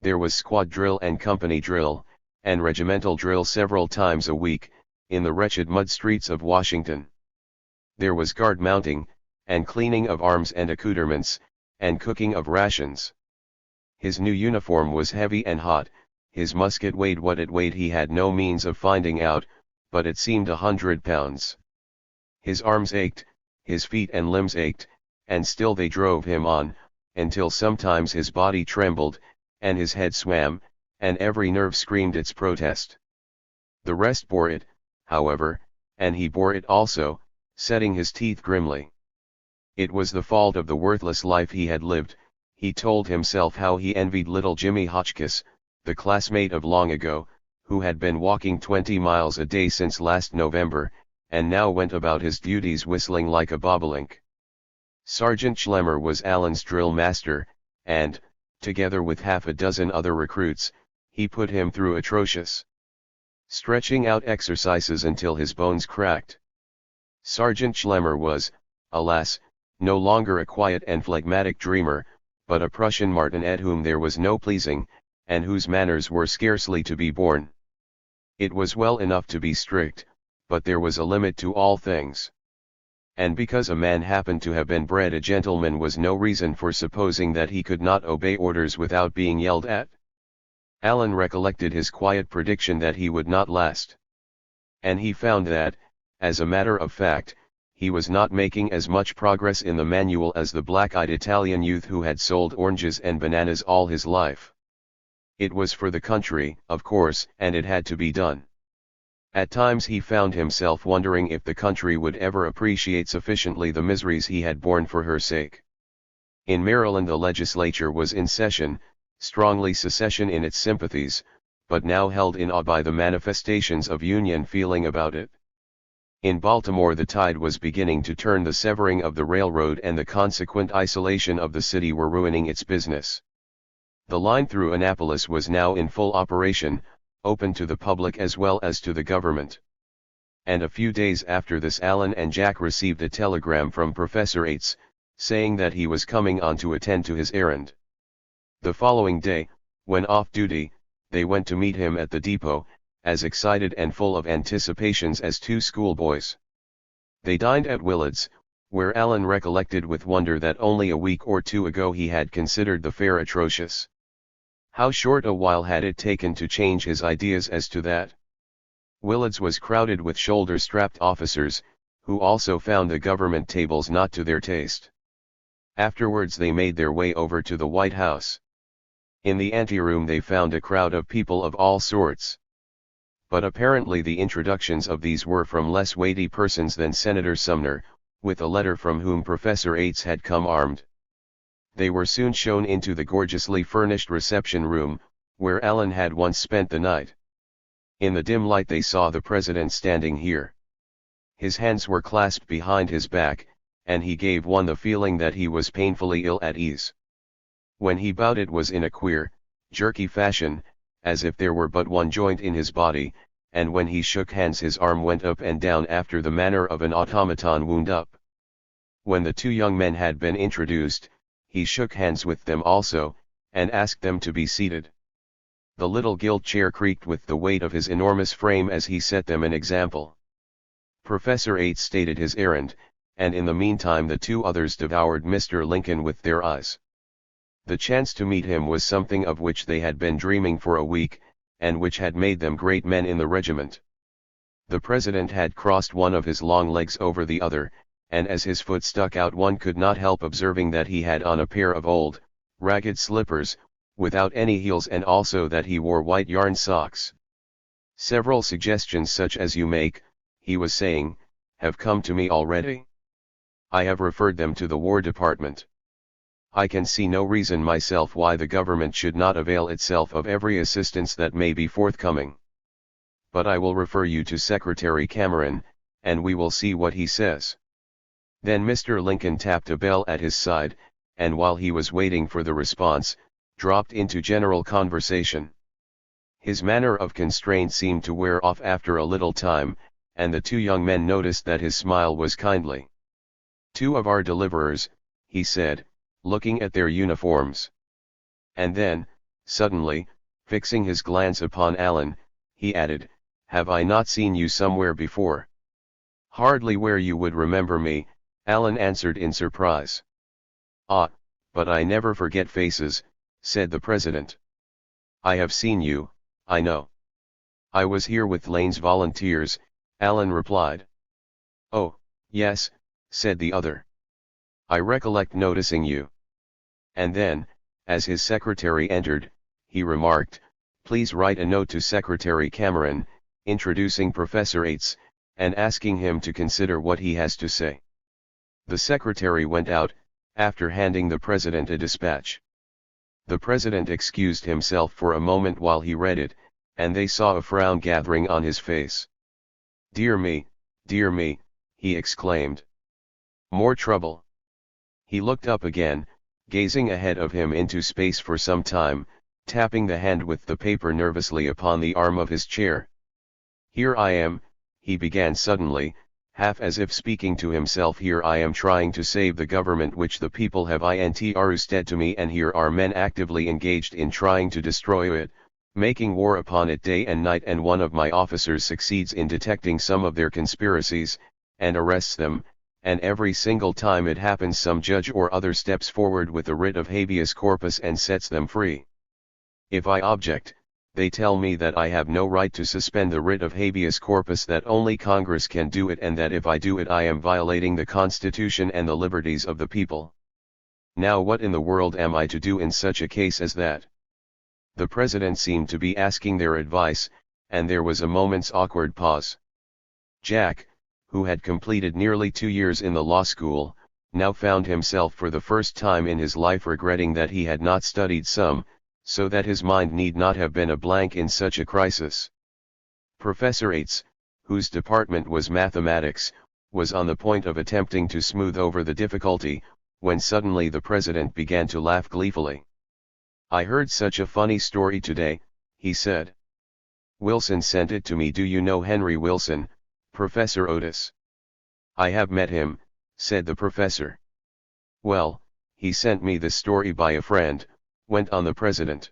There was squad drill and company drill, and regimental drill several times a week, in the wretched mud streets of Washington. There was guard mounting, and cleaning of arms and accouterments, and cooking of rations. His new uniform was heavy and hot, his musket weighed what it weighed he had no means of finding out, but it seemed 100 pounds. His arms ached, his feet and limbs ached, and still they drove him on, until sometimes his body trembled, and his head swam, and every nerve screamed its protest. The rest bore it, however, and he bore it also, setting his teeth grimly. It was the fault of the worthless life he had lived. He told himself how he envied little Jimmy Hotchkiss, the classmate of long ago, who had been walking 20 miles a day since last November, and now went about his duties whistling like a bobolink. Sergeant Schlemmer was Alan's drill master, and, together with half a dozen other recruits, he put him through atrocious stretching out exercises until his bones cracked. Sergeant Schlemmer was, alas, no longer a quiet and phlegmatic dreamer, but a Prussian martinet whom there was no pleasing, and whose manners were scarcely to be borne. It was well enough to be strict, but there was a limit to all things. And because a man happened to have been bred a gentleman was no reason for supposing that he could not obey orders without being yelled at. Alan recollected his quiet prediction that he would not last. And he found that, as a matter of fact, he was not making as much progress in the manual as the black-eyed Italian youth who had sold oranges and bananas all his life. It was for the country, of course, and it had to be done. At times he found himself wondering if the country would ever appreciate sufficiently the miseries he had borne for her sake. In Maryland the legislature was in session, strongly secession in its sympathies, but now held in awe by the manifestations of Union feeling about it. In Baltimore the tide was beginning to turn. The severing of the railroad and the consequent isolation of the city were ruining its business. The line through Annapolis was now in full operation, open to the public as well as to the government. And a few days after this Alan and Jack received a telegram from Professor Yates, saying that he was coming on to attend to his errand. The following day, when off duty, they went to meet him at the depot, as excited and full of anticipations as two schoolboys. They dined at Willard's, where Alan recollected with wonder that only a week or two ago he had considered the fare atrocious. How short a while had it taken to change his ideas as to that. Willard's was crowded with shoulder-strapped officers, who also found the government tables not to their taste. Afterwards they made their way over to the White House. In the anteroom they found a crowd of people of all sorts. But apparently the introductions of these were from less weighty persons than Senator Sumner, with a letter from whom Professor Yates had come armed. They were soon shown into the gorgeously furnished reception room, where Alan had once spent the night. In the dim light they saw the president standing here. His hands were clasped behind his back, and he gave one the feeling that he was painfully ill at ease. When he bowed it was in a queer, jerky fashion, as if there were but one joint in his body, and when he shook hands his arm went up and down after the manner of an automaton wound up. When the two young men had been introduced, he shook hands with them also, and asked them to be seated. The little gilt chair creaked with the weight of his enormous frame as he set them an example. Professor Yates stated his errand, and in the meantime the two others devoured Mr. Lincoln with their eyes. The chance to meet him was something of which they had been dreaming for a week, and which had made them great men in the regiment. The president had crossed one of his long legs over the other, and as his foot stuck out one could not help observing that he had on a pair of old, ragged slippers, without any heels, and also that he wore white yarn socks. Several suggestions such as you make, he was saying, have come to me already. I have referred them to the War Department. I can see no reason myself why the government should not avail itself of every assistance that may be forthcoming. But I will refer you to Secretary Cameron, and we will see what he says. Then Mr. Lincoln tapped a bell at his side, and while he was waiting for the response, dropped into general conversation. His manner of constraint seemed to wear off after a little time, and the two young men noticed that his smile was kindly. Two of our deliverers, he said, looking at their uniforms. And then, suddenly, fixing his glance upon Alan, he added, have I not seen you somewhere before? Hardly where you would remember me, Alan answered in surprise. Ah, but I never forget faces, said the president. I have seen you, I know. I was here with Lane's volunteers, Alan replied. Oh, yes, said the other. I recollect noticing you. And then, as his secretary entered, he remarked, please write a note to Secretary Cameron, introducing Professor Yates, and asking him to consider what he has to say. The secretary went out, after handing the president a dispatch. The president excused himself for a moment while he read it, and they saw a frown gathering on his face. Dear me, he exclaimed. More trouble. He looked up again, gazing ahead of him into space for some time, tapping the hand with the paper nervously upon the arm of his chair. Here I am, he began suddenly, half as if speaking to himself. Here I am trying to save the government which the people have entrusted to me, and here are men actively engaged in trying to destroy it, making war upon it day and night, and one of my officers succeeds in detecting some of their conspiracies, and arrests them, and every single time it happens some judge or other steps forward with a writ of habeas corpus and sets them free. If I object, they tell me that I have no right to suspend the writ of habeas corpus, that only Congress can do it, and that if I do it I am violating the Constitution and the liberties of the people. Now what in the world am I to do in such a case as that? The president seemed to be asking their advice, and there was a moment's awkward pause. Jack, who had completed nearly 2 years in the law school, now found himself for the first time in his life regretting that he had not studied some, so that his mind need not have been a blank in such a crisis. Professor Yates, whose department was mathematics, was on the point of attempting to smooth over the difficulty, when suddenly the president began to laugh gleefully. I heard such a funny story today, he said. Wilson sent it to me. Do you know Henry Wilson, Professor Otis? I have met him, said the professor. Well, he sent me this story by a friend, went on the president.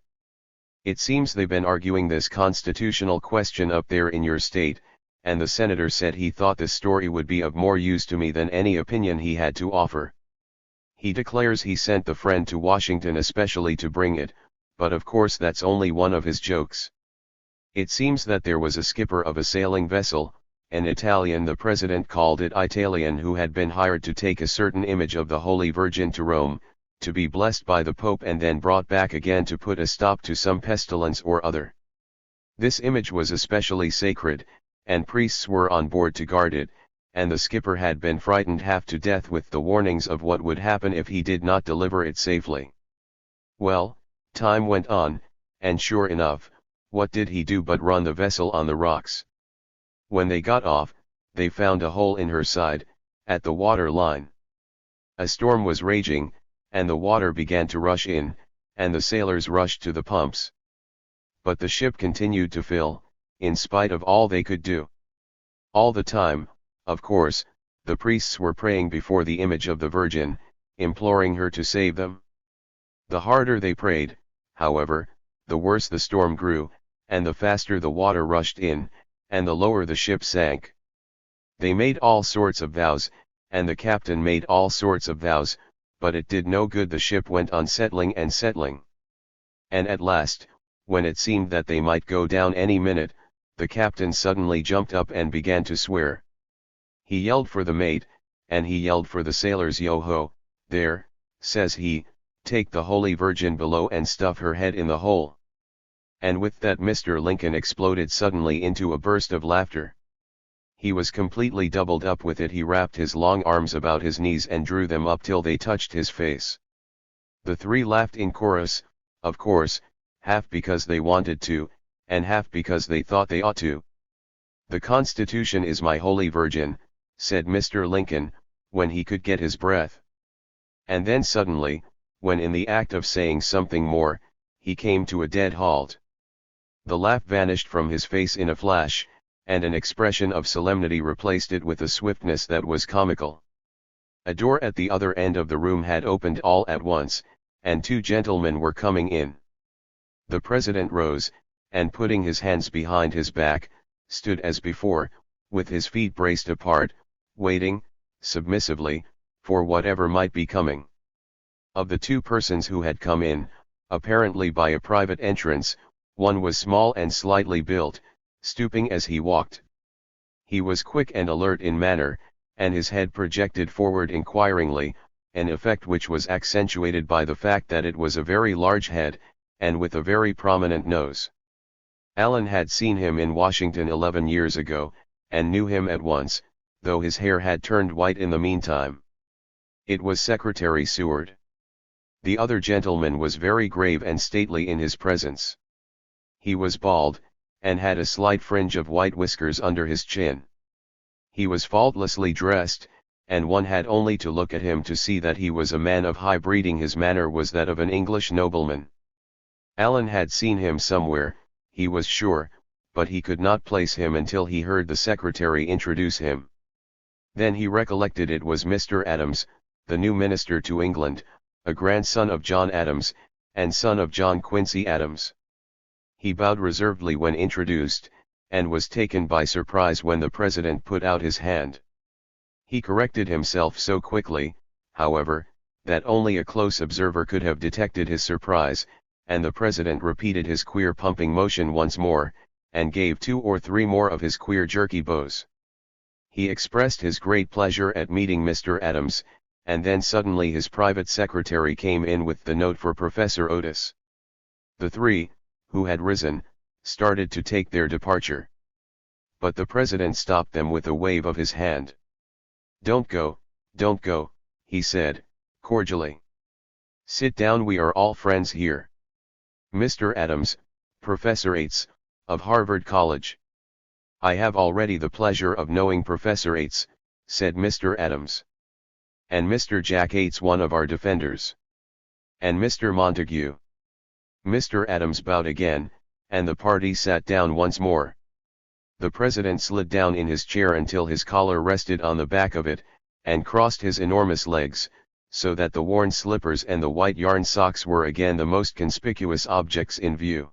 It seems they've been arguing this constitutional question up there in your state, and the senator said he thought this story would be of more use to me than any opinion he had to offer. He declares he sent the friend to Washington especially to bring it, but of course that's only one of his jokes. It seems that there was a skipper of a sailing vessel, an Italian, the president called it Italian, who had been hired to take a certain image of the Holy Virgin to Rome, to be blessed by the Pope and then brought back again to put a stop to some pestilence or other. This image was especially sacred, and priests were on board to guard it, and the skipper had been frightened half to death with the warnings of what would happen if he did not deliver it safely. Well, time went on, and sure enough, what did he do but run the vessel on the rocks? When they got off, they found a hole in her side, at the water line. A storm was raging, and the water began to rush in, and the sailors rushed to the pumps. But the ship continued to fill, in spite of all they could do. All the time, of course, the priests were praying before the image of the Virgin, imploring her to save them. The harder they prayed, however, the worse the storm grew, and the faster the water rushed in, and the lower the ship sank. They made all sorts of vows, and the captain made all sorts of vows, but it did no good. The ship went on settling and settling. And at last, when it seemed that they might go down any minute, the captain suddenly jumped up and began to swear. He yelled for the mate, and he yelled for the sailors. Yo-ho, there, says he, take the Holy Virgin below and stuff her head in the hole. And with that Mr. Lincoln exploded suddenly into a burst of laughter. He was completely doubled up with it. He wrapped his long arms about his knees and drew them up till they touched his face. The three laughed in chorus, of course, half because they wanted to, and half because they thought they ought to. The Constitution is my Holy Virgin, said Mr. Lincoln, when he could get his breath. And then suddenly, when in the act of saying something more, he came to a dead halt. The laugh vanished from his face in a flash, and an expression of solemnity replaced it with a swiftness that was comical. A door at the other end of the room had opened all at once, and two gentlemen were coming in. The president rose, and putting his hands behind his back, stood as before, with his feet braced apart, waiting, submissively, for whatever might be coming. Of the two persons who had come in, apparently by a private entrance, one was small and slightly built, stooping as he walked. He was quick and alert in manner, and his head projected forward inquiringly, an effect which was accentuated by the fact that it was a very large head, and with a very prominent nose. Allen had seen him in Washington 11 years ago, and knew him at once, though his hair had turned white in the meantime. It was Secretary Seward. The other gentleman was very grave and stately in his presence. He was bald, and had a slight fringe of white whiskers under his chin. He was faultlessly dressed, and one had only to look at him to see that he was a man of high breeding. His manner was that of an English nobleman. Alan had seen him somewhere, he was sure, but he could not place him until he heard the secretary introduce him. Then he recollected it was Mr. Adams, the new minister to England, a grandson of John Adams, and son of John Quincy Adams. He bowed reservedly when introduced, and was taken by surprise when the president put out his hand. He corrected himself so quickly, however, that only a close observer could have detected his surprise, and the president repeated his queer pumping motion once more, and gave 2 or 3 more of his queer jerky bows. He expressed his great pleasure at meeting Mr. Adams, and then suddenly his private secretary came in with the note for Professor Otis. The 3, who had risen, started to take their departure. But the president stopped them with a wave of his hand. Don't go, he said, cordially. Sit down, we are all friends here. Mr. Adams, Professor Yates, of Harvard College. I have already the pleasure of knowing Professor Yates, said Mr. Adams. And Mr. Jack Yates, one of our defenders. And Mr. Montague. Mr. Adams bowed again, and the party sat down once more. The president slid down in his chair until his collar rested on the back of it, and crossed his enormous legs, so that the worn slippers and the white yarn socks were again the most conspicuous objects in view.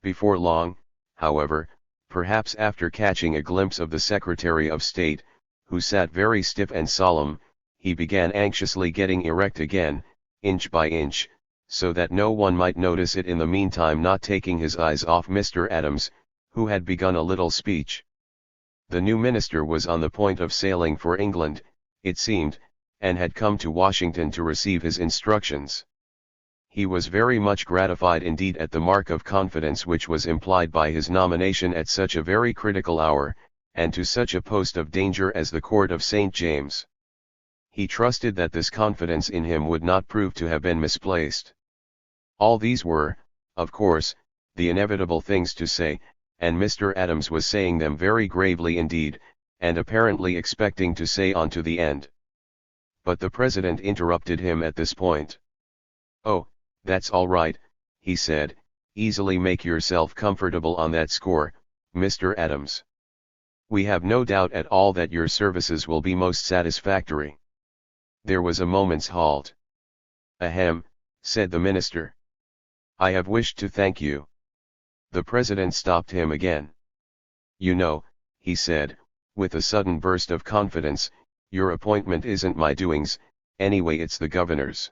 Before long, however, perhaps after catching a glimpse of the Secretary of State, who sat very stiff and solemn, he began anxiously getting erect again, inch by inch, so that no one might notice it, in the meantime not taking his eyes off Mr. Adams, who had begun a little speech. The new minister was on the point of sailing for England, it seemed, and had come to Washington to receive his instructions. He was very much gratified indeed at the mark of confidence which was implied by his nomination at such a very critical hour, and to such a post of danger as the Court of St. James. He trusted that this confidence in him would not prove to have been misplaced. All these were, of course, the inevitable things to say, and Mr. Adams was saying them very gravely indeed, and apparently expecting to say on to the end. But the president interrupted him at this point. "Oh, that's all right," he said, "easily make yourself comfortable on that score, Mr. Adams. We have no doubt at all that your services will be most satisfactory." There was a moment's halt. "Ahem," said the minister. "I have wished to thank you." The president stopped him again. "You know," he said, with a sudden burst of confidence, "your appointment isn't my doings, anyway it's the governor's."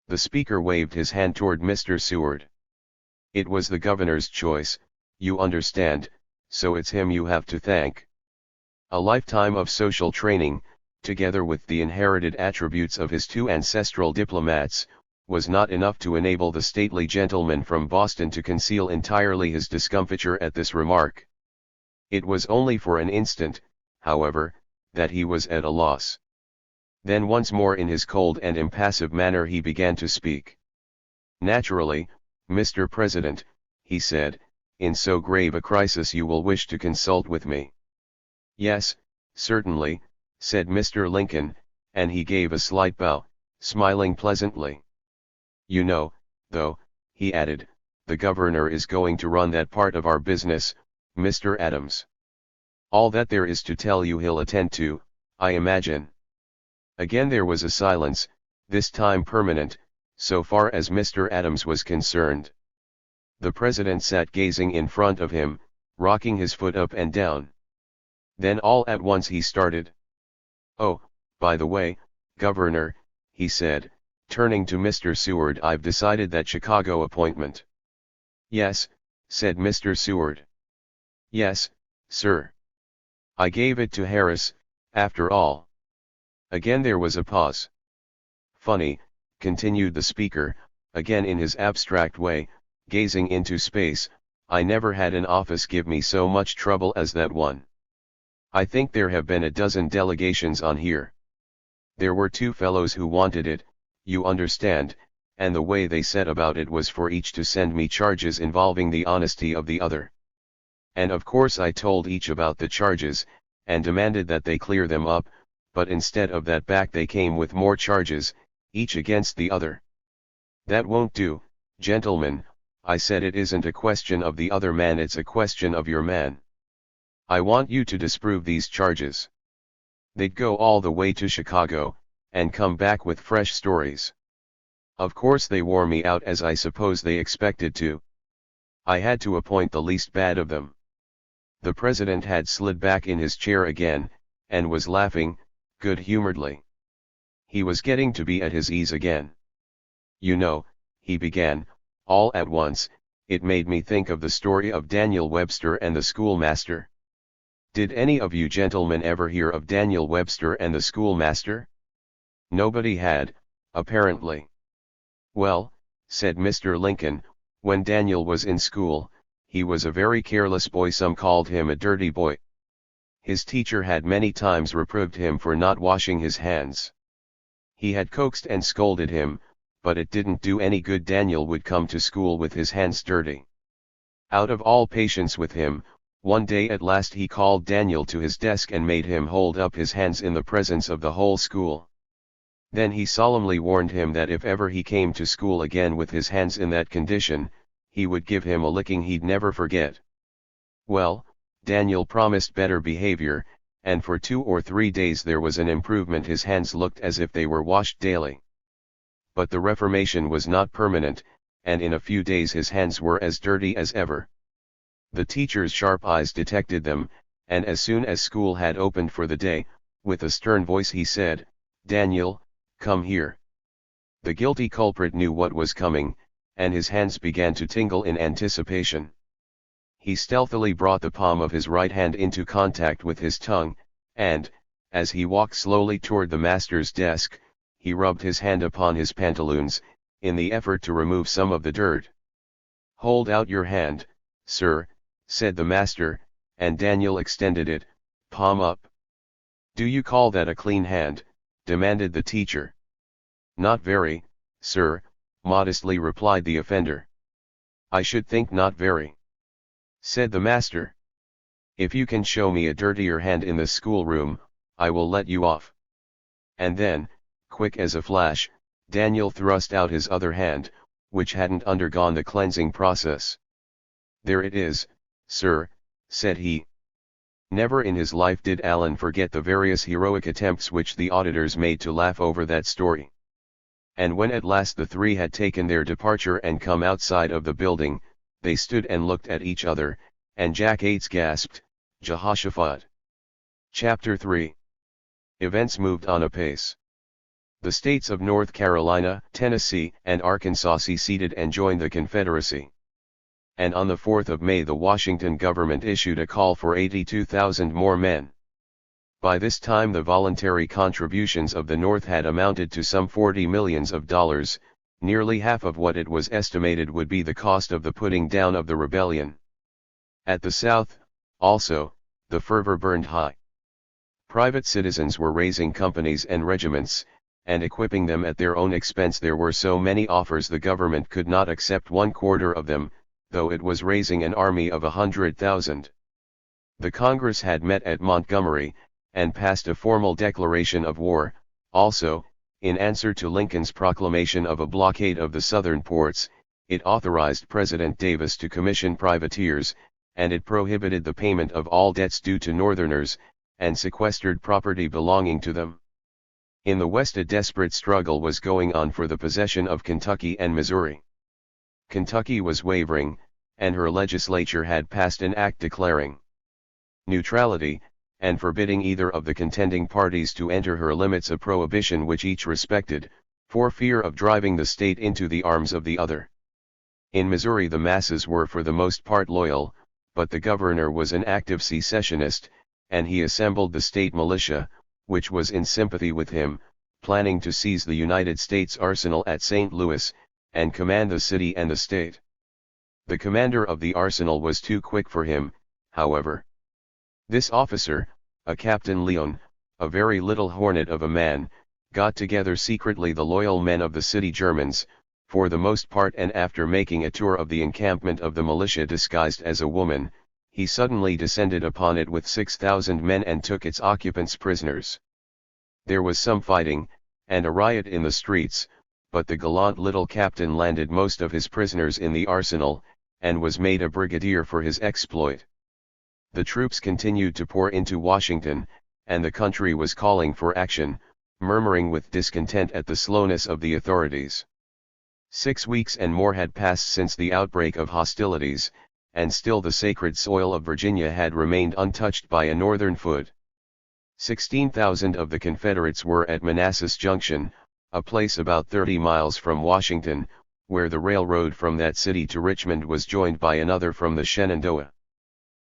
The speaker waved his hand toward Mr. Seward. "It was the governor's choice, you understand, so it's him you have to thank." A lifetime of social training, together with the inherited attributes of his 2 ancestral diplomats, was not enough to enable the stately gentleman from Boston to conceal entirely his discomfiture at this remark. It was only for an instant, however, that he was at a loss. Then once more in his cold and impassive manner he began to speak. "Naturally, Mr. President," he said, "in so grave a crisis you will wish to consult with me." "Yes, certainly," said Mr. Lincoln, and he gave a slight bow, smiling pleasantly. "You know, though," he added, "the governor is going to run that part of our business, Mr. Adams. All that there is to tell you he'll attend to, I imagine." Again there was a silence, this time permanent, so far as Mr. Adams was concerned. The president sat gazing in front of him, rocking his foot up and down. Then all at once he started. "Oh, by the way, Governor," he said, turning to Mr. Seward, "I've decided that Chicago appointment." "Yes," said Mr. Seward. "Yes, sir. I gave it to Harris, after all." Again there was a pause. "Funny," continued the speaker, again in his abstract way, gazing into space, "I never had an office give me so much trouble as that one. I think there have been a dozen delegations on here. There were 2 fellows who wanted it, you understand, and the way they set about it was for each to send me charges involving the honesty of the other. And of course I told each about the charges, and demanded that they clear them up, but instead of that back they came with more charges, each against the other. That won't do, gentlemen, I said. It isn't a question of the other man, it's a question of your man. I want you to disprove these charges. They'd go all the way to Chicago, and come back with fresh stories. Of course they wore me out, as I suppose they expected to. I had to appoint the least bad of them. The president had slid back in his chair again, and was laughing, good-humoredly. He was getting to be at his ease again. You know, he began, all at once, it made me think of the story of Daniel Webster and the schoolmaster. Did any of you gentlemen ever hear of Daniel Webster and the schoolmaster? Nobody had, apparently. Well, said Mr. Lincoln, when Daniel was in school, he was a very careless boy. Some called him a dirty boy. His teacher had many times reproved him for not washing his hands. He had coaxed and scolded him, but it didn't do any good. Daniel would come to school with his hands dirty. Out of all patience with him, one day at last he called Daniel to his desk and made him hold up his hands in the presence of the whole school. Then he solemnly warned him that if ever he came to school again with his hands in that condition, he would give him a licking he'd never forget. Well, Daniel promised better behavior, and for 2 or 3 days there was an improvement. His hands looked as if they were washed daily. But the reformation was not permanent, and in a few days his hands were as dirty as ever. The teacher's sharp eyes detected them, and as soon as school had opened for the day, with a stern voice he said, "Daniel, come here." The guilty culprit knew what was coming, and his hands began to tingle in anticipation. He stealthily brought the palm of his right hand into contact with his tongue, and, as he walked slowly toward the master's desk, he rubbed his hand upon his pantaloons, in the effort to remove some of the dirt. "Hold out your hand, sir," said the master, and Daniel extended it, palm up. "Do you call that a clean hand?" demanded the teacher. "Not very, sir," modestly replied the offender. "I should think not very," said the master. "If you can show me a dirtier hand in the schoolroom, I will let you off." And then, quick as a flash, Daniel thrust out his other hand, which hadn't undergone the cleansing process. "There it is, sir," said he. Never in his life did Allen forget the various heroic attempts which the auditors made to laugh over that story. And when at last the three had taken their departure and come outside of the building, they stood and looked at each other, and Jack Yates gasped, "Jehoshaphat." Chapter 3. Events moved on apace. The states of North Carolina, Tennessee, and Arkansas seceded and joined the Confederacy. And on the 4th of May the Washington government issued a call for 82,000 more men. By this time the voluntary contributions of the North had amounted to some $40 millions, nearly half of what it was estimated would be the cost of the putting down of the rebellion. At the South, also, the fervor burned high. Private citizens were raising companies and regiments, and equipping them at their own expense. There were so many offers the government could not accept 1/4 of them, though it was raising an army of 100,000. The Congress had met at Montgomery, and passed a formal declaration of war. Also, in answer to Lincoln's proclamation of a blockade of the southern ports, it authorized President Davis to commission privateers, and it prohibited the payment of all debts due to Northerners, and sequestered property belonging to them. In the West a desperate struggle was going on for the possession of Kentucky and Missouri. Kentucky was wavering, and her legislature had passed an act declaring neutrality, and forbidding either of the contending parties to enter her limits, a prohibition which each respected, for fear of driving the state into the arms of the other. In Missouri the masses were for the most part loyal, but the governor was an active secessionist, and he assembled the state militia, which was in sympathy with him, planning to seize the United States Arsenal at St. Louis, and command the city and the state. The commander of the arsenal was too quick for him, however. This officer, a Captain Leon, a very little hornet of a man, got together secretly the loyal men of the city Germans, for the most part, and after making a tour of the encampment of the militia disguised as a woman, he suddenly descended upon it with 6,000 men and took its occupants prisoners. There was some fighting, and a riot in the streets, but the gallant little captain landed most of his prisoners in the arsenal, and was made a brigadier for his exploit. The troops continued to pour into Washington, and the country was calling for action, murmuring with discontent at the slowness of the authorities. 6 weeks and more had passed since the outbreak of hostilities, and still the sacred soil of Virginia had remained untouched by a northern foot. 16,000 of the Confederates were at Manassas Junction, a place about 30 miles from Washington, where the railroad from that city to Richmond was joined by another from the Shenandoah.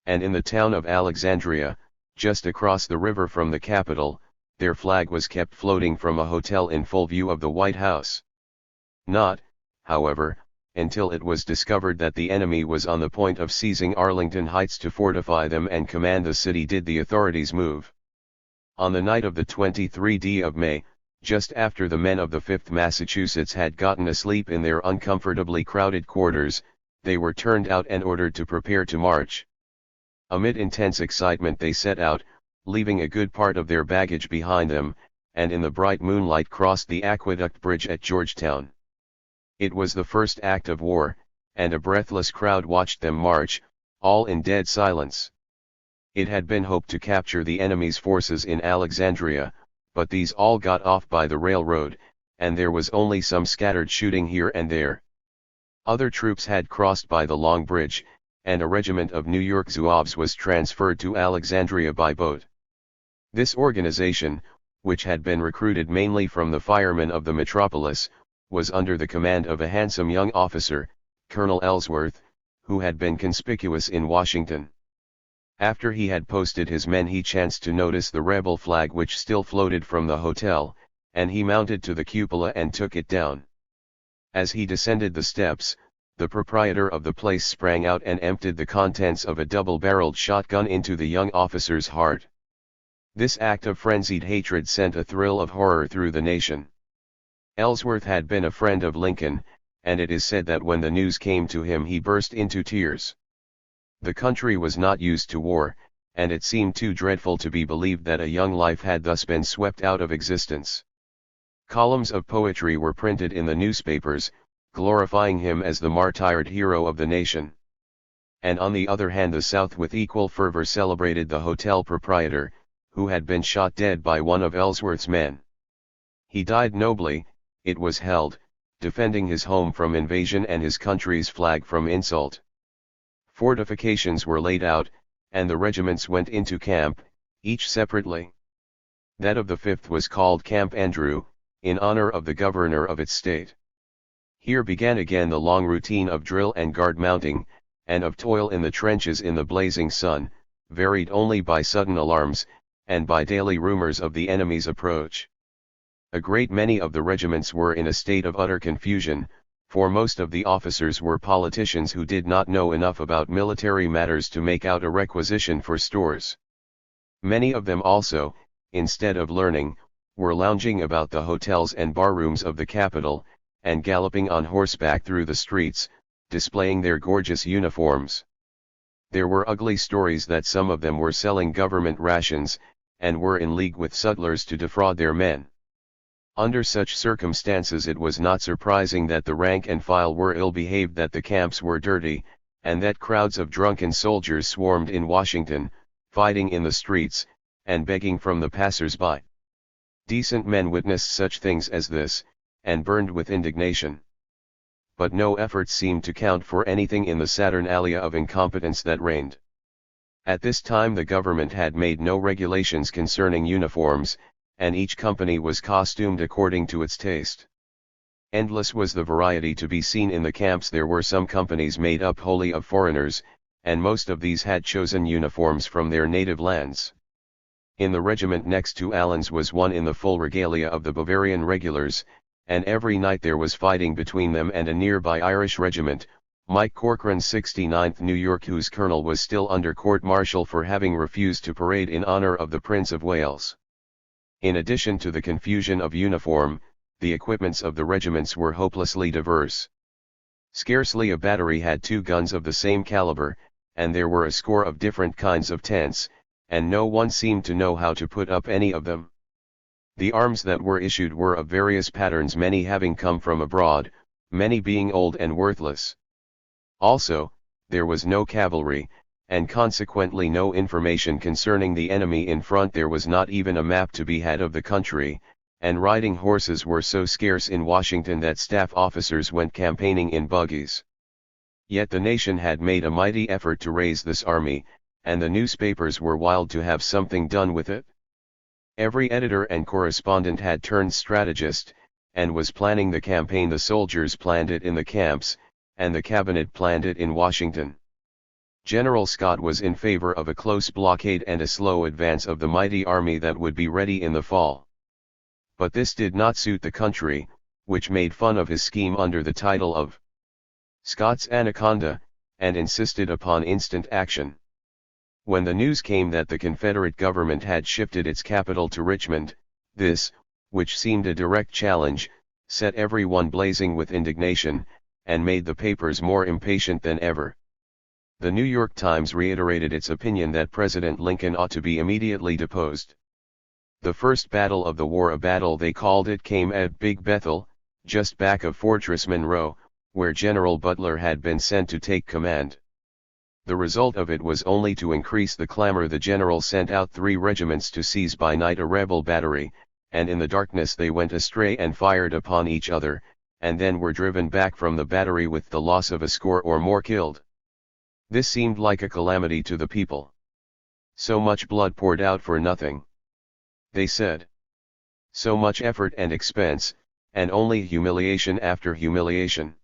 And in the town of Alexandria, just across the river from the capital, their flag was kept floating from a hotel in full view of the White House. Not, however, until it was discovered that the enemy was on the point of seizing Arlington Heights to fortify them and command the city did the authorities move. On the night of the 23rd of May, just after the men of the 5th Massachusetts had gotten asleep in their uncomfortably crowded quarters, they were turned out and ordered to prepare to march. Amid intense excitement they set out, leaving a good part of their baggage behind them, and in the bright moonlight crossed the aqueduct bridge at Georgetown. It was the first act of war, and a breathless crowd watched them march, all in dead silence. It had been hoped to capture the enemy's forces in Alexandria, but these all got off by the railroad, and there was only some scattered shooting here and there. Other troops had crossed by the Long Bridge, and a regiment of New York Zouaves was transferred to Alexandria by boat. This organization, which had been recruited mainly from the firemen of the metropolis, was under the command of a handsome young officer, Colonel Ellsworth, who had been conspicuous in Washington. After he had posted his men he chanced to notice the rebel flag which still floated from the hotel, and he mounted to the cupola and took it down. As he descended the steps, the proprietor of the place sprang out and emptied the contents of a double-barreled shotgun into the young officer's heart. This act of frenzied hatred sent a thrill of horror through the nation. Ellsworth had been a friend of Lincoln, and it is said that when the news came to him he burst into tears. The country was not used to war, and it seemed too dreadful to be believed that a young life had thus been swept out of existence. Columns of poetry were printed in the newspapers, glorifying him as the martyred hero of the nation. And on the other hand the South with equal fervor celebrated the hotel proprietor, who had been shot dead by one of Ellsworth's men. He died nobly, it was held, defending his home from invasion and his country's flag from insult. Fortifications were laid out, and the regiments went into camp, each separately. That of the 5th was called Camp Andrew, in honor of the governor of its state. Here began again the long routine of drill and guard mounting, and of toil in the trenches in the blazing sun, varied only by sudden alarms, and by daily rumors of the enemy's approach. A great many of the regiments were in a state of utter confusion, for most of the officers were politicians who did not know enough about military matters to make out a requisition for stores. Many of them also, instead of learning, were lounging about the hotels and barrooms of the capital, and galloping on horseback through the streets, displaying their gorgeous uniforms. There were ugly stories that some of them were selling government rations, and were in league with sutlers to defraud their men. Under such circumstances it was not surprising that the rank and file were ill-behaved, that the camps were dirty, and that crowds of drunken soldiers swarmed in Washington, fighting in the streets, and begging from the passers-by. Decent men witnessed such things as this, and burned with indignation. But no efforts seemed to count for anything in the saturnalia of incompetence that reigned. At this time the government had made no regulations concerning uniforms, and each company was costumed according to its taste. Endless was the variety to be seen in the camps. There were some companies made up wholly of foreigners, and most of these had chosen uniforms from their native lands. In the regiment next to Allen's was one in the full regalia of the Bavarian regulars, and every night there was fighting between them and a nearby Irish regiment, Mike Corcoran's 69th New York, whose colonel was still under court-martial for having refused to parade in honor of the Prince of Wales. In addition to the confusion of uniform, the equipments of the regiments were hopelessly diverse. Scarcely a battery had 2 guns of the same caliber, and there were a score of different kinds of tents, and no one seemed to know how to put up any of them. The arms that were issued were of various patterns, many having come from abroad, many being old and worthless. Also, there was no cavalry, and consequently no information concerning the enemy in front. There was not even a map to be had of the country, and riding horses were so scarce in Washington that staff officers went campaigning in buggies. Yet the nation had made a mighty effort to raise this army, and the newspapers were wild to have something done with it. Every editor and correspondent had turned strategist, and was planning the campaign. The soldiers planned it in the camps, and the cabinet planned it in Washington. General Scott was in favor of a close blockade and a slow advance of the mighty army that would be ready in the fall. But this did not suit the country, which made fun of his scheme under the title of Scott's Anaconda, and insisted upon instant action. When the news came that the Confederate government had shifted its capital to Richmond, this, which seemed a direct challenge, set everyone blazing with indignation, and made the papers more impatient than ever. The New York Times reiterated its opinion that President Lincoln ought to be immediately deposed. The first battle of the war, a battle they called it, came at Big Bethel, just back of Fortress Monroe, where General Butler had been sent to take command. The result of it was only to increase the clamor. The general sent out 3 regiments to seize by night a rebel battery, and in the darkness they went astray and fired upon each other, and then were driven back from the battery with the loss of a score or more killed. This seemed like a calamity to the people. So much blood poured out for nothing, they said. So much effort and expense, and only humiliation after humiliation.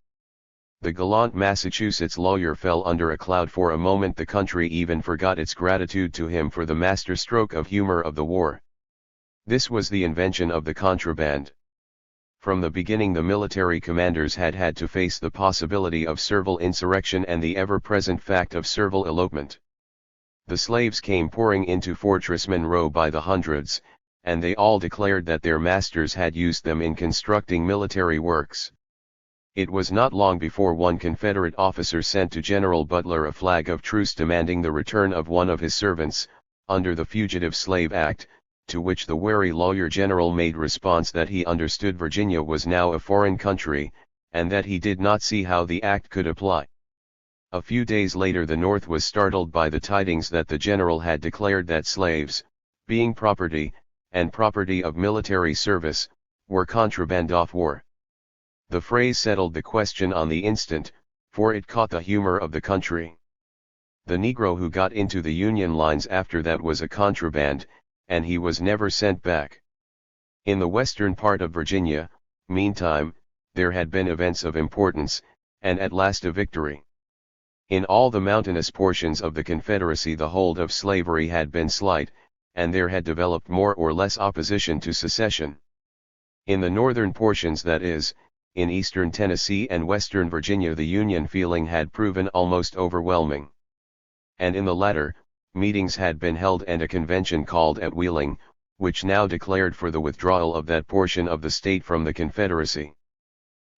The gallant Massachusetts lawyer fell under a cloud. For a moment the country even forgot its gratitude to him for the masterstroke of humor of the war. This was the invention of the contraband. From the beginning the military commanders had had to face the possibility of servile insurrection and the ever-present fact of servile elopement. The slaves came pouring into Fortress Monroe by the hundreds, and they all declared that their masters had used them in constructing military works. It was not long before one Confederate officer sent to General Butler a flag of truce demanding the return of one of his servants, under the Fugitive Slave Act, to which the wary lawyer general made response that he understood Virginia was now a foreign country, and that he did not see how the act could apply. A few days later the North was startled by the tidings that the general had declared that slaves, being property, and property of military service, were contraband of war. The phrase settled the question on the instant, for it caught the humor of the country. The Negro who got into the Union lines after that was a contraband, and he was never sent back. In the western part of Virginia, meantime, there had been events of importance, and at last a victory. In all the mountainous portions of the Confederacy the hold of slavery had been slight, and there had developed more or less opposition to secession. In the northern portions, that is, in eastern Tennessee and western Virginia, the Union feeling had proven almost overwhelming. And in the latter, meetings had been held and a convention called at Wheeling, which now declared for the withdrawal of that portion of the state from the Confederacy.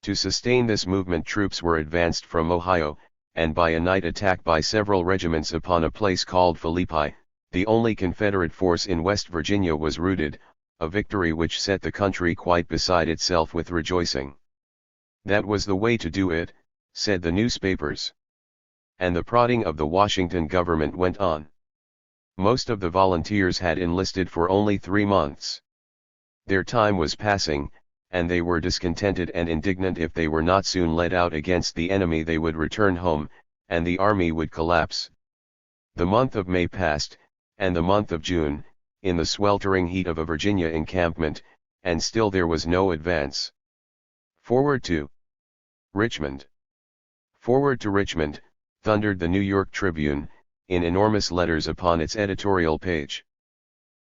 To sustain this movement troops were advanced from Ohio, and by a night attack by several regiments upon a place called Philippi, the only Confederate force in West Virginia was routed, a victory which set the country quite beside itself with rejoicing. That was the way to do it, said the newspapers. And the prodding of the Washington government went on. Most of the volunteers had enlisted for only 3 months. Their time was passing, and they were discontented and indignant. If they were not soon led out against the enemy they would return home, and the army would collapse. The month of May passed, and the month of June, in the sweltering heat of a Virginia encampment, and still there was no advance. Forward to Richmond! Forward to Richmond! Thundered the New York Tribune, in enormous letters upon its editorial page.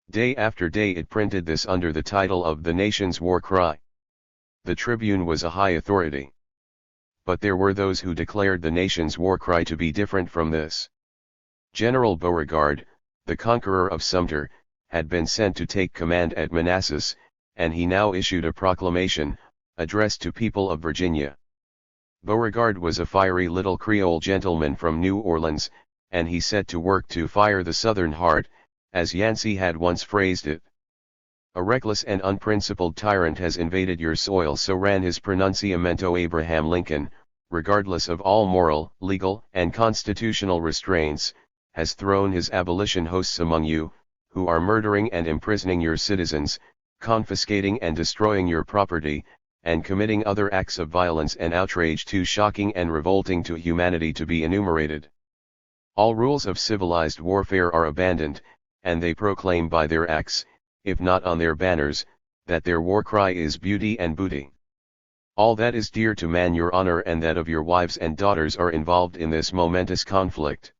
Day after day it printed this under the title of The Nation's War Cry. The Tribune was a high authority. But there were those who declared the nation's war cry to be different from this. General Beauregard, the conqueror of Sumter, had been sent to take command at Manassas, and he now issued a proclamation, addressed to people of Virginia. Beauregard was a fiery little Creole gentleman from New Orleans, and he set to work to fire the Southern heart, as Yancey had once phrased it. A reckless and unprincipled tyrant has invaded your soil, so ran his pronunciamento. Abraham Lincoln, regardless of all moral, legal, and constitutional restraints, has thrown his abolition hosts among you, who are murdering and imprisoning your citizens, confiscating and destroying your property, and committing other acts of violence and outrage too shocking and revolting to humanity to be enumerated. All rules of civilized warfare are abandoned, and they proclaim by their acts, if not on their banners, that their war cry is beauty and booty. All that is dear to man, your honor and that of your wives and daughters, are involved in this momentous conflict.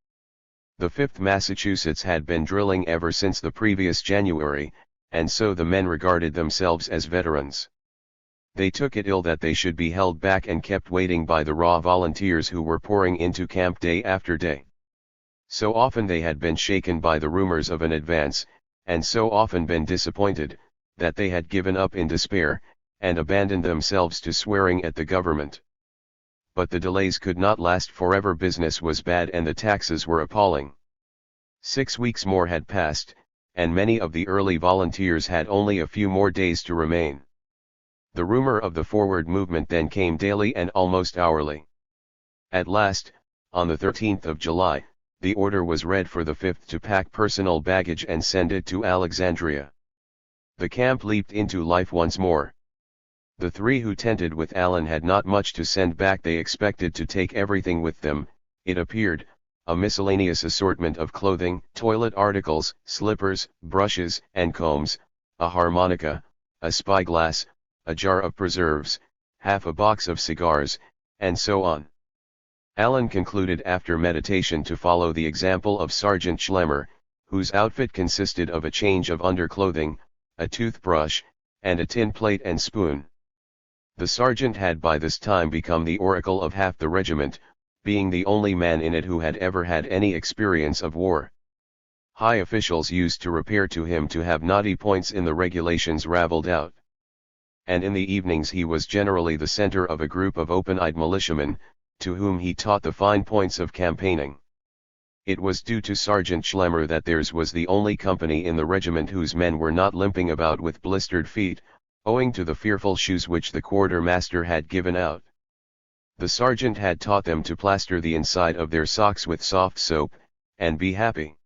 The 5th Massachusetts had been drilling ever since the previous January, and so the men regarded themselves as veterans. They took it ill that they should be held back and kept waiting by the raw volunteers who were pouring into camp day after day. So often they had been shaken by the rumors of an advance, and so often been disappointed, that they had given up in despair, and abandoned themselves to swearing at the government. But the delays could not last forever. Business was bad and the taxes were appalling. 6 weeks more had passed, and many of the early volunteers had only a few more days to remain. The rumor of the forward movement then came daily and almost hourly. At last, on the 13th of July, the order was read for the 5th to pack personal baggage and send it to Alexandria. The camp leaped into life once more. The 3 who tented with Allen had not much to send back. They expected to take everything with them, it appeared, a miscellaneous assortment of clothing, toilet articles, slippers, brushes, and combs, a harmonica, a spyglass, a jar of preserves, half a box of cigars, and so on. Allen concluded after meditation to follow the example of Sergeant Schlemmer, whose outfit consisted of a change of underclothing, a toothbrush, and a tin plate and spoon. The sergeant had by this time become the oracle of half the regiment, being the only man in it who had ever had any experience of war. High officials used to repair to him to have knotty points in the regulations raveled out. And in the evenings he was generally the center of a group of open-eyed militiamen, to whom he taught the fine points of campaigning. It was due to Sergeant Schlemmer that theirs was the only company in the regiment whose men were not limping about with blistered feet, owing to the fearful shoes which the quartermaster had given out. The sergeant had taught them to plaster the inside of their socks with soft soap, and be happy.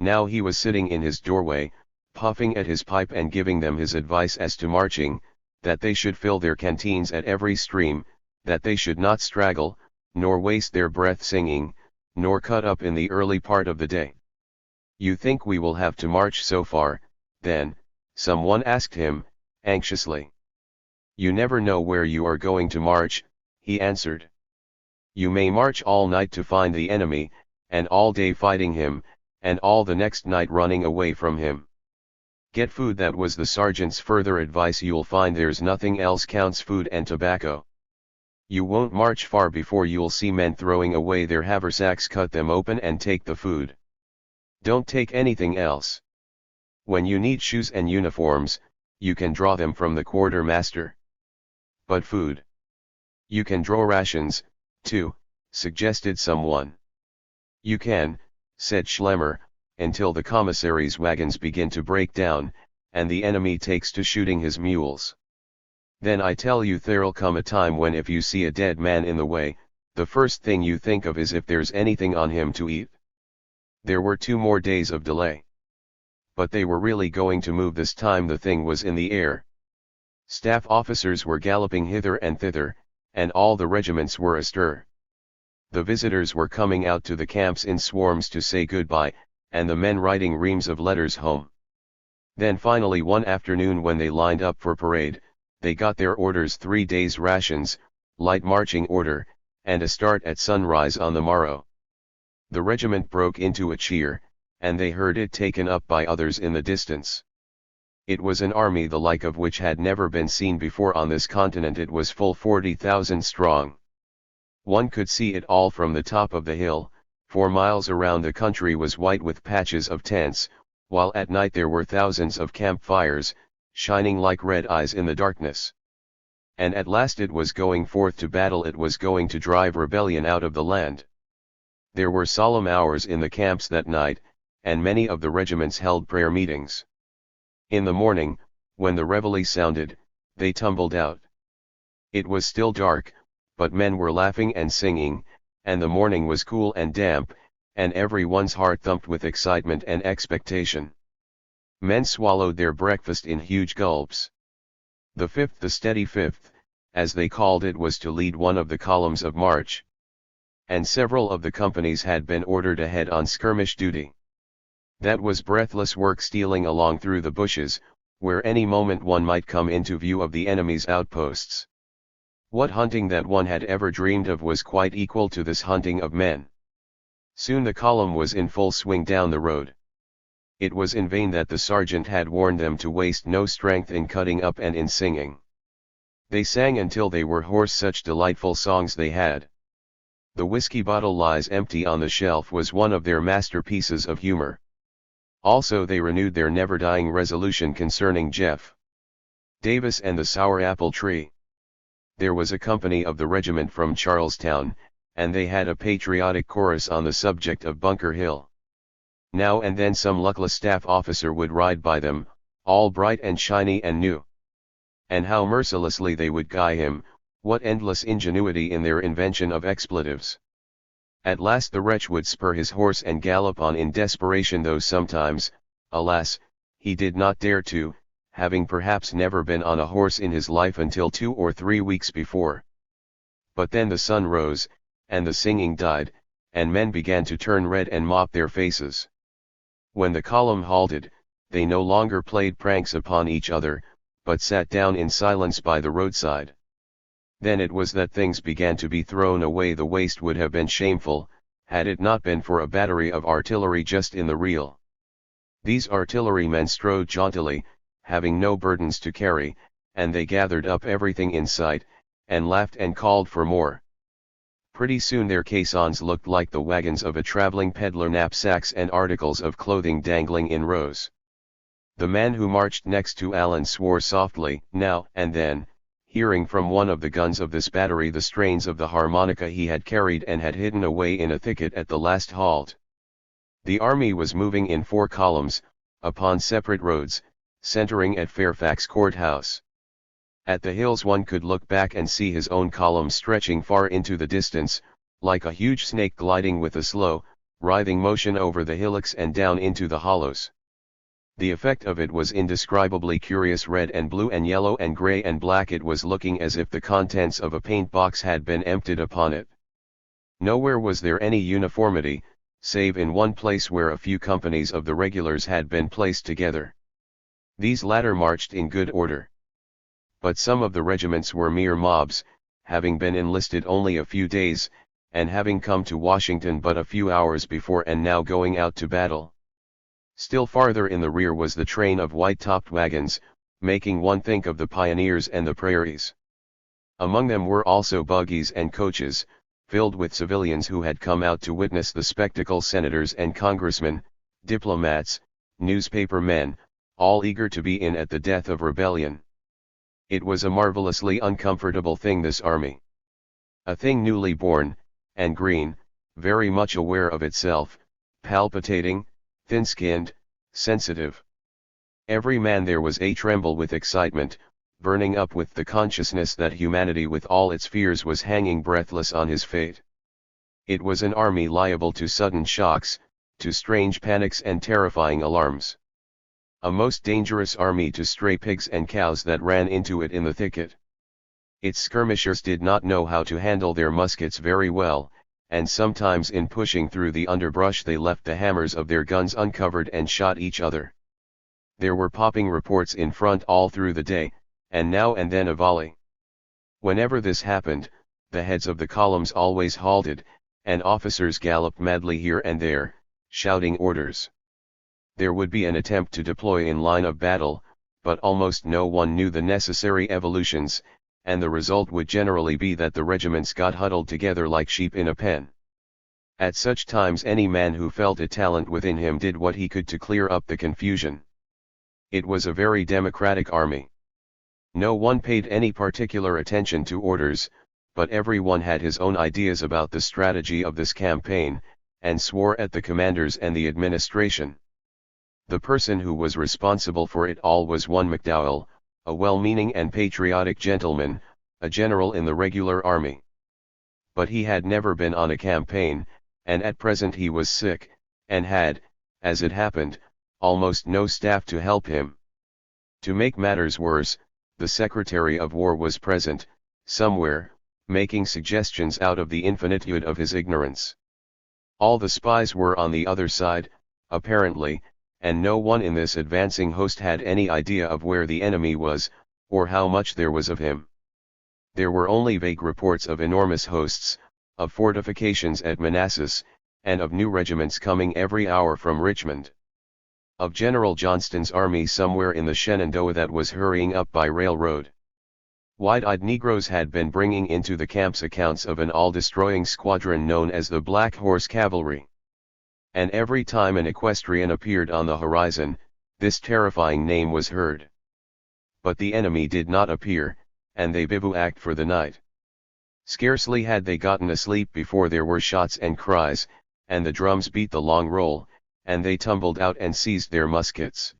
Now he was sitting in his doorway, puffing at his pipe and giving them his advice as to marching, that they should fill their canteens at every stream, that they should not straggle, nor waste their breath singing, nor cut up in the early part of the day. "You think we will have to march so far, then?" someone asked him, anxiously. "You never know where you are going to march," he answered. "You may march all night to find the enemy, and all day fighting him, and all the next night running away from him. Get food." That was the sergeant's further advice. "You'll find there's nothing else counts, food and tobacco. You won't march far before you'll see men throwing away their haversacks, cut them open and take the food. Don't take anything else. When you need shoes and uniforms, you can draw them from the quartermaster. But food. You can draw rations, too," suggested someone. "You can," said Schlemmer, "until the commissary's wagons begin to break down, and the enemy takes to shooting his mules. Then I tell you there'll come a time when if you see a dead man in the way, the first thing you think of is if there's anything on him to eat." There were 2 more days of delay. But they were really going to move this time. The thing was in the air. Staff officers were galloping hither and thither, and all the regiments were astir. The visitors were coming out to the camps in swarms to say goodbye, and the men writing reams of letters home. Then finally one afternoon, when they lined up for parade, they got their orders: 3 days' rations, light marching order, and a start at sunrise on the morrow. The regiment broke into a cheer, and they heard it taken up by others in the distance. It was an army the like of which had never been seen before on this continent. It was full 40,000 strong. One could see it all from the top of the hill. 4 miles around the country was white with patches of tents, while at night there were thousands of campfires, shining like red eyes in the darkness. And at last it was going forth to battle, it was going to drive rebellion out of the land. There were solemn hours in the camps that night, and many of the regiments held prayer meetings. In the morning, when the reveille sounded, they tumbled out. It was still dark, but men were laughing and singing, and the morning was cool and damp, and every one's heart thumped with excitement and expectation. Men swallowed their breakfast in huge gulps. The fifth, the steady fifth, as they called it, was to lead one of the columns of march. And several of the companies had been ordered ahead on skirmish duty. That was breathless work, stealing along through the bushes, where any moment one might come into view of the enemy's outposts. What hunting that one had ever dreamed of was quite equal to this hunting of men. Soon the column was in full swing down the road. It was in vain that the sergeant had warned them to waste no strength in cutting up and in singing. They sang until they were hoarse, such delightful songs they had. The whiskey bottle lies empty on the shelf was one of their masterpieces of humor. Also they renewed their never-dying resolution concerning Jeff Davis and the sour apple tree. There was a company of the regiment from Charlestown, and they had a patriotic chorus on the subject of Bunker Hill. Now and then some luckless staff officer would ride by them, all bright and shiny and new. And how mercilessly they would guy him, what endless ingenuity in their invention of expletives. At last the wretch would spur his horse and gallop on in desperation, though sometimes, alas, he did not dare to, having perhaps never been on a horse in his life until 2 or 3 weeks before. But then the sun rose, and the singing died, and men began to turn red and mop their faces. When the column halted, they no longer played pranks upon each other, but sat down in silence by the roadside. Then it was that things began to be thrown away. The waste would have been shameful, had it not been for a battery of artillery just in the rear. These artillerymen strode jauntily, having no burdens to carry, and they gathered up everything in sight, and laughed and called for more. Pretty soon their caissons looked like the wagons of a traveling peddler, knapsacks and articles of clothing dangling in rows. The man who marched next to Allen swore softly, now and then, hearing from one of the guns of this battery the strains of the harmonica he had carried and had hidden away in a thicket at the last halt. The army was moving in 4 columns, upon separate roads, centering at Fairfax Courthouse. At the hills one could look back and see his own column stretching far into the distance, like a huge snake gliding with a slow, writhing motion over the hillocks and down into the hollows. The effect of it was indescribably curious, red and blue and yellow and gray and black. It was looking as if the contents of a paint box had been emptied upon it. Nowhere was there any uniformity, save in one place where a few companies of the regulars had been placed together. These latter marched in good order. But some of the regiments were mere mobs, having been enlisted only a few days, and having come to Washington but a few hours before, and now going out to battle. Still farther in the rear was the train of white-topped wagons, making one think of the pioneers and the prairies. Among them were also buggies and coaches, filled with civilians who had come out to witness the spectacle, senators and congressmen, diplomats, newspaper men, all eager to be in at the death of rebellion. It was a marvelously uncomfortable thing, this army. A thing newly born, and green, very much aware of itself, palpitating, thin-skinned, sensitive. Every man there was a-tremble with excitement, burning up with the consciousness that humanity with all its fears was hanging breathless on his fate. It was an army liable to sudden shocks, to strange panics and terrifying alarms. A most dangerous army to stray pigs and cows that ran into it in the thicket. Its skirmishers did not know how to handle their muskets very well, and sometimes in pushing through the underbrush they left the hammers of their guns uncovered and shot each other. There were popping reports in front all through the day, and now and then a volley. Whenever this happened, the heads of the columns always halted, and officers galloped madly here and there, shouting orders. There would be an attempt to deploy in line of battle, but almost no one knew the necessary evolutions, and the result would generally be that the regiments got huddled together like sheep in a pen. At such times any man who felt a talent within him did what he could to clear up the confusion. It was a very democratic army. No one paid any particular attention to orders, but everyone had his own ideas about the strategy of this campaign, and swore at the commanders and the administration. The person who was responsible for it all was one McDowell, a well-meaning and patriotic gentleman, a general in the regular army. But he had never been on a campaign, and at present he was sick, and had, as it happened, almost no staff to help him. To make matters worse, the Secretary of War was present, somewhere, making suggestions out of the infinitude of his ignorance. All the spies were on the other side, apparently, and no one in this advancing host had any idea of where the enemy was, or how much there was of him. There were only vague reports of enormous hosts, of fortifications at Manassas, and of new regiments coming every hour from Richmond. Of General Johnston's army somewhere in the Shenandoah that was hurrying up by railroad. Wide-eyed Negroes had been bringing into the camps accounts of an all-destroying squadron known as the Black Horse Cavalry. And every time an equestrian appeared on the horizon, this terrifying name was heard. But the enemy did not appear, and they bivouacked for the night. Scarcely had they gotten asleep before there were shots and cries, and the drums beat the long roll, and they tumbled out and seized their muskets.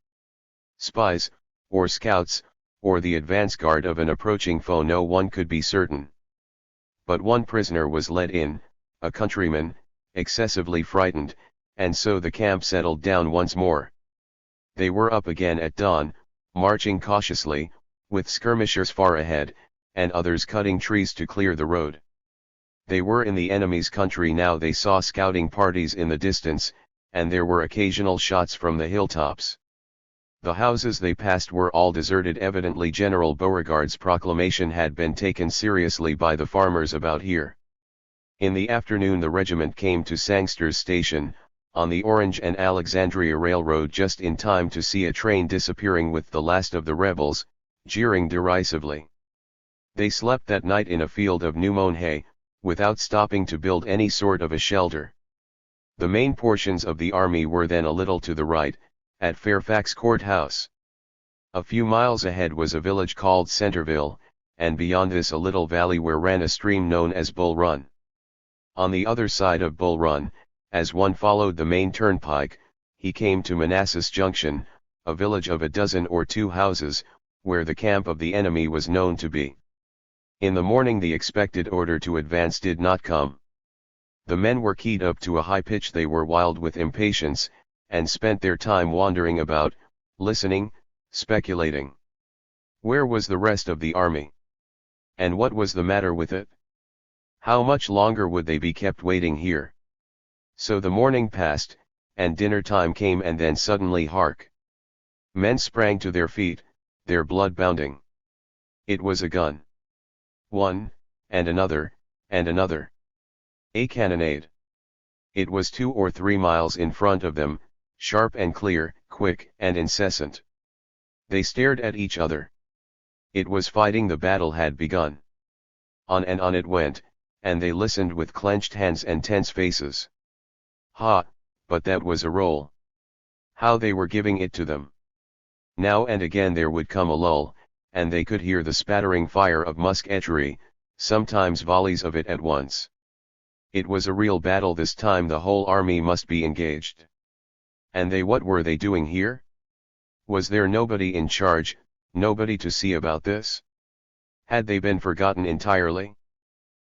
Spies, or scouts, or the advance guard of an approaching foe, no one could be certain. But one prisoner was let in, a countryman, excessively frightened, and so the camp settled down once more. They were up again at dawn, marching cautiously, with skirmishers far ahead, and others cutting trees to clear the road. They were in the enemy's country now. They saw scouting parties in the distance, and there were occasional shots from the hilltops. The houses they passed were all deserted. Evidently General Beauregard's proclamation had been taken seriously by the farmers about here. In the afternoon the regiment came to Sangster's Station, on the Orange and Alexandria Railroad, just in time to see a train disappearing with the last of the rebels, jeering derisively. They slept that night in a field of new-mown hay, without stopping to build any sort of a shelter. The main portions of the army were then a little to the right, at Fairfax Courthouse. A few miles ahead was a village called Centerville, and beyond this a little valley where ran a stream known as Bull Run. On the other side of Bull Run, as one followed the main turnpike, he came to Manassas Junction, a village of a dozen or two houses, where the camp of the enemy was known to be. In the morning the expected order to advance did not come. The men were keyed up to a high pitch. They were wild with impatience, and spent their time wandering about, listening, speculating. Where was the rest of the army? And what was the matter with it? How much longer would they be kept waiting here? So the morning passed, and dinner time came, and then suddenly hark! Men sprang to their feet, their blood bounding. It was a gun. One, and another, and another. A cannonade. It was 2 or 3 miles in front of them, sharp and clear, quick and incessant. They stared at each other. It was fighting. The battle had begun. On and on it went, and they listened with clenched hands and tense faces. Ha, but that was a roll! How they were giving it to them! Now and again there would come a lull, and they could hear the spattering fire of musketry, sometimes volleys of it at once. It was a real battle this time. The whole army must be engaged. And they, what were they doing here? Was there nobody in charge, nobody to see about this? Had they been forgotten entirely?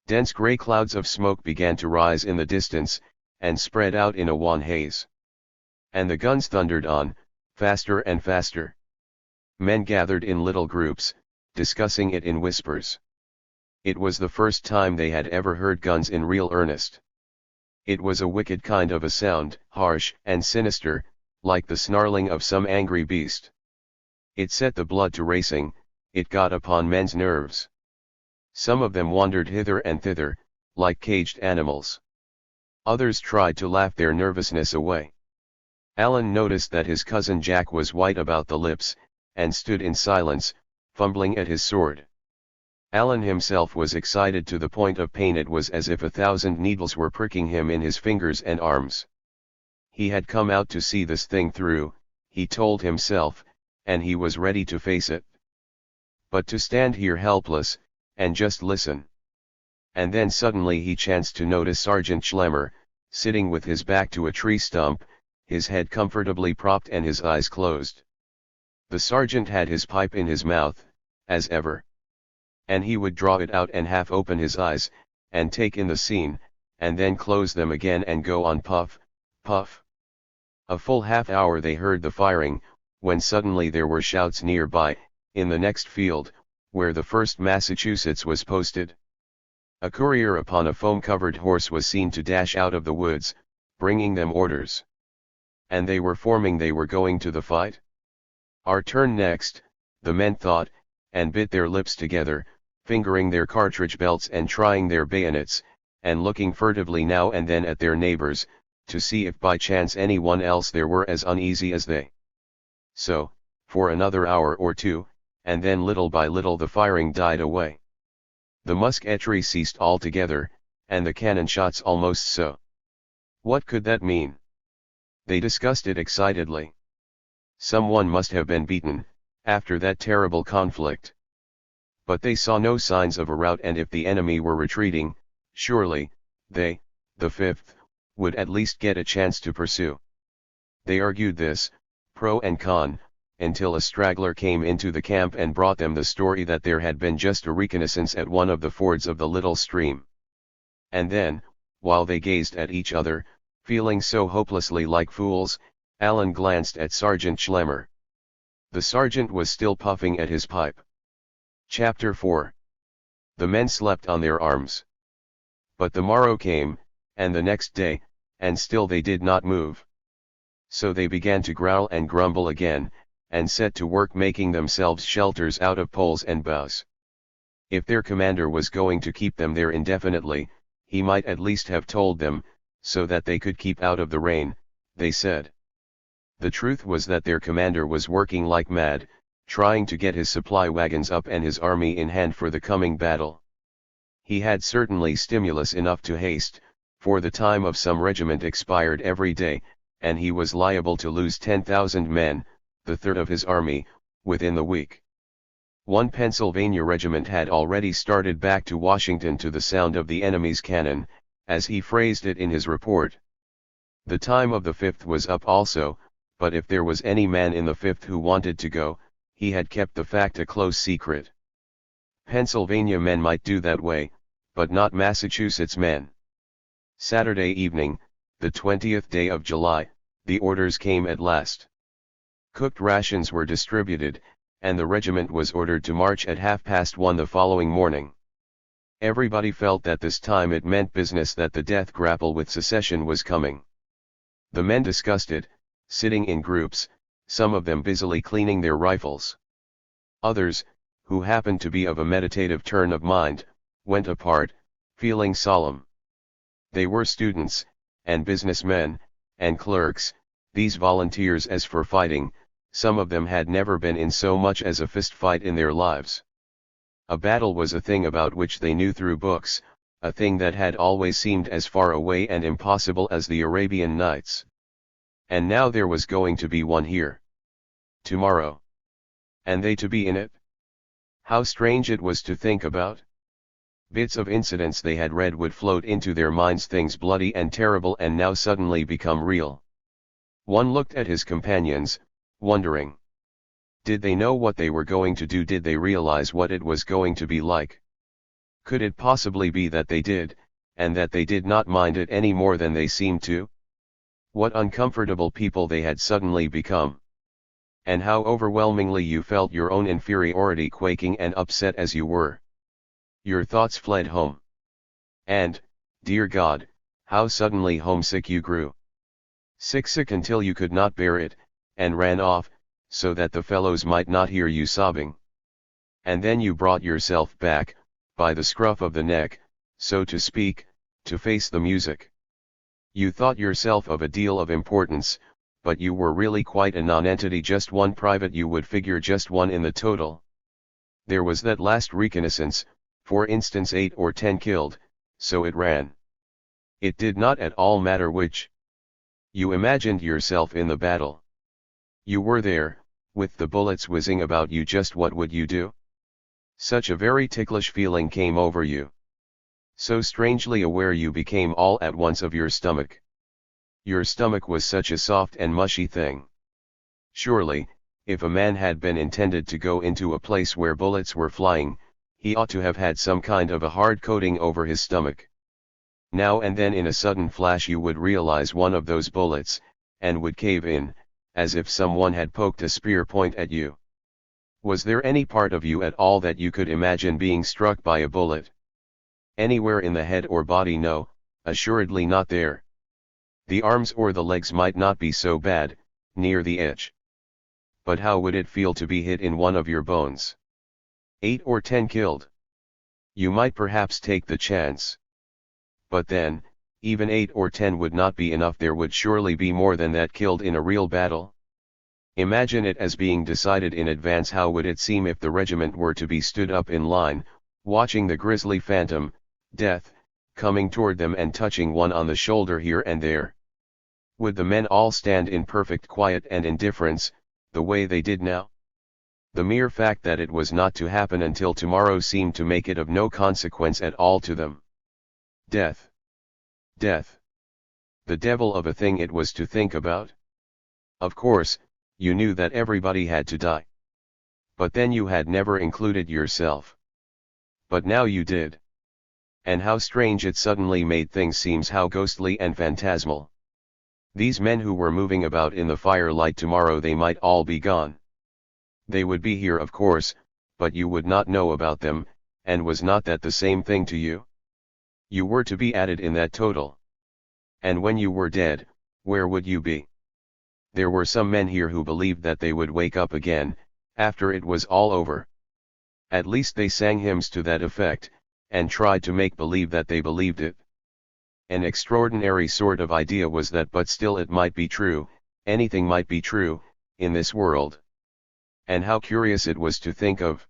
Dense grey clouds of smoke began to rise in the distance, and spread out in a wan haze. And the guns thundered on, faster and faster. Men gathered in little groups, discussing it in whispers. It was the first time they had ever heard guns in real earnest. It was a wicked kind of a sound, harsh and sinister, like the snarling of some angry beast. It set the blood to racing, it got upon men's nerves. Some of them wandered hither and thither, like caged animals. Others tried to laugh their nervousness away. Alan noticed that his cousin Jack was white about the lips, and stood in silence, fumbling at his sword. Alan himself was excited to the point of pain. It was as if 1,000 needles were pricking him in his fingers and arms. He had come out to see this thing through, he told himself, and he was ready to face it. But to stand here helpless, and just listen. And then suddenly he chanced to notice Sergeant Schlemmer, sitting with his back to a tree stump, his head comfortably propped and his eyes closed. The sergeant had his pipe in his mouth, as ever. And he would draw it out and half open his eyes, and take in the scene, and then close them again and go on puff, puff. A full half-hour they heard the firing, when suddenly there were shouts nearby, in the next field, where the 1st Massachusetts was posted. A courier upon a foam-covered horse was seen to dash out of the woods, bringing them orders. And they were forming. They were going to the fight. Our turn next, the men thought, and bit their lips together, fingering their cartridge belts and trying their bayonets, and looking furtively now and then at their neighbors, to see if by chance anyone else there were as uneasy as they. So, for another hour or two, and then little by little the firing died away. The musketry ceased altogether, and the cannon shots almost so. What could that mean? They discussed it excitedly. Someone must have been beaten, after that terrible conflict. But they saw no signs of a rout, and if the enemy were retreating, surely, they, the 5th, would at least get a chance to pursue. They argued this, pro and con, until a straggler came into the camp and brought them the story that there had been just a reconnaissance at one of the fords of the little stream. And then, while they gazed at each other, feeling so hopelessly like fools, Alan glanced at Sergeant Schlemmer. The sergeant was still puffing at his pipe. Chapter 4. The men slept on their arms. But the morrow came, and the next day, and still they did not move. So they began to growl and grumble again, and set to work making themselves shelters out of poles and boughs. If their commander was going to keep them there indefinitely, he might at least have told them, so that they could keep out of the rain, they said. The truth was that their commander was working like mad, trying to get his supply wagons up and his army in hand for the coming battle. He had certainly stimulus enough to haste, for the time of some regiment expired every day, and he was liable to lose 10,000 men, the third of his army, within the week. One Pennsylvania regiment had already started back to Washington to the sound of the enemy's cannon, as he phrased it in his report. The time of the 5th was up also, but if there was any man in the 5th who wanted to go, he had kept the fact a close secret. Pennsylvania men might do that way, but not Massachusetts men. Saturday evening, the 20th day of July, the orders came at last. Cooked rations were distributed, and the regiment was ordered to march at 1:30 the following morning. Everybody felt that this time it meant business, that the death grapple with secession was coming. The men discussed it, sitting in groups, some of them busily cleaning their rifles. Others, who happened to be of a meditative turn of mind, went apart, feeling solemn. They were students, and businessmen, and clerks, these volunteers. As for fighting, some of them had never been in so much as a fist fight in their lives. A battle was a thing about which they knew through books, a thing that had always seemed as far away and impossible as the Arabian Nights. And now there was going to be one here. Tomorrow. And they to be in it? How strange it was to think about. Bits of incidents they had read would float into their minds, things bloody and terrible, and now suddenly become real. One looked at his companions, wondering. Did they know what they were going to do? Did they realize what it was going to be like? Could it possibly be that they did, and that they did not mind it any more than they seemed to? What uncomfortable people they had suddenly become. And how overwhelmingly you felt your own inferiority, quaking and upset as you were. Your thoughts fled home. And, dear God, how suddenly homesick you grew. Sick until you could not bear it, and ran off, so that the fellows might not hear you sobbing. And then you brought yourself back, by the scruff of the neck, so to speak, to face the music. You thought yourself of a deal of importance, but you were really quite a nonentity, just one private. You would figure just one in the total. There was that last reconnaissance, For instance 8 or 10 killed, so it ran. It did not at all matter which. You imagined yourself in the battle. You were there, with the bullets whizzing about you. Just what would you do? Such a very ticklish feeling came over you. So strangely aware you became all at once of your stomach. Your stomach was such a soft and mushy thing. Surely, if a man had been intended to go into a place where bullets were flying, he ought to have had some kind of a hard coating over his stomach. Now and then in a sudden flash you would realize one of those bullets, and would cave in, as if someone had poked a spear point at you. Was there any part of you at all that you could imagine being struck by a bullet? Anywhere in the head or body? No, assuredly not there. The arms or the legs might not be so bad, near the edge. But how would it feel to be hit in one of your bones? 8 or 10 killed. You might perhaps take the chance. But then, even 8 or 10 would not be enough. There would surely be more than that killed in a real battle. Imagine it as being decided in advance. How would it seem if the regiment were to be stood up in line, watching the grisly phantom, death, coming toward them and touching one on the shoulder here and there? Would the men all stand in perfect quiet and indifference, the way they did now? The mere fact that it was not to happen until tomorrow seemed to make it of no consequence at all to them. Death. Death. The devil of a thing it was to think about. Of course, you knew that everybody had to die. But then you had never included yourself. But now you did. And how strange it suddenly made things seem, how ghostly and phantasmal. These men who were moving about in the firelight, tomorrow they might all be gone. They would be here of course, but you would not know about them, and was not that the same thing to you? You were to be added in that total. And when you were dead, where would you be? There were some men here who believed that they would wake up again, after it was all over. At least they sang hymns to that effect, and tried to make believe that they believed it. An extraordinary sort of idea was that, but still it might be true, anything might be true, in this world. And how curious it was to think of.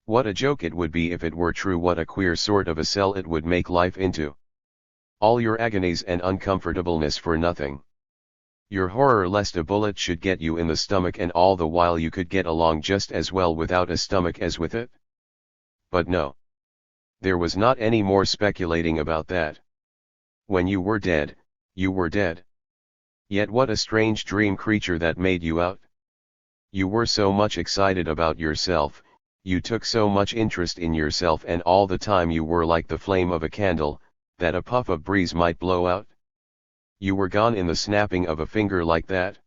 What a joke it would be if it were true. What a queer sort of a cell it would make life into. All your agonies and uncomfortableness for nothing. Your horror lest a bullet should get you in the stomach, and all the while you could get along just as well without a stomach as with it. But no. There was not any more speculating about that. When you were dead, you were dead. Yet what a strange dream creature that made you out. You were so much excited about yourself, you took so much interest in yourself, and all the time you were like the flame of a candle, that a puff of breeze might blow out. You were gone in the snapping of a finger like that.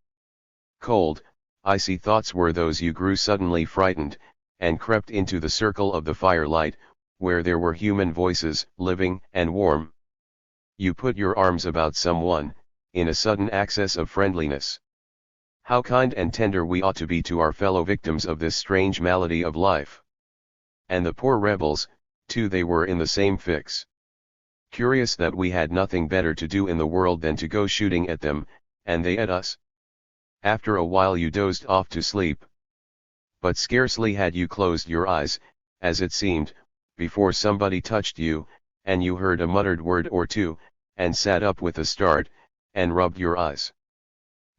Cold, icy thoughts were those. You grew suddenly frightened, and crept into the circle of the firelight, where there were human voices, living and warm. You put your arms about someone, in a sudden access of friendliness. How kind and tender we ought to be to our fellow victims of this strange malady of life. And the poor rebels, too, they were in the same fix. Curious that we had nothing better to do in the world than to go shooting at them, and they at us. After a while you dozed off to sleep. But scarcely had you closed your eyes, as it seemed, before somebody touched you, and you heard a muttered word or two, and sat up with a start, and rubbed your eyes.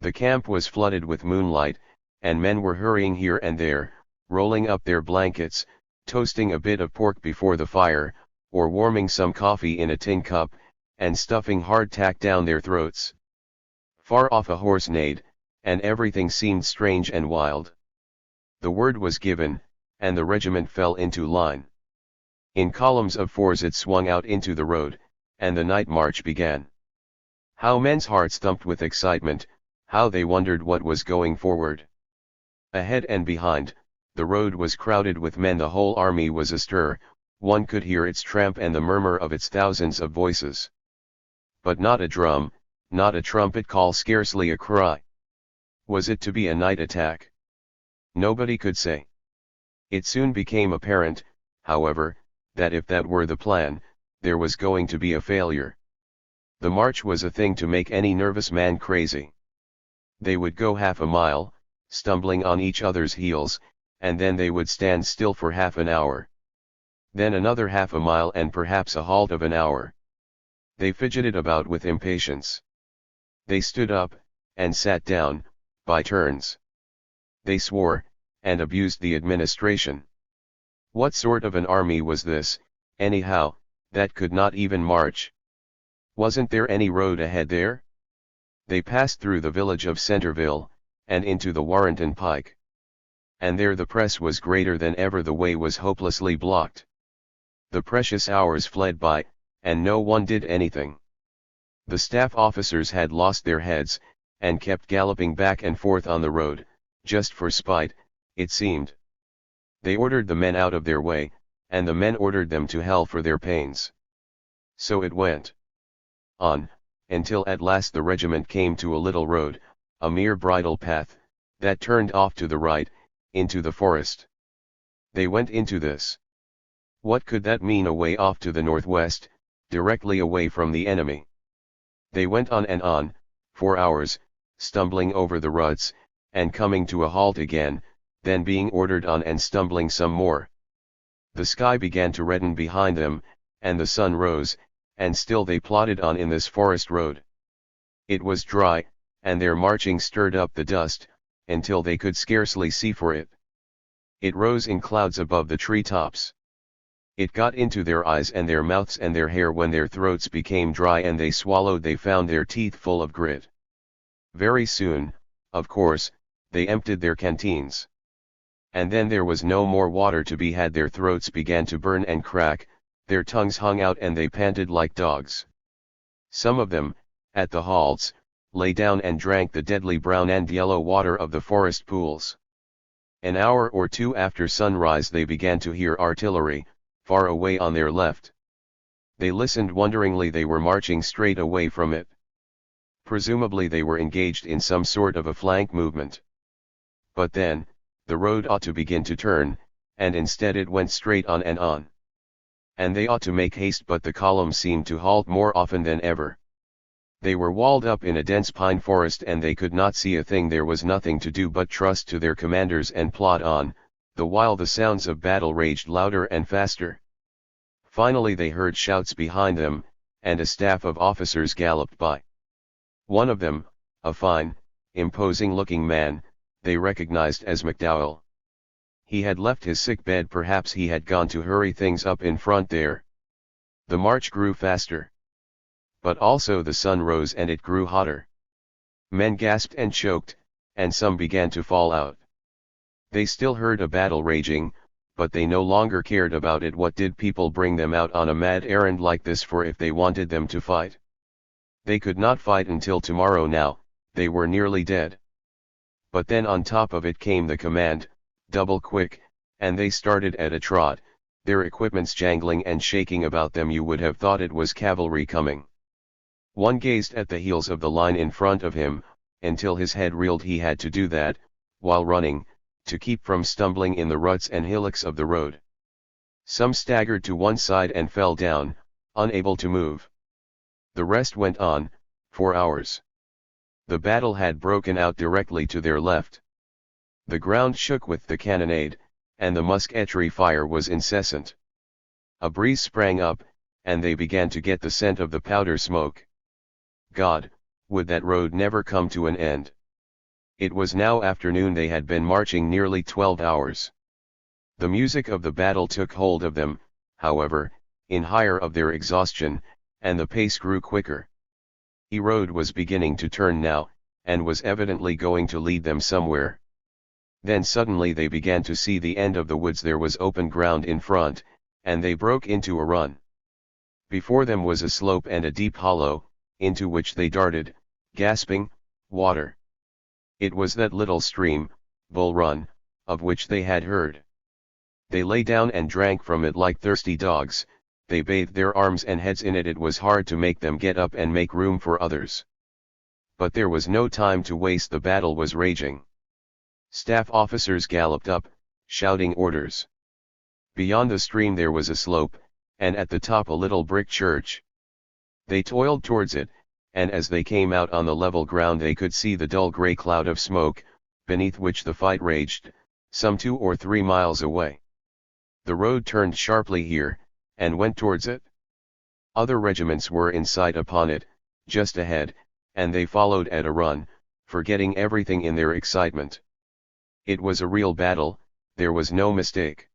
The camp was flooded with moonlight, and men were hurrying here and there, rolling up their blankets, toasting a bit of pork before the fire, or warming some coffee in a tin cup, and stuffing hardtack down their throats. Far off a horse neighed, and everything seemed strange and wild. The word was given, and the regiment fell into line. In columns of fours it swung out into the road, and the night march began. How men's hearts thumped with excitement, how they wondered what was going forward. Ahead and behind, the road was crowded with men. The whole army was astir. One could hear its tramp and the murmur of its thousands of voices. But not a drum, not a trumpet call, scarcely a cry. Was it to be a night attack? Nobody could say. It soon became apparent, however, that if that were the plan, there was going to be a failure. The march was a thing to make any nervous man crazy. They would go half a mile, stumbling on each other's heels, and then they would stand still for half an hour. Then another half a mile and perhaps a halt of an hour. They fidgeted about with impatience. They stood up, and sat down, by turns. They swore, and abused the administration. What sort of an army was this, anyhow, that could not even march? Wasn't there any road ahead there? They passed through the village of Centerville, and into the Warrenton Pike. And there the press was greater than ever, the way was hopelessly blocked. The precious hours fled by, and no one did anything. The staff officers had lost their heads, and kept galloping back and forth on the road, just for spite, it seemed. They ordered the men out of their way, and the men ordered them to hell for their pains. So it went on, until at last the regiment came to a little road, a mere bridle path, that turned off to the right, into the forest. They went into this. What could that mean? Away off to the northwest, directly away from the enemy. They went on and on, for hours, stumbling over the ruts, and coming to a halt again, then being ordered on and stumbling some more. The sky began to redden behind them, and the sun rose, and still they plodded on in this forest road. It was dry, and their marching stirred up the dust, until they could scarcely see for it. It rose in clouds above the tree tops. It got into their eyes and their mouths and their hair. When their throats became dry and they swallowed, they found their teeth full of grit. Very soon, of course, they emptied their canteens. And then there was no more water to be had. Their throats began to burn and crack, their tongues hung out, and they panted like dogs. Some of them, at the halts, lay down and drank the deadly brown and yellow water of the forest pools. An hour or two after sunrise they began to hear artillery, far away on their left. They listened wonderingly. They were marching straight away from it. Presumably they were engaged in some sort of a flank movement. But then, the road ought to begin to turn, and instead it went straight on and on. And they ought to make haste, but the column seemed to halt more often than ever. They were walled up in a dense pine forest, and they could not see a thing. There was nothing to do but trust to their commanders and plod on, the while the sounds of battle raged louder and faster. Finally they heard shouts behind them, and a staff of officers galloped by. One of them, a fine, imposing-looking man, they recognized as McDowell. He had left his sick bed. Perhaps he had gone to hurry things up in front there. The march grew faster. But also the sun rose and it grew hotter. Men gasped and choked, and some began to fall out. They still heard a battle raging, but they no longer cared about it. What did people bring them out on a mad errand like this for if they wanted them to fight? They could not fight until tomorrow now, they were nearly dead. But then on top of it came the command, double quick, and they started at a trot, their equipments jangling and shaking about them. You would have thought it was cavalry coming. One gazed at the heels of the line in front of him, until his head reeled. He had to do that, while running, to keep from stumbling in the ruts and hillocks of the road. Some staggered to one side and fell down, unable to move. The rest went on, for hours. The battle had broken out directly to their left. The ground shook with the cannonade, and the musketry fire was incessant. A breeze sprang up, and they began to get the scent of the powder smoke. God, would that road never come to an end! It was now afternoon. They had been marching nearly 12 hours. The music of the battle took hold of them, however, in higher of their exhaustion, and the pace grew quicker. The road was beginning to turn now, and was evidently going to lead them somewhere. Then suddenly they began to see the end of the woods. There was open ground in front, and they broke into a run. Before them was a slope and a deep hollow, into which they darted, gasping, water. It was that little stream, Bull Run, of which they had heard. They lay down and drank from it like thirsty dogs. They bathed their arms and heads in it. It was hard to make them get up and make room for others. But there was no time to waste. The battle was raging. Staff officers galloped up, shouting orders. Beyond the stream there was a slope, and at the top a little brick church. They toiled towards it, and as they came out on the level ground they could see the dull grey cloud of smoke, beneath which the fight raged, some 2 or 3 miles away. The road turned sharply here, and went towards it. Other regiments were in sight upon it, just ahead, and they followed at a run, forgetting everything in their excitement. It was a real battle, there was no mistake.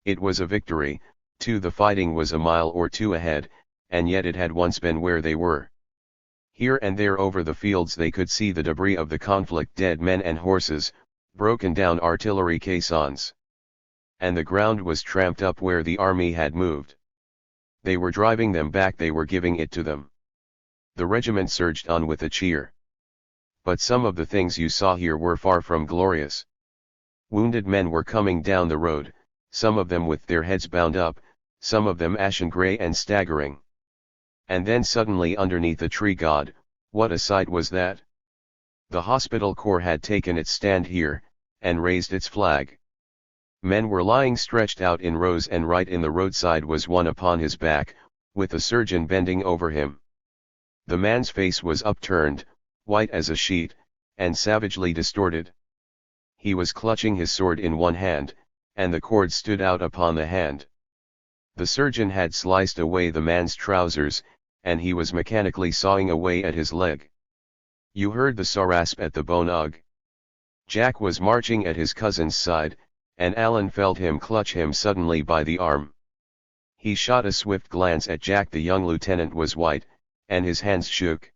It was a victory, too. The fighting was a mile or two ahead, and yet it had once been where they were. Here and there over the fields they could see the debris of the conflict, dead men and horses, broken down artillery caissons. And the ground was tramped up where the army had moved. They were driving them back, they were giving it to them. The regiment surged on with a cheer. But some of the things you saw here were far from glorious. Wounded men were coming down the road, some of them with their heads bound up, some of them ashen grey and staggering. And then suddenly underneath a tree, God, what a sight was that! The hospital corps had taken its stand here, and raised its flag. Men were lying stretched out in rows, and right in the roadside was one upon his back, with a surgeon bending over him. The man's face was upturned, white as a sheet, and savagely distorted. He was clutching his sword in one hand, and the cord stood out upon the hand. The surgeon had sliced away the man's trousers, and he was mechanically sawing away at his leg. You heard the saw rasp at the bone. Ugh! Jack was marching at his cousin's side, and Alan felt him clutch him suddenly by the arm. He shot a swift glance at Jack. The young lieutenant was white, and his hands shook.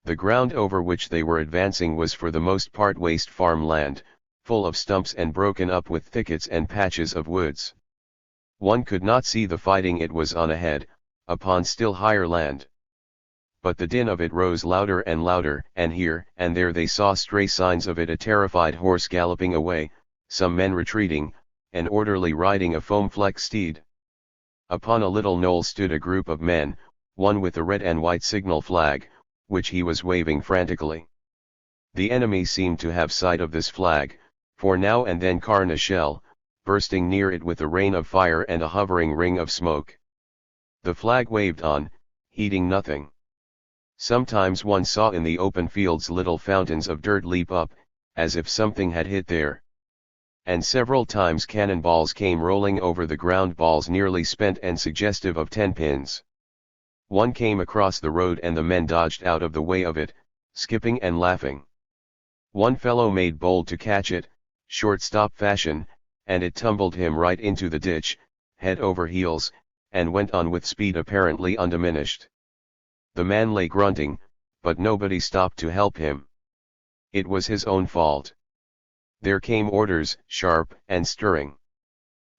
The ground over which they were advancing was for the most part waste farm land, full of stumps and broken up with thickets and patches of woods. One could not see the fighting. It was on ahead, upon still higher land. But the din of it rose louder and louder, and here and there they saw stray signs of it: a terrified horse galloping away, some men retreating, an orderly riding a foam-flecked steed. Upon a little knoll stood a group of men, one with a red and white signal flag, which he was waving frantically. The enemy seemed to have sight of this flag, for now and then carn a shell, bursting near it with a rain of fire and a hovering ring of smoke. The flag waved on, heeding nothing. Sometimes one saw in the open fields little fountains of dirt leap up, as if something had hit there. And several times cannonballs came rolling over the ground, balls nearly spent and suggestive of 10 pins. One came across the road and the men dodged out of the way of it, skipping and laughing. One fellow made bold to catch it, shortstop fashion, and it tumbled him right into the ditch, head over heels, and went on with speed apparently undiminished. The man lay grunting, but nobody stopped to help him. It was his own fault. There came orders, sharp and stirring.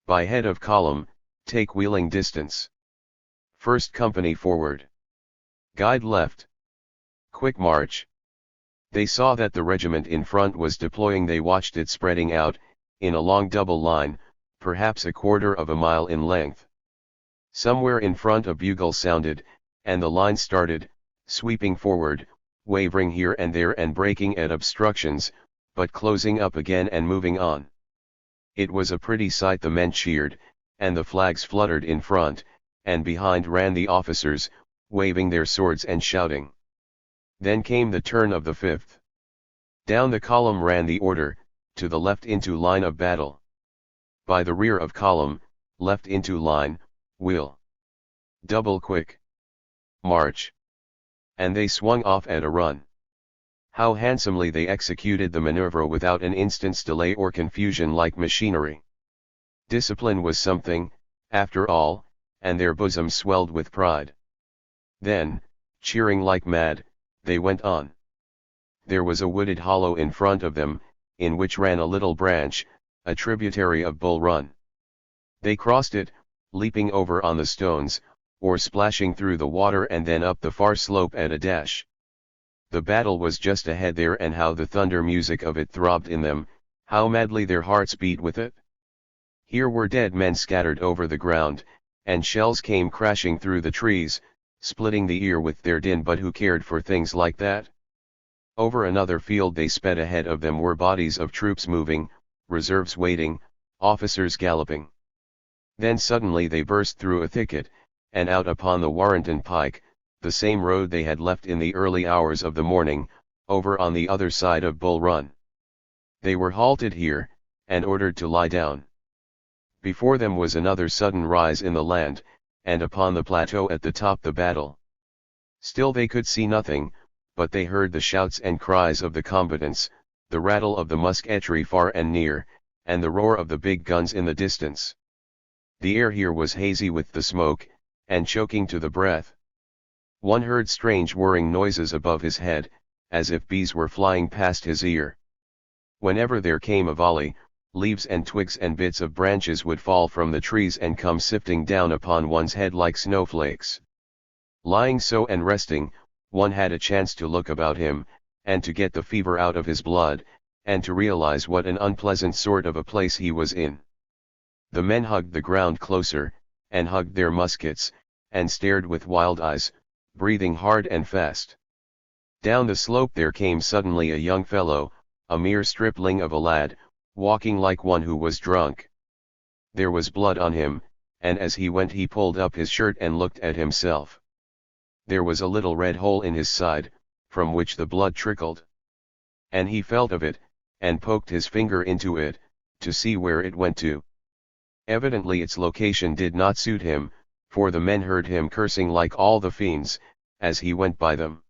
By head of column, take wheeling distance. First company forward. Guide left. Quick march. They saw that the regiment in front was deploying. They watched it spreading out, in a long double line, perhaps a quarter of a mile in length. Somewhere in front a bugle sounded, and the line started, sweeping forward, wavering here and there and breaking at obstructions, but closing up again and moving on. It was a pretty sight. The men cheered, and the flags fluttered in front, and behind ran the officers, waving their swords and shouting. Then came the turn of the 5th. Down the column ran the order, to the left into line of battle. By the rear of column, left into line, wheel. Double quick. March. And they swung off at a run. How handsomely they executed the maneuver without an instant's delay or confusion, like machinery. Discipline was something, after all, and their bosoms swelled with pride. Then, cheering like mad, they went on. There was a wooded hollow in front of them, in which ran a little branch, a tributary of Bull Run. They crossed it, leaping over on the stones, or splashing through the water and then up the far slope at a dash. The battle was just ahead there, and how the thunder music of it throbbed in them, how madly their hearts beat with it. Here were dead men scattered over the ground, and shells came crashing through the trees, splitting the ear with their din, but who cared for things like that? Over another field they sped. Ahead of them were bodies of troops moving, reserves waiting, officers galloping. Then suddenly they burst through a thicket, and out upon the Warrenton Pike, the same road they had left in the early hours of the morning, over on the other side of Bull Run. They were halted here, and ordered to lie down. Before them was another sudden rise in the land, and upon the plateau at the top the battle. Still they could see nothing, but they heard the shouts and cries of the combatants, the rattle of the musketry far and near, and the roar of the big guns in the distance. The air here was hazy with the smoke, and choking to the breath. One heard strange whirring noises above his head, as if bees were flying past his ear. Whenever there came a volley, leaves and twigs and bits of branches would fall from the trees and come sifting down upon one's head like snowflakes. Lying so and resting, one had a chance to look about him, and to get the fever out of his blood, and to realize what an unpleasant sort of a place he was in. The men hugged the ground closer, and hugged their muskets, and stared with wild eyes, breathing hard and fast. Down the slope there came suddenly a young fellow, a mere stripling of a lad, walking like one who was drunk. There was blood on him, and as he went he pulled up his shirt and looked at himself. There was a little red hole in his side, from which the blood trickled. And he felt of it, and poked his finger into it, to see where it went to. Evidently its location did not suit him, for the men heard him cursing like all the fiends, as he went by them.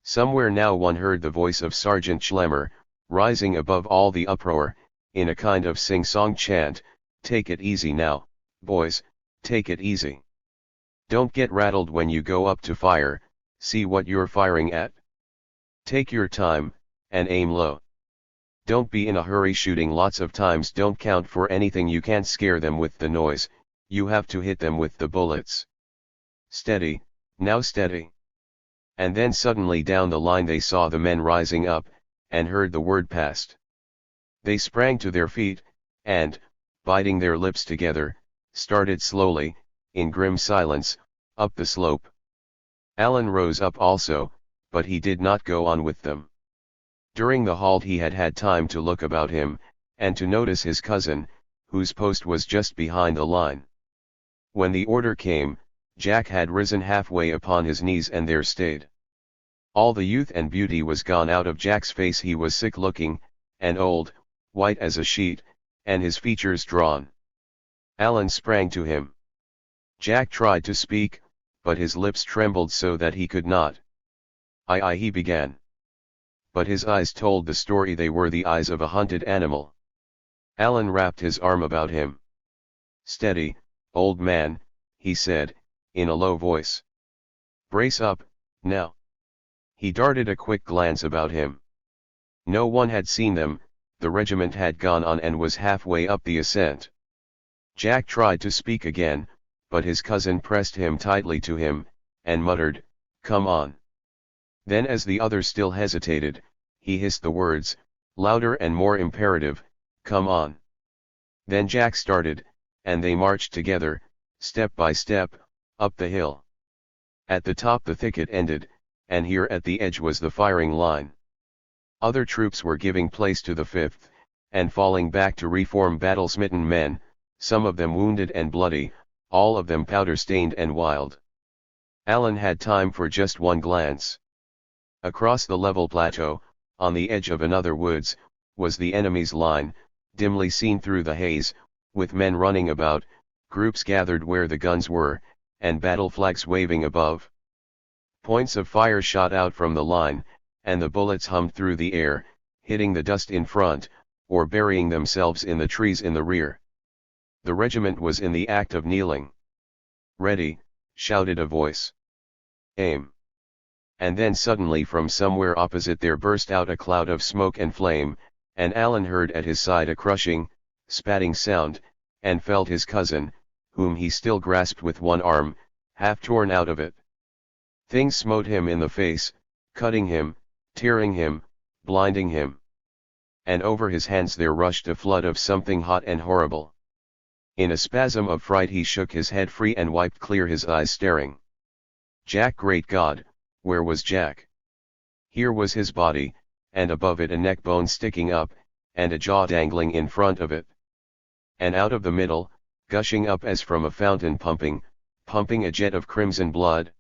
Somewhere now one heard the voice of Sergeant Schlemmer, rising above all the uproar, in a kind of sing-song chant, "Take it easy now, boys, take it easy. Don't get rattled when you go up to fire, see what you're firing at. Take your time, and aim low. Don't be in a hurry shooting lots of times, don't count for anything, you can't scare them with the noise, you have to hit them with the bullets. Steady, now steady." And then suddenly down the line they saw the men rising up, and heard the word passed. They sprang to their feet, and, biting their lips together, started slowly, in grim silence, up the slope. Alan rose up also, but he did not go on with them. During the halt he had had time to look about him, and to notice his cousin, whose post was just behind the line. When the order came, Jack had risen halfway upon his knees and there stayed. All the youth and beauty was gone out of Jack's face, he was sick-looking, and old, white as a sheet, and his features drawn. Alan sprang to him. Jack tried to speak, but his lips trembled so that he could not. "Aye, he began. But his eyes told the story, they were the eyes of a hunted animal. Alan wrapped his arm about him. "Steady, old man," he said, in a low voice. "Brace up, now." He darted a quick glance about him. No one had seen them, the regiment had gone on and was halfway up the ascent. Jack tried to speak again, but his cousin pressed him tightly to him, and muttered, "Come on." Then as the other still hesitated, he hissed the words, louder and more imperative, "Come on." Then Jack started, and they marched together, step by step, up the hill. At the top the thicket ended, and here at the edge was the firing line. Other troops were giving place to the 5th, and falling back to reform battle-smitten men, some of them wounded and bloody, all of them powder-stained and wild. Alan had time for just one glance. Across the level plateau, on the edge of another woods, was the enemy's line, dimly seen through the haze, with men running about, groups gathered where the guns were, and battle flags waving above. Points of fire shot out from the line, and the bullets hummed through the air, hitting the dust in front, or burying themselves in the trees in the rear. The regiment was in the act of kneeling. "Ready," shouted a voice. "Aim." And then suddenly from somewhere opposite there burst out a cloud of smoke and flame, and Alan heard at his side a crushing, spatting sound, and felt his cousin, whom he still grasped with one arm, half torn out of it. Things smote him in the face, cutting him, tearing him, blinding him. And over his hands there rushed a flood of something hot and horrible. In a spasm of fright he shook his head free and wiped clear his eyes, staring. Jack, great God, where was Jack? Here was his body, and above it a neck bone sticking up, and a jaw dangling in front of it. And out of the middle, gushing up as from a fountain, pumping a jet of crimson blood.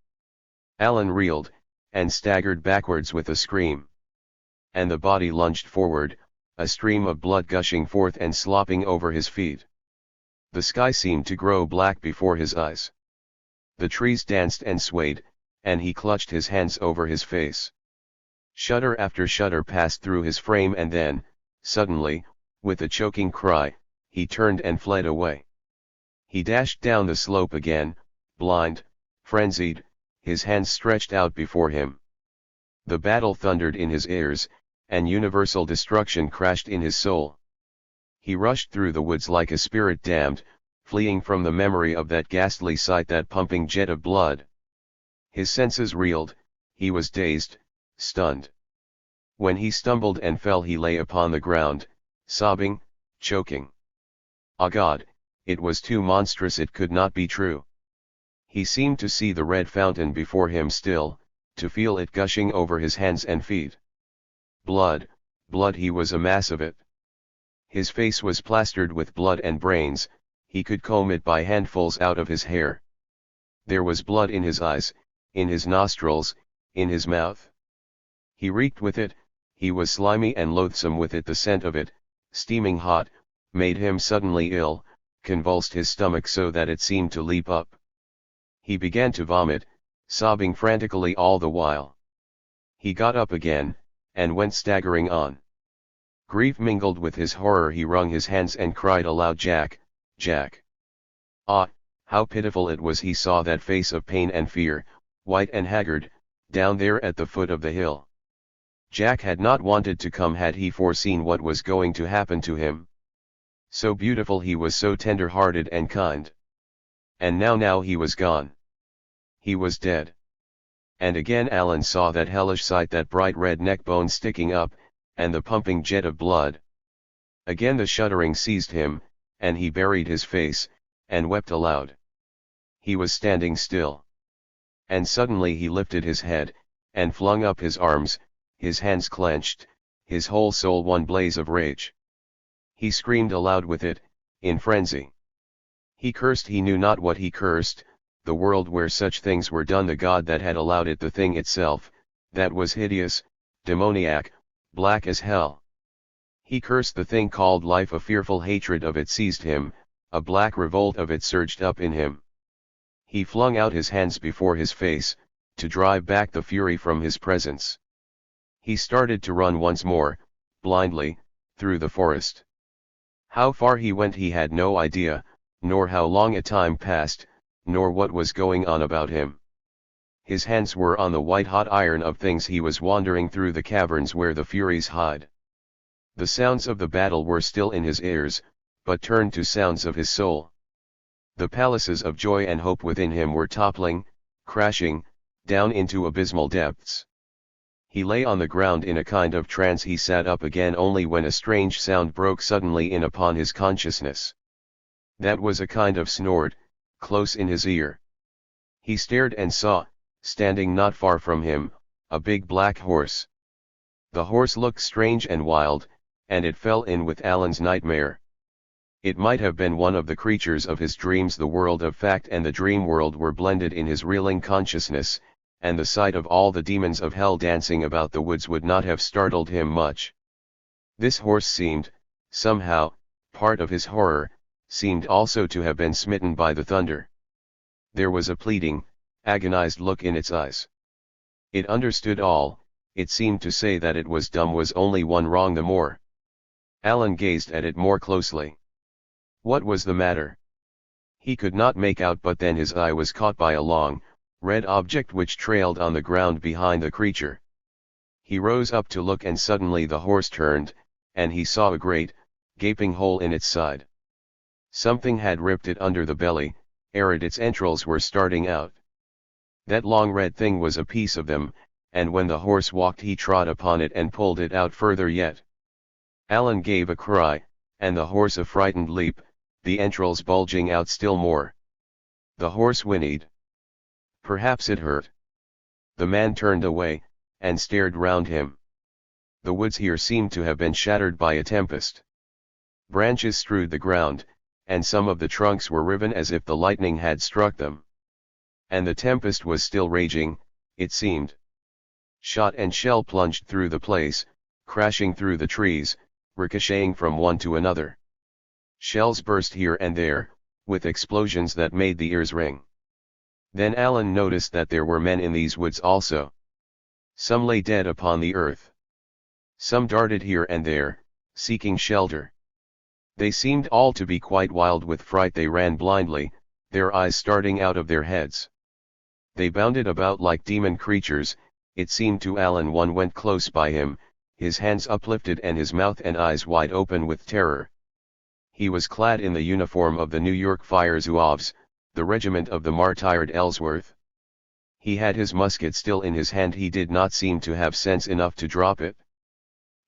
Alan reeled, and staggered backwards with a scream. And the body lunged forward, a stream of blood gushing forth and slopping over his feet. The sky seemed to grow black before his eyes. The trees danced and swayed, and he clutched his hands over his face. Shudder after shudder passed through his frame, and then, suddenly, with a choking cry, he turned and fled away. He dashed down the slope again, blind, frenzied, his hands stretched out before him. The battle thundered in his ears, and universal destruction crashed in his soul. He rushed through the woods like a spirit damned, fleeing from the memory of that ghastly sight, that pumping jet of blood. His senses reeled, he was dazed, stunned. When he stumbled and fell, he lay upon the ground, sobbing, choking. Ah God, it was too monstrous, it could not be true. He seemed to see the red fountain before him still, to feel it gushing over his hands and feet. Blood, blood, he was a mass of it. His face was plastered with blood and brains, he could comb it by handfuls out of his hair. There was blood in his eyes, in his nostrils, in his mouth. He reeked with it, he was slimy and loathsome with it. The scent of it, steaming hot, made him suddenly ill, convulsed his stomach so that it seemed to leap up. He began to vomit, sobbing frantically all the while. He got up again, and went staggering on. Grief mingled with his horror, he wrung his hands and cried aloud, "Jack, Jack!" Ah, how pitiful it was! He saw that face of pain and fear, white and haggard, down there at the foot of the hill. Jack had not wanted to come had he foreseen what was going to happen to him. So beautiful he was, so tender-hearted and kind. And now he was gone. He was dead. And again Alan saw that hellish sight, that bright red neck bone sticking up, and the pumping jet of blood. Again the shuddering seized him, and he buried his face, and wept aloud. He was standing still. And suddenly he lifted his head, and flung up his arms, his hands clenched, his whole soul one blaze of rage. He screamed aloud with it, in frenzy. He cursed, he knew not what he cursed, the world where such things were done, the God that had allowed it, the thing itself, that was hideous, demoniac, black as hell. He cursed the thing called life, a fearful hatred of it seized him, a black revolt of it surged up in him. He flung out his hands before his face, to drive back the fury from his presence. He started to run once more, blindly, through the forest. How far he went he had no idea, nor how long a time passed, nor what was going on about him. His hands were on the white-hot iron of things. He was wandering through the caverns where the Furies hide. The sounds of the battle were still in his ears, but turned to sounds of his soul. The palaces of joy and hope within him were toppling, crashing, down into abysmal depths. He lay on the ground in a kind of trance. He sat up again only when a strange sound broke suddenly in upon his consciousness. That was a kind of snort, close in his ear. He stared and saw, standing not far from him, a big black horse. The horse looked strange and wild, and it fell in with Alan's nightmare. It might have been one of the creatures of his dreams. The world of fact and the dream world were blended in his reeling consciousness, and the sight of all the demons of hell dancing about the woods would not have startled him much. This horse seemed, somehow, part of his horror, seemed also to have been smitten by the thunder. There was a pleading, agonized look in its eyes. It understood all, it seemed to say that it was dumb was only one wrong the more. Alan gazed at it more closely. What was the matter? He could not make out, but then his eye was caught by a long, red object which trailed on the ground behind the creature. He rose up to look, and suddenly the horse turned, and he saw a great, gaping hole in its side. Something had ripped it under the belly, ere its entrails were starting out. That long red thing was a piece of them, and when the horse walked he trod upon it and pulled it out further yet. Alan gave a cry, and the horse a frightened leap, the entrails bulging out still more. The horse whinnied. Perhaps it hurt. The man turned away, and stared round him. The woods here seemed to have been shattered by a tempest. Branches strewed the ground, and some of the trunks were riven as if the lightning had struck them. And the tempest was still raging, it seemed. Shot and shell plunged through the place, crashing through the trees, ricocheting from one to another. Shells burst here and there, with explosions that made the ears ring. Then Alan noticed that there were men in these woods also. Some lay dead upon the earth. Some darted here and there, seeking shelter. They seemed all to be quite wild with fright. They ran blindly, their eyes starting out of their heads. They bounded about like demon creatures. It seemed to Alan one went close by him, his hands uplifted and his mouth and eyes wide open with terror. He was clad in the uniform of the New York Fire Zouaves, the regiment of the martyred Ellsworth. He had his musket still in his hand. He did not seem to have sense enough to drop it.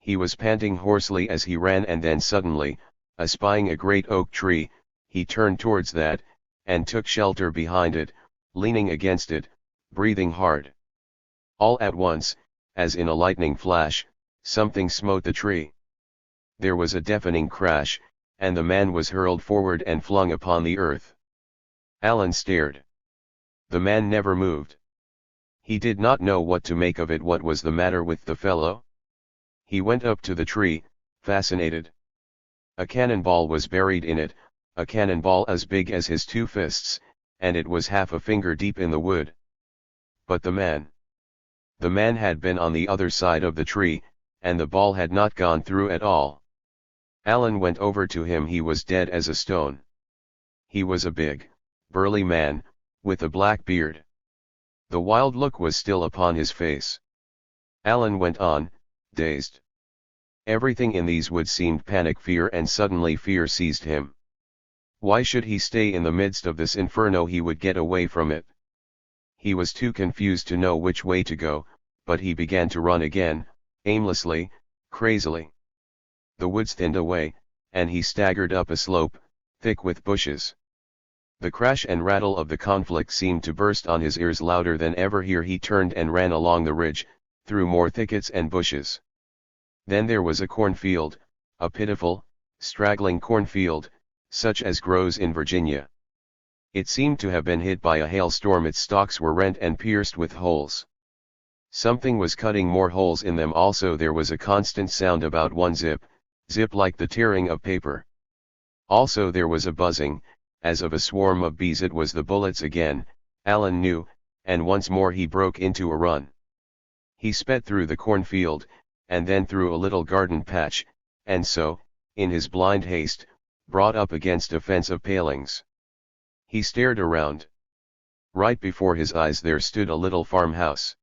He was panting hoarsely as he ran, and then suddenly, espying a great oak tree, he turned towards that, and took shelter behind it, leaning against it, breathing hard. All at once, as in a lightning flash, something smote the tree. There was a deafening crash, and the man was hurled forward and flung upon the earth. Alan stared. The man never moved. He did not know what to make of it. What was the matter with the fellow? He went up to the tree, fascinated. A cannonball was buried in it, a cannonball as big as his two fists, and it was half a finger deep in the wood. But the man had been on the other side of the tree, and the ball had not gone through at all. Alan went over to him. He was dead as a stone. He was a big, burly man, with a black beard. The wild look was still upon his face. Alan went on, dazed. Everything in these woods seemed panic, fear, and suddenly fear seized him. Why should he stay in the midst of this inferno? He would get away from it. He was too confused to know which way to go, but he began to run again, aimlessly, crazily. The woods thinned away, and he staggered up a slope, thick with bushes. The crash and rattle of the conflict seemed to burst on his ears louder than ever. Here he turned and ran along the ridge, through more thickets and bushes. Then there was a cornfield, a pitiful, straggling cornfield, such as grows in Virginia. It seemed to have been hit by a hailstorm. Its stalks were rent and pierced with holes. Something was cutting more holes in them also. There was a constant sound about one zip, zip like the tearing of paper. Also there was a buzzing, as of a swarm of bees. It was the bullets again, Alan knew, and once more he broke into a run. He sped through the cornfield, and then through a little garden patch, and so, in his blind haste, brought up against a fence of palings. He stared around. Right before his eyes there stood a little farmhouse.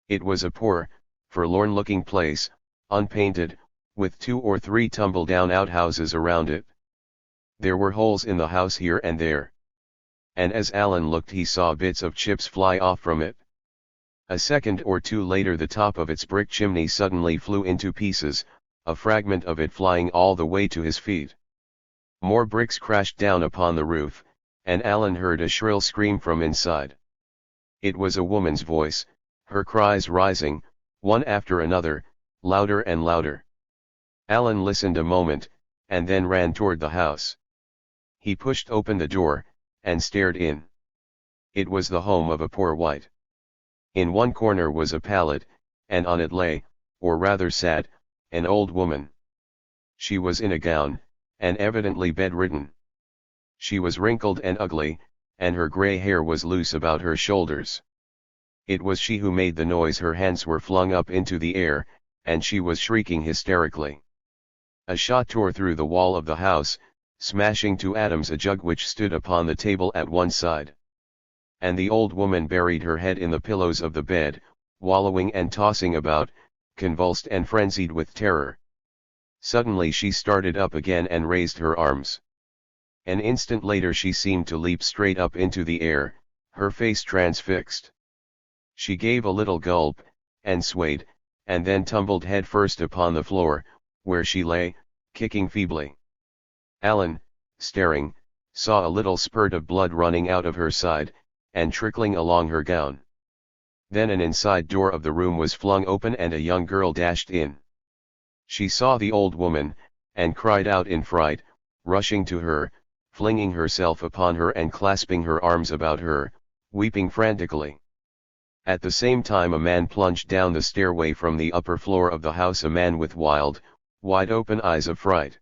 It was a poor, forlorn-looking place, unpainted, with 2 or 3 tumble-down outhouses around it. There were holes in the house here and there. And as Alan looked he saw bits of chips fly off from it. A second or two later the top of its brick chimney suddenly flew into pieces, a fragment of it flying all the way to his feet. More bricks crashed down upon the roof, and Alan heard a shrill scream from inside. It was a woman's voice, her cries rising, one after another, louder and louder. Alan listened a moment, and then ran toward the house. He pushed open the door, and stared in. It was the home of a poor wight. In one corner was a pallet, and on it lay, or rather sat, an old woman. She was in a gown, and evidently bedridden. She was wrinkled and ugly, and her grey hair was loose about her shoulders. It was she who made the noise. Her hands were flung up into the air, and she was shrieking hysterically. A shot tore through the wall of the house, smashing to atoms a jug which stood upon the table at one side. And the old woman buried her head in the pillows of the bed, wallowing and tossing about, convulsed and frenzied with terror. Suddenly she started up again and raised her arms. An instant later she seemed to leap straight up into the air, her face transfixed. She gave a little gulp, and swayed, and then tumbled head first upon the floor, where she lay, kicking feebly. Alan, staring, saw a little spurt of blood running out of her side, and trickling along her gown. Then an inside door of the room was flung open and a young girl dashed in. She saw the old woman, and cried out in fright, rushing to her, flinging herself upon her and clasping her arms about her, weeping frantically. At the same time a man plunged down the stairway from the upper floor of the house, a man with wild, wide-open eyes of fright.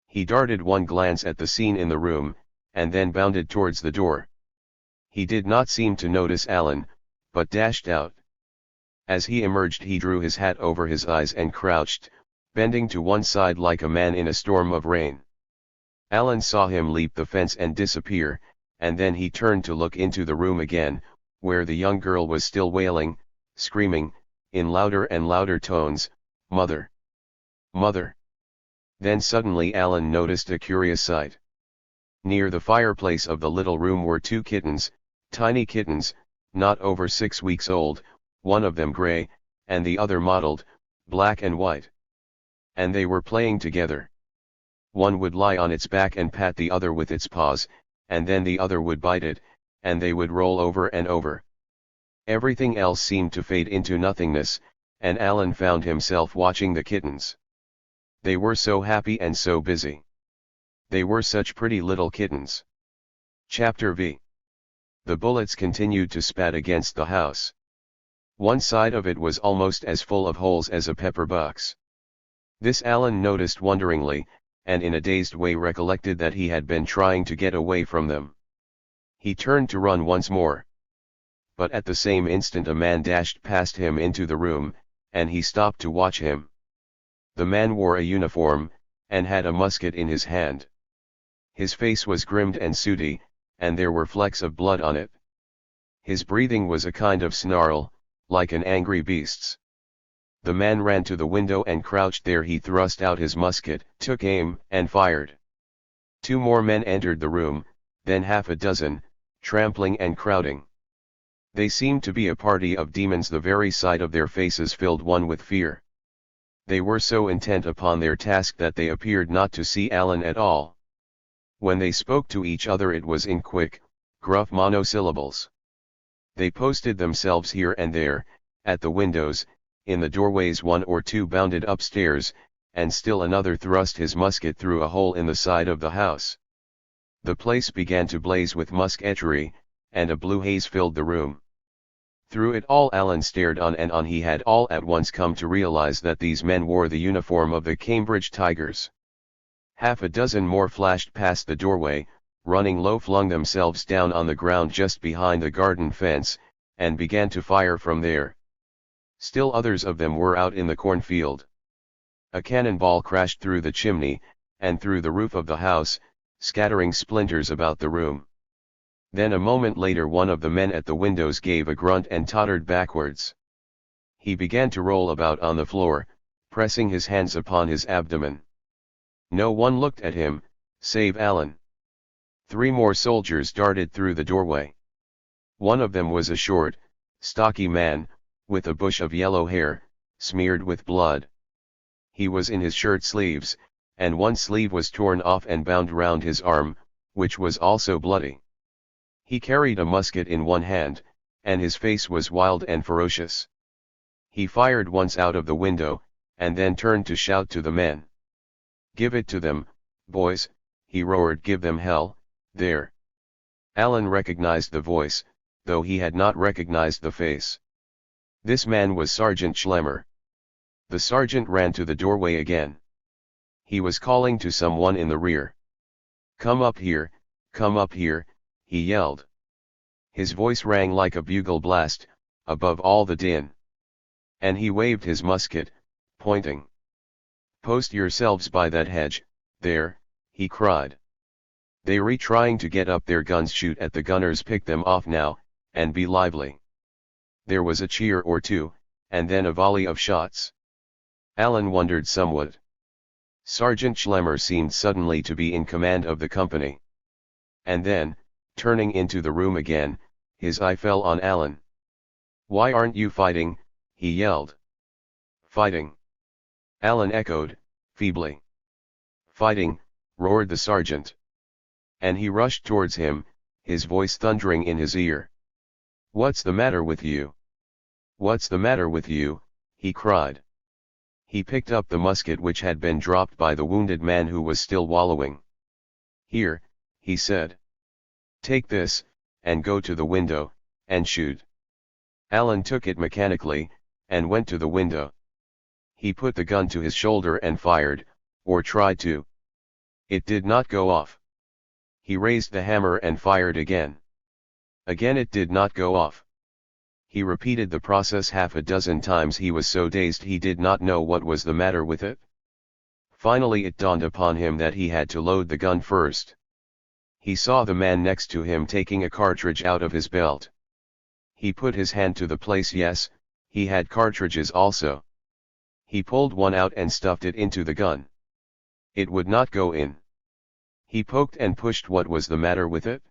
He darted one glance at the scene in the room, and then bounded towards the door. He did not seem to notice Alan, but dashed out. As he emerged he drew his hat over his eyes and crouched, bending to one side like a man in a storm of rain. Alan saw him leap the fence and disappear, and then he turned to look into the room again, where the young girl was still wailing, screaming, in louder and louder tones, "Mother! Mother!" Then suddenly Alan noticed a curious sight. Near the fireplace of the little room were two kittens, tiny kittens, not over 6 weeks old, one of them gray, and the other mottled, black and white. And they were playing together. One would lie on its back and pat the other with its paws, and then the other would bite it, and they would roll over and over. Everything else seemed to fade into nothingness, and Alan found himself watching the kittens. They were so happy and so busy. They were such pretty little kittens. Chapter V. The bullets continued to spat against the house. One side of it was almost as full of holes as a pepper box. This Alan noticed wonderingly, and in a dazed way recollected that he had been trying to get away from them. He turned to run once more. But at the same instant a man dashed past him into the room, and he stopped to watch him. The man wore a uniform, and had a musket in his hand. His face was grimmed and sooty, and there were flecks of blood on it. His breathing was a kind of snarl, like an angry beast's. The man ran to the window and crouched there. He thrust out his musket, took aim, and fired. 2 more men entered the room, then half a dozen, trampling and crowding. They seemed to be a party of demons. The very sight of their faces filled one with fear. They were so intent upon their task that they appeared not to see Alan at all. When they spoke to each other it was in quick, gruff monosyllables. They posted themselves here and there, at the windows, in the doorways. 1 or 2 bounded upstairs, and still another thrust his musket through a hole in the side of the house. The place began to blaze with musketry, and a blue haze filled the room. Through it all Alan stared on and on. He had all at once come to realize that these men wore the uniform of the Cambridge Tigers. Half a dozen more flashed past the doorway, running low flung themselves down on the ground just behind the garden fence, and began to fire from there. Still others of them were out in the cornfield. A cannonball crashed through the chimney, and through the roof of the house, scattering splinters about the room. Then a moment later one of the men at the windows gave a grunt and tottered backwards. He began to roll about on the floor, pressing his hands upon his abdomen. No one looked at him, save Alan. 3 more soldiers darted through the doorway. One of them was a short, stocky man, with a bush of yellow hair, smeared with blood. He was in his shirt sleeves, and one sleeve was torn off and bound round his arm, which was also bloody. He carried a musket in one hand, and his face was wild and ferocious. He fired once out of the window, and then turned to shout to the men. "Give it to them, boys," he roared. "Give them hell, there." Alan recognized the voice, though he had not recognized the face. This man was Sergeant Schlemmer. The sergeant ran to the doorway again. He was calling to someone in the rear. Come up here," he yelled. His voice rang like a bugle blast, above all the din. And he waved his musket, pointing. "Post yourselves by that hedge, there," he cried. "They trying to get up their guns. Shoot at the gunners. Pick them off now, and be lively." There was a cheer or two, and then a volley of shots. Alan wondered somewhat. Sergeant Schlemmer seemed suddenly to be in command of the company. And then, turning into the room again, his eye fell on Alan. "Why aren't you fighting?" he yelled. "Fighting?" Alan echoed, feebly. "Fighting," roared the sergeant. And he rushed towards him, his voice thundering in his ear. "What's the matter with you? What's the matter with you?" he cried. He picked up the musket which had been dropped by the wounded man who was still wallowing. "Here," he said. "Take this, and go to the window, and shoot." Alan took it mechanically, and went to the window. He put the gun to his shoulder and fired, or tried to. It did not go off. He raised the hammer and fired again. Again it did not go off. He repeated the process half a dozen times. He was so dazed he did not know what was the matter with it. Finally it dawned upon him that he had to load the gun first. He saw the man next to him taking a cartridge out of his belt. He put his hand to the place. Yes, he had cartridges also. He pulled one out and stuffed it into the gun. It would not go in. He poked and pushed. What was the matter with it?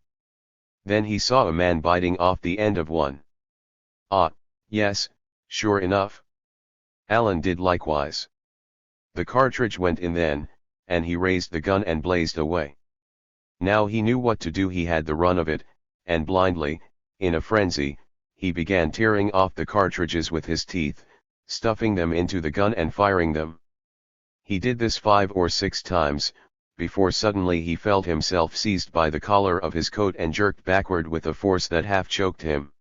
Then he saw a man biting off the end of one. Ah, yes, sure enough. Alan did likewise. The cartridge went in then, and he raised the gun and blazed away. Now he knew what to do. He had the run of it, and blindly, in a frenzy, he began tearing off the cartridges with his teeth, stuffing them into the gun and firing them. He did this 5 or 6 times, before suddenly he felt himself seized by the collar of his coat and jerked backward with a force that half choked him.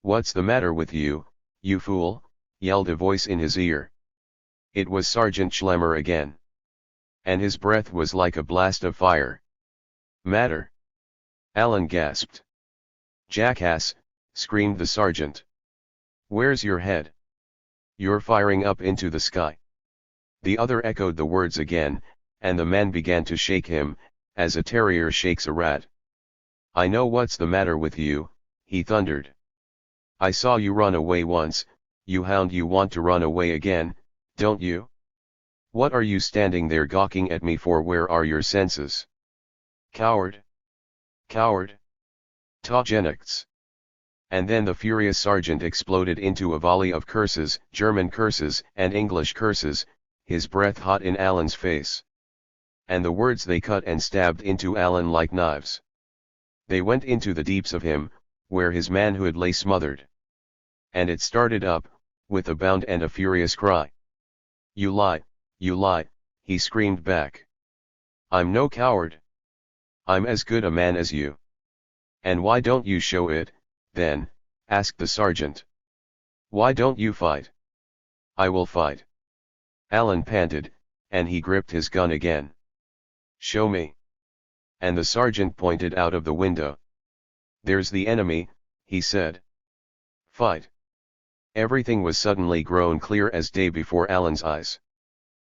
"What's the matter with you, you fool?" yelled a voice in his ear. It was Sergeant Schlemmer again. And his breath was like a blast of fire. "Matter?" Alan gasped. "Jackass," screamed the sergeant. "Where's your head? You're firing up into the sky." The other echoed the words again, and the man began to shake him, as a terrier shakes a rat. "I know what's the matter with you," he thundered. "I saw you run away once, you hound. You want to run away again, don't you? What are you standing there gawking at me for? Where are your senses? Coward! Coward! Taugenix!" And then the furious sergeant exploded into a volley of curses, German curses and English curses, his breath hot in Alan's face. And the words, they cut and stabbed into Alan like knives. They went into the deeps of him, where his manhood lay smothered. And it started up, with a bound and a furious cry. You lie, he screamed back. "I'm no coward. I'm as good a man as you." "And why don't you show it, then?" asked the sergeant. "Why don't you fight?" "I will fight." Alan panted, and he gripped his gun again. "Show me." And the sergeant pointed out of the window. "There's the enemy," he said. "Fight." Everything was suddenly grown clear as day before Alan's eyes.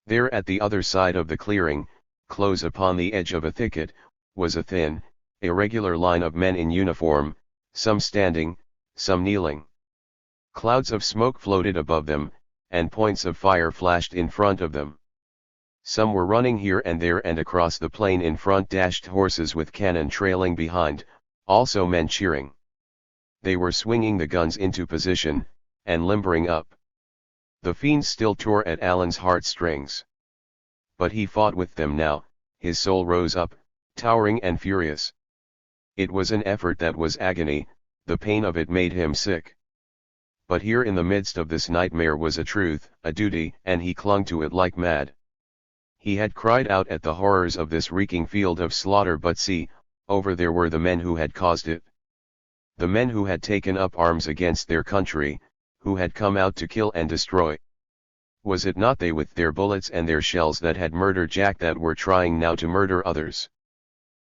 There at the other side of the clearing, close upon the edge of a thicket, was a thin, irregular line of men in uniform, some standing, some kneeling. Clouds of smoke floated above them, and points of fire flashed in front of them. Some were running here and there, and across the plain in front dashed horses with cannon trailing behind, also men cheering. They were swinging the guns into position, and limbering up. The fiends still tore at Alan's heartstrings. But he fought with them now. His soul rose up, towering and furious. It was an effort that was agony, the pain of it made him sick. But here in the midst of this nightmare was a truth, a duty, and he clung to it like mad. He had cried out at the horrors of this reeking field of slaughter, but see, over there were the men who had caused it. The men who had taken up arms against their country, who had come out to kill and destroy. Was it not they with their bullets and their shells that had murdered Jack, that were trying now to murder others?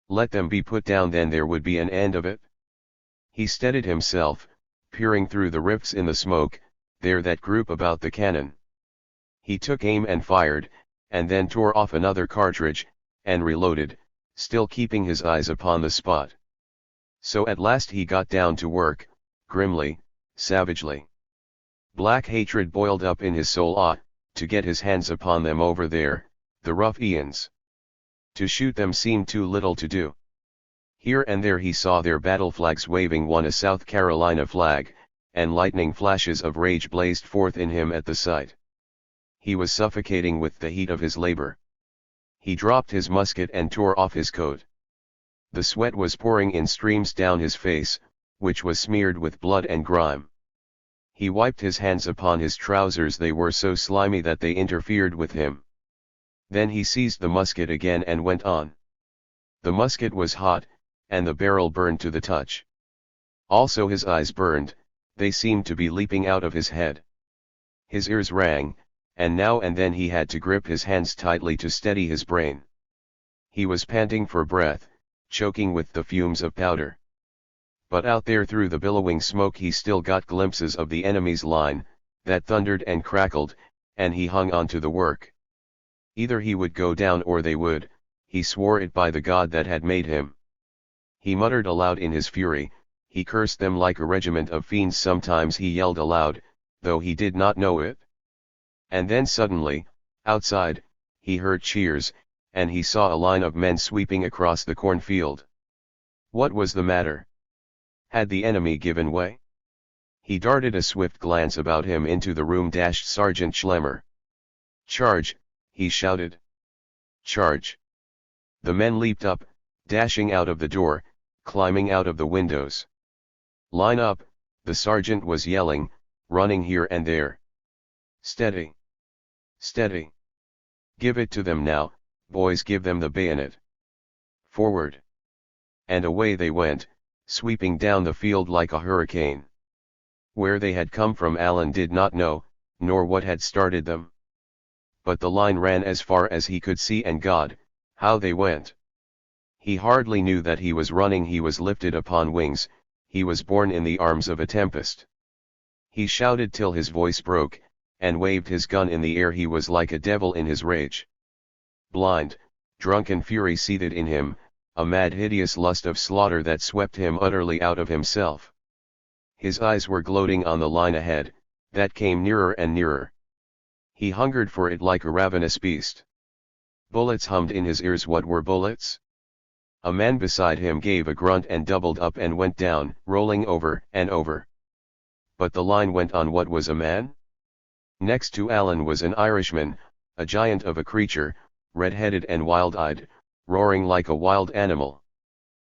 Let them be put down, then there would be an end of it. He steadied himself, peering through the rifts in the smoke, there that group about the cannon. He took aim and fired, and then tore off another cartridge, and reloaded, still keeping his eyes upon the spot. So at last he got down to work, grimly, savagely. Black hatred boiled up in his soul. To get his hands upon them over there, the ruffians. To shoot them seemed too little to do. Here and there he saw their battle flags waving, one a South Carolina flag, and lightning flashes of rage blazed forth in him at the sight. He was suffocating with the heat of his labor. He dropped his musket and tore off his coat. The sweat was pouring in streams down his face, which was smeared with blood and grime. He wiped his hands upon his trousers, they were so slimy that they interfered with him. Then he seized the musket again and went on. The musket was hot, and the barrel burned to the touch. Also his eyes burned, they seemed to be leaping out of his head. His ears rang, and now and then he had to grip his hands tightly to steady his brain. He was panting for breath, choking with the fumes of powder. But out there through the billowing smoke he still got glimpses of the enemy's line, that thundered and crackled, and he hung on to the work. Either he would go down or they would, he swore it by the God that had made him. He muttered aloud in his fury, he cursed them like a regiment of fiends. Sometimes he yelled aloud, though he did not know it. And then suddenly, outside, he heard cheers, and he saw a line of men sweeping across the cornfield. What was the matter? Had the enemy given way? He darted a swift glance about him. Into the room dashed Sergeant Schlemmer. "Charge!" he shouted. "Charge!" The men leaped up, dashing out of the door, climbing out of the windows. "Line up!" the sergeant was yelling, running here and there. "Steady! Steady! Give it to them now, boys, give them the bayonet! Forward!" And away they went, sweeping down the field like a hurricane. Where they had come from Alan did not know, nor what had started them. But the line ran as far as he could see, and God, how they went! He hardly knew that he was running. He was lifted upon wings, he was borne in the arms of a tempest. He shouted till his voice broke, and waved his gun in the air. He was like a devil in his rage. Blind, drunken fury seethed in him, a mad hideous lust of slaughter that swept him utterly out of himself. His eyes were gloating on the line ahead, that came nearer and nearer. He hungered for it like a ravenous beast. Bullets hummed in his ears. What were bullets? A man beside him gave a grunt and doubled up and went down, rolling over and over. But the line went on. What was a man? Next to Alan was an Irishman, a giant of a creature, red-headed and wild-eyed, roaring like a wild animal.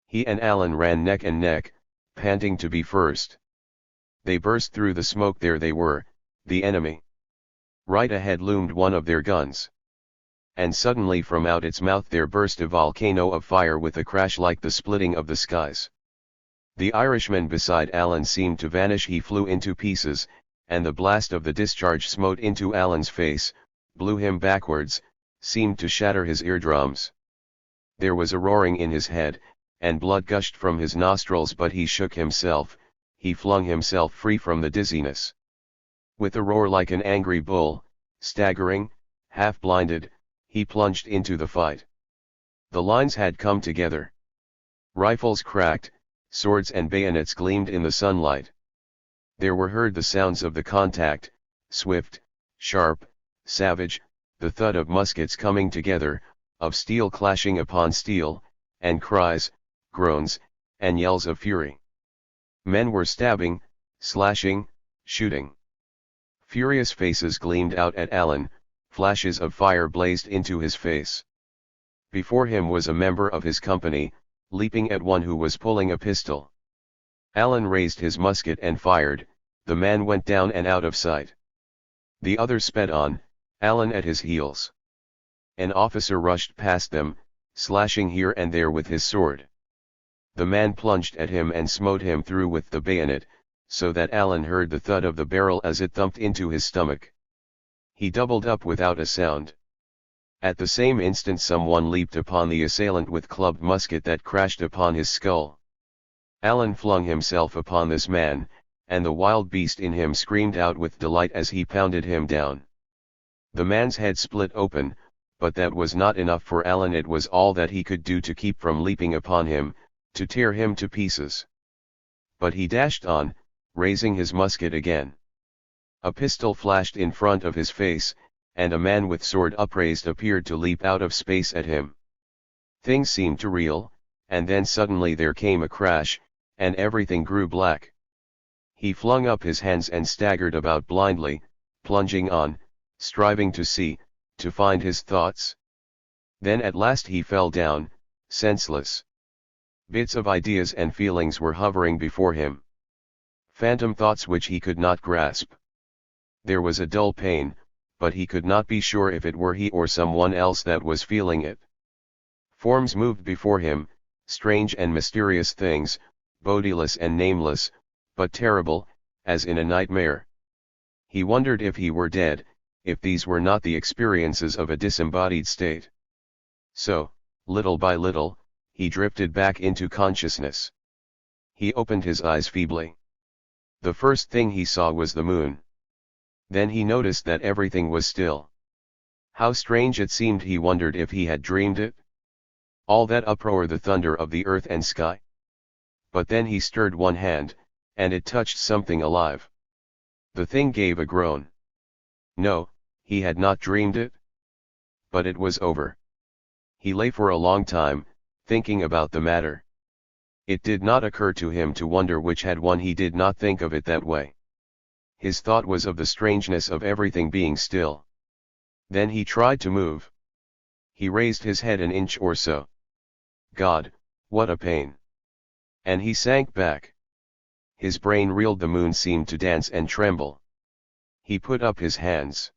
He and Alan ran neck and neck, panting to be first. They burst through the smoke. There they were, the enemy. Right ahead loomed one of their guns. And suddenly from out its mouth there burst a volcano of fire with a crash like the splitting of the skies. The Irishman beside Alan seemed to vanish. He flew into pieces, and the blast of the discharge smote into Alan's face, blew him backwards, seemed to shatter his eardrums. There was a roaring in his head, and blood gushed from his nostrils, but he shook himself, he flung himself free from the dizziness. With a roar like an angry bull, staggering, half-blinded, he plunged into the fight. The lines had come together. Rifles cracked, swords and bayonets gleamed in the sunlight. There were heard the sounds of the contact, swift, sharp, savage, the thud of muskets coming together, of steel clashing upon steel, and cries, groans, and yells of fury. Men were stabbing, slashing, shooting. Furious faces gleamed out at Alan, flashes of fire blazed into his face. Before him was a member of his company, leaping at one who was pulling a pistol. Alan raised his musket and fired, the man went down and out of sight. The other sped on, Alan at his heels. An officer rushed past them, slashing here and there with his sword. The man plunged at him and smote him through with the bayonet, so that Alan heard the thud of the barrel as it thumped into his stomach. He doubled up without a sound. At the same instant someone leaped upon the assailant with clubbed musket that crashed upon his skull. Alan flung himself upon this man, and the wild beast in him screamed out with delight as he pounded him down. The man's head split open, but that was not enough for Alan. It was all that he could do to keep from leaping upon him, to tear him to pieces. But he dashed on, raising his musket again. A pistol flashed in front of his face, and a man with sword upraised appeared to leap out of space at him. Things seemed to reel, and then suddenly there came a crash, and everything grew black. He flung up his hands and staggered about blindly, plunging on, striving to see, to find his thoughts. Then at last he fell down, senseless. Bits of ideas and feelings were hovering before him. Phantom thoughts which he could not grasp. There was a dull pain, but he could not be sure if it were he or someone else that was feeling it. Forms moved before him, strange and mysterious things, bodiless and nameless, but terrible, as in a nightmare. He wondered if he were dead, if these were not the experiences of a disembodied state. So, little by little, he drifted back into consciousness. He opened his eyes feebly. The first thing he saw was the moon. Then he noticed that everything was still. How strange it seemed. He wondered if he had dreamed it. All that uproar, the thunder of the earth and sky. But then he stirred one hand, and it touched something alive. The thing gave a groan. No, he had not dreamed it. But it was over. He lay for a long time, thinking about the matter. It did not occur to him to wonder which had won. He did not think of it that way. His thought was of the strangeness of everything being still. Then he tried to move. He raised his head an inch or so. God, what a pain! And he sank back. His brain reeled. The moon seemed to dance and tremble. He put up his hands.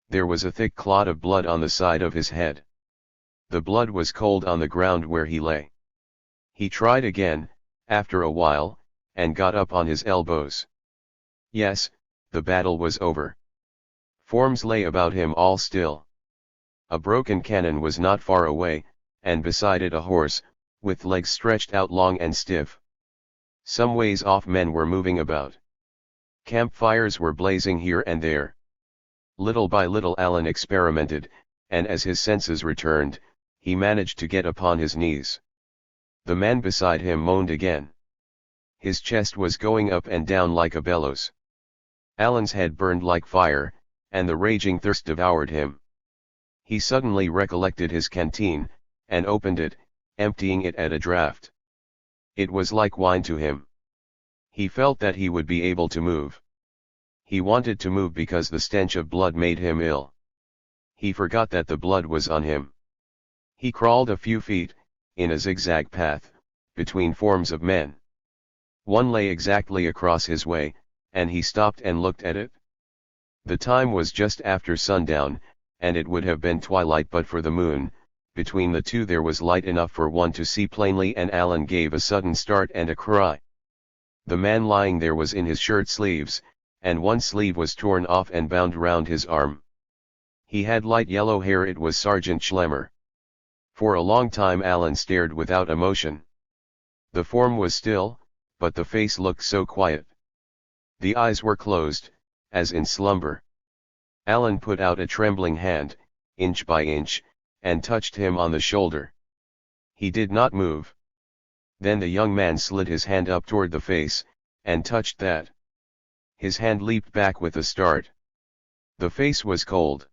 There was a thick clot of blood on the side of his head. The blood was cold on the ground where he lay. He tried again, after a while, and got up on his elbows. Yes, the battle was over. Forms lay about him all still. A broken cannon was not far away, and beside it a horse, with legs stretched out long and stiff. Some ways off men were moving about. Campfires were blazing here and there. Little by little Alan experimented, and as his senses returned, he managed to get upon his knees. The man beside him moaned again. His chest was going up and down like a bellows. Alan's head burned like fire, and the raging thirst devoured him. He suddenly recollected his canteen, and opened it, emptying it at a draught. It was like wine to him. He felt that he would be able to move. He wanted to move because the stench of blood made him ill. He forgot that the blood was on him. He crawled a few feet, in a zigzag path, between forms of men. One lay exactly across his way, and he stopped and looked at it. The time was just after sundown, and it would have been twilight but for the moon. Between the two there was light enough for one to see plainly, and Alan gave a sudden start and a cry. The man lying there was in his shirt sleeves, and one sleeve was torn off and bound round his arm. He had light yellow hair. It was Sergeant Schlemmer. For a long time Alan stared without emotion. The form was still, but the face looked so quiet. The eyes were closed, as in slumber. Alan put out a trembling hand, inch by inch, and touched him on the shoulder. He did not move. Then the young man slid his hand up toward the face, and touched that. His hand leaped back with a start. The face was cold.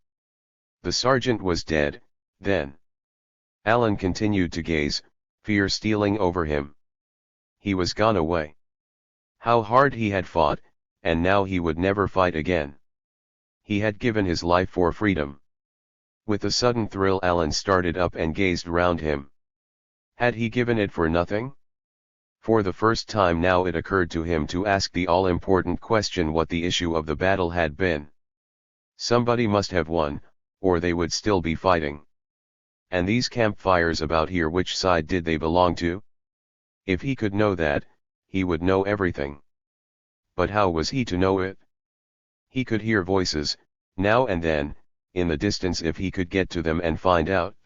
The sergeant was dead, then. Alan continued to gaze, fear stealing over him. He was gone away. How hard he had fought, and now he would never fight again. He had given his life for freedom. With a sudden thrill Alan started up and gazed round him. Had he given it for nothing? For the first time now it occurred to him to ask the all-important question what the issue of the battle had been. Somebody must have won, or they would still be fighting. And these campfires about here, which side did they belong to? If he could know that, he would know everything. But how was he to know it? He could hear voices, now and then, in the distance if he could get to them and find out.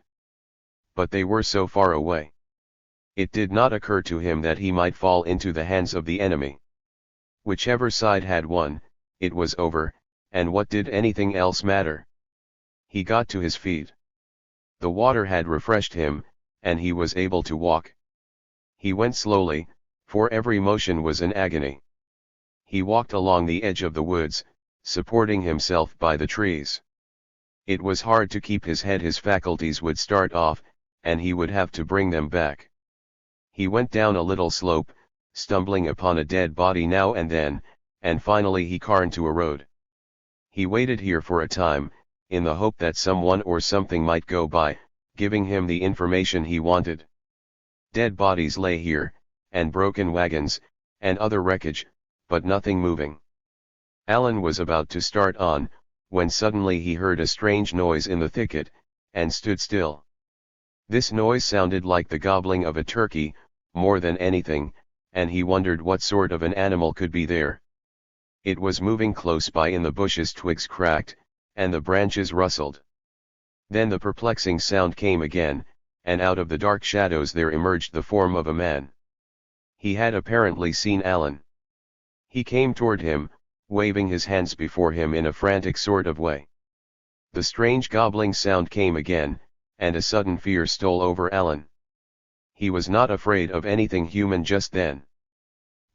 But they were so far away. It did not occur to him that he might fall into the hands of the enemy. Whichever side had won, it was over, and what did anything else matter? He got to his feet. The water had refreshed him, and he was able to walk. He went slowly, for every motion was an agony. He walked along the edge of the woods, supporting himself by the trees. It was hard to keep his head. His faculties would start off, and he would have to bring them back. He went down a little slope, stumbling upon a dead body now and then, and finally he came to a road. He waited here for a time, in the hope that someone or something might go by, giving him the information he wanted. Dead bodies lay here, and broken wagons, and other wreckage, but nothing moving. Alan was about to start on, when suddenly he heard a strange noise in the thicket, and stood still. This noise sounded like the gobbling of a turkey, more than anything, and he wondered what sort of an animal could be there. It was moving close by in the bushes. Twigs cracked, and the branches rustled. Then the perplexing sound came again, and out of the dark shadows there emerged the form of a man. He had apparently seen Alan. He came toward him, waving his hands before him in a frantic sort of way. The strange gobbling sound came again, and a sudden fear stole over Alan. He was not afraid of anything human just then.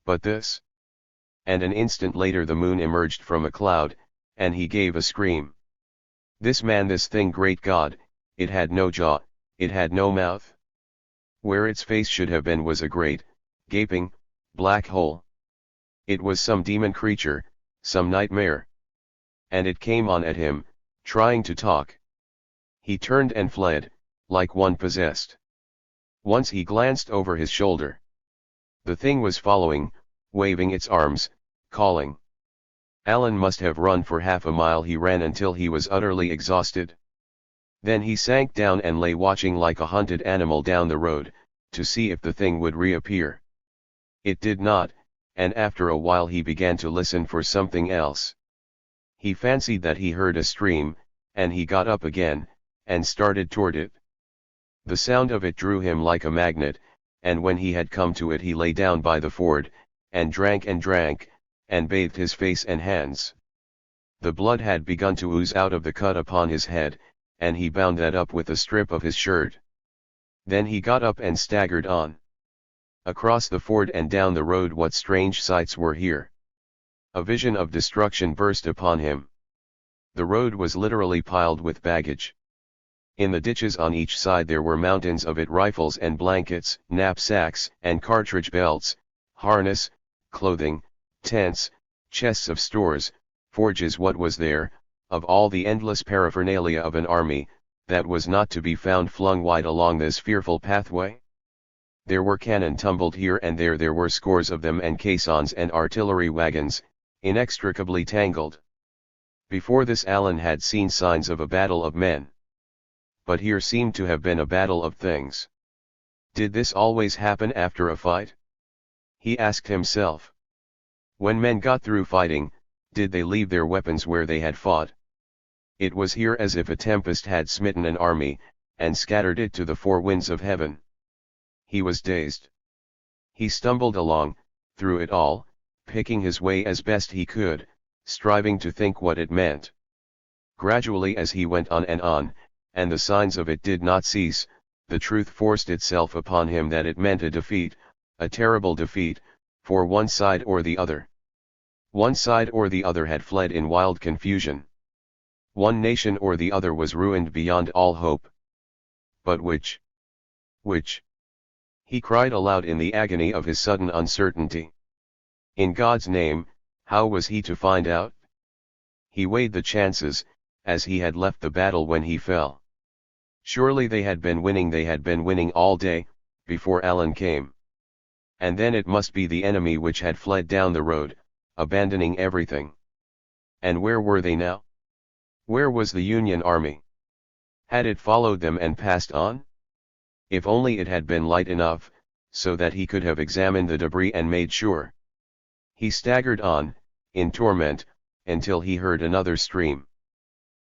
But this? And an instant later the moon emerged from a cloud, and he gave a scream. This man, this thing, great God, it had no jaw, it had no mouth. Where its face should have been was a great, gaping, black hole. It was some demon creature, some nightmare. And it came on at him, trying to talk. He turned and fled, like one possessed. Once he glanced over his shoulder. The thing was following, waving its arms, calling. Alan must have run for half a mile. He ran until he was utterly exhausted. Then he sank down and lay watching like a hunted animal down the road, to see if the thing would reappear. It did not, and after a while he began to listen for something else. He fancied that he heard a stream, and he got up again, and started toward it. The sound of it drew him like a magnet, and when he had come to it he lay down by the ford, and drank, and bathed his face and hands. The blood had begun to ooze out of the cut upon his head, and he bound that up with a strip of his shirt. Then he got up and staggered on. Across the ford and down the road, what strange sights were here! A vision of destruction burst upon him. The road was literally piled with baggage. In the ditches on each side there were mountains of it, rifles and blankets, knapsacks and cartridge belts, harness, clothing, tents, chests of stores, forges, what was there, of all the endless paraphernalia of an army, that was not to be found flung wide along this fearful pathway? There were cannon tumbled here and there were scores of them, and caissons and artillery wagons, inextricably tangled. Before this Alan had seen signs of a battle of men. But here seemed to have been a battle of things. Did this always happen after a fight? He asked himself. When men got through fighting, did they leave their weapons where they had fought? It was here as if a tempest had smitten an army, and scattered it to the four winds of heaven. He was dazed. He stumbled along, through it all, picking his way as best he could, striving to think what it meant. Gradually as he went on, and the signs of it did not cease, the truth forced itself upon him that it meant a defeat, a terrible defeat, for one side or the other. One side or the other had fled in wild confusion. One nation or the other was ruined beyond all hope. But which? Which? He cried aloud in the agony of his sudden uncertainty. In God's name, how was he to find out? He weighed the chances, as he had left the battle when he fell. Surely they had been winning all day, before Alan came. And then it must be the enemy which had fled down the road, abandoning everything. And where were they now? Where was the Union army? Had it followed them and passed on? If only it had been light enough, so that he could have examined the debris and made sure. He staggered on, in torment, until he heard another stream.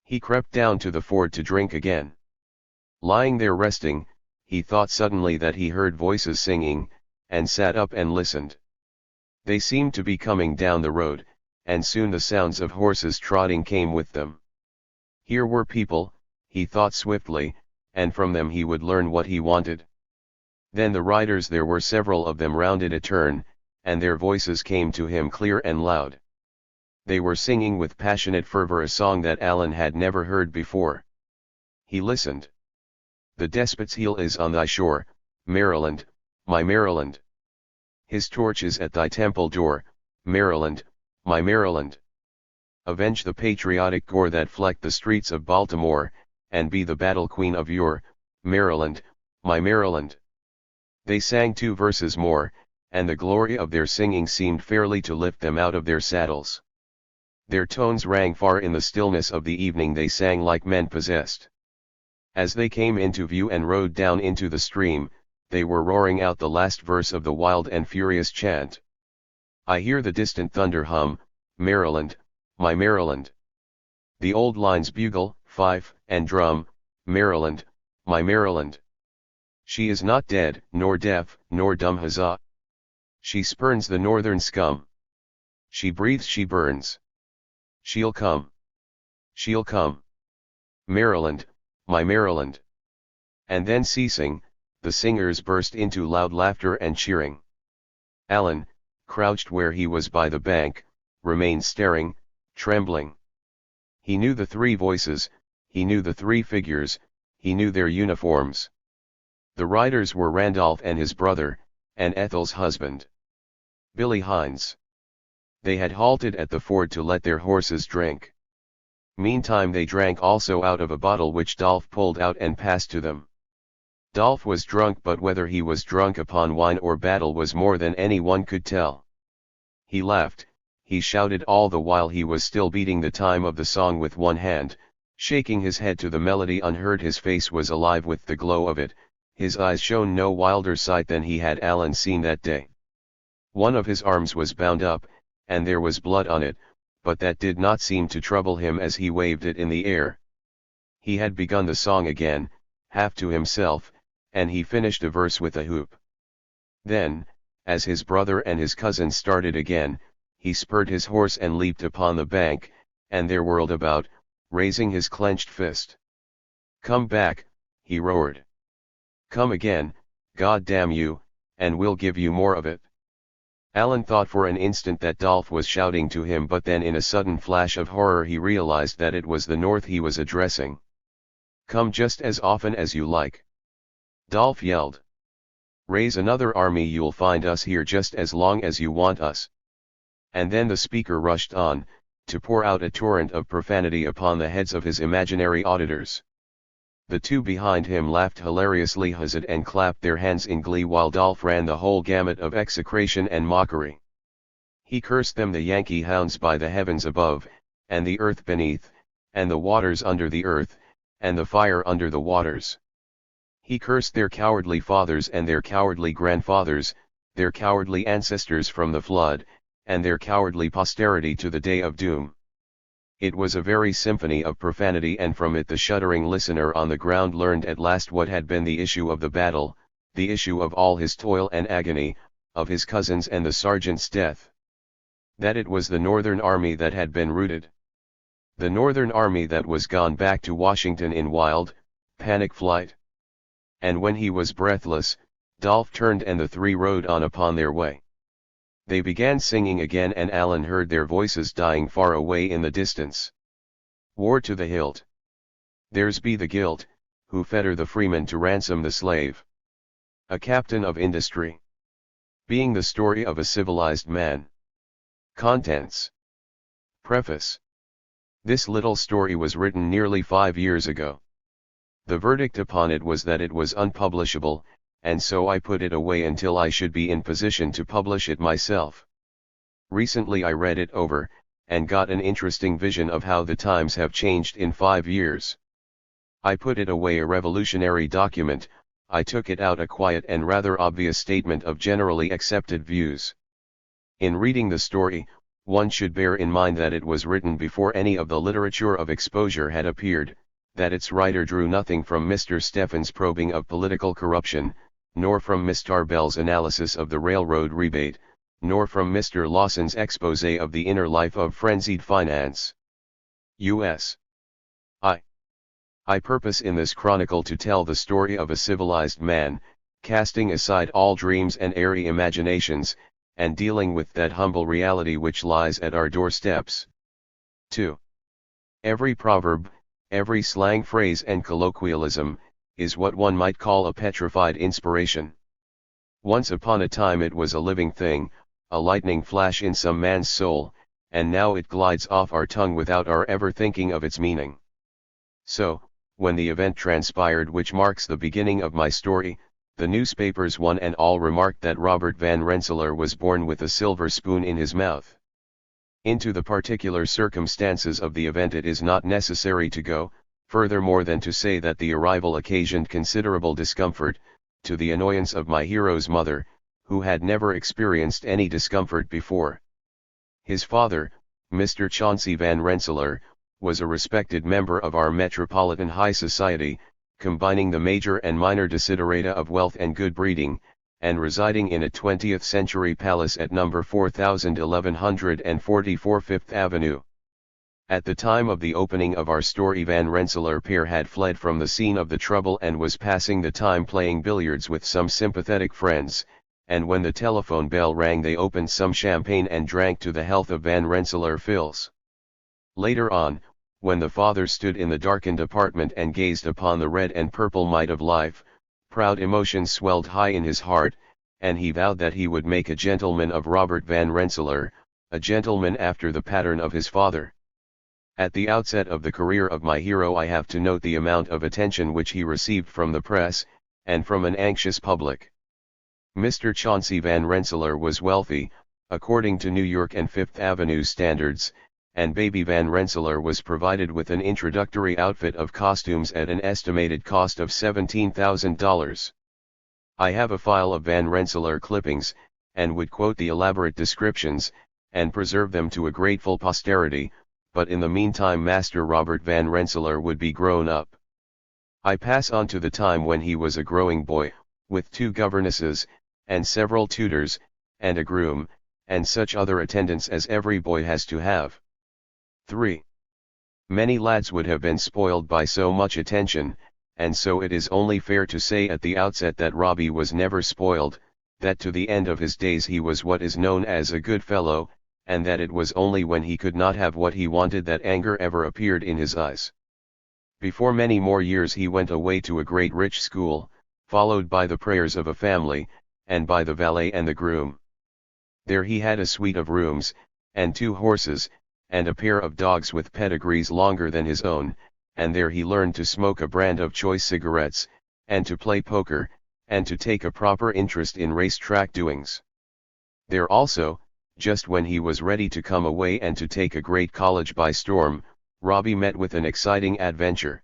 He crept down to the ford to drink again. Lying there resting, he thought suddenly that he heard voices singing, and sat up and listened. They seemed to be coming down the road, and soon the sounds of horses trotting came with them. Here were people, he thought swiftly, and from them he would learn what he wanted. Then the riders, there were several of them, rounded a turn, and their voices came to him clear and loud. They were singing with passionate fervor a song that Alan had never heard before. He listened. The despot's heel is on thy shore, Maryland, my Maryland. His torch is at thy temple door, Maryland, my Maryland. Avenge the patriotic gore that flecked the streets of Baltimore, and be the battle queen of your, Maryland, my Maryland. They sang 2 verses more, and the glory of their singing seemed fairly to lift them out of their saddles. Their tones rang far in the stillness of the evening. They sang like men possessed. As they came into view and rode down into the stream, they were roaring out the last verse of the wild and furious chant. I hear the distant thunder hum, Maryland, my Maryland. The old lines bugle, fife, and drum, Maryland, my Maryland. She is not dead, nor deaf, nor dumb, huzzah. She spurns the northern scum. She breathes, she burns. She'll come. She'll come. Maryland, my Maryland. And then ceasing, the singers burst into loud laughter and cheering. Alan, crouched where he was by the bank, remained staring, trembling. He knew the three voices, he knew the three figures, he knew their uniforms. The riders were Randolph and his brother, and Ethel's husband, Billy Hines. They had halted at the ford to let their horses drink. Meantime they drank also out of a bottle which Dolph pulled out and passed to them. Dolph was drunk, but whether he was drunk upon wine or battle was more than any one could tell. He laughed, he shouted, all the while he was still beating the time of the song with one hand, shaking his head to the melody unheard. His face was alive with the glow of it, his eyes shone no wilder sight than he had Alan seen that day. One of his arms was bound up, and there was blood on it, but that did not seem to trouble him as he waved it in the air. He had begun the song again, half to himself, and he finished a verse with a whoop. Then, as his brother and his cousin started again, he spurred his horse and leaped upon the bank, and there whirled about, raising his clenched fist. "Come back," he roared. "Come again, God damn you, and we'll give you more of it." Alan thought for an instant that Dolph was shouting to him, but then in a sudden flash of horror he realized that it was the North he was addressing. "Come just as often as you like," Dolph yelled. "Raise another army, you'll find us here just as long as you want us." And then the speaker rushed on, to pour out a torrent of profanity upon the heads of his imaginary auditors. The two behind him laughed hilariously, huzzed and clapped their hands in glee, while Dolph ran the whole gamut of execration and mockery. He cursed them, the Yankee hounds, by the heavens above, and the earth beneath, and the waters under the earth, and the fire under the waters. He cursed their cowardly fathers and their cowardly grandfathers, their cowardly ancestors from the flood, and their cowardly posterity to the day of doom. It was a very symphony of profanity, and from it the shuddering listener on the ground learned at last what had been the issue of the battle, the issue of all his toil and agony, of his cousin's and the sergeant's death. That it was the Northern Army that had been routed. The Northern Army that was gone back to Washington in wild, panic flight. And when he was breathless, Dolph turned and the three rode on upon their way. They began singing again, and Alan heard their voices dying far away in the distance. "War to the hilt. Theirs be the guilt, who fetter the freeman to ransom the slave. A captain of industry. Being the story of a civilized man." Contents. Preface. This little story was written nearly 5 years ago. The verdict upon it was that it was unpublishable, and so I put it away until I should be in position to publish it myself. Recently I read it over, and got an interesting vision of how the times have changed in 5 years. I put it away a revolutionary document, I took it out a quiet and rather obvious statement of generally accepted views. In reading the story, one should bear in mind that it was written before any of the literature of exposure had appeared, that its writer drew nothing from Mr. Steffen's probing of political corruption, nor from Miss Tarbell's analysis of the railroad rebate, nor from Mr. Lawson's exposé of the inner life of frenzied finance. U.S. I purpose in this chronicle to tell the story of a civilized man, casting aside all dreams and airy imaginations, and dealing with that humble reality which lies at our doorsteps. 2. Every proverb, every slang phrase and colloquialism, is what one might call a petrified inspiration. Once upon a time it was a living thing, a lightning flash in some man's soul, and now it glides off our tongue without our ever thinking of its meaning. So, when the event transpired which marks the beginning of my story, the newspapers one and all remarked that Robert Van Rensselaer was born with a silver spoon in his mouth. Into the particular circumstances of the event it is not necessary to go, furthermore than to say that the arrival occasioned considerable discomfort, to the annoyance of my hero's mother, who had never experienced any discomfort before. His father, Mr. Chauncey Van Rensselaer, was a respected member of our metropolitan high society, combining the major and minor desiderata of wealth and good breeding, and residing in a 20th century palace at number 4144 Fifth Avenue. At the time of the opening of our store, Van Rensselaer Peer had fled from the scene of the trouble and was passing the time playing billiards with some sympathetic friends, and when the telephone bell rang they opened some champagne and drank to the health of Van Rensselaer Phils. Later on, when the father stood in the darkened apartment and gazed upon the red and purple might of life, proud emotions swelled high in his heart, and he vowed that he would make a gentleman of Robert Van Rensselaer, a gentleman after the pattern of his father. At the outset of the career of my hero I have to note the amount of attention which he received from the press, and from an anxious public. Mr. Chauncey Van Rensselaer was wealthy, according to New York and Fifth Avenue standards, and baby Van Rensselaer was provided with an introductory outfit of costumes at an estimated cost of $17,000. I have a file of Van Rensselaer clippings, and would quote the elaborate descriptions, and preserve them to a grateful posterity, but in the meantime Master Robert Van Rensselaer would be grown up. I pass on to the time when he was a growing boy, with 2 governesses, and several tutors, and a groom, and such other attendants as every boy has to have. 3. Many lads would have been spoiled by so much attention, and so it is only fair to say at the outset that Robbie was never spoiled, that to the end of his days he was what is known as a good fellow, and that it was only when he could not have what he wanted that anger ever appeared in his eyes. Before many more years he went away to a great rich school, followed by the prayers of a family, and by the valet and the groom. There he had a suite of rooms, and 2 horses, and a pair of dogs with pedigrees longer than his own, and there he learned to smoke a brand of choice cigarettes, and to play poker, and to take a proper interest in race-track doings. There also, just when he was ready to come away and to take a great college by storm, Robbie met with an exciting adventure.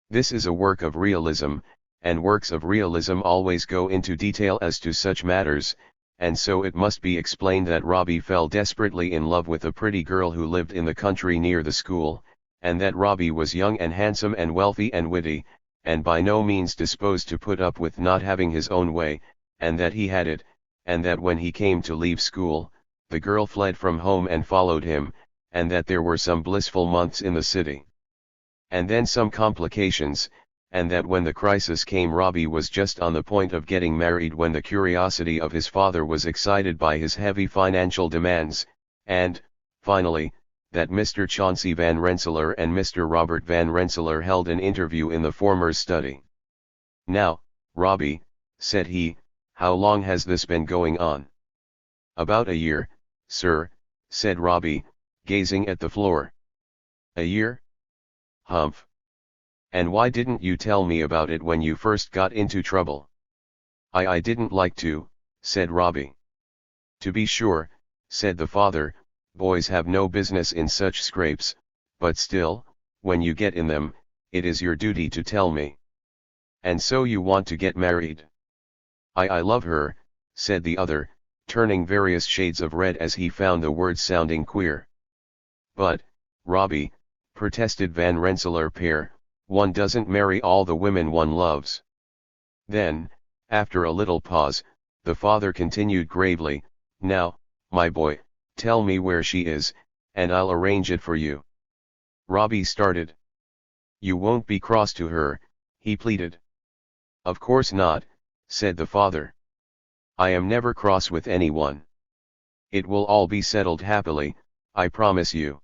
This is a work of realism, and works of realism always go into detail as to such matters, and so it must be explained that Robbie fell desperately in love with a pretty girl who lived in the country near the school, and that Robbie was young and handsome and wealthy and witty, and by no means disposed to put up with not having his own way, and that he had it, and that when he came to leave school, the girl fled from home and followed him, and that there were some blissful months in the city. And then some complications, and that when the crisis came Robbie was just on the point of getting married when the curiosity of his father was excited by his heavy financial demands, and, finally, that Mr. Chauncey Van Rensselaer and Mr. Robert Van Rensselaer held an interview in the former's study. "Now, Robbie," said he, "how long has this been going on?" "About a year, sir," said Robbie, gazing at the floor. "A year? Humph. And why didn't you tell me about it when you first got into trouble?" I didn't like to," said Robbie. "To be sure," said the father, "boys have no business in such scrapes, but still, when you get in them, it is your duty to tell me. And so you want to get married?" I love her," said the other, turning various shades of red as he found the words sounding queer. "But, Robbie," protested Van Rensselaer Peer, "one doesn't marry all the women one loves." Then, after a little pause, the father continued gravely, "Now, my boy, tell me where she is, and I'll arrange it for you." Robbie started. "You won't be cross to her," he pleaded. "Of course not," said the father. "I am never cross with anyone. It will all be settled happily, I promise you."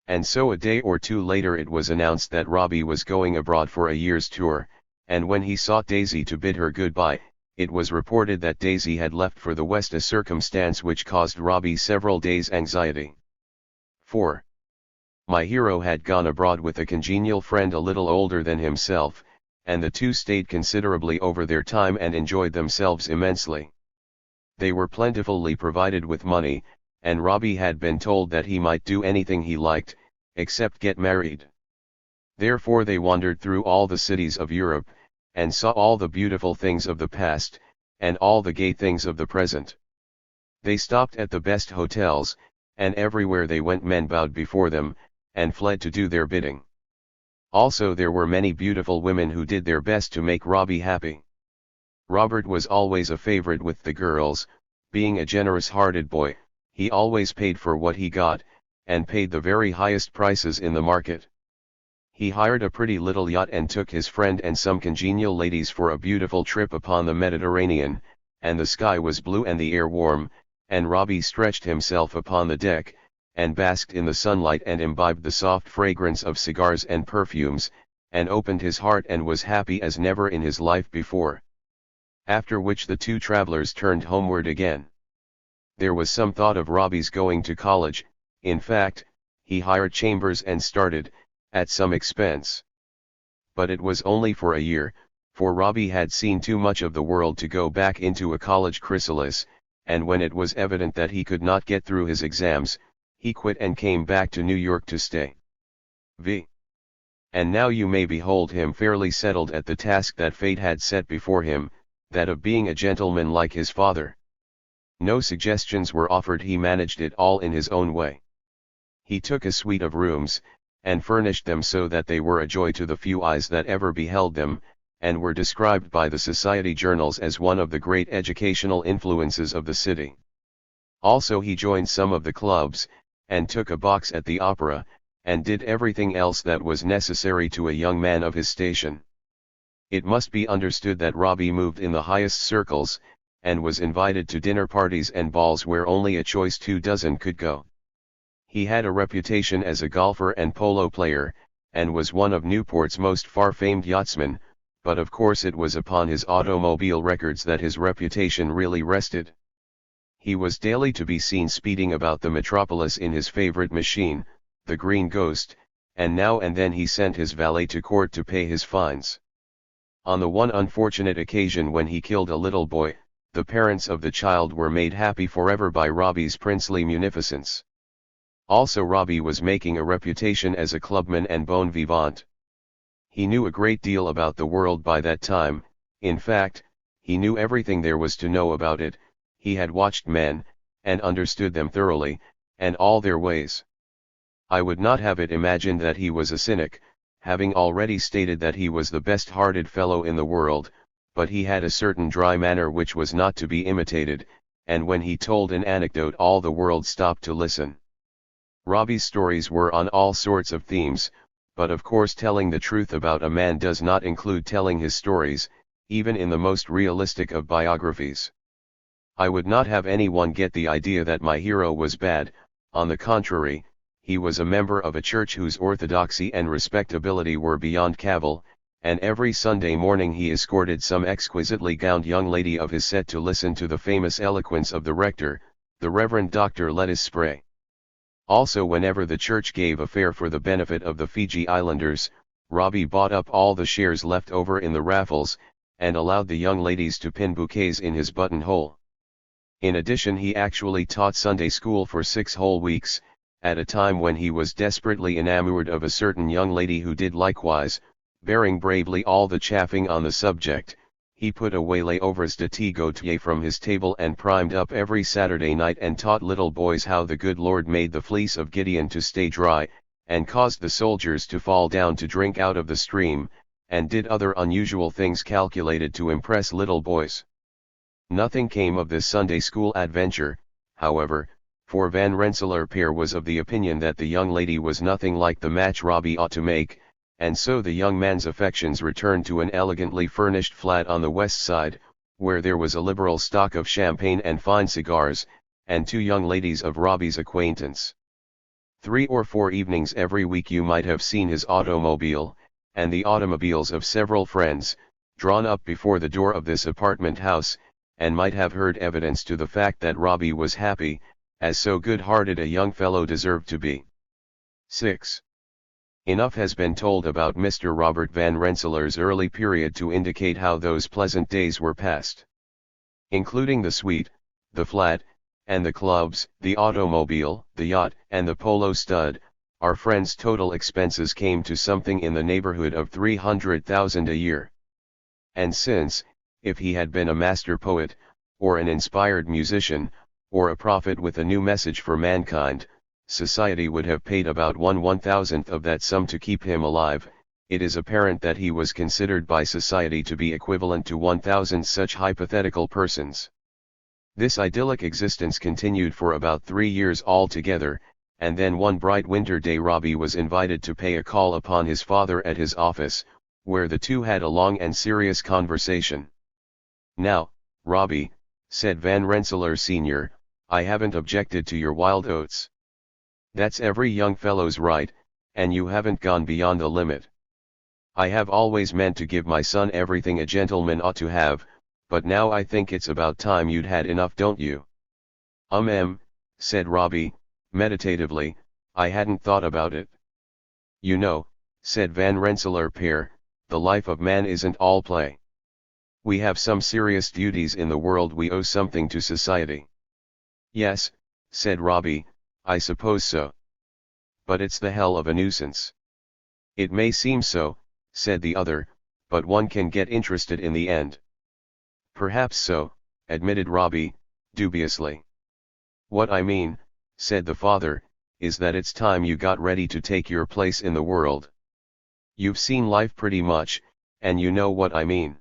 And so a day or 2 later it was announced that Robbie was going abroad for a year's tour, and when he sought Daisy to bid her goodbye, it was reported that Daisy had left for the West, a circumstance which caused Robbie several days' anxiety. 4. My hero had gone abroad with a congenial friend a little older than himself, and the 2 stayed considerably over their time and enjoyed themselves immensely. They were plentifully provided with money, and Robbie had been told that he might do anything he liked, except get married. Therefore they wandered through all the cities of Europe, and saw all the beautiful things of the past, and all the gay things of the present. They stopped at the best hotels, and everywhere they went men bowed before them, and fled to do their bidding. Also there were many beautiful women who did their best to make Robbie happy. Robert was always a favorite with the girls, being a generous-hearted boy. He always paid for what he got, and paid the very highest prices in the market. He hired a pretty little yacht and took his friend and some congenial ladies for a beautiful trip upon the Mediterranean, and the sky was blue and the air warm, and Robbie stretched himself upon the deck, and basked in the sunlight and imbibed the soft fragrance of cigars and perfumes, and opened his heart and was happy as never in his life before. After which the two travelers turned homeward again. There was some thought of Robbie's going to college. In fact, he hired chambers and started, at some expense. But it was only for a year, for Robbie had seen too much of the world to go back into a college chrysalis, and when it was evident that he could not get through his exams, he quit and came back to New York to stay. And now you may behold him fairly settled at the task that fate had set before him, that of being a gentleman like his father. No suggestions were offered, he managed it all in his own way. He took a suite of rooms, and furnished them so that they were a joy to the few eyes that ever beheld them, and were described by the society journals as one of the great educational influences of the city. Also he joined some of the clubs, and took a box at the opera, and did everything else that was necessary to a young man of his station. It must be understood that Robbie moved in the highest circles, and was invited to dinner parties and balls where only a choice 24 could go. He had a reputation as a golfer and polo player, and was one of Newport's most far-famed yachtsmen, but of course it was upon his automobile records that his reputation really rested. He was daily to be seen speeding about the metropolis in his favorite machine, the Green Ghost, and now and then he sent his valet to court to pay his fines. On the one unfortunate occasion when he killed a little boy, the parents of the child were made happy forever by Robbie's princely munificence. Also Robbie was making a reputation as a clubman and bon vivant. He knew a great deal about the world by that time. In fact, he knew everything there was to know about it. He had watched men, and understood them thoroughly, and all their ways. I would not have it imagined that he was a cynic, having already stated that he was the best-hearted fellow in the world, but he had a certain dry manner which was not to be imitated, and when he told an anecdote all the world stopped to listen. Robbie's stories were on all sorts of themes, but of course telling the truth about a man does not include telling his stories, even in the most realistic of biographies. I would not have anyone get the idea that my hero was bad. On the contrary, he was a member of a church whose orthodoxy and respectability were beyond cavil, and every Sunday morning he escorted some exquisitely gowned young lady of his set to listen to the famous eloquence of the rector, the Reverend Dr. Lettuce Spray. Also whenever the church gave a fair for the benefit of the Fiji Islanders, Robbie bought up all the shares left over in the raffles, and allowed the young ladies to pin bouquets in his buttonhole. In addition he actually taught Sunday school for 6 whole weeks, at a time when he was desperately enamored of a certain young lady who did likewise. Bearing bravely all the chaffing on the subject, he put away layovers de Tigotier from his table and primed up every Saturday night and taught little boys how the good Lord made the fleece of Gideon to stay dry, and caused the soldiers to fall down to drink out of the stream, and did other unusual things calculated to impress little boys. Nothing came of this Sunday school adventure, however, for Van Rensselaer père was of the opinion that the young lady was nothing like the match Robbie ought to make, and so the young man's affections returned to an elegantly furnished flat on the west side, where there was a liberal stock of champagne and fine cigars, and 2 young ladies of Robbie's acquaintance. 3 or 4 evenings every week you might have seen his automobile, and the automobiles of several friends, drawn up before the door of this apartment house, and might have heard evidence to the fact that Robbie was happy, as so good-hearted a young fellow deserved to be. 6. Enough has been told about Mr. Robert Van Rensselaer's early period to indicate how those pleasant days were passed. Including the suite, the flat, and the clubs, the automobile, the yacht, and the polo stud, our friend's total expenses came to something in the neighborhood of $300,000 a year. And since, if he had been a master poet, or an inspired musician, or a prophet with a new message for mankind, society would have paid about 1/1000th of that sum to keep him alive, it is apparent that he was considered by society to be equivalent to 1,000 such hypothetical persons. This idyllic existence continued for about 3 years altogether, and then one bright winter day Robbie was invited to pay a call upon his father at his office, where the two had a long and serious conversation. "Now, Robbie," said Van Rensselaer Sr., "I haven't objected to your wild oats. That's every young fellow's right, and you haven't gone beyond the limit. I have always meant to give my son everything a gentleman ought to have, but now I think it's about time you'd had enough, don't you?" Said Robbie, meditatively, "I hadn't thought about it." "You know," said Van Rensselaer Père, "the life of man isn't all play. We have some serious duties in the world, we owe something to society." "Yes," said Robbie, "I suppose so. But it's the hell of a nuisance." "It may seem so," said the other, "but one can get interested in the end." "Perhaps so," admitted Robbie, dubiously. "What I mean," said the father, "is that it's time you got ready to take your place in the world. You've seen life pretty much, and you know what I mean.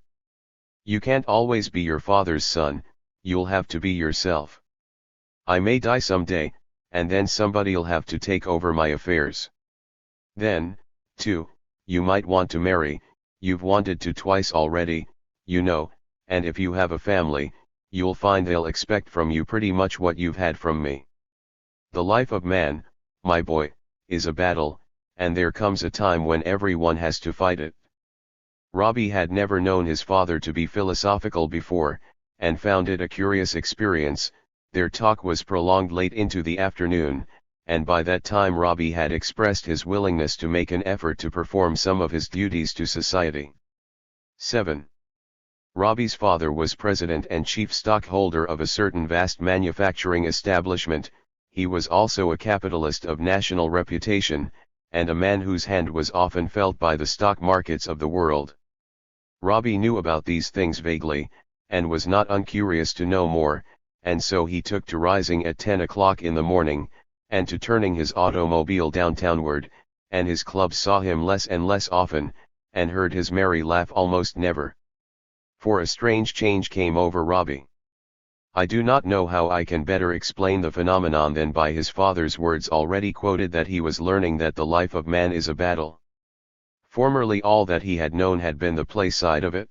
You can't always be your father's son, you'll have to be yourself. I may die someday, and then somebody'll have to take over my affairs. Then, too, you might want to marry, you've wanted to twice already, you know, and if you have a family, you'll find they'll expect from you pretty much what you've had from me. The life of man, my boy, is a battle, and there comes a time when everyone has to fight it." Robbie had never known his father to be philosophical before, and found it a curious experience. Their talk was prolonged late into the afternoon, and by that time Robbie had expressed his willingness to make an effort to perform some of his duties to society. 7. Robbie's father was president and chief stockholder of a certain vast manufacturing establishment. He was also a capitalist of national reputation, and a man whose hand was often felt by the stock markets of the world. Robbie knew about these things vaguely, and was not uncurious to know more, and so he took to rising at 10 o'clock in the morning, and to turning his automobile downtownward, and his club saw him less and less often, and heard his merry laugh almost never. For a strange change came over Robbie. I do not know how I can better explain the phenomenon than by his father's words already quoted, that he was learning that the life of man is a battle. Formerly all that he had known had been the play side of it.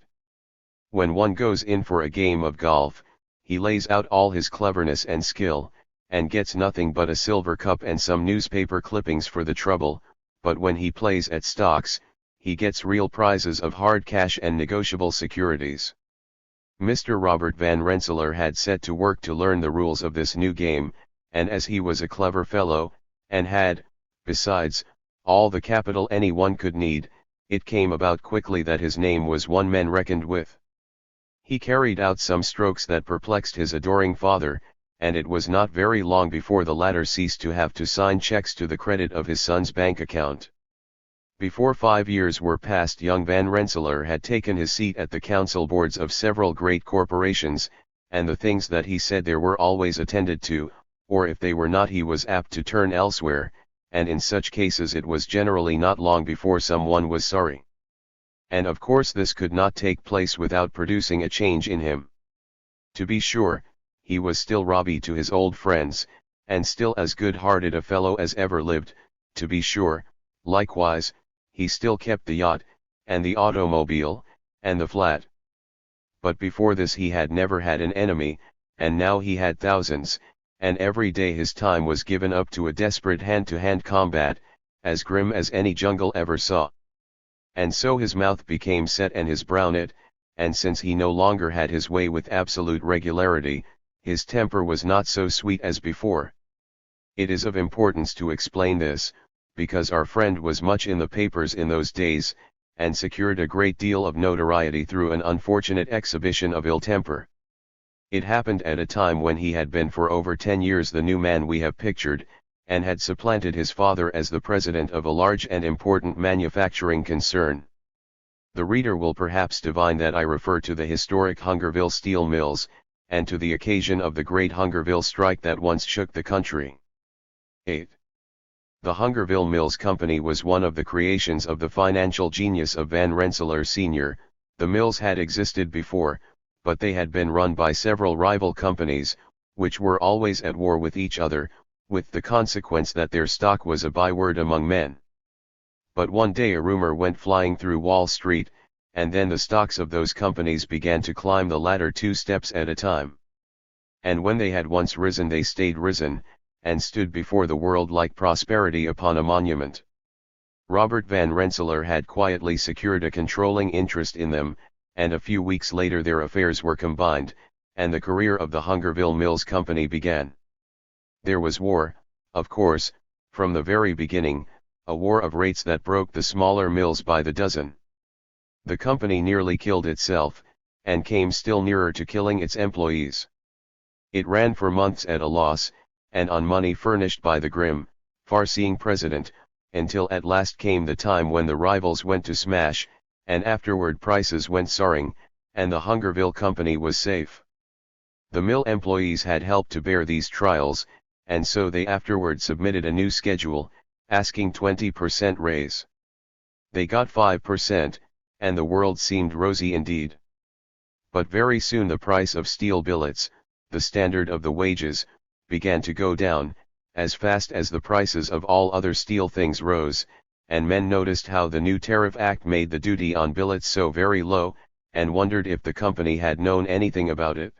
When one goes in for a game of golf, he lays out all his cleverness and skill, and gets nothing but a silver cup and some newspaper clippings for the trouble, but when he plays at stocks, he gets real prizes of hard cash and negotiable securities. Mr. Robert Van Rensselaer had set to work to learn the rules of this new game, and as he was a clever fellow, and had, besides, all the capital anyone could need, it came about quickly that his name was one man reckoned with. He carried out some strokes that perplexed his adoring father, and it was not very long before the latter ceased to have to sign checks to the credit of his son's bank account. Before 5 years were past, young Van Rensselaer had taken his seat at the council boards of several great corporations, and the things that he said there were always attended to, or if they were not he was apt to turn elsewhere, and in such cases it was generally not long before someone was sorry. And of course this could not take place without producing a change in him. To be sure, he was still Robbie to his old friends, and still as good-hearted a fellow as ever lived. To be sure, likewise, he still kept the yacht, and the automobile, and the flat. But before this he had never had an enemy, and now he had thousands, and every day his time was given up to a desperate hand-to-hand combat, as grim as any jungle ever saw. And so his mouth became set and his brow knit, and since he no longer had his way with absolute regularity, his temper was not so sweet as before. It is of importance to explain this, because our friend was much in the papers in those days, and secured a great deal of notoriety through an unfortunate exhibition of ill temper. It happened at a time when he had been for over 10 years the new man we have pictured, and had supplanted his father as the president of a large and important manufacturing concern. The reader will perhaps divine that I refer to the historic Hungerville steel mills, and to the occasion of the great Hungerville strike that once shook the country. 8. The Hungerville Mills Company was one of the creations of the financial genius of Van Rensselaer Sr. The mills had existed before, but they had been run by several rival companies, which were always at war with each other, with the consequence that their stock was a byword among men. But one day a rumor went flying through Wall Street, and then the stocks of those companies began to climb the ladder 2 steps at a time. And when they had once risen they stayed risen, and stood before the world like prosperity upon a monument. Robert Van Rensselaer had quietly secured a controlling interest in them, and a few weeks later their affairs were combined, and the career of the Hungerville Mills Company began. There was war, of course, from the very beginning, a war of rates that broke the smaller mills by the dozen. The company nearly killed itself, and came still nearer to killing its employees. It ran for months at a loss, and on money furnished by the grim, far-seeing president, until at last came the time when the rivals went to smash, and afterward prices went soaring, and the Hungerville Company was safe. The mill employees had helped to bear these trials, and so they afterward submitted a new schedule, asking 20% raise. They got 5%, and the world seemed rosy indeed. But very soon the price of steel billets, the standard of the wages, began to go down, as fast as the prices of all other steel things rose, and men noticed how the new Tariff Act made the duty on billets so very low, and wondered if the company had known anything about it.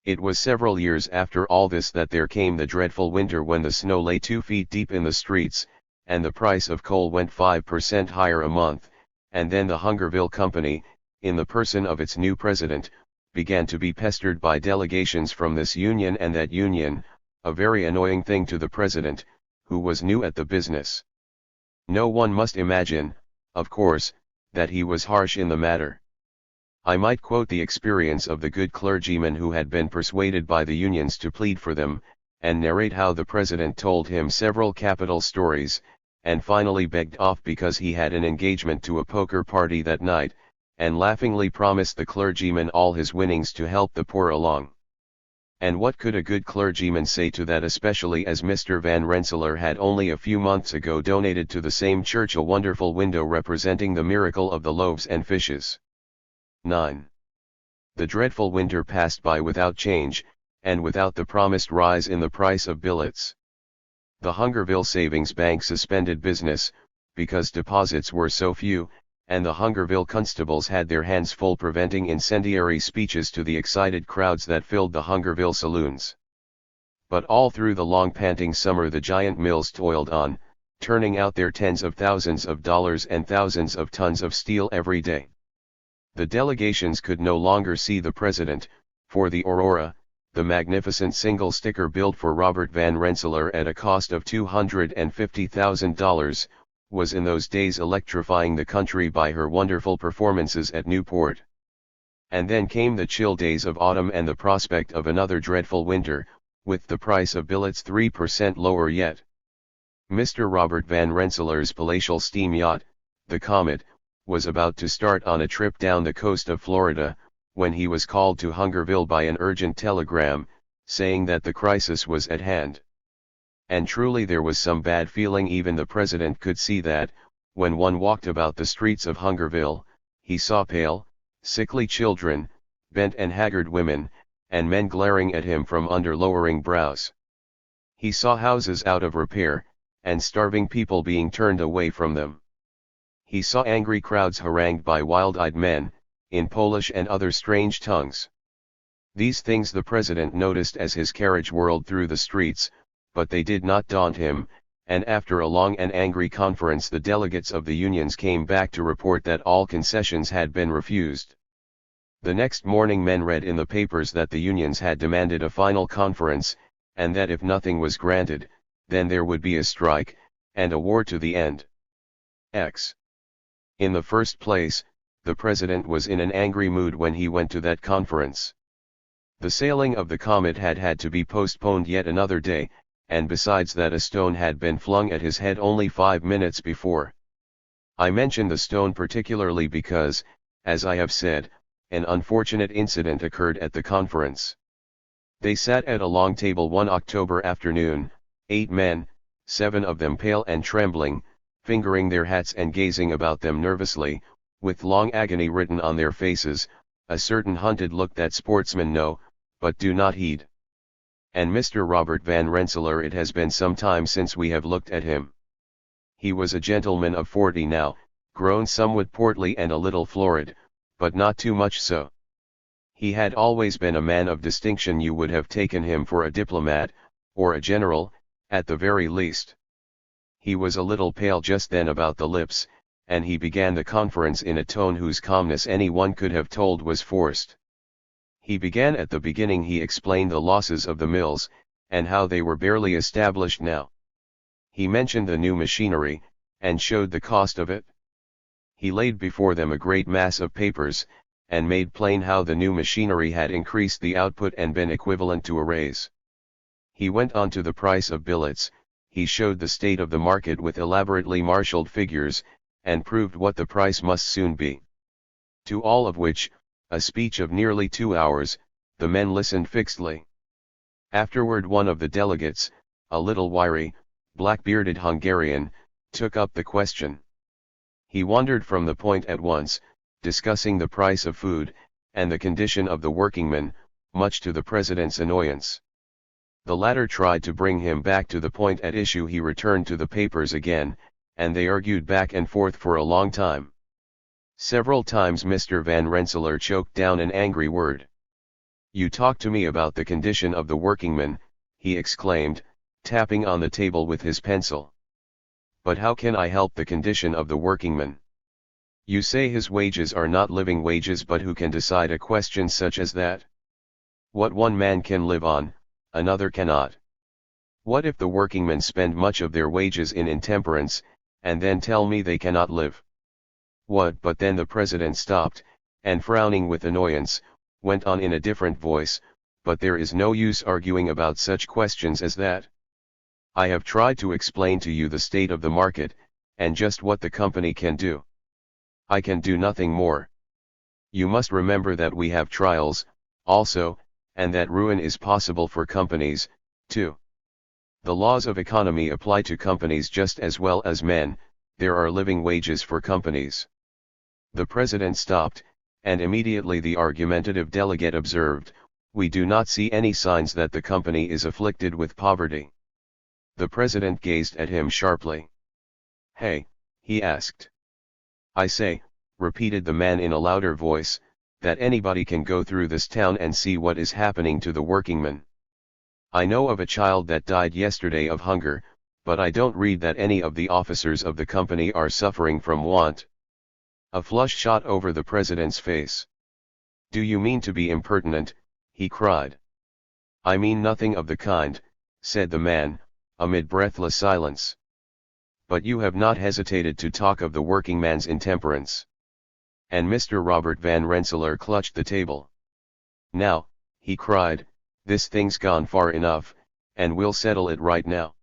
It was several years after all this that there came the dreadful winter when the snow lay 2 feet deep in the streets, and the price of coal went 5% higher a month, and then the Hungerville Company, in the person of its new president, began to be pestered by delegations from this union and that union, a very annoying thing to the president, who was new at the business. No one must imagine, of course, that he was harsh in the matter. I might quote the experience of the good clergyman who had been persuaded by the unions to plead for them, and narrate how the president told him several capital stories, and finally begged off because he had an engagement to a poker party that night, and laughingly promised the clergyman all his winnings to help the poor along. And what could a good clergyman say to that, especially as Mr. Van Rensselaer had only a few months ago donated to the same church a wonderful window representing the miracle of the loaves and fishes. 9. The dreadful winter passed by without change, and without the promised rise in the price of billets. The Hungerville Savings Bank suspended business, because deposits were so few, and the Hungerville constables had their hands full preventing incendiary speeches to the excited crowds that filled the Hungerville saloons. But all through the long panting summer the giant mills toiled on, turning out their tens of thousands of dollars and thousands of tons of steel every day. The delegations could no longer see the president, for the Aurora, the magnificent single sticker built for Robert Van Rensselaer at a cost of $250,000, was in those days electrifying the country by her wonderful performances at Newport. And then came the chill days of autumn and the prospect of another dreadful winter, with the price of billets 3% lower yet. Mr. Robert Van Rensselaer's palatial steam yacht, the Comet, was about to start on a trip down the coast of Florida, when he was called to Hungerville by an urgent telegram, saying that the crisis was at hand. And truly there was some bad feeling. Even the president could see that, when one walked about the streets of Hungerville, he saw pale, sickly children, bent and haggard women, and men glaring at him from under lowering brows. He saw houses out of repair, and starving people being turned away from them. He saw angry crowds harangued by wild-eyed men, in Polish and other strange tongues. These things the president noticed as his carriage whirled through the streets, but they did not daunt him, and after a long and angry conference the delegates of the unions came back to report that all concessions had been refused. The next morning men read in the papers that the unions had demanded a final conference, and that if nothing was granted, then there would be a strike, and a war to the end. In the first place, the president was in an angry mood when he went to that conference. The sailing of the Comet had had to be postponed yet another day, and besides that a stone had been flung at his head only 5 minutes before. I mention the stone particularly because, as I have said, an unfortunate incident occurred at the conference. They sat at a long table one October afternoon, 8 men, 7 of them pale and trembling, fingering their hats and gazing about them nervously, with long agony written on their faces, a certain hunted look that sportsmen know, but do not heed. And Mr. Robert Van Rensselaer, it has been some time since we have looked at him. He was a gentleman of 40 now, grown somewhat portly and a little florid, but not too much so. He had always been a man of distinction. You would have taken him for a diplomat, or a general, at the very least. He was a little pale just then about the lips, and he began the conference in a tone whose calmness any one could have told was forced. He began at the beginning. He explained the losses of the mills, and how they were barely established now. He mentioned the new machinery, and showed the cost of it. He laid before them a great mass of papers, and made plain how the new machinery had increased the output and been equivalent to a raise. He went on to the price of billets. He showed the state of the market with elaborately marshaled figures, and proved what the price must soon be. To all of which, a speech of nearly 2 hours, the men listened fixedly. Afterward one of the delegates, a little wiry, black-bearded Hungarian, took up the question. He wandered from the point at once, discussing the price of food, and the condition of the workingmen, much to the president's annoyance. The latter tried to bring him back to the point at issue. He returned to the papers again, and they argued back and forth for a long time. Several times Mr. Van Rensselaer choked down an angry word. "You talk to me about the condition of the workingmen," he exclaimed, tapping on the table with his pencil. "But how can I help the condition of the workingman? You say his wages are not living wages, but who can decide a question such as that? What one man can live on, another cannot. What if the workingmen spend much of their wages in intemperance, and then tell me they cannot live? What?" But then the president stopped, and frowning with annoyance, went on in a different voice, "But there is no use arguing about such questions as that. I have tried to explain to you the state of the market, and just what the company can do. I can do nothing more. You must remember that we have trials, also, and that ruin is possible for companies, too. The laws of economy apply to companies just as well as men. There are living wages for companies." The president stopped, and immediately the argumentative delegate observed, "We do not see any signs that the company is afflicted with poverty." The president gazed at him sharply. "Hey," he asked. "I say," repeated the man in a louder voice, "that anybody can go through this town and see what is happening to the workingmen. I know of a child that died yesterday of hunger, but I don't read that any of the officers of the company are suffering from want." A flush shot over the president's face. "Do you mean to be impertinent?" he cried. "I mean nothing of the kind," said the man, amid breathless silence. "But you have not hesitated to talk of the workingman's intemperance." And Mr. Robert Van Rensselaer clutched the table. "Now," he cried, "this thing's gone far enough, and we'll settle it right now.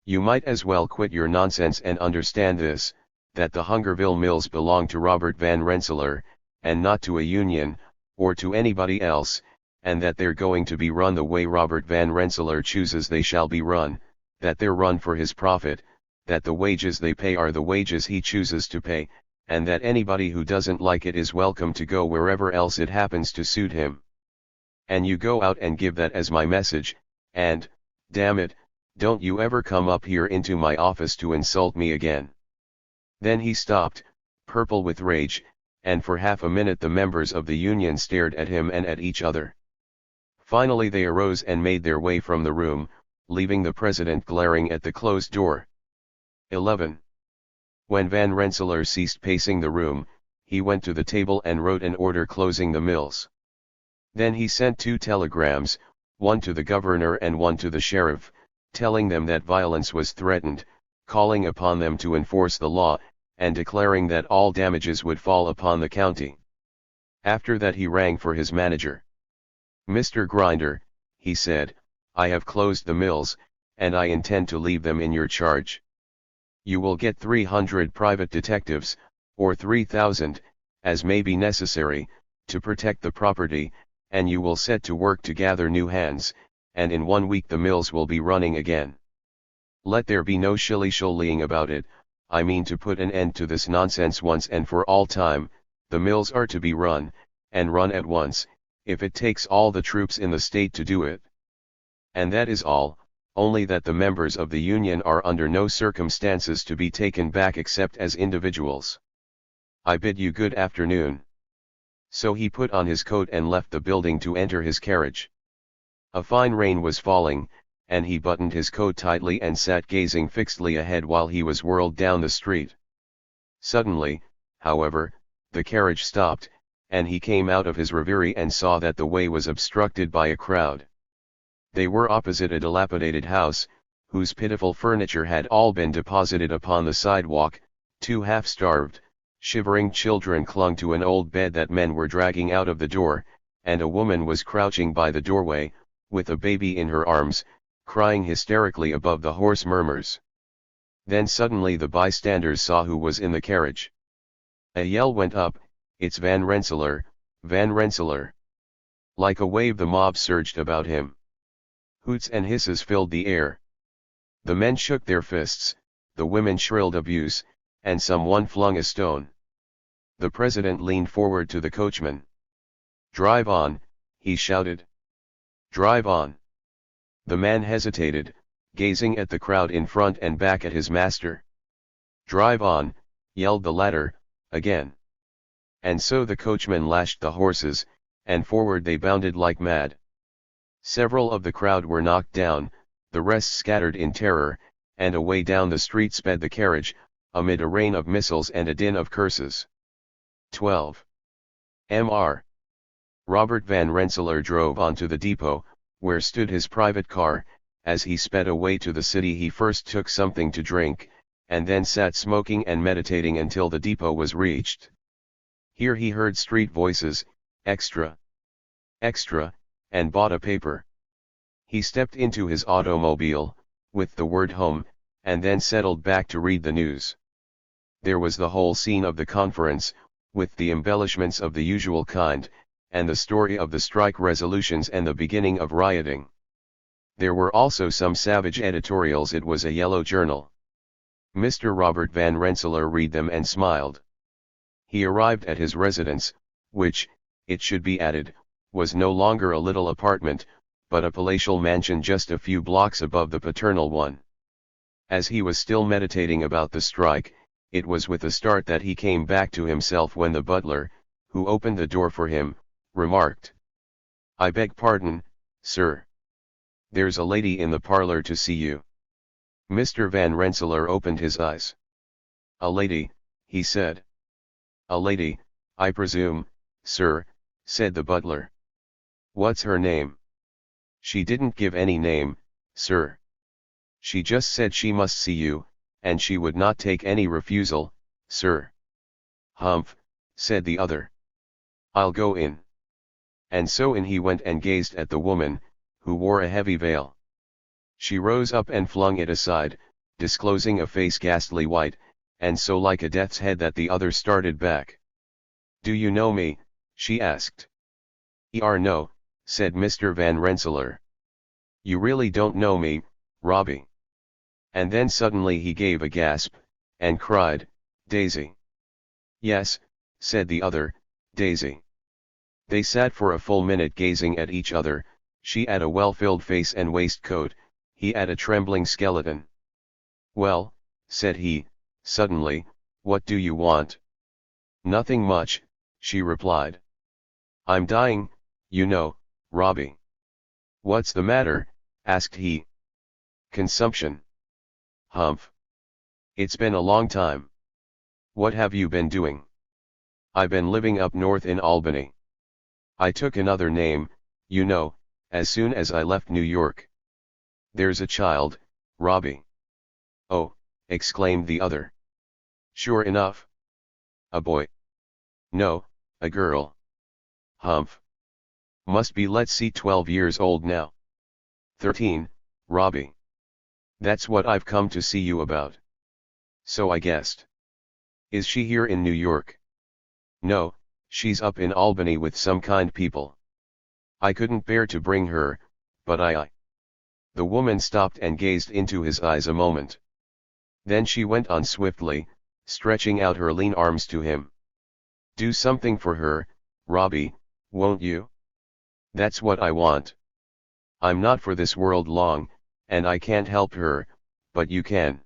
You might as well quit your nonsense and understand this, that the Hungerville mills belong to Robert Van Rensselaer, and not to a union, or to anybody else, and that they're going to be run the way Robert Van Rensselaer chooses they shall be run, that they're run for his profit, that the wages they pay are the wages he chooses to pay, and that anybody who doesn't like it is welcome to go wherever else it happens to suit him. And you go out and give that as my message, and, damn it, don't you ever come up here into my office to insult me again." Then he stopped, purple with rage, and for half a minute the members of the union stared at him and at each other. Finally they arose and made their way from the room, leaving the president glaring at the closed door. 11. When Van Rensselaer ceased pacing the room, he went to the table and wrote an order closing the mills. Then he sent 2 telegrams, one to the governor and one to the sheriff, telling them that violence was threatened, calling upon them to enforce the law, and declaring that all damages would fall upon the county. After that he rang for his manager. "Mr. Grinder," he said, "I have closed the mills, and I intend to leave them in your charge. You will get 300 private detectives, or 3,000, as may be necessary, to protect the property, and you will set to work to gather new hands, and in 1 week the mills will be running again. Let there be no shilly-shallying about it. I mean to put an end to this nonsense once and for all time. The mills are to be run, and run at once, if it takes all the troops in the state to do it. And that is all, only that the members of the Union are under no circumstances to be taken back except as individuals. I bid you good afternoon. So he put on his coat and left the building to enter his carriage. A fine rain was falling, and he buttoned his coat tightly and sat gazing fixedly ahead while he was whirled down the street. Suddenly, however, the carriage stopped, and he came out of his reverie and saw that the way was obstructed by a crowd. They were opposite a dilapidated house, whose pitiful furniture had all been deposited upon the sidewalk. Two half-starved, shivering children clung to an old bed that men were dragging out of the door, and a woman was crouching by the doorway, with a baby in her arms, crying hysterically above the hoarse murmurs. Then suddenly the bystanders saw who was in the carriage. A yell went up, "It's Van Rensselaer, Van Rensselaer!" Like a wave the mob surged about him. Hoots and hisses filled the air. The men shook their fists, the women shrilled abuse, and someone flung a stone. The president leaned forward to the coachman. "Drive on," he shouted. "Drive on." The man hesitated, gazing at the crowd in front and back at his master. "Drive on," yelled the latter, again. And so the coachman lashed the horses, and forward they bounded like mad. Several of the crowd were knocked down, the rest scattered in terror, and away down the street sped the carriage, amid a rain of missiles and a din of curses. 12. Mr. Robert Van Rensselaer drove on to the depot, where stood his private car. As he sped away to the city he first took something to drink, and then sat smoking and meditating until the depot was reached. Here he heard street voices, "Extra! Extra!" and bought a paper. He stepped into his automobile, with the word "home," and then settled back to read the news. There was the whole scene of the conference, with the embellishments of the usual kind, and the story of the strike resolutions and the beginning of rioting. There were also some savage editorials. It was a yellow journal. Mr. Robert Van Rensselaer read them and smiled. He arrived at his residence, which, it should be added, was no longer a little apartment, but a palatial mansion just a few blocks above the paternal one. As he was still meditating about the strike, it was with a start that he came back to himself when the butler, who opened the door for him, remarked, "I beg pardon, sir. There's a lady in the parlor to see you." Mr. Van Rensselaer opened his eyes. "A lady," he said. "A lady, I presume, sir," said the butler. "What's her name?" "She didn't give any name, sir. She just said she must see you, and she would not take any refusal, sir." "Humph," said the other. "I'll go in." And so in he went and gazed at the woman, who wore a heavy veil. She rose up and flung it aside, disclosing a face ghastly white, and so like a death's head that the other started back. "Do you know me?" she asked. "No," said Mr. Van Rensselaer. "You really don't know me, Robbie?" And then suddenly he gave a gasp, and cried, "Daisy!" "Yes," said the other, "Daisy." They sat for a full minute gazing at each other, she at a well-filled face and waistcoat, he at a trembling skeleton. "Well," said he, suddenly, "what do you want?" "Nothing much," she replied. "I'm dying, you know, Robbie." "What's the matter?" asked he. "Consumption." "Humph. It's been a long time. What have you been doing?" "I've been living up north in Albany. I took another name, you know, as soon as I left New York." "There's a child, Robbie." "Oh," exclaimed the other. "Sure enough." "A boy?" "No, a girl." "Humph. Must be, let's see, 12 years old now." 13, Robbie. "That's what I've come to see you about." "So I guessed. Is she here in New York?" "No, she's up in Albany with some kind people. I couldn't bear to bring her, but I. The woman stopped and gazed into his eyes a moment. Then she went on swiftly, stretching out her lean arms to him. "Do something for her, Robbie, won't you? That's what I want. I'm not for this world long, and I can't help her, but you can.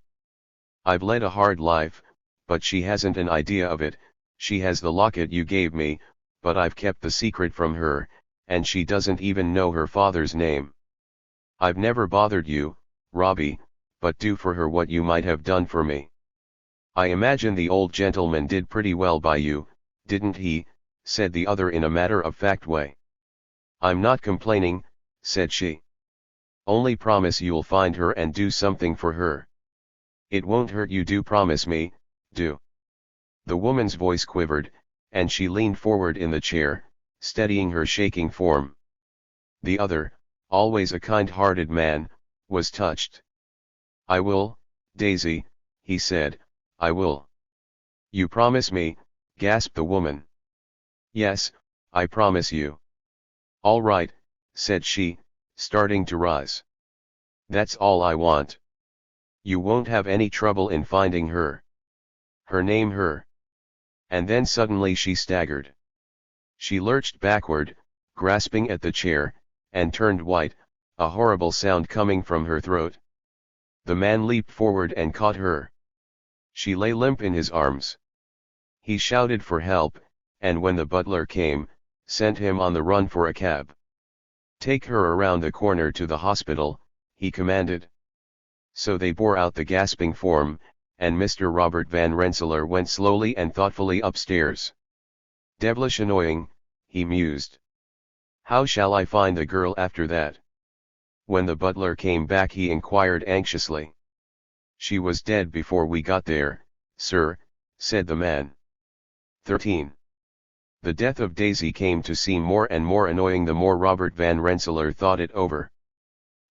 I've led a hard life, but she hasn't an idea of it. She has the locket you gave me, but I've kept the secret from her, and she doesn't even know her father's name. I've never bothered you, Robbie, but do for her what you might have done for me." "I imagine the old gentleman did pretty well by you, didn't he?" said the other in a matter-of-fact way. "I'm not complaining," said she. "Only promise you'll find her and do something for her. It won't hurt you, do promise me, do." The woman's voice quivered, and she leaned forward in the chair, steadying her shaking form. The other, always a kind-hearted man, was touched. "I will, Daisy," he said, "I will." "You promise me?" gasped the woman. "Yes, I promise you." "All right," said she, starting to rise. "That's all I want. You won't have any trouble in finding her. Her name, her." And then suddenly she staggered. She lurched backward, grasping at the chair, and turned white, a horrible sound coming from her throat. The man leaped forward and caught her. She lay limp in his arms. He shouted for help, and when the butler came, sent him on the run for a cab. "Take her around the corner to the hospital," he commanded. So they bore out the gasping form, and Mr. Robert Van Rensselaer went slowly and thoughtfully upstairs. "Devilish annoying," he mused. "How shall I find the girl after that?" When the butler came back he inquired anxiously. "She was dead before we got there, sir," said the man. 13. The death of Daisy came to seem more and more annoying the more Robert Van Rensselaer thought it over.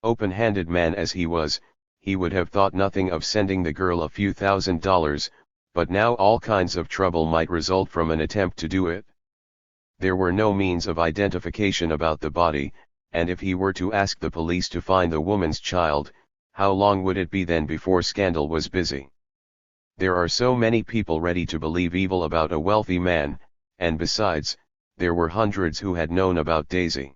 Open-handed man as he was, he would have thought nothing of sending the girl a few $1,000s, but now all kinds of trouble might result from an attempt to do it. There were no means of identification about the body, and if he were to ask the police to find the woman's child, how long would it be then before scandal was busy? There are so many people ready to believe evil about a wealthy man, and besides, there were hundreds who had known about Daisy.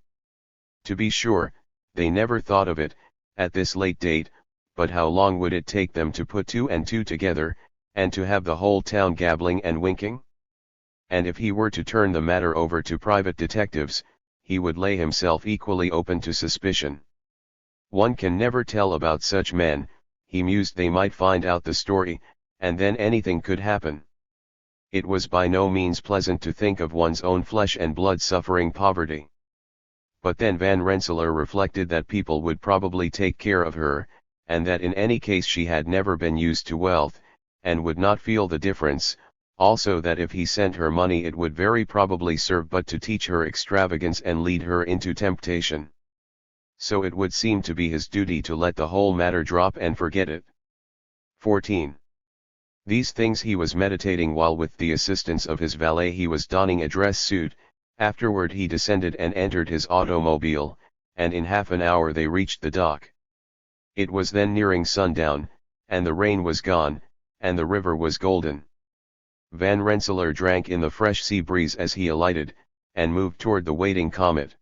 To be sure, they never thought of it, at this late date, but how long would it take them to put two and two together, and to have the whole town gabbling and winking? And if he were to turn the matter over to private detectives, he would lay himself equally open to suspicion. One can never tell about such men, he mused. They might find out the story, and then anything could happen. It was by no means pleasant to think of one's own flesh and blood suffering poverty. But then Van Rensselaer reflected that people would probably take care of her, and that in any case she had never been used to wealth, and would not feel the difference, also that if he sent her money it would very probably serve but to teach her extravagance and lead her into temptation. So it would seem to be his duty to let the whole matter drop and forget it. 14. These things he was meditating while with the assistance of his valet he was donning a dress suit. Afterward he descended and entered his automobile, and in half an hour they reached the dock. It was then nearing sundown, and the rain was gone, and the river was golden. Van Rensselaer drank in the fresh sea breeze as he alighted, and moved toward the waiting Comet.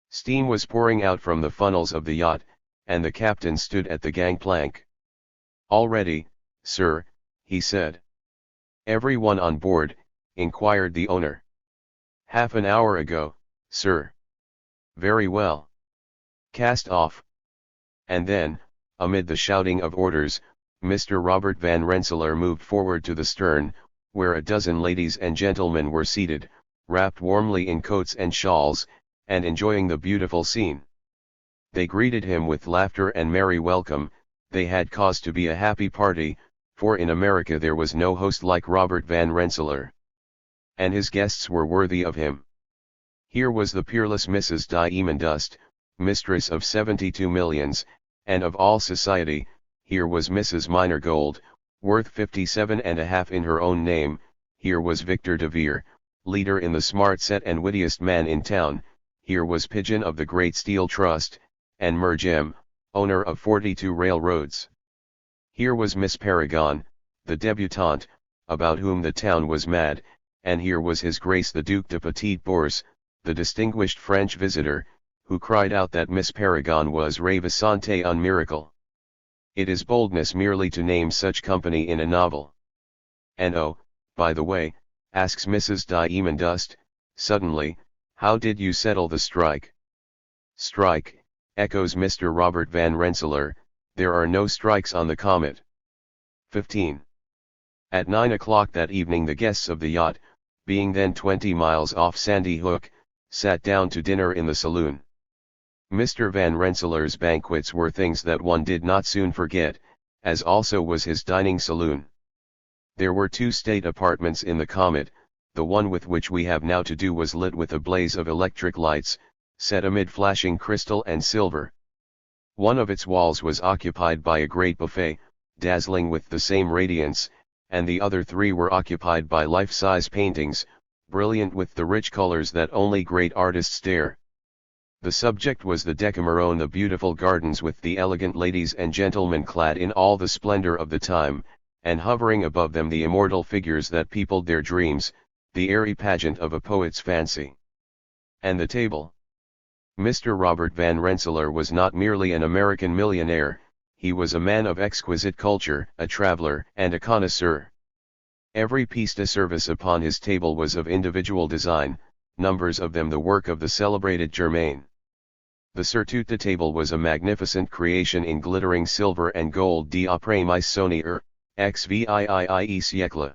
Steam was pouring out from the funnels of the yacht, and the captain stood at the gangplank. "All ready, sir," he said. "Everyone on board?" inquired the owner. "Half an hour ago, sir." "Very well. Cast off." And then, amid the shouting of orders, Mr. Robert Van Rensselaer moved forward to the stern, where a dozen ladies and gentlemen were seated, wrapped warmly in coats and shawls, and enjoying the beautiful scene. They greeted him with laughter and merry welcome. They had cause to be a happy party, for in America there was no host like Robert Van Rensselaer. And his guests were worthy of him. Here was the peerless Mrs. Diamond Dust, mistress of 72 millions, and of all society. Here was Mrs. Minor Gold, worth 57.5 in her own name. Here was Victor de Vere, leader in the smart set and wittiest man in town. Here was Pigeon of the Great Steel Trust, and Mergem, owner of 42 railroads. Here was Miss Paragon, the debutante, about whom the town was mad, and here was His Grace the Duc de Petit Bourse, the distinguished French visitor, who cried out that Miss Paragon was ravissante un miracle. It is boldness merely to name such company in a novel. And oh, by the way, asks Mrs. Diamond Dust, suddenly, how did you settle the strike? Strike, echoes Mr. Robert Van Rensselaer, there are no strikes on the Comet. 15. At 9 o'clock that evening the guests of the yacht, being then 20 miles off Sandy Hook, sat down to dinner in the saloon. Mr. Van Rensselaer's banquets were things that one did not soon forget, as also was his dining saloon. There were 2 state apartments in the Comet, the one with which we have now to do was lit with a blaze of electric lights, set amid flashing crystal and silver. One of its walls was occupied by a great buffet, dazzling with the same radiance, and the other 3 were occupied by life-size paintings, brilliant with the rich colors that only great artists dare. The subject was the Decameron, the beautiful gardens with the elegant ladies and gentlemen clad in all the splendor of the time, and hovering above them the immortal figures that peopled their dreams, the airy pageant of a poet's fancy. And the table. Mr. Robert Van Rensselaer was not merely an American millionaire, he was a man of exquisite culture, a traveler and a connoisseur. Every piece de service upon his table was of individual design, numbers of them the work of the celebrated Germain. The surtout de table was a magnificent creation in glittering silver and gold d'après Meissonier, XVIIe siècle.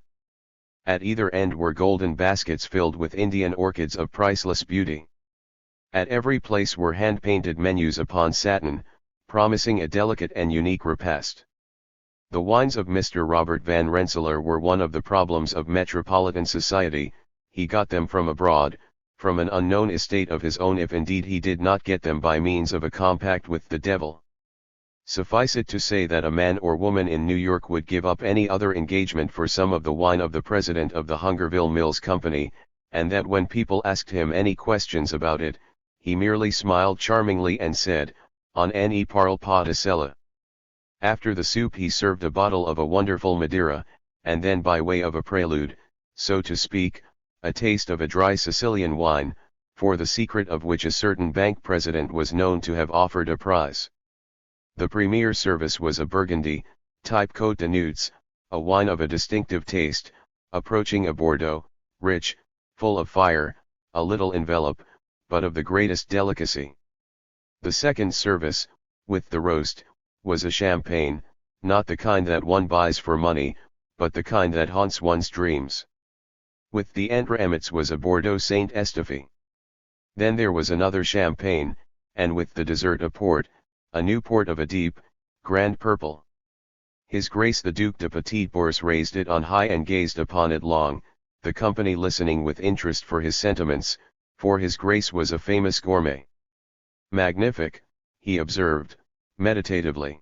At either end were golden baskets filled with Indian orchids of priceless beauty. At every place were hand-painted menus upon satin, promising a delicate and unique repast. The wines of Mr. Robert Van Rensselaer were one of the problems of metropolitan society, he got them from abroad, from an unknown estate of his own, if indeed he did not get them by means of a compact with the devil. Suffice it to say that a man or woman in New York would give up any other engagement for some of the wine of the president of the Hungerville Mills Company, and that when people asked him any questions about it, he merely smiled charmingly and said, "On ne parle pas de cela." After the soup he served a bottle of a wonderful Madeira, and then by way of a prelude, so to speak, a taste of a dry Sicilian wine, for the secret of which a certain bank president was known to have offered a prize. The premier service was a Burgundy, type Côte de Nuits, a wine of a distinctive taste, approaching a Bordeaux, rich, full of fire, a little envelope, but of the greatest delicacy. The second service, with the roast, was a champagne, not the kind that one buys for money, but the kind that haunts one's dreams. With the entremets was a Bordeaux Saint Estèphe. Then there was another champagne, and with the dessert a port, a new port of a deep, grand purple. His Grace the Duc de Petit Bourse raised it on high and gazed upon it long, the company listening with interest for his sentiments, for His Grace was a famous gourmet. "Magnifique," he observed, meditatively.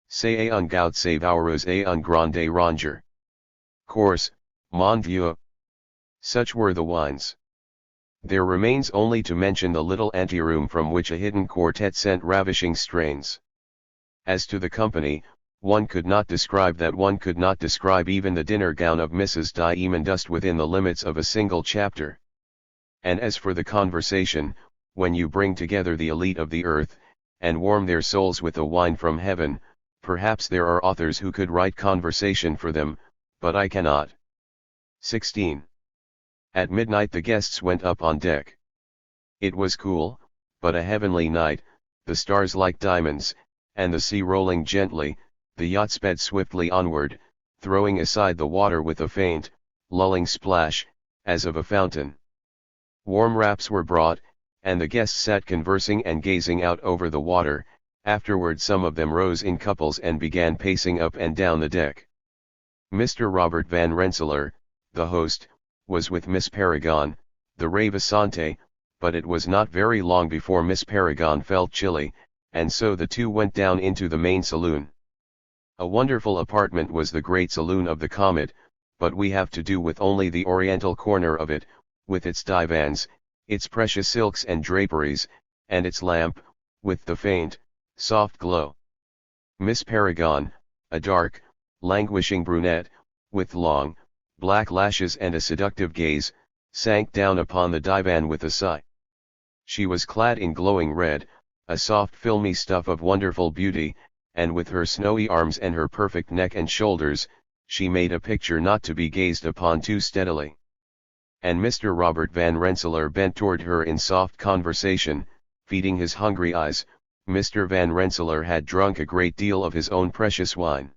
"C'est un goût savoureux et un grand ranger. Course, mon vieux." Such were the wines. There remains only to mention the little anteroom from which a hidden quartet sent ravishing strains. As to the company, one could not describe that, one could not describe even the dinner gown of Mrs. Diamond Dust within the limits of a single chapter. And as for the conversation, when you bring together the elite of the earth, and warm their souls with a wine from heaven, perhaps there are authors who could write conversation for them, but I cannot. 16. At midnight the guests went up on deck. It was cool, but a heavenly night, the stars like diamonds, and the sea rolling gently, the yacht sped swiftly onward, throwing aside the water with a faint, lulling splash, as of a fountain. Warm wraps were brought, and the guests sat conversing and gazing out over the water. Afterward some of them rose in couples and began pacing up and down the deck. Mr. Robert Van Rensselaer, the host, was with Miss Paragon, the ravissante, but it was not very long before Miss Paragon felt chilly, and so the two went down into the main saloon. A wonderful apartment was the great saloon of the Comet, but we have to do with only the oriental corner of it, with its divans, its precious silks and draperies, and its lamp, with the faint, soft glow. Miss Paragon, a dark, languishing brunette, with long, black lashes and a seductive gaze, sank down upon the divan with a sigh. She was clad in glowing red, a soft filmy stuff of wonderful beauty, and with her snowy arms and her perfect neck and shoulders, she made a picture not to be gazed upon too steadily. And Mr. Robert Van Rensselaer bent toward her in soft conversation, feeding his hungry eyes. Mr. Van Rensselaer had drunk a great deal of his own precious wine.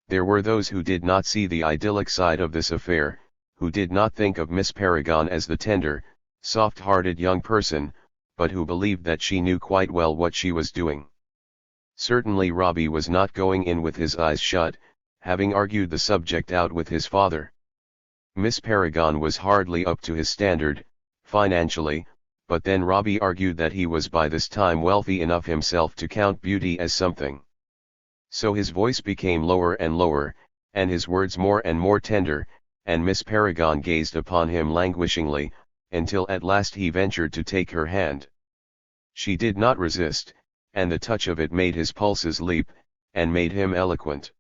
There were those who did not see the idyllic side of this affair, who did not think of Miss Paragon as the tender, soft-hearted young person, but who believed that she knew quite well what she was doing. Certainly Robbie was not going in with his eyes shut, having argued the subject out with his father. Miss Paragon was hardly up to his standard, financially, but then Robbie argued that he was by this time wealthy enough himself to count beauty as something. So his voice became lower and lower, and his words more and more tender, and Miss Paragon gazed upon him languishingly, until at last he ventured to take her hand. She did not resist, and the touch of it made his pulses leap, and made him eloquent.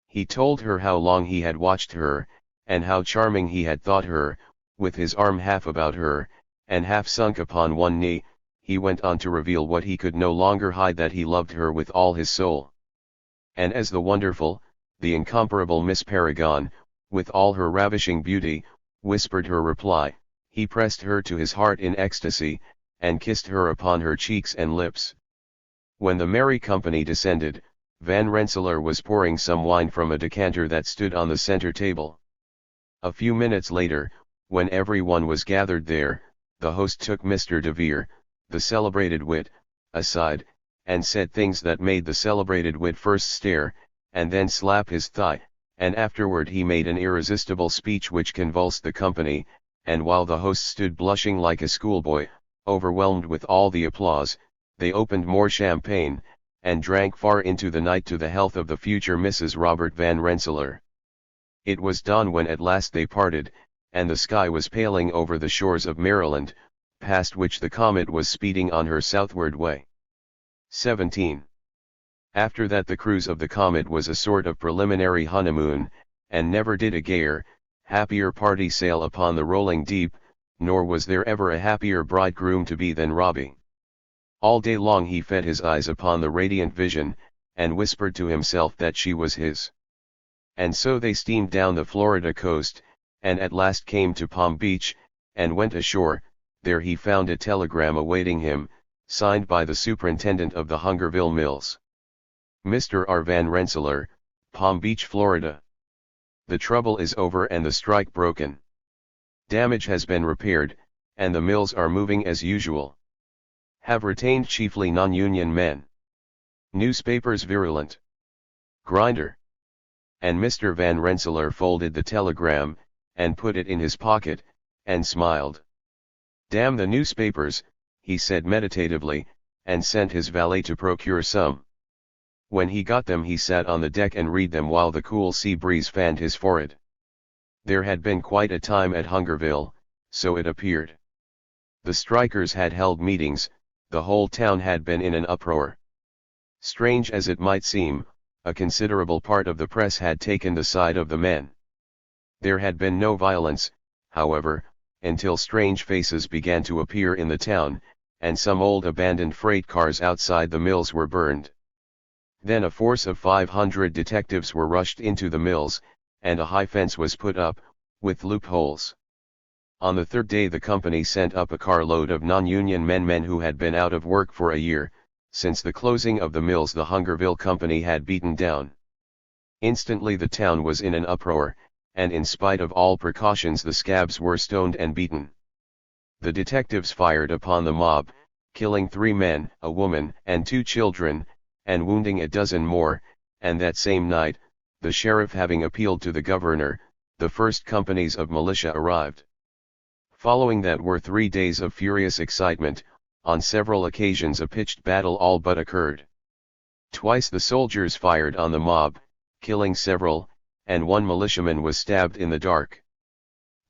He told her how long he had watched her, and how charming he had thought her. With his arm half about her, and half sunk upon one knee, he went on to reveal what he could no longer hide, that he loved her with all his soul. And as the wonderful, the incomparable Miss Paragon, with all her ravishing beauty, whispered her reply, he pressed her to his heart in ecstasy, and kissed her upon her cheeks and lips. When the merry company descended, Van Rensselaer was pouring some wine from a decanter that stood on the center table. A few minutes later, when everyone was gathered there, the host took Mr. de Vere, the celebrated wit, aside, and said things that made the celebrated wit first stare, and then slap his thigh, and afterward he made an irresistible speech which convulsed the company, and while the host stood blushing like a schoolboy, overwhelmed with all the applause, they opened more champagne, and drank far into the night to the health of the future Mrs. Robert Van Rensselaer. It was dawn when at last they parted, and the sky was paling over the shores of Maryland, past which the comet was speeding on her southward way. 17. After that the cruise of the comet was a sort of preliminary honeymoon, and never did a gayer, happier party sail upon the rolling deep, nor was there ever a happier bridegroom to be than Robbie. All day long he fed his eyes upon the radiant vision, and whispered to himself that she was his. And so they steamed down the Florida coast, and at last came to Palm Beach, and went ashore. There he found a telegram awaiting him, signed by the superintendent of the Hungerville Mills. Mr. R. Van Rensselaer, Palm Beach, Florida. The trouble is over and the strike broken. Damage has been repaired, and the mills are moving as usual. Have retained chiefly non-union men. Newspapers virulent. Grinder. And Mr. Van Rensselaer folded the telegram, and put it in his pocket, and smiled. Damn the newspapers, he said meditatively, and sent his valet to procure some. When he got them he sat on the deck and read them while the cool sea breeze fanned his forehead. There had been quite a time at Hungerville, so it appeared. The strikers had held meetings, the whole town had been in an uproar. Strange as it might seem, a considerable part of the press had taken the side of the men. There had been no violence, however, until strange faces began to appear in the town, and some old abandoned freight cars outside the mills were burned. Then a force of 500 detectives were rushed into the mills, and a high fence was put up, with loopholes. On the third day the company sent up a carload of non-union men who had been out of work for a year. Since the closing of the mills the Hungerville company had beaten down. Instantly the town was in an uproar, and in spite of all precautions the scabs were stoned and beaten. The detectives fired upon the mob, killing 3 men, a woman, and 2 children, and wounding a dozen more, and that same night, the sheriff having appealed to the governor, the first companies of militia arrived. Following that were 3 days of furious excitement. On several occasions a pitched battle all but occurred. Twice the soldiers fired on the mob, killing several, and 1 militiaman was stabbed in the dark.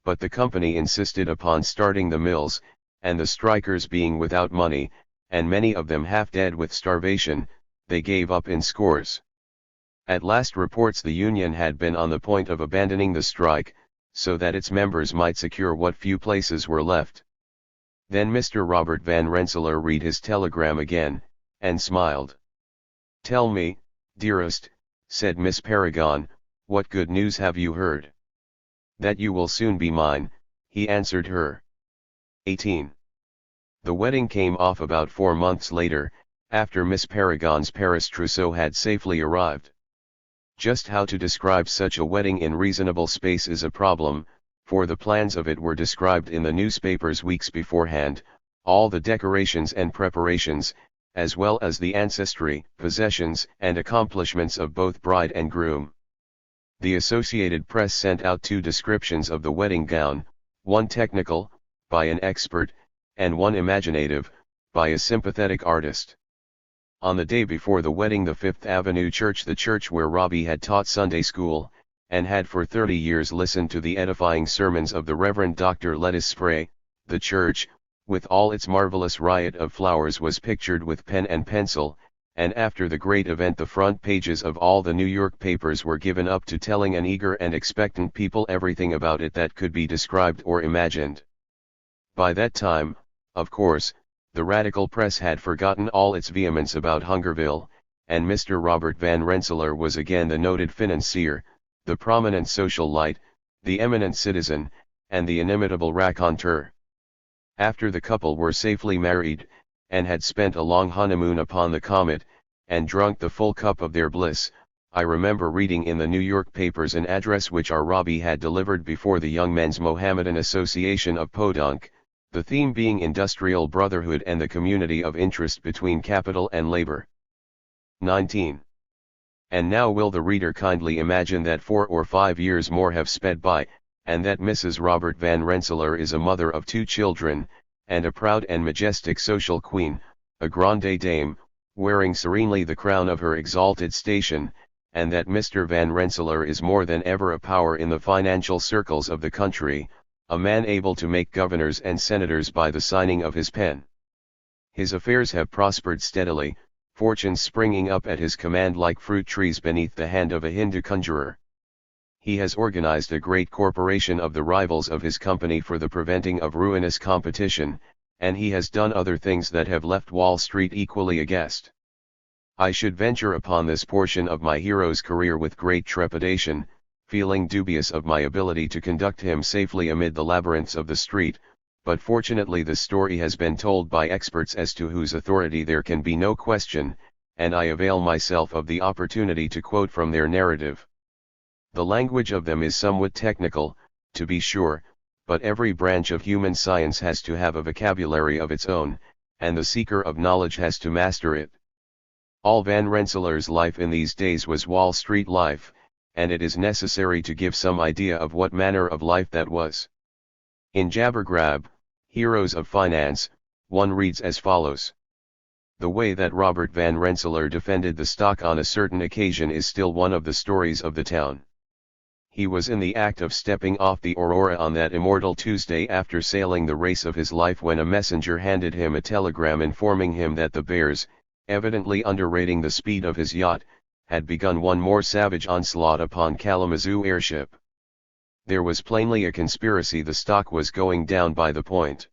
But the company insisted upon starting the mills, and the strikers being without money, and many of them half dead with starvation, they gave up in scores. At last reports the union had been on the point of abandoning the strike, so that its members might secure what few places were left. Then Mr. Robert Van Rensselaer read his telegram again, and smiled. "Tell me, dearest," said Miss Paragon, "what good news have you heard?" "That you will soon be mine," he answered her. 18. The wedding came off about 4 months later, after Miss Paragon's Paris trousseau had safely arrived. Just how to describe such a wedding in reasonable space is a problem, for the plans of it were described in the newspapers weeks beforehand, all the decorations and preparations, as well as the ancestry, possessions, and accomplishments of both bride and groom. The Associated Press sent out 2 descriptions of the wedding gown, one technical, by an expert, and one imaginative, by a sympathetic artist. On the day before the wedding, the Fifth Avenue Church, the church where Robbie had taught Sunday school, and had for 30 years listened to the edifying sermons of the Reverend Dr. Lettuce Spray, the church, with all its marvelous riot of flowers, was pictured with pen and pencil, and after the great event the front pages of all the New York papers were given up to telling an eager and expectant people everything about it that could be described or imagined. By that time, of course, the radical press had forgotten all its vehemence about Hungerville, and Mr. Robert Van Rensselaer was again the noted financier, the prominent social light, the eminent citizen, and the inimitable raconteur. After the couple were safely married, and had spent a long honeymoon upon the Comet, and drunk the full cup of their bliss, I remember reading in the New York papers an address which our Robbie had delivered before the Young Men's Mohammedan Association of Podunk, the theme being industrial brotherhood and the community of interest between capital and labor. 19. And now will the reader kindly imagine that 4 or 5 years more have sped by, and that Mrs. Robert Van Rensselaer is a mother of 2 children, and a proud and majestic social queen, a grande dame, wearing serenely the crown of her exalted station, and that Mr. Van Rensselaer is more than ever a power in the financial circles of the country, a man able to make governors and senators by the signing of his pen. His affairs have prospered steadily, fortunes springing up at his command like fruit trees beneath the hand of a Hindu conjurer. He has organized a great corporation of the rivals of his company for the preventing of ruinous competition, and he has done other things that have left Wall Street equally aghast. I should venture upon this portion of my hero's career with great trepidation, feeling dubious of my ability to conduct him safely amid the labyrinths of the street, but fortunately the story has been told by experts as to whose authority there can be no question, and I avail myself of the opportunity to quote from their narrative. The language of them is somewhat technical, to be sure, but every branch of human science has to have a vocabulary of its own, and the seeker of knowledge has to master it. All Van Rensselaer's life in these days was Wall Street life, and it is necessary to give some idea of what manner of life that was. In Jabbergrab, Heroes of Finance, one reads as follows. The way that Robert Van Rensselaer defended the stock on a certain occasion is still one of the stories of the town. He was in the act of stepping off the Aurora on that immortal Tuesday after sailing the race of his life when a messenger handed him a telegram informing him that the bears, evidently underrating the speed of his yacht, had begun one more savage onslaught upon Kalamazoo airship. There was plainly a conspiracy. The stock was going down by the point.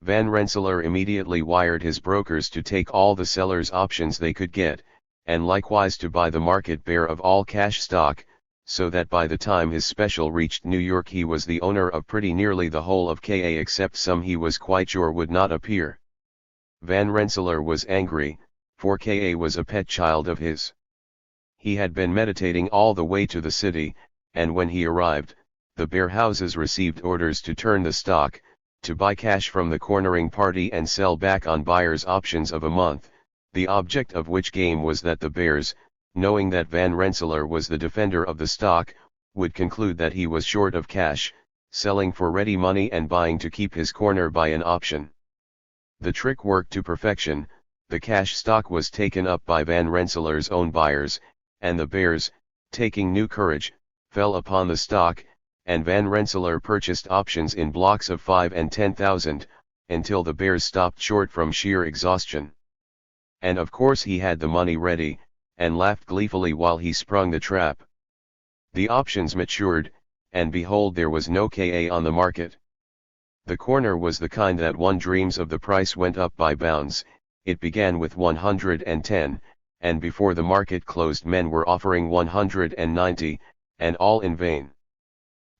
Van Rensselaer immediately wired his brokers to take all the sellers' options they could get, and likewise to buy the market bear of all cash stock, so that by the time his special reached New York he was the owner of pretty nearly the whole of Ka except some he was quite sure would not appear. Van Rensselaer was angry, for Ka was a pet child of his. He had been meditating all the way to the city, and when he arrived, the bear houses received orders to turn the stock, to buy cash from the cornering party and sell back on buyers' options of a month, the object of which game was that the bears, knowing that Van Rensselaer was the defender of the stock, would conclude that he was short of cash, selling for ready money and buying to keep his corner by an option. The trick worked to perfection. The cash stock was taken up by Van Rensselaer's own buyers, and the bears, taking new courage, fell upon the stock, and Van Rensselaer purchased options in blocks of 5 and 10,000, until the bears stopped short from sheer exhaustion. And of course he had the money ready, and laughed gleefully while he sprung the trap. The options matured, and behold there was no KA on the market. The corner was the kind that one dreams of. The price went up by bounds. It began with 110, and before the market closed men were offering 190, and all in vain.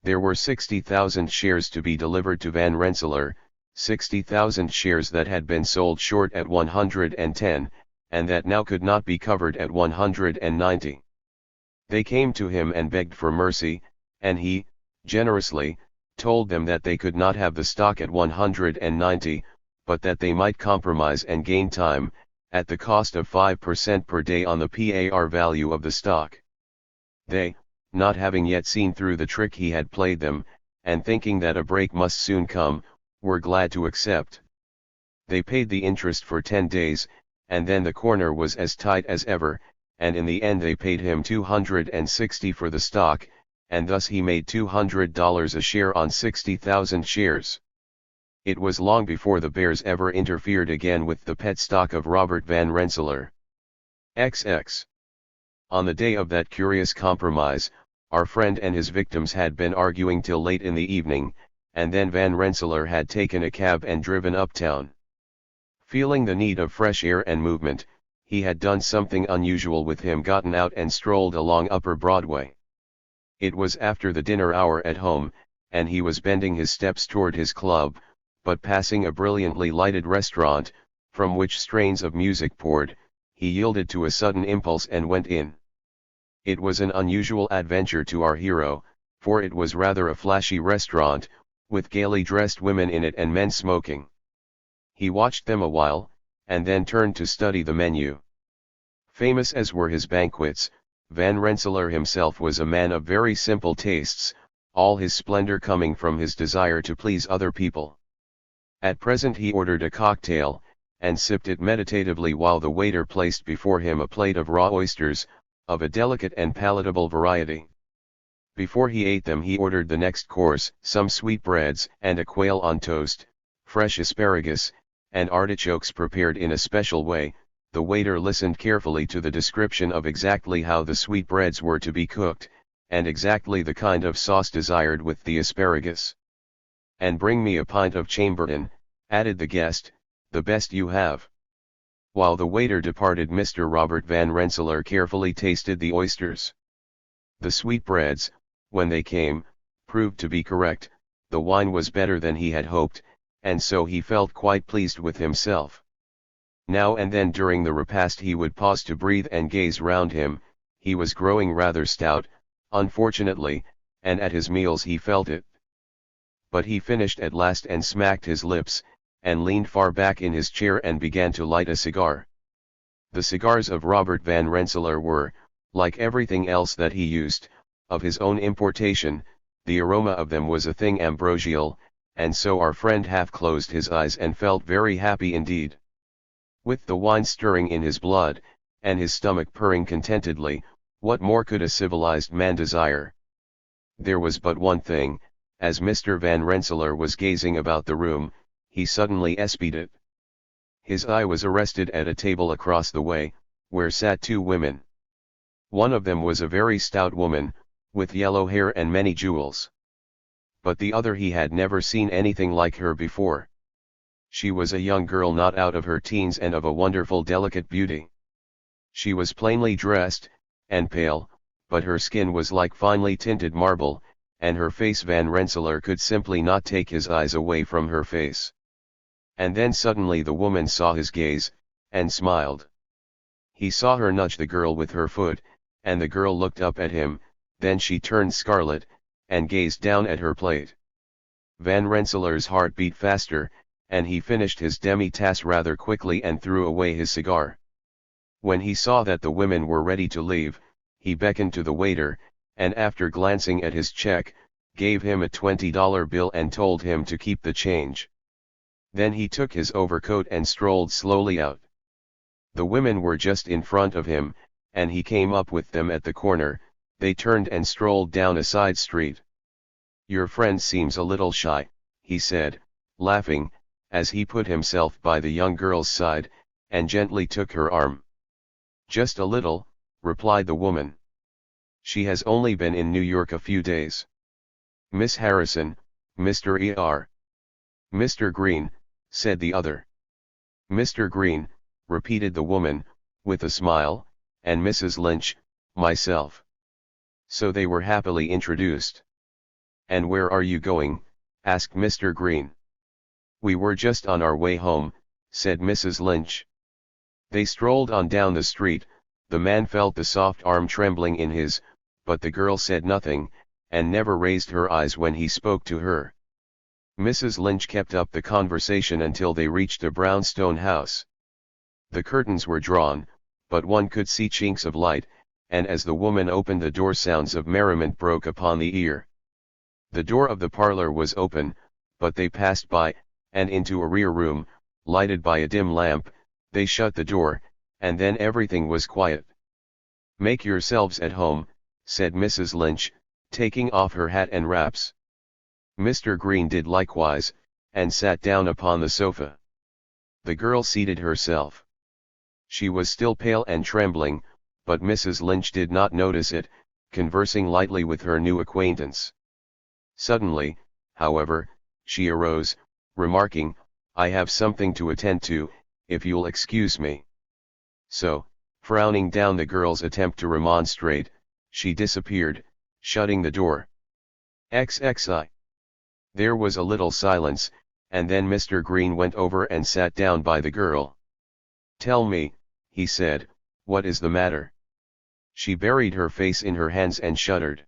There were 60,000 shares to be delivered to Van Rensselaer, 60,000 shares that had been sold short at 110, and that now could not be covered at 190. They came to him and begged for mercy, and he, generously, told them that they could not have the stock at 190, but that they might compromise and gain time, at the cost of 5% per day on the par value of the stock. They, not having yet seen through the trick he had played them, and thinking that a break must soon come, were glad to accept. They paid the interest for 10 days, and then the corner was as tight as ever, and in the end they paid him $260 for the stock, and thus he made $200 a share on 60,000 shares. It was long before the bears ever interfered again with the pet stock of Robert Van Rensselaer. XX. On the day of that curious compromise, our friend and his victims had been arguing till late in the evening, and then Van Rensselaer had taken a cab and driven uptown. Feeling the need of fresh air and movement, he had done something unusual with him, gotten out and strolled along Upper Broadway. It was after the dinner hour at home, and he was bending his steps toward his club, but passing a brilliantly lighted restaurant, from which strains of music poured, he yielded to a sudden impulse and went in. It was an unusual adventure to our hero, for it was rather a flashy restaurant, with gaily dressed women in it and men smoking. He watched them a while, and then turned to study the menu. Famous as were his banquets, Van Rensselaer himself was a man of very simple tastes, all his splendor coming from his desire to please other people. At present he ordered a cocktail, and sipped it meditatively while the waiter placed before him a plate of raw oysters, of a delicate and palatable variety. Before he ate them he ordered the next course, some sweetbreads and a quail on toast, fresh asparagus, and artichokes prepared in a special way. The waiter listened carefully to the description of exactly how the sweetbreads were to be cooked, and exactly the kind of sauce desired with the asparagus. "And bring me a pint of Chambertin," added the guest, "the best you have." While the waiter departed, Mr. Robert Van Rensselaer carefully tasted the oysters. The sweetbreads, when they came, proved to be correct. The wine was better than he had hoped, and so he felt quite pleased with himself. Now and then during the repast he would pause to breathe and gaze round him. He was growing rather stout, unfortunately, and at his meals he felt it. But he finished at last and smacked his lips, and leaned far back in his chair and began to light a cigar. The cigars of Robert Van Rensselaer were, like everything else that he used, of his own importation. The aroma of them was a thing ambrosial, and so our friend half closed his eyes and felt very happy indeed. With the wine stirring in his blood, and his stomach purring contentedly, what more could a civilized man desire? There was but one thing: as Mr. Van Rensselaer was gazing about the room, he suddenly espied it. His eye was arrested at a table across the way, where sat two women. One of them was a very stout woman, with yellow hair and many jewels. But the other, he had never seen anything like her before. She was a young girl not out of her teens and of a wonderful delicate beauty. She was plainly dressed, and pale, but her skin was like finely tinted marble, and her face, Van Rensselaer could simply not take his eyes away from her face. And then suddenly the woman saw his gaze, and smiled. He saw her nudge the girl with her foot, and the girl looked up at him. Then she turned scarlet, and gazed down at her plate. Van Rensselaer's heart beat faster, and he finished his demi-tasse rather quickly and threw away his cigar. When he saw that the women were ready to leave, he beckoned to the waiter, and after glancing at his check, gave him a $20 bill and told him to keep the change. Then he took his overcoat and strolled slowly out. The women were just in front of him, and he came up with them at the corner. They turned and strolled down a side street. "Your friend seems a little shy," he said, laughing, as he put himself by the young girl's side, and gently took her arm. "Just a little," replied the woman. "She has only been in New York a few days." "Miss Harrison, Mr. E.R." "Mr. Green," said the other. "Mr. Green," repeated the woman, with a smile, "and Mrs. Lynch, myself." So they were happily introduced. "And where are you going?" asked Mr. Green. "We were just on our way home," said Mrs. Lynch. They strolled on down the street. The man felt the soft arm trembling in his, but the girl said nothing, and never raised her eyes when he spoke to her. Mrs. Lynch kept up the conversation until they reached a brownstone house. The curtains were drawn, but one could see chinks of light, and as the woman opened the door sounds of merriment broke upon the ear. The door of the parlor was open, but they passed by, and into a rear room, lighted by a dim lamp. They shut the door, and then everything was quiet. "Make yourselves at home," said Mrs. Lynch, taking off her hat and wraps. Mr. Green did likewise, and sat down upon the sofa. The girl seated herself. She was still pale and trembling, but Mrs. Lynch did not notice it, conversing lightly with her new acquaintance. Suddenly, however, she arose, remarking, "I have something to attend to, if you'll excuse me." So, frowning down the girl's attempt to remonstrate, she disappeared, shutting the door. XXI. There was a little silence, and then Mr. Green went over and sat down by the girl. "Tell me," he said, "what is the matter?" She buried her face in her hands and shuddered.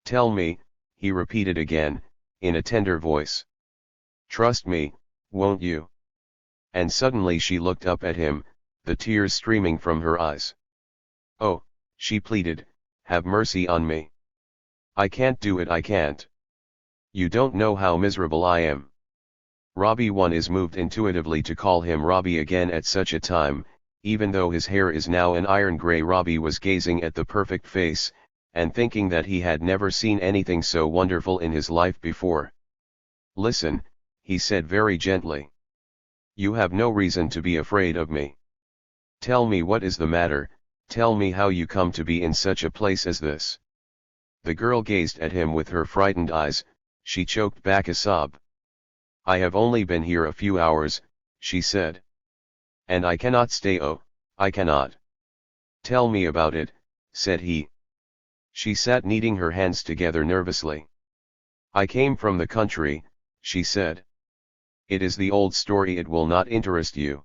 "Tell me," he repeated again, in a tender voice. "Trust me, won't you?" And suddenly she looked up at him, the tears streaming from her eyes. "Oh," she pleaded, "have mercy on me. I can't do it, I can't. You don't know how miserable I am." Robbie. One is moved intuitively to call him Robbie again at such a time, even though his hair is now an iron gray. Robbie was gazing at the perfect face, and thinking that he had never seen anything so wonderful in his life before. "Listen," he said very gently. "You have no reason to be afraid of me. Tell me what is the matter, tell me how you come to be in such a place as this." The girl gazed at him with her frightened eyes. She choked back a sob. "I have only been here a few hours," she said. "And I cannot stay, oh, I cannot." "Tell me about it," said he. She sat kneading her hands together nervously. "I came from the country," she said. "It is the old story, it will not interest you.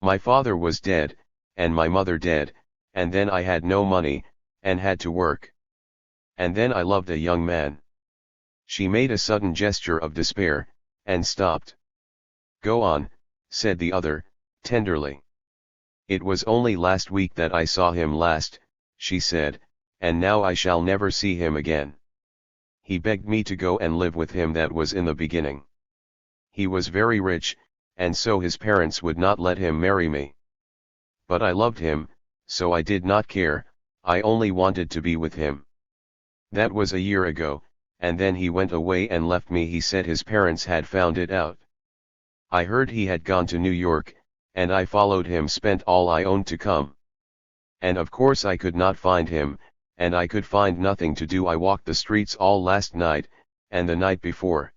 My father was dead, and my mother dead, and then I had no money, and had to work. And then I loved a young man." She made a sudden gesture of despair, and stopped. "Go on," said the other, tenderly. "It was only last week that I saw him last," she said, "and now I shall never see him again. He begged me to go and live with him, that was in the beginning. He was very rich, and so his parents would not let him marry me. But I loved him, so I did not care, I only wanted to be with him. That was a year ago, and then he went away and left me. He said his parents had found it out. I heard he had gone to New York, and I followed him, spent all I owned to come. And of course I could not find him, and I could find nothing to do. I walked the streets all last night, and the night before.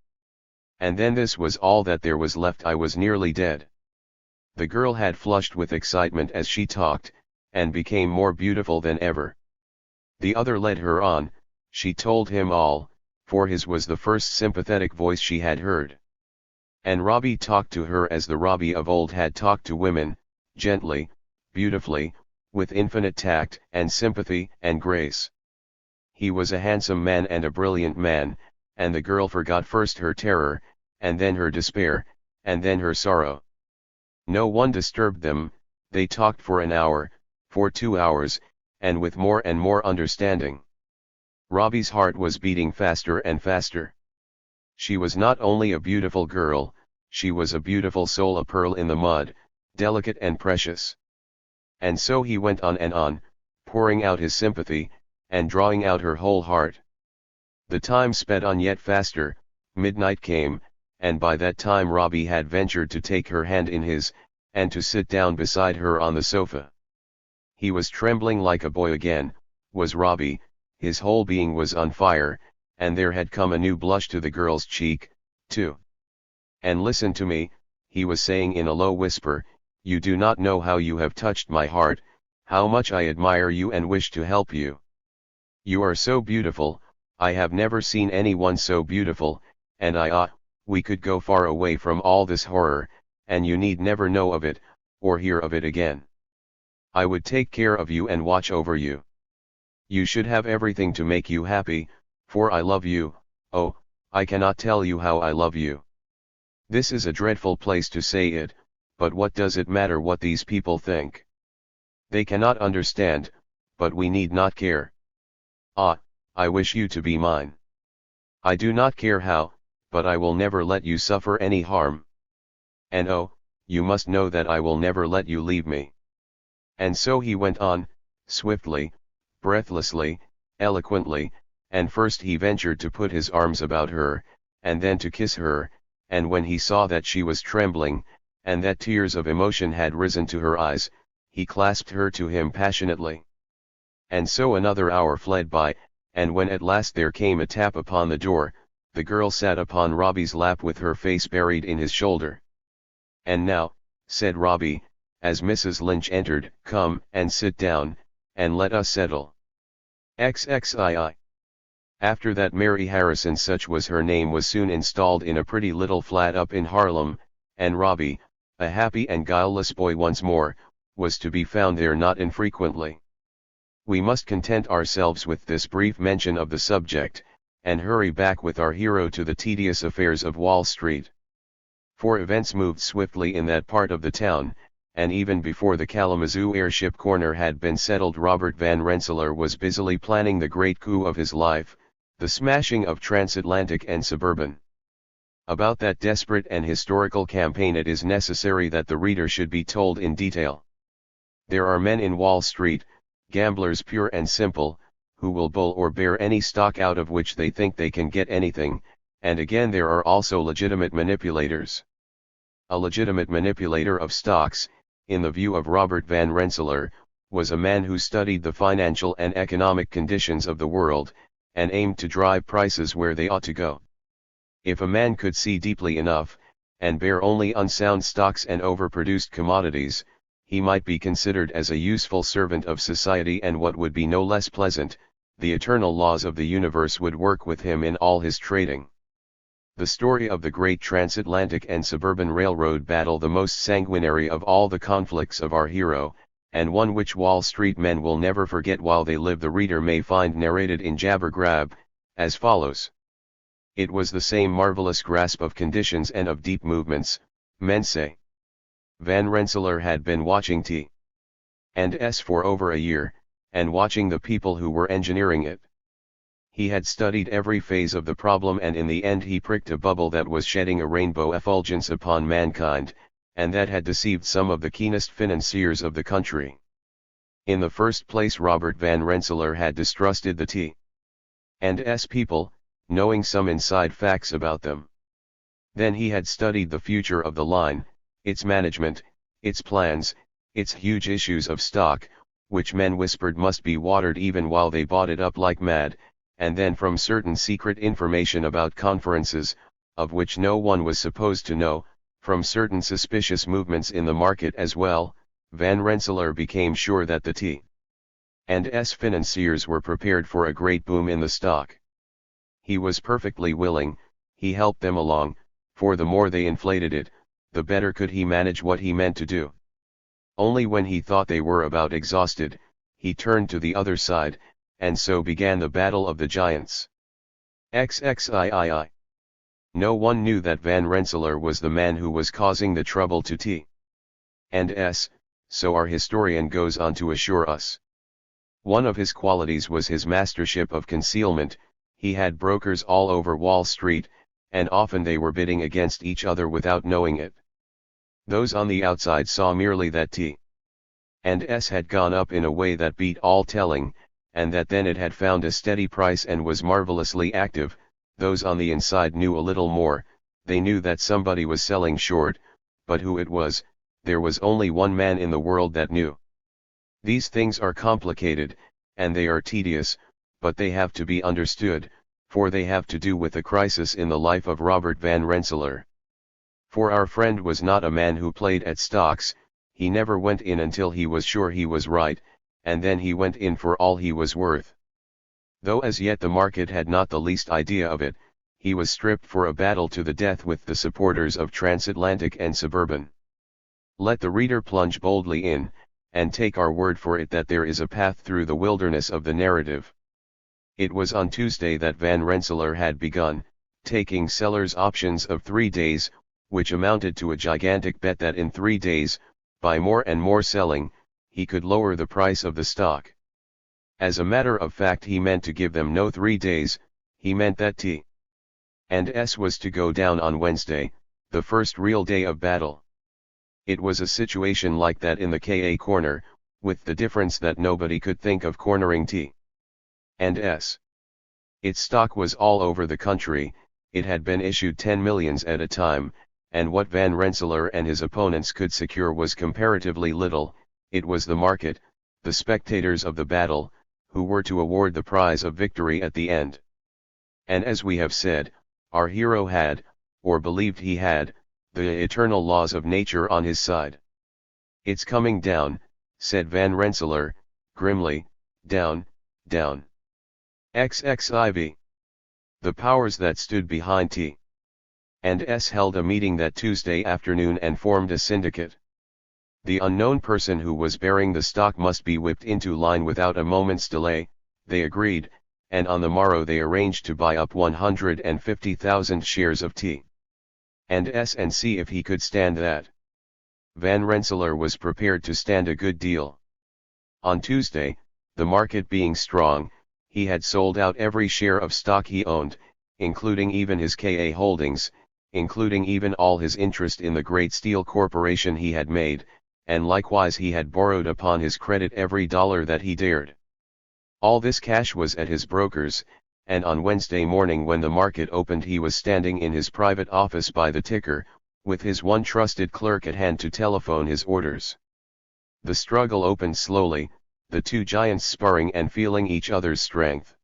And then this was all that there was left. I was nearly dead." The girl had flushed with excitement as she talked, and became more beautiful than ever. The other led her on. She told him all, for his was the first sympathetic voice she had heard. And Robbie talked to her as the Robbie of old had talked to women, gently, beautifully, with infinite tact and sympathy and grace. He was a handsome man and a brilliant man, and the girl forgot first her terror, and then her despair, and then her sorrow. No one disturbed them. They talked for an hour, for 2 hours, and with more and more understanding. Robbie's heart was beating faster and faster. She was not only a beautiful girl, she was a beautiful soul, a pearl in the mud, delicate and precious. And so he went on, pouring out his sympathy, and drawing out her whole heart. The time sped on yet faster. Midnight came, and by that time Robbie had ventured to take her hand in his, and to sit down beside her on the sofa. He was trembling like a boy again, was Robbie, his whole being was on fire, and there had come a new blush to the girl's cheek, too. "And listen to me," he was saying in a low whisper, "you do not know how you have touched my heart, how much I admire you and wish to help you. You are so beautiful, I have never seen anyone so beautiful, and we could go far away from all this horror, and you need never know of it, or hear of it again. I would take care of you and watch over you. You should have everything to make you happy, for I love you, oh, I cannot tell you how I love you. This is a dreadful place to say it, but what does it matter what these people think? They cannot understand, but we need not care. I wish you to be mine. I do not care how, but I will never let you suffer any harm. And oh, you must know that I will never let you leave me." And so he went on, swiftly, breathlessly, eloquently, and first he ventured to put his arms about her, and then to kiss her, and when he saw that she was trembling, and that tears of emotion had risen to her eyes, he clasped her to him passionately. And so another hour fled by, and when at last there came a tap upon the door, the girl sat upon Robbie's lap with her face buried in his shoulder. "And now," said Robbie, as Mrs. Lynch entered, "come and sit down, and let us settle. XXII. After that Mary Harrison, such was her name, was soon installed in a pretty little flat up in Harlem, and Robbie, a happy and guileless boy once more, was to be found there not infrequently. We must content ourselves with this brief mention of the subject, and hurry back with our hero to the tedious affairs of Wall Street. For events moved swiftly in that part of the town, and even before the Kalamazoo airship corner had been settled, Robert Van Rensselaer was busily planning the great coup of his life, the smashing of Transatlantic and Suburban. About that desperate and historical campaign it is necessary that the reader should be told in detail. There are men in Wall Street, gamblers pure and simple, who will bull or bear any stock out of which they think they can get anything, and again there are also legitimate manipulators. A legitimate manipulator of stocks, in the view of Robert Van Rensselaer, was a man who studied the financial and economic conditions of the world, and aimed to drive prices where they ought to go. If a man could see deeply enough, and bear only unsound stocks and overproduced commodities, he might be considered as a useful servant of society, and what would be no less pleasant, the eternal laws of the universe would work with him in all his trading. The story of the great transatlantic and suburban railroad battle, the most sanguinary of all the conflicts of our hero, and one which Wall Street men will never forget while they live, the reader may find narrated in Jabber Grab, as follows. It was the same marvelous grasp of conditions and of deep movements, men say. Van Rensselaer had been watching T&S for over a year, and watching the people who were engineering it. He had studied every phase of the problem, and in the end he pricked a bubble that was shedding a rainbow effulgence upon mankind, and that had deceived some of the keenest financiers of the country. In the first place, Robert Van Rensselaer had distrusted the T&S people, knowing some inside facts about them. Then he had studied the future of the line, its management, its plans, its huge issues of stock, which men whispered must be watered even while they bought it up like mad, and then from certain secret information about conferences, of which no one was supposed to know, from certain suspicious movements in the market as well, Van Rensselaer became sure that the T&S financiers were prepared for a great boom in the stock. He was perfectly willing, he helped them along, for the more they inflated it, the better could he manage what he meant to do. Only when he thought they were about exhausted, he turned to the other side, and so began the battle of the giants. XXIII. No one knew that Van Rensselaer was the man who was causing the trouble to T&S, so our historian goes on to assure us. One of his qualities was his mastership of concealment. He had brokers all over Wall Street, and often they were bidding against each other without knowing it. Those on the outside saw merely that T&S had gone up in a way that beat all telling, and that then it had found a steady price and was marvelously active. Those on the inside knew a little more. They knew that somebody was selling short, but who it was, there was only one man in the world that knew. These things are complicated, and they are tedious, but they have to be understood, for they have to do with a crisis in the life of Robert Van Rensselaer. For our friend was not a man who played at stocks, he never went in until he was sure he was right, and then he went in for all he was worth. Though as yet the market had not the least idea of it, he was stripped for a battle to the death with the supporters of Transatlantic and Suburban. Let the reader plunge boldly in, and take our word for it that there is a path through the wilderness of the narrative. It was on Tuesday that Van Rensselaer had begun, taking sellers' options of 3 days, which amounted to a gigantic bet that in 3 days, by more and more selling, he could lower the price of the stock. As a matter of fact, he meant to give them no 3 days, he meant that T&S was to go down on Wednesday, the first real day of battle. It was a situation like that in the KA corner, with the difference that nobody could think of cornering T&S. Its stock was all over the country, it had been issued 10 millions at a time, and what Van Rensselaer and his opponents could secure was comparatively little. It was the market, the spectators of the battle, who were to award the prize of victory at the end. And as we have said, our hero had, or believed he had, the eternal laws of nature on his side. "It's coming down," said Van Rensselaer, grimly, "down, down. XXIV. The powers that stood behind T&S held a meeting that Tuesday afternoon and formed a syndicate. The unknown person who was bearing the stock must be whipped into line without a moment's delay, they agreed, and on the morrow they arranged to buy up 150,000 shares of T&S and see if he could stand that. Van Rensselaer was prepared to stand a good deal. On Tuesday, the market being strong, he had sold out every share of stock he owned, including even his KA holdings, including even all his interest in the great steel corporation he had made, and likewise he had borrowed upon his credit every dollar that he dared. All this cash was at his broker's, and on Wednesday morning when the market opened he was standing in his private office by the ticker, with his one trusted clerk at hand to telephone his orders. The struggle opened slowly, the two giants sparring and feeling each other's strength.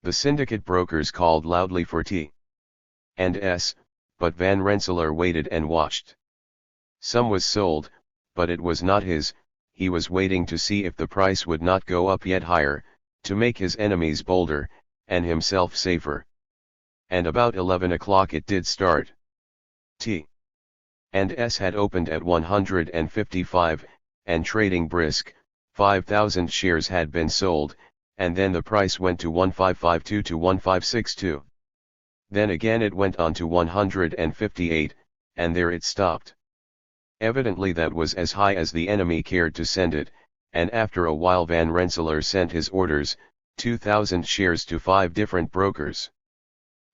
The syndicate brokers called loudly for T&S, but Van Rensselaer waited and watched. Some was sold, but it was not his. He was waiting to see if the price would not go up yet higher, to make his enemies bolder, and himself safer. And about 11 o'clock it did start. T&S had opened at 155, and trading brisk, 5,000 shares had been sold, and then the price went to 1552 to 1562. Then again it went on to 158, and there it stopped. Evidently that was as high as the enemy cared to send it, and after a while Van Rensselaer sent his orders, 2,000 shares to 5 different brokers.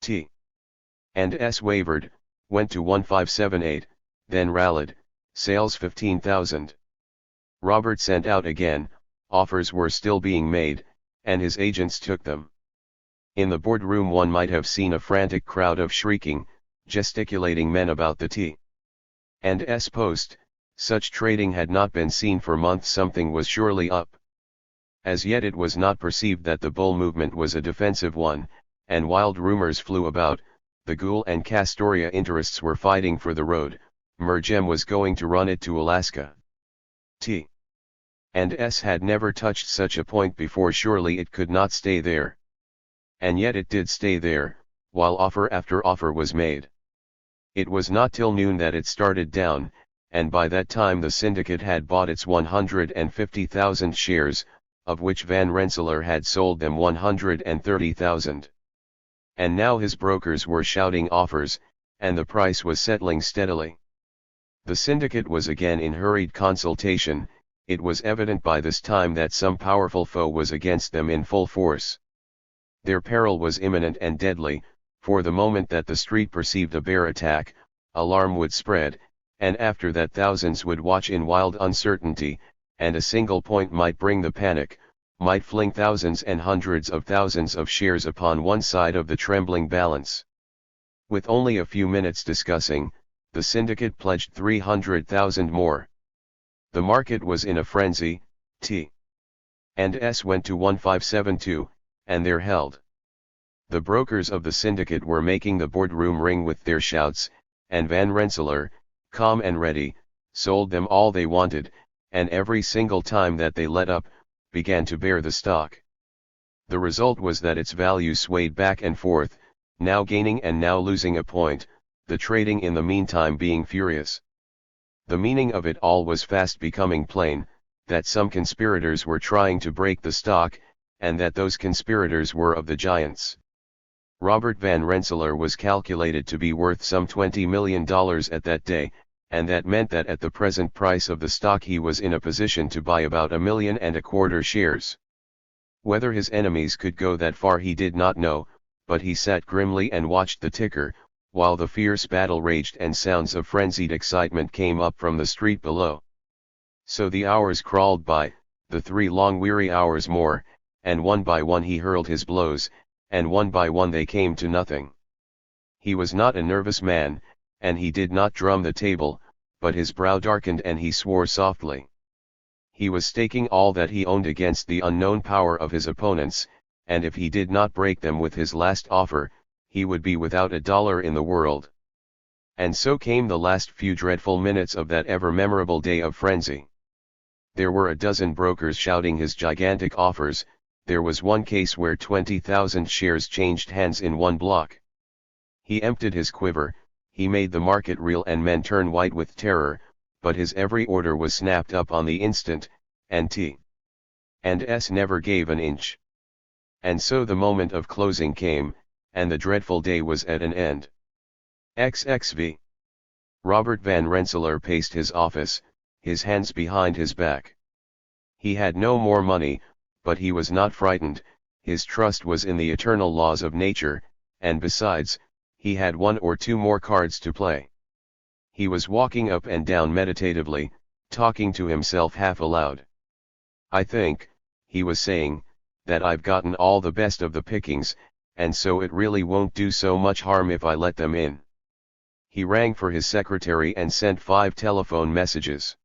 T&S wavered, went to 1578, then rallied, sales 15,000. Robert sent out again, offers were still being made, and his agents took them. In the boardroom one might have seen a frantic crowd of shrieking, gesticulating men about the T&S post. Such trading had not been seen for months. Something was surely up. As yet it was not perceived that the bull movement was a defensive one, and wild rumors flew about. The Ghoul and Castoria interests were fighting for the road. Mergem was going to run it to Alaska. T&S had never touched such a point before. Surely it could not stay there. And yet it did stay there, while offer after offer was made. It was not till noon that it started down, and by that time the syndicate had bought its 150,000 shares, of which Van Rensselaer had sold them 130,000. And now his brokers were shouting offers, and the price was settling steadily. The syndicate was again in hurried consultation. It was evident by this time that some powerful foe was against them in full force. Their peril was imminent and deadly, for the moment that the street perceived a bear attack, alarm would spread, and after that thousands would watch in wild uncertainty, and a single point might bring the panic, might fling thousands and hundreds of thousands of shares upon one side of the trembling balance. With only a few minutes discussing, the syndicate pledged 300,000 more. The market was in a frenzy. T&S went to 1572, and there held. The brokers of the syndicate were making the boardroom ring with their shouts, and Van Rensselaer, calm and ready, sold them all they wanted, and every single time that they let up, began to bear the stock. The result was that its value swayed back and forth, now gaining and now losing a point, the trading in the meantime being furious. The meaning of it all was fast becoming plain, that some conspirators were trying to break the stock, and that those conspirators were of the giants. Robert Van Rensselaer was calculated to be worth some $20 million at that day, and that meant that at the present price of the stock he was in a position to buy about 1.25 million shares. Whether his enemies could go that far he did not know, but he sat grimly and watched the ticker, while the fierce battle raged and sounds of frenzied excitement came up from the street below. So the hours crawled by, the 3 long weary hours more, and one by one he hurled his blows, and one by one they came to nothing. He was not a nervous man, and he did not drum the table, but his brow darkened and he swore softly. He was staking all that he owned against the unknown power of his opponents, and if he did not break them with his last offer, he would be without $1 in the world. And so came the last few dreadful minutes of that ever-memorable day of frenzy. There were a dozen brokers shouting his gigantic offers. There was one case where 20,000 shares changed hands in one block. He emptied his quiver, he made the market reel and men turn white with terror, but his every order was snapped up on the instant, and T&S never gave an inch. And so the moment of closing came, and the dreadful day was at an end. XXV. Robert Van Rensselaer paced his office, his hands behind his back. He had no more money, but he was not frightened. His trust was in the eternal laws of nature, and besides, he had 1 or 2 more cards to play. He was walking up and down meditatively, talking to himself half aloud. "I think," he was saying, "that I've gotten all the best of the pickings, and so it really won't do so much harm if I let them in." He rang for his secretary and sent 5 telephone messages.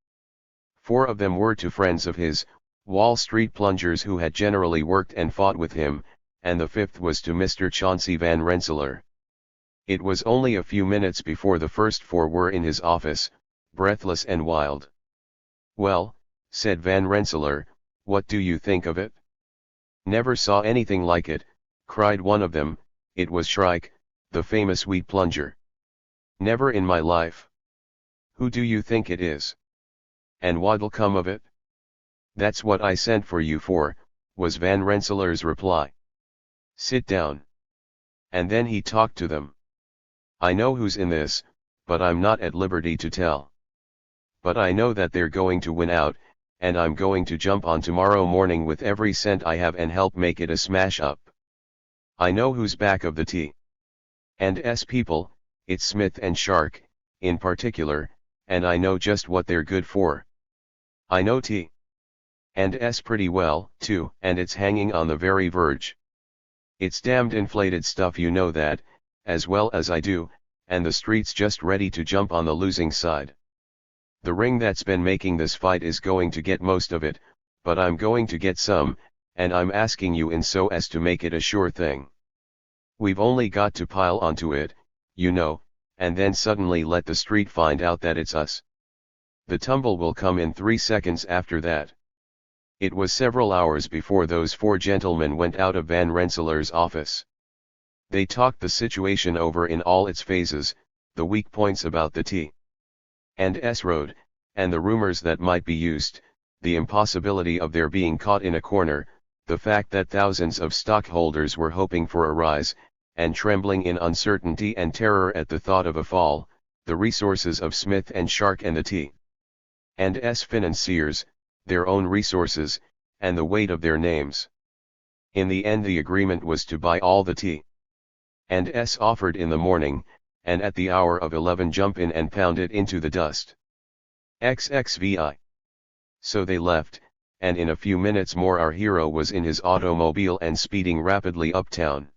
4 of them were to friends of his, Wall Street plungers who had generally worked and fought with him, and the 5th was to Mr. Chauncey Van Rensselaer. It was only a few minutes before the first 4 were in his office, breathless and wild. "Well," said Van Rensselaer, "what do you think of it?" "Never saw anything like it," cried one of them. It was Shrike, the famous wheat plunger. "Never in my life." "Who do you think it is? And what'll come of it?" "That's what I sent for you for," was Van Rensselaer's reply. "Sit down." And then he talked to them. "I know who's in this, but I'm not at liberty to tell. But I know that they're going to win out, and I'm going to jump on tomorrow morning with every cent I have and help make it a smash up. I know who's back of the T&S people, it's Smith and Shark, in particular, and I know just what they're good for. I know T&S pretty well, too, and it's hanging on the very verge. It's damned inflated stuff, you know that, as well as I do, and the street's just ready to jump on the losing side. The ring that's been making this fight is going to get most of it, but I'm going to get some, and I'm asking you in so as to make it a sure thing. We've only got to pile onto it, you know, and then suddenly let the street find out that it's us. The tumble will come in 3 seconds after that." It was several hours before those 4 gentlemen went out of Van Rensselaer's office. They talked the situation over in all its phases, the weak points about the T&S road, and the rumors that might be used, the impossibility of their being caught in a corner, the fact that thousands of stockholders were hoping for a rise, and trembling in uncertainty and terror at the thought of a fall, the resources of Smith and Shark and the T&S financiers, their own resources, and the weight of their names. In the end the agreement was to buy all the T&S offered in the morning, and at the hour of 11 jump in and pound it into the dust. XXVI. So they left, and in a few minutes more our hero was in his automobile and speeding rapidly uptown.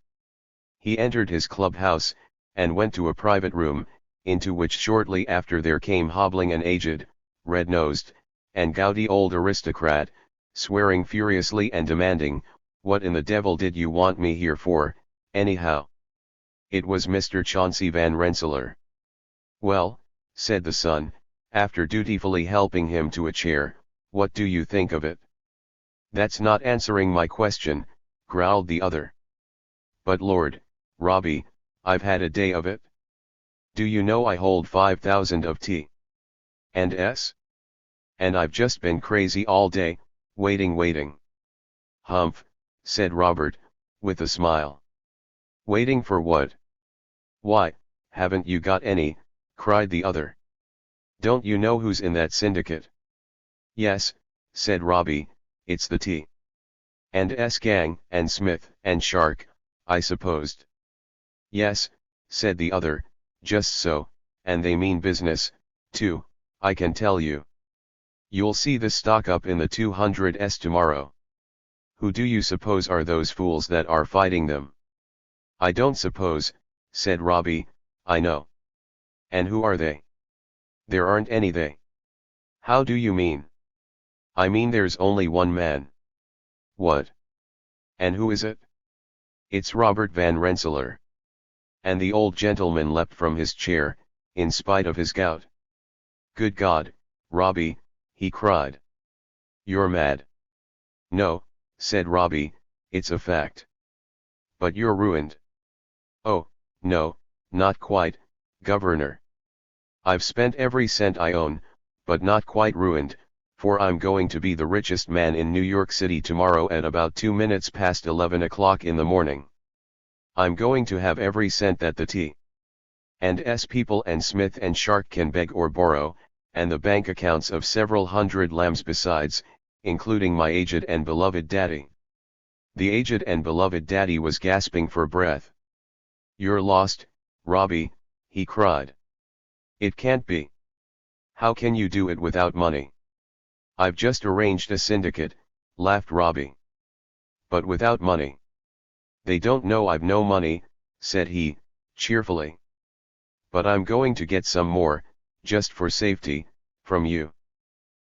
He entered his clubhouse, and went to a private room, into which shortly after there came hobbling an aged, red-nosed, and gouty old aristocrat, swearing furiously and demanding, "What in the devil did you want me here for, anyhow?" It was Mr. Chauncey Van Rensselaer. "Well," said the son, after dutifully helping him to a chair, "what do you think of it?" "That's not answering my question," growled the other. "But Lord, Robbie, I've had a day of it. Do you know I hold 5,000 of T and S? And I've just been crazy all day, waiting. "Humph," said Robert, with a smile. "Waiting for what?" "Why, haven't you got any?" cried the other. "Don't you know who's in that syndicate?" "Yes," said Robbie, "it's the T and S gang, and Smith and Shark, I supposed." "Yes," said the other, "just so, and they mean business, too, I can tell you. You'll see the stock up in the 200s tomorrow." "Who do you suppose are those fools that are fighting them?" "I don't suppose," said Robbie, "I know." "And who are they?" "There aren't any they." "How do you mean?" "I mean there's only one man." "What? And who is it?" "It's Robert Van Rensselaer." And the old gentleman leapt from his chair, in spite of his gout. "Good God, Robbie," he cried. "You're mad." "No," said Robbie, "it's a fact." "But you're ruined." "Oh, no, not quite, Governor. I've spent every cent I own, but not quite ruined, for I'm going to be the richest man in New York City tomorrow at about 2 minutes past 11 o'clock in the morning. I'm going to have every cent that the T and S people and Smith and Shark can beg or borrow, and the bank accounts of several hundred lambs besides, including my aged and beloved daddy." The aged and beloved daddy was gasping for breath. "You're lost, Robbie," he cried. "It can't be. How can you do it without money?" "I've just arranged a syndicate," laughed Robbie. "But without money." "They don't know I've no money," said he, cheerfully. "But I'm going to get some more, just for safety, from you."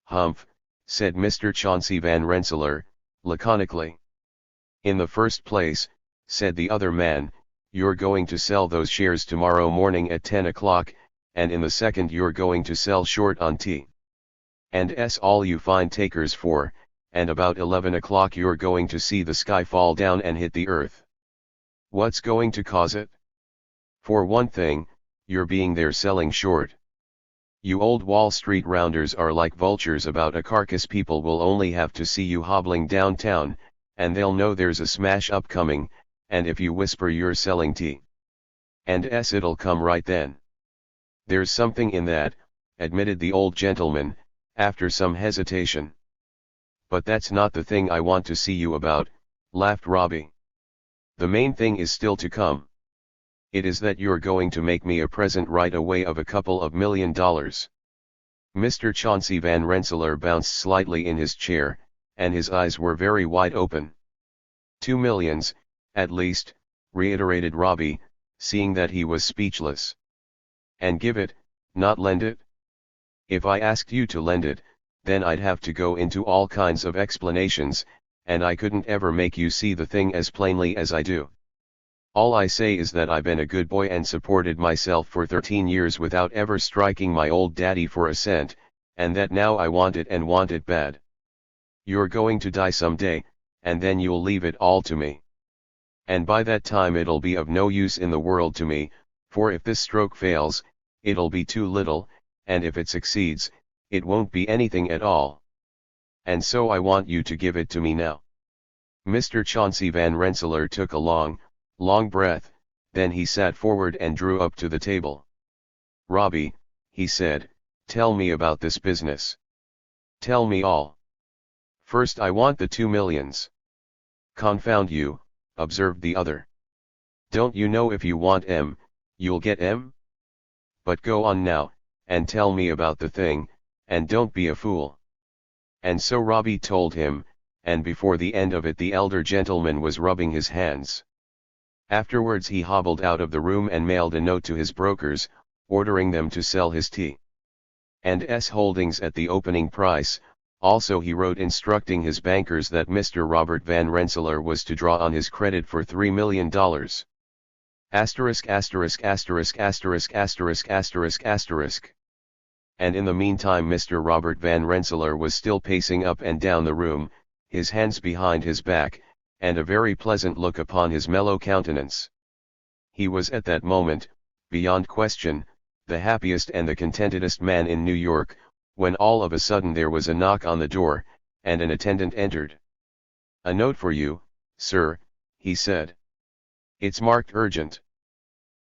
"Humph," said Mr. Chauncey Van Rensselaer, laconically. "In the first place," said the other man, "you're going to sell those shares tomorrow morning at 10 o'clock, and in the second you're going to sell short on T and S all you find takers for, and about 11 o'clock you're going to see the sky fall down and hit the earth. What's going to cause it? For one thing, you're being there selling short. You old Wall Street rounders are like vultures about a carcass. People will only have to see you hobbling downtown, and they'll know there's a smash up coming, and if you whisper you're selling T and S it'll come right then." "There's something in that," admitted the old gentleman, after some hesitation. "But that's not the thing I want to see you about," laughed Robbie. "The main thing is still to come. It is that you're going to make me a present right away of a couple of $1 million. Mr. Chauncey Van Rensselaer bounced slightly in his chair, and his eyes were very wide open. "2 millions, at least," reiterated Robbie, seeing that he was speechless. "And give it, not lend it?" "If I asked you to lend it, then I'd have to go into all kinds of explanations, and I couldn't ever make you see the thing as plainly as I do. All I say is that I've been a good boy and supported myself for 13 years without ever striking my old daddy for a cent, and that now I want it and want it bad. You're going to die someday, and then you'll leave it all to me. And by that time it'll be of no use in the world to me, for if this stroke fails, it'll be too little, and if it succeeds, it won't be anything at all. And so I want you to give it to me now." Mr. Chauncey Van Rensselaer took a long breath, then he sat forward and drew up to the table. "Robbie," he said, "tell me about this business. Tell me all. First I want the 2 millions. "Confound you," observed the other. "Don't you know if you want M, you'll get M? But go on now, and tell me about the thing, and don't be a fool." And so Robbie told him, and before the end of it the elder gentleman was rubbing his hands. Afterwards he hobbled out of the room and mailed a note to his brokers, ordering them to sell his T&S holdings at the opening price. Also he wrote instructing his bankers that Mr. Robert Van Rensselaer was to draw on his credit for $3 million. ***************************** And in the meantime Mr. Robert Van Rensselaer was still pacing up and down the room, his hands behind his back, and a very pleasant look upon his mellow countenance. He was at that moment, beyond question, the happiest and the contentedest man in New York, when all of a sudden there was a knock on the door, and an attendant entered. "A note for you, sir," he said. "It's marked urgent."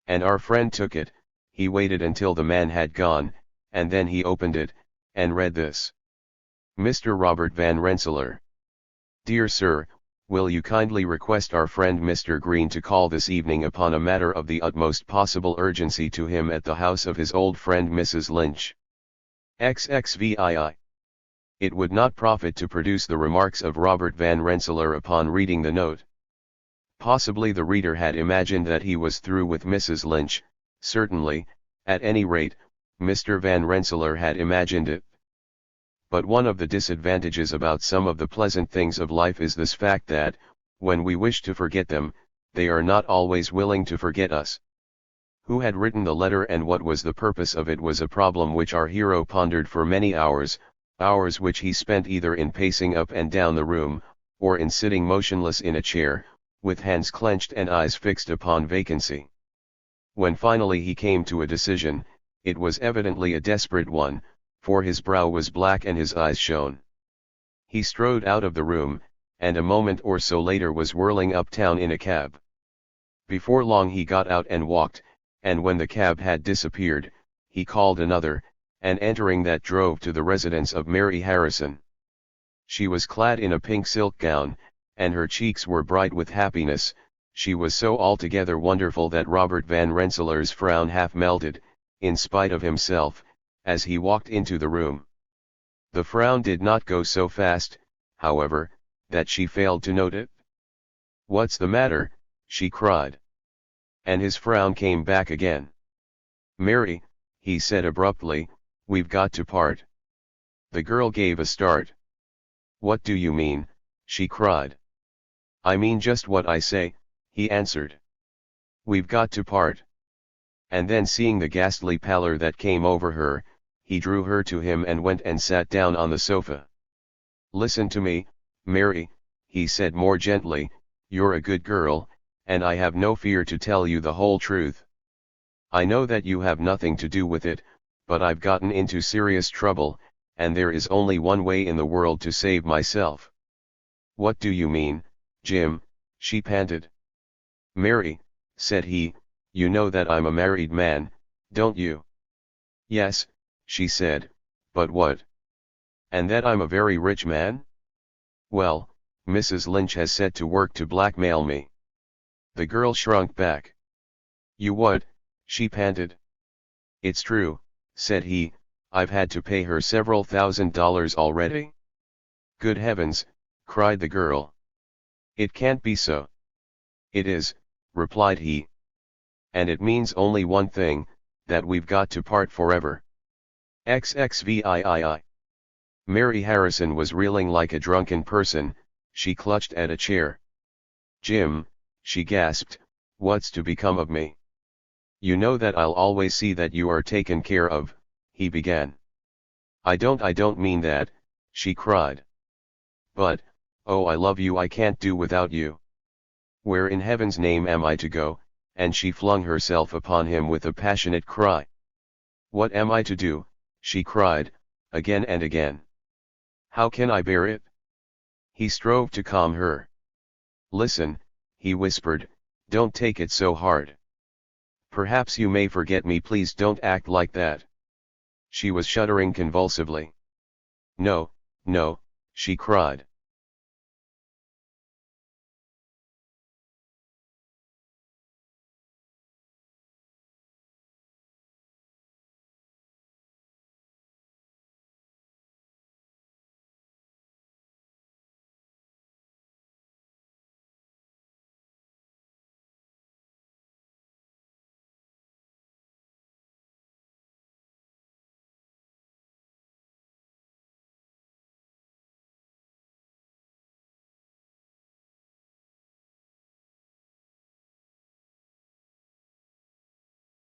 And our friend took it. He waited until the man had gone, and then he opened it, and read this. "Mr. Robert Van Rensselaer. Dear Sir, will you kindly request our friend Mr. Green to call this evening upon a matter of the utmost possible urgency to him at the house of his old friend Mrs. Lynch. XXVII. It would not profit to produce the remarks of Robert Van Rensselaer upon reading the note. Possibly the reader had imagined that he was through with Mrs. Lynch. Certainly, at any rate, Mr. Van Rensselaer had imagined it. But one of the disadvantages about some of the pleasant things of life is this fact that, when we wish to forget them, they are not always willing to forget us. Who had written the letter and what was the purpose of it was a problem which our hero pondered for many hours, hours which he spent either in pacing up and down the room, or in sitting motionless in a chair, with hands clenched and eyes fixed upon vacancy. When finally he came to a decision, it was evidently a desperate one, for his brow was black and his eyes shone. He strode out of the room, and a moment or so later was whirling uptown in a cab. Before long he got out and walked, and when the cab had disappeared, he called another, and entering that drove to the residence of Mary Harrison. She was clad in a pink silk gown, and her cheeks were bright with happiness. She was so altogether wonderful that Robert Van Rensselaer's frown half melted, in spite of himself, as he walked into the room. The frown did not go so fast, however, that she failed to note it. "What's the matter?" she cried. And his frown came back again. "Mary," he said abruptly, "we've got to part." The girl gave a start. "What do you mean?" she cried. "I mean just what I say," he answered. "We've got to part." And then seeing the ghastly pallor that came over her, he drew her to him and went and sat down on the sofa. "Listen to me, Mary," he said more gently, "you're a good girl, and I have no fear to tell you the whole truth. I know that you have nothing to do with it, but I've gotten into serious trouble, and there is only one way in the world to save myself." "What do you mean, Jim?" she panted. "Mary," said he, "you know that I'm a married man, don't you?" "Yes," she said, "but what?" "And that I'm a very rich man?" "Well, Mrs. Lynch has set to work to blackmail me." The girl shrunk back. "You what?" she panted. "It's true," said he, "I've had to pay her several $1,000s already." "Good heavens," cried the girl. "It can't be so." "It is," replied he. "And it means only one thing, that we've got to part forever." XXVIII. Mary Harrison was reeling like a drunken person. She clutched at a chair. "Jim," she gasped, "what's to become of me?" "You know that I'll always see that you are taken care of," he began. I don't mean that," she cried. "But, oh, I love you, I can't do without you. Where in heaven's name am I to go?" And she flung herself upon him with a passionate cry. "What am I to do?" she cried, again and again. "How can I bear it?" He strove to calm her. "Listen," he whispered, "don't take it so hard. Perhaps you may forget me, please don't act like that." She was shuddering convulsively. "No, no," she cried.